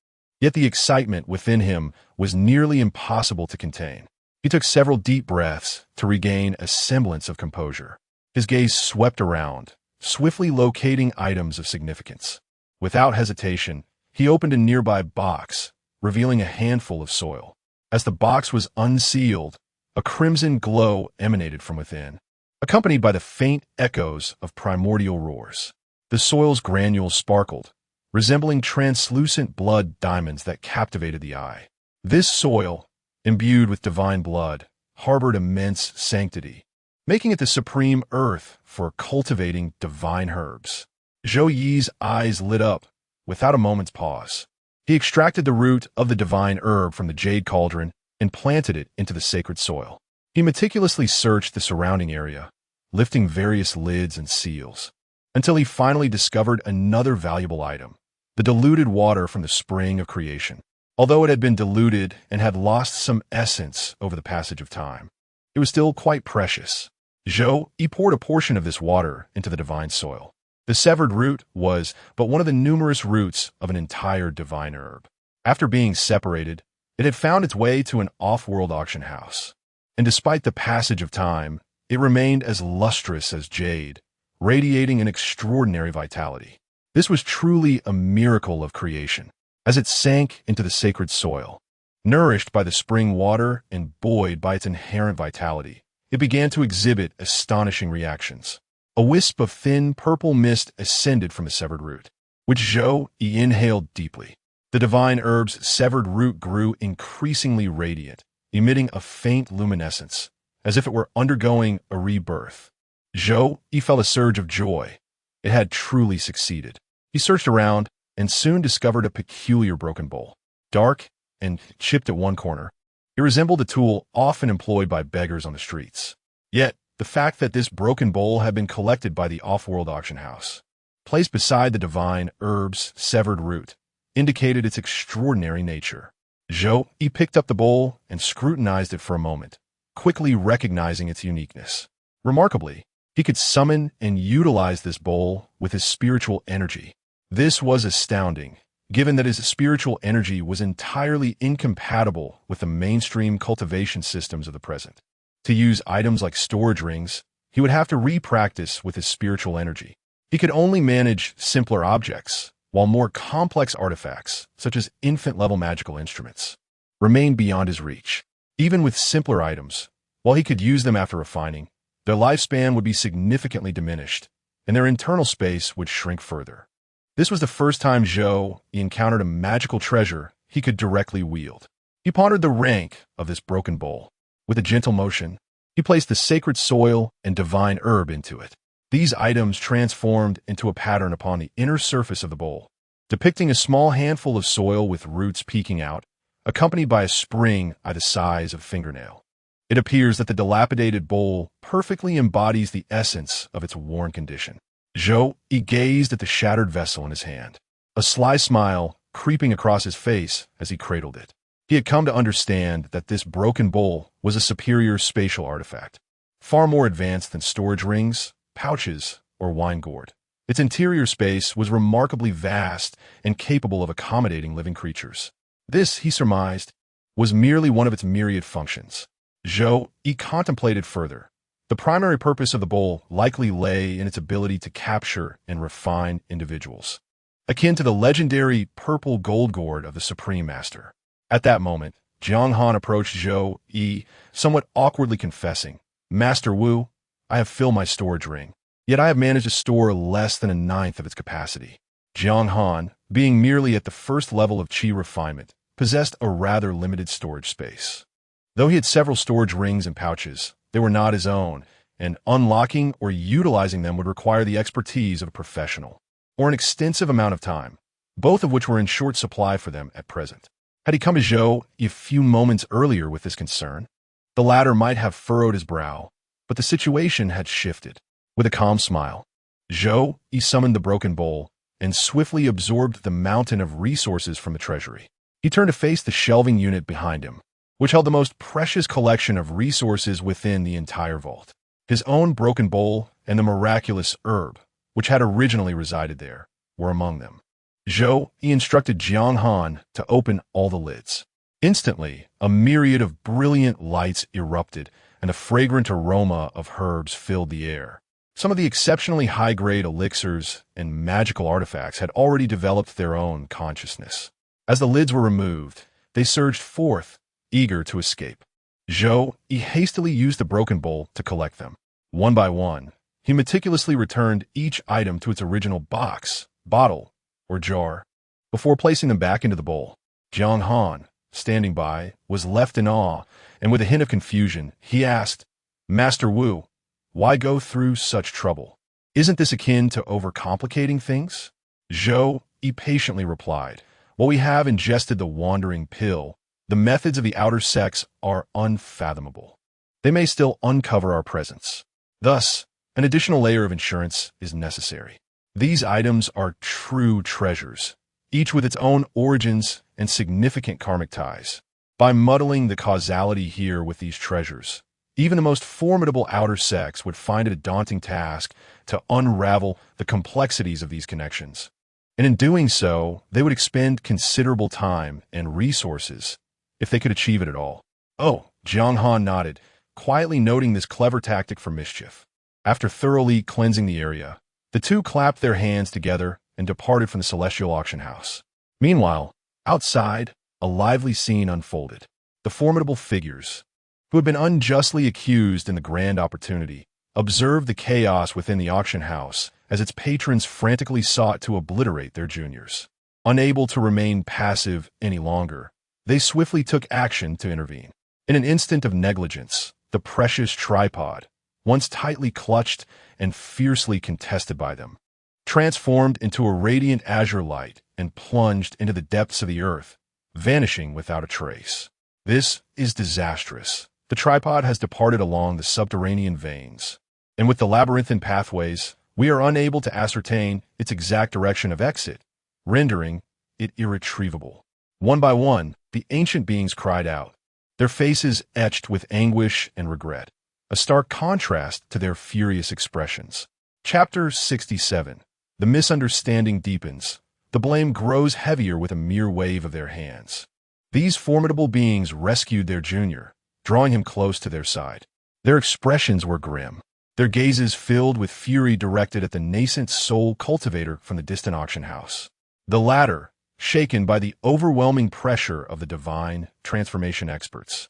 Yet the excitement within him was nearly impossible to contain. He took several deep breaths to regain a semblance of composure. His gaze swept around, swiftly locating items of significance. Without hesitation, he opened a nearby box, revealing a handful of soil. As the box was unsealed, a crimson glow emanated from within, accompanied by the faint echoes of primordial roars. The soil's granules sparkled, resembling translucent blood diamonds that captivated the eye. This soil, imbued with divine blood, harbored immense sanctity, making it the supreme earth for cultivating divine herbs. Zhou Yi's eyes lit up without a moment's pause. He extracted the root of the divine herb from the jade cauldron and planted it into the sacred soil. He meticulously searched the surrounding area, lifting various lids and seals, until he finally discovered another valuable item, the diluted water from the spring of creation. Although it had been diluted and had lost some essence over the passage of time, it was still quite precious. Zhou Yi poured a portion of this water into the divine soil. The severed root was but one of the numerous roots of an entire divine herb. After being separated, it had found its way to an off-world auction house. And despite the passage of time, It remained as lustrous as jade, radiating an extraordinary vitality. This was truly a miracle of creation, as it sank into the sacred soil. Nourished by the spring water and buoyed by its inherent vitality, it began to exhibit astonishing reactions. A wisp of thin purple mist ascended from the severed root, which Zhou Yi inhaled deeply. The divine herb's severed root grew increasingly radiant, emitting a faint luminescence, as if it were undergoing a rebirth. Zhou Yi felt a surge of joy. It had truly succeeded. He searched around and soon discovered a peculiar broken bowl. Dark and chipped at one corner, it resembled a tool often employed by beggars on the streets. Yet, the fact that this broken bowl had been collected by the off-world auction house, placed beside the divine herb's severed root, indicated its extraordinary nature. Zhou Yi picked up the bowl and scrutinized it for a moment, quickly recognizing its uniqueness. Remarkably, he could summon and utilize this bowl with his spiritual energy. This was astounding, given that his spiritual energy was entirely incompatible with the mainstream cultivation systems of the present. To use items like storage rings, he would have to re-practice with his spiritual energy. He could only manage simpler objects, while more complex artifacts, such as infant-level magical instruments, remained beyond his reach. Even with simpler items, while he could use them after refining, their lifespan would be significantly diminished, and their internal space would shrink further. This was the first time Zhou Yi encountered a magical treasure he could directly wield. He pondered the rank of this broken bowl. With a gentle motion, he placed the sacred soil and divine herb into it. These items transformed into a pattern upon the inner surface of the bowl, depicting a small handful of soil with roots peeking out, accompanied by a spring the size of a fingernail. It appears that the dilapidated bowl perfectly embodies the essence of its worn condition. Zhou Yi gazed at the shattered vessel in his hand, a sly smile creeping across his face as he cradled it. He had come to understand that this broken bowl was a superior spatial artifact, far more advanced than storage rings, pouches, or wine gourd. Its interior space was remarkably vast and capable of accommodating living creatures. This, he surmised, was merely one of its myriad functions. Zhou Yi contemplated further. The primary purpose of the bowl likely lay in its ability to capture and refine individuals, akin to the legendary purple gold gourd of the Supreme Master. At that moment, Jiang Han approached Zhou Yi, somewhat awkwardly confessing, "Master Wu, I have filled my storage ring, yet I have managed to store less than a ninth of its capacity." Jiang Han, being merely at the first level of qi refinement, possessed a rather limited storage space. Though he had several storage rings and pouches, they were not his own, and unlocking or utilizing them would require the expertise of a professional, or an extensive amount of time, both of which were in short supply for them at present. Had he come to Zhou Yi a few moments earlier with this concern, the latter might have furrowed his brow, but the situation had shifted. With a calm smile, Zhou Yi summoned the broken bowl and swiftly absorbed the mountain of resources from the treasury. He turned to face the shelving unit behind him, which held the most precious collection of resources within the entire vault. His own broken bowl and the miraculous herb, which had originally resided there, were among them. Zhou Yi instructed Jiang Han to open all the lids. Instantly, a myriad of brilliant lights erupted, and a fragrant aroma of herbs filled the air. Some of the exceptionally high-grade elixirs and magical artifacts had already developed their own consciousness. As the lids were removed, they surged forth, eager to escape. Zhou Yi hastily used the broken bowl to collect them. One by one, he meticulously returned each item to its original box, bottle, or jar, before placing them back into the bowl. Jiang Han, standing by, was left in awe, and with a hint of confusion, he asked, "Master Wu, why go through such trouble? Isn't this akin to overcomplicating things?" Zhou Yi patiently replied, "While we have ingested the wandering pill, the methods of the outer sex are unfathomable. They may still uncover our presence. Thus, an additional layer of insurance is necessary. These items are true treasures, each with its own origins and significant karmic ties. By muddling the causality here with these treasures, even the most formidable outer sex would find it a daunting task to unravel the complexities of these connections. And in doing so, they would expend considerable time and resources if they could achieve it at all." "Oh," Jiang Han nodded, quietly noting this clever tactic for mischief. After thoroughly cleansing the area, the two clapped their hands together and departed from the celestial auction house. Meanwhile, outside, a lively scene unfolded. The formidable figures, who had been unjustly accused in the grand opportunity, observed the chaos within the auction house as its patrons frantically sought to obliterate their juniors. Unable to remain passive any longer, they swiftly took action to intervene. In an instant of negligence, the precious tripod, once tightly clutched and fiercely contested by them, transformed into a radiant azure light and plunged into the depths of the earth, vanishing without a trace. This is disastrous. The tripod has departed along the subterranean veins, and with the labyrinthine pathways, we are unable to ascertain its exact direction of exit, rendering it irretrievable. One by one, the ancient beings cried out, their faces etched with anguish and regret, a stark contrast to their furious expressions. Chapter 67. The misunderstanding deepens. The blame grows heavier with a mere wave of their hands. These formidable beings rescued their junior, drawing him close to their side. Their expressions were grim, their gazes filled with fury directed at the nascent soul cultivator from the distant auction house. The latter, shaken by the overwhelming pressure of the divine transformation experts,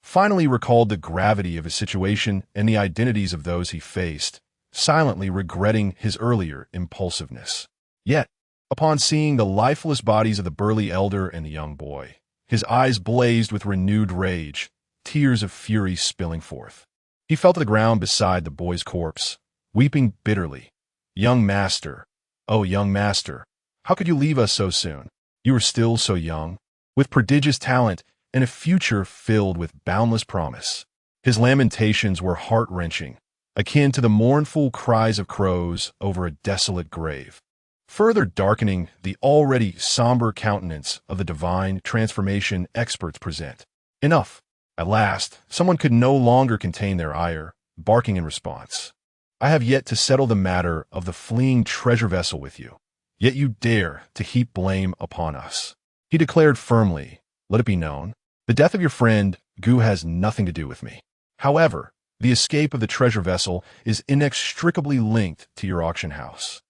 finally recalled the gravity of his situation and the identities of those he faced, silently regretting his earlier impulsiveness. Yet, upon seeing the lifeless bodies of the burly elder and the young boy, his eyes blazed with renewed rage, tears of fury spilling forth. He fell to the ground beside the boy's corpse, weeping bitterly. "Young master, oh young master, how could you leave us so soon? You are still so young, with prodigious talent and a future filled with boundless promise." His lamentations were heart-wrenching, akin to the mournful cries of crows over a desolate grave, further darkening the already somber countenance of the divine transformation experts present. Enough. At last, someone could no longer contain their ire, barking in response. "I have yet to settle the matter of the fleeing treasure vessel with you, yet you dare to heap blame upon us." He declared firmly, "Let it be known, the death of your friend Gu has nothing to do with me. However, the escape of the treasure vessel is inextricably linked to your auction house.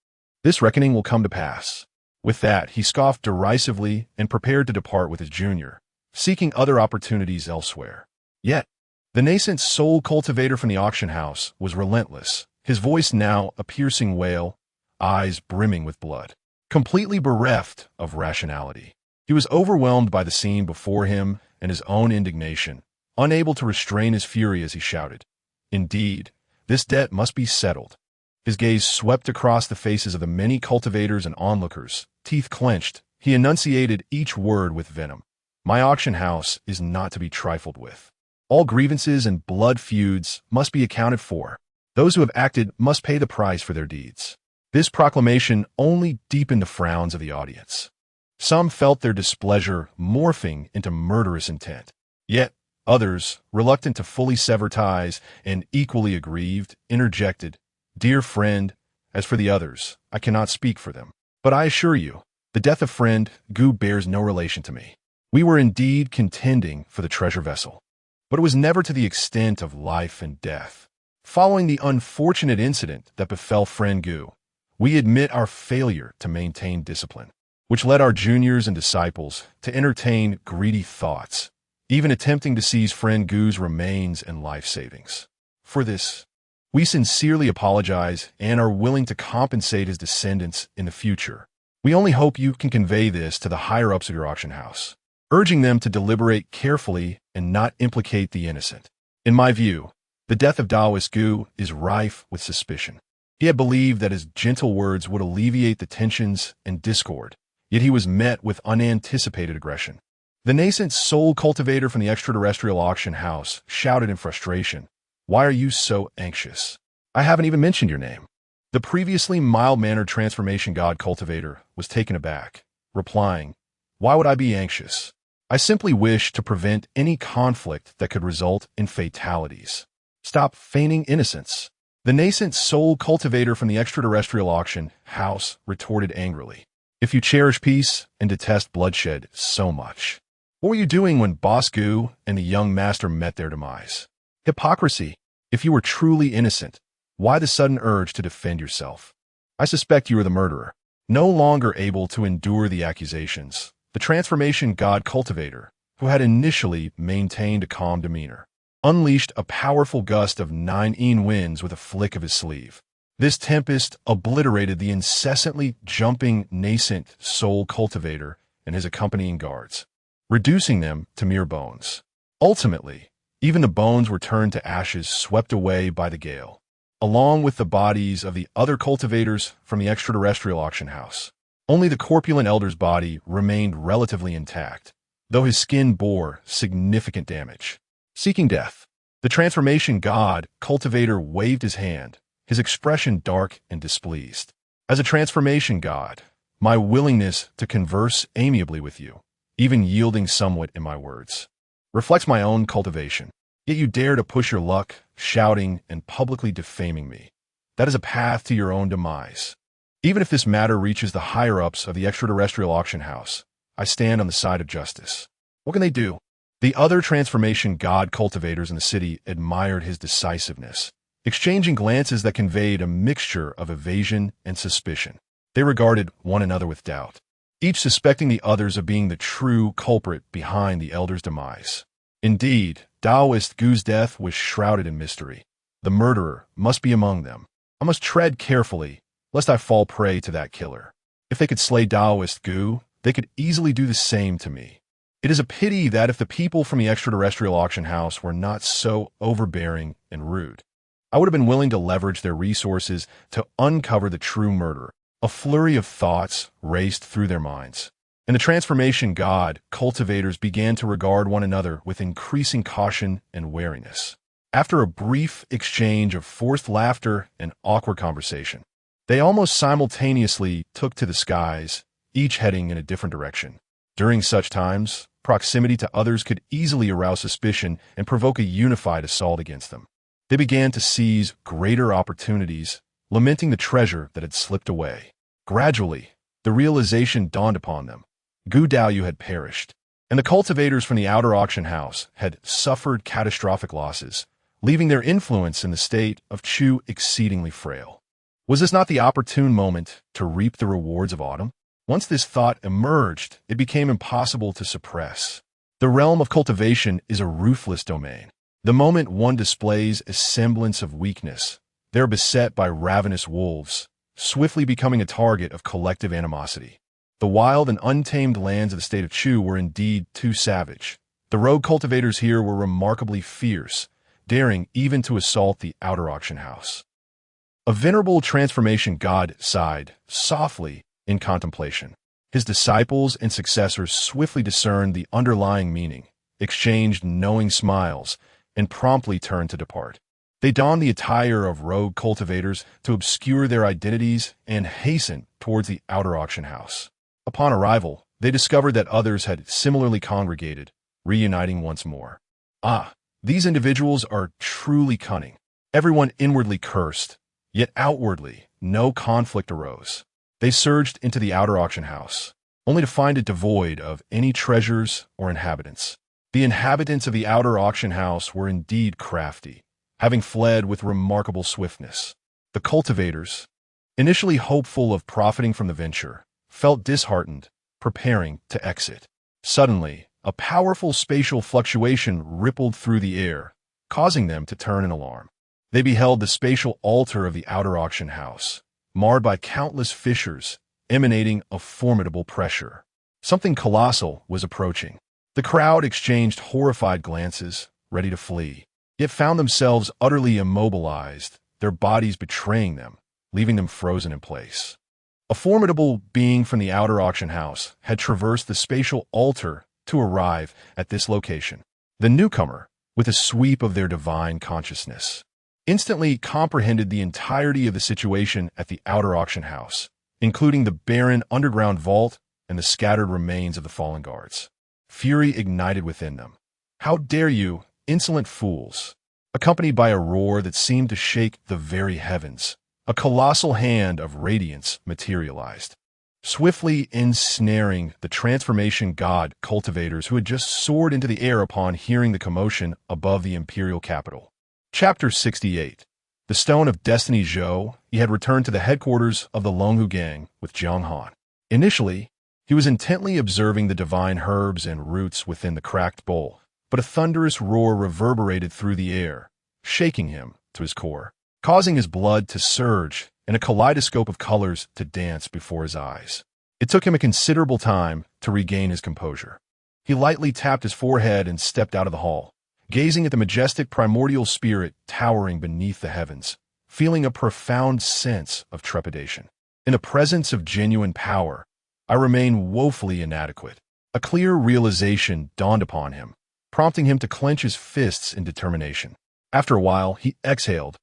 This reckoning will come to pass." With that, he scoffed derisively and prepared to depart with his junior, seeking other opportunities elsewhere. Yet, the nascent soul cultivator from the auction house was relentless, his voice now a piercing wail, eyes brimming with blood. Completely bereft of rationality, he was overwhelmed by the scene before him and his own indignation, unable to restrain his fury as he shouted, "Indeed, this debt must be settled." His gaze swept across the faces of the many cultivators and onlookers. Teeth clenched, he enunciated each word with venom. "My auction house is not to be trifled with. All grievances and blood feuds must be accounted for. Those who have acted must pay the price for their deeds." This proclamation only deepened the frowns of the audience. Some felt their displeasure morphing into murderous intent. Yet others, reluctant to fully sever ties and equally aggrieved, interjected, "Dear friend, as for the others, I cannot speak for them. But I assure you, the death of friend Gu bears no relation to me. We were indeed contending for the treasure vessel, but it was never to the extent of life and death. Following the unfortunate incident that befell friend Gu, we admit our failure to maintain discipline, which led our juniors and disciples to entertain greedy thoughts, even attempting to seize friend Gu's remains and life savings. For this, we sincerely apologize and are willing to compensate his descendants in the future. We only hope you can convey this to the higher-ups of your auction house, urging them to deliberate carefully and not implicate the innocent. In my view, the death of Taoist Gu is rife with suspicion. He had believed that his gentle words would alleviate the tensions and discord, yet he was met with unanticipated aggression. The nascent soul cultivator from the extraterrestrial auction house shouted in frustration, "Why are you so anxious? I haven't even mentioned your name." The previously mild-mannered transformation god cultivator was taken aback, replying, "Why would I be anxious? I simply wish to prevent any conflict that could result in fatalities. Stop feigning innocence." The nascent soul cultivator from the extraterrestrial auction house retorted angrily, "If you cherish peace and detest bloodshed so much, what were you doing when Boss Gu and the young master met their demise? Hypocrisy. If you were truly innocent, why the sudden urge to defend yourself? I suspect you are the murderer. No longer able to endure the accusations, the transformation god cultivator, who had initially maintained a calm demeanor, unleashed a powerful gust of 9 winds with a flick of his sleeve. This tempest obliterated the incessantly jumping nascent soul cultivator and his accompanying guards, reducing them to mere bones. Ultimately, even the bones were turned to ashes swept away by the gale, along with the bodies of the other cultivators from the extraterrestrial auction house. Only the corpulent elder's body remained relatively intact, though his skin bore significant damage. Seeking death, the transformation god cultivator waved his hand, his expression dark and displeased. As a transformation god, my willingness to converse amiably with you, even yielding somewhat in my words, reflects my own cultivation. Yet you dare to push your luck, shouting and publicly defaming me. That is a path to your own demise. Even if this matter reaches the higher-ups of the extraterrestrial auction house, I stand on the side of justice. What can they do? The other transformation god cultivators in the city admired his decisiveness, exchanging glances that conveyed a mixture of evasion and suspicion. They regarded one another with doubt, each suspecting the others of being the true culprit behind the elder's demise. Indeed, Taoist Gu's death was shrouded in mystery. The murderer must be among them. I must tread carefully, lest I fall prey to that killer. If they could slay Taoist Gu, they could easily do the same to me. It is a pity that if the people from the extraterrestrial auction house were not so overbearing and rude, I would have been willing to leverage their resources to uncover the true murderer. A flurry of thoughts raced through their minds, and the transformation god cultivators began to regard one another with increasing caution and wariness. After a brief exchange of forced laughter and awkward conversation, they almost simultaneously took to the skies, each heading in a different direction. During such times, proximity to others could easily arouse suspicion and provoke a unified assault against them. They began to seize greater opportunities, lamenting the treasure that had slipped away. Gradually, the realization dawned upon them. Gu Daoyu had perished, and the cultivators from the outer auction house had suffered catastrophic losses, leaving their influence in the state of Chu exceedingly frail. Was this not the opportune moment to reap the rewards of autumn? Once this thought emerged, it became impossible to suppress. The realm of cultivation is a ruthless domain. The moment one displays a semblance of weakness, they are beset by ravenous wolves, swiftly becoming a target of collective animosity. The wild and untamed lands of the state of Chu were indeed too savage. The rogue cultivators here were remarkably fierce, daring even to assault the outer auction house. A venerable transformation god sighed softly in contemplation. His disciples and successors swiftly discerned the underlying meaning, exchanged knowing smiles, and promptly turned to depart. They donned the attire of rogue cultivators to obscure their identities and hastened towards the outer auction house. Upon arrival, they discovered that others had similarly congregated, reuniting once more. Ah, these individuals are truly cunning. Everyone inwardly cursed, yet outwardly no conflict arose. They surged into the outer auction house, only to find it devoid of any treasures or inhabitants. The inhabitants of the outer auction house were indeed crafty, having fled with remarkable swiftness. The cultivators, initially hopeful of profiting from the venture, felt disheartened, preparing to exit. Suddenly, a powerful spatial fluctuation rippled through the air, causing them to turn in alarm. They beheld the spatial altar of the outer auction house, marred by countless fissures, emanating a formidable pressure. Something colossal was approaching. The crowd exchanged horrified glances, ready to flee, yet found themselves utterly immobilized, their bodies betraying them, leaving them frozen in place. A formidable being from the outer auction house had traversed the spatial altar to arrive at this location. The newcomer, with a sweep of their divine consciousness, instantly comprehended the entirety of the situation at the outer auction house, including the barren underground vault and the scattered remains of the fallen guards. Fury ignited within them. "How dare you, insolent fools!" Accompanied by a roar that seemed to shake the very heavens, a colossal hand of radiance materialized, swiftly ensnaring the transformation god cultivators who had just soared into the air upon hearing the commotion above the imperial capital. Chapter 68. The Stone of Destiny. Zhou He had returned to the headquarters of the Longhu gang with Jiang Han. Initially, he was intently observing the divine herbs and roots within the cracked bowl, but a thunderous roar reverberated through the air, shaking him to his core, causing his blood to surge and a kaleidoscope of colors to dance before his eyes. It took him a considerable time to regain his composure. He lightly tapped his forehead and stepped out of the hall, gazing at the majestic primordial spirit towering beneath the heavens, feeling a profound sense of trepidation. In the presence of genuine power, I remain woefully inadequate. A clear realization dawned upon him, prompting him to clench his fists in determination. After a while, he exhaled,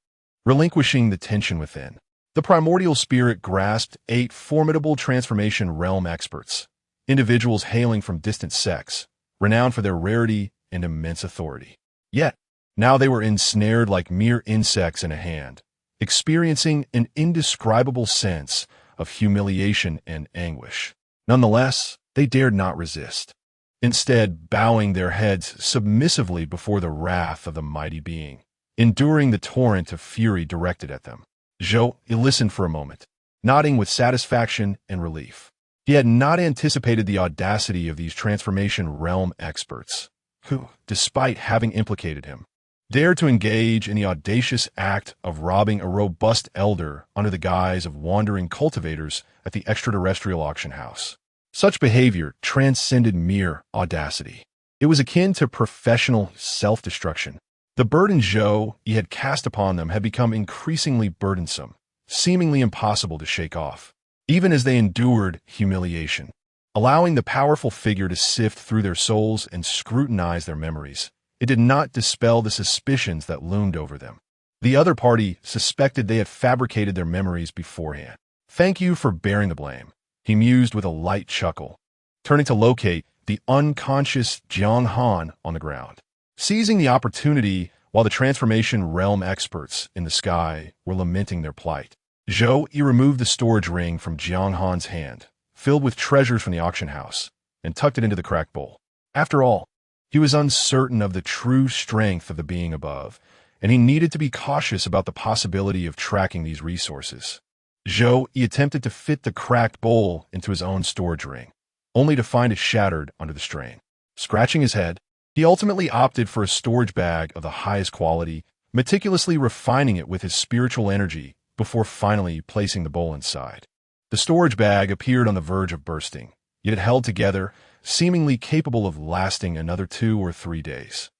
relinquishing the tension within. The primordial spirit grasped 8 formidable transformation realm experts, individuals hailing from distant sects, renowned for their rarity and immense authority. Yet, now they were ensnared like mere insects in a hand, experiencing an indescribable sense of humiliation and anguish. Nonetheless, they dared not resist, instead bowing their heads submissively before the wrath of the mighty being, enduring the torrent of fury directed at them. Zhou listened for a moment, nodding with satisfaction and relief. He had not anticipated the audacity of these transformation realm experts, who, despite having implicated him, dared to engage in the audacious act of robbing a robust elder under the guise of wandering cultivators at the extraterrestrial auction house. Such behavior transcended mere audacity. It was akin to professional self-destruction. The burden Zhou had cast upon them had become increasingly burdensome, seemingly impossible to shake off, even as they endured humiliation. Allowing the powerful figure to sift through their souls and scrutinize their memories, it did not dispel the suspicions that loomed over them. The other party suspected they had fabricated their memories beforehand. "Thank you for bearing the blame," he mused with a light chuckle, turning to locate the unconscious Jiang Han on the ground. Seizing the opportunity while the transformation realm experts in the sky were lamenting their plight, Zhou removed the storage ring from Jiang Han's hand, filled with treasures from the auction house, and tucked it into the cracked bowl. After all, he was uncertain of the true strength of the being above, and he needed to be cautious about the possibility of tracking these resources. Zhou attempted to fit the cracked bowl into his own storage ring, only to find it shattered under the strain. Scratching his head, he ultimately opted for a storage bag of the highest quality, meticulously refining it with his spiritual energy before finally placing the bowl inside. The storage bag appeared on the verge of bursting, yet it held together, seemingly capable of lasting another 2 or 3 days.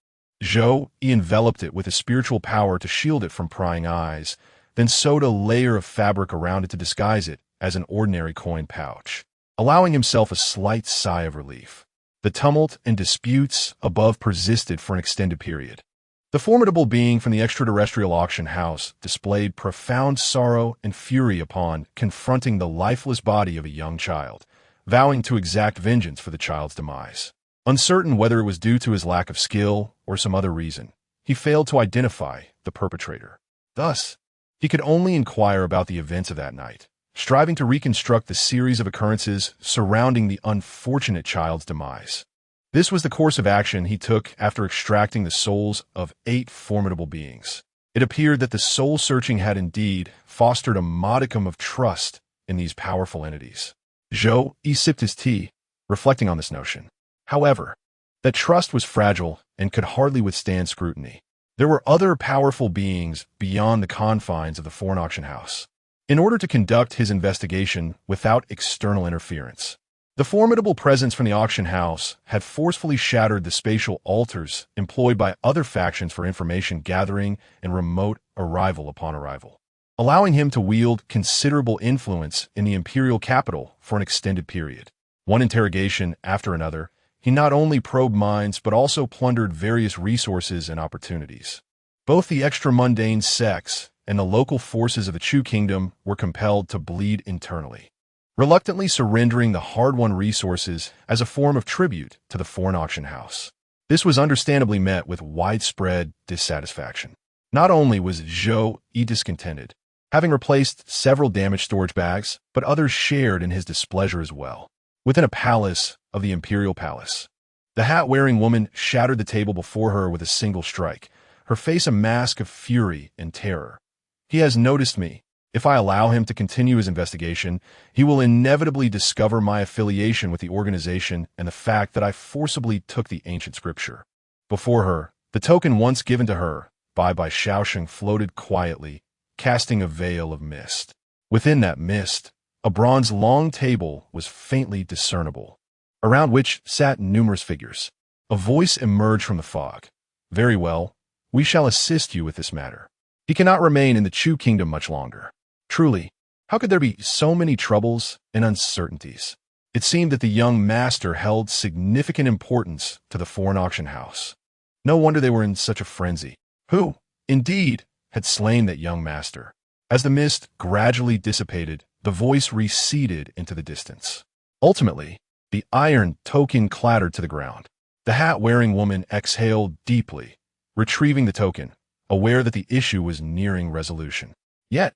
Zhou enveloped it with his spiritual power to shield it from prying eyes, then sewed a layer of fabric around it to disguise it as an ordinary coin pouch, allowing himself a slight sigh of relief. The tumult and disputes above persisted for an extended period. The formidable being from the extraterrestrial auction house displayed profound sorrow and fury upon confronting the lifeless body of a young child, vowing to exact vengeance for the child's demise. Uncertain whether it was due to his lack of skill or some other reason, he failed to identify the perpetrator. Thus, he could only inquire about the events of that night, striving to reconstruct the series of occurrences surrounding the unfortunate child's demise. This was the course of action he took after extracting the souls of 8 formidable beings. It appeared that the soul-searching had indeed fostered a modicum of trust in these powerful entities. Zhou sipped his tea, reflecting on this notion. However, that trust was fragile and could hardly withstand scrutiny. There were other powerful beings beyond the confines of the foreign auction house. In order to conduct his investigation without external interference, the formidable presence from the auction house had forcefully shattered the spatial altars employed by other factions for information gathering and remote arrival upon arrival, allowing him to wield considerable influence in the imperial capital for an extended period. One interrogation after another, he not only probed minds but also plundered various resources and opportunities. Both the extra-mundane sects and the local forces of the Chu Kingdom were compelled to bleed internally, reluctantly surrendering the hard-won resources as a form of tribute to the foreign auction house. This was understandably met with widespread dissatisfaction. Not only was Zhou discontented, having replaced several damaged storage bags, but others shared in his displeasure as well. Within a palace of the imperial palace, the hat-wearing woman shattered the table before her with a single strike, her face a mask of fury and terror. He has noticed me. If I allow him to continue his investigation, he will inevitably discover my affiliation with the organization and the fact that I forcibly took the ancient scripture. Before her, the token once given to her by Changsheng floated quietly, casting a veil of mist. Within that mist, a bronze long table was faintly discernible, around which sat numerous figures. A voice emerged from the fog. "Very well, we shall assist you with this matter. He cannot remain in the Chu kingdom much longer." Truly, how could there be so many troubles and uncertainties? It seemed that the young master held significant importance to the foreign auction house. No wonder they were in such a frenzy. Who, indeed, had slain that young master? As the mist gradually dissipated, the voice receded into the distance. Ultimately, the iron token clattered to the ground. The hat-wearing woman exhaled deeply, retrieving the token, aware that the issue was nearing resolution. Yet,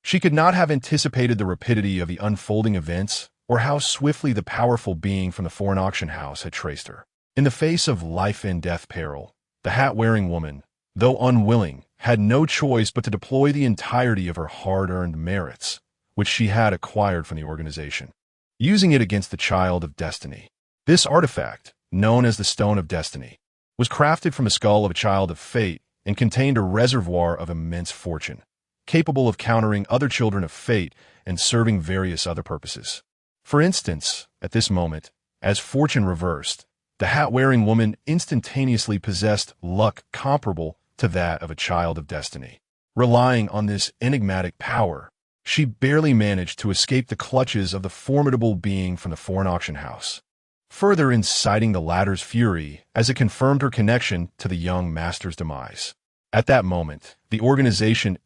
she could not have anticipated the rapidity of the unfolding events or how swiftly the powerful being from the foreign auction house had traced her. In the face of life and death peril, the hat-wearing woman, though unwilling, had no choice but to deploy the entirety of her hard-earned merits, which she had acquired from the organization, using it against the Child of Destiny. This artifact, known as the Stone of Destiny, was crafted from the skull of a child of fate and contained a reservoir of immense fortune, capable of countering other children of fate and serving various other purposes. For instance, at this moment, as fortune reversed, the hat-wearing woman instantaneously possessed luck comparable to that of a child of destiny. Relying on this enigmatic power, she barely managed to escape the clutches of the formidable being from the foreign auction house, further inciting the latter's fury as it confirmed her connection to the young master's demise. At that moment, the organization's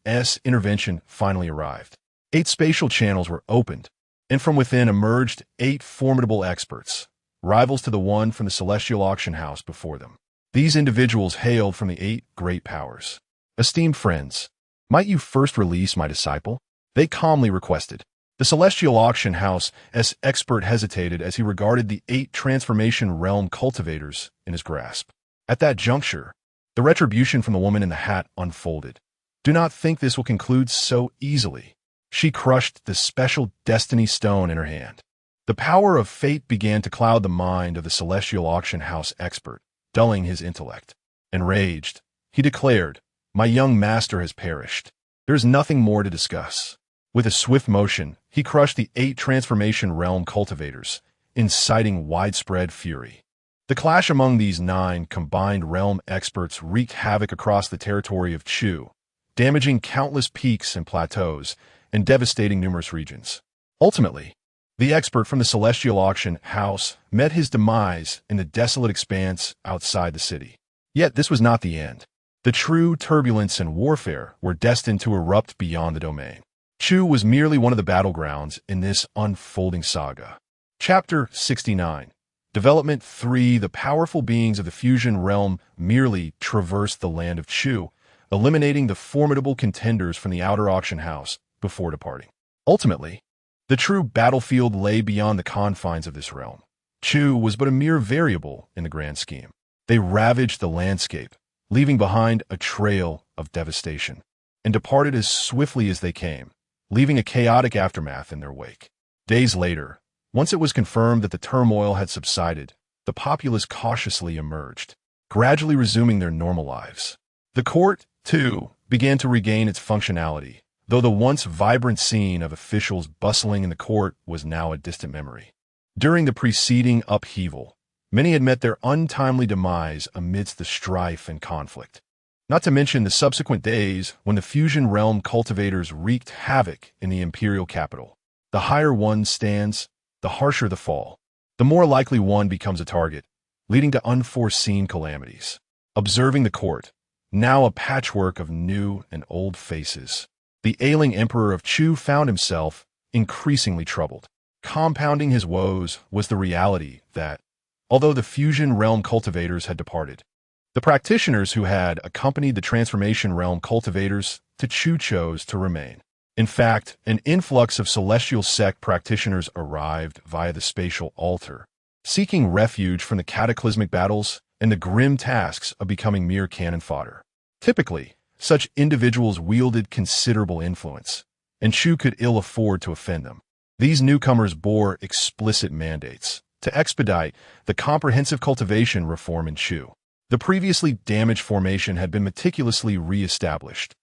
intervention finally arrived. 8 spatial channels were opened, and from within emerged 8 formidable experts, rivals to the one from the celestial auction house before them. These individuals hailed from the 8 great powers. "Esteemed friends, might you first release my disciple?" they calmly requested. The celestial auction house's expert hesitated as he regarded the 8 transformation realm cultivators in his grasp. At that juncture, the retribution from the woman in the hat unfolded. "Do not think this will conclude so easily." She crushed the special destiny stone in her hand. The power of fate began to cloud the mind of the celestial auction house expert, dulling his intellect. Enraged, he declared, "My young master has perished. There is nothing more to discuss." With a swift motion, he crushed the 8 transformation realm cultivators, inciting widespread fury. The clash among these 9 combined realm experts wreaked havoc across the territory of Chu, damaging countless peaks and plateaus and devastating numerous regions. Ultimately, the expert from the celestial auction house met his demise in the desolate expanse outside the city. Yet this was not the end. The true turbulence and warfare were destined to erupt beyond the domain. Chu was merely one of the battlegrounds in this unfolding saga. Chapter 69. Development 3. The powerful beings of the fusion realm merely traversed the land of Chu, eliminating the formidable contenders from the outer auction house before departing. Ultimately, the true battlefield lay beyond the confines of this realm. Chu was but a mere variable in the grand scheme. They ravaged the landscape, leaving behind a trail of devastation, and departed as swiftly as they came, leaving a chaotic aftermath in their wake. Days later, once it was confirmed that the turmoil had subsided, the populace cautiously emerged, gradually resuming their normal lives. The court, too, began to regain its functionality, though the once vibrant scene of officials bustling in the court was now a distant memory. During the preceding upheaval, many had met their untimely demise amidst the strife and conflict. Not to mention the subsequent days when the fusion realm cultivators wreaked havoc in the imperial capital. The higher one stands, the harsher the fall. The more likely one becomes a target, leading to unforeseen calamities. Observing the court, now a patchwork of new and old faces, the ailing emperor of Chu found himself increasingly troubled. Compounding his woes was the reality that, although the fusion realm cultivators had departed, the practitioners who had accompanied the transformation realm cultivators to Chu chose to remain. In fact, an influx of celestial sect practitioners arrived via the spatial altar, seeking refuge from the cataclysmic battles and the grim tasks of becoming mere cannon fodder. Typically, such individuals wielded considerable influence, and Chu could ill afford to offend them. These newcomers bore explicit mandates to expedite the comprehensive cultivation reform in Chu. The previously damaged formation had been meticulously re-established,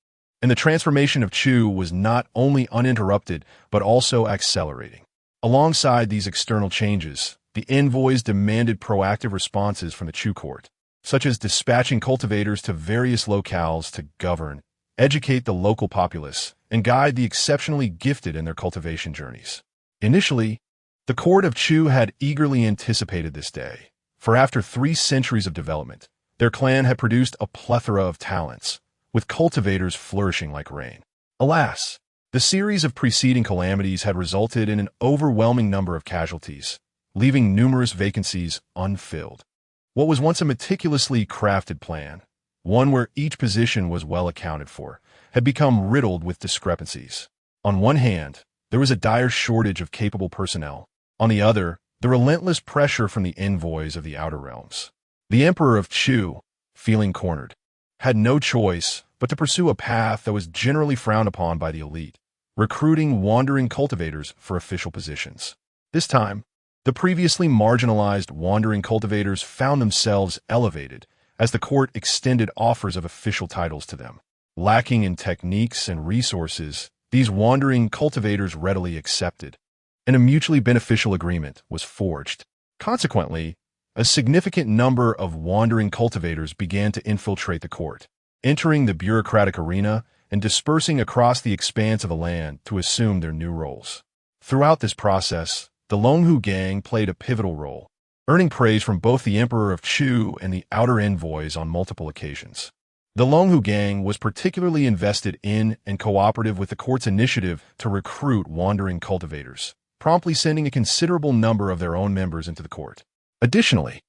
and the transformation of Chu was not only uninterrupted but also accelerating. Alongside these external changes, the envoys demanded proactive responses from the Chu court, such as dispatching cultivators to various locales to govern, educate the local populace, and guide the exceptionally gifted in their cultivation journeys. Initially, the court of Chu had eagerly anticipated this day, for after 3 centuries of development, their clan had produced a plethora of talents, with cultivators flourishing like rain. Alas, the series of preceding calamities had resulted in an overwhelming number of casualties, leaving numerous vacancies unfilled. What was once a meticulously crafted plan, one where each position was well accounted for, had become riddled with discrepancies. On one hand, there was a dire shortage of capable personnel. On the other, the relentless pressure from the envoys of the outer realms. The Emperor of Chu, feeling cornered, had no choice but to pursue a path that was generally frowned upon by the elite, recruiting wandering cultivators for official positions. This time, the previously marginalized wandering cultivators found themselves elevated as the court extended offers of official titles to them. Lacking in techniques and resources, these wandering cultivators readily accepted, and a mutually beneficial agreement was forged. Consequently, a significant number of wandering cultivators began to infiltrate the court, entering the bureaucratic arena and dispersing across the expanse of the land to assume their new roles. Throughout this process, the Longhu gang played a pivotal role, earning praise from both the Emperor of Chu and the outer envoys on multiple occasions. The Longhu gang was particularly invested in and cooperative with the court's initiative to recruit wandering cultivators, promptly sending a considerable number of their own members into the court. Additionally,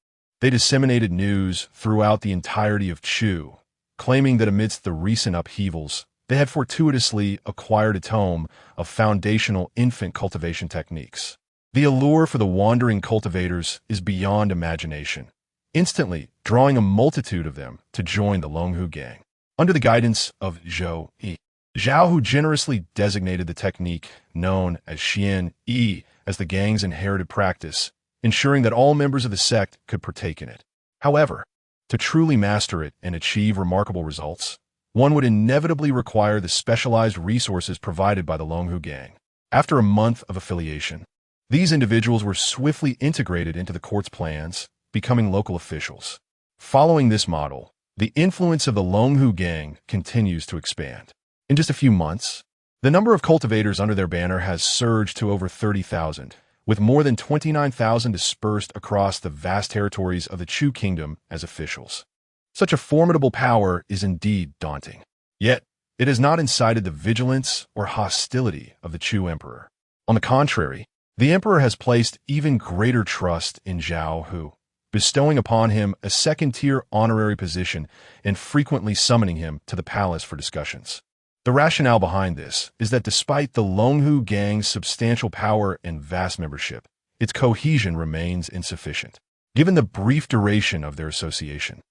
they disseminated news throughout the entirety of Chu, claiming that amidst the recent upheavals, they had fortuitously acquired a tome of foundational infant cultivation techniques. The allure for the wandering cultivators is beyond imagination, instantly drawing a multitude of them to join the Longhu gang. Under the guidance of Zhou Yi, Zhao, who generously designated the technique known as Xian Yi as the gang's inherited practice, ensuring that all members of the sect could partake in it. However, to truly master it and achieve remarkable results, one would inevitably require the specialized resources provided by the Longhu gang. After a month of affiliation, these individuals were swiftly integrated into the court's plans, becoming local officials. Following this model, the influence of the Longhu gang continues to expand. In just a few months, the number of cultivators under their banner has surged to over 30,000, with more than 29,000 dispersed across the vast territories of the Chu kingdom as officials. Such a formidable power is indeed daunting. Yet, it has not incited the vigilance or hostility of the Chu emperor. On the contrary, the emperor has placed even greater trust in Zhao, who, bestowing upon him a second-tier honorary position and frequently summoning him to the palace for discussions. The rationale behind this is that despite the Longhu gang's substantial power and vast membership, its cohesion remains insufficient. Given the brief duration of their association,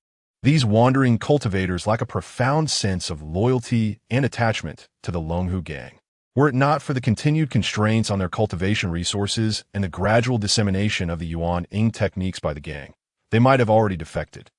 these wandering cultivators lack a profound sense of loyalty and attachment to the Longhu gang. Were it not for the continued constraints on their cultivation resources and the gradual dissemination of the Yuan Ying techniques by the gang, they might have already defected.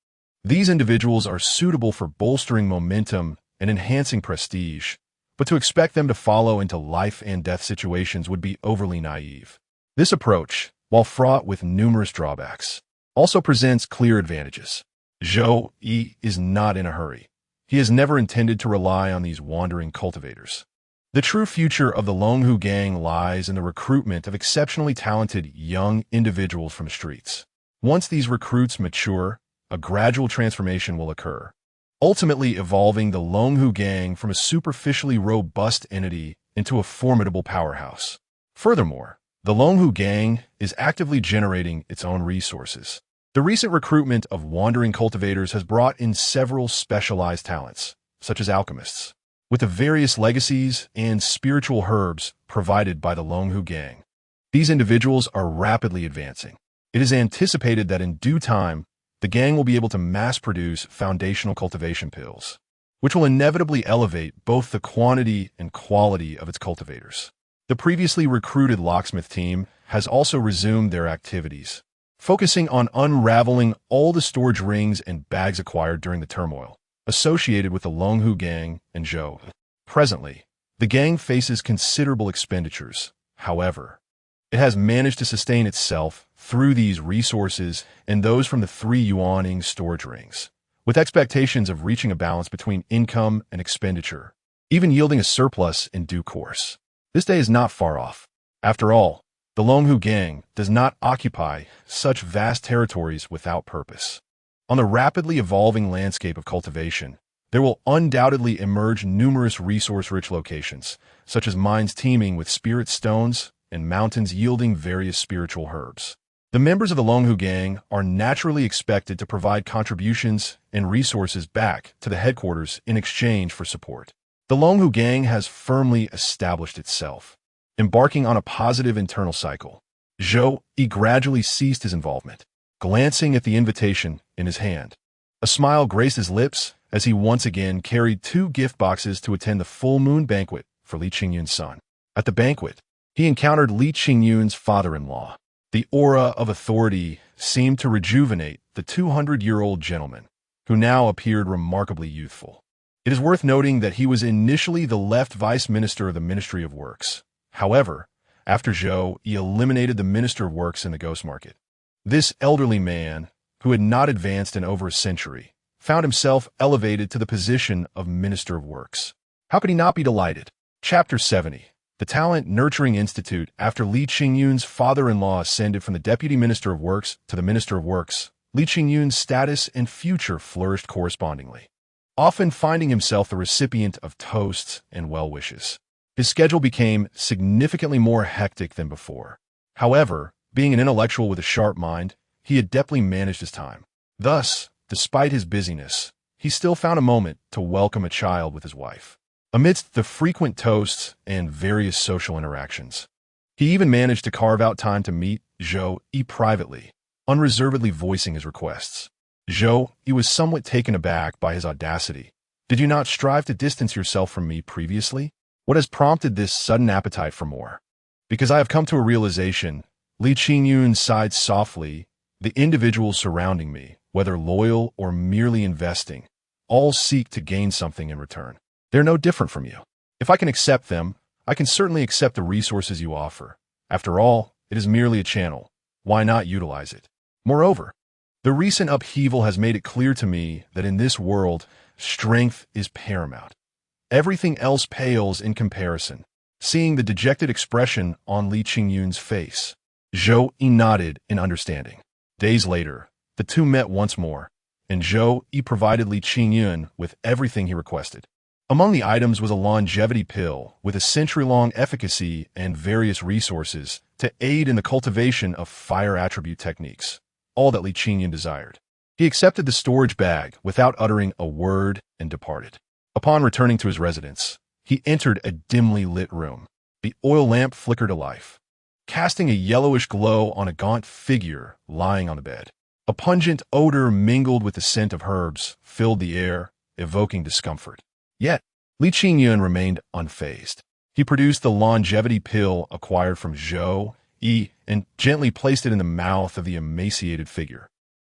These individuals are suitable for bolstering momentum and enhancing prestige, but to expect them to follow into life and death situations would be overly naive. This approach, while fraught with numerous drawbacks, also presents clear advantages. Zhou Yi is not in a hurry. He has never intended to rely on these wandering cultivators. The true future of the Longhu gang lies in the recruitment of exceptionally talented young individuals from the streets. Once these recruits mature, a gradual transformation will occur, ultimately evolving the Longhu gang from a superficially robust entity into a formidable powerhouse. Furthermore, the Longhu gang is actively generating its own resources. The recent recruitment of wandering cultivators has brought in several specialized talents, such as alchemists, with the various legacies and spiritual herbs provided by the Longhu gang. These individuals are rapidly advancing. It is anticipated that in due time, the gang will be able to mass-produce foundational cultivation pills. which will inevitably elevate both the quantity and quality of its cultivators. The previously recruited locksmith team has also resumed their activities, focusing on unraveling all the storage rings and bags acquired during the turmoil associated with the Longhu gang and Zhou. Presently, the gang faces considerable expenditures. However, it has managed to sustain itself through these resources and those from the 3 Yuaning storage rings, with expectations of reaching a balance between income and expenditure, even yielding a surplus in due course. This day is not far off. After all, the Longhu gang does not occupy such vast territories without purpose. On the rapidly evolving landscape of cultivation, there will undoubtedly emerge numerous resource-rich locations, such as mines teeming with spirit stones and mountains yielding various spiritual herbs. The members of the Longhu gang are naturally expected to provide contributions and resources back to the headquarters in exchange for support. The Longhu gang has firmly established itself, embarking on a positive internal cycle. Zhou Yi gradually ceased his involvement, glancing at the invitation in his hand. A smile graced his lips as he once again carried 2 gift boxes to attend the full moon banquet for Li Qingyun's son. At the banquet, he encountered Li Qingyun's father-in-law. The aura of authority seemed to rejuvenate the 200-year-old gentleman, who now appeared remarkably youthful. It is worth noting that he was initially the left vice minister of the Ministry of Works. However, after Zhou, he eliminated the Minister of Works in the ghost market. This elderly man, who had not advanced in over a century, found himself elevated to the position of Minister of Works. How could he not be delighted? Chapter 70. The Talent Nurturing Institute. After Li Qingyun's father-in-law ascended from the Deputy Minister of Works to the Minister of Works, Li Qingyun's status and future flourished correspondingly, often finding himself the recipient of toasts and well-wishes. His schedule became significantly more hectic than before. However, being an intellectual with a sharp mind, he adeptly managed his time. Thus, despite his busyness, he still found a moment to welcome a child with his wife. Amidst the frequent toasts and various social interactions, he even managed to carve out time to meet Zhou Yi privately, unreservedly voicing his requests. Zhou Yi was somewhat taken aback by his audacity. Did you not strive to distance yourself from me previously? What has prompted this sudden appetite for more? Because I have come to a realization, Li Qingyun sighed softly. The individuals surrounding me, whether loyal or merely investing, all seek to gain something in return. They're no different from you. If I can accept them, I can certainly accept the resources you offer. After all, it is merely a channel. Why not utilize it? Moreover, the recent upheaval has made it clear to me that in this world, strength is paramount. Everything else pales in comparison. Seeing the dejected expression on Li Qingyun's face, Zhou Yi nodded in understanding. Days later, the two met once more, and Zhou Yi provided Li Qingyun with everything he requested. Among the items was a longevity pill with a century-long efficacy and various resources to aid in the cultivation of fire attribute techniques, all that Li Qingyun desired. He accepted the storage bag without uttering a word and departed. Upon returning to his residence, he entered a dimly lit room. The oil lamp flickered to life, casting a yellowish glow on a gaunt figure lying on the bed. A pungent odor mingled with the scent of herbs filled the air, evoking discomfort. Yet, Li Qingyun remained unfazed. He produced the longevity pill acquired from Zhou Yi and gently placed it in the mouth of the emaciated figure,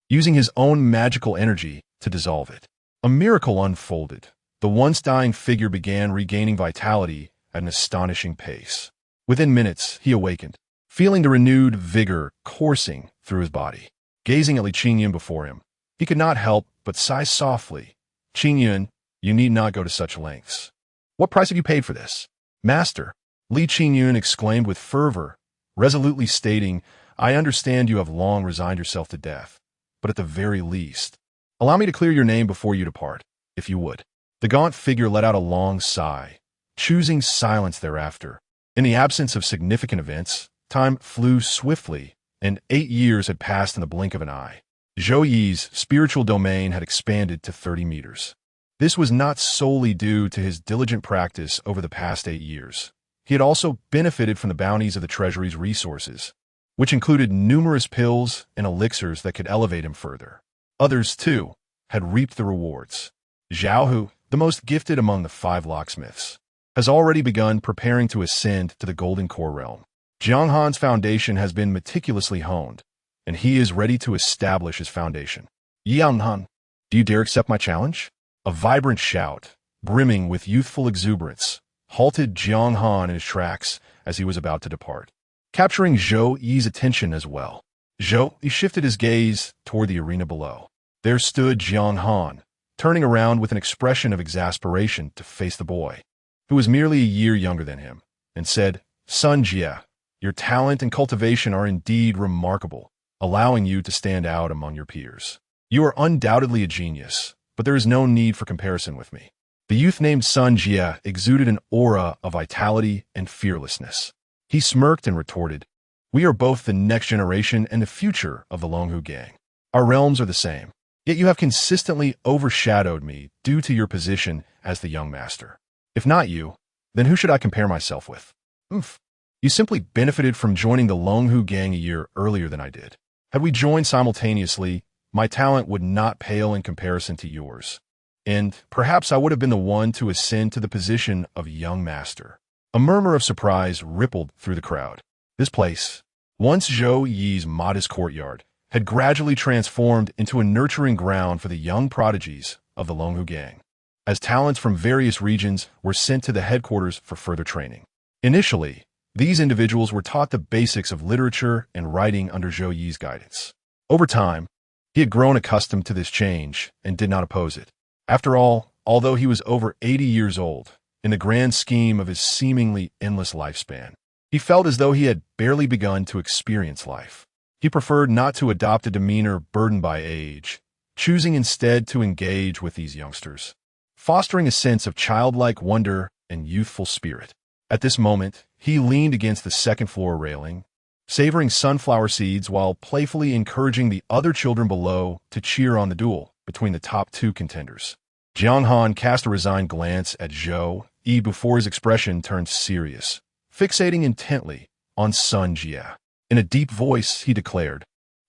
using his own magical energy to dissolve it. A miracle unfolded. The once dying figure began regaining vitality at an astonishing pace. Within minutes, he awakened, feeling the renewed vigor coursing through his body. Gazing at Li Qingyun before him, he could not help but sigh softly. "Qingyun, you need not go to such lengths. What price have you paid for this?" "Master," Li Qingyun exclaimed with fervor, resolutely stating, "I understand you have long resigned yourself to death, but at the very least, allow me to clear your name before you depart, if you would." The gaunt figure let out a long sigh, choosing silence thereafter. In the absence of significant events, time flew swiftly, and 8 years had passed in the blink of an eye. Zhou Yi's spiritual domain had expanded to 30 meters. This was not solely due to his diligent practice over the past 8 years. He had also benefited from the bounties of the treasury's resources, which included numerous pills and elixirs that could elevate him further. Others, too, had reaped the rewards. Zhao Hu, the most gifted among the 5 locksmiths, has already begun preparing to ascend to the Golden Core realm. Jiang Han's foundation has been meticulously honed, and he is ready to establish his foundation. Jiang Han, do you dare accept my challenge? A vibrant shout, brimming with youthful exuberance, halted Jiang Han in his tracks as he was about to depart, capturing Zhou Yi's attention as well. Zhou Yi shifted his gaze toward the arena below. There stood Jiang Han, turning around with an expression of exasperation to face the boy, who was merely a year younger than him, and said, "Sun Jie, your talent and cultivation are indeed remarkable, allowing you to stand out among your peers. You are undoubtedly a genius, but there is no need for comparison with me." The youth named Sun Jie exuded an aura of vitality and fearlessness. He smirked and retorted, "We are both the next generation and the future of the Longhu gang. Our realms are the same, yet you have consistently overshadowed me due to your position as the young master. If not you, then who should I compare myself with? You simply benefited from joining the Longhu gang a year earlier than I did. Had we joined simultaneously, my talent would not pale in comparison to yours, and perhaps I would have been the one to ascend to the position of young master." A murmur of surprise rippled through the crowd. This place, once Zhou Yi's modest courtyard, had gradually transformed into a nurturing ground for the young prodigies of the Longhu gang, as talents from various regions were sent to the headquarters for further training. Initially, these individuals were taught the basics of literature and writing under Zhou Yi's guidance. Over time, he had grown accustomed to this change and did not oppose it. After all, although he was over 80 years old, in the grand scheme of his seemingly endless lifespan, he felt as though he had barely begun to experience life. He preferred not to adopt a demeanor burdened by age, choosing instead to engage with these youngsters, fostering a sense of childlike wonder and youthful spirit. At this moment, he leaned against the second-floor railing, savoring sunflower seeds while playfully encouraging the other children below to cheer on the duel between the top 2 contenders. Jiang Han cast a resigned glance at Zhou Yi before his expression turned serious, fixating intently on Sun Jie. In a deep voice, he declared,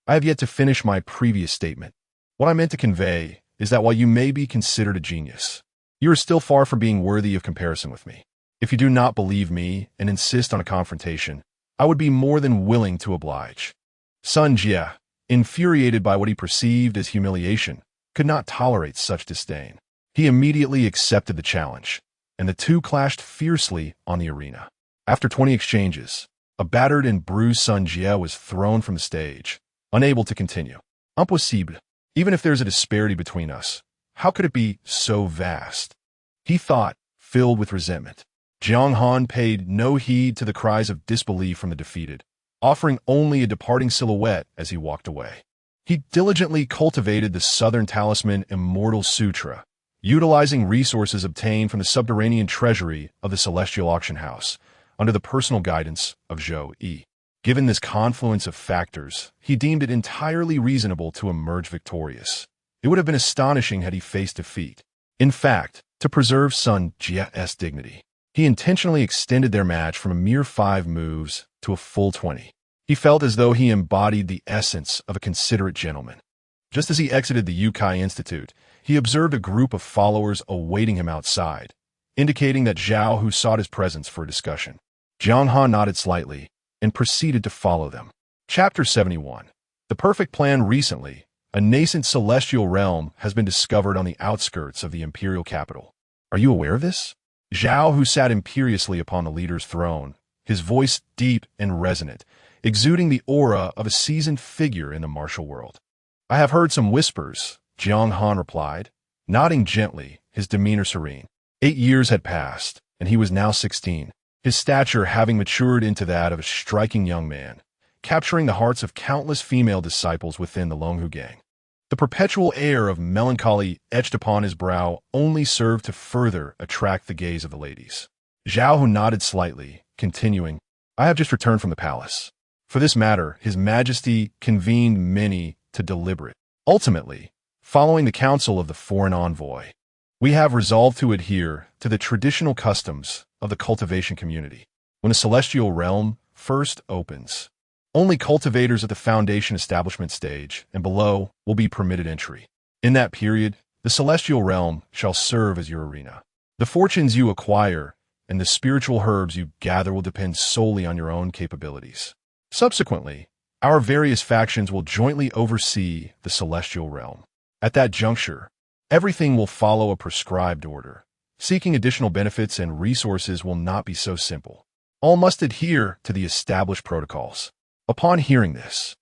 "I have yet to finish my previous statement. What I meant to convey is that while you may be considered a genius, you are still far from being worthy of comparison with me. If you do not believe me and insist on a confrontation, I would be more than willing to oblige." Sun Jie, infuriated by what he perceived as humiliation, could not tolerate such disdain. He immediately accepted the challenge, and the two clashed fiercely on the arena. After 20 exchanges, a battered and bruised Sun Jie was thrown from the stage, unable to continue. "Impossible. Even if there's a disparity between us, how could it be so vast?" he thought, filled with resentment. Jiang Han paid no heed to the cries of disbelief from the defeated, offering only a departing silhouette as he walked away. He diligently cultivated the Southern Talisman Immortal Sutra, utilizing resources obtained from the subterranean treasury of the Celestial Auction House, under the personal guidance of Zhou Yi. Given this confluence of factors, he deemed it entirely reasonable to emerge victorious. It would have been astonishing had he faced defeat. In fact, to preserve Sun Jie's dignity, he intentionally extended their match from a mere 5 moves to a full 20. He felt as though he embodied the essence of a considerate gentleman. Just as he exited the Yukai Institute, he observed a group of followers awaiting him outside, indicating that Zhao Hu sought his presence for a discussion. Jiang Han nodded slightly and proceeded to follow them. Chapter 71. The perfect plan. Recently, a nascent celestial realm has been discovered on the outskirts of the imperial capital. Are you aware of this? Zhao Hu sat imperiously upon the leader's throne, his voice deep and resonant, exuding the aura of a seasoned figure in the martial world. "I have heard some whispers," Jiang Han replied, nodding gently, his demeanor serene. 8 years had passed, and he was now 16, his stature having matured into that of a striking young man, capturing the hearts of countless female disciples within the Longhu gang. The perpetual air of melancholy etched upon his brow only served to further attract the gaze of the ladies. Zhao Hu nodded slightly, continuing, "I have just returned from the palace. For this matter, His Majesty convened many to deliberate. Ultimately, following the counsel of the foreign envoy, we have resolved to adhere to the traditional customs of the cultivation community. When a celestial realm first opens, only cultivators at the foundation establishment stage and below will be permitted entry. In that period, The celestial realm shall serve as your arena. The fortunes you acquire and the spiritual herbs you gather will depend solely on your own capabilities. Subsequently, our various factions will jointly oversee the celestial realm. At that juncture, everything will follow a prescribed order. Seeking additional benefits and resources will not be so simple. All must adhere to the established protocols. Upon hearing this,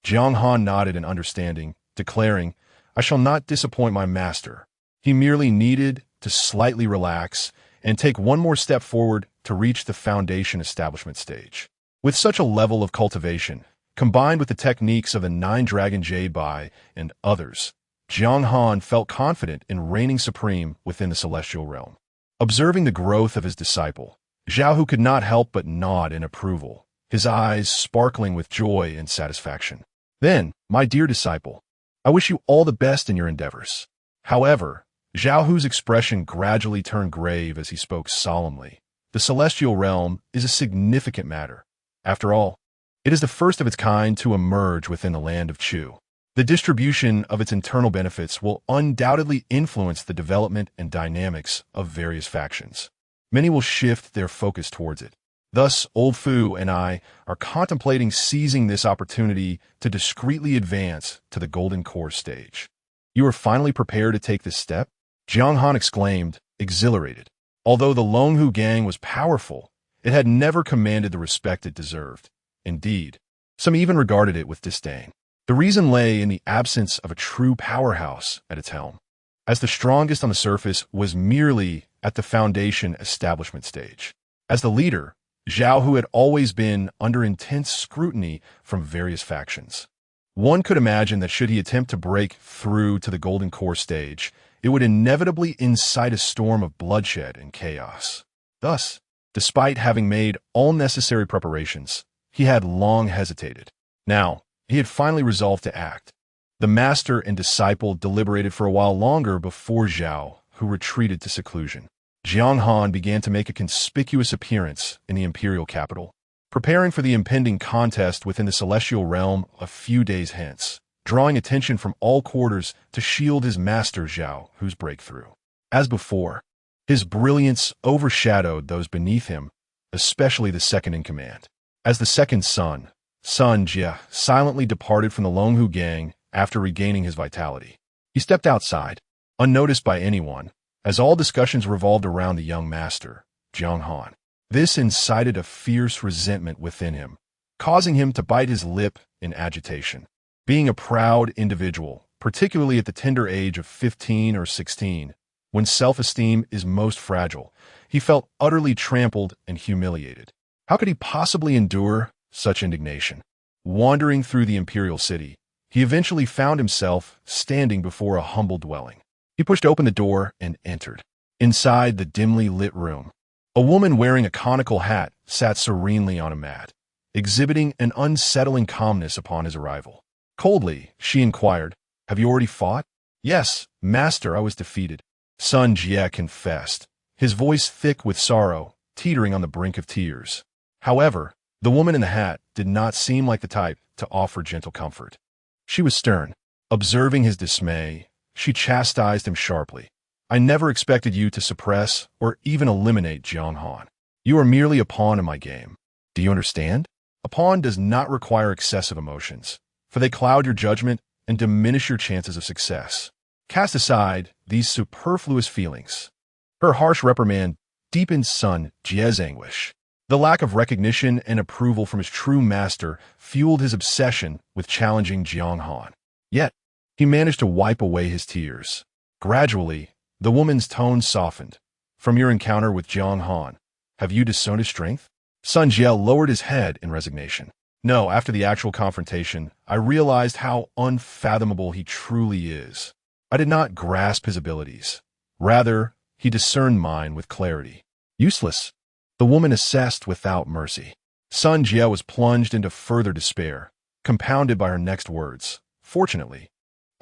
Jiang Han nodded in understanding, declaring, "I shall not disappoint my master." He merely needed to slightly relax and take one more step forward to reach the foundation establishment stage. With such a level of cultivation, combined with the techniques of the Nine-Dragon Jade Bai and others, Jiang Han felt confident in reigning supreme within the celestial realm. Observing the growth of his disciple, Zhao Hu could not help but nod in approval, his eyes sparkling with joy and satisfaction. "Then, my dear disciple, I wish you all the best in your endeavors." However, Zhao Hu's expression gradually turned grave as he spoke solemnly. The celestial realm is a significant matter. After all, it is the first of its kind to emerge within the land of Chu. The distribution of its internal benefits will undoubtedly influence the development and dynamics of various factions. Many will shift their focus towards it. Thus, Old Fu and I are contemplating seizing this opportunity to discreetly advance to the Golden Core stage. "You are finally prepared to take this step?" Jiang Han exclaimed, exhilarated. Although the Longhu gang was powerful, it had never commanded the respect it deserved. Indeed, some even regarded it with disdain. The reason lay in the absence of a true powerhouse at its helm, as the strongest on the surface was merely at the foundation establishment stage. As the leader, Zhao Hu had always been under intense scrutiny from various factions. One could imagine that should he attempt to break through to the Golden Core stage, it would inevitably incite a storm of bloodshed and chaos. Thus, despite having made all necessary preparations, he had long hesitated. Now, he had finally resolved to act. The master and disciple deliberated for a while longer before Zhao, who retreated to seclusion. Jiang Han began to make a conspicuous appearance in the imperial capital, preparing for the impending contest within the celestial realm a few days hence, drawing attention from all quarters to shield his master Zhao Hu's breakthrough. As before, his brilliance overshadowed those beneath him, especially the second in command. As the second son, Sun Jie silently departed from the Longhu gang after regaining his vitality. He stepped outside, unnoticed by anyone, as all discussions revolved around the young master, Jiang Han. This incited a fierce resentment within him, causing him to bite his lip in agitation. Being a proud individual, particularly at the tender age of 15 or 16, when self-esteem is most fragile, he felt utterly trampled and humiliated. How could he possibly endure such indignation? Wandering through the imperial city, he eventually found himself standing before a humble dwelling. He pushed open the door and entered. Inside the dimly lit room, a woman wearing a conical hat sat serenely on a mat, exhibiting an unsettling calmness upon his arrival. Coldly, she inquired, "Have you already fought?" "Yes, master, I was defeated," Sun Jie confessed, his voice thick with sorrow, teetering on the brink of tears. However, the woman in the hat did not seem like the type to offer gentle comfort. She was stern. Observing his dismay, she chastised him sharply. "I never expected you to suppress or even eliminate Jiang Han. You are merely a pawn in my game. Do you understand? A pawn does not require excessive emotions, for they cloud your judgment and diminish your chances of success. Cast aside these superfluous feelings." Her harsh reprimand deepened Sun Jie's anguish. The lack of recognition and approval from his true master fueled his obsession with challenging Jiang Han. Yet, he managed to wipe away his tears. Gradually, the woman's tone softened. "From your encounter with Jiang Han, have you disowned his strength?" Sun Jie lowered his head in resignation. "No, after the actual confrontation, I realized how unfathomable he truly is. I did not grasp his abilities. Rather, he discerned mine with clarity." "Useless," the woman assessed without mercy. Sun Jie was plunged into further despair, compounded by her next words. "Fortunately,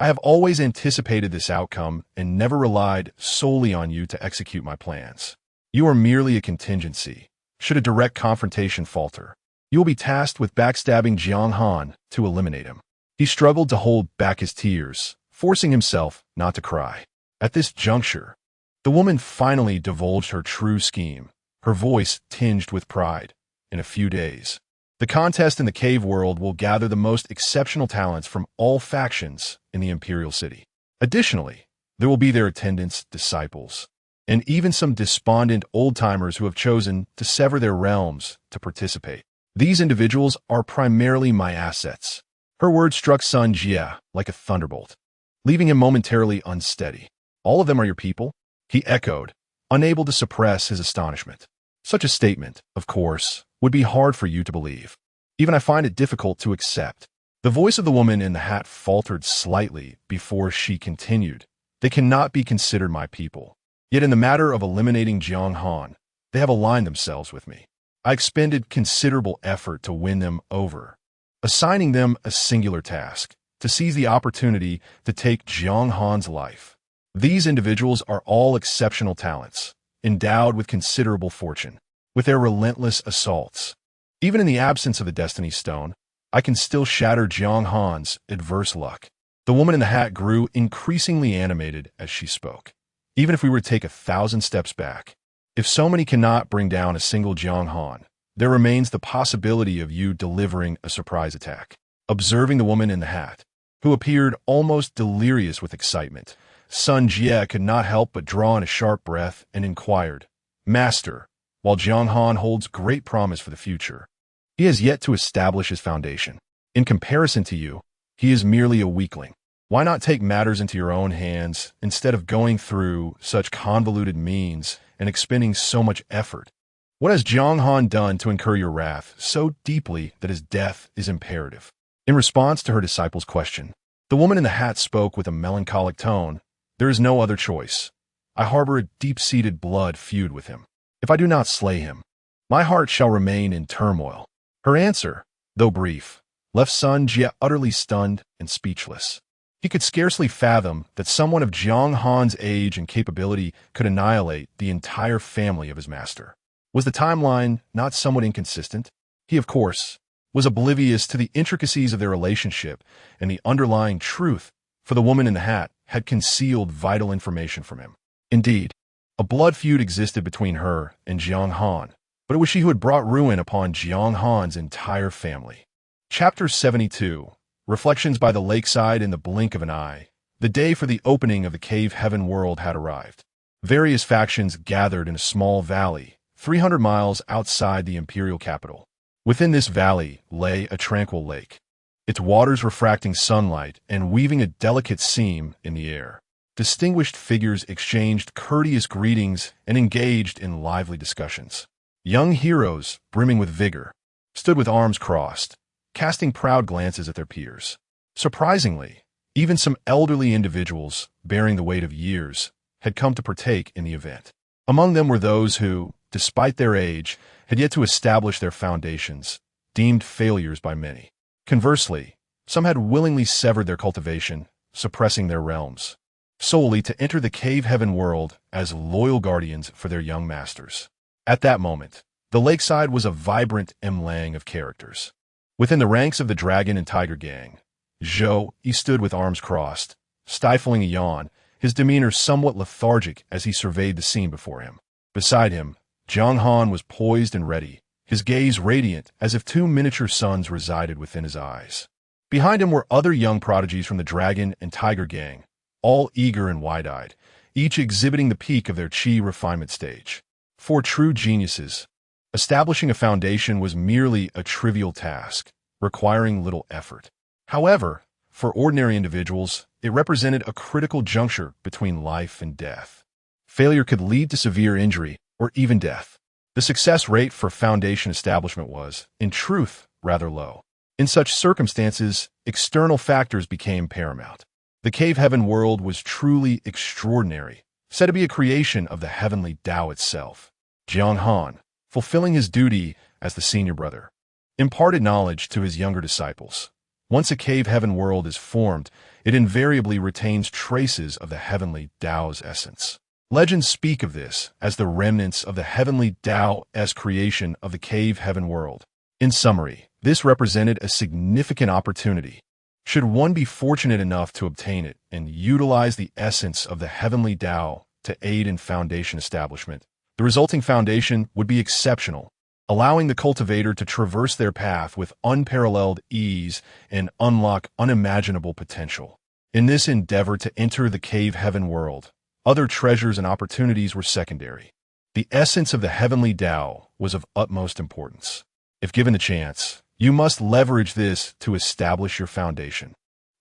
I have always anticipated this outcome and never relied solely on you to execute my plans. You are merely a contingency. Should a direct confrontation falter, you will be tasked with backstabbing Jiang Han to eliminate him." He struggled to hold back his tears, forcing himself not to cry. At this juncture, the woman finally divulged her true scheme, her voice tinged with pride. In a few days, the contest in the cave world will gather the most exceptional talents from all factions in the Imperial City. Additionally, there will be their attendants, disciples, and even some despondent old-timers who have chosen to sever their realms to participate. These individuals are primarily my assets. Her words struck Sun Jie like a thunderbolt, leaving him momentarily unsteady. All of them are your people? He echoed, unable to suppress his astonishment. Such a statement, of course, would be hard for you to believe. Even I find it difficult to accept. The voice of the woman in the hat faltered slightly before she continued. They cannot be considered my people. Yet in the matter of eliminating Jiang Han, they have aligned themselves with me. I expended considerable effort to win them over, assigning them a singular task, to seize the opportunity to take Jiang Han's life. These individuals are all exceptional talents, endowed with considerable fortune. With their relentless assaults, even in the absence of the Destiny Stone, I can still shatter Jiang Han's adverse luck. The woman in the hat grew increasingly animated as she spoke. Even if we were to take 1,000 steps back, if so many cannot bring down a single Jiang Han, there remains the possibility of you delivering a surprise attack. Observing the woman in the hat, who appeared almost delirious with excitement, Sun Jie could not help but draw in a sharp breath and inquired, "Master, while Jiang Han holds great promise for the future, he has yet to establish his foundation. In comparison to you, he is merely a weakling. Why not take matters into your own hands instead of going through such convoluted means and expending so much effort? What has Jiang Han done to incur your wrath so deeply that his death is imperative?" In response to her disciple's question, the woman in the hat spoke with a melancholic tone. "There is no other choice. I harbor a deep-seated blood feud with him. If I do not slay him, my heart shall remain in turmoil." Her answer, though brief, left Sun Jie utterly stunned and speechless. He could scarcely fathom that someone of Jiang Han's age and capability could annihilate the entire family of his master. Was the timeline not somewhat inconsistent? He, of course, was oblivious to the intricacies of their relationship and the underlying truth, for the woman in the hat had concealed vital information from him. Indeed, a blood feud existed between her and Jiang Han, but it was she who had brought ruin upon Jiang Han's entire family. Chapter 72. Reflections by the Lakeside. In the blink of an eye, the day for the opening of the Cave Heaven world had arrived. Various factions gathered in a small valley, 300 miles outside the imperial capital. Within this valley lay a tranquil lake, its waters refracting sunlight and weaving a delicate seam in the air. Distinguished figures exchanged courteous greetings and engaged in lively discussions. Young heroes, brimming with vigor, stood with arms crossed, casting proud glances at their peers. Surprisingly, even some elderly individuals, bearing the weight of years, had come to partake in the event. Among them were those who, despite their age, had yet to establish their foundations, deemed failures by many. Conversely, some had willingly severed their cultivation, suppressing their realms, solely to enter the Cave Heaven world as loyal guardians for their young masters. At that moment, the lakeside was a vibrant emlang of characters. Within the ranks of the Dragon and Tiger gang, Zhou Yi stood with arms crossed, stifling a yawn, his demeanor somewhat lethargic as he surveyed the scene before him. Beside him, Jiang Han was poised and ready, his gaze radiant as if two miniature suns resided within his eyes. Behind him were other young prodigies from the Dragon and Tiger gang, all eager and wide-eyed, each exhibiting the peak of their chi refinement stage. For true geniuses, establishing a foundation was merely a trivial task, requiring little effort. However, for ordinary individuals, it represented a critical juncture between life and death. Failure could lead to severe injury or even death. The success rate for foundation establishment was, in truth, rather low. In such circumstances, external factors became paramount. The Cave Heaven world was truly extraordinary, said to be a creation of the heavenly Tao itself. Jiang Han, fulfilling his duty as the senior brother, imparted knowledge to his younger disciples. Once a Cave Heaven world is formed, it invariably retains traces of the heavenly Tao's essence. Legends speak of this as the remnants of the heavenly Tao-esque creation of the Cave Heaven world. In summary, this represented a significant opportunity. Should one be fortunate enough to obtain it and utilize the essence of the heavenly Tao to aid in foundation establishment, the resulting foundation would be exceptional, allowing the cultivator to traverse their path with unparalleled ease and unlock unimaginable potential. In this endeavor to enter the cave heaven world, other treasures and opportunities were secondary. The essence of the heavenly Tao was of utmost importance. If given the chance, you must leverage this to establish your foundation.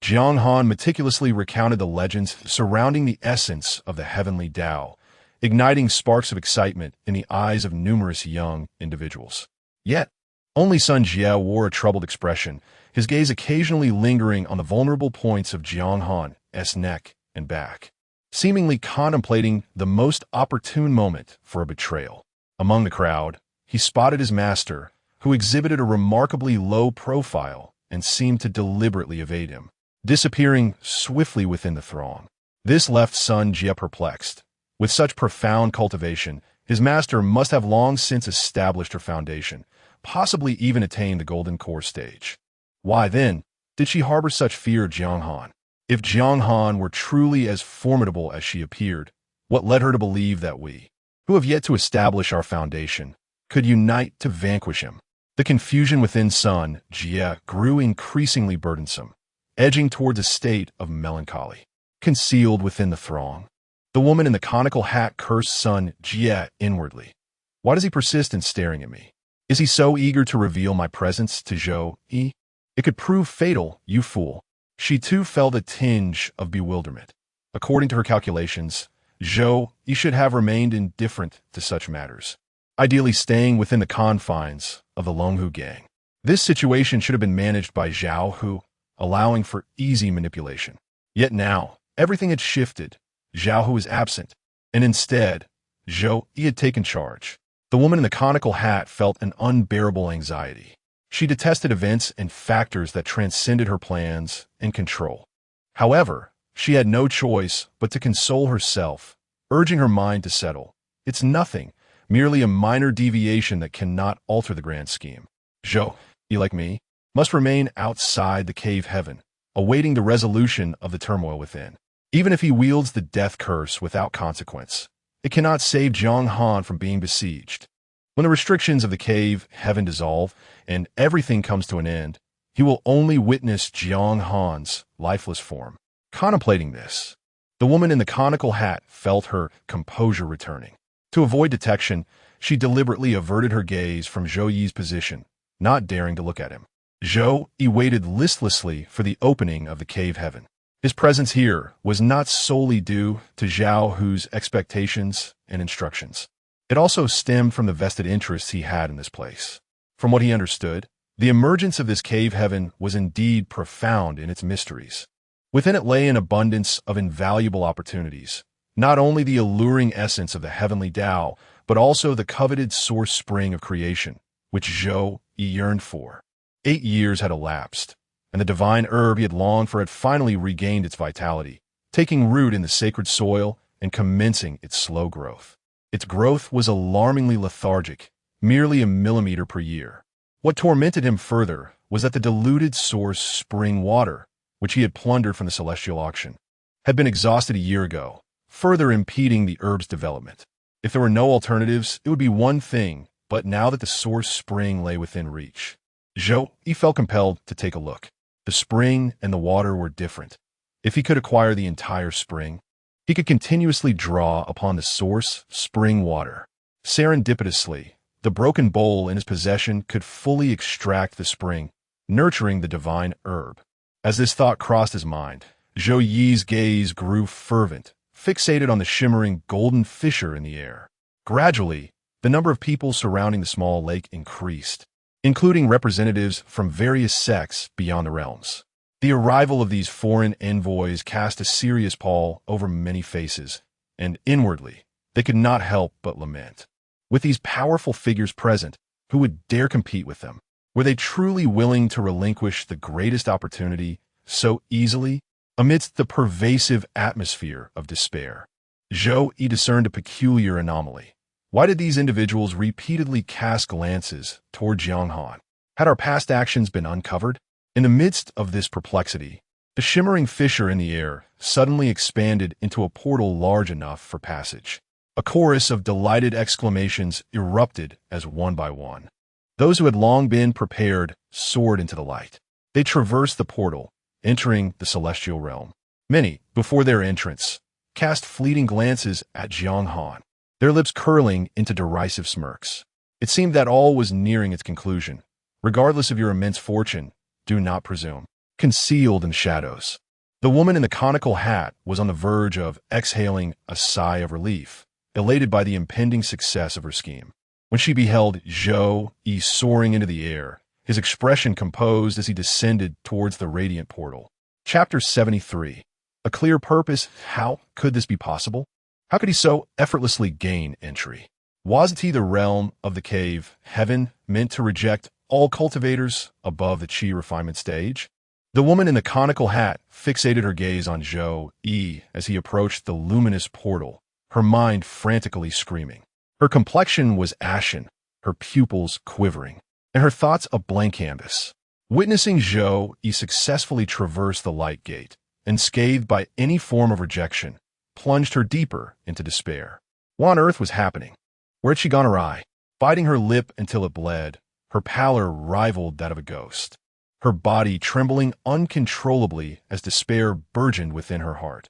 Jiang Han meticulously recounted the legends surrounding the essence of the heavenly Tao, igniting sparks of excitement in the eyes of numerous young individuals. Yet, only Sun Jie wore a troubled expression, his gaze occasionally lingering on the vulnerable points of Jiang Han's neck and back, seemingly contemplating the most opportune moment for a betrayal. Among the crowd, he spotted his master, who exhibited a remarkably low profile and seemed to deliberately evade him, disappearing swiftly within the throng. This left Sun Jie perplexed. With such profound cultivation, his master must have long since established her foundation, possibly even attained the golden core stage. Why, then, did she harbor such fear of Jiang Han? If Jiang Han were truly as formidable as she appeared, what led her to believe that we, who have yet to establish our foundation, could unite to vanquish him? The confusion within Sun Jie grew increasingly burdensome, edging towards a state of melancholy. Concealed within the throng, the woman in the conical hat cursed Sun Jie inwardly. Why does he persist in staring at me? Is he so eager to reveal my presence to Zhou Yi? It could prove fatal, you fool. She too felt a tinge of bewilderment. According to her calculations, Zhou Yi should have remained indifferent to such matters, ideally staying within the confines of the Longhu gang. This situation should have been managed by Zhao Hu, allowing for easy manipulation. Yet now, everything had shifted. Zhao Hu was absent, and instead, Zhou Yi had taken charge. The woman in the conical hat felt an unbearable anxiety. She detested events and factors that transcended her plans and control. However, she had no choice but to console herself, urging her mind to settle. It's nothing, merely a minor deviation that cannot alter the grand scheme. Zhou Yi, like me, must remain outside the cave heaven, awaiting the resolution of the turmoil within. Even if he wields the death curse without consequence, it cannot save Jiang Han from being besieged. When the restrictions of the cave heaven dissolve and everything comes to an end, he will only witness Jiang Han's lifeless form. Contemplating this, the woman in the conical hat felt her composure returning. To avoid detection, she deliberately averted her gaze from Zhou Yi's position, not daring to look at him. Zhou Yi waited listlessly for the opening of the cave heaven. His presence here was not solely due to Zhao Hu's expectations and instructions. It also stemmed from the vested interests he had in this place. From what he understood, the emergence of this cave heaven was indeed profound in its mysteries. Within it lay an abundance of invaluable opportunities, not only the alluring essence of the heavenly Tao, but also the coveted source spring of creation, which Zhou Yi yearned for. 8 years had elapsed, and the divine herb he had longed for had finally regained its vitality, taking root in the sacred soil and commencing its slow growth. Its growth was alarmingly lethargic, merely a millimeter per year. What tormented him further was that the diluted source spring water, which he had plundered from the celestial auction, had been exhausted a year ago, further impeding the herb's development. If there were no alternatives, it would be one thing, but now that the source spring lay within reach, Zhou Yi felt compelled to take a look. The spring and the water were different. If he could acquire the entire spring, he could continuously draw upon the source spring water. Serendipitously, the broken bowl in his possession could fully extract the spring, nurturing the divine herb. As this thought crossed his mind, Zhou Yi's gaze grew fervent, fixated on the shimmering golden fissure in the air. Gradually, the number of people surrounding the small lake increased, including representatives from various sects beyond the realms. The arrival of these foreign envoys cast a serious pall over many faces, and inwardly, they could not help but lament. With these powerful figures present, who would dare compete with them? Were they truly willing to relinquish the greatest opportunity so easily? Amidst the pervasive atmosphere of despair, Zhou Yi discerned a peculiar anomaly. Why did these individuals repeatedly cast glances toward Jiang Han? Had our past actions been uncovered? In the midst of this perplexity, the shimmering fissure in the air suddenly expanded into a portal large enough for passage. A chorus of delighted exclamations erupted as one by one. Those who had long been prepared soared into the light. They traversed the portal, entering the celestial realm. Many, before their entrance, cast fleeting glances at Jiang Han, their lips curling into derisive smirks. It seemed that all was nearing its conclusion. Regardless of your immense fortune, do not presume. Concealed in shadows. The woman in the conical hat was on the verge of exhaling a sigh of relief, elated by the impending success of her scheme. When she beheld Zhou Yi soaring into the air, his expression composed as he descended towards the radiant portal. Chapter 73. A clear purpose. How could this be possible? How could he so effortlessly gain entry? Wasn't he the realm of the cave, heaven, meant to reject all cultivators above the chi refinement stage? The woman in the conical hat fixated her gaze on Zhou Yi as he approached the luminous portal, her mind frantically screaming. Her complexion was ashen, her pupils quivering, and her thoughts a blank canvas. Witnessing Zhou Yi successfully traverse the light gate, unscathed by any form of rejection, plunged her deeper into despair. What on earth was happening? Where had she gone awry? Biting her lip until it bled, her pallor rivaled that of a ghost, her body trembling uncontrollably as despair burgeoned within her heart.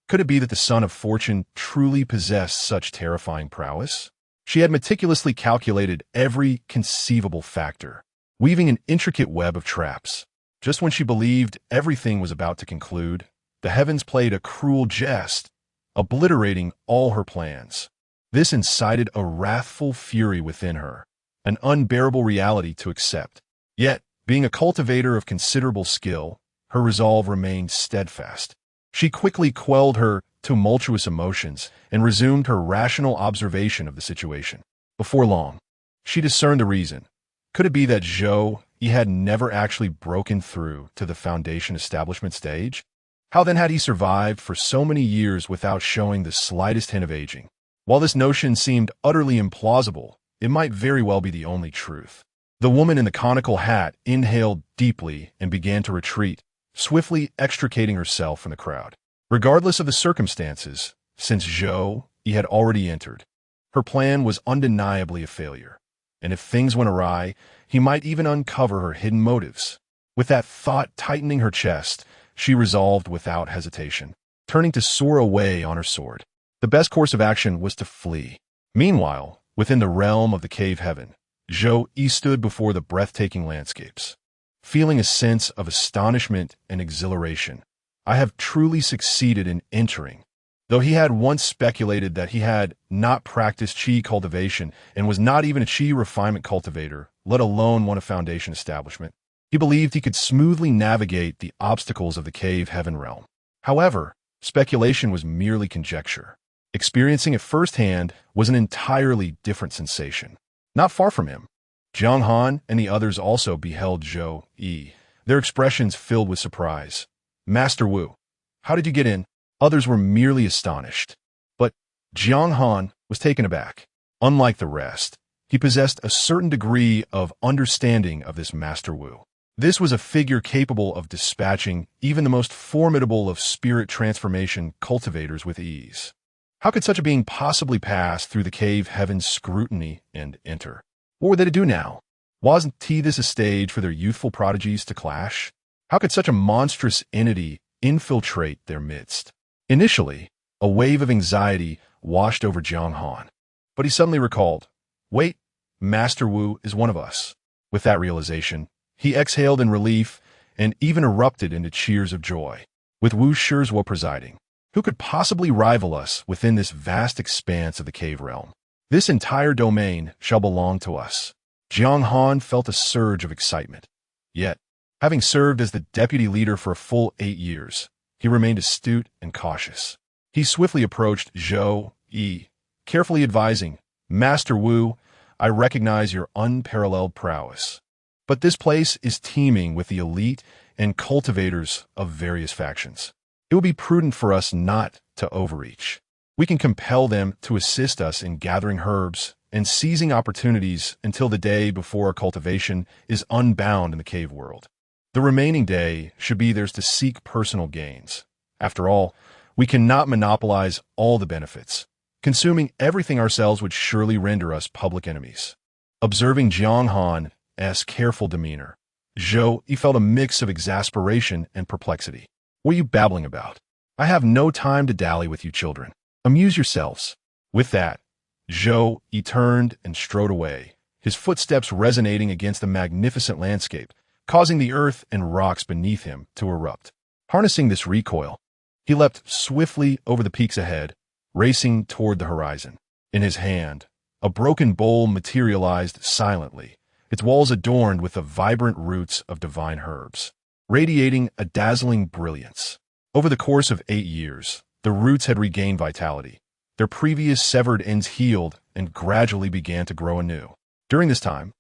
Could it be that the son of fortune truly possessed such terrifying prowess? She had meticulously calculated every conceivable factor, weaving an intricate web of traps. Just when she believed everything was about to conclude, the heavens played a cruel jest, obliterating all her plans. This incited a wrathful fury within her, an unbearable reality to accept. Yet, being a cultivator of considerable skill, her resolve remained steadfast. She quickly quelled her tumultuous emotions and resumed her rational observation of the situation. Before long, she discerned the reason. Could it be that Zhou Yi had never actually broken through to the foundation establishment stage? How then had he survived for so many years without showing the slightest hint of aging? While this notion seemed utterly implausible, it might very well be the only truth. The woman in the conical hat inhaled deeply and began to retreat, swiftly extricating herself from the crowd. Regardless of the circumstances, since Zhou Yi had already entered, her plan was undeniably a failure, and if things went awry, he might even uncover her hidden motives. With that thought tightening her chest, she resolved without hesitation, turning to soar away on her sword. The best course of action was to flee. Meanwhile, within the realm of the cave heaven, Zhou Yi stood before the breathtaking landscapes, feeling a sense of astonishment and exhilaration. I have truly succeeded in entering. Though he had once speculated that he had not practiced chi cultivation and was not even a chi refinement cultivator, let alone one of foundation establishment, he believed he could smoothly navigate the obstacles of the cave heaven realm. However, speculation was merely conjecture. Experiencing it firsthand was an entirely different sensation. Not far from him, Jiang Han and the others also beheld Zhou Yi, their expressions filled with surprise. Master Wu, how did you get in? Others were merely astonished. But Jiang Han was taken aback. Unlike the rest, he possessed a certain degree of understanding of this Master Wu. This was a figure capable of dispatching even the most formidable of spirit transformation cultivators with ease. How could such a being possibly pass through the cave heaven's scrutiny and enter? What were they to do now? Wasn't this a stage for their youthful prodigies to clash? How could such a monstrous entity infiltrate their midst? Initially, a wave of anxiety washed over Jiang Han, but he suddenly recalled, wait, Master Wu is one of us. With that realization, he exhaled in relief and even erupted into cheers of joy. With Wu Shirzhuo presiding, who could possibly rival us within this vast expanse of the cave realm? This entire domain shall belong to us. Jiang Han felt a surge of excitement. Yet, having served as the deputy leader for a full 8 years, he remained astute and cautious. He swiftly approached Zhou Yi, carefully advising, Master Wu, I recognize your unparalleled prowess. But this place is teeming with the elite and cultivators of various factions. It will be prudent for us not to overreach. We can compel them to assist us in gathering herbs and seizing opportunities until the day before our cultivation is unbound in the cave world. The remaining day should be theirs to seek personal gains. After all, we cannot monopolize all the benefits. Consuming everything ourselves would surely render us public enemies. Observing Jiang Han's careful demeanor, Zhou Yi felt a mix of exasperation and perplexity. What are you babbling about? I have no time to dally with you children. Amuse yourselves. With that, Zhou Yi turned and strode away, his footsteps resonating against the magnificent landscape, causing the earth and rocks beneath him to erupt. Harnessing this recoil, he leapt swiftly over the peaks ahead, racing toward the horizon. In his hand, a broken bowl materialized silently, its walls adorned with the vibrant roots of divine herbs, radiating a dazzling brilliance. Over the course of 8 years, the roots had regained vitality. Their previous severed ends healed and gradually began to grow anew. During this time,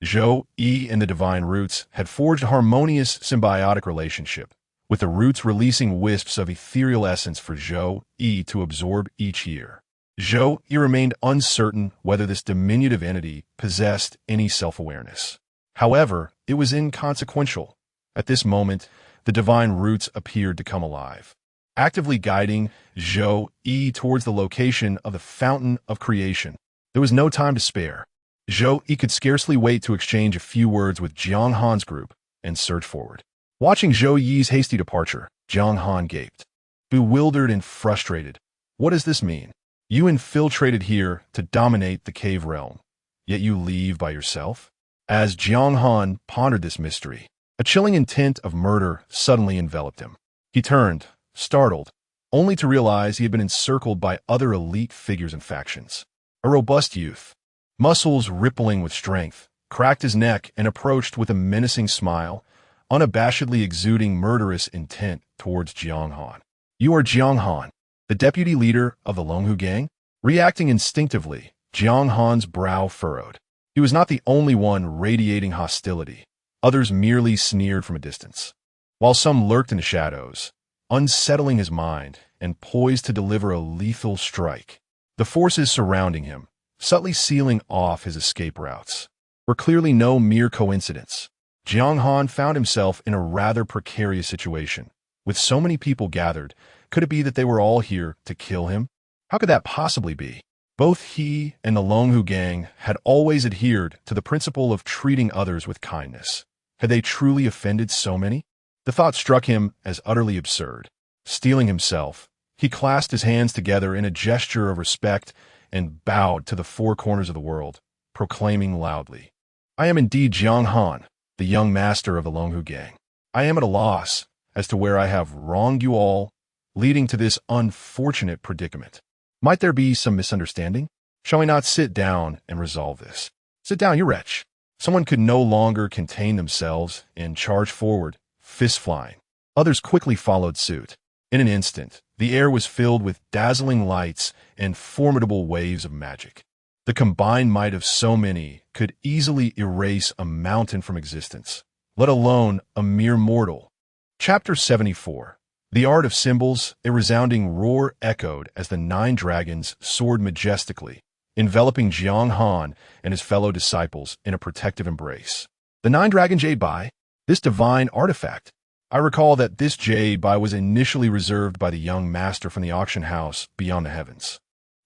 Zhou Yi and the divine roots had forged a harmonious symbiotic relationship, with the roots releasing wisps of ethereal essence for Zhou Yi to absorb each year. Zhou Yi remained uncertain whether this diminutive entity possessed any self-awareness. However, it was inconsequential. At this moment, the divine roots appeared to come alive, actively guiding Zhou Yi towards the location of the fountain of creation. There was no time to spare. Zhou Yi could scarcely wait to exchange a few words with Jiang Han's group and surge forward. Watching Zhou Yi's hasty departure, Jiang Han gaped, bewildered and frustrated. What does this mean? You infiltrated here to dominate the cave realm, yet you leave by yourself? As Jiang Han pondered this mystery, a chilling intent of murder suddenly enveloped him. He turned, startled, only to realize he had been encircled by other elite figures and factions. A robust youth, muscles rippling with strength, cracked his neck and approached with a menacing smile, unabashedly exuding murderous intent towards Jiang Han. You are Jiang Han, the deputy leader of the Longhu gang? Reacting instinctively, Jiang Han's brow furrowed. He was not the only one radiating hostility. Others merely sneered from a distance, while some lurked in the shadows, unsettling his mind and poised to deliver a lethal strike. The forces surrounding him, subtly sealing off his escape routes, were clearly no mere coincidence. Jiang Han found himself in a rather precarious situation. With so many people gathered, could it be that they were all here to kill him? How could that possibly be? Both he and the Longhu gang had always adhered to the principle of treating others with kindness. Had they truly offended so many? The thought struck him as utterly absurd. Steeling himself, he clasped his hands together in a gesture of respect and bowed to the four corners of the world, proclaiming loudly, I am indeed Jiang Han, the young master of the Longhu gang. I am at a loss as to where I have wronged you all, leading to this unfortunate predicament. Might there be some misunderstanding? Shall we not sit down and resolve this? Sit down, you wretch. Someone could no longer contain themselves and charged forward, fists flying. Others quickly followed suit. In an instant, the air was filled with dazzling lights and formidable waves of magic. The combined might of so many could easily erase a mountain from existence, let alone a mere mortal. Chapter 74. The Art of Symbols. A resounding roar echoed as the 9 dragons soared majestically, enveloping Jiang Han and his fellow disciples in a protective embrace. The 9 dragon jade bai, this divine artifact. I recall that this jade bai was initially reserved by the young master from the auction house beyond the heavens.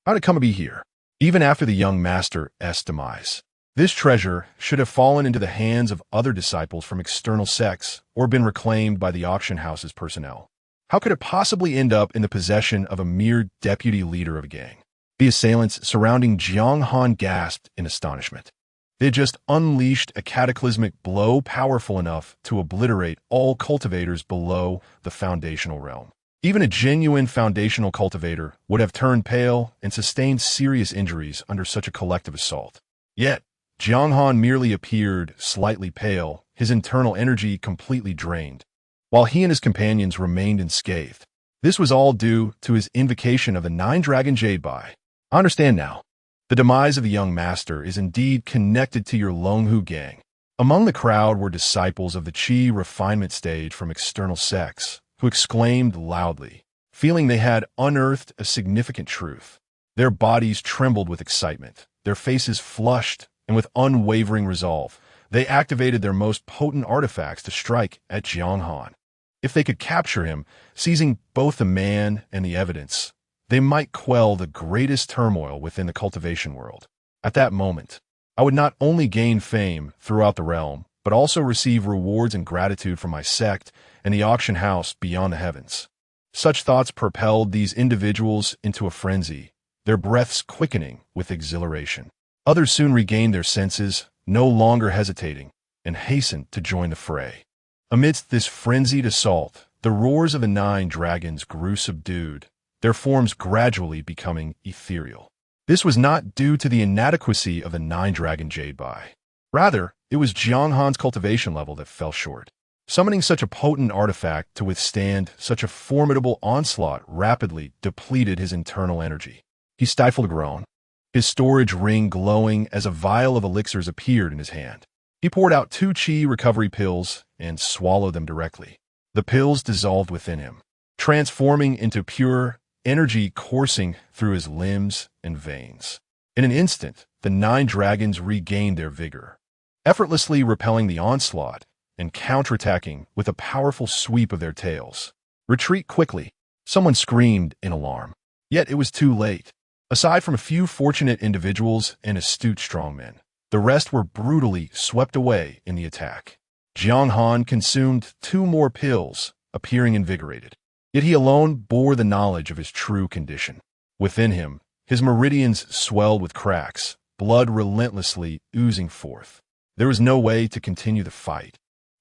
How did it come to be here? Even after the young master's demise, this treasure should have fallen into the hands of other disciples from external sects or been reclaimed by the auction house's personnel. How could it possibly end up in the possession of a mere deputy leader of a gang? The assailants surrounding Jiang Han gasped in astonishment. They had just unleashed a cataclysmic blow powerful enough to obliterate all cultivators below the foundational realm. Even a genuine foundational cultivator would have turned pale and sustained serious injuries under such a collective assault. Yet, Jiang Han merely appeared slightly pale, his internal energy completely drained, while he and his companions remained unscathed. This was all due to his invocation of the 9 dragon jade bai. I understand now. The demise of the young master is indeed connected to your Longhu gang. Among the crowd were disciples of the Qi refinement stage from external sects, who exclaimed loudly, feeling they had unearthed a significant truth. Their bodies trembled with excitement, their faces flushed, and with unwavering resolve, They activated their most potent artifacts to strike at Jiang Han. If they could capture him, seizing both the man and the evidence, they might quell the greatest turmoil within the cultivation world. At that moment, I would not only gain fame throughout the realm, but also receive rewards and gratitude from my sect and the auction house beyond the heavens. Such thoughts propelled these individuals into a frenzy, their breaths quickening with exhilaration. Others soon regained their senses, no longer hesitating, and hastened to join the fray. Amidst this frenzied assault, the roars of the 9 dragons grew subdued, their forms gradually becoming ethereal. This was not due to the inadequacy of the 9-dragon jade buy. Rather, it was Jiang Han's cultivation level that fell short. Summoning such a potent artifact to withstand such a formidable onslaught rapidly depleted his internal energy. He stifled a groan, his storage ring glowing as a vial of elixirs appeared in his hand. He poured out 2 chi recovery pills and swallowed them directly. The pills dissolved within him, transforming into pure energy coursing through his limbs and veins. In an instant, the 9 dragons regained their vigor, effortlessly repelling the onslaught and counterattacking with a powerful sweep of their tails. "Retreat quickly!" Someone screamed in alarm. Yet it was too late. Aside from a few fortunate individuals and astute strongmen, the rest were brutally swept away in the attack. Jiang Han consumed 2 more pills, appearing invigorated. Yet he alone bore the knowledge of his true condition. Within him, his meridians swelled with cracks, blood relentlessly oozing forth. There was no way to continue the fight,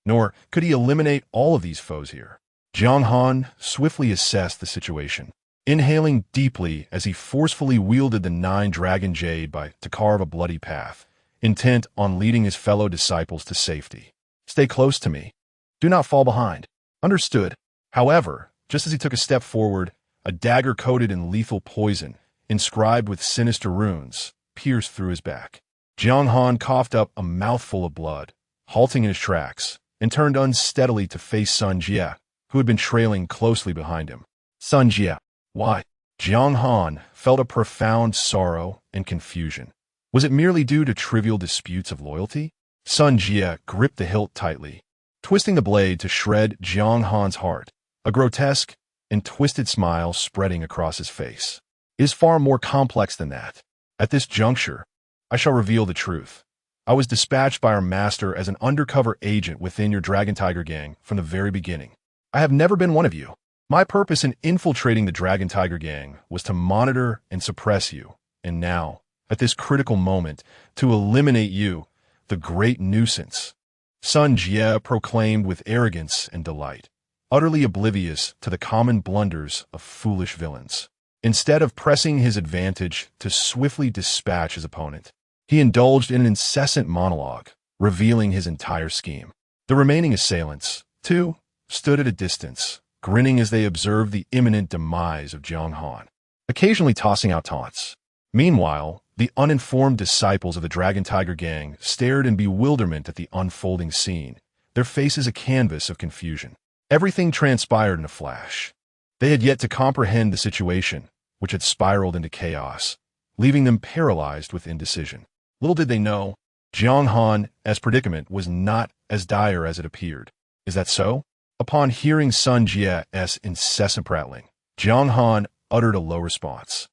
nor could he eliminate all of these foes here. Jiang Han swiftly assessed the situation, inhaling deeply as he forcefully wielded the 9-dragon jade to carve a bloody path, intent on leading his fellow disciples to safety. "Stay close to me. Do not fall behind." Understood. However, just as he took a step forward, a dagger coated in lethal poison, inscribed with sinister runes, pierced through his back. Jiang Han coughed up a mouthful of blood, halting in his tracks, and turned unsteadily to face Sun Jie, who had been trailing closely behind him. "Sun Jie, why?" Jiang Han felt a profound sorrow and confusion. Was it merely due to trivial disputes of loyalty? Sun Jie gripped the hilt tightly, twisting the blade to shred Jiang Han's heart, a grotesque and twisted smile spreading across his face. "It is far more complex than that. At this juncture, I shall reveal the truth. I was dispatched by our master as an undercover agent within your Dragon Tiger gang from the very beginning. I have never been one of you. My purpose in infiltrating the Dragon Tiger gang was to monitor and suppress you, and now, at this critical moment, to eliminate you, the great nuisance." Sun Jie proclaimed with arrogance and delight, utterly oblivious to the common blunders of foolish villains. Instead of pressing his advantage to swiftly dispatch his opponent, he indulged in an incessant monologue, revealing his entire scheme. The remaining assailants, too, stood at a distance, grinning as they observed the imminent demise of Jiang Han, occasionally tossing out taunts. Meanwhile, the uninformed disciples of the Dragon Tiger gang stared in bewilderment at the unfolding scene, their faces a canvas of confusion. Everything transpired in a flash. They had yet to comprehend the situation, which had spiraled into chaos, leaving them paralyzed with indecision. Little did they know, Jiang Han's predicament was not as dire as it appeared. "Is that so?" Upon hearing Sun Jie's incessant prattling, Jiang Han uttered a low response.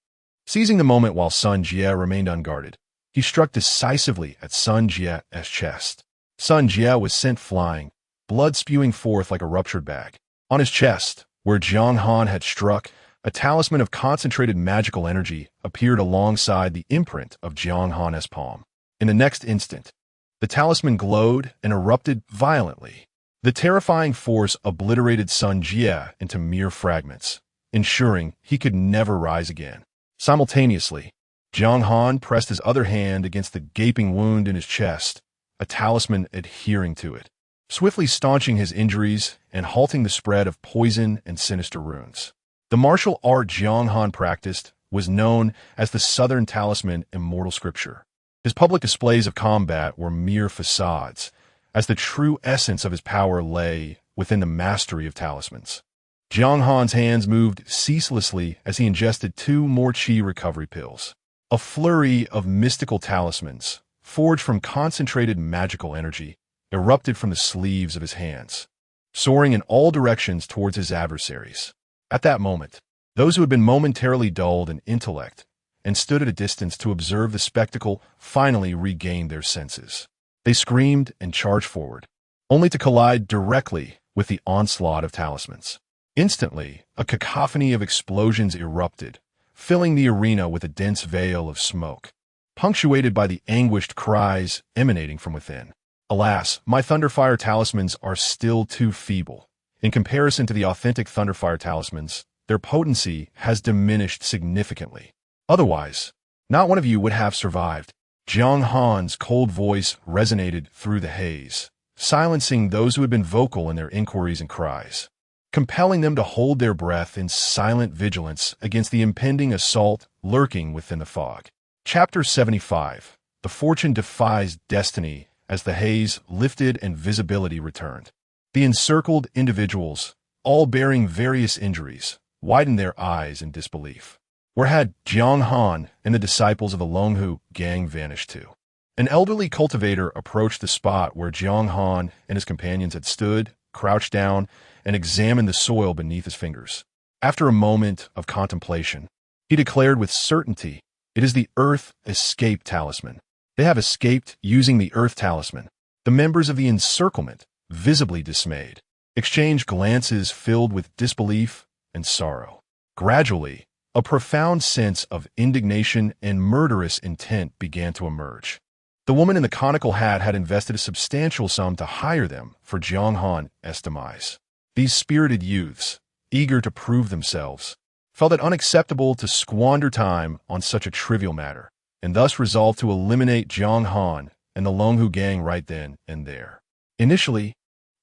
Seizing the moment while Sun Jie remained unguarded, he struck decisively at Sun Jie's chest. Sun Jie was sent flying, blood spewing forth like a ruptured bag. On his chest, where Jiang Han had struck, a talisman of concentrated magical energy appeared alongside the imprint of Jiang Han's palm. In the next instant, the talisman glowed and erupted violently. The terrifying force obliterated Sun Jie into mere fragments, ensuring he could never rise again. Simultaneously, Jiang Han pressed his other hand against the gaping wound in his chest, a talisman adhering to it, swiftly staunching his injuries and halting the spread of poison and sinister runes. The martial art Jiang Han practiced was known as the Southern Talisman Immortal Scripture. His public displays of combat were mere facades, as the true essence of his power lay within the mastery of talismans. Jiang Han's hands moved ceaselessly as he ingested 2 more chi recovery pills. A flurry of mystical talismans, forged from concentrated magical energy, erupted from the sleeves of his hands, soaring in all directions towards his adversaries. At that moment, those who had been momentarily dulled in intellect and stood at a distance to observe the spectacle finally regained their senses. They screamed and charged forward, only to collide directly with the onslaught of talismans. Instantly, a cacophony of explosions erupted, filling the arena with a dense veil of smoke, punctuated by the anguished cries emanating from within. Alas, my Thunderfire talismans are still too feeble. In comparison to the authentic Thunderfire talismans, their potency has diminished significantly. Otherwise, not one of you would have survived. Jiang Han's cold voice resonated through the haze, silencing those who had been vocal in their inquiries and cries, compelling them to hold their breath in silent vigilance against the impending assault lurking within the fog. Chapter 75. The Fortune Defies Destiny. As the haze lifted and visibility returned, the encircled individuals, all bearing various injuries, widened their eyes in disbelief. Where had Jiang Han and the disciples of the Longhu gang vanished to? An elderly cultivator approached the spot where Jiang Han and his companions had stood, crouched down, and examined the soil beneath his fingers. After a moment of contemplation, he declared with certainty, "It is the Earth Escape Talisman. They have escaped using the Earth Talisman." The members of the encirclement, visibly dismayed, exchanged glances filled with disbelief and sorrow. Gradually, a profound sense of indignation and murderous intent began to emerge. The woman in the conical hat had invested a substantial sum to hire them for Jiang Han's demise. These spirited youths, eager to prove themselves, felt it unacceptable to squander time on such a trivial matter, and thus resolved to eliminate Jiang Han and the Longhu gang right then and there. Initially,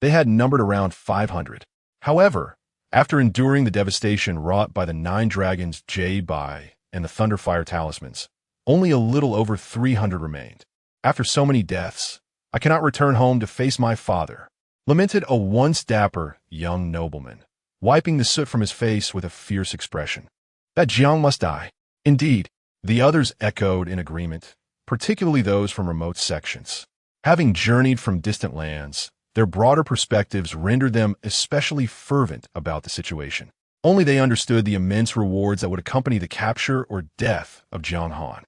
they had numbered around 500. However, after enduring the devastation wrought by the 9 dragons Jade Bai and the Thunderfire talismans, only a little over 300 remained. "After so many deaths, I cannot return home to face my father," lamented a once dapper young nobleman, wiping the soot from his face with a fierce expression. "That Jiang must die." Indeed, the others echoed in agreement, particularly those from remote sections. Having journeyed from distant lands, their broader perspectives rendered them especially fervent about the situation. Only they understood the immense rewards that would accompany the capture or death of Jiang Han.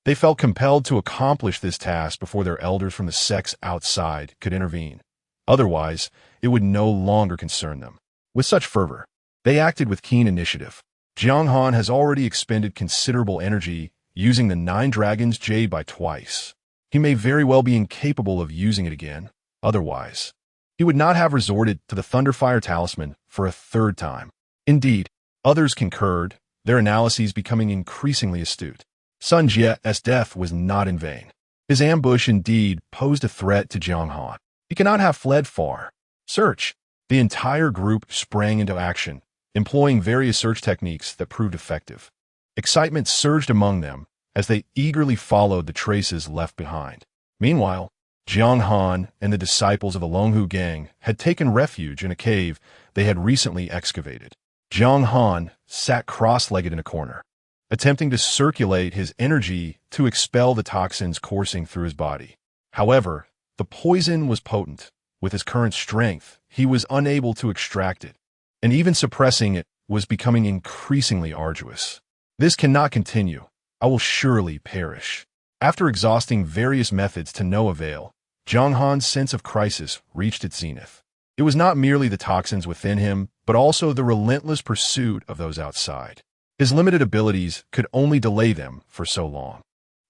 They felt compelled to accomplish this task before their elders from the sects outside could intervene. Otherwise, it would no longer concern them. With such fervor, they acted with keen initiative. Jiang Han has already expended considerable energy using the 9 dragons Jade by twice. He may very well be incapable of using it again. Otherwise, he would not have resorted to the Thunderfire talisman for a 3rd time. Indeed, others concurred, their analyses becoming increasingly astute. Sun Jie's death was not in vain. His ambush indeed posed a threat to Jiang Han. He cannot have fled far. Search. The entire group sprang into action, employing various search techniques that proved effective. Excitement surged among them as they eagerly followed the traces left behind. Meanwhile, Jiang Han and the disciples of the Longhu gang had taken refuge in a cave they had recently excavated. Jiang Han sat cross-legged in a corner, attempting to circulate his energy to expel the toxins coursing through his body. However, the poison was potent. With his current strength, he was unable to extract it, and even suppressing it was becoming increasingly arduous. "This cannot continue. I will surely perish." After exhausting various methods to no avail, Jiang Han's sense of crisis reached its zenith. It was not merely the toxins within him, but also the relentless pursuit of those outside. His limited abilities could only delay them for so long.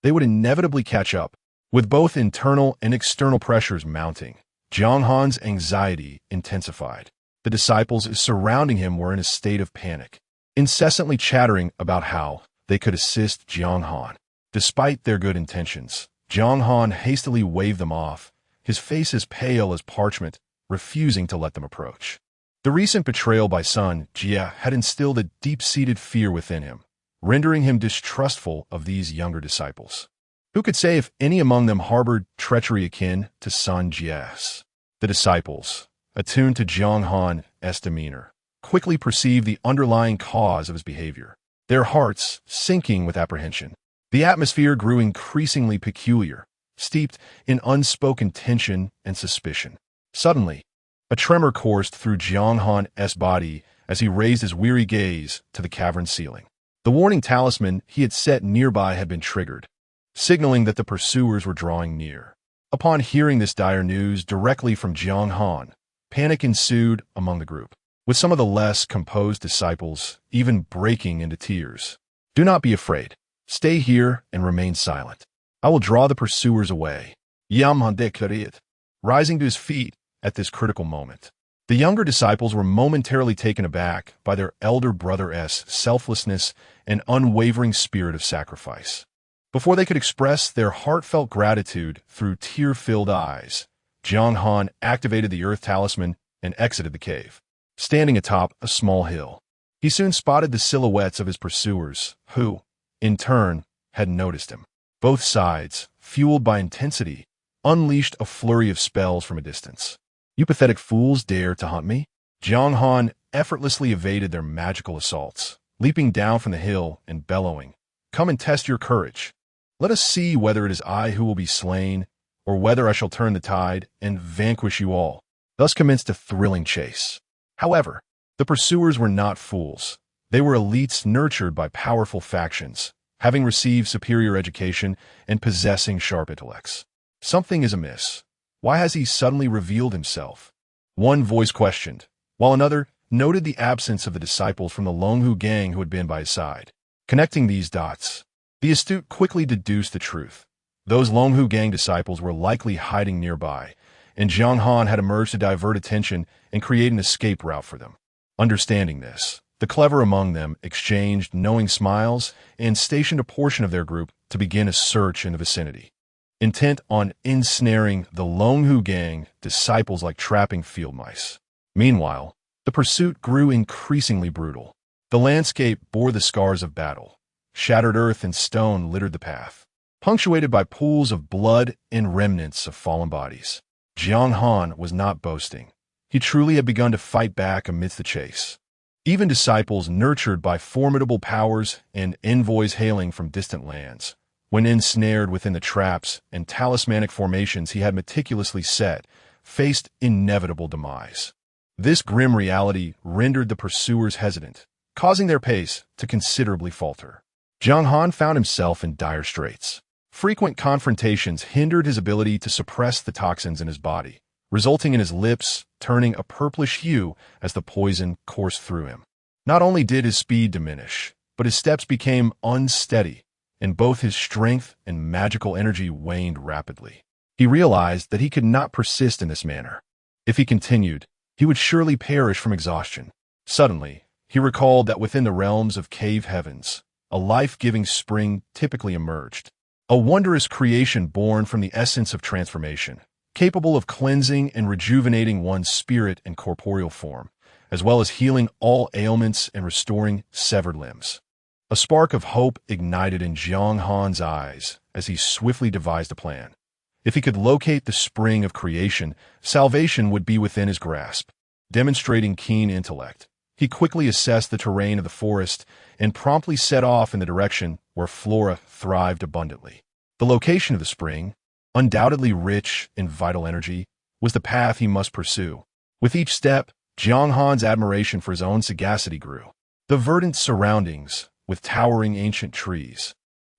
They would inevitably catch up, with both internal and external pressures mounting. Jiang Han's anxiety intensified. The disciples surrounding him were in a state of panic, incessantly chattering about how they could assist Jiang Han. Despite their good intentions, Jiang Han hastily waved them off, his face as pale as parchment, refusing to let them approach. The recent betrayal by Sun Jie had instilled a deep-seated fear within him, rendering him distrustful of these younger disciples. Who could say if any among them harbored treachery akin to Sun Jie's? The disciples, attuned to Jiang Han's demeanor, quickly perceived the underlying cause of his behavior, their hearts sinking with apprehension. The atmosphere grew increasingly peculiar, steeped in unspoken tension and suspicion. Suddenly, a tremor coursed through Jiang Han's body as he raised his weary gaze to the cavern ceiling. The warning talisman he had set nearby had been triggered, signaling that the pursuers were drawing near. Upon hearing this dire news directly from Jiang Han, panic ensued among the group, with some of the less composed disciples even breaking into tears. "Do not be afraid. Stay here and remain silent. I will draw the pursuers away." Yam Han declared, rising to his feet at this critical moment. The younger disciples were momentarily taken aback by their elder brother's selflessness and unwavering spirit of sacrifice. Before they could express their heartfelt gratitude through tear-filled eyes, Jiang Han activated the earth talisman and exited the cave. Standing atop a small hill, he soon spotted the silhouettes of his pursuers, who, in turn, had noticed him. Both sides, fueled by intensity, unleashed a flurry of spells from a distance. "You pathetic fools dare to hunt me?" Jiang Han effortlessly evaded their magical assaults, leaping down from the hill and bellowing, "Come and test your courage. Let us see whether it is I who will be slain, or whether I shall turn the tide and vanquish you all." Thus commenced a thrilling chase. However, the pursuers were not fools. They were elites nurtured by powerful factions, having received superior education and possessing sharp intellects. Something is amiss. Why has he suddenly revealed himself? One voice questioned, while another noted the absence of the disciples from the Longhu gang who had been by his side. Connecting these dots, the astute quickly deduced the truth. Those Longhu gang disciples were likely hiding nearby, and Jiang Han had emerged to divert attention and create an escape route for them. Understanding this, the clever among them exchanged knowing smiles and stationed a portion of their group to begin a search in the vicinity, intent on ensnaring the Longhu gang disciples like trapping field mice. Meanwhile, the pursuit grew increasingly brutal. The landscape bore the scars of battle. Shattered earth and stone littered the path, punctuated by pools of blood and remnants of fallen bodies. Jiang Han was not boasting. He truly had begun to fight back amidst the chase. Even disciples nurtured by formidable powers and envoys hailing from distant lands, when ensnared within the traps and talismanic formations he had meticulously set, faced inevitable demise. This grim reality rendered the pursuers hesitant, causing their pace to considerably falter. Jiang Han found himself in dire straits. Frequent confrontations hindered his ability to suppress the toxins in his body, resulting in his lips turning a purplish hue as the poison coursed through him. Not only did his speed diminish, but his steps became unsteady, and both his strength and magical energy waned rapidly. He realized that he could not persist in this manner. If he continued, he would surely perish from exhaustion. Suddenly, he recalled that within the realms of cave heavens, a life-giving spring typically emerged. A wondrous creation born from the essence of transformation, capable of cleansing and rejuvenating one's spirit and corporeal form, as well as healing all ailments and restoring severed limbs. A spark of hope ignited in Jiang Han's eyes as he swiftly devised a plan. If he could locate the spring of creation, salvation would be within his grasp. Demonstrating keen intellect, he quickly assessed the terrain of the forest and promptly set off in the direction where flora thrived abundantly. The location of the spring, undoubtedly rich in vital energy, was the path he must pursue. With each step, Jiang Han's admiration for his own sagacity grew. The verdant surroundings, with towering ancient trees,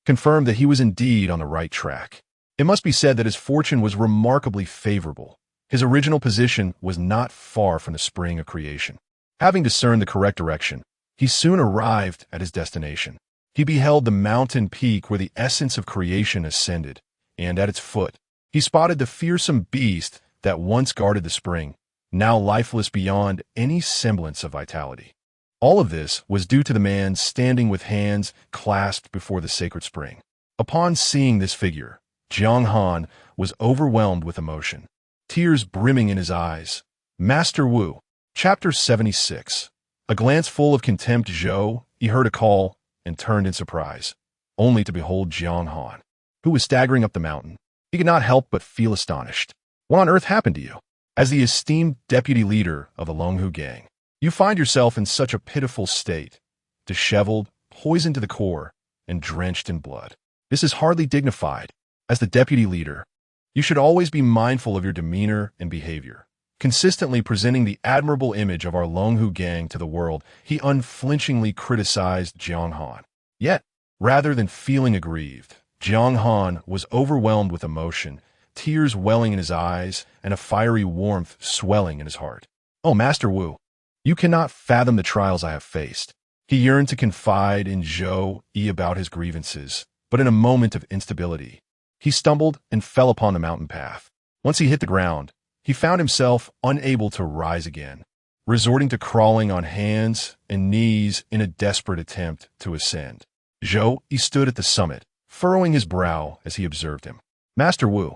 confirmed that he was indeed on the right track. It must be said that his fortune was remarkably favorable. His original position was not far from the spring of creation. Having discerned the correct direction, he soon arrived at his destination. He beheld the mountain peak where the essence of creation ascended, and at its foot, he spotted the fearsome beast that once guarded the spring, now lifeless beyond any semblance of vitality. All of this was due to the man standing with hands clasped before the sacred spring. Upon seeing this figure, Jiang Han was overwhelmed with emotion, tears brimming in his eyes. Master Wu, Chapter 76. A glance full of contempt Zhou, he heard a call and turned in surprise, only to behold Jiang Han, who was staggering up the mountain. He could not help but feel astonished. What on earth happened to you? As the esteemed deputy leader of the Longhu gang, you find yourself in such a pitiful state, disheveled, poisoned to the core, and drenched in blood. This is hardly dignified. As the deputy leader, you should always be mindful of your demeanor and behavior. Consistently presenting the admirable image of our Longhu gang to the world, he unflinchingly criticized Jiang Han. Yet, rather than feeling aggrieved, Jiang Han was overwhelmed with emotion, tears welling in his eyes and a fiery warmth swelling in his heart. "Oh, Master Wu, you cannot fathom the trials I have faced." He yearned to confide in Zhou Yi about his grievances, but in a moment of instability, he stumbled and fell upon the mountain path. Once he hit the ground, he found himself unable to rise again, resorting to crawling on hands and knees in a desperate attempt to ascend. Zhou Yi stood at the summit, furrowing his brow as he observed him. "Master Wu,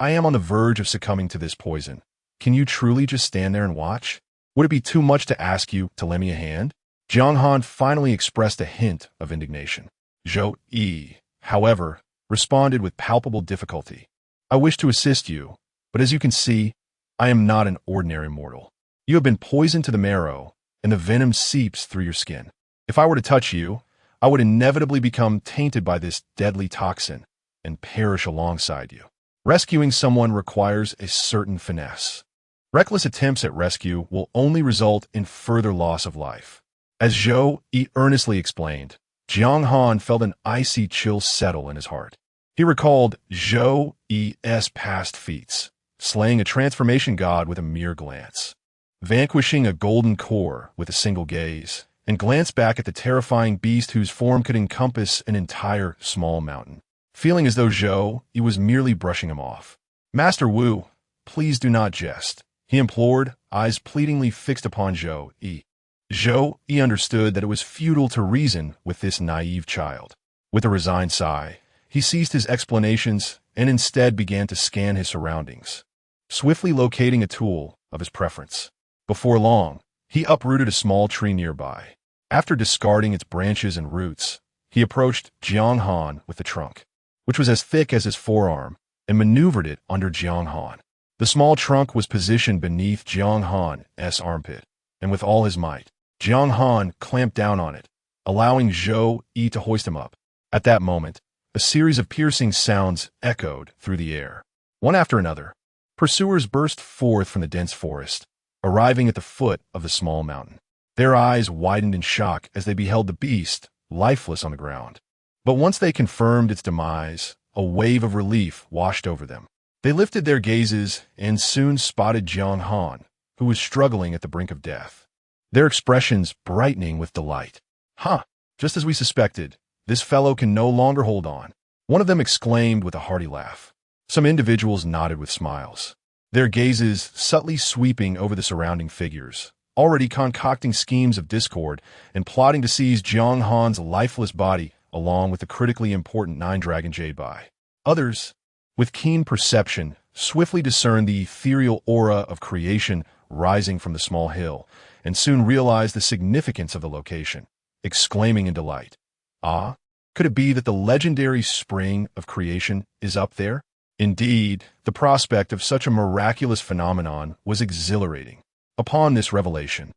I am on the verge of succumbing to this poison. Can you truly just stand there and watch? Would it be too much to ask you to lend me a hand?" Jiang Han finally expressed a hint of indignation. Zhou Yi, however, responded with palpable difficulty. "I wish to assist you, but as you can see, I am not an ordinary mortal. You have been poisoned to the marrow, and the venom seeps through your skin. If I were to touch you, I would inevitably become tainted by this deadly toxin and perish alongside you. Rescuing someone requires a certain finesse. Reckless attempts at rescue will only result in further loss of life." As Zhou Yi earnestly explained, Jiang Han felt an icy chill settle in his heart. He recalled Zhou Yi's past feats, slaying a transformation god with a mere glance, vanquishing a golden core with a single gaze, and glanced back at the terrifying beast whose form could encompass an entire small mountain, feeling as though Zhou Yi was merely brushing him off. "Master Wu, please do not jest," he implored, eyes pleadingly fixed upon Zhou Yi. Zhou Yi understood that it was futile to reason with this naive child. With a resigned sigh, he ceased his explanations and instead began to scan his surroundings, swiftly locating a tool of his preference. Before long, he uprooted a small tree nearby. After discarding its branches and roots, he approached Jiang Han with the trunk, which was as thick as his forearm, and maneuvered it under Jiang Han. The small trunk was positioned beneath Jiang Han's armpit, and with all his might, Jiang Han clamped down on it, allowing Zhou Yi to hoist him up. At that moment, a series of piercing sounds echoed through the air. One after another, pursuers burst forth from the dense forest, arriving at the foot of the small mountain. Their eyes widened in shock as they beheld the beast, lifeless on the ground. But once they confirmed its demise, a wave of relief washed over them. They lifted their gazes and soon spotted Jiang Han, who was struggling at the brink of death, their expressions brightening with delight. "Huh, just as we suspected, this fellow can no longer hold on," one of them exclaimed with a hearty laugh. Some individuals nodded with smiles, their gazes subtly sweeping over the surrounding figures, already concocting schemes of discord and plotting to seize Jiang Han's lifeless body along with the critically important nine-dragon jade bai. Others, with keen perception, swiftly discerned the ethereal aura of creation rising from the small hill, and soon realized the significance of the location, exclaiming in delight, "Ah, could it be that the legendary spring of creation is up there?" Indeed, the prospect of such a miraculous phenomenon was exhilarating. Upon this revelation,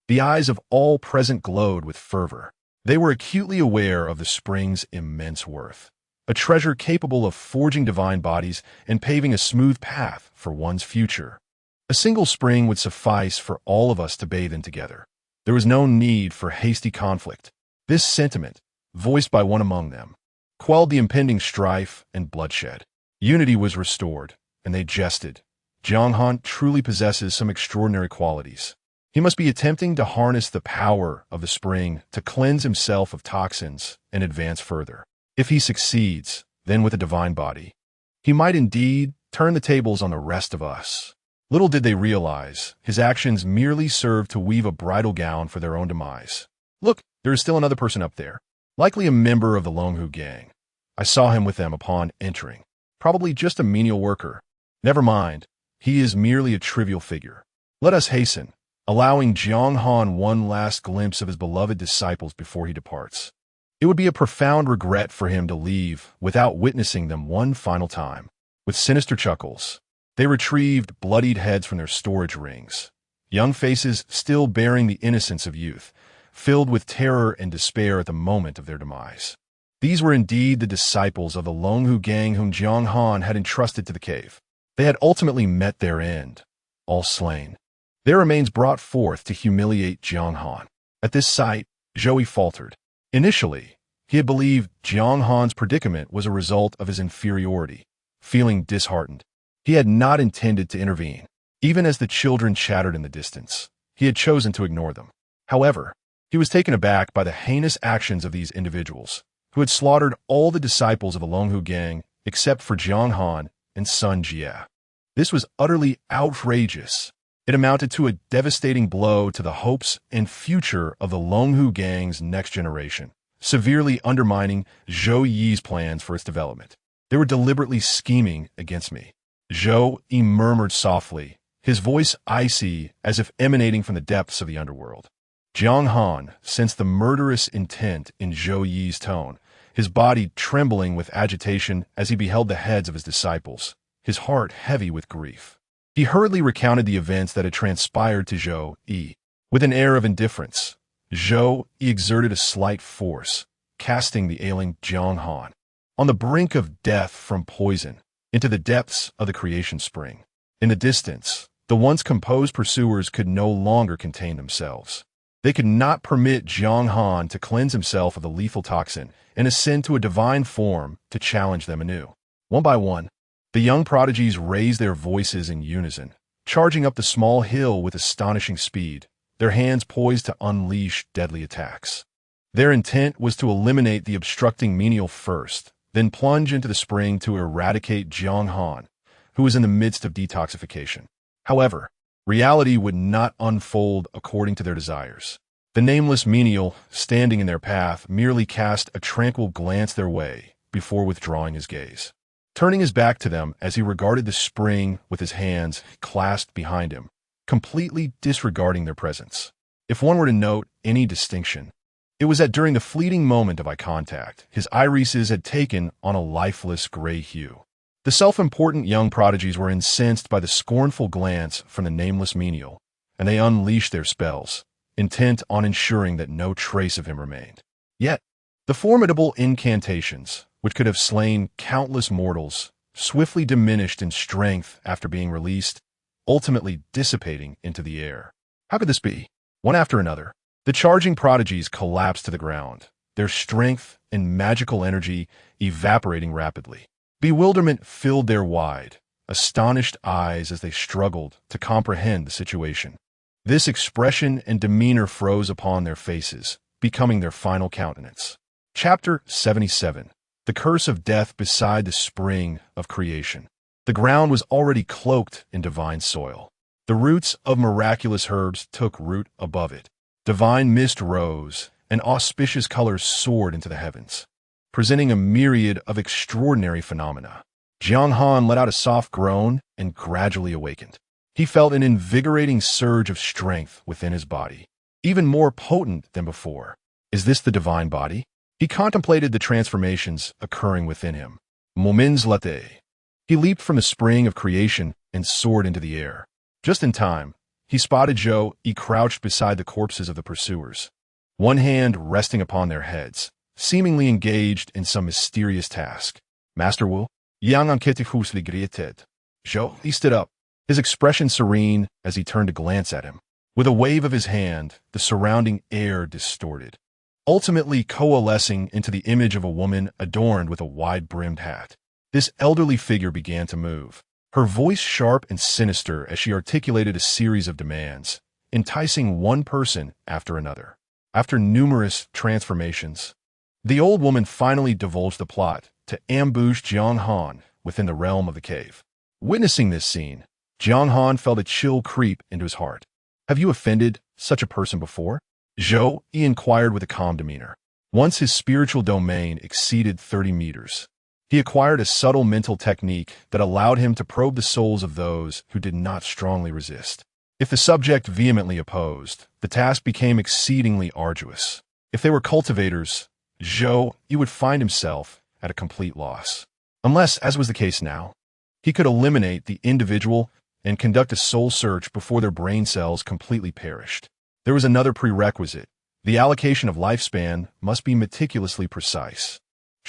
the eyes of all present glowed with fervor. They were acutely aware of the spring's immense worth, a treasure capable of forging divine bodies and paving a smooth path for one's future. A single spring would suffice for all of us to bathe in together. There was no need for hasty conflict. This sentiment, voiced by one among them, quelled the impending strife and bloodshed. Unity was restored, and they jested. Jiang Han truly possesses some extraordinary qualities. He must be attempting to harness the power of the spring to cleanse himself of toxins and advance further. If he succeeds, then with a divine body, he might indeed turn the tables on the rest of us. Little did they realize, his actions merely served to weave a bridal gown for their own demise. "Look, there is still another person up there, likely a member of the Longhu gang. I saw him with them upon entering. Probably just a menial worker. Never mind, he is merely a trivial figure. Let us hasten, allowing Jiang Han one last glimpse of his beloved disciples before he departs. It would be a profound regret for him to leave without witnessing them one final time." With sinister chuckles, they retrieved bloodied heads from their storage rings, young faces still bearing the innocence of youth, filled with terror and despair at the moment of their demise. These were indeed the disciples of the Longhu gang whom Jiang Han had entrusted to the cave. They had ultimately met their end, all slain. Their remains brought forth to humiliate Jiang Han. At this sight, Zhou Yi faltered. Initially, he had believed Jiang Han's predicament was a result of his inferiority. Feeling disheartened, he had not intended to intervene. Even as the children chattered in the distance, he had chosen to ignore them. However, he was taken aback by the heinous actions of these individuals, who had slaughtered all the disciples of the Longhu gang except for Jiang Han and Sun Jie. This was utterly outrageous. It amounted to a devastating blow to the hopes and future of the Longhu gang's next generation, severely undermining Zhou Yi's plans for its development. They were deliberately scheming against me. Zhou Yi murmured softly, his voice icy as if emanating from the depths of the underworld. Jiang Han sensed the murderous intent in Zhou Yi's tone, his body trembling with agitation as he beheld the heads of his disciples, his heart heavy with grief. He hurriedly recounted the events that had transpired to Zhou Yi. With an air of indifference, Zhou Yi exerted a slight force, casting the ailing Jiang Han on the brink of death from poison into the depths of the creation spring. In the distance, the once composed pursuers could no longer contain themselves. They could not permit Jiang Han to cleanse himself of the lethal toxin and ascend to a divine form to challenge them anew. One by one, the young prodigies raised their voices in unison, charging up the small hill with astonishing speed, their hands poised to unleash deadly attacks. Their intent was to eliminate the obstructing menial first, then plunge into the spring to eradicate Jiang Han, who was in the midst of detoxification. However, reality would not unfold according to their desires. The nameless menial, standing in their path, merely cast a tranquil glance their way before withdrawing his gaze. Turning his back to them as he regarded the spring with his hands clasped behind him, completely disregarding their presence. If one were to note any distinction, it was that during the fleeting moment of eye contact, his irises had taken on a lifeless gray hue. The self-important young prodigies were incensed by the scornful glance from the nameless menial, and they unleashed their spells, intent on ensuring that no trace of him remained. Yet, the formidable incantations, which could have slain countless mortals, swiftly diminished in strength after being released, ultimately dissipating into the air. How could this be? One after another, the charging prodigies collapsed to the ground, their strength and magical energy evaporating rapidly. Bewilderment filled their wide, astonished eyes as they struggled to comprehend the situation. This expression and demeanor froze upon their faces, becoming their final countenance. Chapter 77. The Curse of Death Beside the Spring of Creation. The ground was already cloaked in divine soil. The roots of miraculous herbs took root above it. Divine mist rose, and auspicious colors soared into the heavens, presenting a myriad of extraordinary phenomena. Jiang Han let out a soft groan and gradually awakened. He felt an invigorating surge of strength within his body, even more potent than before. Is this the divine body? He contemplated the transformations occurring within him. Moments later, he leaped from the spring of creation and soared into the air. Just in time, he spotted Zhou Yi crouched beside the corpses of the pursuers, one hand resting upon their heads, seemingly engaged in some mysterious task. Master Wu, Yang Anketi grieted. Zhou Yi stood up, his expression serene as he turned to glance at him. With a wave of his hand, the surrounding air distorted, ultimately coalescing into the image of a woman adorned with a wide-brimmed hat. This elderly figure began to move, her voice sharp and sinister as she articulated a series of demands, enticing one person after another. After numerous transformations, the old woman finally divulged the plot to ambush Jiang Han within the realm of the cave. Witnessing this scene, Jiang Han felt a chill creep into his heart. Have you offended such a person before? Zhou Yi inquired with a calm demeanor. Once his spiritual domain exceeded 30 meters, he acquired a subtle mental technique that allowed him to probe the souls of those who did not strongly resist. If the subject vehemently opposed, the task became exceedingly arduous. If they were cultivators, Zhou Yi would find himself at a complete loss. Unless, as was the case now, he could eliminate the individual and conduct a soul search before their brain cells completely perished. There was another prerequisite. The allocation of lifespan must be meticulously precise.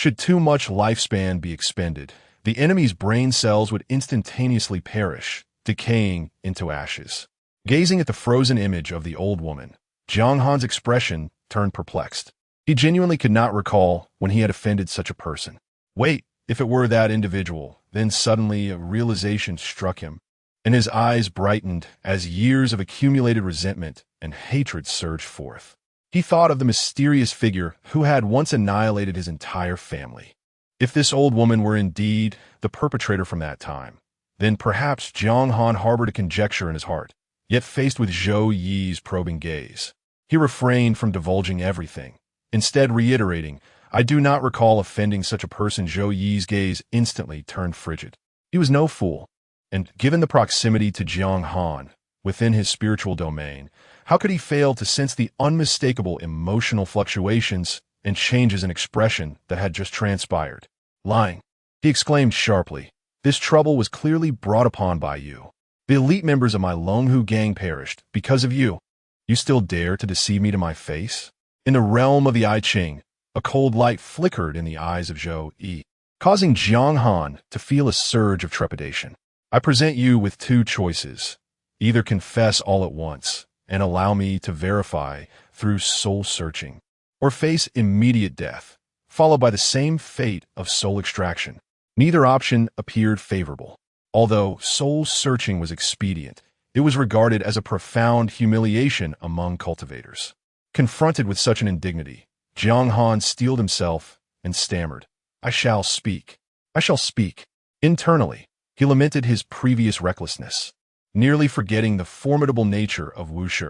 Should too much lifespan be expended, the enemy's brain cells would instantaneously perish, decaying into ashes. Gazing at the frozen image of the old woman, Jiang Han's expression turned perplexed. He genuinely could not recall when he had offended such a person. Wait, if it were that individual, then suddenly a realization struck him, and his eyes brightened as years of accumulated resentment and hatred surged forth. He thought of the mysterious figure who had once annihilated his entire family. If this old woman were indeed the perpetrator from that time, then perhaps Jiang Han harbored a conjecture in his heart. Yet faced with Zhou Yi's probing gaze, he refrained from divulging everything, instead reiterating, "I do not recall offending such a person." Zhou Yi's gaze instantly turned frigid. He was no fool, and given the proximity to Jiang Han within his spiritual domain, how could he fail to sense the unmistakable emotional fluctuations and changes in expression that had just transpired? Lying, he exclaimed sharply. This trouble was clearly brought upon by you. The elite members of my Longhu gang perished because of you. You still dare to deceive me to my face? In the realm of the I Ching, a cold light flickered in the eyes of Zhou Yi, causing Jiang Han to feel a surge of trepidation. I present you with two choices. Either confess all at once and allow me to verify through soul searching, or face immediate death, followed by the same fate of soul extraction. Neither option appeared favorable. Although soul-searching was expedient, it was regarded as a profound humiliation among cultivators. Confronted with such an indignity, Jiang Han steeled himself and stammered, "I shall speak. I shall speak." Internally, he lamented his previous recklessness, nearly forgetting the formidable nature of Wu Shi.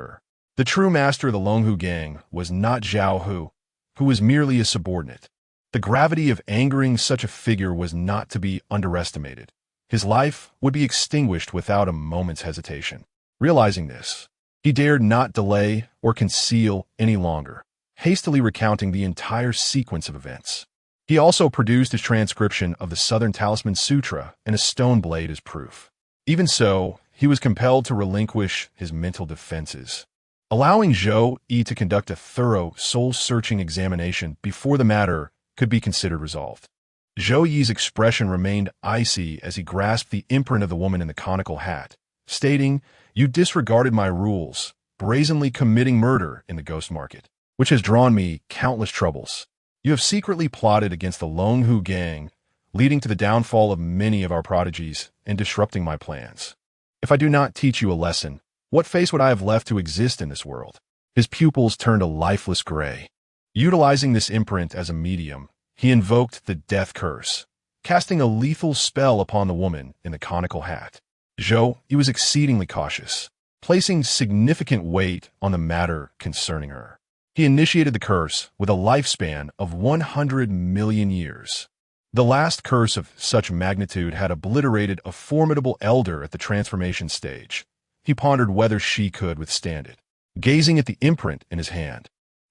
The true master of the Longhu gang was not Zhao Hu, who was merely a subordinate. The gravity of angering such a figure was not to be underestimated. His life would be extinguished without a moment's hesitation. Realizing this, he dared not delay or conceal any longer, hastily recounting the entire sequence of events. He also produced his transcription of the Southern Talisman Sutra and a stone blade as proof. Even so, he was compelled to relinquish his mental defenses, allowing Zhou Yi to conduct a thorough, soul-searching examination before the matter could be considered resolved. Zhou Yi's expression remained icy as he grasped the imprint of the woman in the conical hat, stating, "You disregarded my rules, brazenly committing murder in the ghost market, which has drawn me countless troubles. You have secretly plotted against the Longhu gang, leading to the downfall of many of our prodigies and disrupting my plans. If I do not teach you a lesson, what face would I have left to exist in this world?" His pupils turned a lifeless gray. Utilizing this imprint as a medium, he invoked the death curse, casting a lethal spell upon the woman in the conical hat. Zhou Yi was exceedingly cautious, placing significant weight on the matter concerning her. He initiated the curse with a lifespan of 100 million years. The last curse of such magnitude had obliterated a formidable elder at the transformation stage. He pondered whether she could withstand it. Gazing at the imprint in his hand,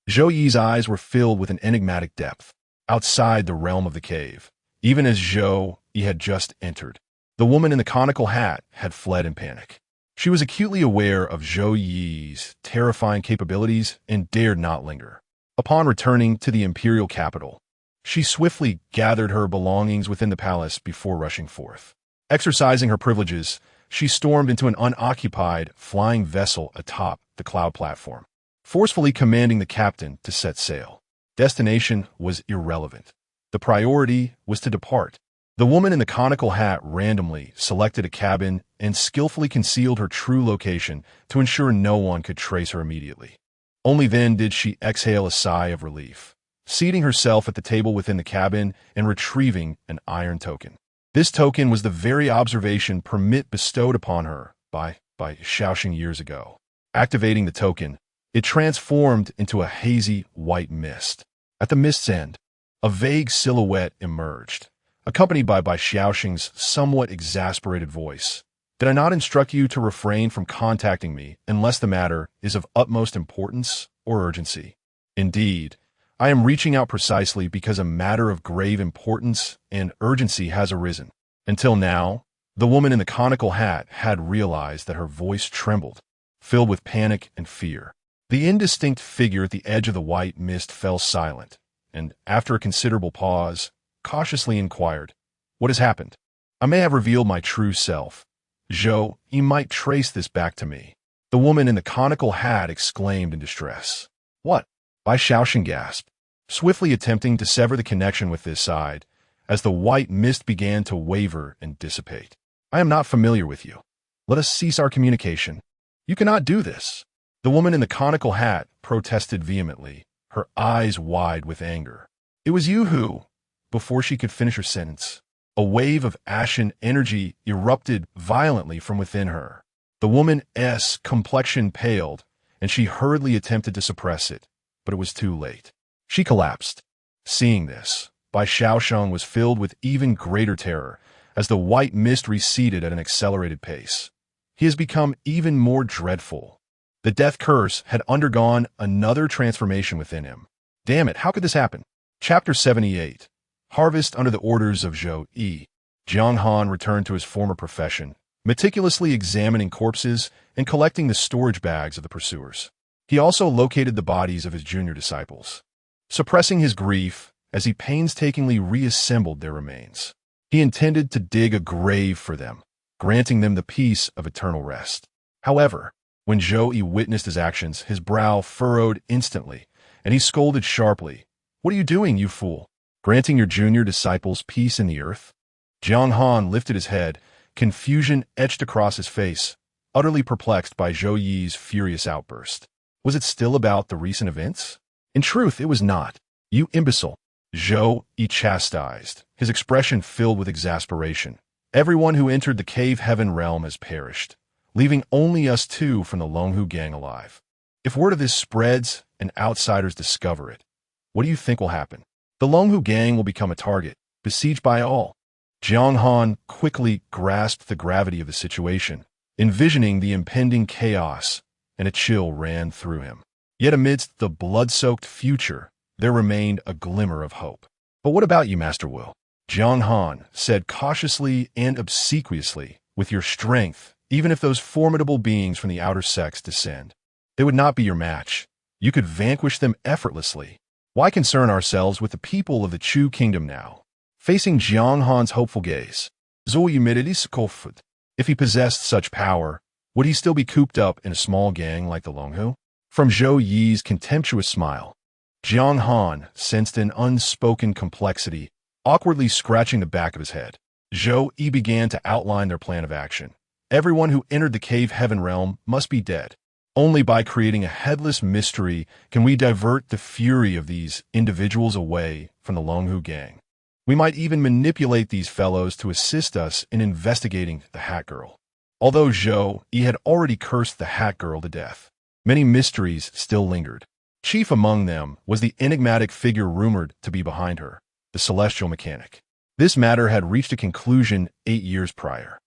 Zhou Yi's eyes were filled with an enigmatic depth. Outside the realm of the cave, even as Zhou Yi had just entered, the woman in the conical hat had fled in panic. She was acutely aware of Zhou Yi's terrifying capabilities and dared not linger. Upon returning to the imperial capital, she swiftly gathered her belongings within the palace before rushing forth. Exercising her privileges, she stormed into an unoccupied flying vessel atop the cloud platform, forcefully commanding the captain to set sail. Destination was irrelevant. The priority was to depart. The woman in the conical hat randomly selected a cabin and skillfully concealed her true location to ensure no one could trace her immediately. Only then did she exhale a sigh of relief, seating herself at the table within the cabin and retrieving an iron token. This token was the very observation permit bestowed upon her by Changsheng years ago. Activating the token, it transformed into a hazy white mist. At the mist's end, a vague silhouette emerged, accompanied by Xiaoxing's somewhat exasperated voice. "Did I not instruct you to refrain from contacting me unless the matter is of utmost importance or urgency? Indeed, I am reaching out precisely because a matter of grave importance and urgency has arisen." Until now, the woman in the conical hat had realized that her voice trembled, filled with panic and fear. The indistinct figure at the edge of the white mist fell silent, and, after a considerable pause, cautiously inquired, "What has happened? I may have revealed my true self. Zhou, you might trace this back to me." The woman in the conical hat exclaimed in distress. "What?" Bai Shaoxing gasped, swiftly attempting to sever the connection with this side, as the white mist began to waver and dissipate. "I am not familiar with you. Let us cease our communication." "You cannot do this." The woman in the conical hat protested vehemently, her eyes wide with anger. "It was you who—" Before she could finish her sentence, a wave of ashen energy erupted violently from within her. The woman's complexion paled, and she hurriedly attempted to suppress it, but it was too late. She collapsed. Seeing this, Bai Shaosheng was filled with even greater terror as the white mist receded at an accelerated pace. He has become even more dreadful. The death curse had undergone another transformation within him. Damn it, how could this happen? Chapter 78. Harvest under the orders of Zhou Yi. Jiang Han returned to his former profession, meticulously examining corpses and collecting the storage bags of the pursuers. He also located the bodies of his junior disciples, suppressing his grief as he painstakingly reassembled their remains. He intended to dig a grave for them, granting them the peace of eternal rest. However, when Zhou Yi witnessed his actions, his brow furrowed instantly, and he scolded sharply, "What are you doing, you fool? Granting your junior disciples peace in the earth?" Jiang Han lifted his head, confusion etched across his face, utterly perplexed by Zhou Yi's furious outburst. Was it still about the recent events? In truth, it was not. "You imbecile!" Zhou Yi chastised, his expression filled with exasperation. "Everyone who entered the cave heaven realm has perished, leaving only us two from the Longhu gang alive. If word of this spreads and outsiders discover it, what do you think will happen? The Longhu gang will become a target, besieged by all." Jiang Han quickly grasped the gravity of the situation, envisioning the impending chaos, and a chill ran through him. Yet amidst the blood-soaked future, there remained a glimmer of hope. "But what about you, Master Wu?" Jiang Han said cautiously and obsequiously, "With your strength, even if those formidable beings from the outer sects descend, they would not be your match. You could vanquish them effortlessly. Why concern ourselves with the people of the Chu kingdom now?" Facing Jiang Han's hopeful gaze, Zhou emitted his scoffed. If he possessed such power, would he still be cooped up in a small gang like the Longhu? From Zhou Yi's contemptuous smile, Jiang Han sensed an unspoken complexity, awkwardly scratching the back of his head. Zhou Yi began to outline their plan of action. Everyone who entered the cave heaven realm must be dead. Only by creating a headless mystery can we divert the fury of these individuals away from the Longhu gang. We might even manipulate these fellows to assist us in investigating the Hat Girl. Although Zhou Yi had already cursed the Hat Girl to death, many mysteries still lingered. Chief among them was the enigmatic figure rumored to be behind her, the celestial mechanic. This matter had reached a conclusion 8 years prior.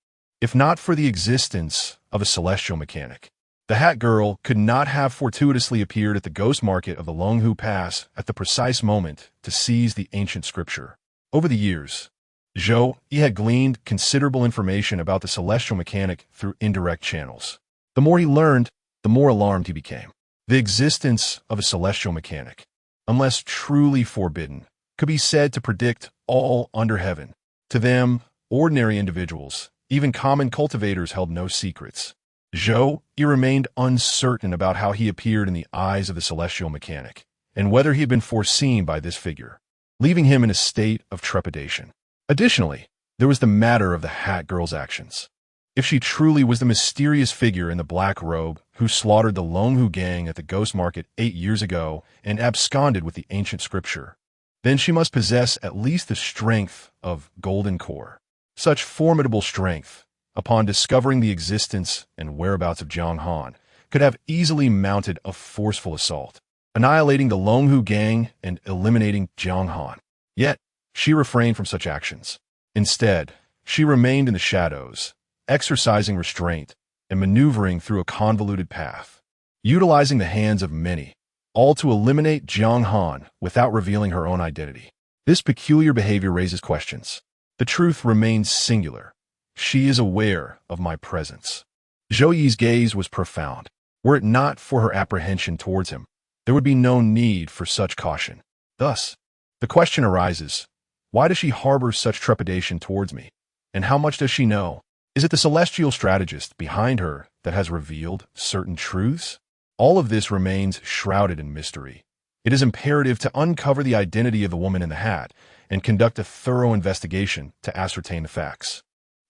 If not for the existence of a celestial mechanic, the Hat Girl could not have fortuitously appeared at the ghost market of the Longhu Pass at the precise moment to seize the ancient scripture. Over the years, Zhou Yi had gleaned considerable information about the celestial mechanic through indirect channels. The more he learned, the more alarmed he became. The existence of a celestial mechanic, unless truly forbidden, could be said to predict all under heaven. To them, ordinary individuals, even common cultivators, held no secrets. Zhou Yi remained uncertain about how he appeared in the eyes of the celestial mechanic, and whether he had been foreseen by this figure, leaving him in a state of trepidation. Additionally, there was the matter of the Hat Girl's actions. If she truly was the mysterious figure in the black robe who slaughtered the Longhu gang at the ghost market 8 years ago and absconded with the ancient scripture, then she must possess at least the strength of Golden Core. Such formidable strength, upon discovering the existence and whereabouts of Jiang Han, could have easily mounted a forceful assault, annihilating the Longhu gang and eliminating Jiang Han. Yet, she refrained from such actions. Instead, she remained in the shadows, exercising restraint and maneuvering through a convoluted path, utilizing the hands of many, all to eliminate Jiang Han without revealing her own identity. This peculiar behavior raises questions. The truth remains singular. She is aware of my presence. Zhou Yi's gaze was profound. Were it not for her apprehension towards him, there would be no need for such caution. Thus, The question arises, why does she harbor such trepidation towards me? And how much does she know? Is it the celestial strategist behind her that has revealed certain truths? All of this remains shrouded in mystery. It is imperative to uncover the identity of the woman in the hat and conduct a thorough investigation to ascertain the facts.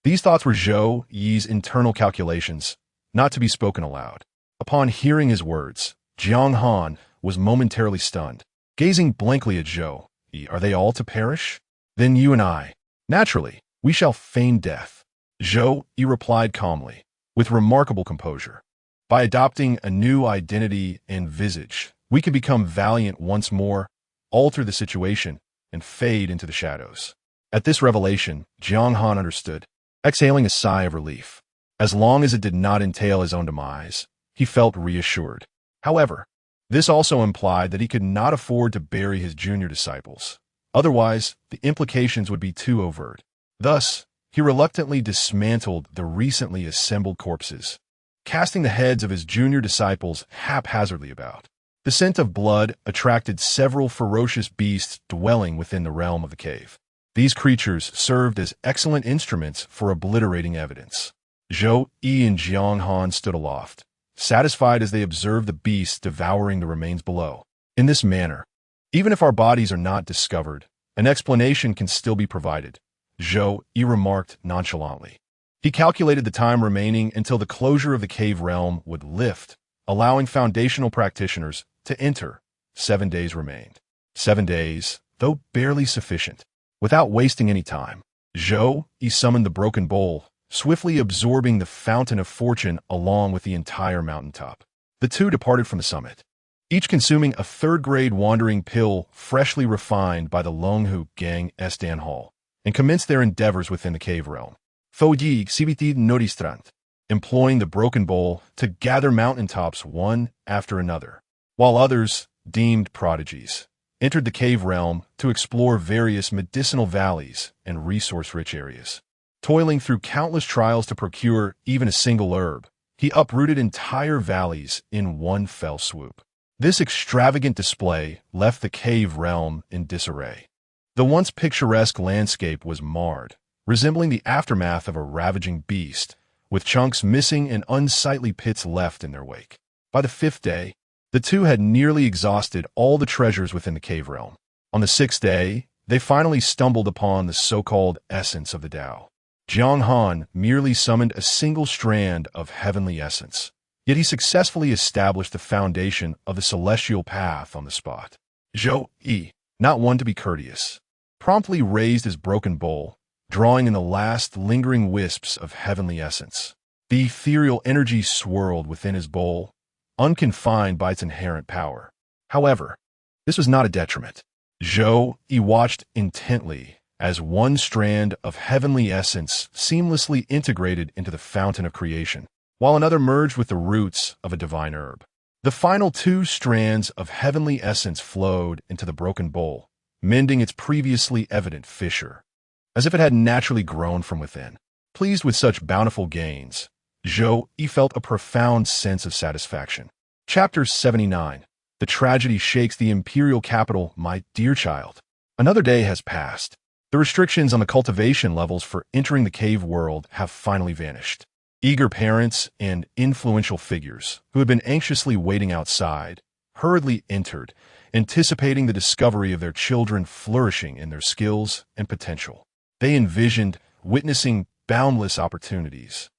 These thoughts were Zhou Yi's internal calculations, not to be spoken aloud. Upon hearing his words, Jiang Han was momentarily stunned. Gazing blankly at Zhou Yi, are they all to perish? Then you and I. Naturally, we shall feign death. Zhou Yi replied calmly, with remarkable composure. By adopting a new identity and visage, we can become valiant once more, alter the situation, and fade into the shadows. At this revelation, Jiang Han understood, exhaling a sigh of relief. As long as it did not entail his own demise, he felt reassured. However, this also implied that he could not afford to bury his junior disciples. Otherwise, the implications would be too overt. Thus, he reluctantly dismantled the recently assembled corpses, casting the heads of his junior disciples haphazardly about. The scent of blood attracted several ferocious beasts dwelling within the realm of the cave. These creatures served as excellent instruments for obliterating evidence. Zhou Yi and Jiang Han stood aloft, satisfied as they observed the beasts devouring the remains below. In this manner, even if our bodies are not discovered, an explanation can still be provided, Zhou Yi remarked nonchalantly. He calculated the time remaining until the closure of the cave realm would lift, allowing foundational practitioners to enter. 7 days remained. 7 days, though barely sufficient. Without wasting any time, Zhou Yi summoned the broken bowl, swiftly absorbing the fountain of fortune along with the entire mountaintop. The two departed from the summit, each consuming a third-grade wandering pill freshly refined by the Longhu Gang Estan Hall, and commenced their endeavors within the cave realm. Foyi CBT Nodistrant, employing the broken bowl to gather mountaintops one after another, while others, deemed prodigies, entered the cave realm to explore various medicinal valleys and resource-rich areas. Toiling through countless trials to procure even a single herb, he uprooted entire valleys in one fell swoop. This extravagant display left the cave realm in disarray. The once picturesque landscape was marred, resembling the aftermath of a ravaging beast, with chunks missing and unsightly pits left in their wake. By the 5th day, the two had nearly exhausted all the treasures within the cave realm. On the 6th day, they finally stumbled upon the so-called essence of the Tao. Jiang Han merely summoned a single strand of heavenly essence, yet he successfully established the foundation of the celestial path on the spot. Zhou Yi, not one to be courteous, promptly raised his broken bowl, drawing in the last lingering wisps of heavenly essence. The ethereal energy swirled within his bowl, unconfined by its inherent power. However, this was not a detriment. Zhou Yi watched intently as one strand of heavenly essence seamlessly integrated into the fountain of creation, while another merged with the roots of a divine herb. The final 2 strands of heavenly essence flowed into the broken bowl, mending its previously evident fissure, as if it had naturally grown from within. Pleased with such bountiful gains, Zhou Yi felt a profound sense of satisfaction. Chapter 79. The tragedy shakes the imperial capital, my dear child. Another day has passed. The restrictions on the cultivation levels for entering the cave world have finally vanished. Eager parents and influential figures, who had been anxiously waiting outside, hurriedly entered, anticipating the discovery of their children flourishing in their skills and potential. They envisioned witnessing boundless opportunities,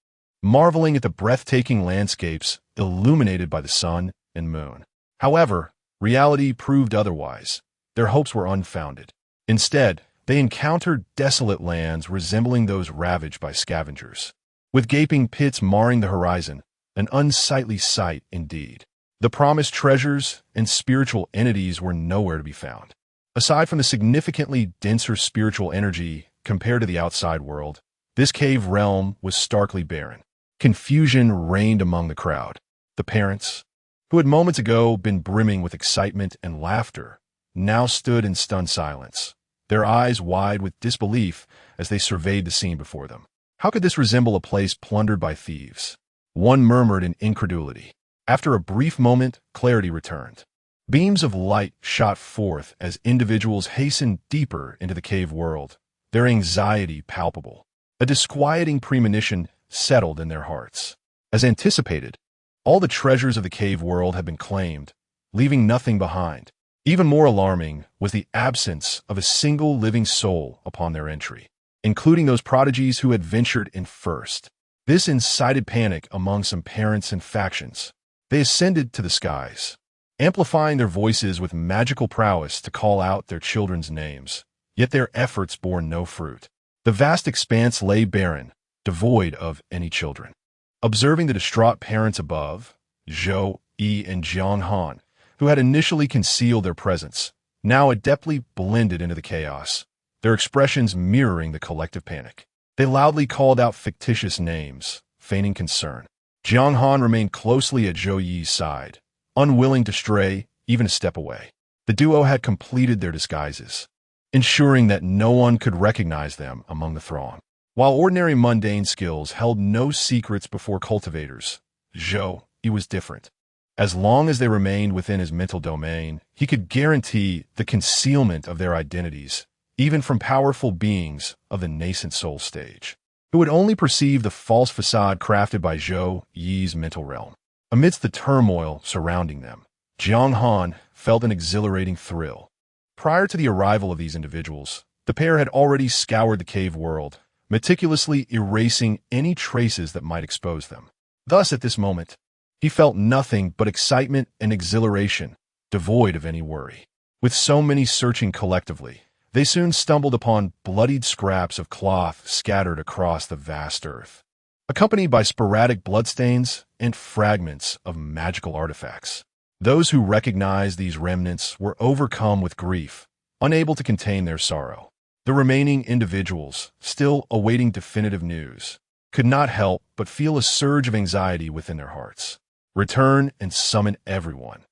marveling at the breathtaking landscapes illuminated by the sun and moon. However, reality proved otherwise. Their hopes were unfounded. Instead, they encountered desolate lands resembling those ravaged by scavengers, with gaping pits marring the horizon, an unsightly sight indeed. The promised treasures and spiritual entities were nowhere to be found. Aside from the significantly denser spiritual energy compared to the outside world, this cave realm was starkly barren. Confusion reigned among the crowd. The parents, who had moments ago been brimming with excitement and laughter, now stood in stunned silence, their eyes wide with disbelief as they surveyed the scene before them. How could this resemble a place plundered by thieves? One murmured in incredulity. After a brief moment, clarity returned. Beams of light shot forth as individuals hastened deeper into the cave world, their anxiety palpable. A disquieting premonition settled in their hearts. As anticipated, all the treasures of the cave world had been claimed, leaving nothing behind. Even more alarming was the absence of a single living soul upon their entry, including those prodigies who had ventured in first. This incited panic among some parents and factions. They ascended to the skies, amplifying their voices with magical prowess to call out their children's names. Yet their efforts bore no fruit. The vast expanse lay barren, devoid of any children. Observing the distraught parents above, Zhou, Yi, and Jiang Han, who had initially concealed their presence, now adeptly blended into the chaos, their expressions mirroring the collective panic. They loudly called out fictitious names, feigning concern. Jiang Han remained closely at Zhou Yi's side, unwilling to stray even a step away. The duo had completed their disguises, ensuring that no one could recognize them among the throng. While ordinary mundane skills held no secrets before cultivators, Zhou Yi was different. As long as they remained within his mental domain, he could guarantee the concealment of their identities, even from powerful beings of the nascent soul stage, who would only perceive the false facade crafted by Zhou Yi's mental realm. Amidst the turmoil surrounding them, Jiang Han felt an exhilarating thrill. Prior to the arrival of these individuals, the pair had already scoured the cave world, meticulously erasing any traces that might expose them. Thus, at this moment, he felt nothing but excitement and exhilaration, devoid of any worry. With so many searching collectively, they soon stumbled upon bloodied scraps of cloth scattered across the vast earth, accompanied by sporadic bloodstains and fragments of magical artifacts. Those who recognized these remnants were overcome with grief, unable to contain their sorrow. The remaining individuals, still awaiting definitive news, could not help but feel a surge of anxiety within their hearts. Return and summon everyone,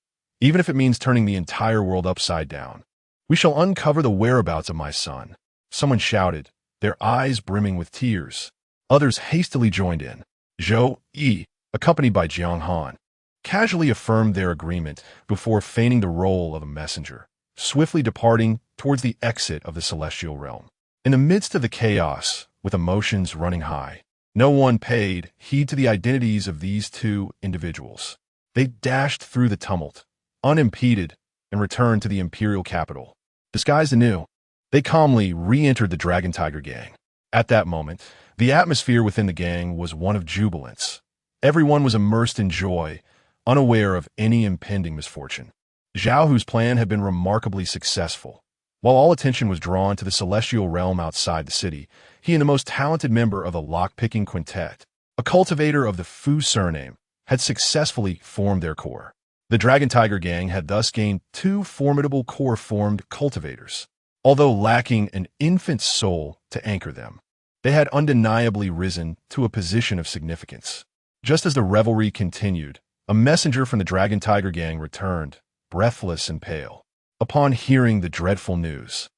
even if it means turning the entire world upside down. We shall uncover the whereabouts of my son, someone shouted, their eyes brimming with tears. Others hastily joined in. Zhou Yi, accompanied by Jiang Han, casually affirmed their agreement before feigning the role of a messenger, swiftly departing towards the exit of the celestial realm. In the midst of the chaos, with emotions running high, no one paid heed to the identities of these two individuals. They dashed through the tumult, unimpeded, and returned to the imperial capital. Disguised anew, they calmly re-entered the Dragon Tiger gang. At that moment, the atmosphere within the gang was one of jubilance. Everyone was immersed in joy, unaware of any impending misfortune. Zhao Hu's plan had been remarkably successful. While all attention was drawn to the celestial realm outside the city, he and the most talented member of the lock-picking quintet, a cultivator of the Fu surname, had successfully formed their core. The Dragon Tiger gang had thus gained two formidable core-formed cultivators. Although lacking an infant soul to anchor them, they had undeniably risen to a position of significance. Just as the revelry continued, a messenger from the Dragon Tiger gang returned, breathless and pale. Upon hearing the dreadful news,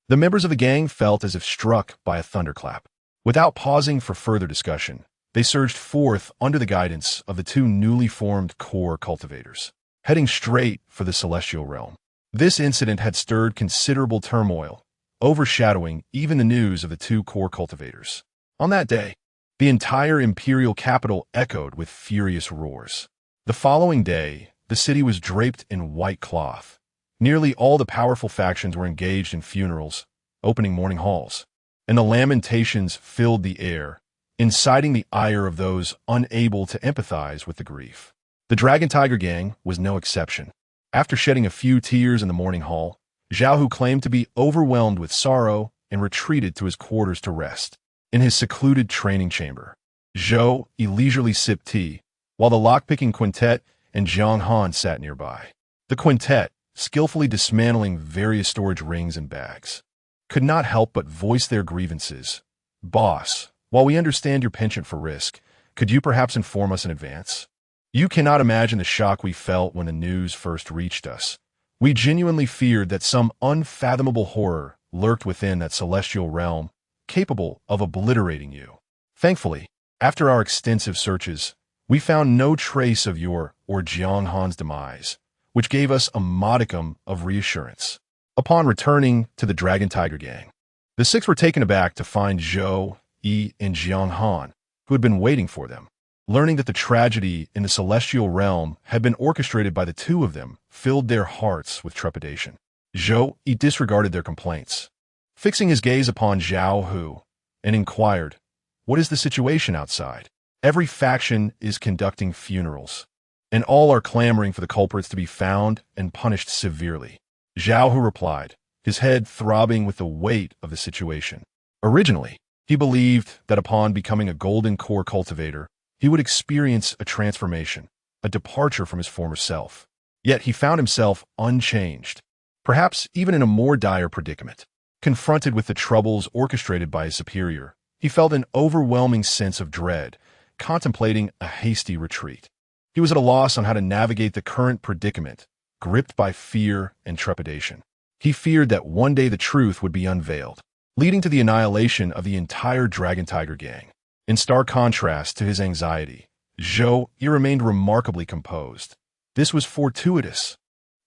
the members of the gang felt as if struck by a thunderclap. Without pausing for further discussion, they surged forth under the guidance of the two newly formed core cultivators, heading straight for the celestial realm. This incident had stirred considerable turmoil, overshadowing even the news of the two core cultivators. On that day, the entire imperial capital echoed with furious roars. The following day, the city was draped in white cloth. Nearly all the powerful factions were engaged in funerals, opening mourning halls, and the lamentations filled the air, inciting the ire of those unable to empathize with the grief. The Dragon Tiger gang was no exception. After shedding a few tears in the mourning hall, Zhao Hu claimed to be overwhelmed with sorrow and retreated to his quarters to rest. In his secluded training chamber, Zhou Yi leisurely sipped tea, while the lockpicking quintet and Jiang Han sat nearby. The quintet, skillfully dismantling various storage rings and bags, could not help but voice their grievances. Boss, while we understand your penchant for risk, could you perhaps inform us in advance? You cannot imagine the shock we felt when the news first reached us. We genuinely feared that some unfathomable horror lurked within that celestial realm, capable of obliterating you. Thankfully, after our extensive searches, we found no trace of your or Jiang Han's demise. which gave us a modicum of reassurance. Upon returning to the Dragon Tiger gang, the six were taken aback to find Zhou, Yi, and Jiang Han, who had been waiting for them. Learning that the tragedy in the celestial realm had been orchestrated by the two of them filled their hearts with trepidation. Zhou Yi disregarded their complaints, fixing his gaze upon Zhao Hu, and inquired, "What is the situation outside? Every faction is conducting funerals, and all are clamoring for the culprits to be found and punished severely." Zhao Hu replied, his head throbbing with the weight of the situation. Originally, he believed that upon becoming a golden core cultivator, he would experience a transformation, a departure from his former self. Yet he found himself unchanged, perhaps even in a more dire predicament. Confronted with the troubles orchestrated by his superior, he felt an overwhelming sense of dread, contemplating a hasty retreat. He was at a loss on how to navigate the current predicament, gripped by fear and trepidation. He feared that one day the truth would be unveiled, leading to the annihilation of the entire Dragon Tiger gang. In stark contrast to his anxiety, Zhou Yi remained remarkably composed. This was fortuitous.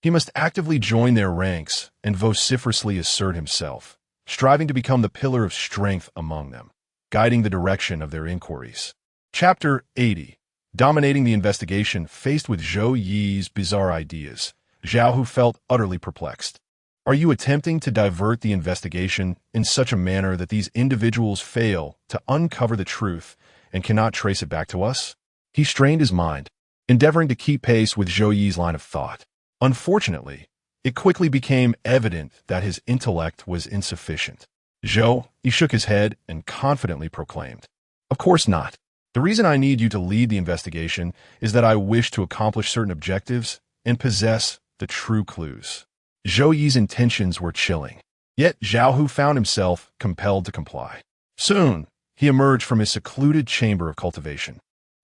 He must actively join their ranks and vociferously assert himself, striving to become the pillar of strength among them, guiding the direction of their inquiries. Chapter 80. Dominating the investigation. Faced with Zhou Yi's bizarre ideas, Zhao Hu felt utterly perplexed. Are you attempting to divert the investigation in such a manner that these individuals fail to uncover the truth and cannot trace it back to us? He strained his mind, endeavoring to keep pace with Zhou Yi's line of thought. Unfortunately, it quickly became evident that his intellect was insufficient. Zhou Yi shook his head and confidently proclaimed, "Of course not. The reason I need you to lead the investigation is that I wish to accomplish certain objectives and possess the true clues." Zhou Yi's intentions were chilling, yet Zhao Hu found himself compelled to comply. Soon, he emerged from his secluded chamber of cultivation,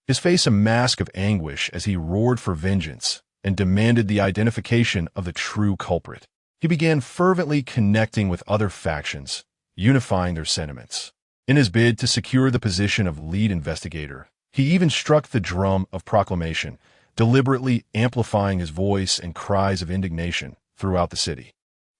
his face a mask of anguish as he roared for vengeance and demanded the identification of the true culprit. He began fervently connecting with other factions, unifying their sentiments. In his bid to secure the position of lead investigator, he even struck the drum of proclamation, deliberately amplifying his voice and cries of indignation throughout the city.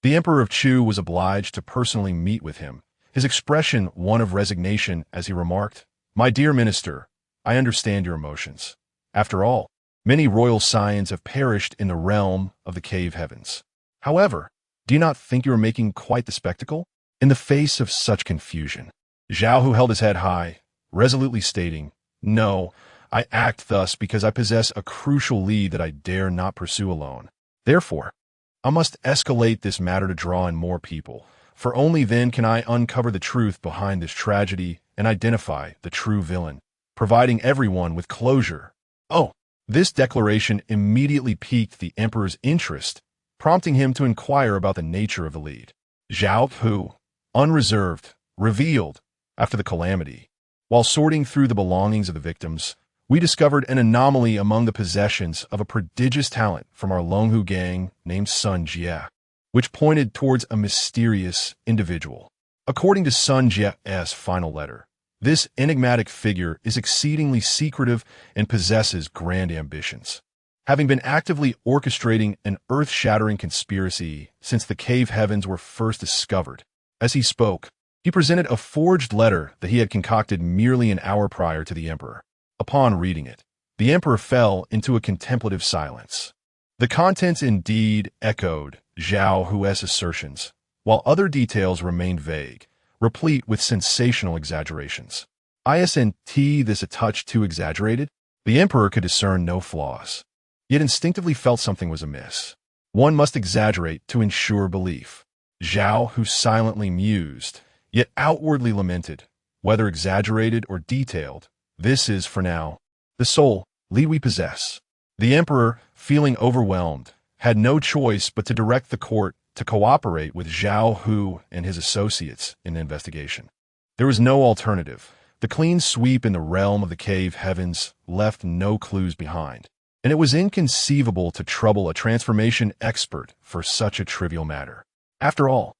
The Emperor of Chu was obliged to personally meet with him, his expression one of resignation as he remarked, "My dear minister, I understand your emotions. After all, many royal scions have perished in the realm of the cave heavens. However, do you not think you are making quite the spectacle? In the face of such confusion." Zhao Hu held his head high, resolutely stating, "No, I act thus because I possess a crucial lead that I dare not pursue alone. Therefore, I must escalate this matter to draw in more people, for only then can I uncover the truth behind this tragedy and identify the true villain, providing everyone with closure." Oh, this declaration immediately piqued the emperor's interest, prompting him to inquire about the nature of the lead. Zhao Hu, unreserved, revealed, after the calamity, while sorting through the belongings of the victims, we discovered an anomaly among the possessions of a prodigious talent from our Longhu gang named Sun Jie, which pointed towards a mysterious individual. According to Sun Jie's final letter, this enigmatic figure is exceedingly secretive and possesses grand ambitions, having been actively orchestrating an earth-shattering conspiracy since the cave heavens were first discovered. As he spoke, he presented a forged letter that he had concocted merely an hour prior to the emperor. Upon reading it, the emperor fell into a contemplative silence. The contents indeed echoed Zhao Hu's assertions, while other details remained vague, replete with sensational exaggerations. Isn't this a touch too exaggerated? The emperor could discern no flaws, yet instinctively felt something was amiss. One must exaggerate to ensure belief. Zhao Hu silently mused, yet outwardly lamented, whether exaggerated or detailed, this is, for now, the sole lead we possess. The emperor, feeling overwhelmed, had no choice but to direct the court to cooperate with Zhao Hu and his associates in the investigation. There was no alternative. The clean sweep in the realm of the cave heavens left no clues behind, and it was inconceivable to trouble a transformation expert for such a trivial matter. After all,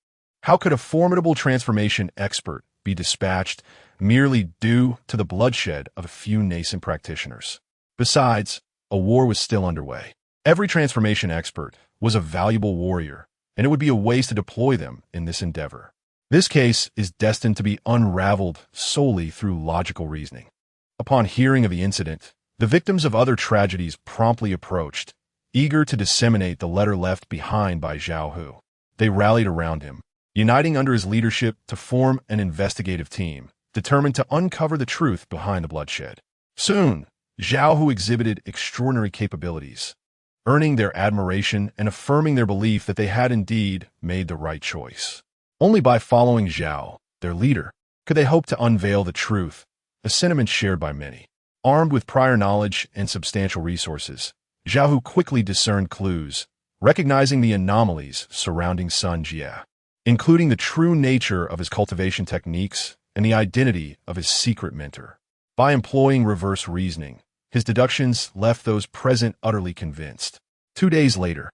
how could a formidable transformation expert be dispatched merely due to the bloodshed of a few nascent practitioners? Besides, a war was still underway. Every transformation expert was a valuable warrior, and it would be a waste to deploy them in this endeavor. This case is destined to be unraveled solely through logical reasoning. Upon hearing of the incident, the victims of other tragedies promptly approached, eager to disseminate the letter left behind by Zhao Hu. They rallied around him, uniting under his leadership to form an investigative team, determined to uncover the truth behind the bloodshed. Soon, Zhao Hu exhibited extraordinary capabilities, earning their admiration and affirming their belief that they had indeed made the right choice. Only by following Zhao, their leader, could they hope to unveil the truth, a sentiment shared by many. Armed with prior knowledge and substantial resources, Zhao Hu quickly discerned clues, recognizing the anomalies surrounding Sun Jie, including the true nature of his cultivation techniques and the identity of his secret mentor. By employing reverse reasoning, his deductions left those present utterly convinced. 2 days later,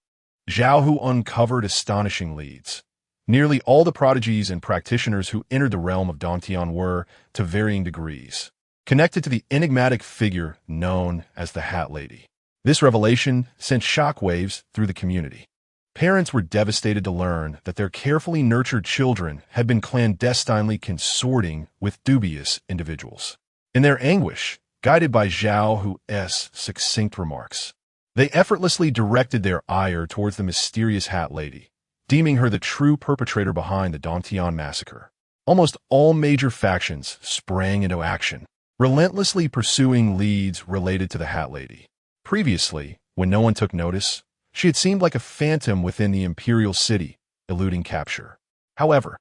Zhao Hu uncovered astonishing leads. Nearly all the prodigies and practitioners who entered the realm of Dantian were, to varying degrees, connected to the enigmatic figure known as the Hat Lady. This revelation sent shockwaves through the community. Parents were devastated to learn that their carefully nurtured children had been clandestinely consorting with dubious individuals. In their anguish, guided by Zhao Hu's succinct remarks, they effortlessly directed their ire towards the mysterious Hat Lady, deeming her the true perpetrator behind the Dantian massacre. Almost all major factions sprang into action, relentlessly pursuing leads related to the Hat Lady. Previously, when no one took notice, she had seemed like a phantom within the imperial city, eluding capture. However,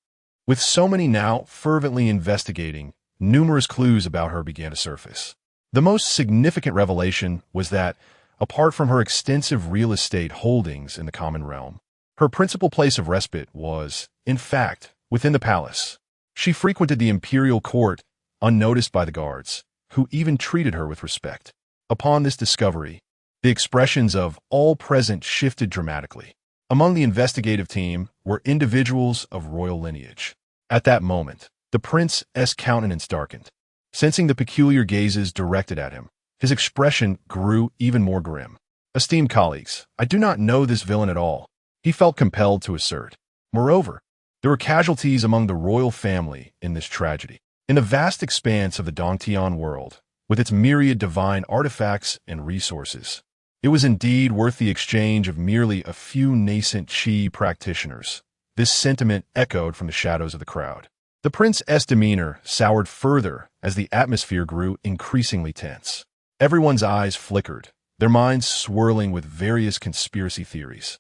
with so many now fervently investigating, numerous clues about her began to surface. The most significant revelation was that, apart from her extensive real estate holdings in the common realm, her principal place of respite was, in fact, within the palace. She frequented the imperial court, unnoticed by the guards, who even treated her with respect. Upon this discovery, the expressions of all present shifted dramatically. Among the investigative team were individuals of royal lineage. At that moment, the prince's countenance darkened. Sensing the peculiar gazes directed at him, his expression grew even more grim. "Esteemed colleagues, I do not know this villain at all," he felt compelled to assert. Moreover, there were casualties among the royal family in this tragedy. In the vast expanse of the Dantian world, with its myriad divine artifacts and resources, it was indeed worth the exchange of merely a few nascent Qi practitioners. This sentiment echoed from the shadows of the crowd. The prince's demeanor soured further as the atmosphere grew increasingly tense. Everyone's eyes flickered, their minds swirling with various conspiracy theories.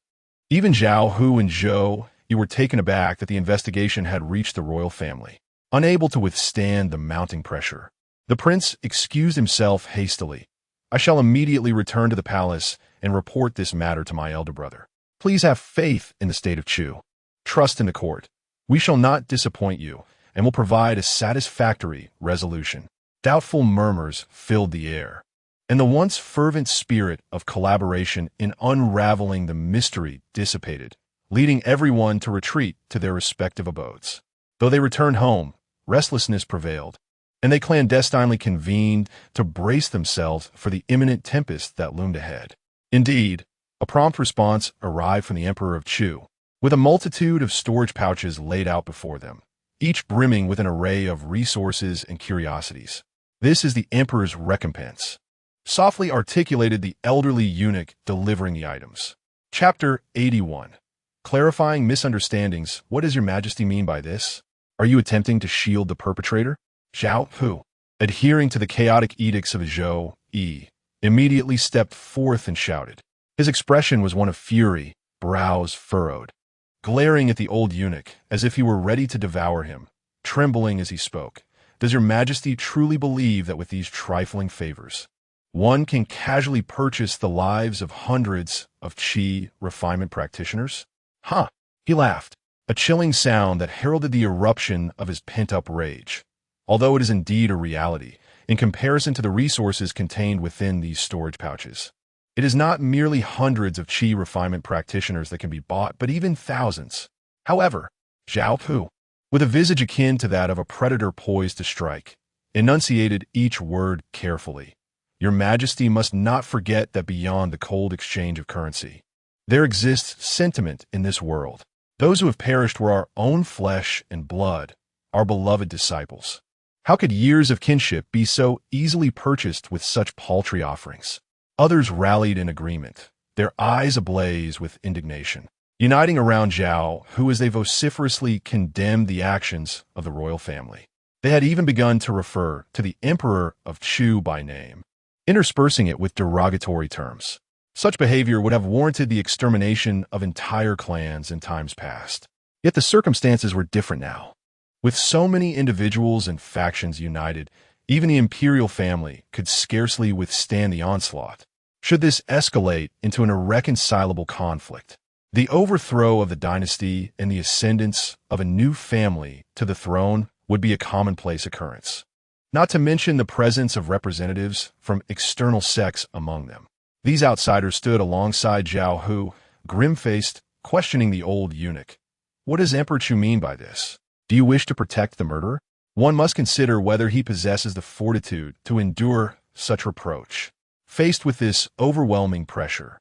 Even Zhao Hu and Zhou Yi were taken aback that the investigation had reached the royal family. Unable to withstand the mounting pressure, the prince excused himself hastily. "I shall immediately return to the palace and report this matter to my elder brother. Please have faith in the state of Chu. Trust in the court. We shall not disappoint you and will provide a satisfactory resolution." Doubtful murmurs filled the air, and the once fervent spirit of collaboration in unraveling the mystery dissipated, leading everyone to retreat to their respective abodes. Though they returned home, restlessness prevailed, and they clandestinely convened to brace themselves for the imminent tempest that loomed ahead. Indeed, a prompt response arrived from the Emperor of Chu, with a multitude of storage pouches laid out before them, each brimming with an array of resources and curiosities. "This is the Emperor's recompense," softly articulated the elderly eunuch delivering the items. Chapter 81. Clarifying misunderstandings. What does your majesty mean by this? Are you attempting to shield the perpetrator? Zhao Hu, adhering to the chaotic edicts of Zhou Yi, immediately stepped forth and shouted. His expression was one of fury, brows furrowed, glaring at the old eunuch as if he were ready to devour him, trembling as he spoke. "Does your majesty truly believe that with these trifling favors, one can casually purchase the lives of hundreds of Qi refinement practitioners?" "Huh," he laughed, a chilling sound that heralded the eruption of his pent-up rage. "Although it is indeed a reality, in comparison to the resources contained within these storage pouches. It is not merely hundreds of Qi refinement practitioners that can be bought, but even thousands." However, Zhao Hu, with a visage akin to that of a predator poised to strike, enunciated each word carefully, Your Majesty must not forget that beyond the cold exchange of currency, there exists sentiment in this world. Those who have perished were our own flesh and blood, our beloved disciples. How could years of kinship be so easily purchased with such paltry offerings? Others rallied in agreement, their eyes ablaze with indignation, uniting around Zhao, who as they vociferously condemned the actions of the royal family. They had even begun to refer to the Emperor of Chu by name, interspersing it with derogatory terms. Such behavior would have warranted the extermination of entire clans in times past. Yet the circumstances were different now. With so many individuals and factions united, even the imperial family could scarcely withstand the onslaught. Should this escalate into an irreconcilable conflict, the overthrow of the dynasty and the ascendance of a new family to the throne would be a commonplace occurrence. Not to mention the presence of representatives from external sects among them. These outsiders stood alongside Zhao Hu, grim-faced, questioning the old eunuch. What does Emperor Chu mean by this? Do you wish to protect the murderer? One must consider whether he possesses the fortitude to endure such reproach. Faced with this overwhelming pressure,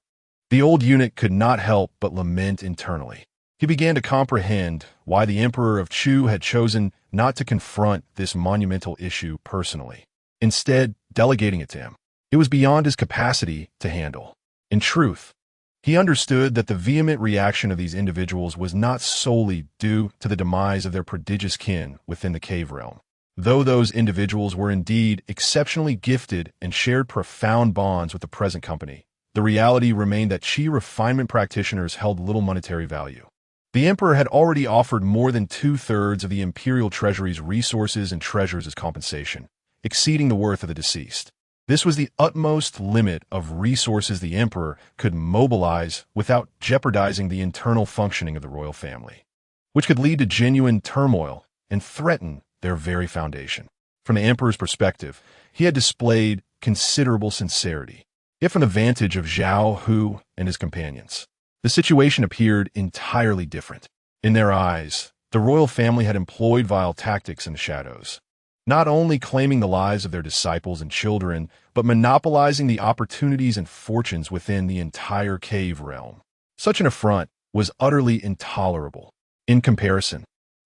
the old eunuch could not help but lament internally. He began to comprehend why the Emperor of Chu had chosen not to confront this monumental issue personally, instead delegating it to him. It was beyond his capacity to handle. In truth, he understood that the vehement reaction of these individuals was not solely due to the demise of their prodigious kin within the cave realm. Though those individuals were indeed exceptionally gifted and shared profound bonds with the present company, the reality remained that Qi refinement practitioners held little monetary value. The emperor had already offered more than 2/3 of the imperial treasury's resources and treasures as compensation, exceeding the worth of the deceased. This was the utmost limit of resources the emperor could mobilize without jeopardizing the internal functioning of the royal family, which could lead to genuine turmoil and threaten their very foundation. From the emperor's perspective, he had displayed considerable sincerity. Yet from the vantage of Zhao Hu and his companions, the situation appeared entirely different. In their eyes, the royal family had employed vile tactics in the shadows, not only claiming the lives of their disciples and children, but monopolizing the opportunities and fortunes within the entire cave realm. Such an affront was utterly intolerable. In comparison,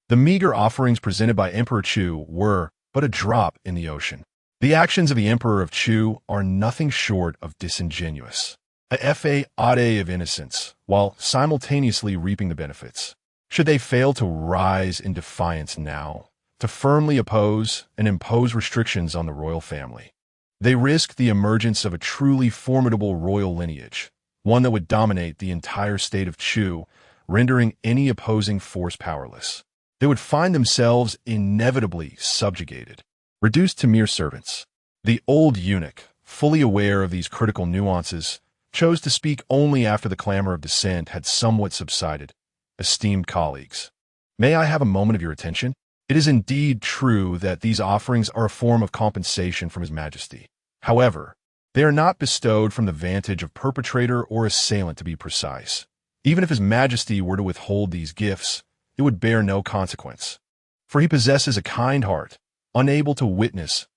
the meager offerings presented by Emperor Chu were but a drop in the ocean. The actions of the Emperor of Chu are nothing short of disingenuous, a fade of innocence, while simultaneously reaping the benefits. Should they fail to rise in defiance now, to firmly oppose and impose restrictions on the royal family, they risked the emergence of a truly formidable royal lineage, one that would dominate the entire state of Chu, rendering any opposing force powerless. They would find themselves inevitably subjugated, reduced to mere servants. The old eunuch, fully aware of these critical nuances, chose to speak only after the clamor of dissent had somewhat subsided. Esteemed colleagues, may I have a moment of your attention? It is indeed true that these offerings are a form of compensation from His Majesty. However, they are not bestowed from the vantage of perpetrator or assailant, to be precise. Even if His Majesty were to withhold these gifts, it would bear no consequence. For He possesses a kind heart, unable to witness.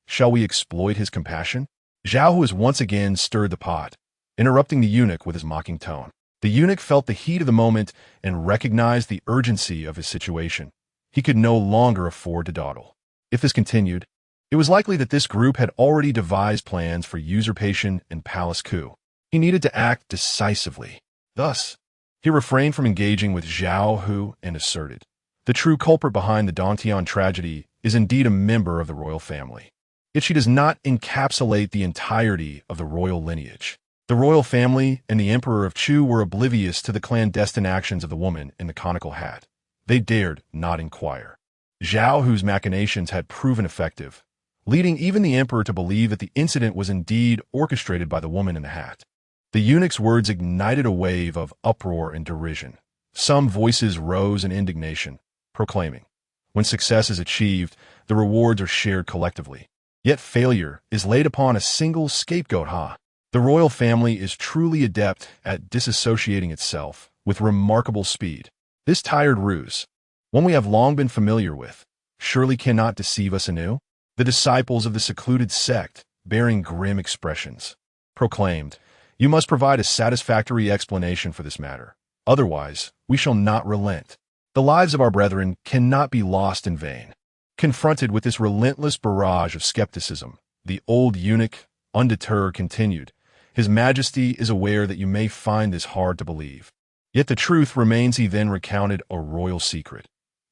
Shall we exploit His compassion? Zhao Hu has once again stirred the pot, interrupting the eunuch with his mocking tone. The eunuch felt the heat of the moment and recognized the urgency of his situation. He could no longer afford to dawdle. If this continued, it was likely that this group had already devised plans for usurpation and palace coup. He needed to act decisively. Thus, he refrained from engaging with Zhao Hu and asserted, the true culprit behind the Dantian tragedy is indeed a member of the royal family. Yet she does not encapsulate the entirety of the royal lineage. The royal family and the Emperor of Chu were oblivious to the clandestine actions of the woman in the conical hat. They dared not inquire. Zhao Hu's machinations had proven effective, leading even the emperor to believe that the incident was indeed orchestrated by the woman in the hat. The eunuch's words ignited a wave of uproar and derision. Some voices rose in indignation, proclaiming, when success is achieved, the rewards are shared collectively. Yet failure is laid upon a single scapegoat. The royal family is truly adept at disassociating itself with remarkable speed. This tired ruse, one we have long been familiar with, surely cannot deceive us anew. The disciples of the secluded sect, bearing grim expressions, proclaimed, "You must provide a satisfactory explanation for this matter. Otherwise, we shall not relent. The lives of our brethren cannot be lost in vain." Confronted with this relentless barrage of skepticism, the old eunuch, undeterred, continued, "His Majesty is aware that you may find this hard to believe. Yet the truth remains." He then recounted a royal secret.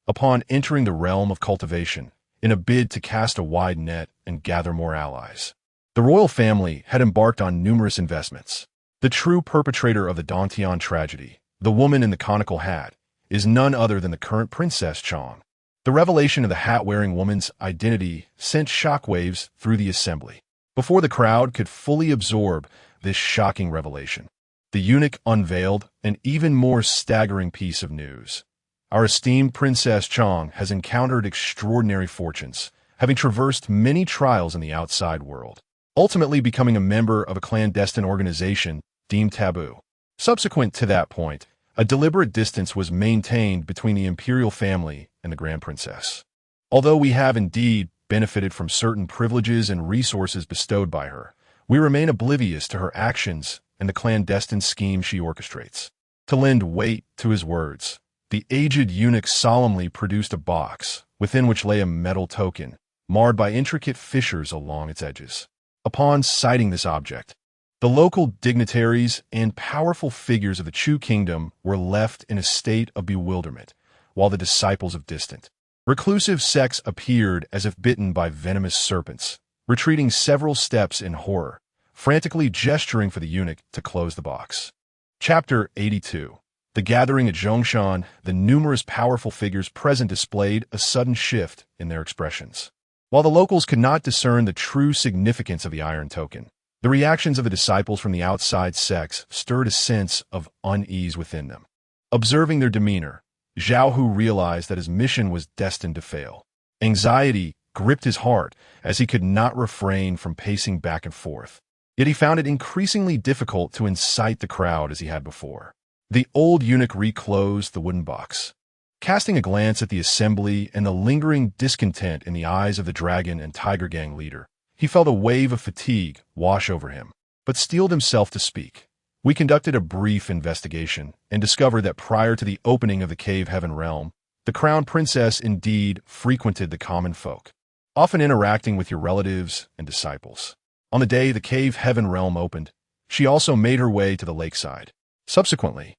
Upon entering the realm of cultivation, in a bid to cast a wide net and gather more allies, the royal family had embarked on numerous investments. The true perpetrator of the Dantian tragedy, the woman in the conical hat, is none other than the current Princess Chang. The revelation of the hat-wearing woman's identity sent shockwaves through the assembly. Before the crowd could fully absorb this shocking revelation, the eunuch unveiled an even more staggering piece of news. Our esteemed Princess Chang has encountered extraordinary fortunes, having traversed many trials in the outside world, ultimately becoming a member of a clandestine organization deemed taboo. Subsequent to that point, a deliberate distance was maintained between the imperial family and the Grand Princess. Although we have indeed benefited from certain privileges and resources bestowed by her, we remain oblivious to her actions and the clandestine scheme she orchestrates. To lend weight to his words, the aged eunuch solemnly produced a box, within which lay a metal token, marred by intricate fissures along its edges. Upon sighting this object, the local dignitaries and powerful figures of the Chu kingdom were left in a state of bewilderment, while the disciples of distant, reclusive sects appeared as if bitten by venomous serpents, retreating several steps in horror, frantically gesturing for the eunuch to close the box. Chapter 82. The gathering at Changsheng. The numerous powerful figures present displayed a sudden shift in their expressions. While the locals could not discern the true significance of the iron token, the reactions of the disciples from the outside sects stirred a sense of unease within them. Observing their demeanor, Zhao Hu realized that his mission was destined to fail. Anxiety gripped his heart as he could not refrain from pacing back and forth. Yet he found it increasingly difficult to incite the crowd as he had before. The old eunuch reclosed the wooden box. Casting a glance at the assembly and the lingering discontent in the eyes of the dragon and tiger gang leader, he felt a wave of fatigue wash over him, but steeled himself to speak. "We conducted a brief investigation and discovered that prior to the opening of the Cave Heaven realm, the crown princess indeed frequented the common folk, often interacting with your relatives and disciples. On the day the Cave Heaven realm opened, she also made her way to the lakeside. Subsequently,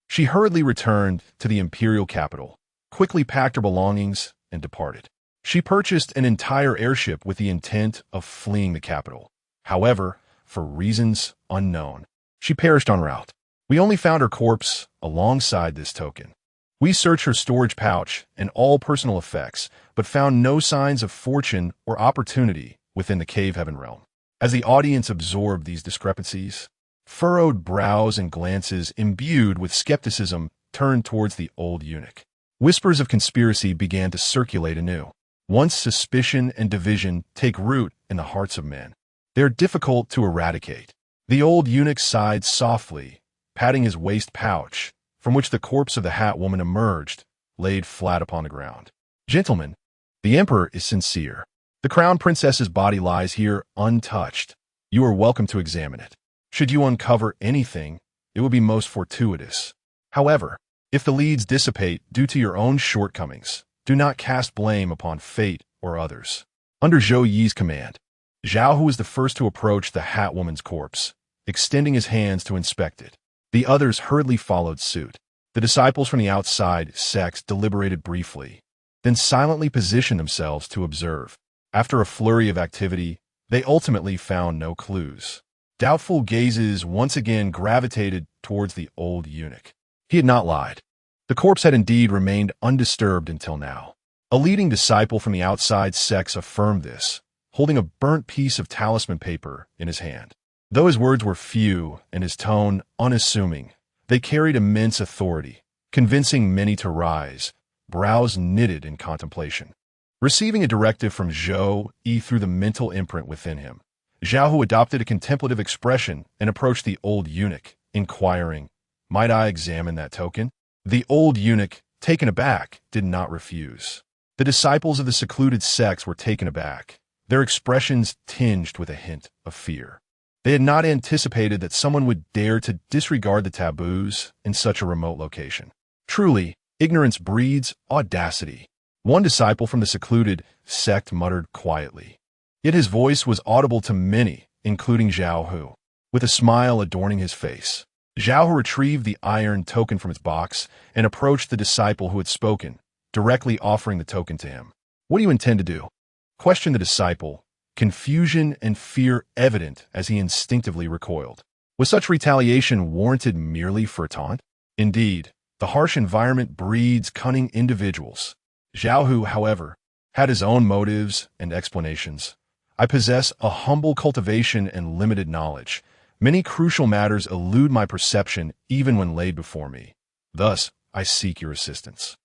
she hurriedly returned to the imperial capital, quickly packed her belongings, and departed. She purchased an entire airship with the intent of fleeing the capital. However, for reasons unknown, she perished en route. We only found her corpse alongside this token. We searched her storage pouch and all personal effects, but found no signs of fortune or opportunity within the Cave Heaven realm." As the audience absorbed these discrepancies, furrowed brows and glances imbued with skepticism turned towards the old eunuch. Whispers of conspiracy began to circulate anew. Once suspicion and division take root in the hearts of men, they are difficult to eradicate. The old eunuch sighed softly, patting his waist pouch, from which the corpse of the hat woman emerged, laid flat upon the ground. "Gentlemen, the emperor is sincere. The crown princess's body lies here untouched. You are welcome to examine it. Should you uncover anything, it would be most fortuitous. However, if the leads dissipate due to your own shortcomings, do not cast blame upon fate or others." Under Zhou Yi's command, Zhao Hu was the first to approach the hat woman's corpse, extending his hands to inspect it. The others hurriedly followed suit. The disciples from the outside sects deliberated briefly, then silently positioned themselves to observe. After a flurry of activity, they ultimately found no clues. Doubtful gazes once again gravitated towards the old eunuch. He had not lied. The corpse had indeed remained undisturbed until now. A leading disciple from the outside sects affirmed this, holding a burnt piece of talisman paper in his hand. Though his words were few and his tone unassuming, they carried immense authority, convincing many to rise, brows knitted in contemplation. Receiving a directive from Zhou Yi through the mental imprint within him, Zhao Hu adopted a contemplative expression and approached the old eunuch, inquiring, "Might I examine that token?" The old eunuch, taken aback, did not refuse. The disciples of the secluded sects were taken aback, their expressions tinged with a hint of fear. They had not anticipated that someone would dare to disregard the taboos in such a remote location. Truly, ignorance breeds audacity. One disciple from the secluded sect muttered quietly. Yet his voice was audible to many, including Zhao Hu, with a smile adorning his face. Zhao Hu retrieved the iron token from its box and approached the disciple who had spoken, directly offering the token to him. "What do you intend to do?" questioned the disciple, confusion and fear evident as he instinctively recoiled. Was such retaliation warranted merely for a taunt? Indeed, the harsh environment breeds cunning individuals. Zhao Hu, however, had his own motives and explanations. "I possess a humble cultivation and limited knowledge. Many crucial matters elude my perception even when laid before me. Thus, I seek your assistance.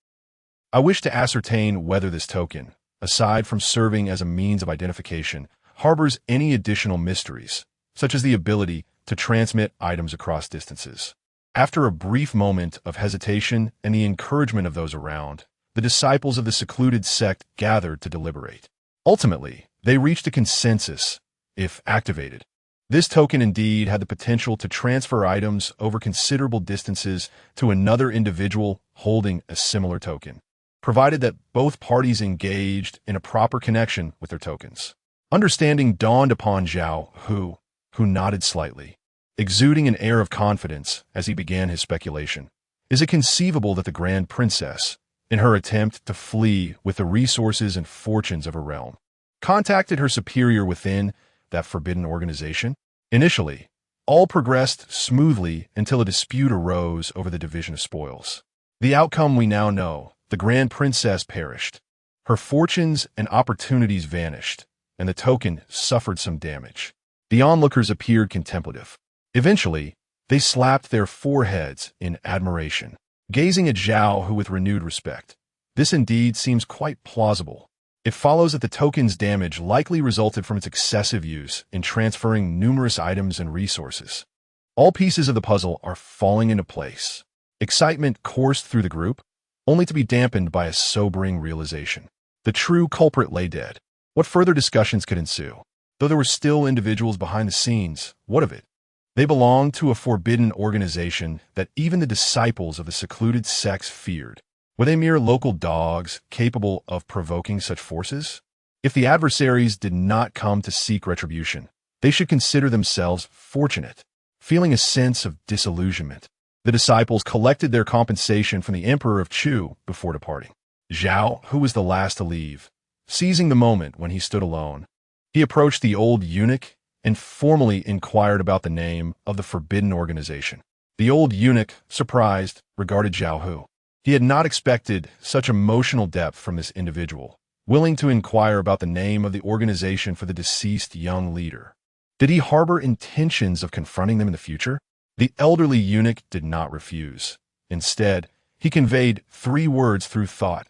I wish to ascertain whether this token, aside from serving as a means of identification, harbors any additional mysteries, such as the ability to transmit items across distances." After a brief moment of hesitation and the encouragement of those around, the disciples of the secluded sect gathered to deliberate. Ultimately, they reached a consensus, if activated. This token indeed had the potential to transfer items over considerable distances to another individual holding a similar token, provided that both parties engaged in a proper connection with their tokens. Understanding dawned upon Zhao Hu, who nodded slightly, exuding an air of confidence as he began his speculation. Is it conceivable that the Grand Princess, in her attempt to flee with the resources and fortunes of her realm, contacted her superior within that forbidden organization? Initially, all progressed smoothly until a dispute arose over the division of spoils. The outcome we now know: the Grand Princess perished. Her fortunes and opportunities vanished, and the token suffered some damage. The onlookers appeared contemplative. Eventually, they slapped their foreheads in admiration, gazing at Zhao Hu with renewed respect. This indeed seems quite plausible. It follows that the token's damage likely resulted from its excessive use in transferring numerous items and resources. All pieces of the puzzle are falling into place. Excitement coursed through the group, only to be dampened by a sobering realization. The true culprit lay dead. What further discussions could ensue? Though there were still individuals behind the scenes, what of it? They belonged to a forbidden organization that even the disciples of the secluded sects feared. Were they mere local dogs capable of provoking such forces? If the adversaries did not come to seek retribution, they should consider themselves fortunate. Feeling a sense of disillusionment, the disciples collected their compensation from the Emperor of Chu before departing. Zhao, who was the last to leave, seizing the moment when he stood alone, he approached the old eunuch and formally inquired about the name of the forbidden organization. The old eunuch, surprised, regarded Zhao Hu. He had not expected such emotional depth from this individual, willing to inquire about the name of the organization for the deceased young leader. Did he harbor intentions of confronting them in the future? The elderly eunuch did not refuse. Instead, he conveyed 3 words through thought: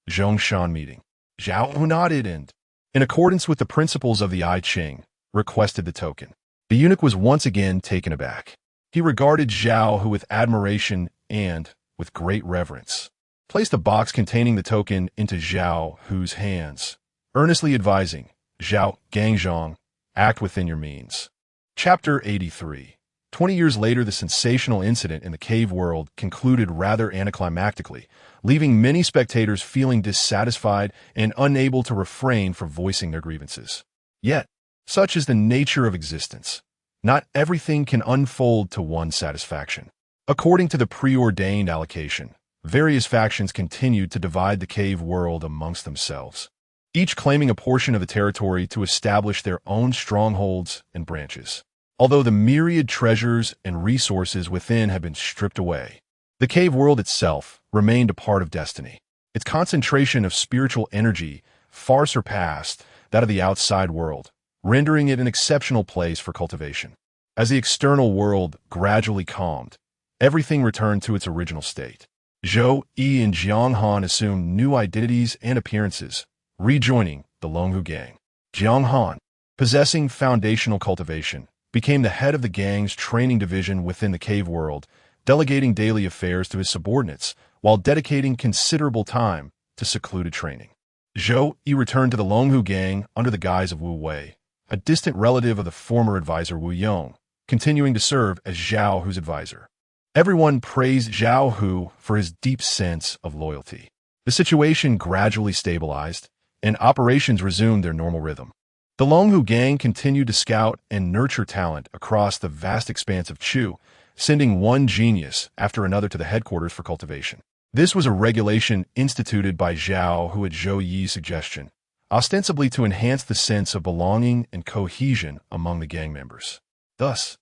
Changsheng meeting. Zhao Hu nodded and, in accordance with the principles of the I Ching, requested the token. The eunuch was once again taken aback. He regarded Zhao Hu with admiration and, with great reverence, placed a box containing the token into Zhao Hu's hands, earnestly advising, "Zhao Gangzhong, act within your means." Chapter 83. 20 years later, the sensational incident in the cave world concluded rather anticlimactically, leaving many spectators feeling dissatisfied and unable to refrain from voicing their grievances. Yet, such is the nature of existence. Not everything can unfold to one's satisfaction. According to the preordained allocation, various factions continued to divide the cave world amongst themselves, each claiming a portion of the territory to establish their own strongholds and branches. Although the myriad treasures and resources within had been stripped away, the cave world itself remained a part of destiny. Its concentration of spiritual energy far surpassed that of the outside world, rendering it an exceptional place for cultivation. As the external world gradually calmed, everything returned to its original state. Zhou Yi and Jiang Han assumed new identities and appearances, rejoining the Longhu gang. Jiang Han, possessing foundational cultivation, became the head of the gang's training division within the cave world, delegating daily affairs to his subordinates while dedicating considerable time to secluded training. Zhou Yi returned to the Longhu gang under the guise of Wu Wei, a distant relative of the former advisor Wu Yong, continuing to serve as Zhao Hu's advisor. Everyone praised Zhao Hu for his deep sense of loyalty. The situation gradually stabilized, and operations resumed their normal rhythm. The Longhu gang continued to scout and nurture talent across the vast expanse of Chu, sending one genius after another to the headquarters for cultivation. This was a regulation instituted by Zhao Hu at Zhou Yi's suggestion, ostensibly to enhance the sense of belonging and cohesion among the gang members. Thus,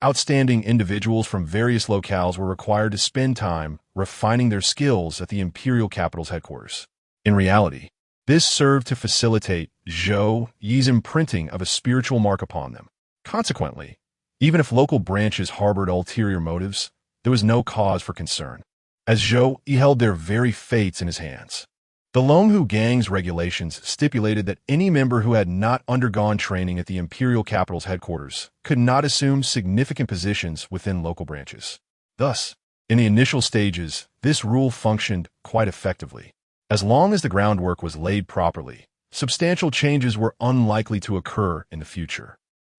outstanding individuals from various locales were required to spend time refining their skills at the imperial capital's headquarters. In reality, this served to facilitate Zhou Yi's imprinting of a spiritual mark upon them. Consequently, even if local branches harbored ulterior motives, there was no cause for concern, as Zhou Yi held their very fates in his hands. The Longhu gang's regulations stipulated that any member who had not undergone training at the imperial capital's headquarters could not assume significant positions within local branches. Thus, in the initial stages, this rule functioned quite effectively. As long as the groundwork was laid properly, substantial changes were unlikely to occur in the future.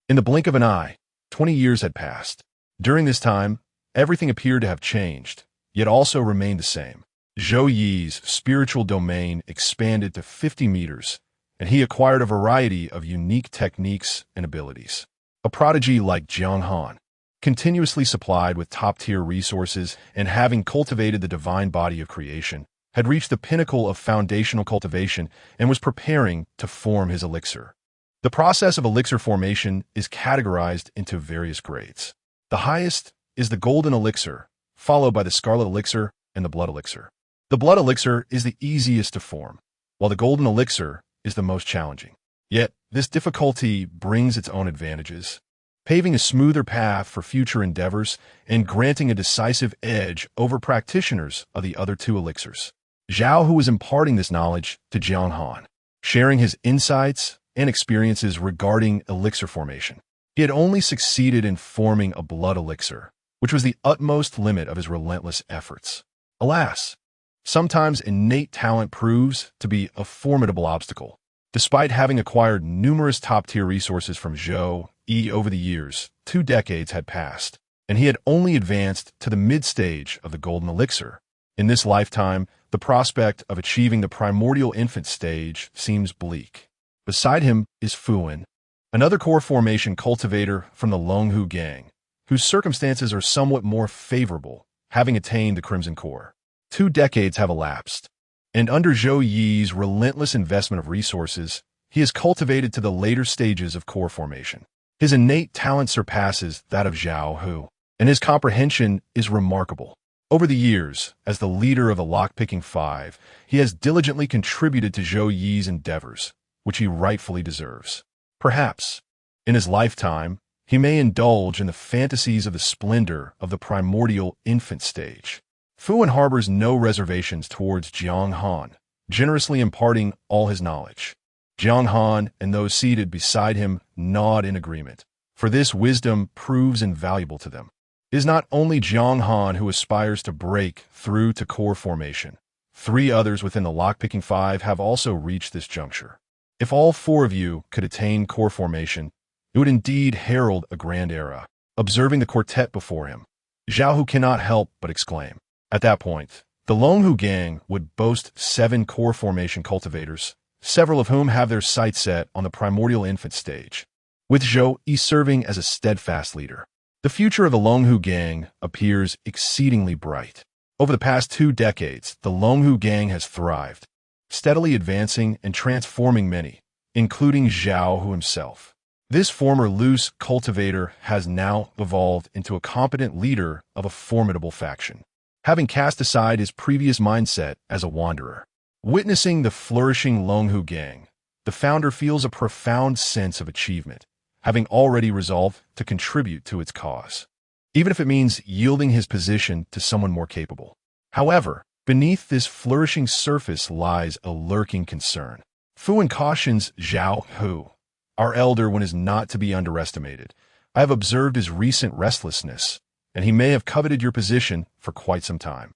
In the blink of an eye, 20 years had passed. During this time, everything appeared to have changed, yet also remained the same. Zhou Yi's spiritual domain expanded to 50 meters, and he acquired a variety of unique techniques and abilities. A prodigy like Jiang Han, continuously supplied with top-tier resources and having cultivated the divine body of creation, had reached the pinnacle of foundational cultivation and was preparing to form his elixir. The process of elixir formation is categorized into various grades. The highest is the golden elixir, followed by the scarlet elixir and the blood elixir. The blood elixir is the easiest to form, while the golden elixir is the most challenging. Yet, this difficulty brings its own advantages, paving a smoother path for future endeavors and granting a decisive edge over practitioners of the other two elixirs. Zhao Hu was imparting this knowledge to Jiang Han, sharing his insights and experiences regarding elixir formation. He had only succeeded in forming a blood elixir, which was the utmost limit of his relentless efforts. Alas, sometimes innate talent proves to be a formidable obstacle. Despite having acquired numerous top-tier resources from Zhou Yi over the years, 2 decades had passed, and he had only advanced to the mid-stage of the golden elixir. In this lifetime, the prospect of achieving the primordial infant stage seems bleak. Beside him is Fuan, another core formation cultivator from the Longhu gang, whose circumstances are somewhat more favorable, having attained the Crimson Core. 2 decades have elapsed, and under Zhou Yi's relentless investment of resources, he has cultivated to the later stages of core formation. His innate talent surpasses that of Zhao Hu, and his comprehension is remarkable. Over the years, as the leader of the Lockpicking Five, he has diligently contributed to Zhou Yi's endeavors, which he rightfully deserves. Perhaps, in his lifetime, he may indulge in the fantasies of the splendor of the primordial infant stage. Fuan harbors no reservations towards Jiang Han, generously imparting all his knowledge. Jiang Han and those seated beside him nod in agreement, for this wisdom proves invaluable to them. It is not only Jiang Han who aspires to break through to core formation. 3 others within the Lockpicking Five have also reached this juncture. If all 4 of you could attain core formation, it would indeed herald a grand era. Observing the quartet before him, Zhao Hu cannot help but exclaim. At that point, the Longhu gang would boast 7 core formation cultivators, several of whom have their sights set on the primordial infant stage, with Zhou Yi serving as a steadfast leader. The future of the Longhu gang appears exceedingly bright. Over the past 2 decades, the Longhu gang has thrived, steadily advancing and transforming many, including Zhao Hu himself. This former loose cultivator has now evolved into a competent leader of a formidable faction, having cast aside his previous mindset as a wanderer. Witnessing the flourishing Longhu gang, the founder feels a profound sense of achievement, having already resolved to contribute to its cause, even if it means yielding his position to someone more capable. However, beneath this flourishing surface lies a lurking concern. Fuan cautions Zhao Hu, our elder one is not to be underestimated. I have observed his recent restlessness, and he may have coveted your position for quite some time.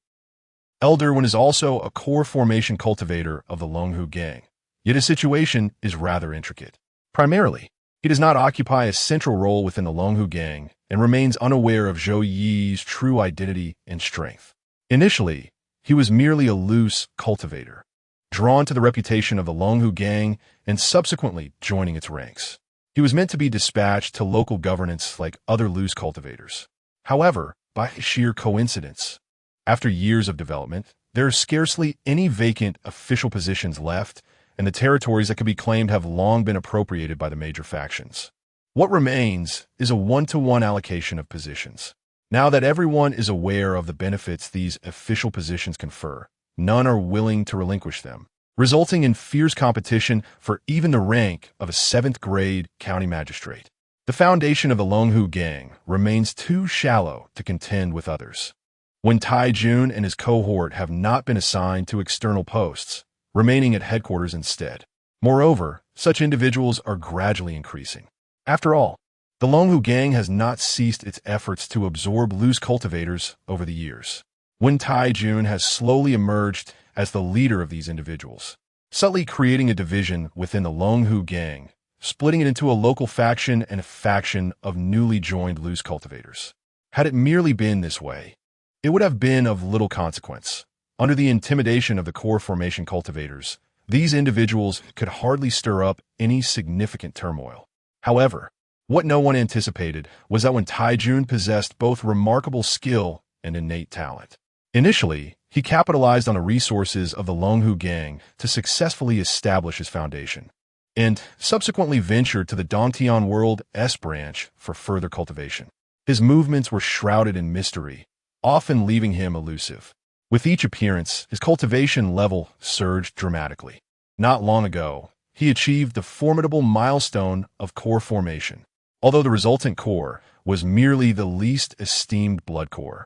Elder one is also a core formation cultivator of the Longhu gang, Yet his situation is rather intricate. Primarily, he does not occupy a central role within the Longhu gang and remains unaware of Zhou Yi's true identity and strength. Initially, he was merely a loose cultivator, drawn to the reputation of the Longhu gang and subsequently joining its ranks. He was meant to be dispatched to local governance like other loose cultivators. However, by sheer coincidence, after years of development, there are scarcely any vacant official positions left, and the territories that could be claimed have long been appropriated by the major factions. What remains is a one-to-one allocation of positions. Now that everyone is aware of the benefits these official positions confer, none are willing to relinquish them, resulting in fierce competition for even the rank of a 7th-grade county magistrate. The foundation of the Longhu gang remains too shallow to contend with others. When Taijun and his cohort have not been assigned to external posts, remaining at headquarters instead. Moreover, such individuals are gradually increasing. After all, the Longhu gang has not ceased its efforts to absorb loose cultivators over the years. Wen Taijun has slowly emerged as the leader of these individuals, subtly creating a division within the Longhu gang, splitting it into a local faction and a faction of newly joined loose cultivators. Had it merely been this way, it would have been of little consequence. Under the intimidation of the core formation cultivators, these individuals could hardly stir up any significant turmoil. However, what no one anticipated was that when Taijun possessed both remarkable skill and innate talent. Initially, he capitalized on the resources of the Longhu gang to successfully establish his foundation, and subsequently ventured to the Dongtian World S branch for further cultivation. His movements were shrouded in mystery, often leaving him elusive. With each appearance, his cultivation level surged dramatically. Not long ago, he achieved the formidable milestone of core formation, although the resultant core was merely the least esteemed blood core.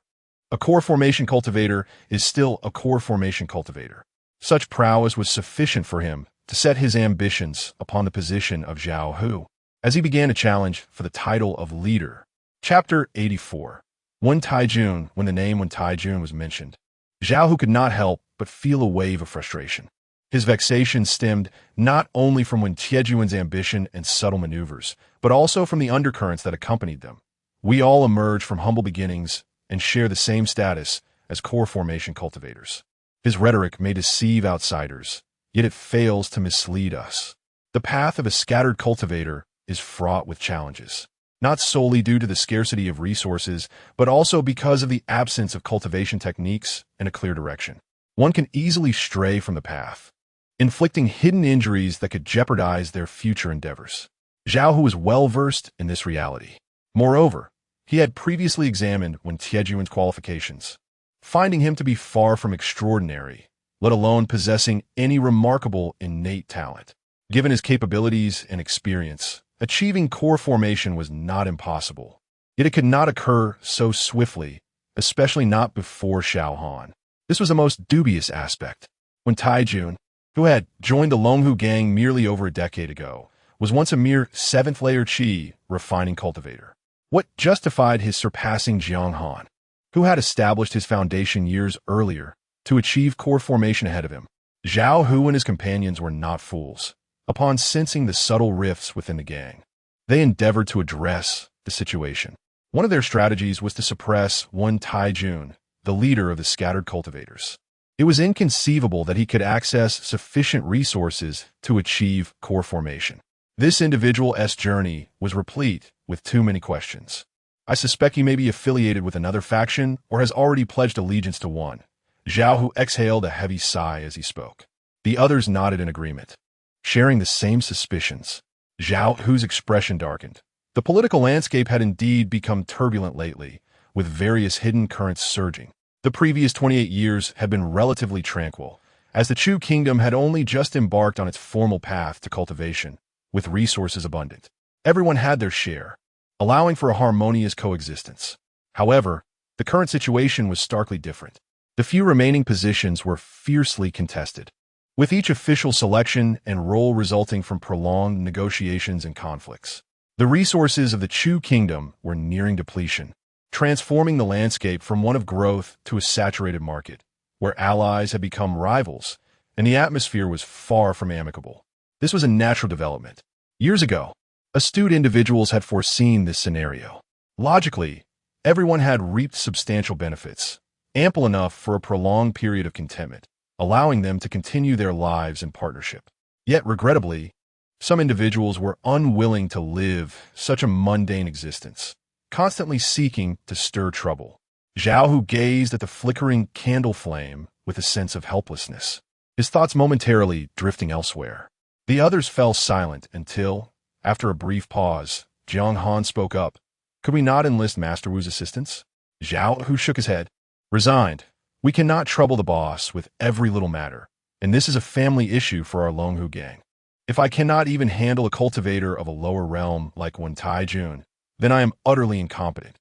A core formation cultivator is still a core formation cultivator. Such prowess was sufficient for him to set his ambitions upon the position of Zhao Hu, as he began a challenge for the title of leader. Chapter 84. When the name Wen Taijun was mentioned, Zhao Hu could not help but feel a wave of frustration. His vexation stemmed not only from Wen Tiejuan's ambition and subtle maneuvers, but also from the undercurrents that accompanied them. We all emerge from humble beginnings and share the same status as core formation cultivators. His rhetoric may deceive outsiders, yet it fails to mislead us. The path of a scattered cultivator is fraught with challenges, not solely due to the scarcity of resources, but also because of the absence of cultivation techniques and a clear direction. One can easily stray from the path, inflicting hidden injuries that could jeopardize their future endeavors. Zhao Hu was well-versed in this reality. Moreover, he had previously examined Wen Tiejuan's qualifications, finding him to be far from extraordinary, let alone possessing any remarkable innate talent. Given his capabilities and experience, achieving core formation was not impossible. Yet it could not occur so swiftly, especially not before Xiao Han. This was the most dubious aspect. When Taijun, who had joined the Longhu gang merely over a decade ago, was once a mere 7th-layer Qi refining cultivator. What justified his surpassing Jiang Han, who had established his foundation years earlier, to achieve core formation ahead of him? Zhao Hu and his companions were not fools. Upon sensing the subtle rifts within the gang, they endeavored to address the situation. One of their strategies was to suppress Wen Taijun, the leader of the scattered cultivators. It was inconceivable that he could access sufficient resources to achieve core formation. This individual's journey was replete with too many questions. I suspect he may be affiliated with another faction or has already pledged allegiance to one. Zhao Hu exhaled a heavy sigh as he spoke. The others nodded in agreement, sharing the same suspicions. Zhao Hu's expression darkened. The political landscape had indeed become turbulent lately, with various hidden currents surging. The previous 28 years had been relatively tranquil, as the Chu kingdom had only just embarked on its formal path to cultivation, with resources abundant. Everyone had their share, allowing for a harmonious coexistence. However, the current situation was starkly different. The few remaining positions were fiercely contested, with each official selection and role resulting from prolonged negotiations and conflicts. The resources of the Chu kingdom were nearing depletion, transforming the landscape from one of growth to a saturated market, where allies had become rivals, and the atmosphere was far from amicable. This was a natural development. Years ago, astute individuals had foreseen this scenario. Logically, everyone had reaped substantial benefits, ample enough for a prolonged period of contentment, allowing them to continue their lives in partnership. Yet, regrettably, some individuals were unwilling to live such a mundane existence, constantly seeking to stir trouble. Zhao Hu gazed at the flickering candle flame with a sense of helplessness, his thoughts momentarily drifting elsewhere. The others fell silent until, after a brief pause, Jiang Han spoke up. Could we not enlist Master Wu's assistance? Zhao Hu shook his head. Resigned. We cannot trouble the boss with every little matter, and this is a family issue for our Longhu gang. If I cannot even handle a cultivator of a lower realm like Wen Taijun, then I am utterly incompetent.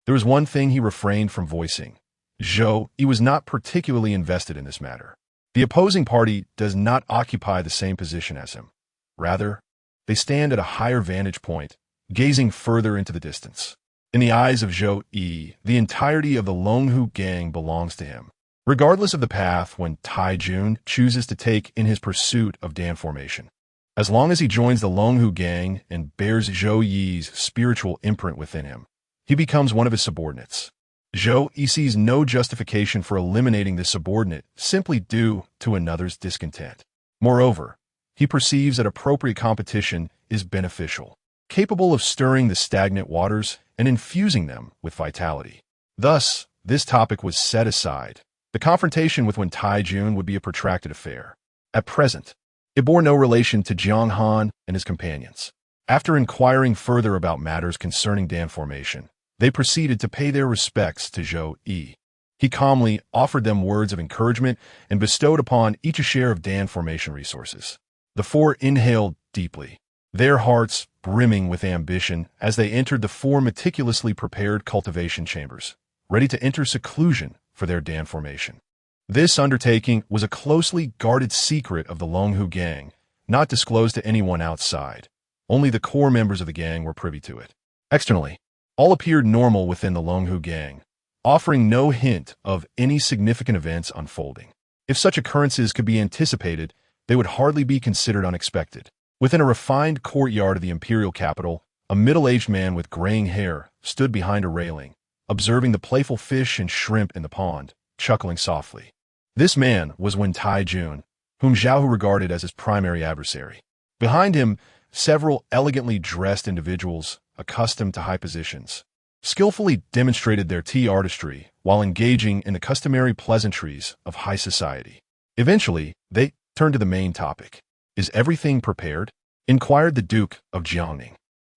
There was one thing he refrained from voicing. Zhou Yi was not particularly invested in this matter. The opposing party does not occupy the same position as him. Rather, they stand at a higher vantage point, gazing further into the distance. In the eyes of Zhou Yi, the entirety of the Longhu gang belongs to him, regardless of the path Wen Taijun chooses to take in his pursuit of Dan formation. As long as he joins the Longhu gang and bears Zhou Yi's spiritual imprint within him, he becomes one of his subordinates. Zhou Yi sees no justification for eliminating this subordinate simply due to another's discontent. Moreover, he perceives that appropriate competition is beneficial, capable of stirring the stagnant waters and infusing them with vitality. Thus, this topic was set aside. The confrontation with Wen Taijun would be a protracted affair. At present, it bore no relation to Jiang Han and his companions. After inquiring further about matters concerning Dan formation, they proceeded to pay their respects to Zhou Yi. He calmly offered them words of encouragement and bestowed upon each a share of Dan formation resources. The four inhaled deeply, their hearts brimming with ambition as they entered the four meticulously prepared cultivation chambers, ready to enter seclusion for their Dan formation. This undertaking was a closely guarded secret of the Longhu gang, not disclosed to anyone outside. Only the core members of the gang were privy to it. Externally, all appeared normal within the Longhu gang, offering no hint of any significant events unfolding. If such occurrences could be anticipated, they would hardly be considered unexpected. Within a refined courtyard of the imperial capital, a middle-aged man with graying hair stood behind a railing, observing the playful fish and shrimp in the pond, chuckling softly. This man was Wen Taijun, whom Zhao Hu regarded as his primary adversary. Behind him, several elegantly dressed individuals, accustomed to high positions, skillfully demonstrated their tea artistry while engaging in the customary pleasantries of high society. Eventually, they turned to the main topic. Is everything prepared? Inquired the Duke of Jiangning,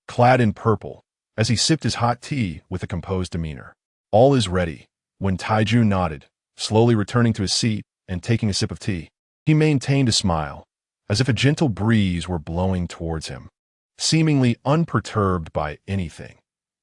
clad in purple, as he sipped his hot tea with a composed demeanor. All is ready. When Taijun nodded, slowly returning to his seat and taking a sip of tea, he maintained a smile, as if a gentle breeze were blowing towards him. Seemingly unperturbed by anything,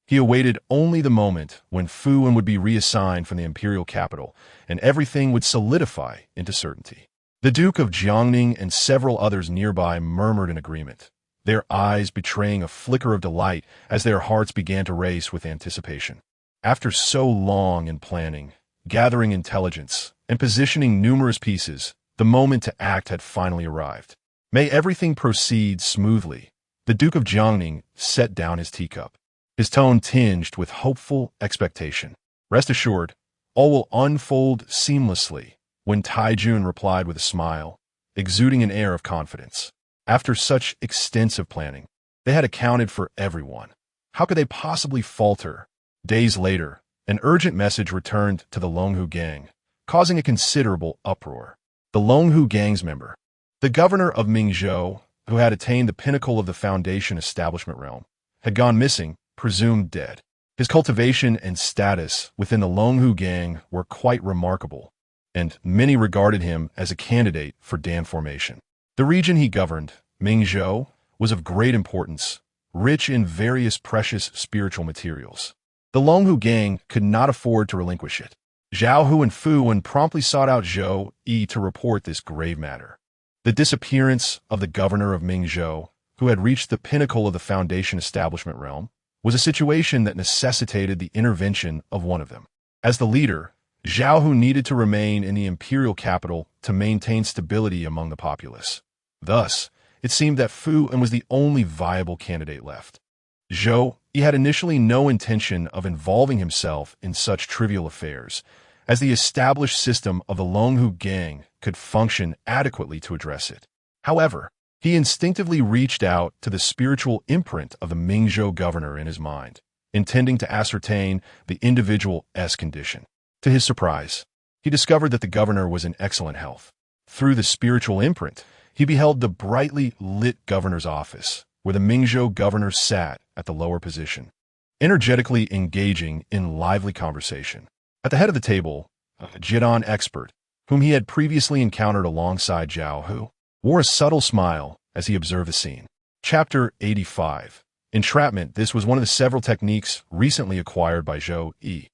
he awaited only the moment when Fu Wen would be reassigned from the imperial capital and everything would solidify into certainty. The Duke of Jiangning and several others nearby murmured in agreement, their eyes betraying a flicker of delight as their hearts began to race with anticipation. After so long in planning, gathering intelligence, and positioning numerous pieces, the moment to act had finally arrived. May everything proceed smoothly. The Duke of Jiangning set down his teacup, his tone tinged with hopeful expectation. Rest assured, all will unfold seamlessly, Wen Taijun replied with a smile, exuding an air of confidence. After such extensive planning, they had accounted for everyone. How could they possibly falter? Days later, an urgent message returned to the Longhu gang, causing a considerable uproar. The Longhu gang's member, the governor of Mingzhou, who had attained the pinnacle of the foundation establishment realm, had gone missing, presumed dead. His cultivation and status within the Longhu gang were quite remarkable, and many regarded him as a candidate for Dan formation. The region he governed, Mingzhou, was of great importance, rich in various precious spiritual materials. The Longhu gang could not afford to relinquish it. Zhao Hu and Fu Wen promptly sought out Zhou Yi to report this grave matter. The disappearance of the governor of Mingzhou, who had reached the pinnacle of the foundation establishment realm, was a situation that necessitated the intervention of one of them. As the leader, Zhao Hu needed to remain in the imperial capital to maintain stability among the populace. Thus, It seemed that Fu An was the only viable candidate left. Zhou Yi had initially no intention of involving himself in such trivial affairs, as the established system of the Longhu gang could function adequately to address it. However, he instinctively reached out to the spiritual imprint of the Mingzhou governor in his mind, intending to ascertain the individual's condition. To his surprise, he discovered that the governor was in excellent health. Through the spiritual imprint, he beheld the brightly lit governor's office, where the Mingzhou governor sat at the lower position, energetically engaging in lively conversation. At the head of the table, a Jidan expert, whom he had previously encountered alongside Zhao Hu, wore a subtle smile as he observed the scene. Chapter 85. Entrapment. This was one of the several techniques recently acquired by Zhou Yi.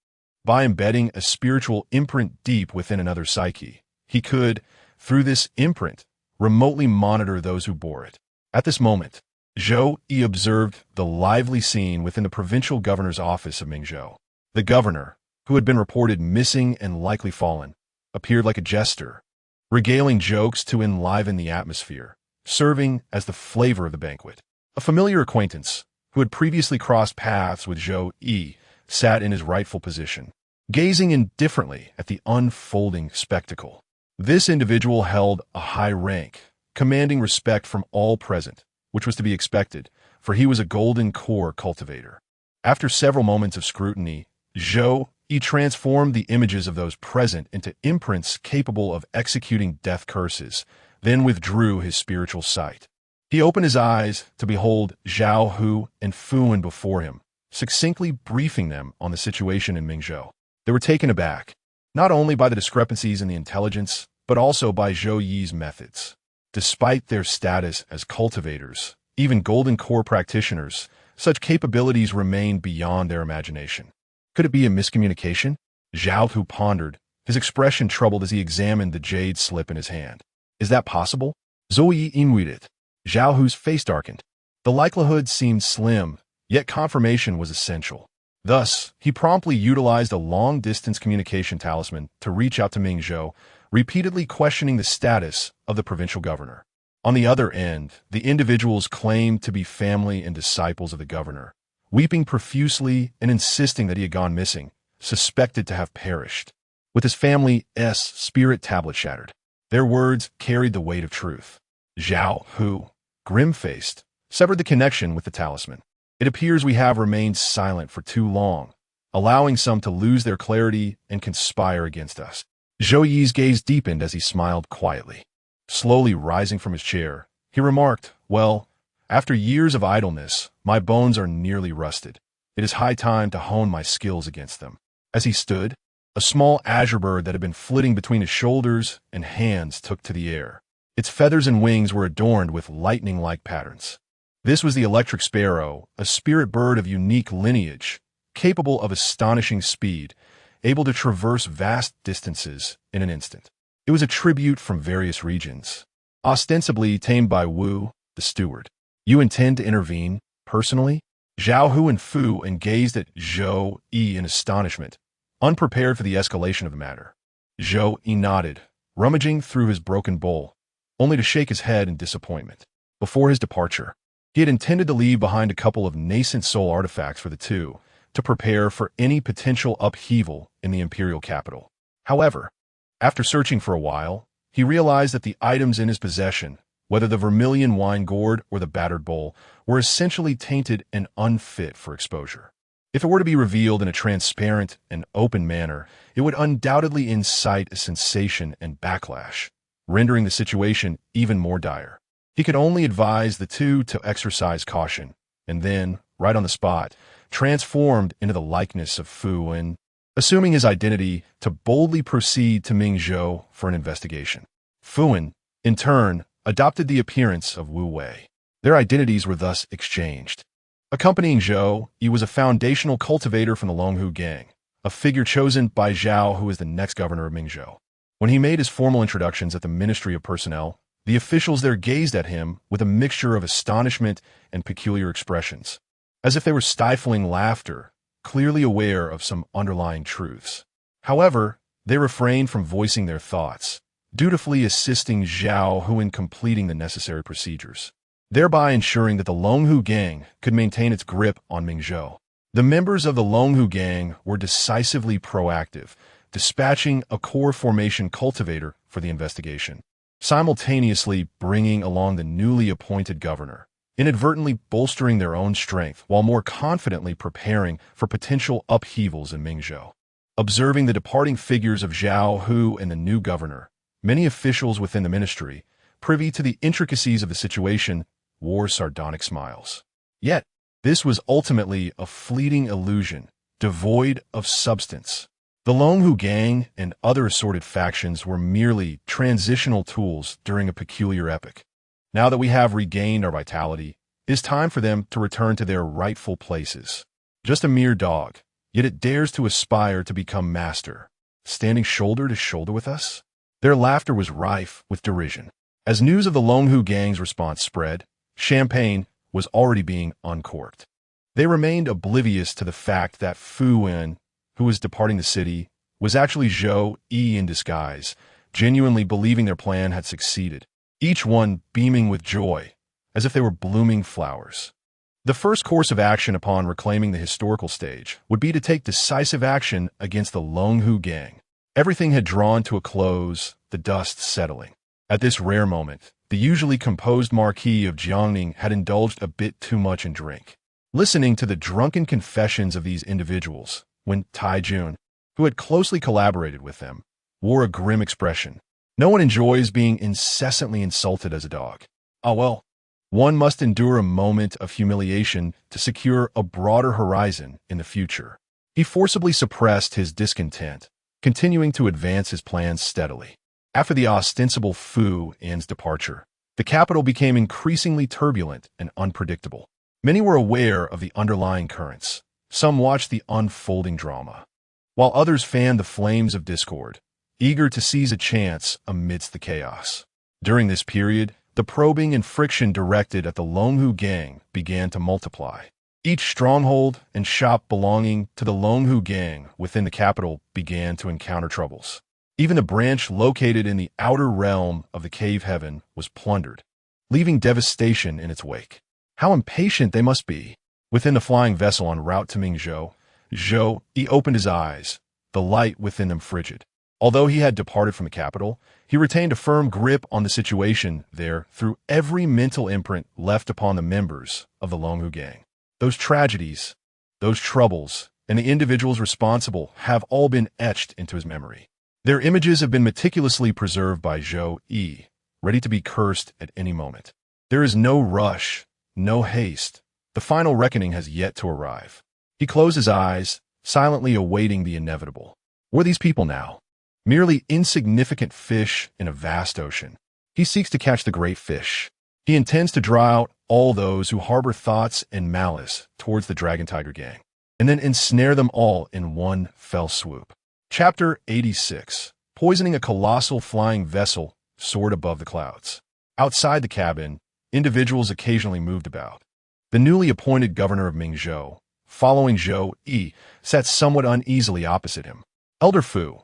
By embedding a spiritual imprint deep within another's psyche, he could, through this imprint, remotely monitor those who bore it. At this moment, Zhou Yi observed the lively scene within the provincial governor's office of Mingzhou. The governor, who had been reported missing and likely fallen, appeared like a jester, regaling jokes to enliven the atmosphere, serving as the flavor of the banquet. A familiar acquaintance, who had previously crossed paths with Zhou Yi, sat in his rightful position, gazing indifferently at the unfolding spectacle. This individual held a high rank, commanding respect from all present, which was to be expected, for he was a golden core cultivator. After several moments of scrutiny, Zhou Yi transformed the images of those present into imprints capable of executing death curses, then withdrew his spiritual sight. He opened his eyes to behold Zhao Hu and Fu An before him, succinctly briefing them on the situation in Mingzhou. They were taken aback, not only by the discrepancies in the intelligence, but also by Zhou Yi's methods. Despite their status as cultivators, even golden core practitioners, such capabilities remained beyond their imagination. Could it be a miscommunication? Zhao Hu pondered, his expression troubled as he examined the jade slip in his hand. Is that possible? Zhou Yi inwed it. Zhao Hu's face darkened. The likelihood seemed slim, yet confirmation was essential. Thus, he promptly utilized a long-distance communication talisman to reach out to Mingzhou, repeatedly questioning the status of the provincial governor. On the other end, the individuals claimed to be family and disciples of the governor, weeping profusely and insisting that he had gone missing, suspected to have perished. With his family's spirit tablet shattered, their words carried the weight of truth. Zhao Hu, grim-faced, severed the connection with the talisman. It appears we have remained silent for too long, allowing some to lose their clarity and conspire against us. Zhou Yi's gaze deepened as he smiled quietly. Slowly rising from his chair, he remarked, "Well, after years of idleness, my bones are nearly rusted. It is high time to hone my skills against them." As he stood, a small azure bird that had been flitting between his shoulders and hands took to the air. Its feathers and wings were adorned with lightning-like patterns. This was the electric sparrow, a spirit bird of unique lineage, capable of astonishing speed, able to traverse vast distances in an instant. It was a tribute from various regions, ostensibly tamed by Wu, the steward. "You intend to intervene, personally?" Zhao Hu and Fu An gazed at Zhou Yi in astonishment, unprepared for the escalation of the matter. Zhou Yi nodded, rummaging through his broken bowl, only to shake his head in disappointment. Before his departure, he had intended to leave behind a couple of nascent soul artifacts for the two, to prepare for any potential upheaval in the imperial capital. However, after searching for a while, he realized that the items in his possession, whether the vermilion wine gourd or the battered bowl, were essentially tainted and unfit for exposure. If it were to be revealed in a transparent and open manner, it would undoubtedly incite a sensation and backlash, rendering the situation even more dire. He could only advise the two to exercise caution, and then, right on the spot, transformed into the likeness of Fu An, assuming his identity to boldly proceed to Mingzhou for an investigation. Fu An, in turn, adopted the appearance of Wu Wei. Their identities were thus exchanged. Accompanying Zhou, he was a foundational cultivator from the Longhu gang, a figure chosen by Zhao who is the next governor of Mingzhou. When he made his formal introductions at the Ministry of Personnel, the officials there gazed at him with a mixture of astonishment and peculiar expressions, as if they were stifling laughter, clearly aware of some underlying truths. However, they refrained from voicing their thoughts, dutifully assisting Zhao Hu in completing the necessary procedures. thereby ensuring that the Longhu gang could maintain its grip on Mingzhou. The members of the Longhu gang were decisively proactive, dispatching a core formation cultivator for the investigation, simultaneously bringing along the newly appointed governor, inadvertently bolstering their own strength while more confidently preparing for potential upheavals in Mingzhou. Observing the departing figures of Zhao Hu and the new governor, many officials within the ministry, privy to the intricacies of the situation, wore sardonic smiles. Yet, this was ultimately a fleeting illusion, devoid of substance. The Longhu gang and other assorted factions were merely transitional tools during a peculiar epoch. Now that we have regained our vitality, it is time for them to return to their rightful places. Just a mere dog, yet it dares to aspire to become master, standing shoulder to shoulder with us? Their laughter was rife with derision. As news of the Longhu gang's response spread, champagne was already being uncorked. They remained oblivious to the fact that Fu Wen, who was departing the city, was actually Zhou Yi in disguise, genuinely believing their plan had succeeded, each one beaming with joy, as if they were blooming flowers. The first course of action upon reclaiming the historical stage would be to take decisive action against the Longhu gang. Everything had drawn to a close, the dust settling. At this rare moment, the usually composed Marquis of Jiangning had indulged a bit too much in drink. Listening to the drunken confessions of these individuals, when Tai Jun, who had closely collaborated with them, wore a grim expression. No one enjoys being incessantly insulted as a dog. Ah well, one must endure a moment of humiliation to secure a broader horizon in the future. He forcibly suppressed his discontent, continuing to advance his plans steadily. After the ostensible Fu An's departure, the capital became increasingly turbulent and unpredictable. Many were aware of the underlying currents. Some watched the unfolding drama, while others fanned the flames of discord, eager to seize a chance amidst the chaos. During this period, the probing and friction directed at the Longhu gang began to multiply. Each stronghold and shop belonging to the Longhu gang within the capital began to encounter troubles. Even the branch located in the outer realm of the cave heaven was plundered, leaving devastation in its wake. How impatient they must be! Within the flying vessel en route to Mingzhou, Zhou Yi opened his eyes, the light within them frigid. Although he had departed from the capital, he retained a firm grip on the situation there through every mental imprint left upon the members of the Longhu gang. Those tragedies, those troubles, and the individuals responsible have all been etched into his memory. Their images have been meticulously preserved by Zhou Yi, ready to be cursed at any moment. There is no rush, no haste. The final reckoning has yet to arrive. He closed his eyes, silently awaiting the inevitable. Were these people now merely insignificant fish in a vast ocean? He seeks to catch the great fish. He intends to draw out all those who harbor thoughts and malice towards the Dragon Tiger gang, and then ensnare them all in one fell swoop. Chapter 86. Poisoning a colossal flying vessel soared above the clouds. Outside the cabin, individuals occasionally moved about. The newly appointed governor of Mingzhou, following Zhou Yi, sat somewhat uneasily opposite him. Elder Fu,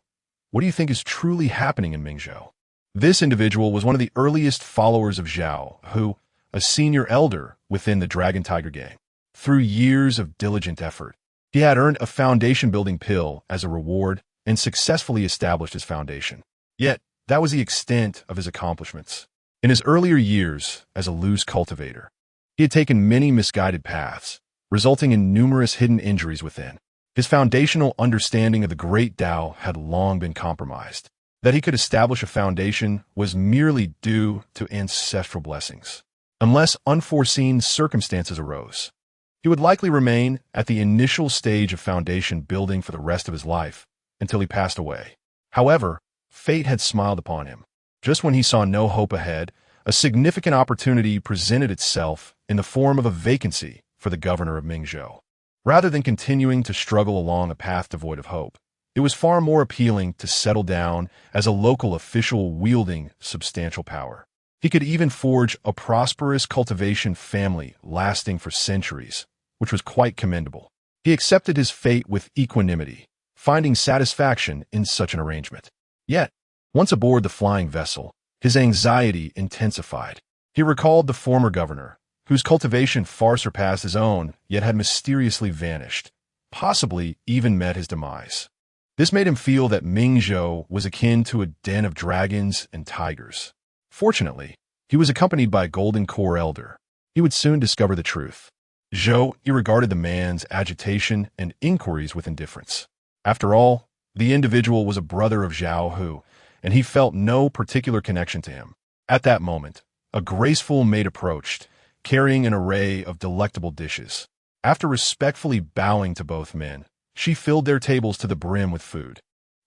what do you think is truly happening in Mingzhou? This individual was one of the earliest followers of Zhao, who, a senior elder within the Dragon Tiger gang. Through years of diligent effort, he had earned a foundation-building pill as a reward and successfully established his foundation. Yet, that was the extent of his accomplishments. In his earlier years as a loose cultivator, he had taken many misguided paths, resulting in numerous hidden injuries within. His foundational understanding of the great Tao had long been compromised. That he could establish a foundation was merely due to ancestral blessings. Unless unforeseen circumstances arose, he would likely remain at the initial stage of foundation building for the rest of his life, until he passed away. However, fate had smiled upon him. Just when he saw no hope ahead, a significant opportunity presented itself in the form of a vacancy for the governor of Mingzhou. Rather than continuing to struggle along a path devoid of hope, it was far more appealing to settle down as a local official wielding substantial power. He could even forge a prosperous cultivation family lasting for centuries, which was quite commendable. He accepted his fate with equanimity, finding satisfaction in such an arrangement. Yet, once aboard the flying vessel, his anxiety intensified. He recalled the former governor, whose cultivation far surpassed his own, yet had mysteriously vanished, possibly even met his demise. This made him feel that Ming Zhou was akin to a den of dragons and tigers. Fortunately, he was accompanied by a golden core elder. He would soon discover the truth. Zhou regarded the man's agitation and inquiries with indifference. After all, the individual was a brother of Zhao Hu, and he felt no particular connection to him. At that moment, a graceful maid approached, carrying an array of delectable dishes. After respectfully bowing to both men, she filled their tables to the brim with food.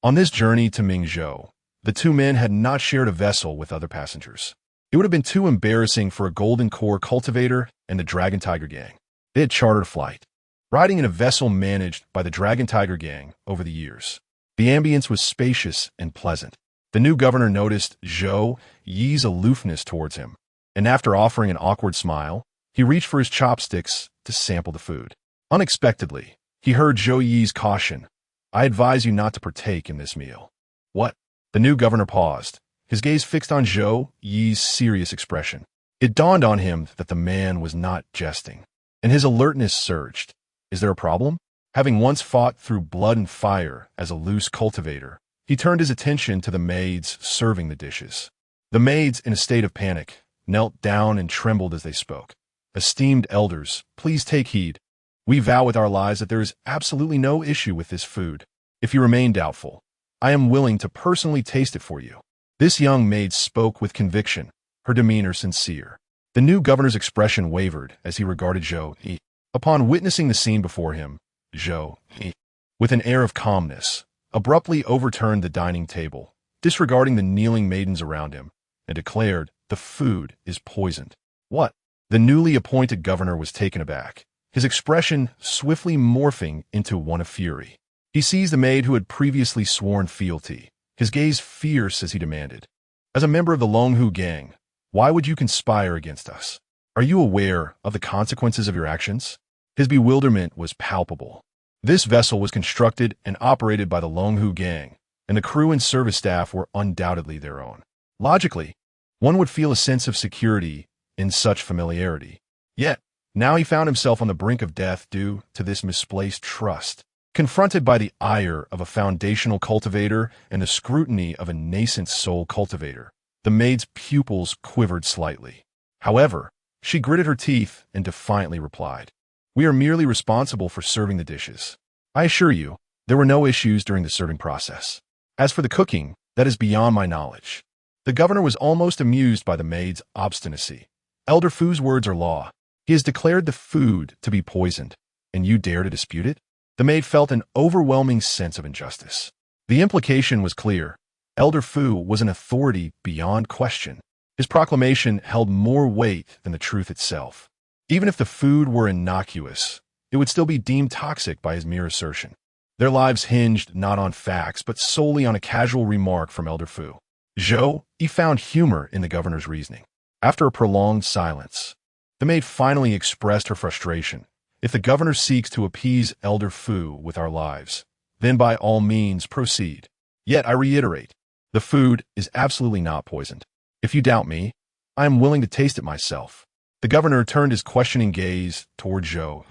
On this journey to Mingzhou, the two men had not shared a vessel with other passengers. It would have been too embarrassing for a golden core cultivator and the Dragon Tiger gang. They had chartered a flight, riding in a vessel managed by the Dragon Tiger gang over the years. The ambience was spacious and pleasant. The new governor noticed Zhou Yi's aloofness towards him, and after offering an awkward smile, he reached for his chopsticks to sample the food. Unexpectedly, he heard Zhou Yi's caution, "I advise you not to partake in this meal." What? The new governor paused, his gaze fixed on Zhou Yi's serious expression. It dawned on him that the man was not jesting, and his alertness surged. Is there a problem? Having once fought through blood and fire as a loose cultivator, he turned his attention to the maids serving the dishes. The maids, in a state of panic, knelt down and trembled as they spoke. "Esteemed elders, please take heed. We vow with our lives that there is absolutely no issue with this food. If you remain doubtful, I am willing to personally taste it for you." This young maid spoke with conviction, her demeanor sincere. The new governor's expression wavered as he regarded Zhou Yi. Upon witnessing the scene before him, Zhou Yi, with an air of calmness, abruptly overturned the dining table, disregarding the kneeling maidens around him, and declared, "The food is poisoned." What? The newly appointed governor was taken aback, his expression swiftly morphing into one of fury. He seized the maid who had previously sworn fealty, his gaze fierce as he demanded, "As a member of the Longhu gang, why would you conspire against us? Are you aware of the consequences of your actions?" His bewilderment was palpable. This vessel was constructed and operated by the Longhu gang, and the crew and service staff were undoubtedly their own. Logically, one would feel a sense of security in such familiarity. Yet, now he found himself on the brink of death due to this misplaced trust. Confronted by the ire of a foundational cultivator and the scrutiny of a nascent soul cultivator, the maid's pupils quivered slightly. However, she gritted her teeth and defiantly replied, "We are merely responsible for serving the dishes. I assure you, there were no issues during the serving process. As for the cooking, that is beyond my knowledge." The governor was almost amused by the maid's obstinacy. Elder Fu's words are law. He has declared the food to be poisoned, and you dare to dispute it? The maid felt an overwhelming sense of injustice. The implication was clear. Elder Fu was an authority beyond question. His proclamation held more weight than the truth itself. Even if the food were innocuous, it would still be deemed toxic by his mere assertion. Their lives hinged not on facts, but solely on a casual remark from Elder Fu. Zhou Yi found humor in the governor's reasoning. After a prolonged silence, the maid finally expressed her frustration. "If the governor seeks to appease Elder Fu with our lives, then by all means proceed. Yet I reiterate, the food is absolutely not poisoned. If you doubt me, I am willing to taste it myself." The governor turned his questioning gaze toward Zhou,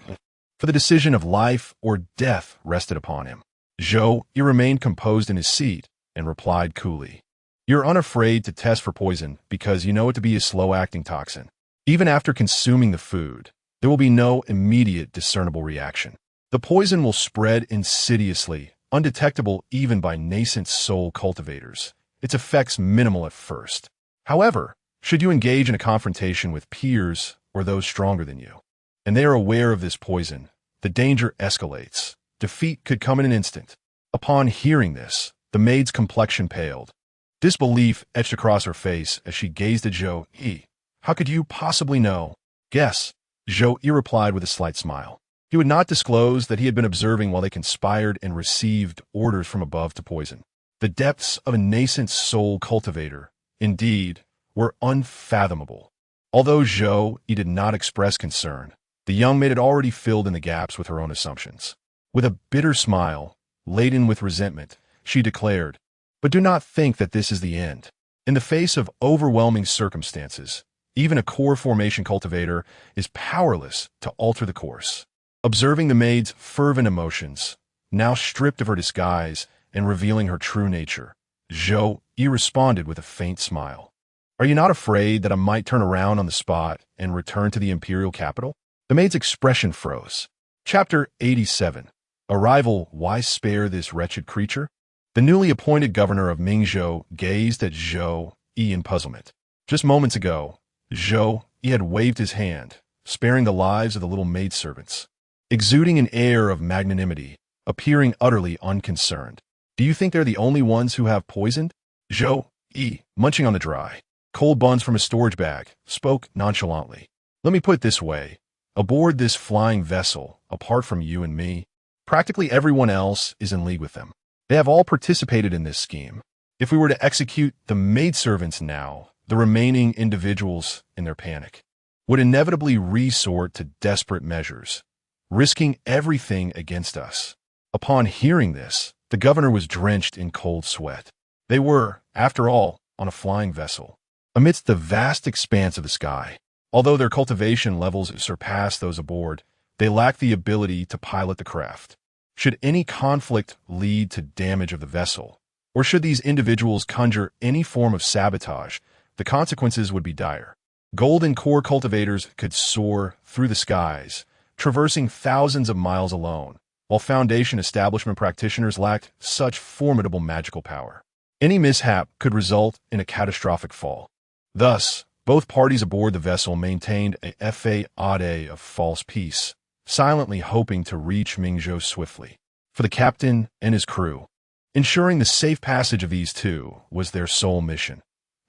for the decision of life or death rested upon him. Zhou Yi remained composed in his seat and replied coolly, "You're unafraid to test for poison because you know it to be a slow-acting toxin. Even after consuming the food, there will be no immediate discernible reaction. The poison will spread insidiously, undetectable even by nascent soul cultivators. Its effects minimal at first. However, should you engage in a confrontation with peers or those stronger than you, and they are aware of this poison, the danger escalates. Defeat could come in an instant." Upon hearing this, the maid's complexion paled. Disbelief etched across her face as she gazed at Zhou Yi. "How could you possibly know?" "Guess," Zhou Yi replied with a slight smile. He would not disclose that he had been observing while they conspired and received orders from above to poison. The depths of a nascent soul cultivator, indeed, were unfathomable. Although Zhou Yi did not express concern, the young maid had already filled in the gaps with her own assumptions. With a bitter smile, laden with resentment, she declared, "But do not think that this is the end. In the face of overwhelming circumstances, Even a core formation cultivator is powerless to alter the course. Observing the maid's fervent emotions, now stripped of her disguise and revealing her true nature, Zhou Yi responded with a faint smile. Are you not afraid that I might turn around on the spot and return to the imperial capital? The maid's expression froze. Chapter 87. Arrival. Why spare this wretched creature? The newly appointed governor of Mingzhou gazed at Zhou Yi in puzzlement. Just moments ago, Zhou Yi had waved his hand, sparing the lives of the little maidservants, exuding an air of magnanimity, appearing utterly unconcerned. Do you think they're the only ones who have poisoned? Zhou Yi, munching on the dry, cold buns from a storage bag, spoke nonchalantly. Let me put it this way. Aboard this flying vessel, apart from you and me, practically everyone else is in league with them. They have all participated in this scheme. If we were to execute the maidservants now, the remaining individuals, in their panic, would inevitably resort to desperate measures, risking everything against us. Upon hearing this, the governor was drenched in cold sweat. They were, after all, on a flying vessel, amidst the vast expanse of the sky. Although their cultivation levels surpassed those aboard, they lacked the ability to pilot the craft. Should any conflict lead to damage of the vessel, or should these individuals conjure any form of sabotage, the consequences would be dire. Golden core cultivators could soar through the skies, traversing thousands of miles alone, while Foundation establishment practitioners lacked such formidable magical power. Any mishap could result in a catastrophic fall. Thus, both parties aboard the vessel maintained a fade of false peace, silently hoping to reach Mingzhou swiftly. For the captain and his crew, ensuring the safe passage of these two was their sole mission.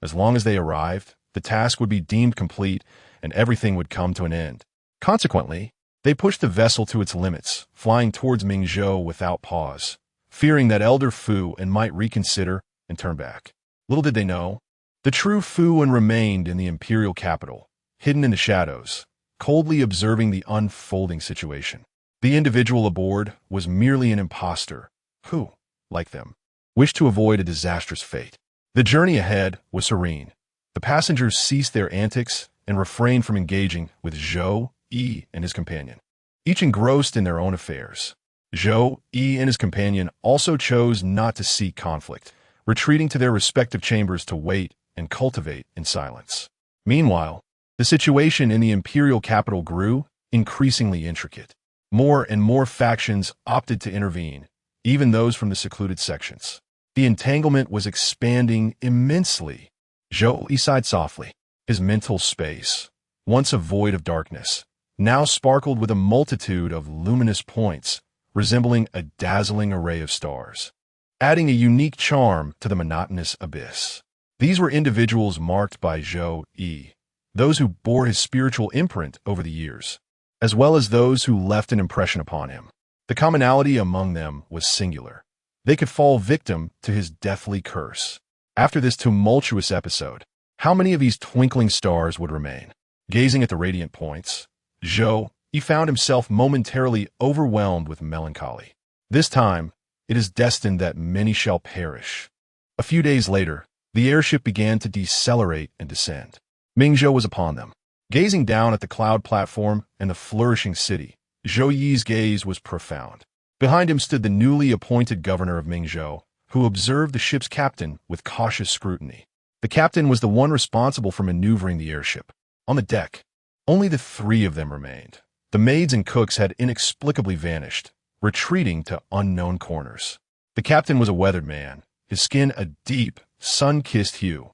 As long as they arrived, the task would be deemed complete and everything would come to an end. Consequently, they pushed the vessel to its limits, flying towards Mingzhou without pause, fearing that Elder Fu and might reconsider and turn back. Little did they know, the true Fuan remained in the imperial capital, hidden in the shadows, coldly observing the unfolding situation. The individual aboard was merely an impostor who, like them, wished to avoid a disastrous fate. The journey ahead was serene. The passengers ceased their antics and refrained from engaging with Zhou Yi and his companion, each engrossed in their own affairs. Zhou Yi and his companion also chose not to seek conflict, retreating to their respective chambers to wait and cultivate in silence. Meanwhile, the situation in the imperial capital grew increasingly intricate. More and more factions opted to intervene, even those from the secluded sections. The entanglement was expanding immensely. Zhou Yi sighed softly. His mental space, once a void of darkness, now sparkled with a multitude of luminous points, resembling a dazzling array of stars, adding a unique charm to the monotonous abyss. These were individuals marked by Zhou Yi, those who bore his spiritual imprint over the years, as well as those who left an impression upon him. The commonality among them was singular. They could fall victim to his deathly curse. After this tumultuous episode, how many of these twinkling stars would remain? Gazing at the radiant points, Zhou Yi found himself momentarily overwhelmed with melancholy. This time, it is destined that many shall perish. A few days later, the airship began to decelerate and descend. Mingzhou was upon them. Gazing down at the cloud platform and the flourishing city, Zhou Yi's gaze was profound. Behind him stood the newly appointed governor of Mingzhou, who observed the ship's captain with cautious scrutiny. The captain was the one responsible for maneuvering the airship. On the deck, only the three of them remained. The maids and cooks had inexplicably vanished, retreating to unknown corners. The captain was a weathered man, his skin a deep, sun-kissed hue,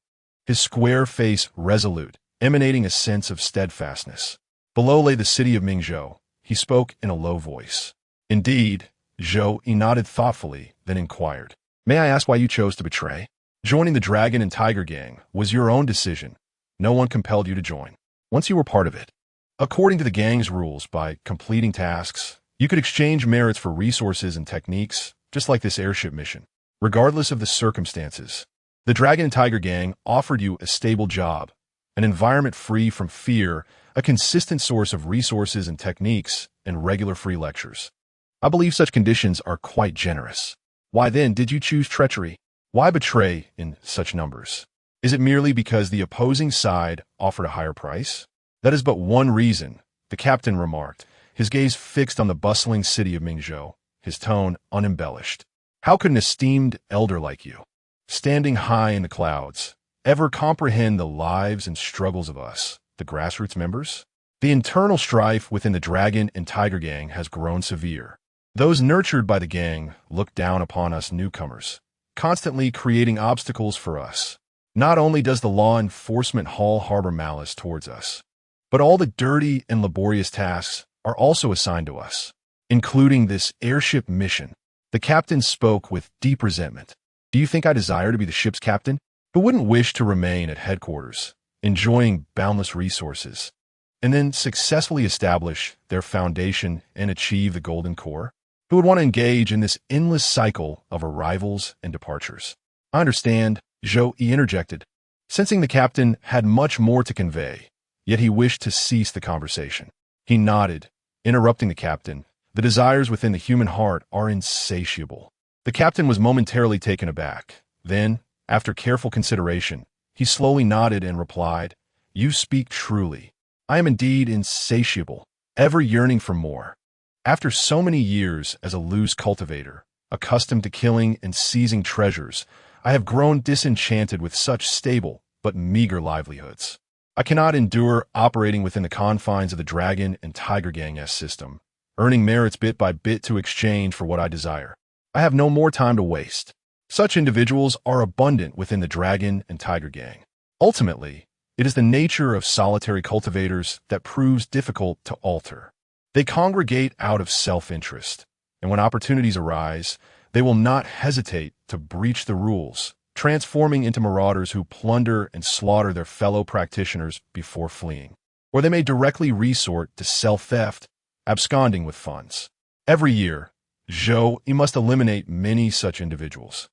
his square face resolute, emanating a sense of steadfastness. Below lay the city of Mingzhou. He spoke in a low voice. Indeed, Zhou Yi nodded thoughtfully, then inquired, "May I ask why you chose to betray? Joining the Dragon and Tiger Gang was your own decision. No one compelled you to join. Once you were part of it, according to the gang's rules, by completing tasks, you could exchange merits for resources and techniques, just like this airship mission. Regardless of the circumstances, the Dragon and Tiger Gang offered you a stable job, an environment free from fear, a consistent source of resources and techniques, and regular free lectures. I believe such conditions are quite generous. Why then did you choose treachery? Why betray in such numbers? Is it merely because the opposing side offered a higher price? That is but one reason, the captain remarked, his gaze fixed on the bustling city of Mingzhou, his tone unembellished. How could an esteemed elder like you, standing high in the clouds, ever comprehend the lives and struggles of us, the grassroots members? The internal strife within the Dragon and Tiger Gang has grown severe. Those nurtured by the gang look down upon us newcomers, constantly creating obstacles for us. Not only does the law enforcement hall harbor malice towards us, but all the dirty and laborious tasks are also assigned to us, including this airship mission. The captain spoke with deep resentment. Do you think I desire to be the ship's captain? Who wouldn't wish to remain at headquarters, enjoying boundless resources, and then successfully establish their foundation and achieve the golden core? Who would want to engage in this endless cycle of arrivals and departures? I understand, Zhou Yi interjected, sensing the captain had much more to convey, yet he wished to cease the conversation. He nodded, interrupting the captain. The desires within the human heart are insatiable. The captain was momentarily taken aback. Then, after careful consideration, he slowly nodded and replied, "You speak truly. I am indeed insatiable, ever yearning for more. After so many years as a loose cultivator, accustomed to killing and seizing treasures, I have grown disenchanted with such stable but meager livelihoods. I cannot endure operating within the confines of the Dragon and Tiger Gang S system, earning merits bit by bit to exchange for what I desire. I have no more time to waste." Such individuals are abundant within the Dragon and Tiger Gang. Ultimately, it is the nature of solitary cultivators that proves difficult to alter. They congregate out of self-interest, and when opportunities arise, they will not hesitate to breach the rules, transforming into marauders who plunder and slaughter their fellow practitioners before fleeing. Or they may directly resort to self-theft, absconding with funds. Every year, Zhou Yi must eliminate many such individuals.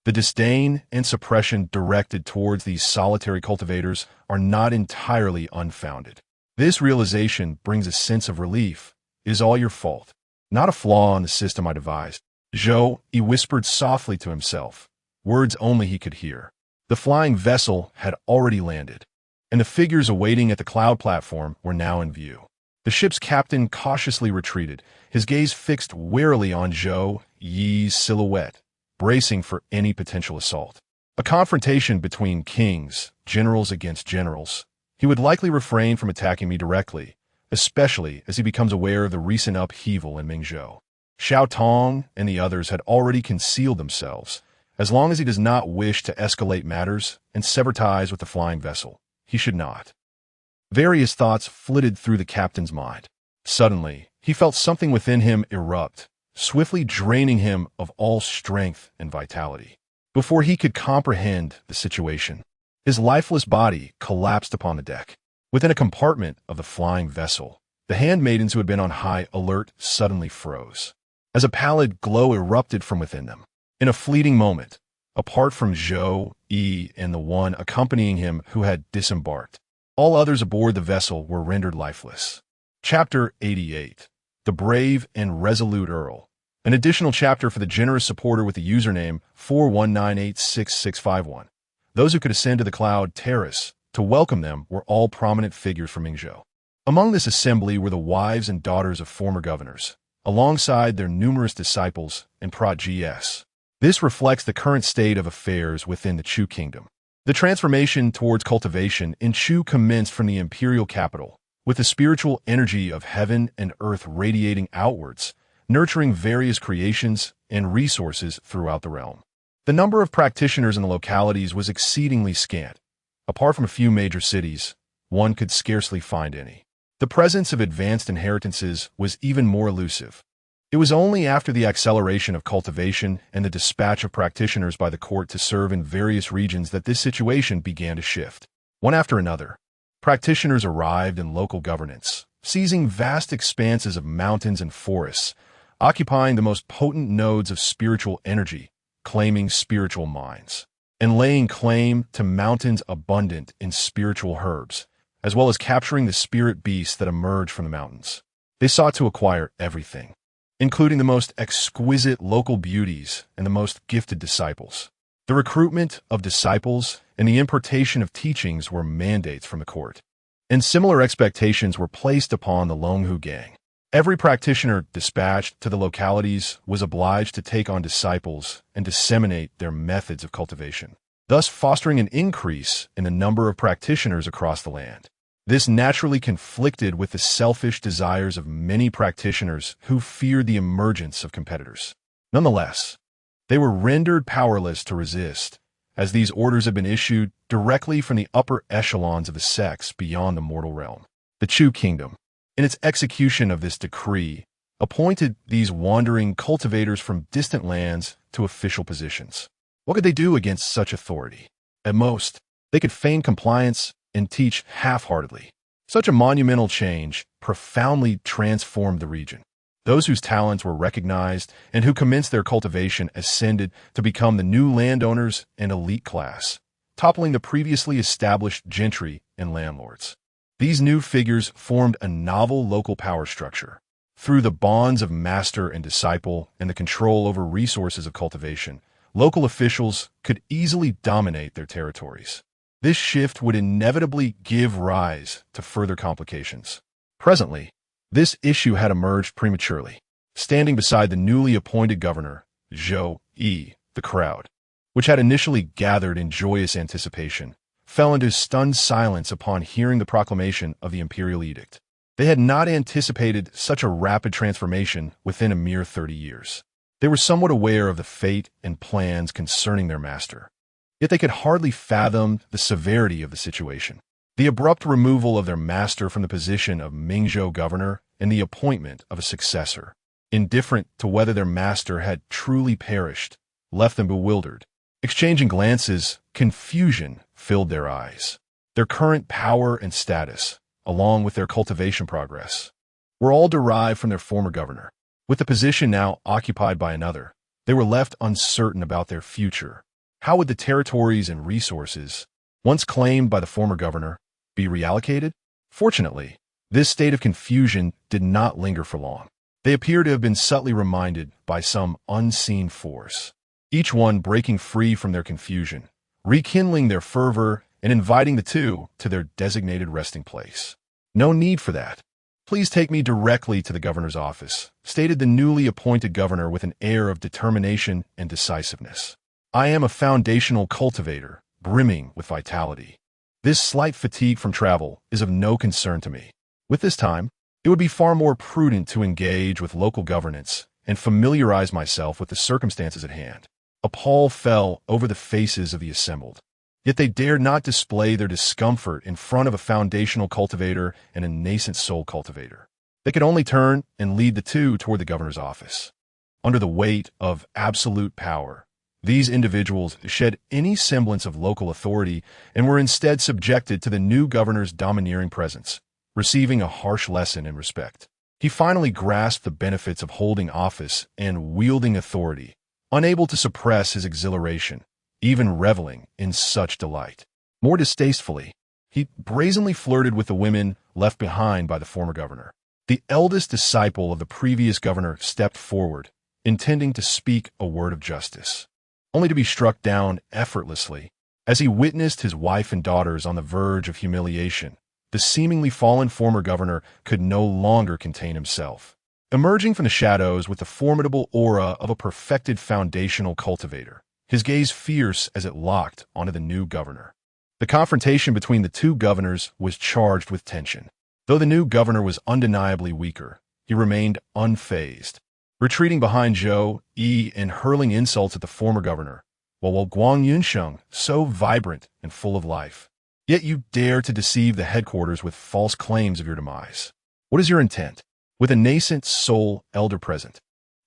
The disdain and suppression directed towards these solitary cultivators are not entirely unfounded. This realization brings a sense of relief. It is all your fault, not a flaw in the system I devised. Zhou Yi whispered softly to himself, words only he could hear. The flying vessel had already landed, and the figures awaiting at the cloud platform were now in view. The ship's captain cautiously retreated, his gaze fixed warily on Zhou Yi's silhouette, bracing for any potential assault. A confrontation between kings, generals against generals. He would likely refrain from attacking me directly, especially as he becomes aware of the recent upheaval in Mingzhou. Xiao Tong and the others had already concealed themselves. As long as he does not wish to escalate matters and sever ties with the flying vessel, he should not. Various thoughts flitted through the captain's mind. Suddenly, he felt something within him erupt, swiftly draining him of all strength and vitality. Before he could comprehend the situation, his lifeless body collapsed upon the deck. Within a compartment of the flying vessel, the handmaidens who had been on high alert suddenly froze, as a pallid glow erupted from within them. In a fleeting moment, apart from Zhou Yi and the one accompanying him who had disembarked, all others aboard the vessel were rendered lifeless. Chapter 88. The Brave and Resolute Earl. An additional chapter for the generous supporter with the username 419866651. Those who could ascend to the cloud terrace to welcome them were all prominent figures from Mingzhou. Among this assembly were the wives and daughters of former governors, alongside their numerous disciples and protégés. This reflects the current state of affairs within the Chu kingdom. The transformation towards cultivation in Chu commenced from the imperial capital, with the spiritual energy of heaven and earth radiating outwards, nurturing various creations and resources throughout the realm. The number of practitioners in the localities was exceedingly scant. Apart from a few major cities, one could scarcely find any. The presence of advanced inheritances was even more elusive. It was only after the acceleration of cultivation and the dispatch of practitioners by the court to serve in various regions that this situation began to shift. One after another, practitioners arrived in local governance, seizing vast expanses of mountains and forests, occupying the most potent nodes of spiritual energy, claiming spiritual mines, and laying claim to mountains abundant in spiritual herbs, as well as capturing the spirit beasts that emerge from the mountains. They sought to acquire everything, including the most exquisite local beauties and the most gifted disciples. The recruitment of disciples and the importation of teachings were mandates from the court, and similar expectations were placed upon the Longhu gang. Every practitioner dispatched to the localities was obliged to take on disciples and disseminate their methods of cultivation, thus fostering an increase in the number of practitioners across the land. This naturally conflicted with the selfish desires of many practitioners who feared the emergence of competitors. Nonetheless, they were rendered powerless to resist, as these orders had been issued directly from the upper echelons of the sects beyond the mortal realm. The Chu kingdom, in its execution of this decree, appointed these wandering cultivators from distant lands to official positions. What could they do against such authority? At most, they could feign compliance and teach half-heartedly. Such a monumental change profoundly transformed the region. Those whose talents were recognized and who commenced their cultivation ascended to become the new landowners and elite class, toppling the previously established gentry and landlords. These new figures formed a novel local power structure. Through the bonds of master and disciple and the control over resources of cultivation, local officials could easily dominate their territories. This shift would inevitably give rise to further complications. Presently, this issue had emerged prematurely. Standing beside the newly appointed governor, Zhou Yi, the crowd, which had initially gathered in joyous anticipation, fell into stunned silence upon hearing the proclamation of the imperial edict. They had not anticipated such a rapid transformation within a mere 30 years. They were somewhat aware of the fate and plans concerning their master, yet they could hardly fathom the severity of the situation. The abrupt removal of their master from the position of Mingzhou governor and the appointment of a successor, indifferent to whether their master had truly perished, left them bewildered. Exchanging glances, confusion filled their eyes. Their current power and status, along with their cultivation progress, were all derived from their former governor. With the position now occupied by another, they were left uncertain about their future. How would the territories and resources, once claimed by the former governor, be reallocated? Fortunately, this state of confusion did not linger for long. They appear to have been subtly reminded by some unseen force, each one breaking free from their confusion, rekindling their fervor, and inviting the two to their designated resting place. "No need for that. Please take me directly to the governor's office," stated the newly appointed governor with an air of determination and decisiveness. "I am a foundational cultivator, brimming with vitality. This slight fatigue from travel is of no concern to me. With this time, it would be far more prudent to engage with local governance and familiarize myself with the circumstances at hand." A pall fell over the faces of the assembled, yet they dared not display their discomfort in front of a foundational cultivator and a nascent soul cultivator. They could only turn and lead the two toward the governor's office. Under the weight of absolute power, these individuals shed any semblance of local authority and were instead subjected to the new governor's domineering presence, receiving a harsh lesson in respect. He finally grasped the benefits of holding office and wielding authority, unable to suppress his exhilaration, even reveling in such delight. More distastefully, he brazenly flirted with the women left behind by the former governor. The eldest disciple of the previous governor stepped forward, intending to speak a word of justice, only to be struck down effortlessly. As he witnessed his wife and daughters on the verge of humiliation, the seemingly fallen former governor could no longer contain himself. Emerging from the shadows with the formidable aura of a perfected foundational cultivator, his gaze fierce as it locked onto the new governor. The confrontation between the two governors was charged with tension. Though the new governor was undeniably weaker, he remained unfazed, retreating behind Zhou Yi and hurling insults at the former governor, while Guang Yunsheng, so vibrant and full of life. "Yet you dare to deceive the headquarters with false claims of your demise. What is your intent? With a nascent soul elder present,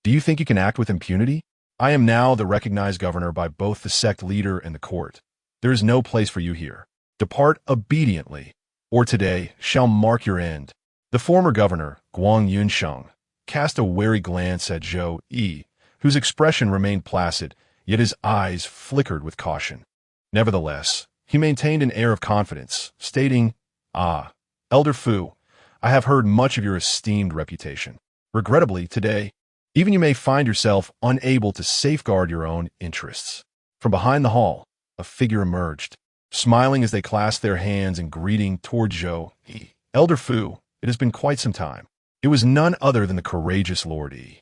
do you think you can act with impunity? I am now the recognized governor by both the sect leader and the court. There is no place for you here. Depart obediently, or today shall mark your end." The former governor, Guang Yunsheng, cast a wary glance at Zhou Yi, whose expression remained placid, yet his eyes flickered with caution. Nevertheless, he maintained an air of confidence, stating, "Ah, Elder Fu, I have heard much of your esteemed reputation. Regrettably, today, even you may find yourself unable to safeguard your own interests. From behind the hall, a figure emerged, smiling as they clasped their hands in greeting toward Zhou Yi. Elder Fu, it has been quite some time. It was none other than the courageous Lord Yi.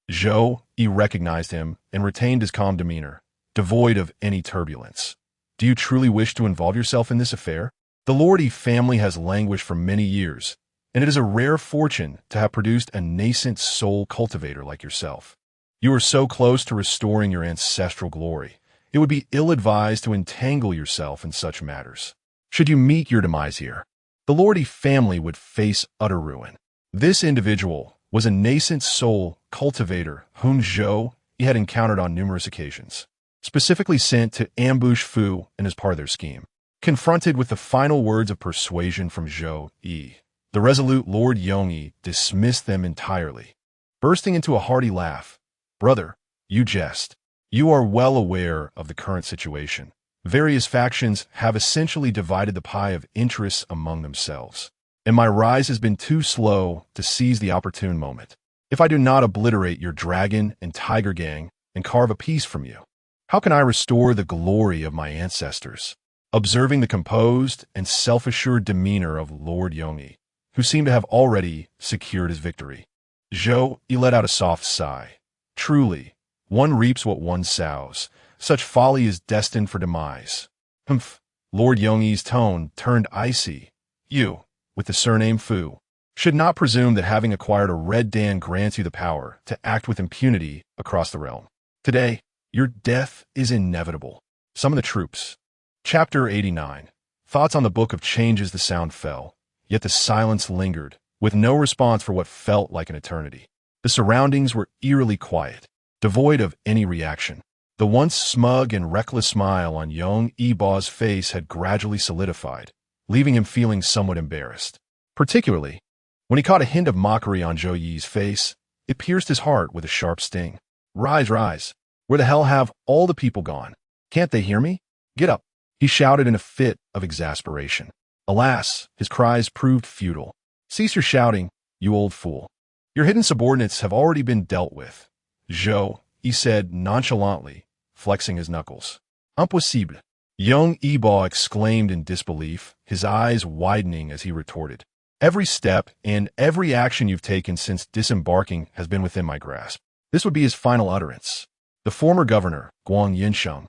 Zhou Yi recognized him and retained his calm demeanor, devoid of any turbulence. Do you truly wish to involve yourself in this affair? The Lord Yi family has languished for many years, and it is a rare fortune to have produced a nascent soul cultivator like yourself. You are so close to restoring your ancestral glory. It would be ill-advised to entangle yourself in such matters. Should you meet your demise here, the Lord Yi family would face utter ruin. This individual was a nascent soul cultivator whom Zhou Yi had encountered on numerous occasions, specifically sent to ambush Fu and as part of their scheme. Confronted with the final words of persuasion from Zhou Yi, the resolute Lord Yongyi dismissed them entirely, bursting into a hearty laugh. Brother, you jest. You are well aware of the current situation. Various factions have essentially divided the pie of interests among themselves, and my rise has been too slow to seize the opportune moment. If I do not obliterate your dragon and tiger gang and carve a piece from you, how can I restore the glory of my ancestors? Observing the composed and self-assured demeanor of Lord Yongyi, who seemed to have already secured his victory, Zhou Yi let out a soft sigh. Truly, one reaps what one sows. Such folly is destined for demise. Humph. Lord Yongyi's tone turned icy. You, with the surname Fu, should not presume that having acquired a red Dan grants you the power to act with impunity across the realm. Today, your death is inevitable. Some of the troops. Chapter 89. Thoughts on the Book of Changes. The sound fell, yet the silence lingered, with no response for what felt like an eternity. The surroundings were eerily quiet, devoid of any reaction. The once smug and reckless smile on young Yibao's face had gradually solidified, leaving him feeling somewhat embarrassed. Particularly, when he caught a hint of mockery on Zhou Yi's face, it pierced his heart with a sharp sting. Rise, rise. Where the hell have all the people gone? Can't they hear me? Get up, he shouted in a fit of exasperation. Alas, his cries proved futile. Cease your shouting, you old fool. Your hidden subordinates have already been dealt with, Zhou Yi said nonchalantly, flexing his knuckles. Impossible. Young Yibao exclaimed in disbelief, his eyes widening as he retorted. Every step and every action you've taken since disembarking has been within my grasp. This would be his final utterance. The former governor, Guang Yinsheng,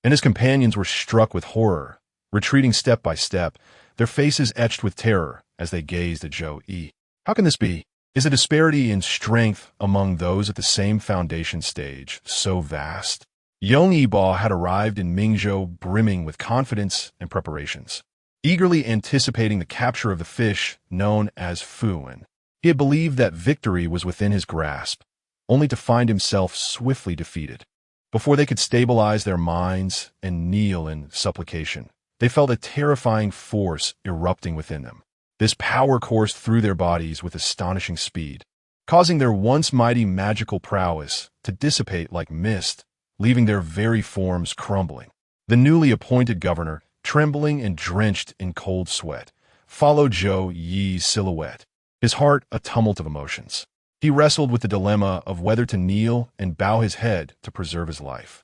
and his companions were struck with horror, retreating step by step, their faces etched with terror as they gazed at Zhou Yi. How can this be? Is the disparity in strength among those at the same foundation stage so vast? Young Yibao had arrived in Mingzhou brimming with confidence and preparations, eagerly anticipating the capture of the fish known as Fuan. He had believed that victory was within his grasp, only to find himself swiftly defeated. Before they could stabilize their minds and kneel in supplication, they felt a terrifying force erupting within them. This power coursed through their bodies with astonishing speed, causing their once mighty magical prowess to dissipate like mist, leaving their very forms crumbling. The newly appointed governor, trembling and drenched in cold sweat, followed Zhou Yi's silhouette, his heart a tumult of emotions. He wrestled with the dilemma of whether to kneel and bow his head to preserve his life.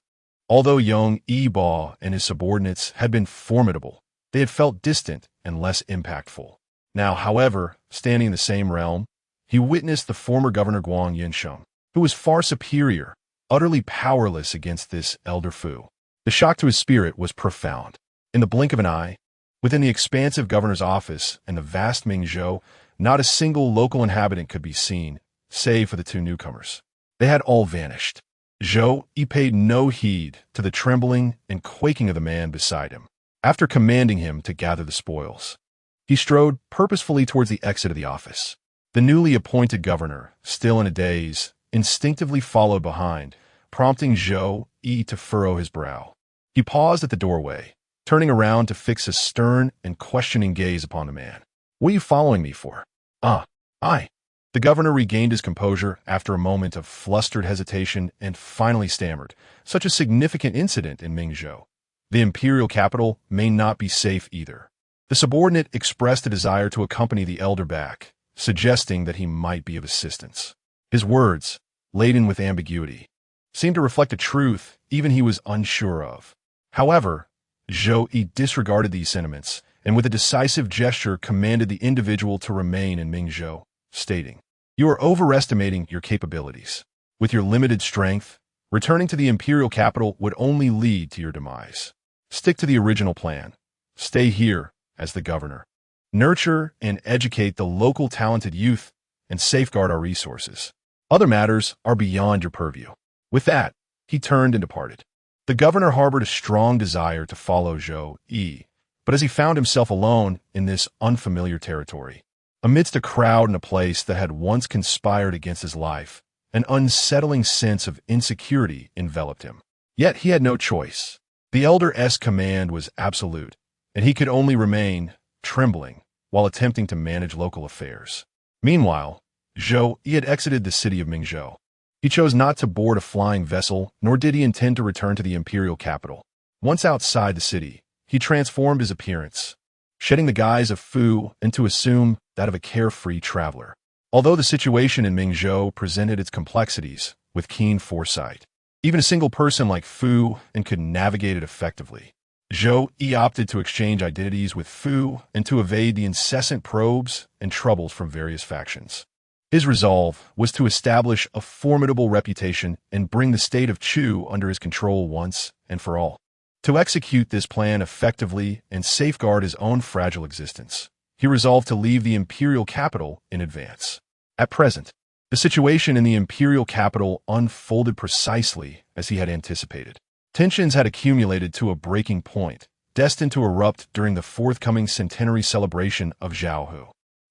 Although young Yibao and his subordinates had been formidable, they had felt distant and less impactful. Now, however, standing in the same realm, he witnessed the former governor Guang Yinsheng, who was far superior, utterly powerless against this elder Fu. The shock to his spirit was profound. In the blink of an eye, within the expansive governor's office and the vast Mingzhou, not a single local inhabitant could be seen, save for the two newcomers. They had all vanished. Zhou Yi paid no heed to the trembling and quaking of the man beside him. After commanding him to gather the spoils, he strode purposefully towards the exit of the office. The newly appointed governor, still in a daze, instinctively followed behind, prompting Zhou Yi to furrow his brow. He paused at the doorway, turning around to fix a stern and questioning gaze upon the man. What are you following me for? I. The governor regained his composure after a moment of flustered hesitation and finally stammered. Such a significant incident in Mingzhou. The imperial capital may not be safe either. The subordinate expressed a desire to accompany the elder back, suggesting that he might be of assistance. His words, laden with ambiguity, seemed to reflect a truth even he was unsure of. However, Zhou Yi disregarded these sentiments, and with a decisive gesture commanded the individual to remain in Mingzhou, stating, "You are overestimating your capabilities. With your limited strength, returning to the imperial capital would only lead to your demise. Stick to the original plan. Stay here as the governor. Nurture and educate the local talented youth and safeguard our resources. Other matters are beyond your purview." With that, he turned and departed. The governor harbored a strong desire to follow Zhou Yi, but as he found himself alone in this unfamiliar territory, amidst a crowd in a place that had once conspired against his life, an unsettling sense of insecurity enveloped him. Yet he had no choice. The elder's command was absolute, and he could only remain trembling while attempting to manage local affairs. Meanwhile, Zhou Yi had exited the city of Mingzhou. He chose not to board a flying vessel, nor did he intend to return to the imperial capital. Once outside the city, he transformed his appearance, shedding the guise of Fu and to assume that of a carefree traveler. Although the situation in Mingzhou presented its complexities with keen foresight, even a single person like Fu and could navigate it effectively. Zhou Yi opted to exchange identities with Fu and to evade the incessant probes and troubles from various factions. His resolve was to establish a formidable reputation and bring the state of Chu under his control once and for all. To execute this plan effectively and safeguard his own fragile existence, he resolved to leave the imperial capital in advance. At present, the situation in the imperial capital unfolded precisely as he had anticipated. Tensions had accumulated to a breaking point, destined to erupt during the forthcoming centenary celebration of Zhaohu.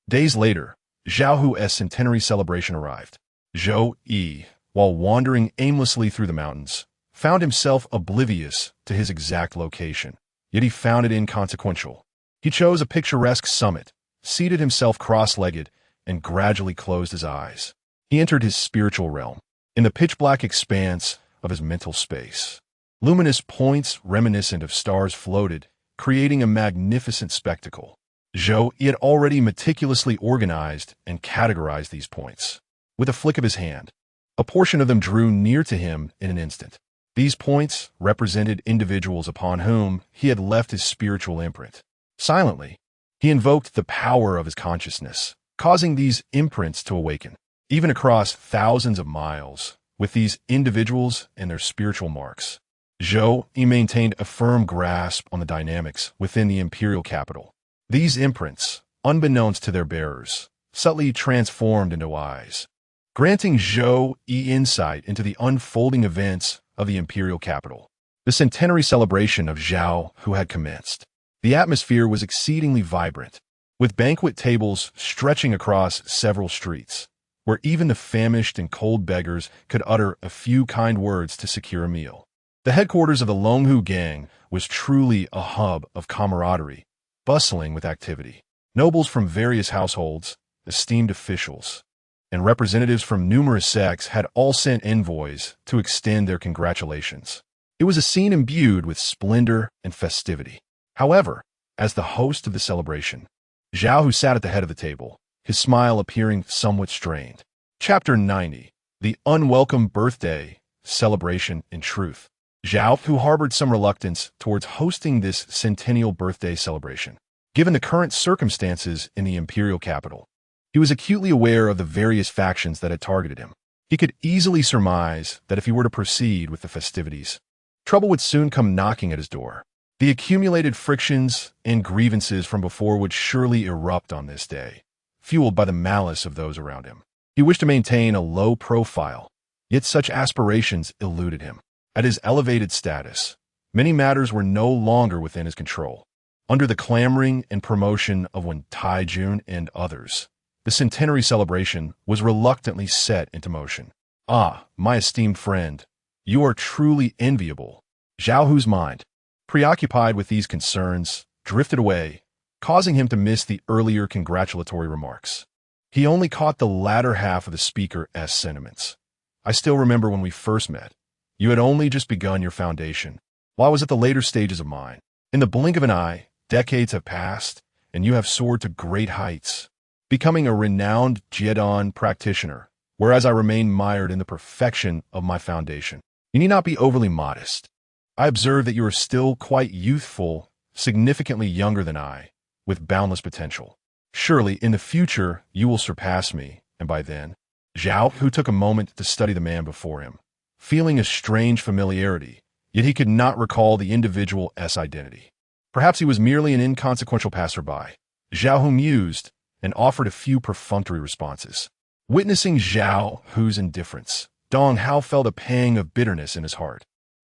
Days later, Zhaohu's centenary celebration arrived. Zhou Yi, while wandering aimlessly through the mountains, found himself oblivious to his exact location, yet he found it inconsequential. He chose a picturesque summit, seated himself cross-legged, and gradually closed his eyes. He entered his spiritual realm, in the pitch-black expanse of his mental space. Luminous points reminiscent of stars floated, creating a magnificent spectacle. Zhou Yi had already meticulously organized and categorized these points. With a flick of his hand, a portion of them drew near to him in an instant. These points represented individuals upon whom he had left his spiritual imprint. Silently, he invoked the power of his consciousness, causing these imprints to awaken. Even across thousands of miles, with these individuals and their spiritual marks, Zhou Yi maintained a firm grasp on the dynamics within the imperial capital. These imprints, unbeknownst to their bearers, subtly transformed into eyes, granting Zhou Yi insight into the unfolding events of the imperial capital. The centenary celebration of Zhaohu had commenced. The atmosphere was exceedingly vibrant, with banquet tables stretching across several streets, where even the famished and cold beggars could utter a few kind words to secure a meal. The headquarters of the Longhu gang was truly a hub of camaraderie, bustling with activity. Nobles from various households, esteemed officials, and representatives from numerous sects had all sent envoys to extend their congratulations. It was a scene imbued with splendor and festivity. However, as the host of the celebration, Zhao, who sat at the head of the table, his smile appearing somewhat strained. Chapter 90. The Unwelcome Birthday Celebration in Truth. Zhao, who harbored some reluctance towards hosting this centennial birthday celebration, given the current circumstances in the imperial capital. He was acutely aware of the various factions that had targeted him. He could easily surmise that if he were to proceed with the festivities, trouble would soon come knocking at his door. The accumulated frictions and grievances from before would surely erupt on this day, fueled by the malice of those around him. He wished to maintain a low profile, yet such aspirations eluded him. At his elevated status, many matters were no longer within his control. Under the clamoring and promotion of Wen Taijun and others, the centenary celebration was reluctantly set into motion. Ah, my esteemed friend, you are truly enviable. Zhaohu's mind, preoccupied with these concerns, drifted away, causing him to miss the earlier congratulatory remarks. He only caught the latter half of the speaker's sentiments. I still remember when we first met. You had only just begun your foundation, while I was at the later stages of mine. In the blink of an eye, decades have passed, and you have soared to great heights, becoming a renowned Jiedan practitioner, whereas I remain mired in the perfection of my foundation. You need not be overly modest. I observe that you are still quite youthful, significantly younger than I, with boundless potential. Surely, in the future, you will surpass me, and by then, Zhao, who took a moment to study the man before him, feeling a strange familiarity, yet he could not recall the individual's identity. Perhaps he was merely an inconsequential passerby. Zhao Hu mused and offered a few perfunctory responses. Witnessing Zhao Hu's indifference, Dong Hao felt a pang of bitterness in his heart.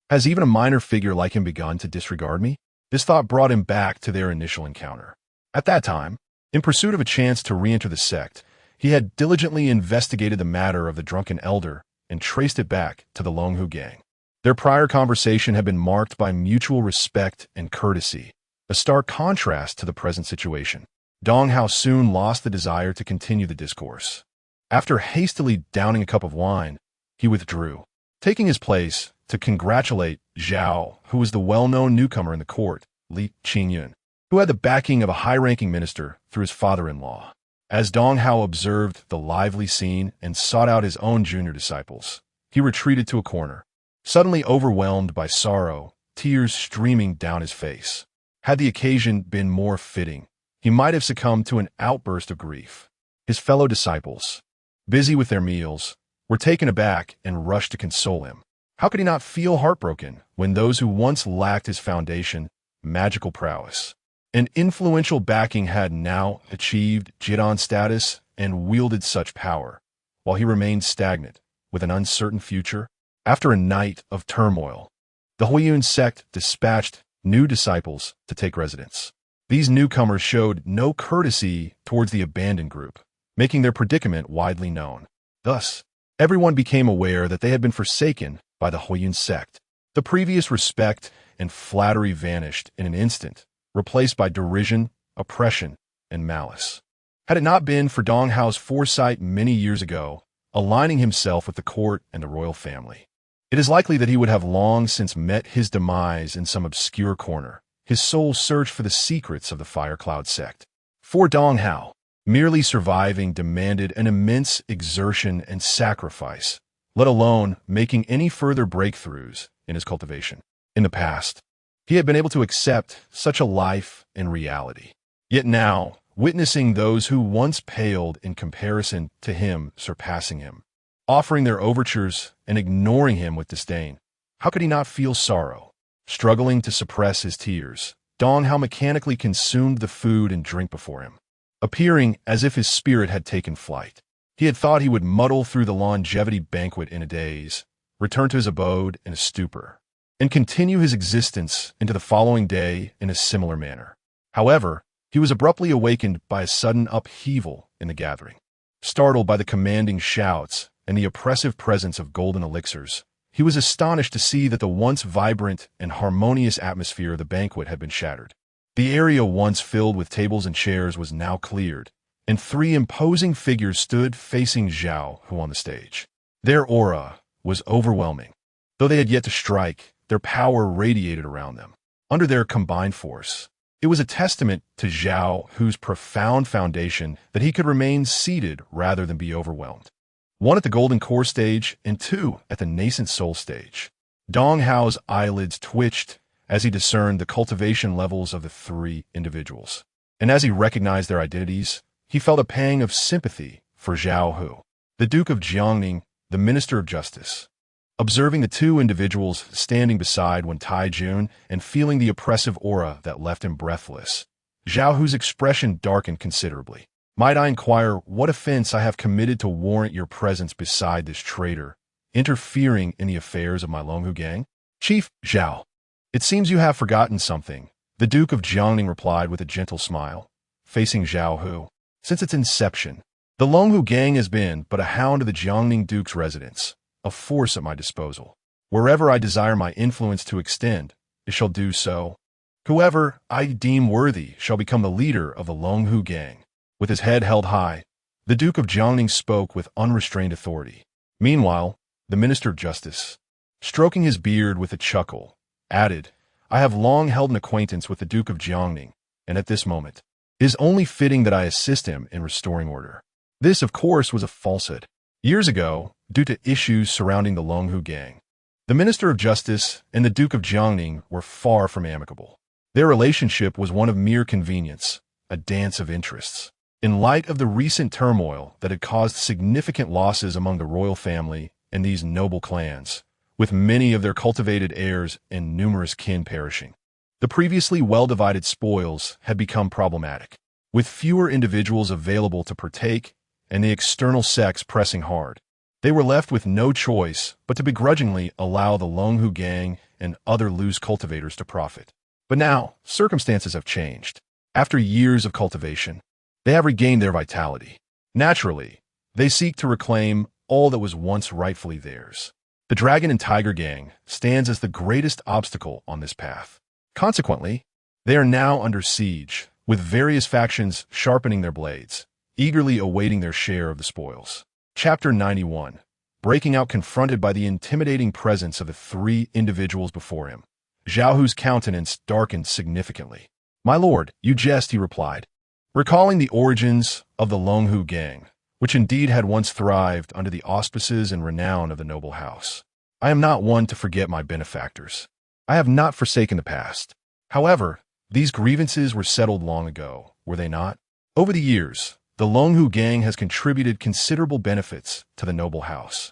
Has even a minor figure like him begun to disregard me? This thought brought him back to their initial encounter. At that time, in pursuit of a chance to re-enter the sect, he had diligently investigated the matter of the drunken elder and traced it back to the Longhu gang. Their prior conversation had been marked by mutual respect and courtesy, a stark contrast to the present situation. Dong Hao soon lost the desire to continue the discourse. After hastily downing a cup of wine, he withdrew, taking his place to congratulate Zhao, who was the well-known newcomer in the court, Li Qingyun, who had the backing of a high-ranking minister through his father-in-law. As Dong Hao observed the lively scene and sought out his own junior disciples, he retreated to a corner, suddenly overwhelmed by sorrow, tears streaming down his face. Had the occasion been more fitting, he might have succumbed to an outburst of grief. His fellow disciples, busy with their meals, were taken aback and rushed to console him. How could he not feel heartbroken when those who once lacked his foundation, magical prowess, and influential backing had now achieved Jidan status and wielded such power, while he remained stagnant, with an uncertain future? After a night of turmoil, the Huiyun sect dispatched new disciples to take residence. These newcomers showed no courtesy towards the abandoned group, making their predicament widely known. Thus, everyone became aware that they had been forsaken by the Huiyun sect. The previous respect and flattery vanished in an instant, replaced by derision, oppression, and malice. Had it not been for Dong Hao's foresight many years ago, aligning himself with the court and the royal family, it is likely that he would have long since met his demise in some obscure corner, his sole search for the secrets of the Fire Cloud sect. For Dong Hao, merely surviving demanded an immense exertion and sacrifice, let alone making any further breakthroughs in his cultivation. In the past, he had been able to accept such a life in reality. Yet now, witnessing those who once paled in comparison to him surpassing him, offering their overtures and ignoring him with disdain, how could he not feel sorrow? Struggling to suppress his tears, Dong Hao mechanically consumed the food and drink before him, appearing as if his spirit had taken flight. He had thought he would muddle through the longevity banquet in a daze, return to his abode in a stupor, and continue his existence into the following day in a similar manner. However, he was abruptly awakened by a sudden upheaval in the gathering. Startled by the commanding shouts and the oppressive presence of golden elixirs, he was astonished to see that the once vibrant and harmonious atmosphere of the banquet had been shattered. The area once filled with tables and chairs was now cleared, and three imposing figures stood facing Zhao Hu on the stage. Their aura was overwhelming. Though they had yet to strike, their power radiated around them. Under their combined force, it was a testament to Zhao Hu's profound foundation that he could remain seated rather than be overwhelmed. One at the golden core stage and two at the nascent soul stage. Dong Hao's eyelids twitched as he discerned the cultivation levels of the three individuals. And as he recognized their identities, he felt a pang of sympathy for Zhao Hu, the Duke of Jiangning, the Minister of Justice. Observing the two individuals standing beside Wen Taijun and feeling the oppressive aura that left him breathless, Zhao Hu's expression darkened considerably. Might I inquire what offense I have committed to warrant your presence beside this traitor, interfering in the affairs of my Longhu gang? Chief Zhao, it seems you have forgotten something, the Duke of Jiangning replied with a gentle smile, facing Zhao Hu. Since its inception, the Longhu gang has been but a hound of the Jiangning Duke's residence, a force at my disposal. Wherever I desire my influence to extend, it shall do so. Whoever I deem worthy shall become the leader of the Longhu gang. With his head held high, the Duke of Jiangning spoke with unrestrained authority. Meanwhile, the Minister of Justice, stroking his beard with a chuckle, added, I have long held an acquaintance with the Duke of Jiangning, and at this moment, it is only fitting that I assist him in restoring order. This, of course, was a falsehood. Years ago, due to issues surrounding the Longhu gang, The Minister of Justice and the Duke of Jiangning were far from amicable. Their relationship was one of mere convenience, a dance of interests. In light of the recent turmoil that had caused significant losses among the royal family and these noble clans, with many of their cultivated heirs and numerous kin perishing, the previously well-divided spoils had become problematic. With fewer individuals available to partake and the external sects pressing hard, they were left with no choice but to begrudgingly allow the Longhu gang and other loose cultivators to profit. But now, circumstances have changed. After years of cultivation, they have regained their vitality. Naturally, they seek to reclaim all that was once rightfully theirs. The Dragon and Tiger gang stands as the greatest obstacle on this path. Consequently, they are now under siege, with various factions sharpening their blades, eagerly awaiting their share of the spoils. Chapter 91. Breaking out confronted by the intimidating presence of the three individuals before him. Zhao Hu's countenance darkened significantly. "My lord, you jest," he replied, recalling the origins of the Longhu gang, which indeed had once thrived under the auspices and renown of the noble house. "I am not one to forget my benefactors. I have not forsaken the past. However, these grievances were settled long ago, were they not? Over the years, the Longhu gang has contributed considerable benefits to the noble house.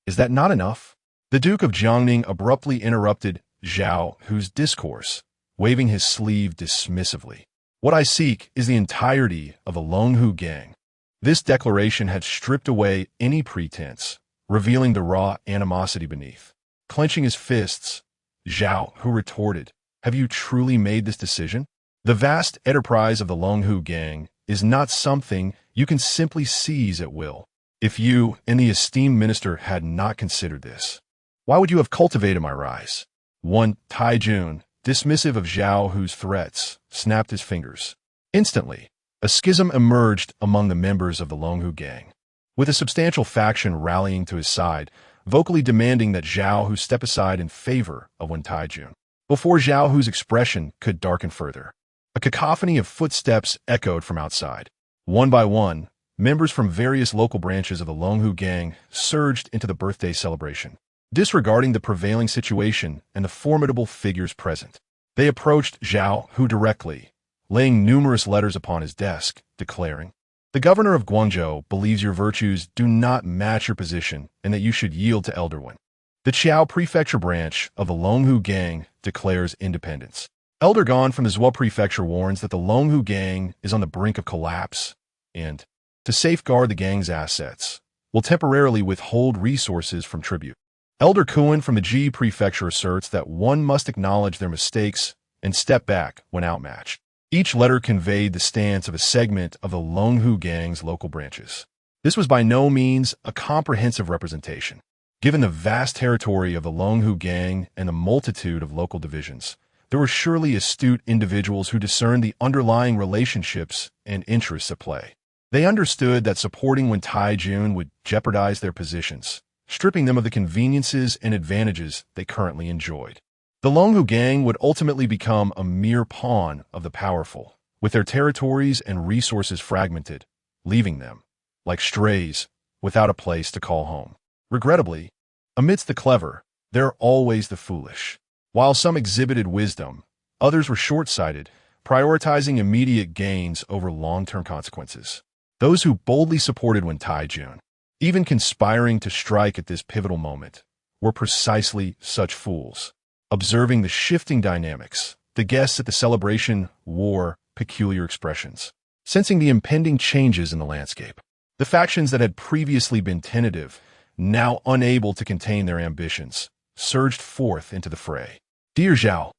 Is that not enough?" The Duke of Jiangning abruptly interrupted Zhao Hu's discourse, waving his sleeve dismissively. "What I seek is the entirety of the Longhu gang." This declaration had stripped away any pretense, revealing the raw animosity beneath. Clenching his fists, Zhao Hu retorted, "Have you truly made this decision? The vast enterprise of the Longhu gang is not something you can simply seize at will. If you and the esteemed minister had not considered this, why would you have cultivated my rise?" One Taijun, dismissive of Zhao Hu's threats, snapped his fingers. Instantly, a schism emerged among the members of the Longhu gang, with a substantial faction rallying to his side, vocally demanding that Zhao Hu step aside in favor of Wen Taijun. Before Zhao Hu's expression could darken further, a cacophony of footsteps echoed from outside. One by one, members from various local branches of the Longhu gang surged into the birthday celebration, disregarding the prevailing situation and the formidable figures present. They approached Zhao Hu directly, laying numerous letters upon his desk, declaring, "The governor of Guangzhou believes your virtues do not match your position and that you should yield to Elder Wen. The Qiao Prefecture branch of the Longhu gang declares independence. Elder Gon from the Zhuo Prefecture warns that the Longhu gang is on the brink of collapse and, to safeguard the gang's assets, will temporarily withhold resources from tribute. Elder Kuan from the Ji Prefecture asserts that one must acknowledge their mistakes and step back when outmatched." Each letter conveyed the stance of a segment of the Longhu gang's local branches. This was by no means a comprehensive representation. Given the vast territory of the Longhu gang and the multitude of local divisions, there were surely astute individuals who discerned the underlying relationships and interests at play. They understood that supporting Wen Taijun would jeopardize their positions, stripping them of the conveniences and advantages they currently enjoyed. The Longhu gang would ultimately become a mere pawn of the powerful, with their territories and resources fragmented, leaving them, like strays, without a place to call home. Regrettably, amidst the clever, there are always the foolish. While some exhibited wisdom, others were short-sighted, prioritizing immediate gains over long-term consequences. Those who boldly supported Wen Taijun, even conspiring to strike at this pivotal moment, were precisely such fools. Observing the shifting dynamics, the guests at the celebration wore peculiar expressions. Sensing the impending changes in the landscape, the factions that had previously been tentative, now unable to contain their ambitions, surged forth into the fray. "Dear Zhao,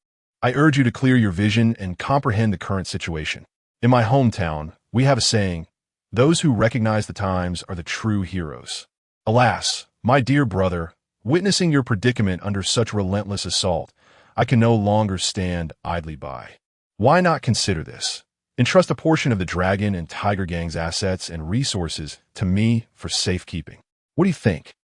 I urge you to clear your vision and comprehend the current situation. In my hometown, we have a saying, 'Those who recognize the times are the true heroes.' Alas, my dear brother, witnessing your predicament under such relentless assault, I can no longer stand idly by. Why not consider this? Entrust a portion of the Dragon and Tiger Gang's assets and resources to me for safekeeping. What do you think?"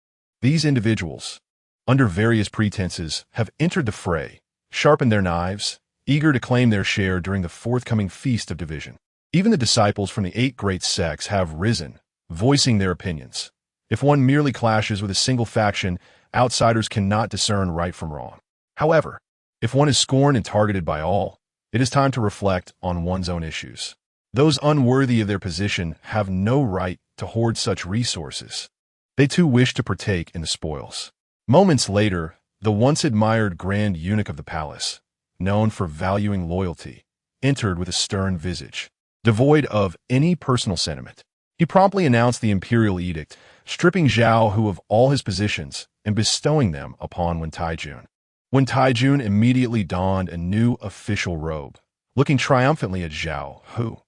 These individuals, under various pretenses, have entered the fray, sharpened their knives, eager to claim their share during the forthcoming feast of division. Even the disciples from the 8 great sects have risen, voicing their opinions. If one merely clashes with a single faction, outsiders cannot discern right from wrong. However, if one is scorned and targeted by all, it is time to reflect on one's own issues. Those unworthy of their position have no right to hoard such resources. They too wish to partake in the spoils. Moments later, the once admired grand eunuch of the palace, known for valuing loyalty, entered with a stern visage, devoid of any personal sentiment. He promptly announced the imperial edict, stripping Zhao Hu of all his positions and bestowing them upon Wen Taijun. Wen Taijun immediately donned a new official robe, looking triumphantly at Zhao Hu.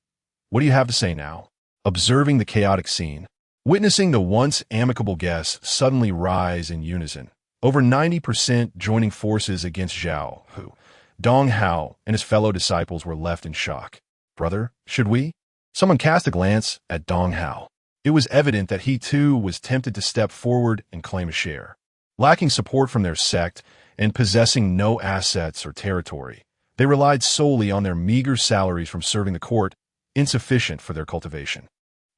"What do you have to say now?" Observing the chaotic scene, witnessing the once amicable guests suddenly rise in unison, over 90% joining forces against Zhao Hu, Dong Hao and his fellow disciples were left in shock. "Brother, should we?" Someone cast a glance at Dong Hao. It was evident that he too was tempted to step forward and claim a share. Lacking support from their sect and possessing no assets or territory, they relied solely on their meager salaries from serving the court, insufficient for their cultivation.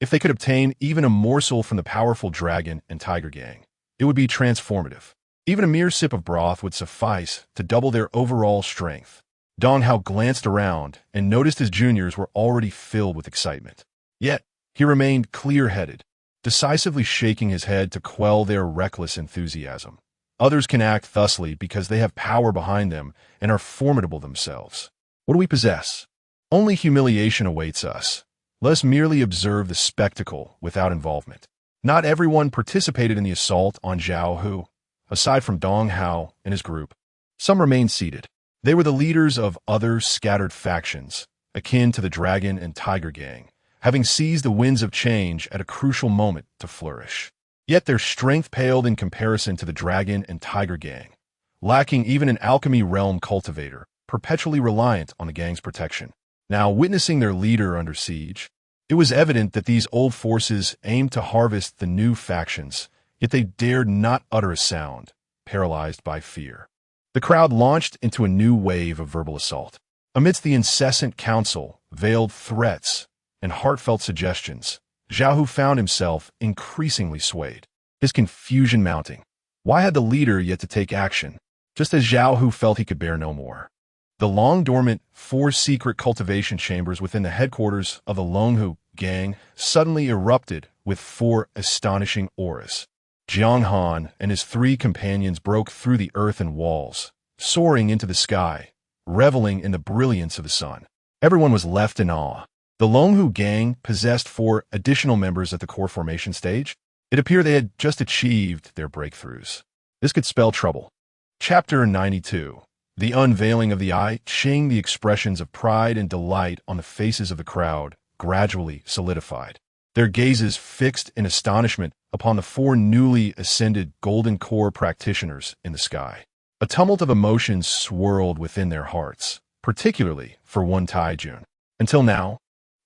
If they could obtain even a morsel from the powerful dragon and tiger gang, it would be transformative. Even a mere sip of broth would suffice to double their overall strength. Dong Hao glanced around and noticed his juniors were already filled with excitement. Yet, he remained clear-headed, decisively shaking his head to quell their reckless enthusiasm. Others can act thusly because they have power behind them and are formidable themselves. What do we possess? Only humiliation awaits us. Let us merely observe the spectacle without involvement. Not everyone participated in the assault on Zhao Hu. Aside from Dong Hao and his group, some remained seated. They were the leaders of other scattered factions, akin to the Dragon and Tiger Gang, having seized the winds of change at a crucial moment to flourish. Yet their strength paled in comparison to the Dragon and Tiger Gang, lacking even an alchemy realm cultivator, perpetually reliant on the gang's protection. Now, witnessing their leader under siege, it was evident that these old forces aimed to harvest the new factions, yet they dared not utter a sound, paralyzed by fear. The crowd launched into a new wave of verbal assault. Amidst the incessant counsel, veiled threats, and heartfelt suggestions, Zhao Hu found himself increasingly swayed, his confusion mounting. Why had the leader yet to take action, just as Zhao Hu felt he could bear no more? The long-dormant 4 secret cultivation chambers within the headquarters of the Longhu gang suddenly erupted with 4 astonishing auras. Jiang Han and his 3 companions broke through the earthen walls, soaring into the sky, reveling in the brilliance of the sun. Everyone was left in awe. The Longhu gang possessed 4 additional members at the core formation stage. It appeared they had just achieved their breakthroughs. This could spell trouble. Chapter 92. The unveiling of the eye, Ching, the expressions of pride and delight on the faces of the crowd gradually solidified, their gazes fixed in astonishment upon the 4 newly ascended golden core practitioners in the sky. A tumult of emotions swirled within their hearts, particularly for Wen Taijun. Until now,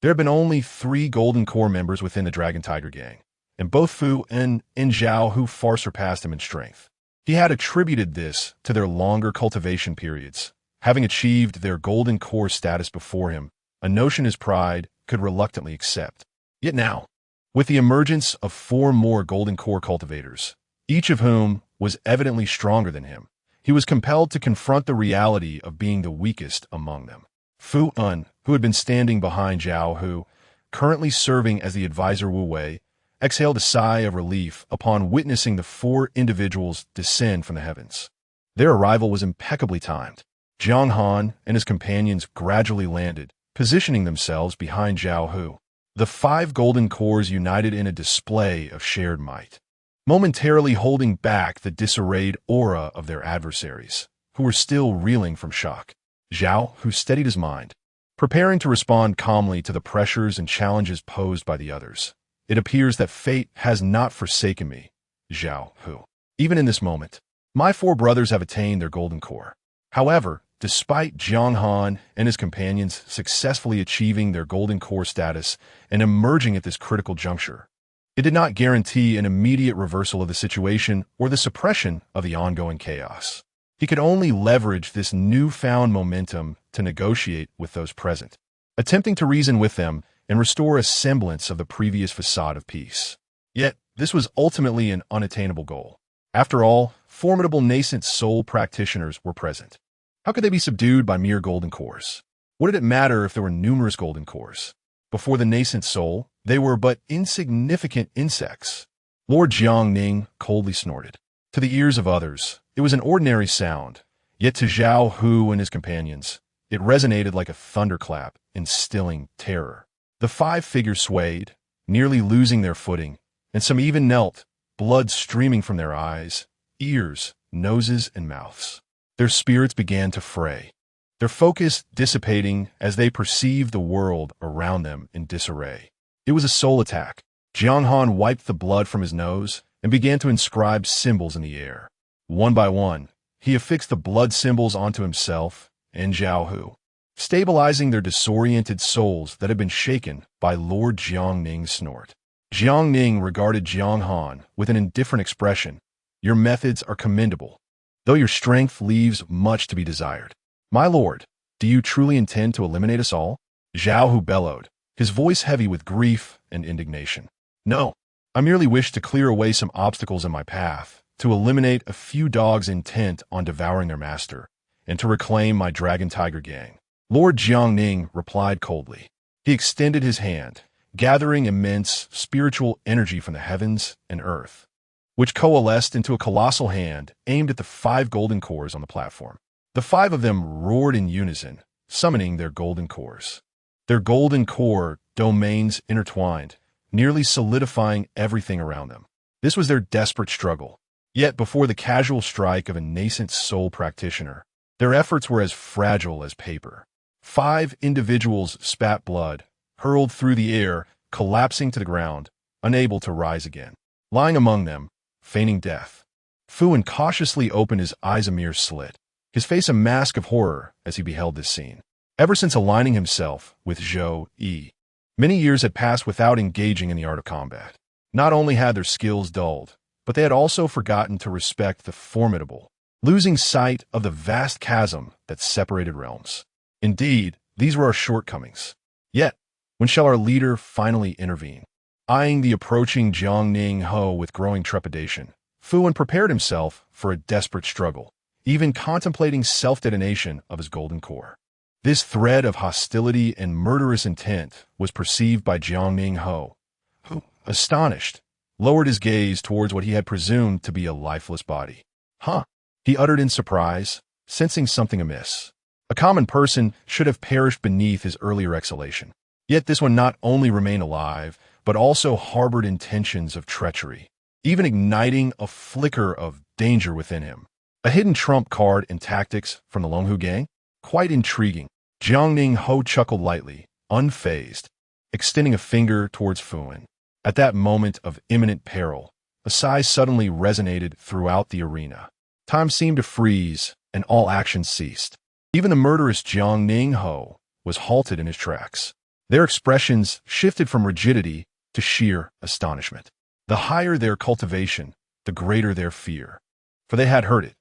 there had been only 3 golden core members within the Dragon Tiger gang, and both Fu and Zhao Hu far surpassed him in strength. He had attributed this to their longer cultivation periods, having achieved their golden core status before him, a notion his pride could reluctantly accept. Yet now, with the emergence of 4 more golden core cultivators, each of whom was evidently stronger than him, he was compelled to confront the reality of being the weakest among them. Fu Un, who had been standing behind Zhao Hu, currently serving as the advisor Wu Wei, exhaled a sigh of relief upon witnessing the 4 individuals descend from the heavens. Their arrival was impeccably timed. Jiang Han and his companions gradually landed, positioning themselves behind Zhao Hu. The 5 golden cores united in a display of shared might, momentarily holding back the disarrayed aura of their adversaries, who were still reeling from shock. Zhao Hu steadied his mind, preparing to respond calmly to the pressures and challenges posed by the others. It appears that fate has not forsaken me, Zhao Hu. Even in this moment, my 4 brothers have attained their golden core. However, despite Jiang Han and his companions successfully achieving their golden core status and emerging at this critical juncture, it did not guarantee an immediate reversal of the situation or the suppression of the ongoing chaos. He could only leverage this newfound momentum to negotiate with those present, attempting to reason with them and restore a semblance of the previous facade of peace. Yet, this was ultimately an unattainable goal. After all, formidable nascent soul practitioners were present. How could they be subdued by mere golden cores? What did it matter if there were numerous golden cores? Before the nascent soul, they were but insignificant insects. Lord Jiangning coldly snorted. To the ears of others, it was an ordinary sound, yet to Zhao Hu and his companions, it resonated like a thunderclap, instilling terror. The five figures swayed, nearly losing their footing, and some even knelt, blood streaming from their eyes, ears, noses, and mouths. Their spirits began to fray, their focus dissipating as they perceived the world around them in disarray. It was a soul attack. Jiang Han wiped the blood from his nose and began to inscribe symbols in the air. One by one, he affixed the blood symbols onto himself and Zhao Hu, stabilizing their disoriented souls that had been shaken by Lord Jiangning's snort. Jiangning regarded Jiang Han with an indifferent expression. Your methods are commendable, though your strength leaves much to be desired. My lord, do you truly intend to eliminate us all? Zhao Hu bellowed, his voice heavy with grief and indignation. No, I merely wish to clear away some obstacles in my path, to eliminate a few dogs intent on devouring their master, and to reclaim my dragon tiger gang. Lord Jiangning replied coldly. He extended his hand, gathering immense spiritual energy from the heavens and earth, which coalesced into a colossal hand aimed at the five golden cores on the platform. The five of them roared in unison, summoning their golden cores. Their golden core domains intertwined, nearly solidifying everything around them. This was their desperate struggle. Yet before the casual strike of a nascent soul practitioner, their efforts were as fragile as paper. Five individuals spat blood, hurled through the air, collapsing to the ground, unable to rise again. Lying among them, feigning death, Fuan cautiously opened his eyes a mere slit, his face a mask of horror as he beheld this scene. Ever since aligning himself with Zhou Yi, many years had passed without engaging in the art of combat. Not only had their skills dulled, but they had also forgotten to respect the formidable, losing sight of the vast chasm that separated realms. Indeed, these were our shortcomings. Yet, when shall our leader finally intervene? Eyeing the approaching Jiangning Ho with growing trepidation, Fuan prepared himself for a desperate struggle, even contemplating self-detonation of his golden core. This thread of hostility and murderous intent was perceived by Jiangning Ho, who, astonished, lowered his gaze towards what he had presumed to be a lifeless body. Huh, he uttered in surprise, sensing something amiss. A common person should have perished beneath his earlier exhalation. Yet this one not only remained alive, but also harbored intentions of treachery, even igniting a flicker of danger within him. A hidden trump card in tactics from the Longhu gang? Quite intriguing. Jiangning Ho chuckled lightly, unfazed, extending a finger towards Fuan. At that moment of imminent peril, a sigh suddenly resonated throughout the arena. Time seemed to freeze, and all action ceased. Even the murderous Jiangning Ho was halted in his tracks. Their expressions shifted from rigidity to sheer astonishment. The higher their cultivation, the greater their fear. For they had heard it.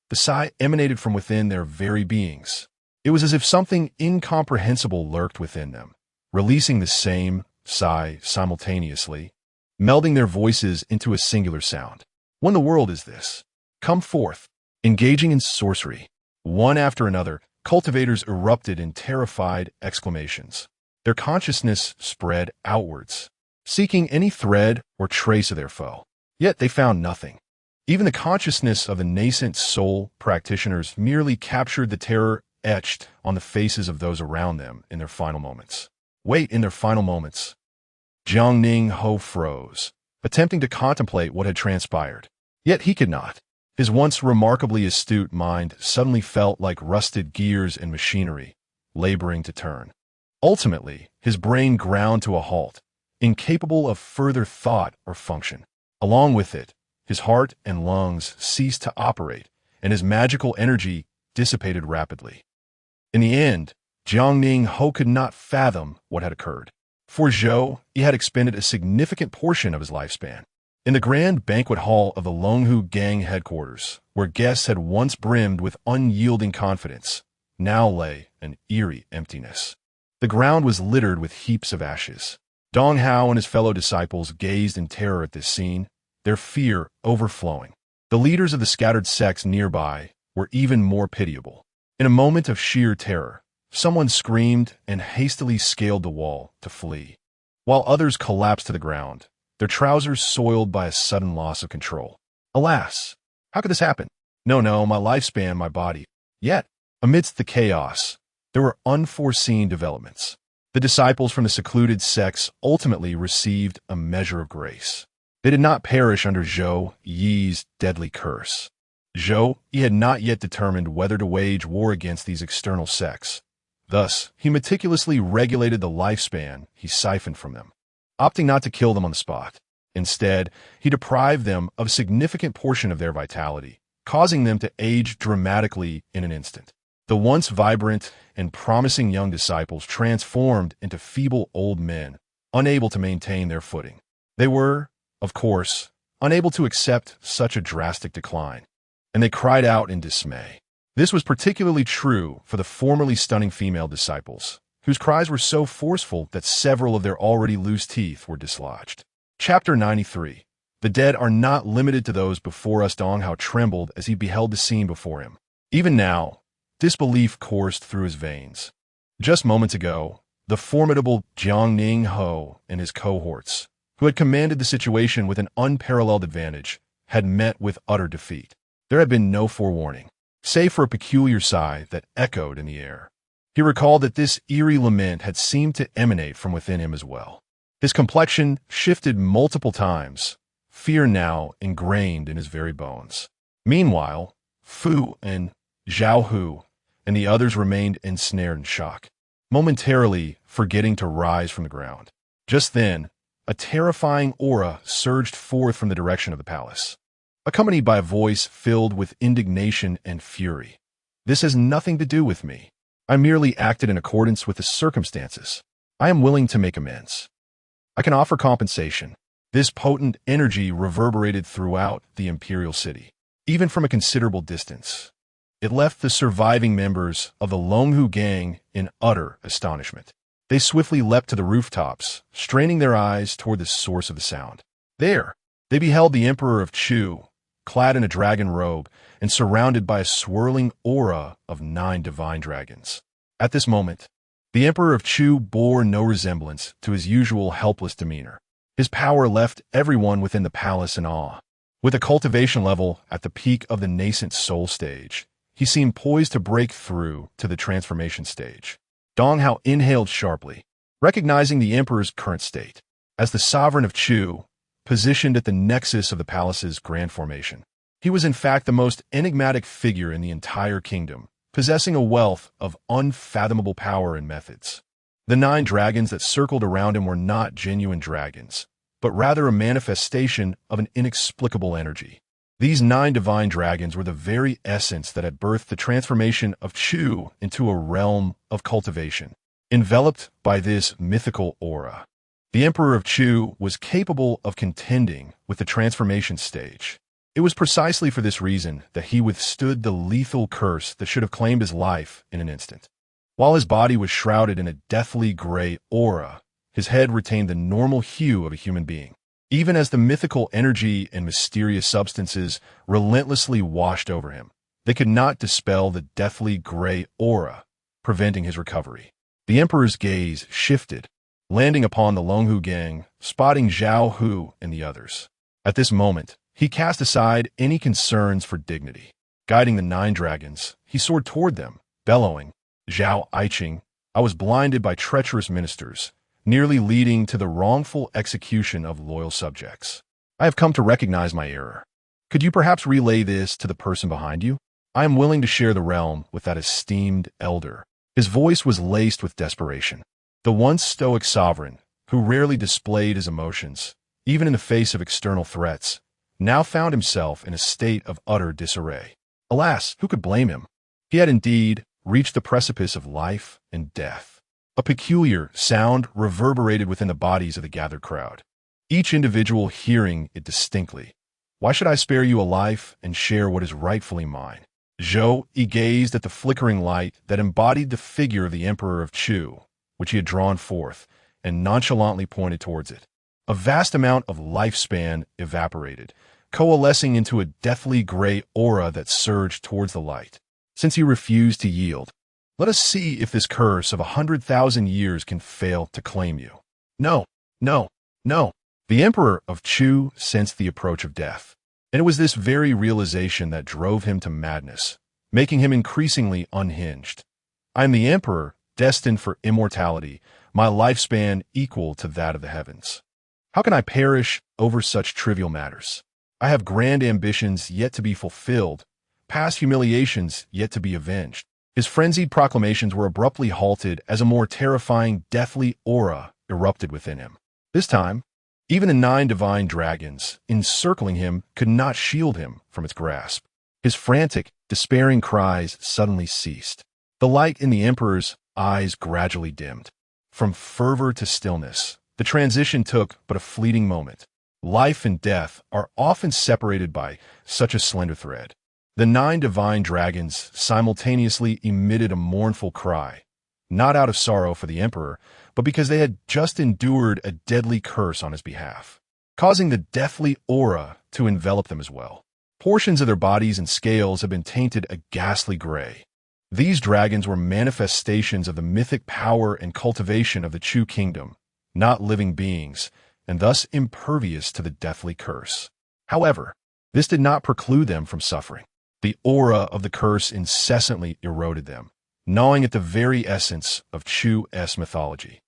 The sigh emanated from within their very beings. It was as if something incomprehensible lurked within them, releasing the same sigh simultaneously, melding their voices into a singular sound. When the world is this? Come forth, engaging in sorcery. One after another, cultivators erupted in terrified exclamations. Their consciousness spread outwards, seeking any thread or trace of their foe. Yet they found nothing. Even the consciousness of the nascent soul practitioners merely captured the terror etched on the faces of those around them in their final moments. In their final moments. Jiangning Ho froze, attempting to contemplate what had transpired. Yet he could not. His once remarkably astute mind suddenly felt like rusted gears in machinery, laboring to turn. Ultimately, his brain ground to a halt, incapable of further thought or function. Along with it, his heart and lungs ceased to operate, and his magical energy dissipated rapidly. In the end, Jiangning Ho could not fathom what had occurred. For Zhou, he had expended a significant portion of his lifespan. In the grand banquet hall of the Longhu gang headquarters, where guests had once brimmed with unyielding confidence, now lay an eerie emptiness. The ground was littered with heaps of ashes. Dong Hao and his fellow disciples gazed in terror at this scene, their fear overflowing. The leaders of the scattered sects nearby were even more pitiable. In a moment of sheer terror, someone screamed and hastily scaled the wall to flee, while others collapsed to the ground, their trousers soiled by a sudden loss of control. Alas, how could this happen? No, my lifespan, my body. Yet, amidst the chaos, there were unforeseen developments. The disciples from the secluded sects ultimately received a measure of grace. They did not perish under Zhou Yi's deadly curse. Zhou Yi had not yet determined whether to wage war against these external sects. Thus, he meticulously regulated the lifespan he siphoned from them, opting not to kill them on the spot. Instead, he deprived them of a significant portion of their vitality, causing them to age dramatically in an instant. The once vibrant and promising young disciples transformed into feeble old men, unable to maintain their footing. They were, of course, unable to accept such a drastic decline, and they cried out in dismay. This was particularly true for the formerly stunning female disciples, whose cries were so forceful that several of their already loose teeth were dislodged. Chapter 93. The dead are not limited to those before us. Dong Hao trembled as he beheld the scene before him. Even now, disbelief coursed through his veins. Just moments ago, the formidable Jiang Ning Ho and his cohorts, who had commanded the situation with an unparalleled advantage, had met with utter defeat. There had been no forewarning, save for a peculiar sigh that echoed in the air. He recalled that this eerie lament had seemed to emanate from within him as well. His complexion shifted multiple times, fear now ingrained in his very bones. Meanwhile, Fu and Zhao Hu and the others remained ensnared in shock, momentarily forgetting to rise from the ground. Just then, a terrifying aura surged forth from the direction of the palace, accompanied by a voice filled with indignation and fury. This has nothing to do with me. I merely acted in accordance with the circumstances. I am willing to make amends. I can offer compensation. This potent energy reverberated throughout the imperial city, even from a considerable distance. It left the surviving members of the Longhu gang in utter astonishment. They swiftly leapt to the rooftops, straining their eyes toward the source of the sound. There, they beheld the Emperor of Chu, clad in a dragon robe and surrounded by a swirling aura of 9 divine dragons. At this moment, the Emperor of Chu bore no resemblance to his usual helpless demeanor. His power left everyone within the palace in awe. With a cultivation level at the peak of the nascent soul stage, he seemed poised to break through to the transformation stage. Dong Hao inhaled sharply, recognizing the Emperor's current state. As the sovereign of Chu, positioned at the nexus of the palace's grand formation, he was in fact the most enigmatic figure in the entire kingdom, possessing a wealth of unfathomable power and methods. The 9 dragons that circled around him were not genuine dragons, but rather a manifestation of an inexplicable energy. These 9 divine dragons were the very essence that had birthed the transformation of Chu into a realm of cultivation. Enveloped by this mythical aura, the Emperor of Chu was capable of contending with the transformation stage. It was precisely for this reason that he withstood the lethal curse that should have claimed his life in an instant. While his body was shrouded in a deathly gray aura, his head retained the normal hue of a human being. Even as the mythical energy and mysterious substances relentlessly washed over him, they could not dispel the deathly gray aura, preventing his recovery. The Emperor's gaze shifted, landing upon the Longhu gang, spotting Zhao Hu and the others. At this moment, he cast aside any concerns for dignity. Guiding the 9 dragons, he soared toward them, bellowing, "Zhao Aiqing, I was blinded by treacherous ministers, nearly leading to the wrongful execution of loyal subjects. I have come to recognize my error. Could you perhaps relay this to the person behind you? I am willing to share the realm with that esteemed elder." His voice was laced with desperation. The once stoic sovereign, who rarely displayed his emotions, even in the face of external threats, now found himself in a state of utter disarray. Alas, who could blame him? He had indeed reached the precipice of life and death. A peculiar sound reverberated within the bodies of the gathered crowd, each individual hearing it distinctly. "Why should I spare you a life and share what is rightfully mine?" Zhou Yi gazed at the flickering light that embodied the figure of the Emperor of Chu, which he had drawn forth, and nonchalantly pointed towards it. A vast amount of lifespan evaporated, coalescing into a deathly gray aura that surged towards the light. Since he refused to yield, let us see if this curse of 100,000 years can fail to claim you. No, no, no. The Emperor of Chu sensed the approach of death, and it was this very realization that drove him to madness, making him increasingly unhinged. I am the Emperor, destined for immortality, my lifespan equal to that of the heavens. How can I perish over such trivial matters? I have grand ambitions yet to be fulfilled, past humiliations yet to be avenged. His frenzied proclamations were abruptly halted as a more terrifying, deathly aura erupted within him. This time, even the 9 divine dragons encircling him could not shield him from its grasp. His frantic, despairing cries suddenly ceased. The light in the Emperor's eyes gradually dimmed. From fervor to stillness, the transition took but a fleeting moment. Life and death are often separated by such a slender thread. The 9 divine dragons simultaneously emitted a mournful cry, not out of sorrow for the Emperor, but because they had just endured a deadly curse on his behalf, causing the deathly aura to envelop them as well. Portions of their bodies and scales have been tainted a ghastly gray. These dragons were manifestations of the mythic power and cultivation of the Chu kingdom, not living beings, and thus impervious to the deathly curse. However, this did not preclude them from suffering. The aura of the curse incessantly eroded them, gnawing at the very essence of Chu's mythology.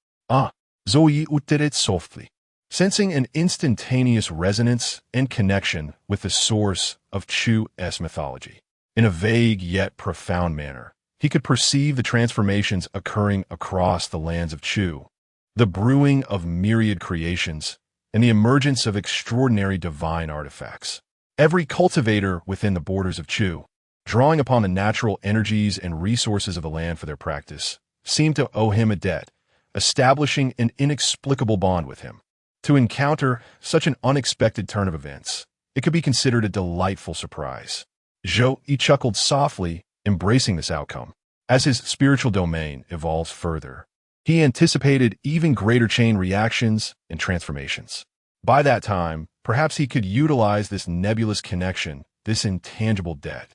Zoe uttered softly, sensing an instantaneous resonance and connection with the source of Chu's mythology. In a vague yet profound manner, he could perceive the transformations occurring across the lands of Chu, the brewing of myriad creations, and the emergence of extraordinary divine artifacts. Every cultivator within the borders of Chu, drawing upon the natural energies and resources of the land for their practice, seemed to owe him a debt, establishing an inexplicable bond with him. To encounter such an unexpected turn of events, it could be considered a delightful surprise. Zhou Yi chuckled softly, embracing this outcome. As his spiritual domain evolves further, he anticipated even greater chain reactions and transformations. By that time, perhaps he could utilize this nebulous connection, this intangible debt,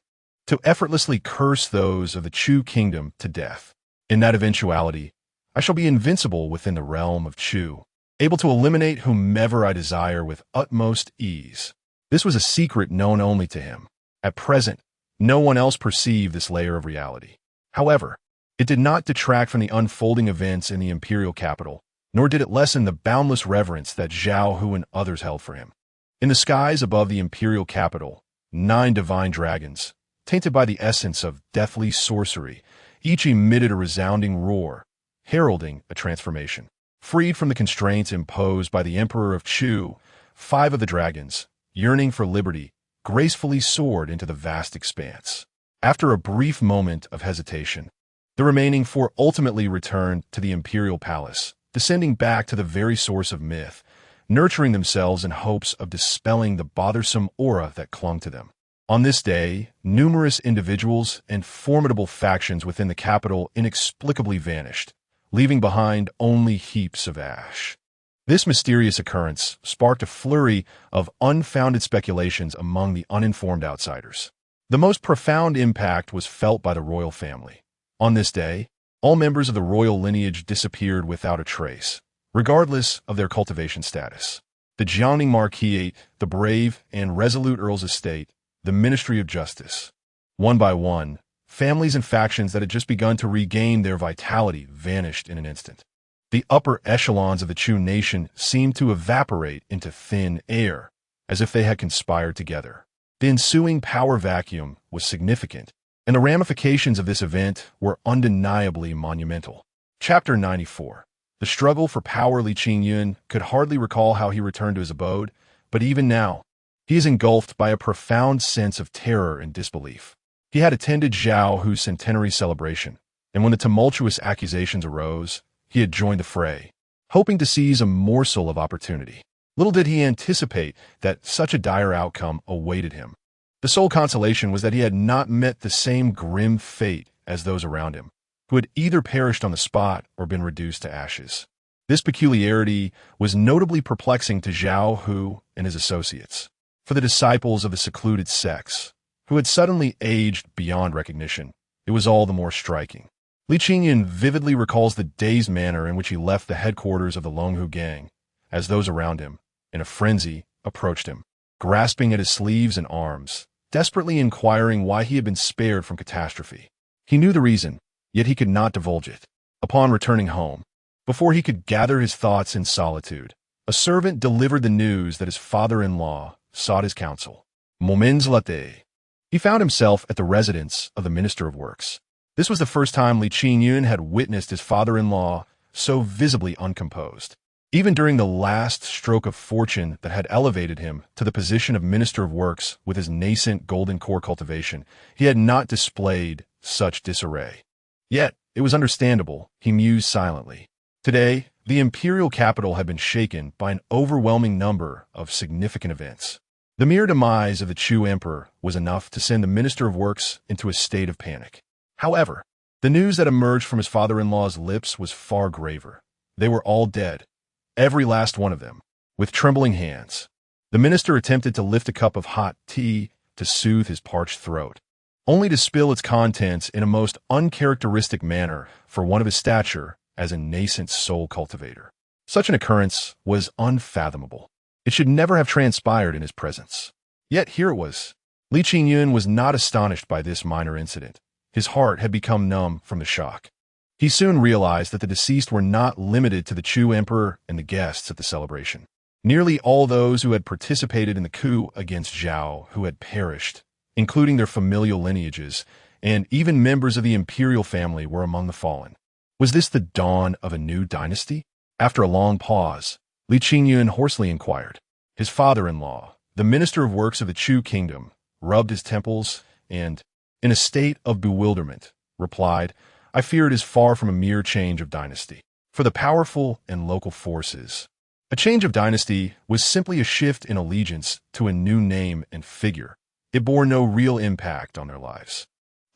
to effortlessly curse those of the Chu kingdom to death. In that eventuality, I shall be invincible within the realm of Chu, able to eliminate whomever I desire with utmost ease. This was a secret known only to him. At present, no one else perceived this layer of reality. However, it did not detract from the unfolding events in the imperial capital, nor did it lessen the boundless reverence that Zhao Hu and others held for him. In the skies above the imperial capital, 9 divine dragons, tainted by the essence of deathly sorcery, each emitted a resounding roar, heralding a transformation. Freed from the constraints imposed by the Emperor of Chu, 5 of the dragons, yearning for liberty, gracefully soared into the vast expanse. After a brief moment of hesitation, the remaining 4 ultimately returned to the imperial palace, descending back to the very source of myth, nurturing themselves in hopes of dispelling the bothersome aura that clung to them. On this day, numerous individuals and formidable factions within the capital inexplicably vanished, leaving behind only heaps of ash. This mysterious occurrence sparked a flurry of unfounded speculations among the uninformed outsiders. The most profound impact was felt by the royal family. On this day, all members of the royal lineage disappeared without a trace, regardless of their cultivation status. The Jiangning Marquisate, the brave and resolute Earl's estate, the Ministry of Justice. One by one, families and factions that had just begun to regain their vitality vanished in an instant. The upper echelons of the Chu nation seemed to evaporate into thin air, as if they had conspired together. The ensuing power vacuum was significant, and the ramifications of this event were undeniably monumental. Chapter 94. The struggle for power. Li Qingyun could hardly recall how he returned to his abode, but even now, he is engulfed by a profound sense of terror and disbelief. He had attended Zhao Hu's centenary celebration, and when the tumultuous accusations arose, he had joined the fray, hoping to seize a morsel of opportunity. Little did he anticipate that such a dire outcome awaited him. The sole consolation was that he had not met the same grim fate as those around him, who had either perished on the spot or been reduced to ashes. This peculiarity was notably perplexing to Zhao Hu and his associates. For the disciples of the secluded sects, who had suddenly aged beyond recognition, it was all the more striking. Li Qingyun vividly recalls the dazed manner in which he left the headquarters of the Longhu gang, as those around him, in a frenzy, approached him, grasping at his sleeves and arms, desperately inquiring why he had been spared from catastrophe. He knew the reason, yet he could not divulge it. Upon returning home, before he could gather his thoughts in solitude, a servant delivered the news that his father-in-law sought his counsel. Moments later, he found himself at the residence of the Minister of Works. This was the first time Li Qingyun had witnessed his father-in-law so visibly uncomposed. Even during the last stroke of fortune that had elevated him to the position of Minister of Works with his nascent golden core cultivation, he had not displayed such disarray. Yet, it was understandable, he mused silently. Today, the imperial capital had been shaken by an overwhelming number of significant events. The mere demise of the Chu emperor was enough to send the Minister of Works into a state of panic. However, the news that emerged from his father-in-law's lips was far graver. They were all dead. Every last one of them. With trembling hands, the minister attempted to lift a cup of hot tea to soothe his parched throat, only to spill its contents in a most uncharacteristic manner for one of his stature as a nascent soul cultivator. Such an occurrence was unfathomable. It should never have transpired in his presence. Yet here it was. Li Qingyun was not astonished by this minor incident. His heart had become numb from the shock. He soon realized that the deceased were not limited to the Chu emperor and the guests at the celebration. Nearly all those who had participated in the coup against Zhao who had perished, including their familial lineages, and even members of the imperial family were among the fallen. Was this the dawn of a new dynasty? After a long pause, Li Qingyun hoarsely inquired. His father-in-law, the Minister of Works of the Chu kingdom, rubbed his temples and, in a state of bewilderment, replied, "I fear it is far from a mere change of dynasty. For the powerful and local forces, a change of dynasty was simply a shift in allegiance to a new name and figure. It bore no real impact on their lives.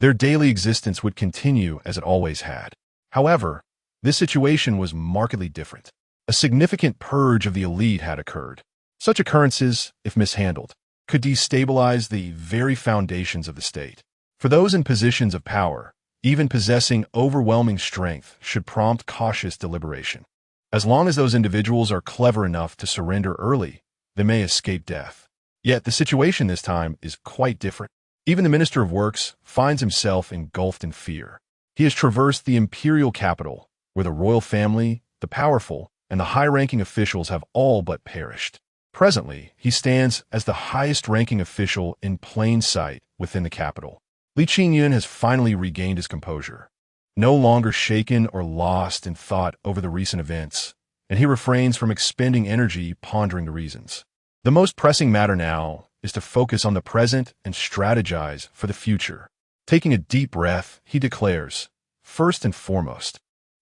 Their daily existence would continue as it always had. However, this situation was markedly different. A significant purge of the elite had occurred. Such occurrences, if mishandled, could destabilize the very foundations of the state. For those in positions of power, even possessing overwhelming strength should prompt cautious deliberation. As long as those individuals are clever enough to surrender early, they may escape death. Yet the situation this time is quite different. Even the Minister of Works finds himself engulfed in fear. He has traversed the imperial capital, where the royal family, the powerful, and the high-ranking officials have all but perished. Presently, he stands as the highest-ranking official in plain sight within the capital. Li Qingyun has finally regained his composure, no longer shaken or lost in thought over the recent events, and he refrains from expending energy pondering the reasons. The most pressing matter now is to focus on the present and strategize for the future. Taking a deep breath, he declares, "First and foremost,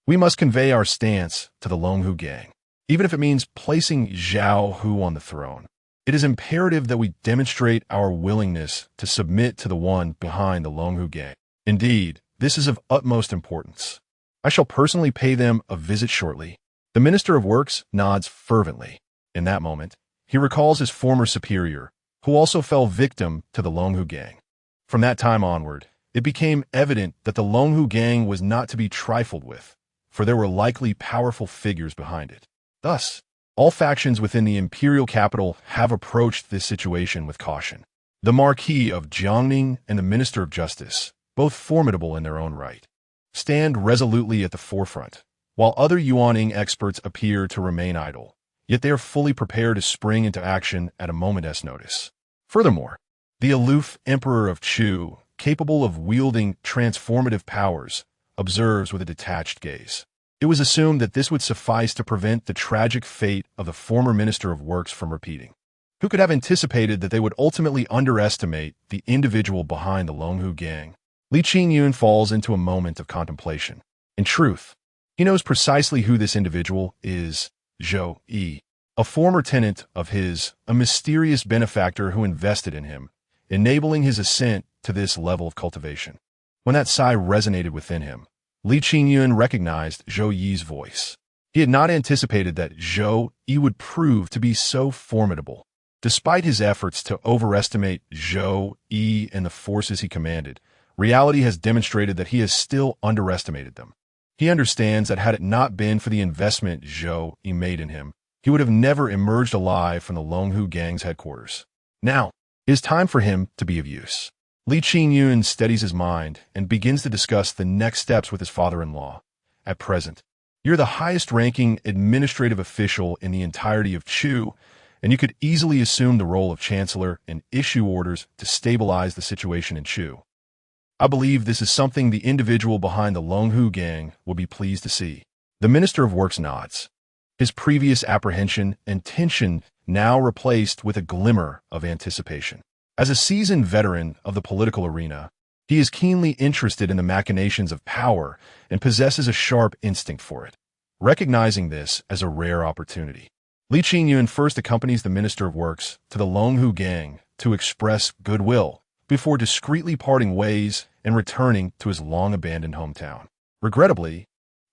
we must convey our stance to the Longhu gang, even if it means placing Zhao Hu on the throne. It is imperative that we demonstrate our willingness to submit to the one behind the Longhu gang. Indeed, this is of utmost importance. I shall personally pay them a visit shortly." The Minister of Works nods fervently. In that moment, he recalls his former superior, who also fell victim to the Longhu gang. From that time onward, it became evident that the Longhu gang was not to be trifled with, for there were likely powerful figures behind it. Thus, all factions within the imperial capital have approached this situation with caution. The Marquis of Jiangning and the Minister of Justice, both formidable in their own right, stand resolutely at the forefront, while other Yuaning experts appear to remain idle, yet they are fully prepared to spring into action at a moment's notice. Furthermore, the aloof Emperor of Chu, capable of wielding transformative powers, observes with a detached gaze. It was assumed that this would suffice to prevent the tragic fate of the former Minister of Works from repeating. Who could have anticipated that they would ultimately underestimate the individual behind the Longhu gang? Li Qingyun falls into a moment of contemplation. In truth, he knows precisely who this individual is: Zhou Yi, a former tenant of his, a mysterious benefactor who invested in him, enabling his ascent to this level of cultivation. When that sigh resonated within him, Li Qingyun recognized Zhou Yi's voice. He had not anticipated that Zhou Yi would prove to be so formidable. Despite his efforts to overestimate Zhou Yi and the forces he commanded, reality has demonstrated that he has still underestimated them. He understands that had it not been for the investment Zhou Yi made in him, he would have never emerged alive from the Longhu gang's headquarters. Now, it is time for him to be of use. Li Qingyun steadies his mind and begins to discuss the next steps with his father-in-law. At present, you're the highest-ranking administrative official in the entirety of Chu, and you could easily assume the role of chancellor and issue orders to stabilize the situation in Chu. I believe this is something the individual behind the Longhu gang will be pleased to see. The Minister of Works nods, his previous apprehension and tension now replaced with a glimmer of anticipation. As a seasoned veteran of the political arena, he is keenly interested in the machinations of power and possesses a sharp instinct for it. Recognizing this as a rare opportunity, Li Qingyun first accompanies the Minister of Works to the Longhu gang to express goodwill before discreetly parting ways and returning to his long-abandoned hometown. Regrettably,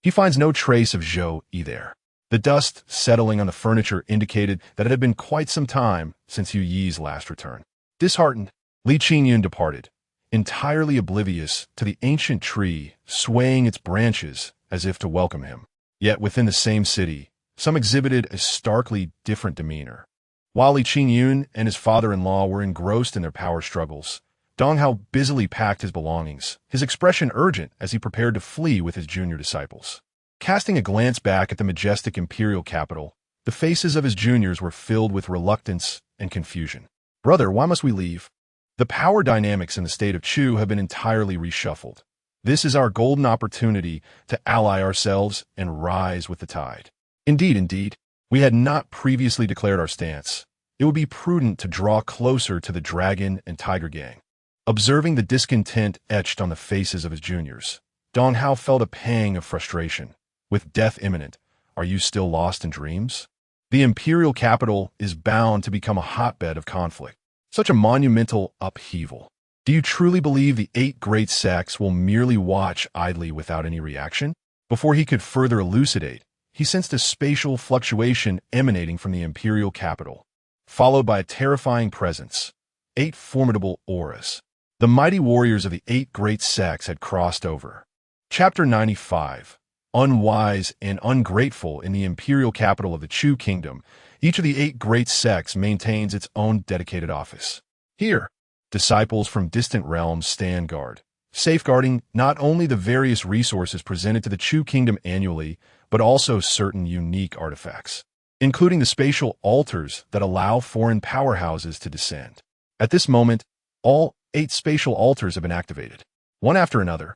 he finds no trace of Zhou Yi there. The dust settling on the furniture indicated that it had been quite some time since Yu Yi's last return. Disheartened, Li Qingyun departed, entirely oblivious to the ancient tree swaying its branches as if to welcome him. Yet within the same city, some exhibited a starkly different demeanor. While Li Qingyun and his father-in-law were engrossed in their power struggles, Dong Hao busily packed his belongings, his expression urgent as he prepared to flee with his junior disciples. Casting a glance back at the majestic imperial capital, the faces of his juniors were filled with reluctance and confusion. "Brother, why must we leave? The power dynamics in the state of Chu have been entirely reshuffled. This is our golden opportunity to ally ourselves and rise with the tide." Indeed, we had not previously declared our stance. It would be prudent to draw closer to the Dragon and Tiger gang. Observing the discontent etched on the faces of his juniors, Dong Hao felt a pang of frustration. With death imminent, are you still lost in dreams? The imperial capital is bound to become a hotbed of conflict. Such a monumental upheaval. Do you truly believe the 8 great sects will merely watch idly without any reaction? Before he could further elucidate, he sensed a spatial fluctuation emanating from the imperial capital, followed by a terrifying presence. 8 formidable auras. The mighty warriors of the 8 great sects had crossed over. Chapter 95. Unwise and ungrateful. In the imperial capital of the Chu kingdom, each of the 8 great sects maintains its own dedicated office. Here, disciples from distant realms stand guard, safeguarding not only the various resources presented to the Chu kingdom annually, but also certain unique artifacts, including the spatial altars that allow foreign powerhouses to descend. At this moment, all 8 spatial altars have been activated. One after another,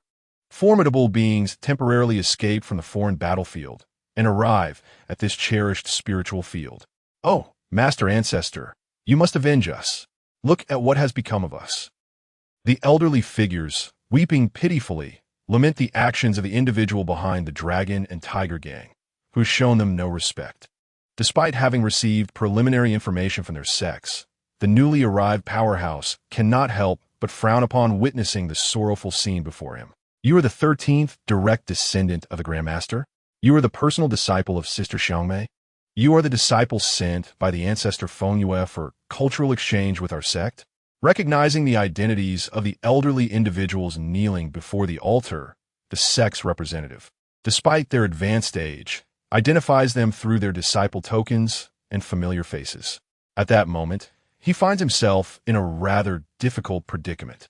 formidable beings temporarily escape from the foreign battlefield and arrive at this cherished spiritual field. "Oh, Master Ancestor, you must avenge us. Look at what has become of us." The elderly figures, weeping pitifully, lament the actions of the individual behind the Dragon and Tiger gang, who's shown them no respect. Despite having received preliminary information from their sects, the newly arrived powerhouse cannot help but frown upon witnessing the sorrowful scene before him. You are the 13th direct descendant of the Grandmaster. You are the personal disciple of Sister Xiangmei. You are the disciple sent by the ancestor Fengyue for cultural exchange with our sect. Recognizing the identities of the elderly individuals kneeling before the altar, the sect's representative, despite their advanced age, identifies them through their disciple tokens and familiar faces. At that moment, he finds himself in a rather difficult predicament.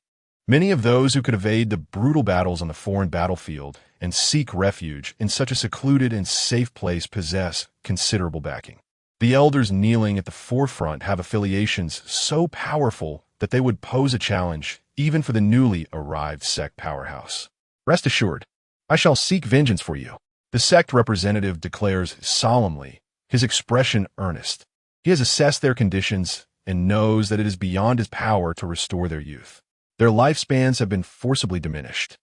Many of those who could evade the brutal battles on the foreign battlefield and seek refuge in such a secluded and safe place possess considerable backing. The elders kneeling at the forefront have affiliations so powerful that they would pose a challenge even for the newly arrived sect powerhouse. "Rest assured, I shall seek vengeance for you," the sect representative declares solemnly, his expression earnest. He has assessed their conditions and knows that it is beyond his power to restore their youth. Their lifespans have been forcibly diminished.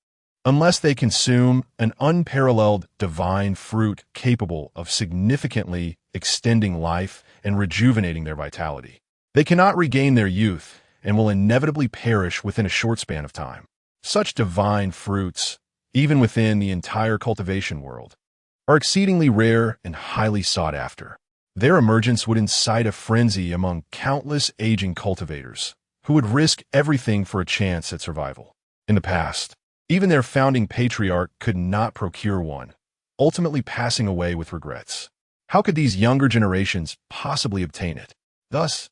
Unless they consume an unparalleled divine fruit capable of significantly extending life and rejuvenating their vitality, they cannot regain their youth and will inevitably perish within a short span of time. Such divine fruits, even within the entire cultivation world, are exceedingly rare and highly sought after. Their emergence would incite a frenzy among countless aging cultivators, who would risk everything for a chance at survival. In the past, even their founding patriarch could not procure one, ultimately passing away with regrets. How could these younger generations possibly obtain it? Thus,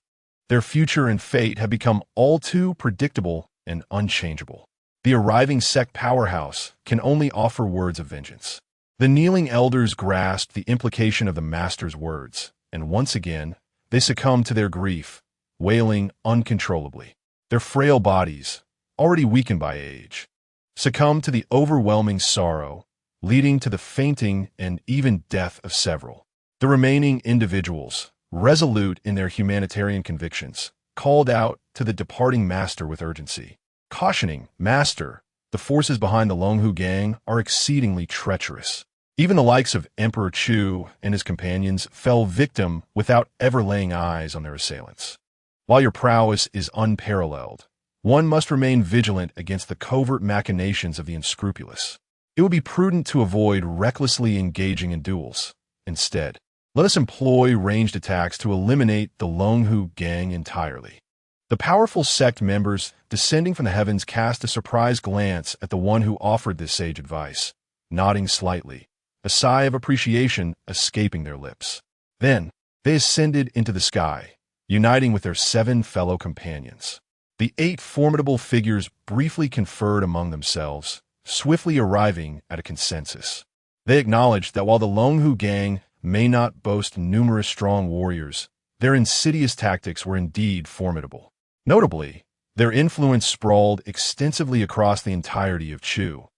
their future and fate have become all too predictable and unchangeable. The arriving sect powerhouse can only offer words of vengeance. The kneeling elders grasped the implication of the master's words, and once again, they succumbed to their grief, wailing uncontrollably. Their frail bodies, already weakened by age, succumbed to the overwhelming sorrow, leading to the fainting and even death of several. The remaining individuals, resolute in their humanitarian convictions, called out to the departing master with urgency, cautioning, "Master, the forces behind the Longhu gang are exceedingly treacherous." Even the likes of Emperor Chu and his companions fell victim without ever laying eyes on their assailants. While your prowess is unparalleled, one must remain vigilant against the covert machinations of the unscrupulous. It would be prudent to avoid recklessly engaging in duels. Instead, let us employ ranged attacks to eliminate the Longhu gang entirely. The powerful sect members descending from the heavens cast a surprised glance at the one who offered this sage advice, nodding slightly, a sigh of appreciation escaping their lips. Then, they ascended into the sky, uniting with their 7 fellow companions. The 8 formidable figures briefly conferred among themselves, swiftly arriving at a consensus. They acknowledged that while the Longhu gang may not boast numerous strong warriors, their insidious tactics were indeed formidable. Notably, their influence sprawled extensively across the entirety of Chu,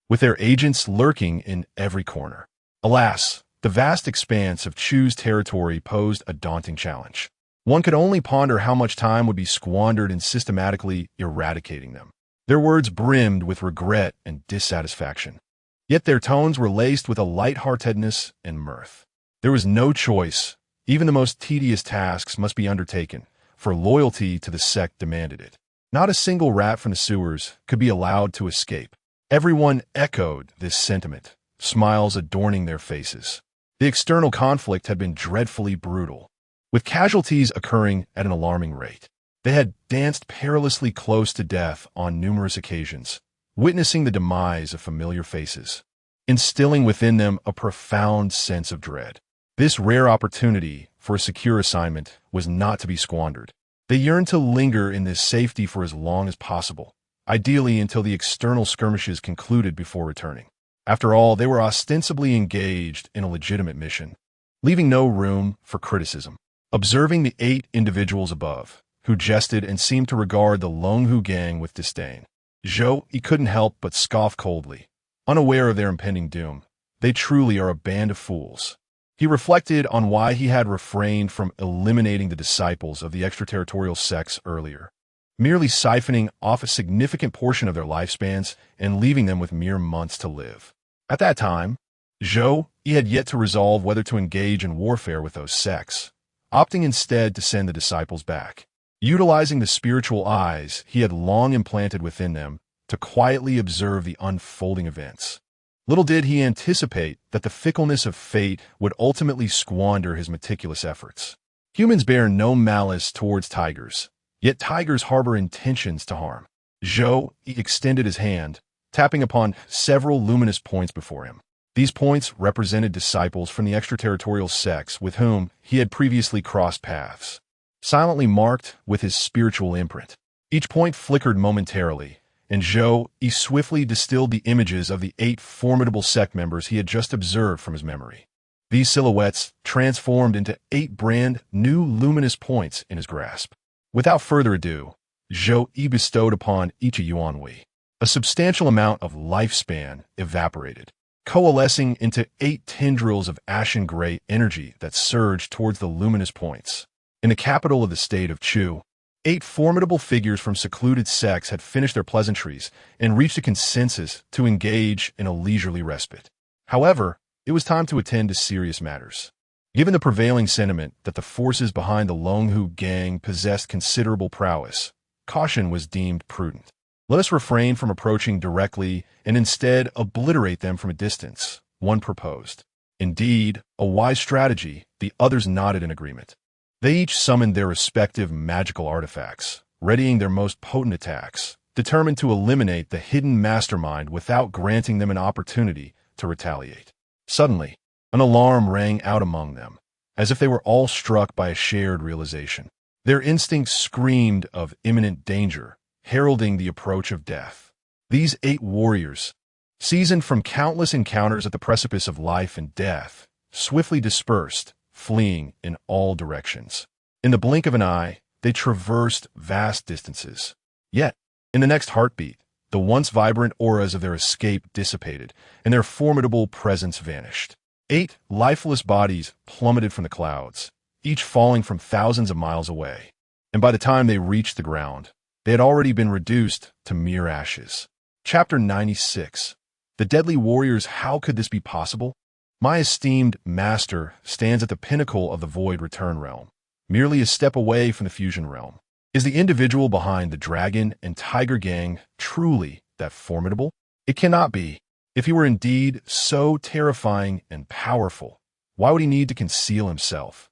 with their agents lurking in every corner. Alas, the vast expanse of Chu's territory posed a daunting challenge. One could only ponder how much time would be squandered in systematically eradicating them. Their words brimmed with regret and dissatisfaction. Yet their tones were laced with a lightheartedness and mirth. There was no choice. Even the most tedious tasks must be undertaken, for loyalty to the sect demanded it. Not a single rat from the sewers could be allowed to escape. Everyone echoed this sentiment, smiles adorning their faces. The external conflict had been dreadfully brutal, with casualties occurring at an alarming rate. They had danced perilously close to death on numerous occasions, witnessing the demise of familiar faces, instilling within them a profound sense of dread. This rare opportunity for a secure assignment was not to be squandered. They yearned to linger in this safety for as long as possible, ideally until the external skirmishes concluded before returning. After all, they were ostensibly engaged in a legitimate mission, leaving no room for criticism. Observing the 8 individuals above, who jested and seemed to regard the Longhu gang with disdain, he couldn't help but scoff coldly, unaware of their impending doom. They truly are a band of fools. He reflected on why he had refrained from eliminating the disciples of the extraterritorial sects earlier, merely siphoning off a significant portion of their lifespans and leaving them with mere months to live. At that time, he had yet to resolve whether to engage in warfare with those sects, opting instead to send the disciples back, utilizing the spiritual eyes he had long implanted within them to quietly observe the unfolding events. Little did he anticipate that the fickleness of fate would ultimately squander his meticulous efforts. Humans bear no malice towards tigers, yet tigers harbor intentions to harm. He extended his hand, tapping upon several luminous points before him. These points represented disciples from the extraterritorial sects with whom he had previously crossed paths, silently marked with his spiritual imprint. Each point flickered momentarily, and he swiftly distilled the images of the 8 formidable sect members he had just observed from his memory. These silhouettes transformed into 8 brand new luminous points in his grasp. Without further ado, he bestowed upon each a Yuanwei. A substantial amount of lifespan evaporated, coalescing into 8 tendrils of ashen gray energy that surged towards the luminous points. In the capital of the state of Chu, 8 formidable figures from secluded sects had finished their pleasantries and reached a consensus to engage in a leisurely respite. However, it was time to attend to serious matters. Given the prevailing sentiment that the forces behind the Longhu gang possessed considerable prowess, caution was deemed prudent. Let us refrain from approaching directly and instead obliterate them from a distance, one proposed. Indeed, a wise strategy, the others nodded in agreement. They each summoned their respective magical artifacts, readying their most potent attacks, determined to eliminate the hidden mastermind without granting them an opportunity to retaliate. Suddenly, an alarm rang out among them, as if they were all struck by a shared realization. Their instincts screamed of imminent danger, heralding the approach of death. These 8 warriors, seasoned from countless encounters at the precipice of life and death, swiftly dispersed, fleeing in all directions. In the blink of an eye, they traversed vast distances. Yet, in the next heartbeat, the once vibrant auras of their escape dissipated, and their formidable presence vanished. 8 lifeless bodies plummeted from the clouds, each falling from thousands of miles away. And by the time they reached the ground, they had already been reduced to mere ashes. Chapter 96. The Deadly Warriors. How could this be possible? My esteemed master stands at the pinnacle of the Void Return realm, merely a step away from the Fusion realm. Is the individual behind the Dragon and Tiger Gang truly that formidable? It cannot be. If he were indeed so terrifying and powerful, why would he need to conceal himself?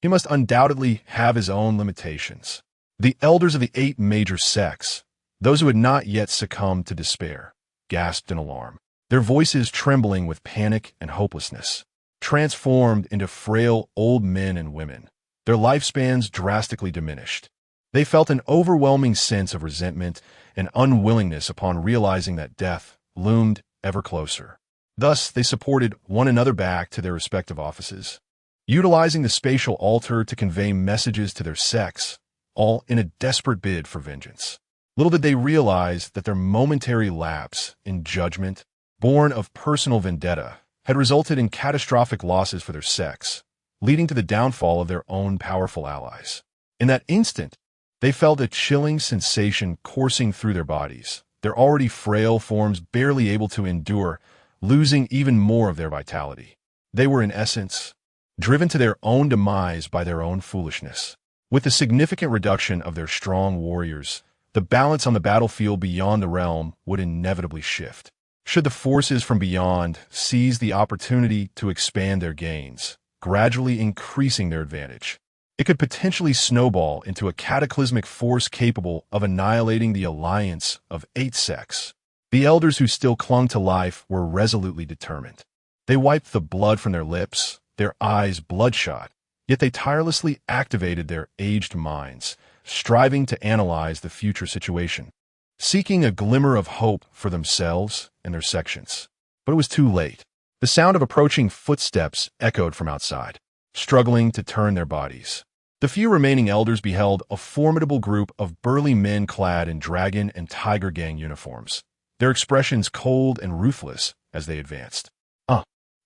He must undoubtedly have his own limitations. The elders of the 8 major sects, those who had not yet succumbed to despair, gasped in alarm, their voices trembling with panic and hopelessness. Transformed into frail old men and women, their lifespans drastically diminished. They felt an overwhelming sense of resentment and unwillingness upon realizing that death loomed ever closer. Thus, they supported one another back to their respective offices, utilizing the spatial altar to convey messages to their sects, all in a desperate bid for vengeance. Little did they realize that their momentary lapse in judgment, born of personal vendetta, had resulted in catastrophic losses for their sects, leading to the downfall of their own powerful allies. In that instant, they felt a chilling sensation coursing through their bodies, their already frail forms barely able to endure, losing even more of their vitality. They were, in essence, driven to their own demise by their own foolishness. With the significant reduction of their strong warriors, the balance on the battlefield beyond the realm would inevitably shift. Should the forces from beyond seize the opportunity to expand their gains, gradually increasing their advantage, it could potentially snowball into a cataclysmic force capable of annihilating the alliance of 8 sects. The elders who still clung to life were resolutely determined. They wiped the blood from their lips, their eyes bloodshot, yet they tirelessly activated their aged minds, striving to analyze the future situation, seeking a glimmer of hope for themselves and their sections. But it was too late. The sound of approaching footsteps echoed from outside, struggling to turn their bodies. The few remaining elders beheld a formidable group of burly men clad in Dragon and Tiger Gang uniforms, their expressions cold and ruthless as they advanced.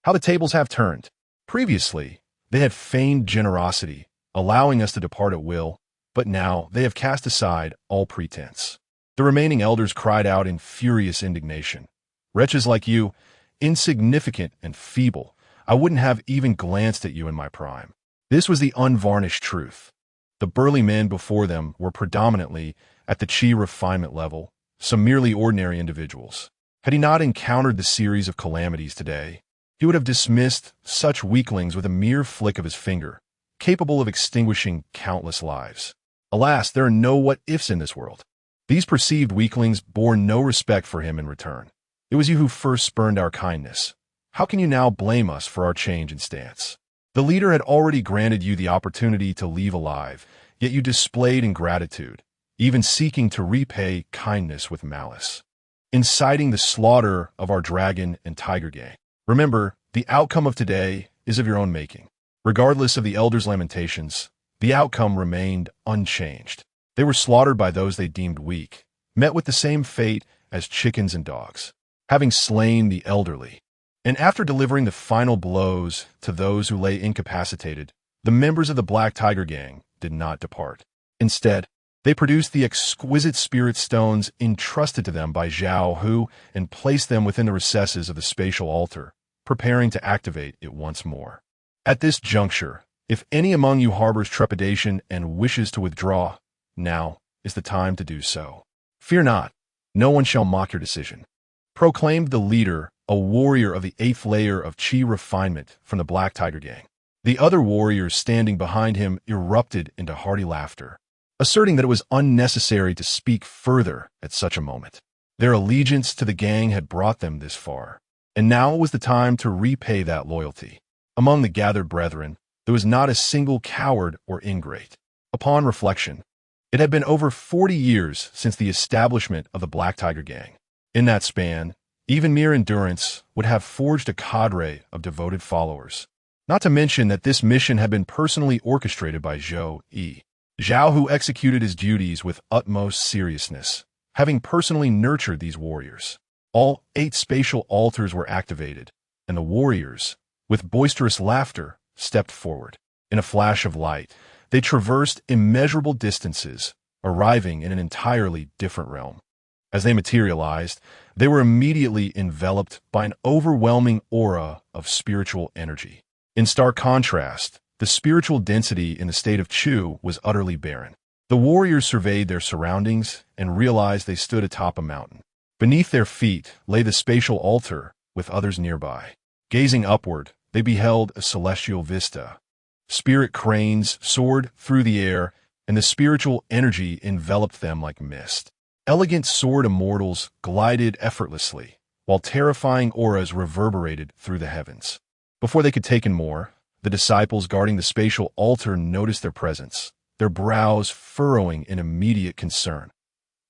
How the tables have turned. Previously, they had feigned generosity, allowing us to depart at will, but now they have cast aside all pretense. The remaining elders cried out in furious indignation. Wretches like you, insignificant and feeble, I wouldn't have even glanced at you in my prime. This was the unvarnished truth. The burly men before them were predominantly at the chi refinement level, some merely ordinary individuals. Had he not encountered the series of calamities today, he would have dismissed such weaklings with a mere flick of his finger, capable of extinguishing countless lives. Alas, there are no what-ifs in this world. These perceived weaklings bore no respect for him in return. It was you who first spurned our kindness. How can you now blame us for our change in stance? The leader had already granted you the opportunity to leave alive, yet you displayed ingratitude, even seeking to repay kindness with malice, inciting the slaughter of our Dragon and Tiger Gang. Remember, the outcome of today is of your own making. Regardless of the elders' lamentations, the outcome remained unchanged. They were slaughtered by those they deemed weak, met with the same fate as chickens and dogs, having slain the elderly. And after delivering the final blows to those who lay incapacitated, the members of the Black Tiger Gang did not depart. Instead, they produced the exquisite spirit stones entrusted to them by Zhao Hu and placed them within the recesses of the spatial altar, preparing to activate it once more. At this juncture, if any among you harbors trepidation and wishes to withdraw, now is the time to do so. Fear not, no one shall mock your decision, proclaimed the leader a warrior of the 8th layer of Qi refinement from the Black Tiger Gang. The other warriors standing behind him erupted into hearty laughter, asserting that it was unnecessary to speak further at such a moment. Their allegiance to the gang had brought them this far, and now was the time to repay that loyalty. Among the gathered brethren, there was not a single coward or ingrate. Upon reflection, it had been over 40 years since the establishment of the Black Tiger Gang. In that span, even mere endurance would have forged a cadre of devoted followers. Not to mention that this mission had been personally orchestrated by Zhou Yi. Zhao, who executed his duties with utmost seriousness, having personally nurtured these warriors. All 8 spatial altars were activated, and the warriors, with boisterous laughter, stepped forward. In a flash of light, they traversed immeasurable distances, arriving in an entirely different realm. As they materialized, they were immediately enveloped by an overwhelming aura of spiritual energy. In stark contrast, the spiritual density in the state of Chu was utterly barren. The warriors surveyed their surroundings and realized they stood atop a mountain. Beneath their feet lay the spatial altar, with others nearby. Gazing upward, they beheld a celestial vista. Spirit cranes soared through the air, and the spiritual energy enveloped them like mist. Elegant sword immortals glided effortlessly, while terrifying auras reverberated through the heavens. Before they could take in more, the disciples guarding the spatial altar noticed their presence, their brows furrowing in immediate concern.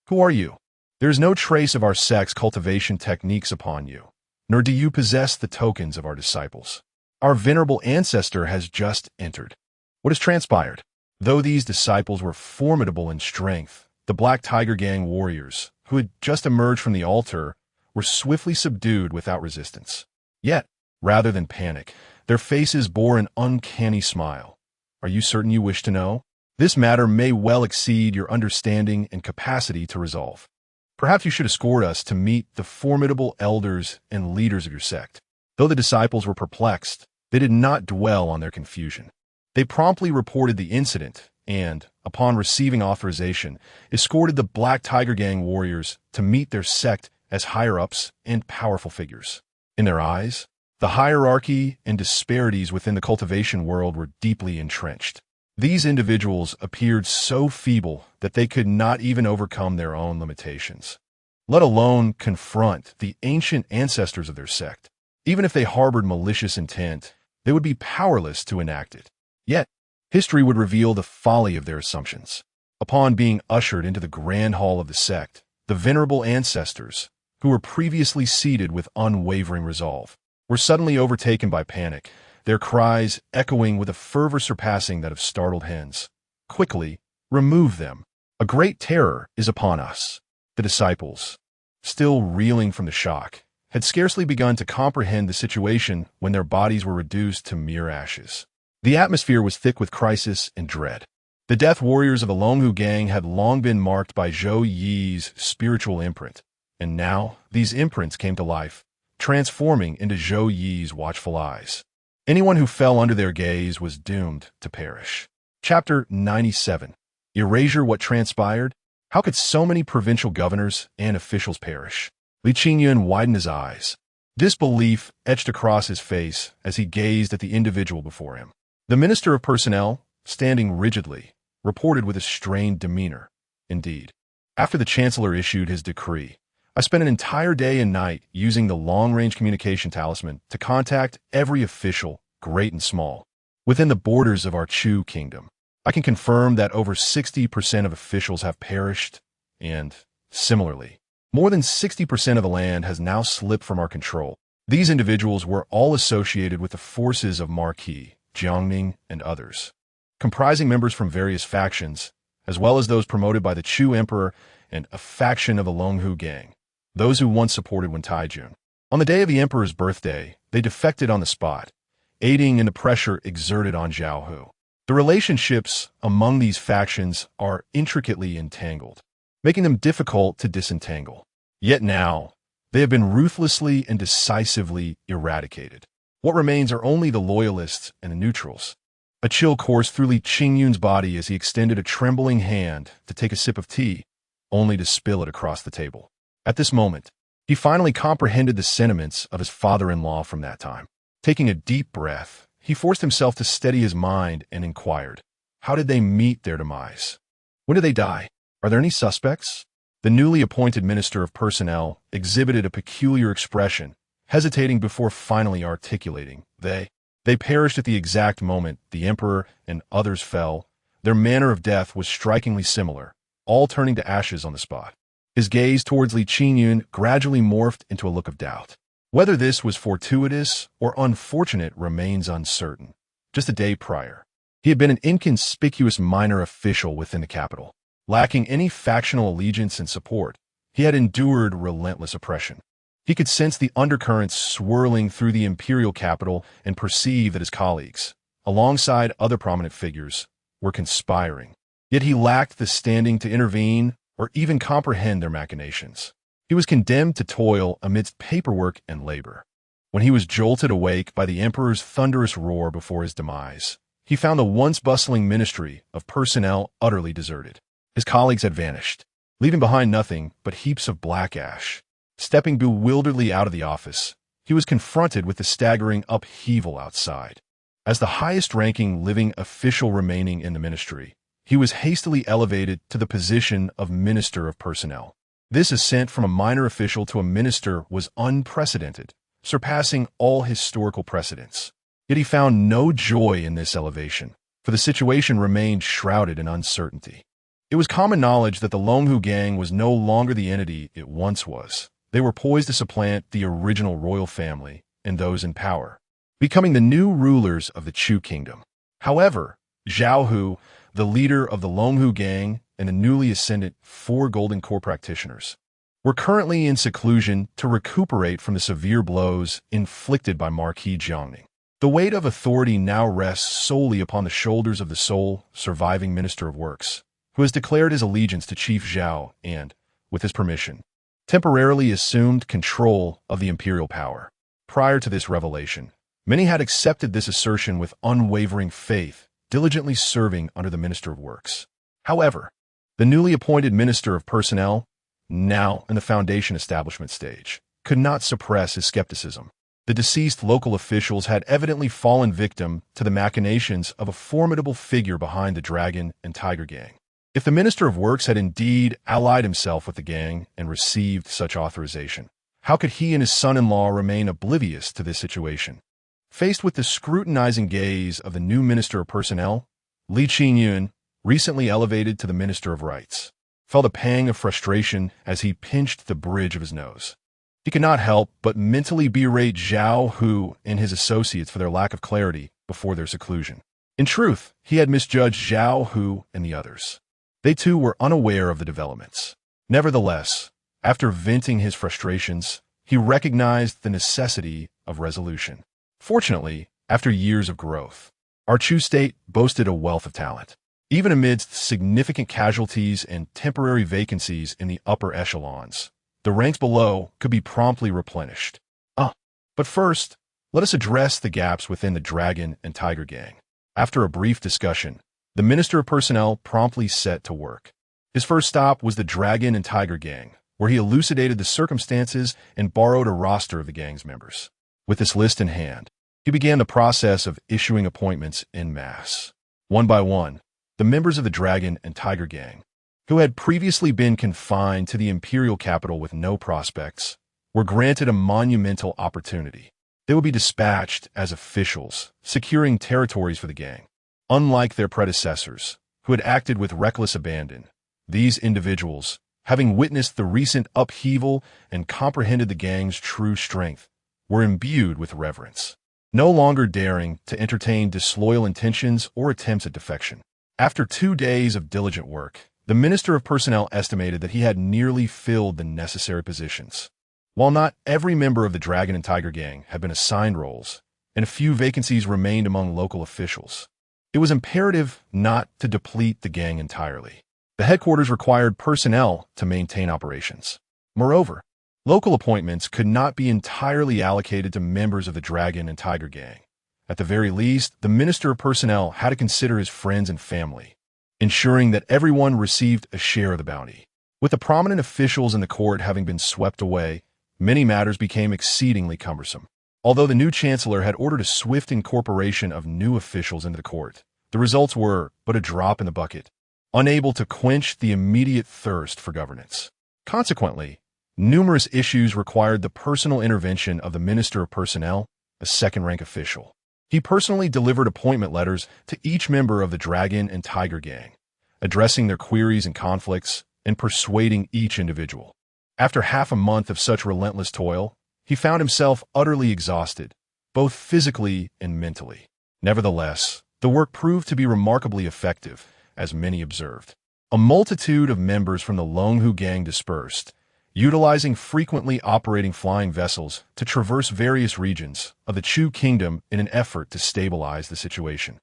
"Who are you? There is no trace of our sect's cultivation techniques upon you, nor do you possess the tokens of our disciples. Our venerable ancestor has just entered. What has transpired?" Though these disciples were formidable in strength, the Black Tiger Gang warriors, who had just emerged from the altar, were swiftly subdued without resistance. Yet, rather than panic, their faces bore an uncanny smile. "Are you certain you wish to know? This matter may well exceed your understanding and capacity to resolve. Perhaps you should escort us to meet the formidable elders and leaders of your sect." Though the disciples were perplexed, they did not dwell on their confusion. They promptly reported the incident and, upon receiving authorization, escorted the Black Tiger Gang warriors to meet their sect as higher-ups and powerful figures. In their eyes, the hierarchy and disparities within the cultivation world were deeply entrenched. These individuals appeared so feeble that they could not even overcome their own limitations, let alone confront the ancient ancestors of their sect. Even if they harbored malicious intent, they would be powerless to enact it. Yet, history would reveal the folly of their assumptions. Upon being ushered into the grand hall of the sect, the venerable ancestors, who were previously seated with unwavering resolve, were suddenly overtaken by panic, their cries echoing with a fervor surpassing that of startled hens. "Quickly, remove them. A great terror is upon us." The disciples, still reeling from the shock, had scarcely begun to comprehend the situation when their bodies were reduced to mere ashes. The atmosphere was thick with crisis and dread. The death warriors of the Longhu Gang had long been marked by Zhou Yi's spiritual imprint, and now these imprints came to life, transforming into Zhou Yi's watchful eyes. Anyone who fell under their gaze was doomed to perish. Chapter 97. Erasure: What Transpired? How could so many provincial governors and officials perish? Li Qingyun widened his eyes. Disbelief etched across his face as he gazed at the individual before him. The Minister of Personnel, standing rigidly, reported with a strained demeanor. "Indeed. After the Chancellor issued his decree, I spent an entire day and night using the long-range communication talisman to contact every official, great and small, within the borders of our Chu kingdom. I can confirm that over 60% of officials have perished, and, similarly, more than 60% of the land has now slipped from our control. These individuals were all associated with the forces of Marquis, Jiangning, and others, comprising members from various factions, as well as those promoted by the Chu Emperor and a faction of the Longhu Gang, those who once supported Wen Taijun. On the day of the Emperor's birthday, they defected on the spot, aiding in the pressure exerted on Zhao Hu. The relationships among these factions are intricately entangled, making them difficult to disentangle. Yet now, they have been ruthlessly and decisively eradicated. What remains are only the loyalists and the neutrals. A chill coursed through Li Qingyun's body as he extended a trembling hand to take a sip of tea, only to spill it across the table. At this moment, He finally comprehended the sentiments of his father-in-law from that time. Taking a deep breath, he forced himself to steady his mind and inquired, how did they meet their demise? When did they die? Are there any suspects? The newly appointed Minister of Personnel exhibited a peculiar expression, hesitating before finally articulating, They perished at the exact moment the emperor and others fell. Their manner of death was strikingly similar, all turning to ashes on the spot. His gaze towards Li Qingyun gradually morphed into a look of doubt. Whether this was fortuitous or unfortunate remains uncertain. Just a day prior, he had been an inconspicuous minor official within the capital. Lacking any factional allegiance and support, he had endured relentless oppression. He could sense the undercurrents swirling through the imperial capital and perceive that his colleagues, alongside other prominent figures, were conspiring. Yet he lacked the standing to intervene or even comprehend their machinations. He was condemned to toil amidst paperwork and labor. When he was jolted awake by the emperor's thunderous roar before his demise, he found the once bustling ministry of personnel utterly deserted. His colleagues had vanished, leaving behind nothing but heaps of black ash. Stepping bewilderedly out of the office, he was confronted with the staggering upheaval outside. As the highest-ranking living official remaining in the ministry, he was hastily elevated to the position of Minister of Personnel. This ascent from a minor official to a minister was unprecedented, surpassing all historical precedents. Yet he found no joy in this elevation, for the situation remained shrouded in uncertainty. It was common knowledge that the Longhu gang was no longer the entity it once was. They were poised to supplant the original royal family and those in power, becoming the new rulers of the Chu kingdom. However, Zhao Hu, the leader of the Longhu gang and the newly ascended 4 Golden Core practitioners, were currently in seclusion to recuperate from the severe blows inflicted by Marquis Jiangning. The weight of authority now rests solely upon the shoulders of the sole surviving Minister of Works, who has declared his allegiance to Chief Zhao and, with his permission, temporarily assumed control of the imperial power. Prior to this revelation, many had accepted this assertion with unwavering faith, diligently serving under the Minister of Works. However, the newly appointed Minister of Personnel, now in the foundation establishment stage, could not suppress his skepticism. The deceased local officials had evidently fallen victim to the machinations of a formidable figure behind the Dragon and Tiger gang. If the Minister of Works had indeed allied himself with the gang and received such authorization, how could he and his son-in-law remain oblivious to this situation? Faced with the scrutinizing gaze of the new Minister of Personnel, Li Qingyun, recently elevated to the Minister of Rights, felt a pang of frustration as he pinched the bridge of his nose. He could not help but mentally berate Zhao Hu and his associates for their lack of clarity before their seclusion. In truth, he had misjudged Zhao Hu and the others. They too were unaware of the developments. Nevertheless, after venting his frustrations, he recognized the necessity of resolution. Fortunately, after years of growth, our Chu state boasted a wealth of talent. Even amidst significant casualties and temporary vacancies in the upper echelons, the ranks below could be promptly replenished. But first, let us address the gaps within the Dragon and Tiger gang. After a brief discussion, the Minister of Personnel promptly set to work. His first stop was the Dragon and Tiger gang, where he elucidated the circumstances and borrowed a roster of the gang's members. With this list in hand, he began the process of issuing appointments en masse. One by one, the members of the Dragon and Tiger gang, who had previously been confined to the imperial capital with no prospects, were granted a monumental opportunity. They would be dispatched as officials, securing territories for the gang. Unlike their predecessors, who had acted with reckless abandon, these individuals, having witnessed the recent upheaval and comprehended the gang's true strength, were imbued with reverence, no longer daring to entertain disloyal intentions or attempts at defection. After 2 days of diligent work, the Minister of Personnel estimated that he had nearly filled the necessary positions. While not every member of the Dragon and Tiger gang had been assigned roles, and a few vacancies remained among local officials, it was imperative not to deplete the gang entirely. The headquarters required personnel to maintain operations. Moreover, local appointments could not be entirely allocated to members of the Dragon and Tiger gang. At the very least, the Minister of Personnel had to consider his friends and family, ensuring that everyone received a share of the bounty. With the prominent officials in the court having been swept away, many matters became exceedingly cumbersome. Although the new chancellor had ordered a swift incorporation of new officials into the court, the results were but a drop in the bucket, unable to quench the immediate thirst for governance. Consequently, numerous issues required the personal intervention of the Minister of Personnel, a second-rank official. He personally delivered appointment letters to each member of the Dragon and Tiger Gang, addressing their queries and conflicts and persuading each individual. After half a month of such relentless toil, he found himself utterly exhausted, both physically and mentally. Nevertheless, the work proved to be remarkably effective, as many observed. A multitude of members from the Longhu Gang dispersed, utilizing frequently operating flying vessels to traverse various regions of the Chu Kingdom in an effort to stabilize the situation.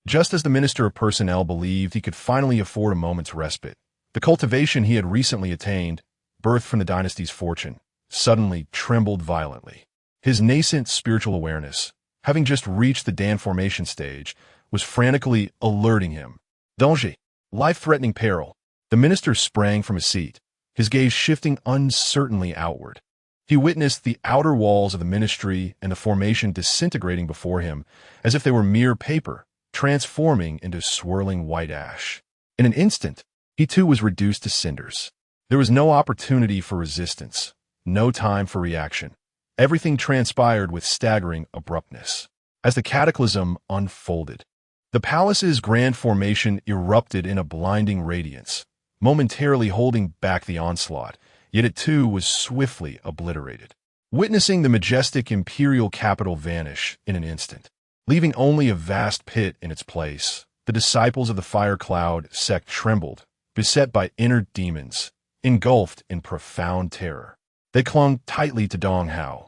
Just as the Minister of Personnel believed he could finally afford a moment's respite, the cultivation he had recently attained, birthed from the dynasty's fortune, suddenly trembled violently. His nascent spiritual awareness, having just reached the Dan formation stage, was frantically alerting him. Danger! Life-threatening peril! The minister sprang from his seat, his gaze shifting uncertainly outward. He witnessed the outer walls of the ministry and the formation disintegrating before him as if they were mere paper, transforming into swirling white ash. In an instant, he too was reduced to cinders. There was no opportunity for resistance, no time for reaction. Everything transpired with staggering abruptness. As the cataclysm unfolded, the palace's grand formation erupted in a blinding radiance, momentarily holding back the onslaught, yet it too was swiftly obliterated. Witnessing the majestic imperial capital vanish in an instant, leaving only a vast pit in its place, the disciples of the fire cloud sect trembled, beset by inner demons, engulfed in profound terror. They clung tightly to Dong Hao,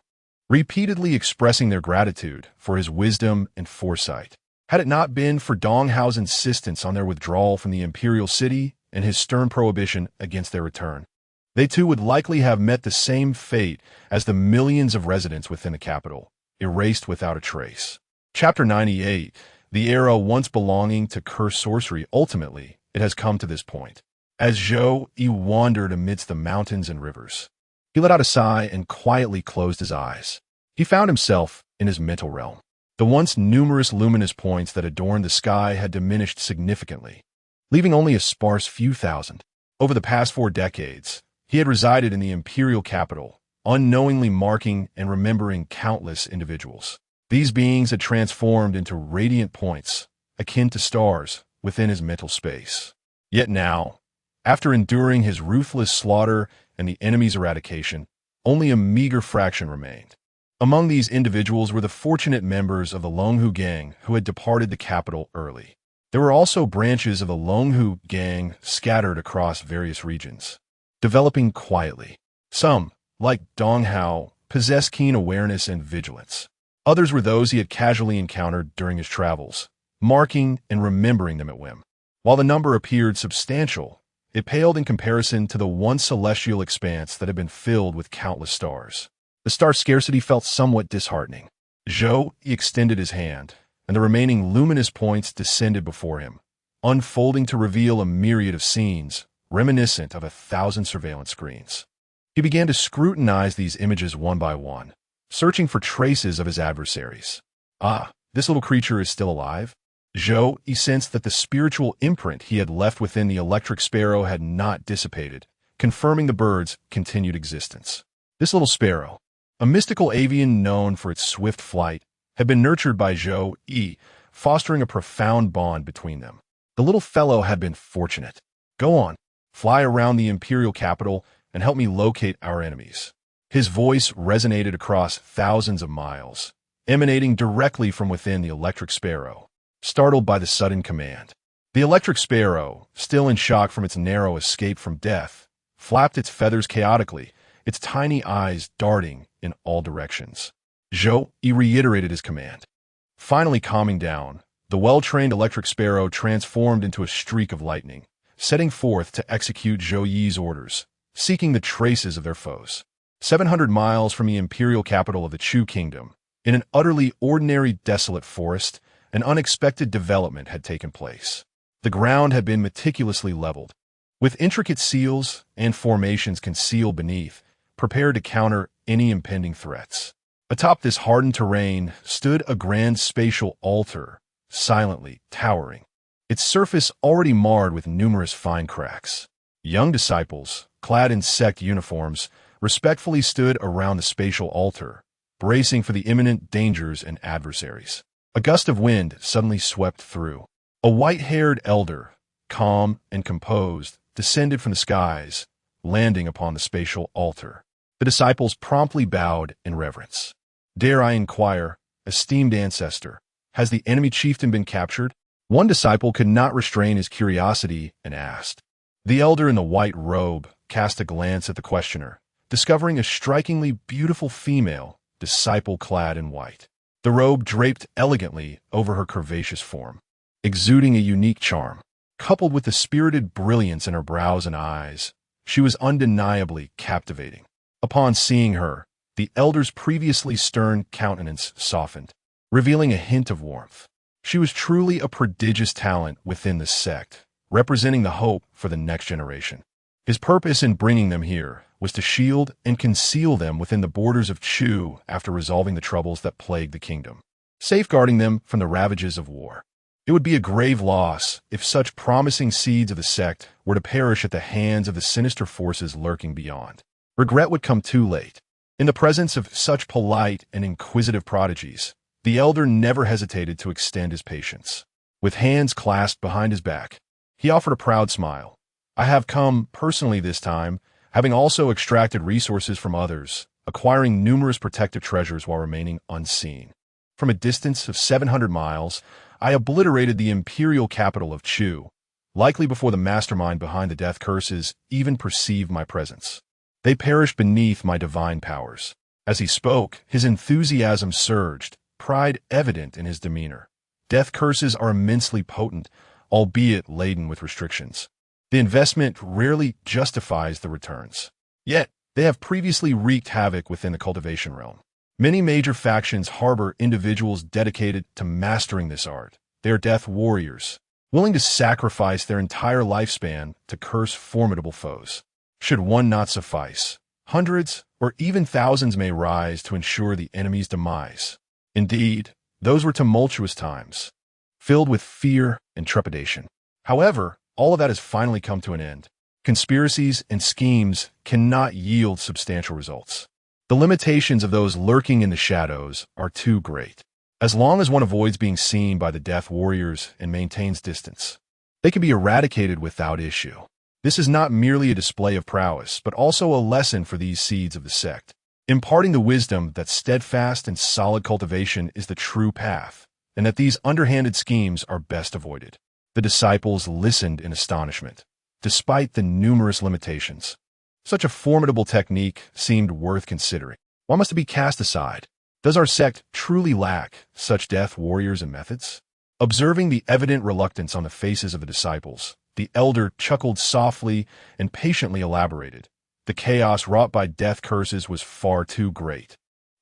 repeatedly expressing their gratitude for his wisdom and foresight. Had it not been for Dong Hao's insistence on their withdrawal from the imperial city and his stern prohibition against their return, they too would likely have met the same fate as the millions of residents within the capital, erased without a trace. Chapter 98. The era once belonging to cursed sorcery. Ultimately, it has come to this point. As Zhou Yi wandered amidst the mountains and rivers, he let out a sigh and quietly closed his eyes. He found himself in his mental realm. The once numerous luminous points that adorned the sky had diminished significantly, leaving only a sparse few thousand. Over the past 4 decades, he had resided in the imperial capital, unknowingly marking and remembering countless individuals. These beings had transformed into radiant points, akin to stars, within his mental space. Yet now, after enduring his ruthless slaughter and the enemy's eradication, only a meager fraction remained. Among these individuals were the fortunate members of the Longhu Gang who had departed the capital early. There were also branches of the Longhu Gang scattered across various regions, developing quietly. Some, like Dong Hao, possessed keen awareness and vigilance. Others were those he had casually encountered during his travels, marking and remembering them at whim. While the number appeared substantial, it paled in comparison to the once celestial expanse that had been filled with countless stars. The star scarcity felt somewhat disheartening. Zhou extended his hand, and the remaining luminous points descended before him, unfolding to reveal a myriad of scenes, reminiscent of 1,000 surveillance screens. He began to scrutinize these images one by one, searching for traces of his adversaries. Ah, this little creature is still alive? Zhou sensed that the spiritual imprint he had left within the electric sparrow had not dissipated, confirming the bird's continued existence. This little sparrow, a mystical avian known for its swift flight, had been nurtured by Zhou Yi, fostering a profound bond between them. The little fellow had been fortunate. Go on, fly around the imperial capital and help me locate our enemies. His voice resonated across thousands of miles, emanating directly from within the electric sparrow. Startled by the sudden command, the electric sparrow, still in shock from its narrow escape from death, flapped its feathers chaotically, its tiny eyes darting in all directions. Zhou reiterated his command. Finally calming down, the well-trained electric sparrow transformed into a streak of lightning, setting forth to execute Zhou Yi's orders, seeking the traces of their foes. 700 miles from the imperial capital of the Chu Kingdom, in an utterly ordinary desolate forest, an unexpected development had taken place. The ground had been meticulously leveled, with intricate seals and formations concealed beneath, prepared to counter any impending threats. Atop this hardened terrain stood a grand spatial altar, silently towering, its surface already marred with numerous fine cracks. Young disciples, clad in sect uniforms, respectfully stood around the spatial altar, bracing for the imminent dangers and adversaries. A gust of wind suddenly swept through. A white-haired elder, calm and composed, descended from the skies, landing upon the spatial altar. The disciples promptly bowed in reverence. "Dare I inquire, esteemed ancestor, has the enemy chieftain been captured?" One disciple could not restrain his curiosity and asked. The elder in the white robe cast a glance at the questioner, discovering a strikingly beautiful female, disciple clad in white. The robe draped elegantly over her curvaceous form, exuding a unique charm. Coupled with the spirited brilliance in her brows and eyes, she was undeniably captivating. Upon seeing her, the elder's previously stern countenance softened, revealing a hint of warmth. She was truly a prodigious talent within the sect, representing the hope for the next generation. His purpose in bringing them here was to shield and conceal them within the borders of Chu after resolving the troubles that plagued the kingdom, safeguarding them from the ravages of war. It would be a grave loss if such promising seeds of the sect were to perish at the hands of the sinister forces lurking beyond. Regret would come too late. In the presence of such polite and inquisitive prodigies, the elder never hesitated to extend his patience. With hands clasped behind his back, he offered a proud smile. "I have come personally this time, having also extracted resources from others, acquiring numerous protective treasures while remaining unseen. From a distance of 700 miles, I obliterated the imperial capital of Chu, likely before the mastermind behind the death curses even perceived my presence. They perished beneath my divine powers." As he spoke, his enthusiasm surged, pride evident in his demeanor. Death curses are immensely potent, albeit laden with restrictions. The investment rarely justifies the returns. Yet, they have previously wreaked havoc within the cultivation realm. Many major factions harbor individuals dedicated to mastering this art. They are death warriors, willing to sacrifice their entire lifespan to curse formidable foes. Should one not suffice, hundreds or even thousands may rise to ensure the enemy's demise. Indeed, those were tumultuous times, filled with fear and trepidation. However, all of that has finally come to an end. Conspiracies and schemes cannot yield substantial results. The limitations of those lurking in the shadows are too great. As long as one avoids being seen by the death warriors and maintains distance, they can be eradicated without issue. This is not merely a display of prowess, but also a lesson for these seeds of the sect, imparting the wisdom that steadfast and solid cultivation is the true path, and that these underhanded schemes are best avoided. The disciples listened in astonishment, despite the numerous limitations. Such a formidable technique seemed worth considering. Why must it be cast aside? Does our sect truly lack such death warriors and methods? Observing the evident reluctance on the faces of the disciples, the elder chuckled softly and patiently elaborated. The chaos wrought by death curses was far too great,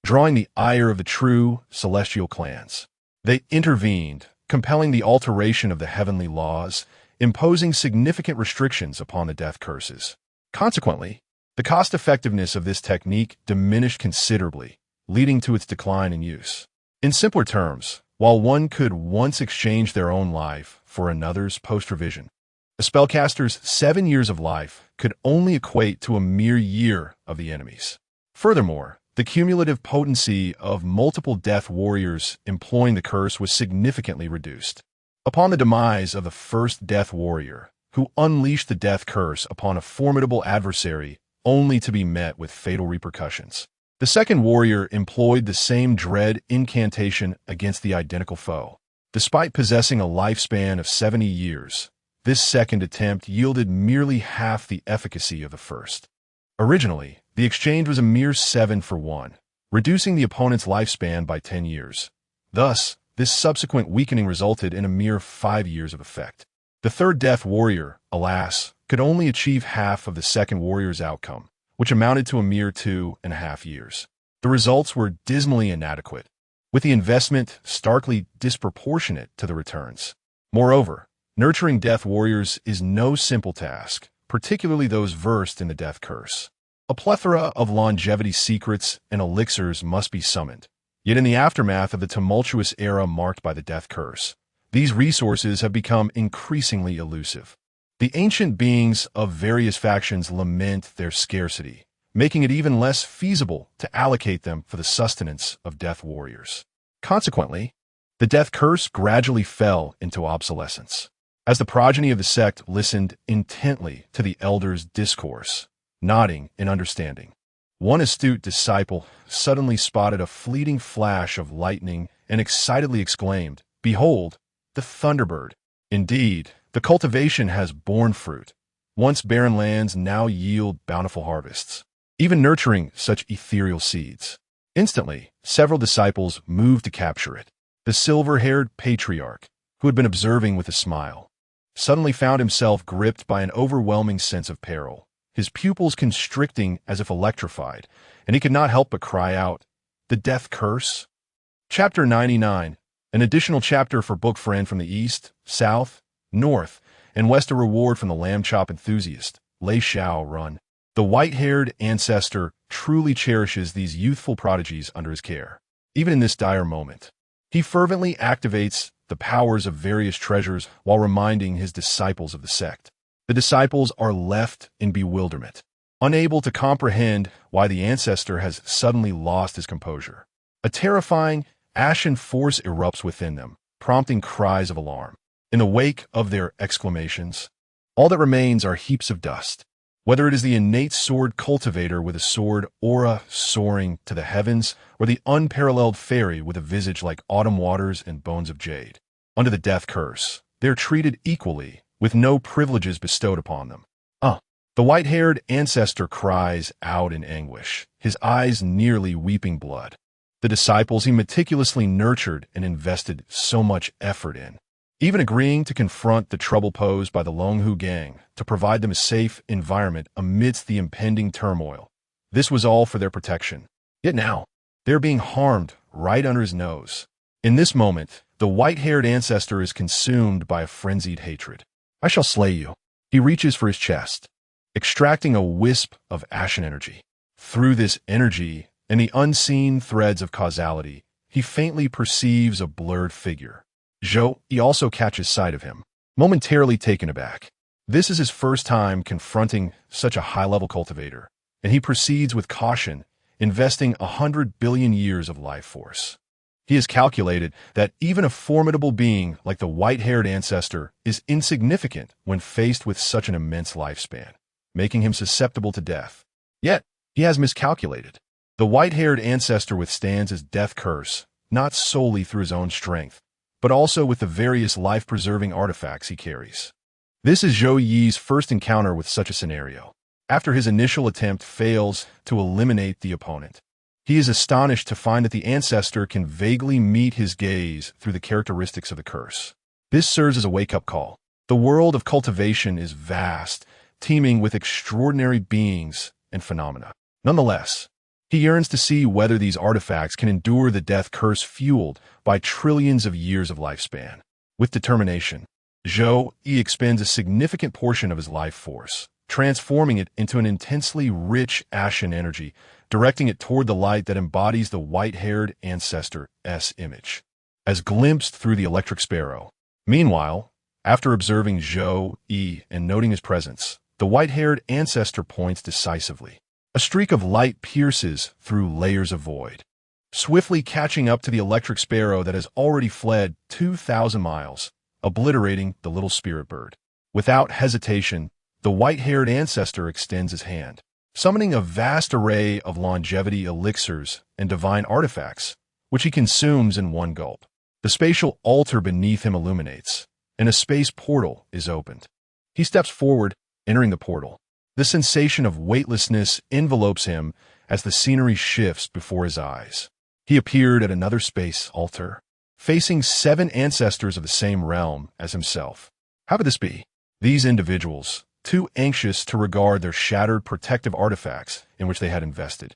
drawing the ire of the true celestial clans. They intervened, compelling the alteration of the heavenly laws, imposing significant restrictions upon the death curses. Consequently, the cost-effectiveness of this technique diminished considerably, leading to its decline in use. In simpler terms, while one could once exchange their own life for another's post-revision, a spellcaster's 7 years of life could only equate to a mere year of the enemy's. Furthermore, the cumulative potency of multiple death warriors employing the curse was significantly reduced. Upon the demise of the first death warrior, who unleashed the death curse upon a formidable adversary only to be met with fatal repercussions, the second warrior employed the same dread incantation against the identical foe. Despite possessing a lifespan of 70 years, this second attempt yielded merely half the efficacy of the first. Originally, the exchange was a mere 7 for 1, reducing the opponent's lifespan by 10 years. Thus, this subsequent weakening resulted in a mere 5 years of effect. The third death warrior, alas, could only achieve half of the second warrior's outcome, which amounted to a mere 2.5 years. The results were dismally inadequate, with the investment starkly disproportionate to the returns. Moreover, nurturing death warriors is no simple task, particularly those versed in the death curse. A plethora of longevity secrets and elixirs must be summoned. Yet in the aftermath of the tumultuous era marked by the death curse, these resources have become increasingly elusive. The ancient beings of various factions lament their scarcity, making it even less feasible to allocate them for the sustenance of death warriors. Consequently, the death curse gradually fell into obsolescence. As the progeny of the sect listened intently to the elders' discourse, nodding in understanding, one astute disciple suddenly spotted a fleeting flash of lightning and excitedly exclaimed, "Behold, the thunderbird! Indeed, the cultivation has borne fruit. Once barren lands now yield bountiful harvests, even nurturing such ethereal seeds." Instantly, several disciples moved to capture it. The silver-haired patriarch, who had been observing with a smile, suddenly found himself gripped by an overwhelming sense of peril, his pupils constricting as if electrified, and he could not help but cry out, "The death curse?" Chapter 99, an additional chapter for book friend from the east, south, north, and west, a reward from the lamb chop enthusiast, Lei Xiao Run. The white-haired ancestor truly cherishes these youthful prodigies under his care. Even in this dire moment, he fervently activates the powers of various treasures while reminding his disciples of the sect. The disciples are left in bewilderment, unable to comprehend why the ancestor has suddenly lost his composure. A terrifying, ashen force erupts within them, prompting cries of alarm. In the wake of their exclamations, all that remains are heaps of dust. Whether it is the innate sword cultivator with a sword aura soaring to the heavens, or the unparalleled fairy with a visage like autumn waters and bones of jade, under the death curse, they are treated equally, with no privileges bestowed upon them. The white-haired ancestor cries out in anguish, his eyes nearly weeping blood. The disciples he meticulously nurtured and invested so much effort in, even agreeing to confront the trouble posed by the Longhu gang to provide them a safe environment amidst the impending turmoil. This was all for their protection. Yet now, they are being harmed right under his nose. In this moment, the white-haired ancestor is consumed by a frenzied hatred. "I shall slay you." He reaches for his chest, extracting a wisp of ashen energy. Through this energy and the unseen threads of causality, he faintly perceives a blurred figure. He also catches sight of him, momentarily taken aback. This is his first time confronting such a high-level cultivator, and he proceeds with caution, investing 100 billion years of life force. He has calculated that even a formidable being like the white-haired ancestor is insignificant when faced with such an immense lifespan, making him susceptible to death. Yet, he has miscalculated. The white-haired ancestor withstands his death curse, not solely through his own strength, but also with the various life-preserving artifacts he carries. This is Zhou Yi's first encounter with such a scenario. After his initial attempt fails to eliminate the opponent, he is astonished to find that the ancestor can vaguely meet his gaze through the characteristics of the curse. This serves as a wake-up call. The world of cultivation is vast, teeming with extraordinary beings and phenomena. Nonetheless, he yearns to see whether these artifacts can endure the death curse fueled by trillions of years of lifespan. With determination, Zhou Yi expends a significant portion of his life force, transforming it into an intensely rich ashen energy, directing it toward the light that embodies the white-haired ancestor's image, as glimpsed through the electric sparrow. Meanwhile, after observing Zhou Yi and noting his presence, the white-haired ancestor points decisively. A streak of light pierces through layers of void, swiftly catching up to the electric sparrow that has already fled 2,000 miles, obliterating the little spirit bird. Without hesitation, the white-haired ancestor extends his hand, summoning a vast array of longevity elixirs and divine artifacts, which he consumes in one gulp. The spatial altar beneath him illuminates, and a space portal is opened. He steps forward, entering the portal. The sensation of weightlessness envelopes him as the scenery shifts before his eyes. He appeared at another space altar, facing 7 ancestors of the same realm as himself. How could this be? These individuals, too anxious to regard their shattered protective artifacts in which they had invested,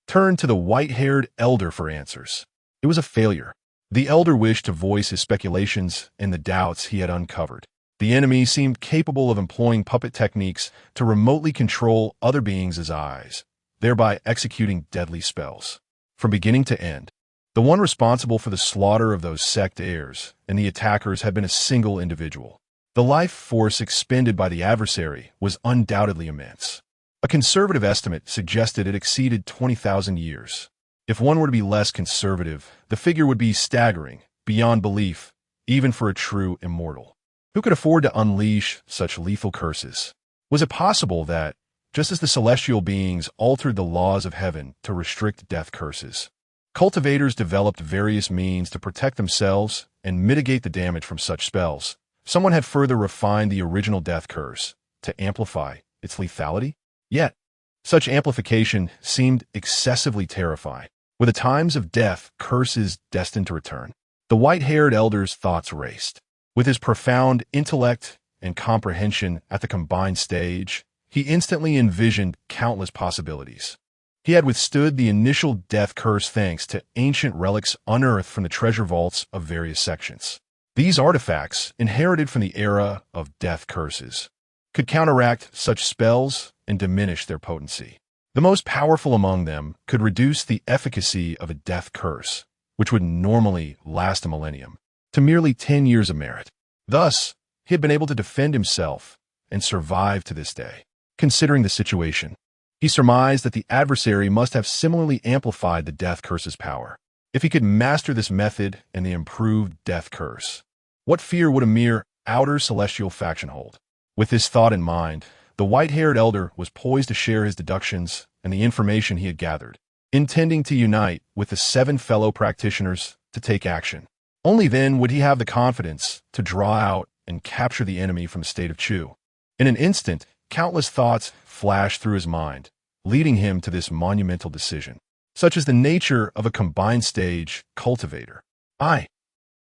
turned to the white-haired elder for answers. It was a failure. The elder wished to voice his speculations and the doubts he had uncovered. The enemy seemed capable of employing puppet techniques to remotely control other beings' eyes, thereby executing deadly spells. From beginning to end, the one responsible for the slaughter of those sect heirs and the attackers had been a single individual. The life force expended by the adversary was undoubtedly immense. A conservative estimate suggested it exceeded 20,000 years. If one were to be less conservative, the figure would be staggering, beyond belief, even for a true immortal. Who could afford to unleash such lethal curses? Was it possible that, just as the celestial beings altered the laws of heaven to restrict death curses, cultivators developed various means to protect themselves and mitigate the damage from such spells? Someone had further refined the original death curse to amplify its lethality? Yet, such amplification seemed excessively terrifying. Were the times of death curses destined to return? The white-haired elder's thoughts raced. With his profound intellect and comprehension at the combined stage, he instantly envisioned countless possibilities. He had withstood the initial death curse thanks to ancient relics unearthed from the treasure vaults of various sections. These artifacts, inherited from the era of death curses, could counteract such spells and diminish their potency. The most powerful among them could reduce the efficacy of a death curse, which would normally last a millennium, to merely 10 years of merit. Thus, he had been able to defend himself and survive to this day. Considering the situation, he surmised that the adversary must have similarly amplified the death curse's power. If he could master this method and the improved death curse, what fear would a mere outer celestial faction hold? With this thought in mind, the white-haired elder was poised to share his deductions and the information he had gathered, intending to unite with the 7 fellow practitioners to take action. Only then would he have the confidence to draw out and capture the enemy from the state of Chu. In an instant, countless thoughts flashed through his mind, leading him to this monumental decision, such as the nature of a combined stage cultivator.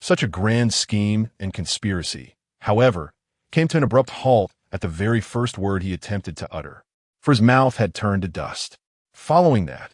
Such a grand scheme and conspiracy, however, came to an abrupt halt at the very first word he attempted to utter, for his mouth had turned to dust. Following that,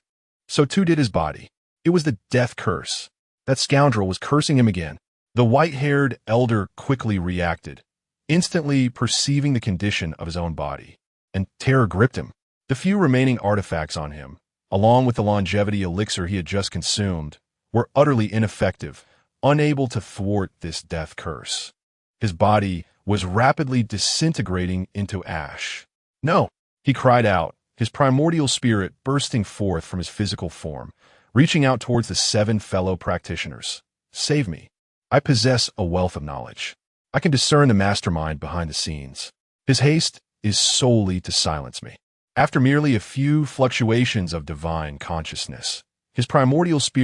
so too did his body. It was the death curse. That scoundrel was cursing him again. The white-haired elder quickly reacted, instantly perceiving the condition of his own body, and terror gripped him. The few remaining artifacts on him, along with the longevity elixir he had just consumed, were utterly ineffective, unable to thwart this death curse. His body was rapidly disintegrating into ash. "No!" he cried out, his primordial spirit bursting forth from his physical form, reaching out towards the 7 fellow practitioners. "Save me. I possess a wealth of knowledge. I can discern the mastermind behind the scenes. His haste is solely to silence me." After merely a few fluctuations of divine consciousness, his primordial spirit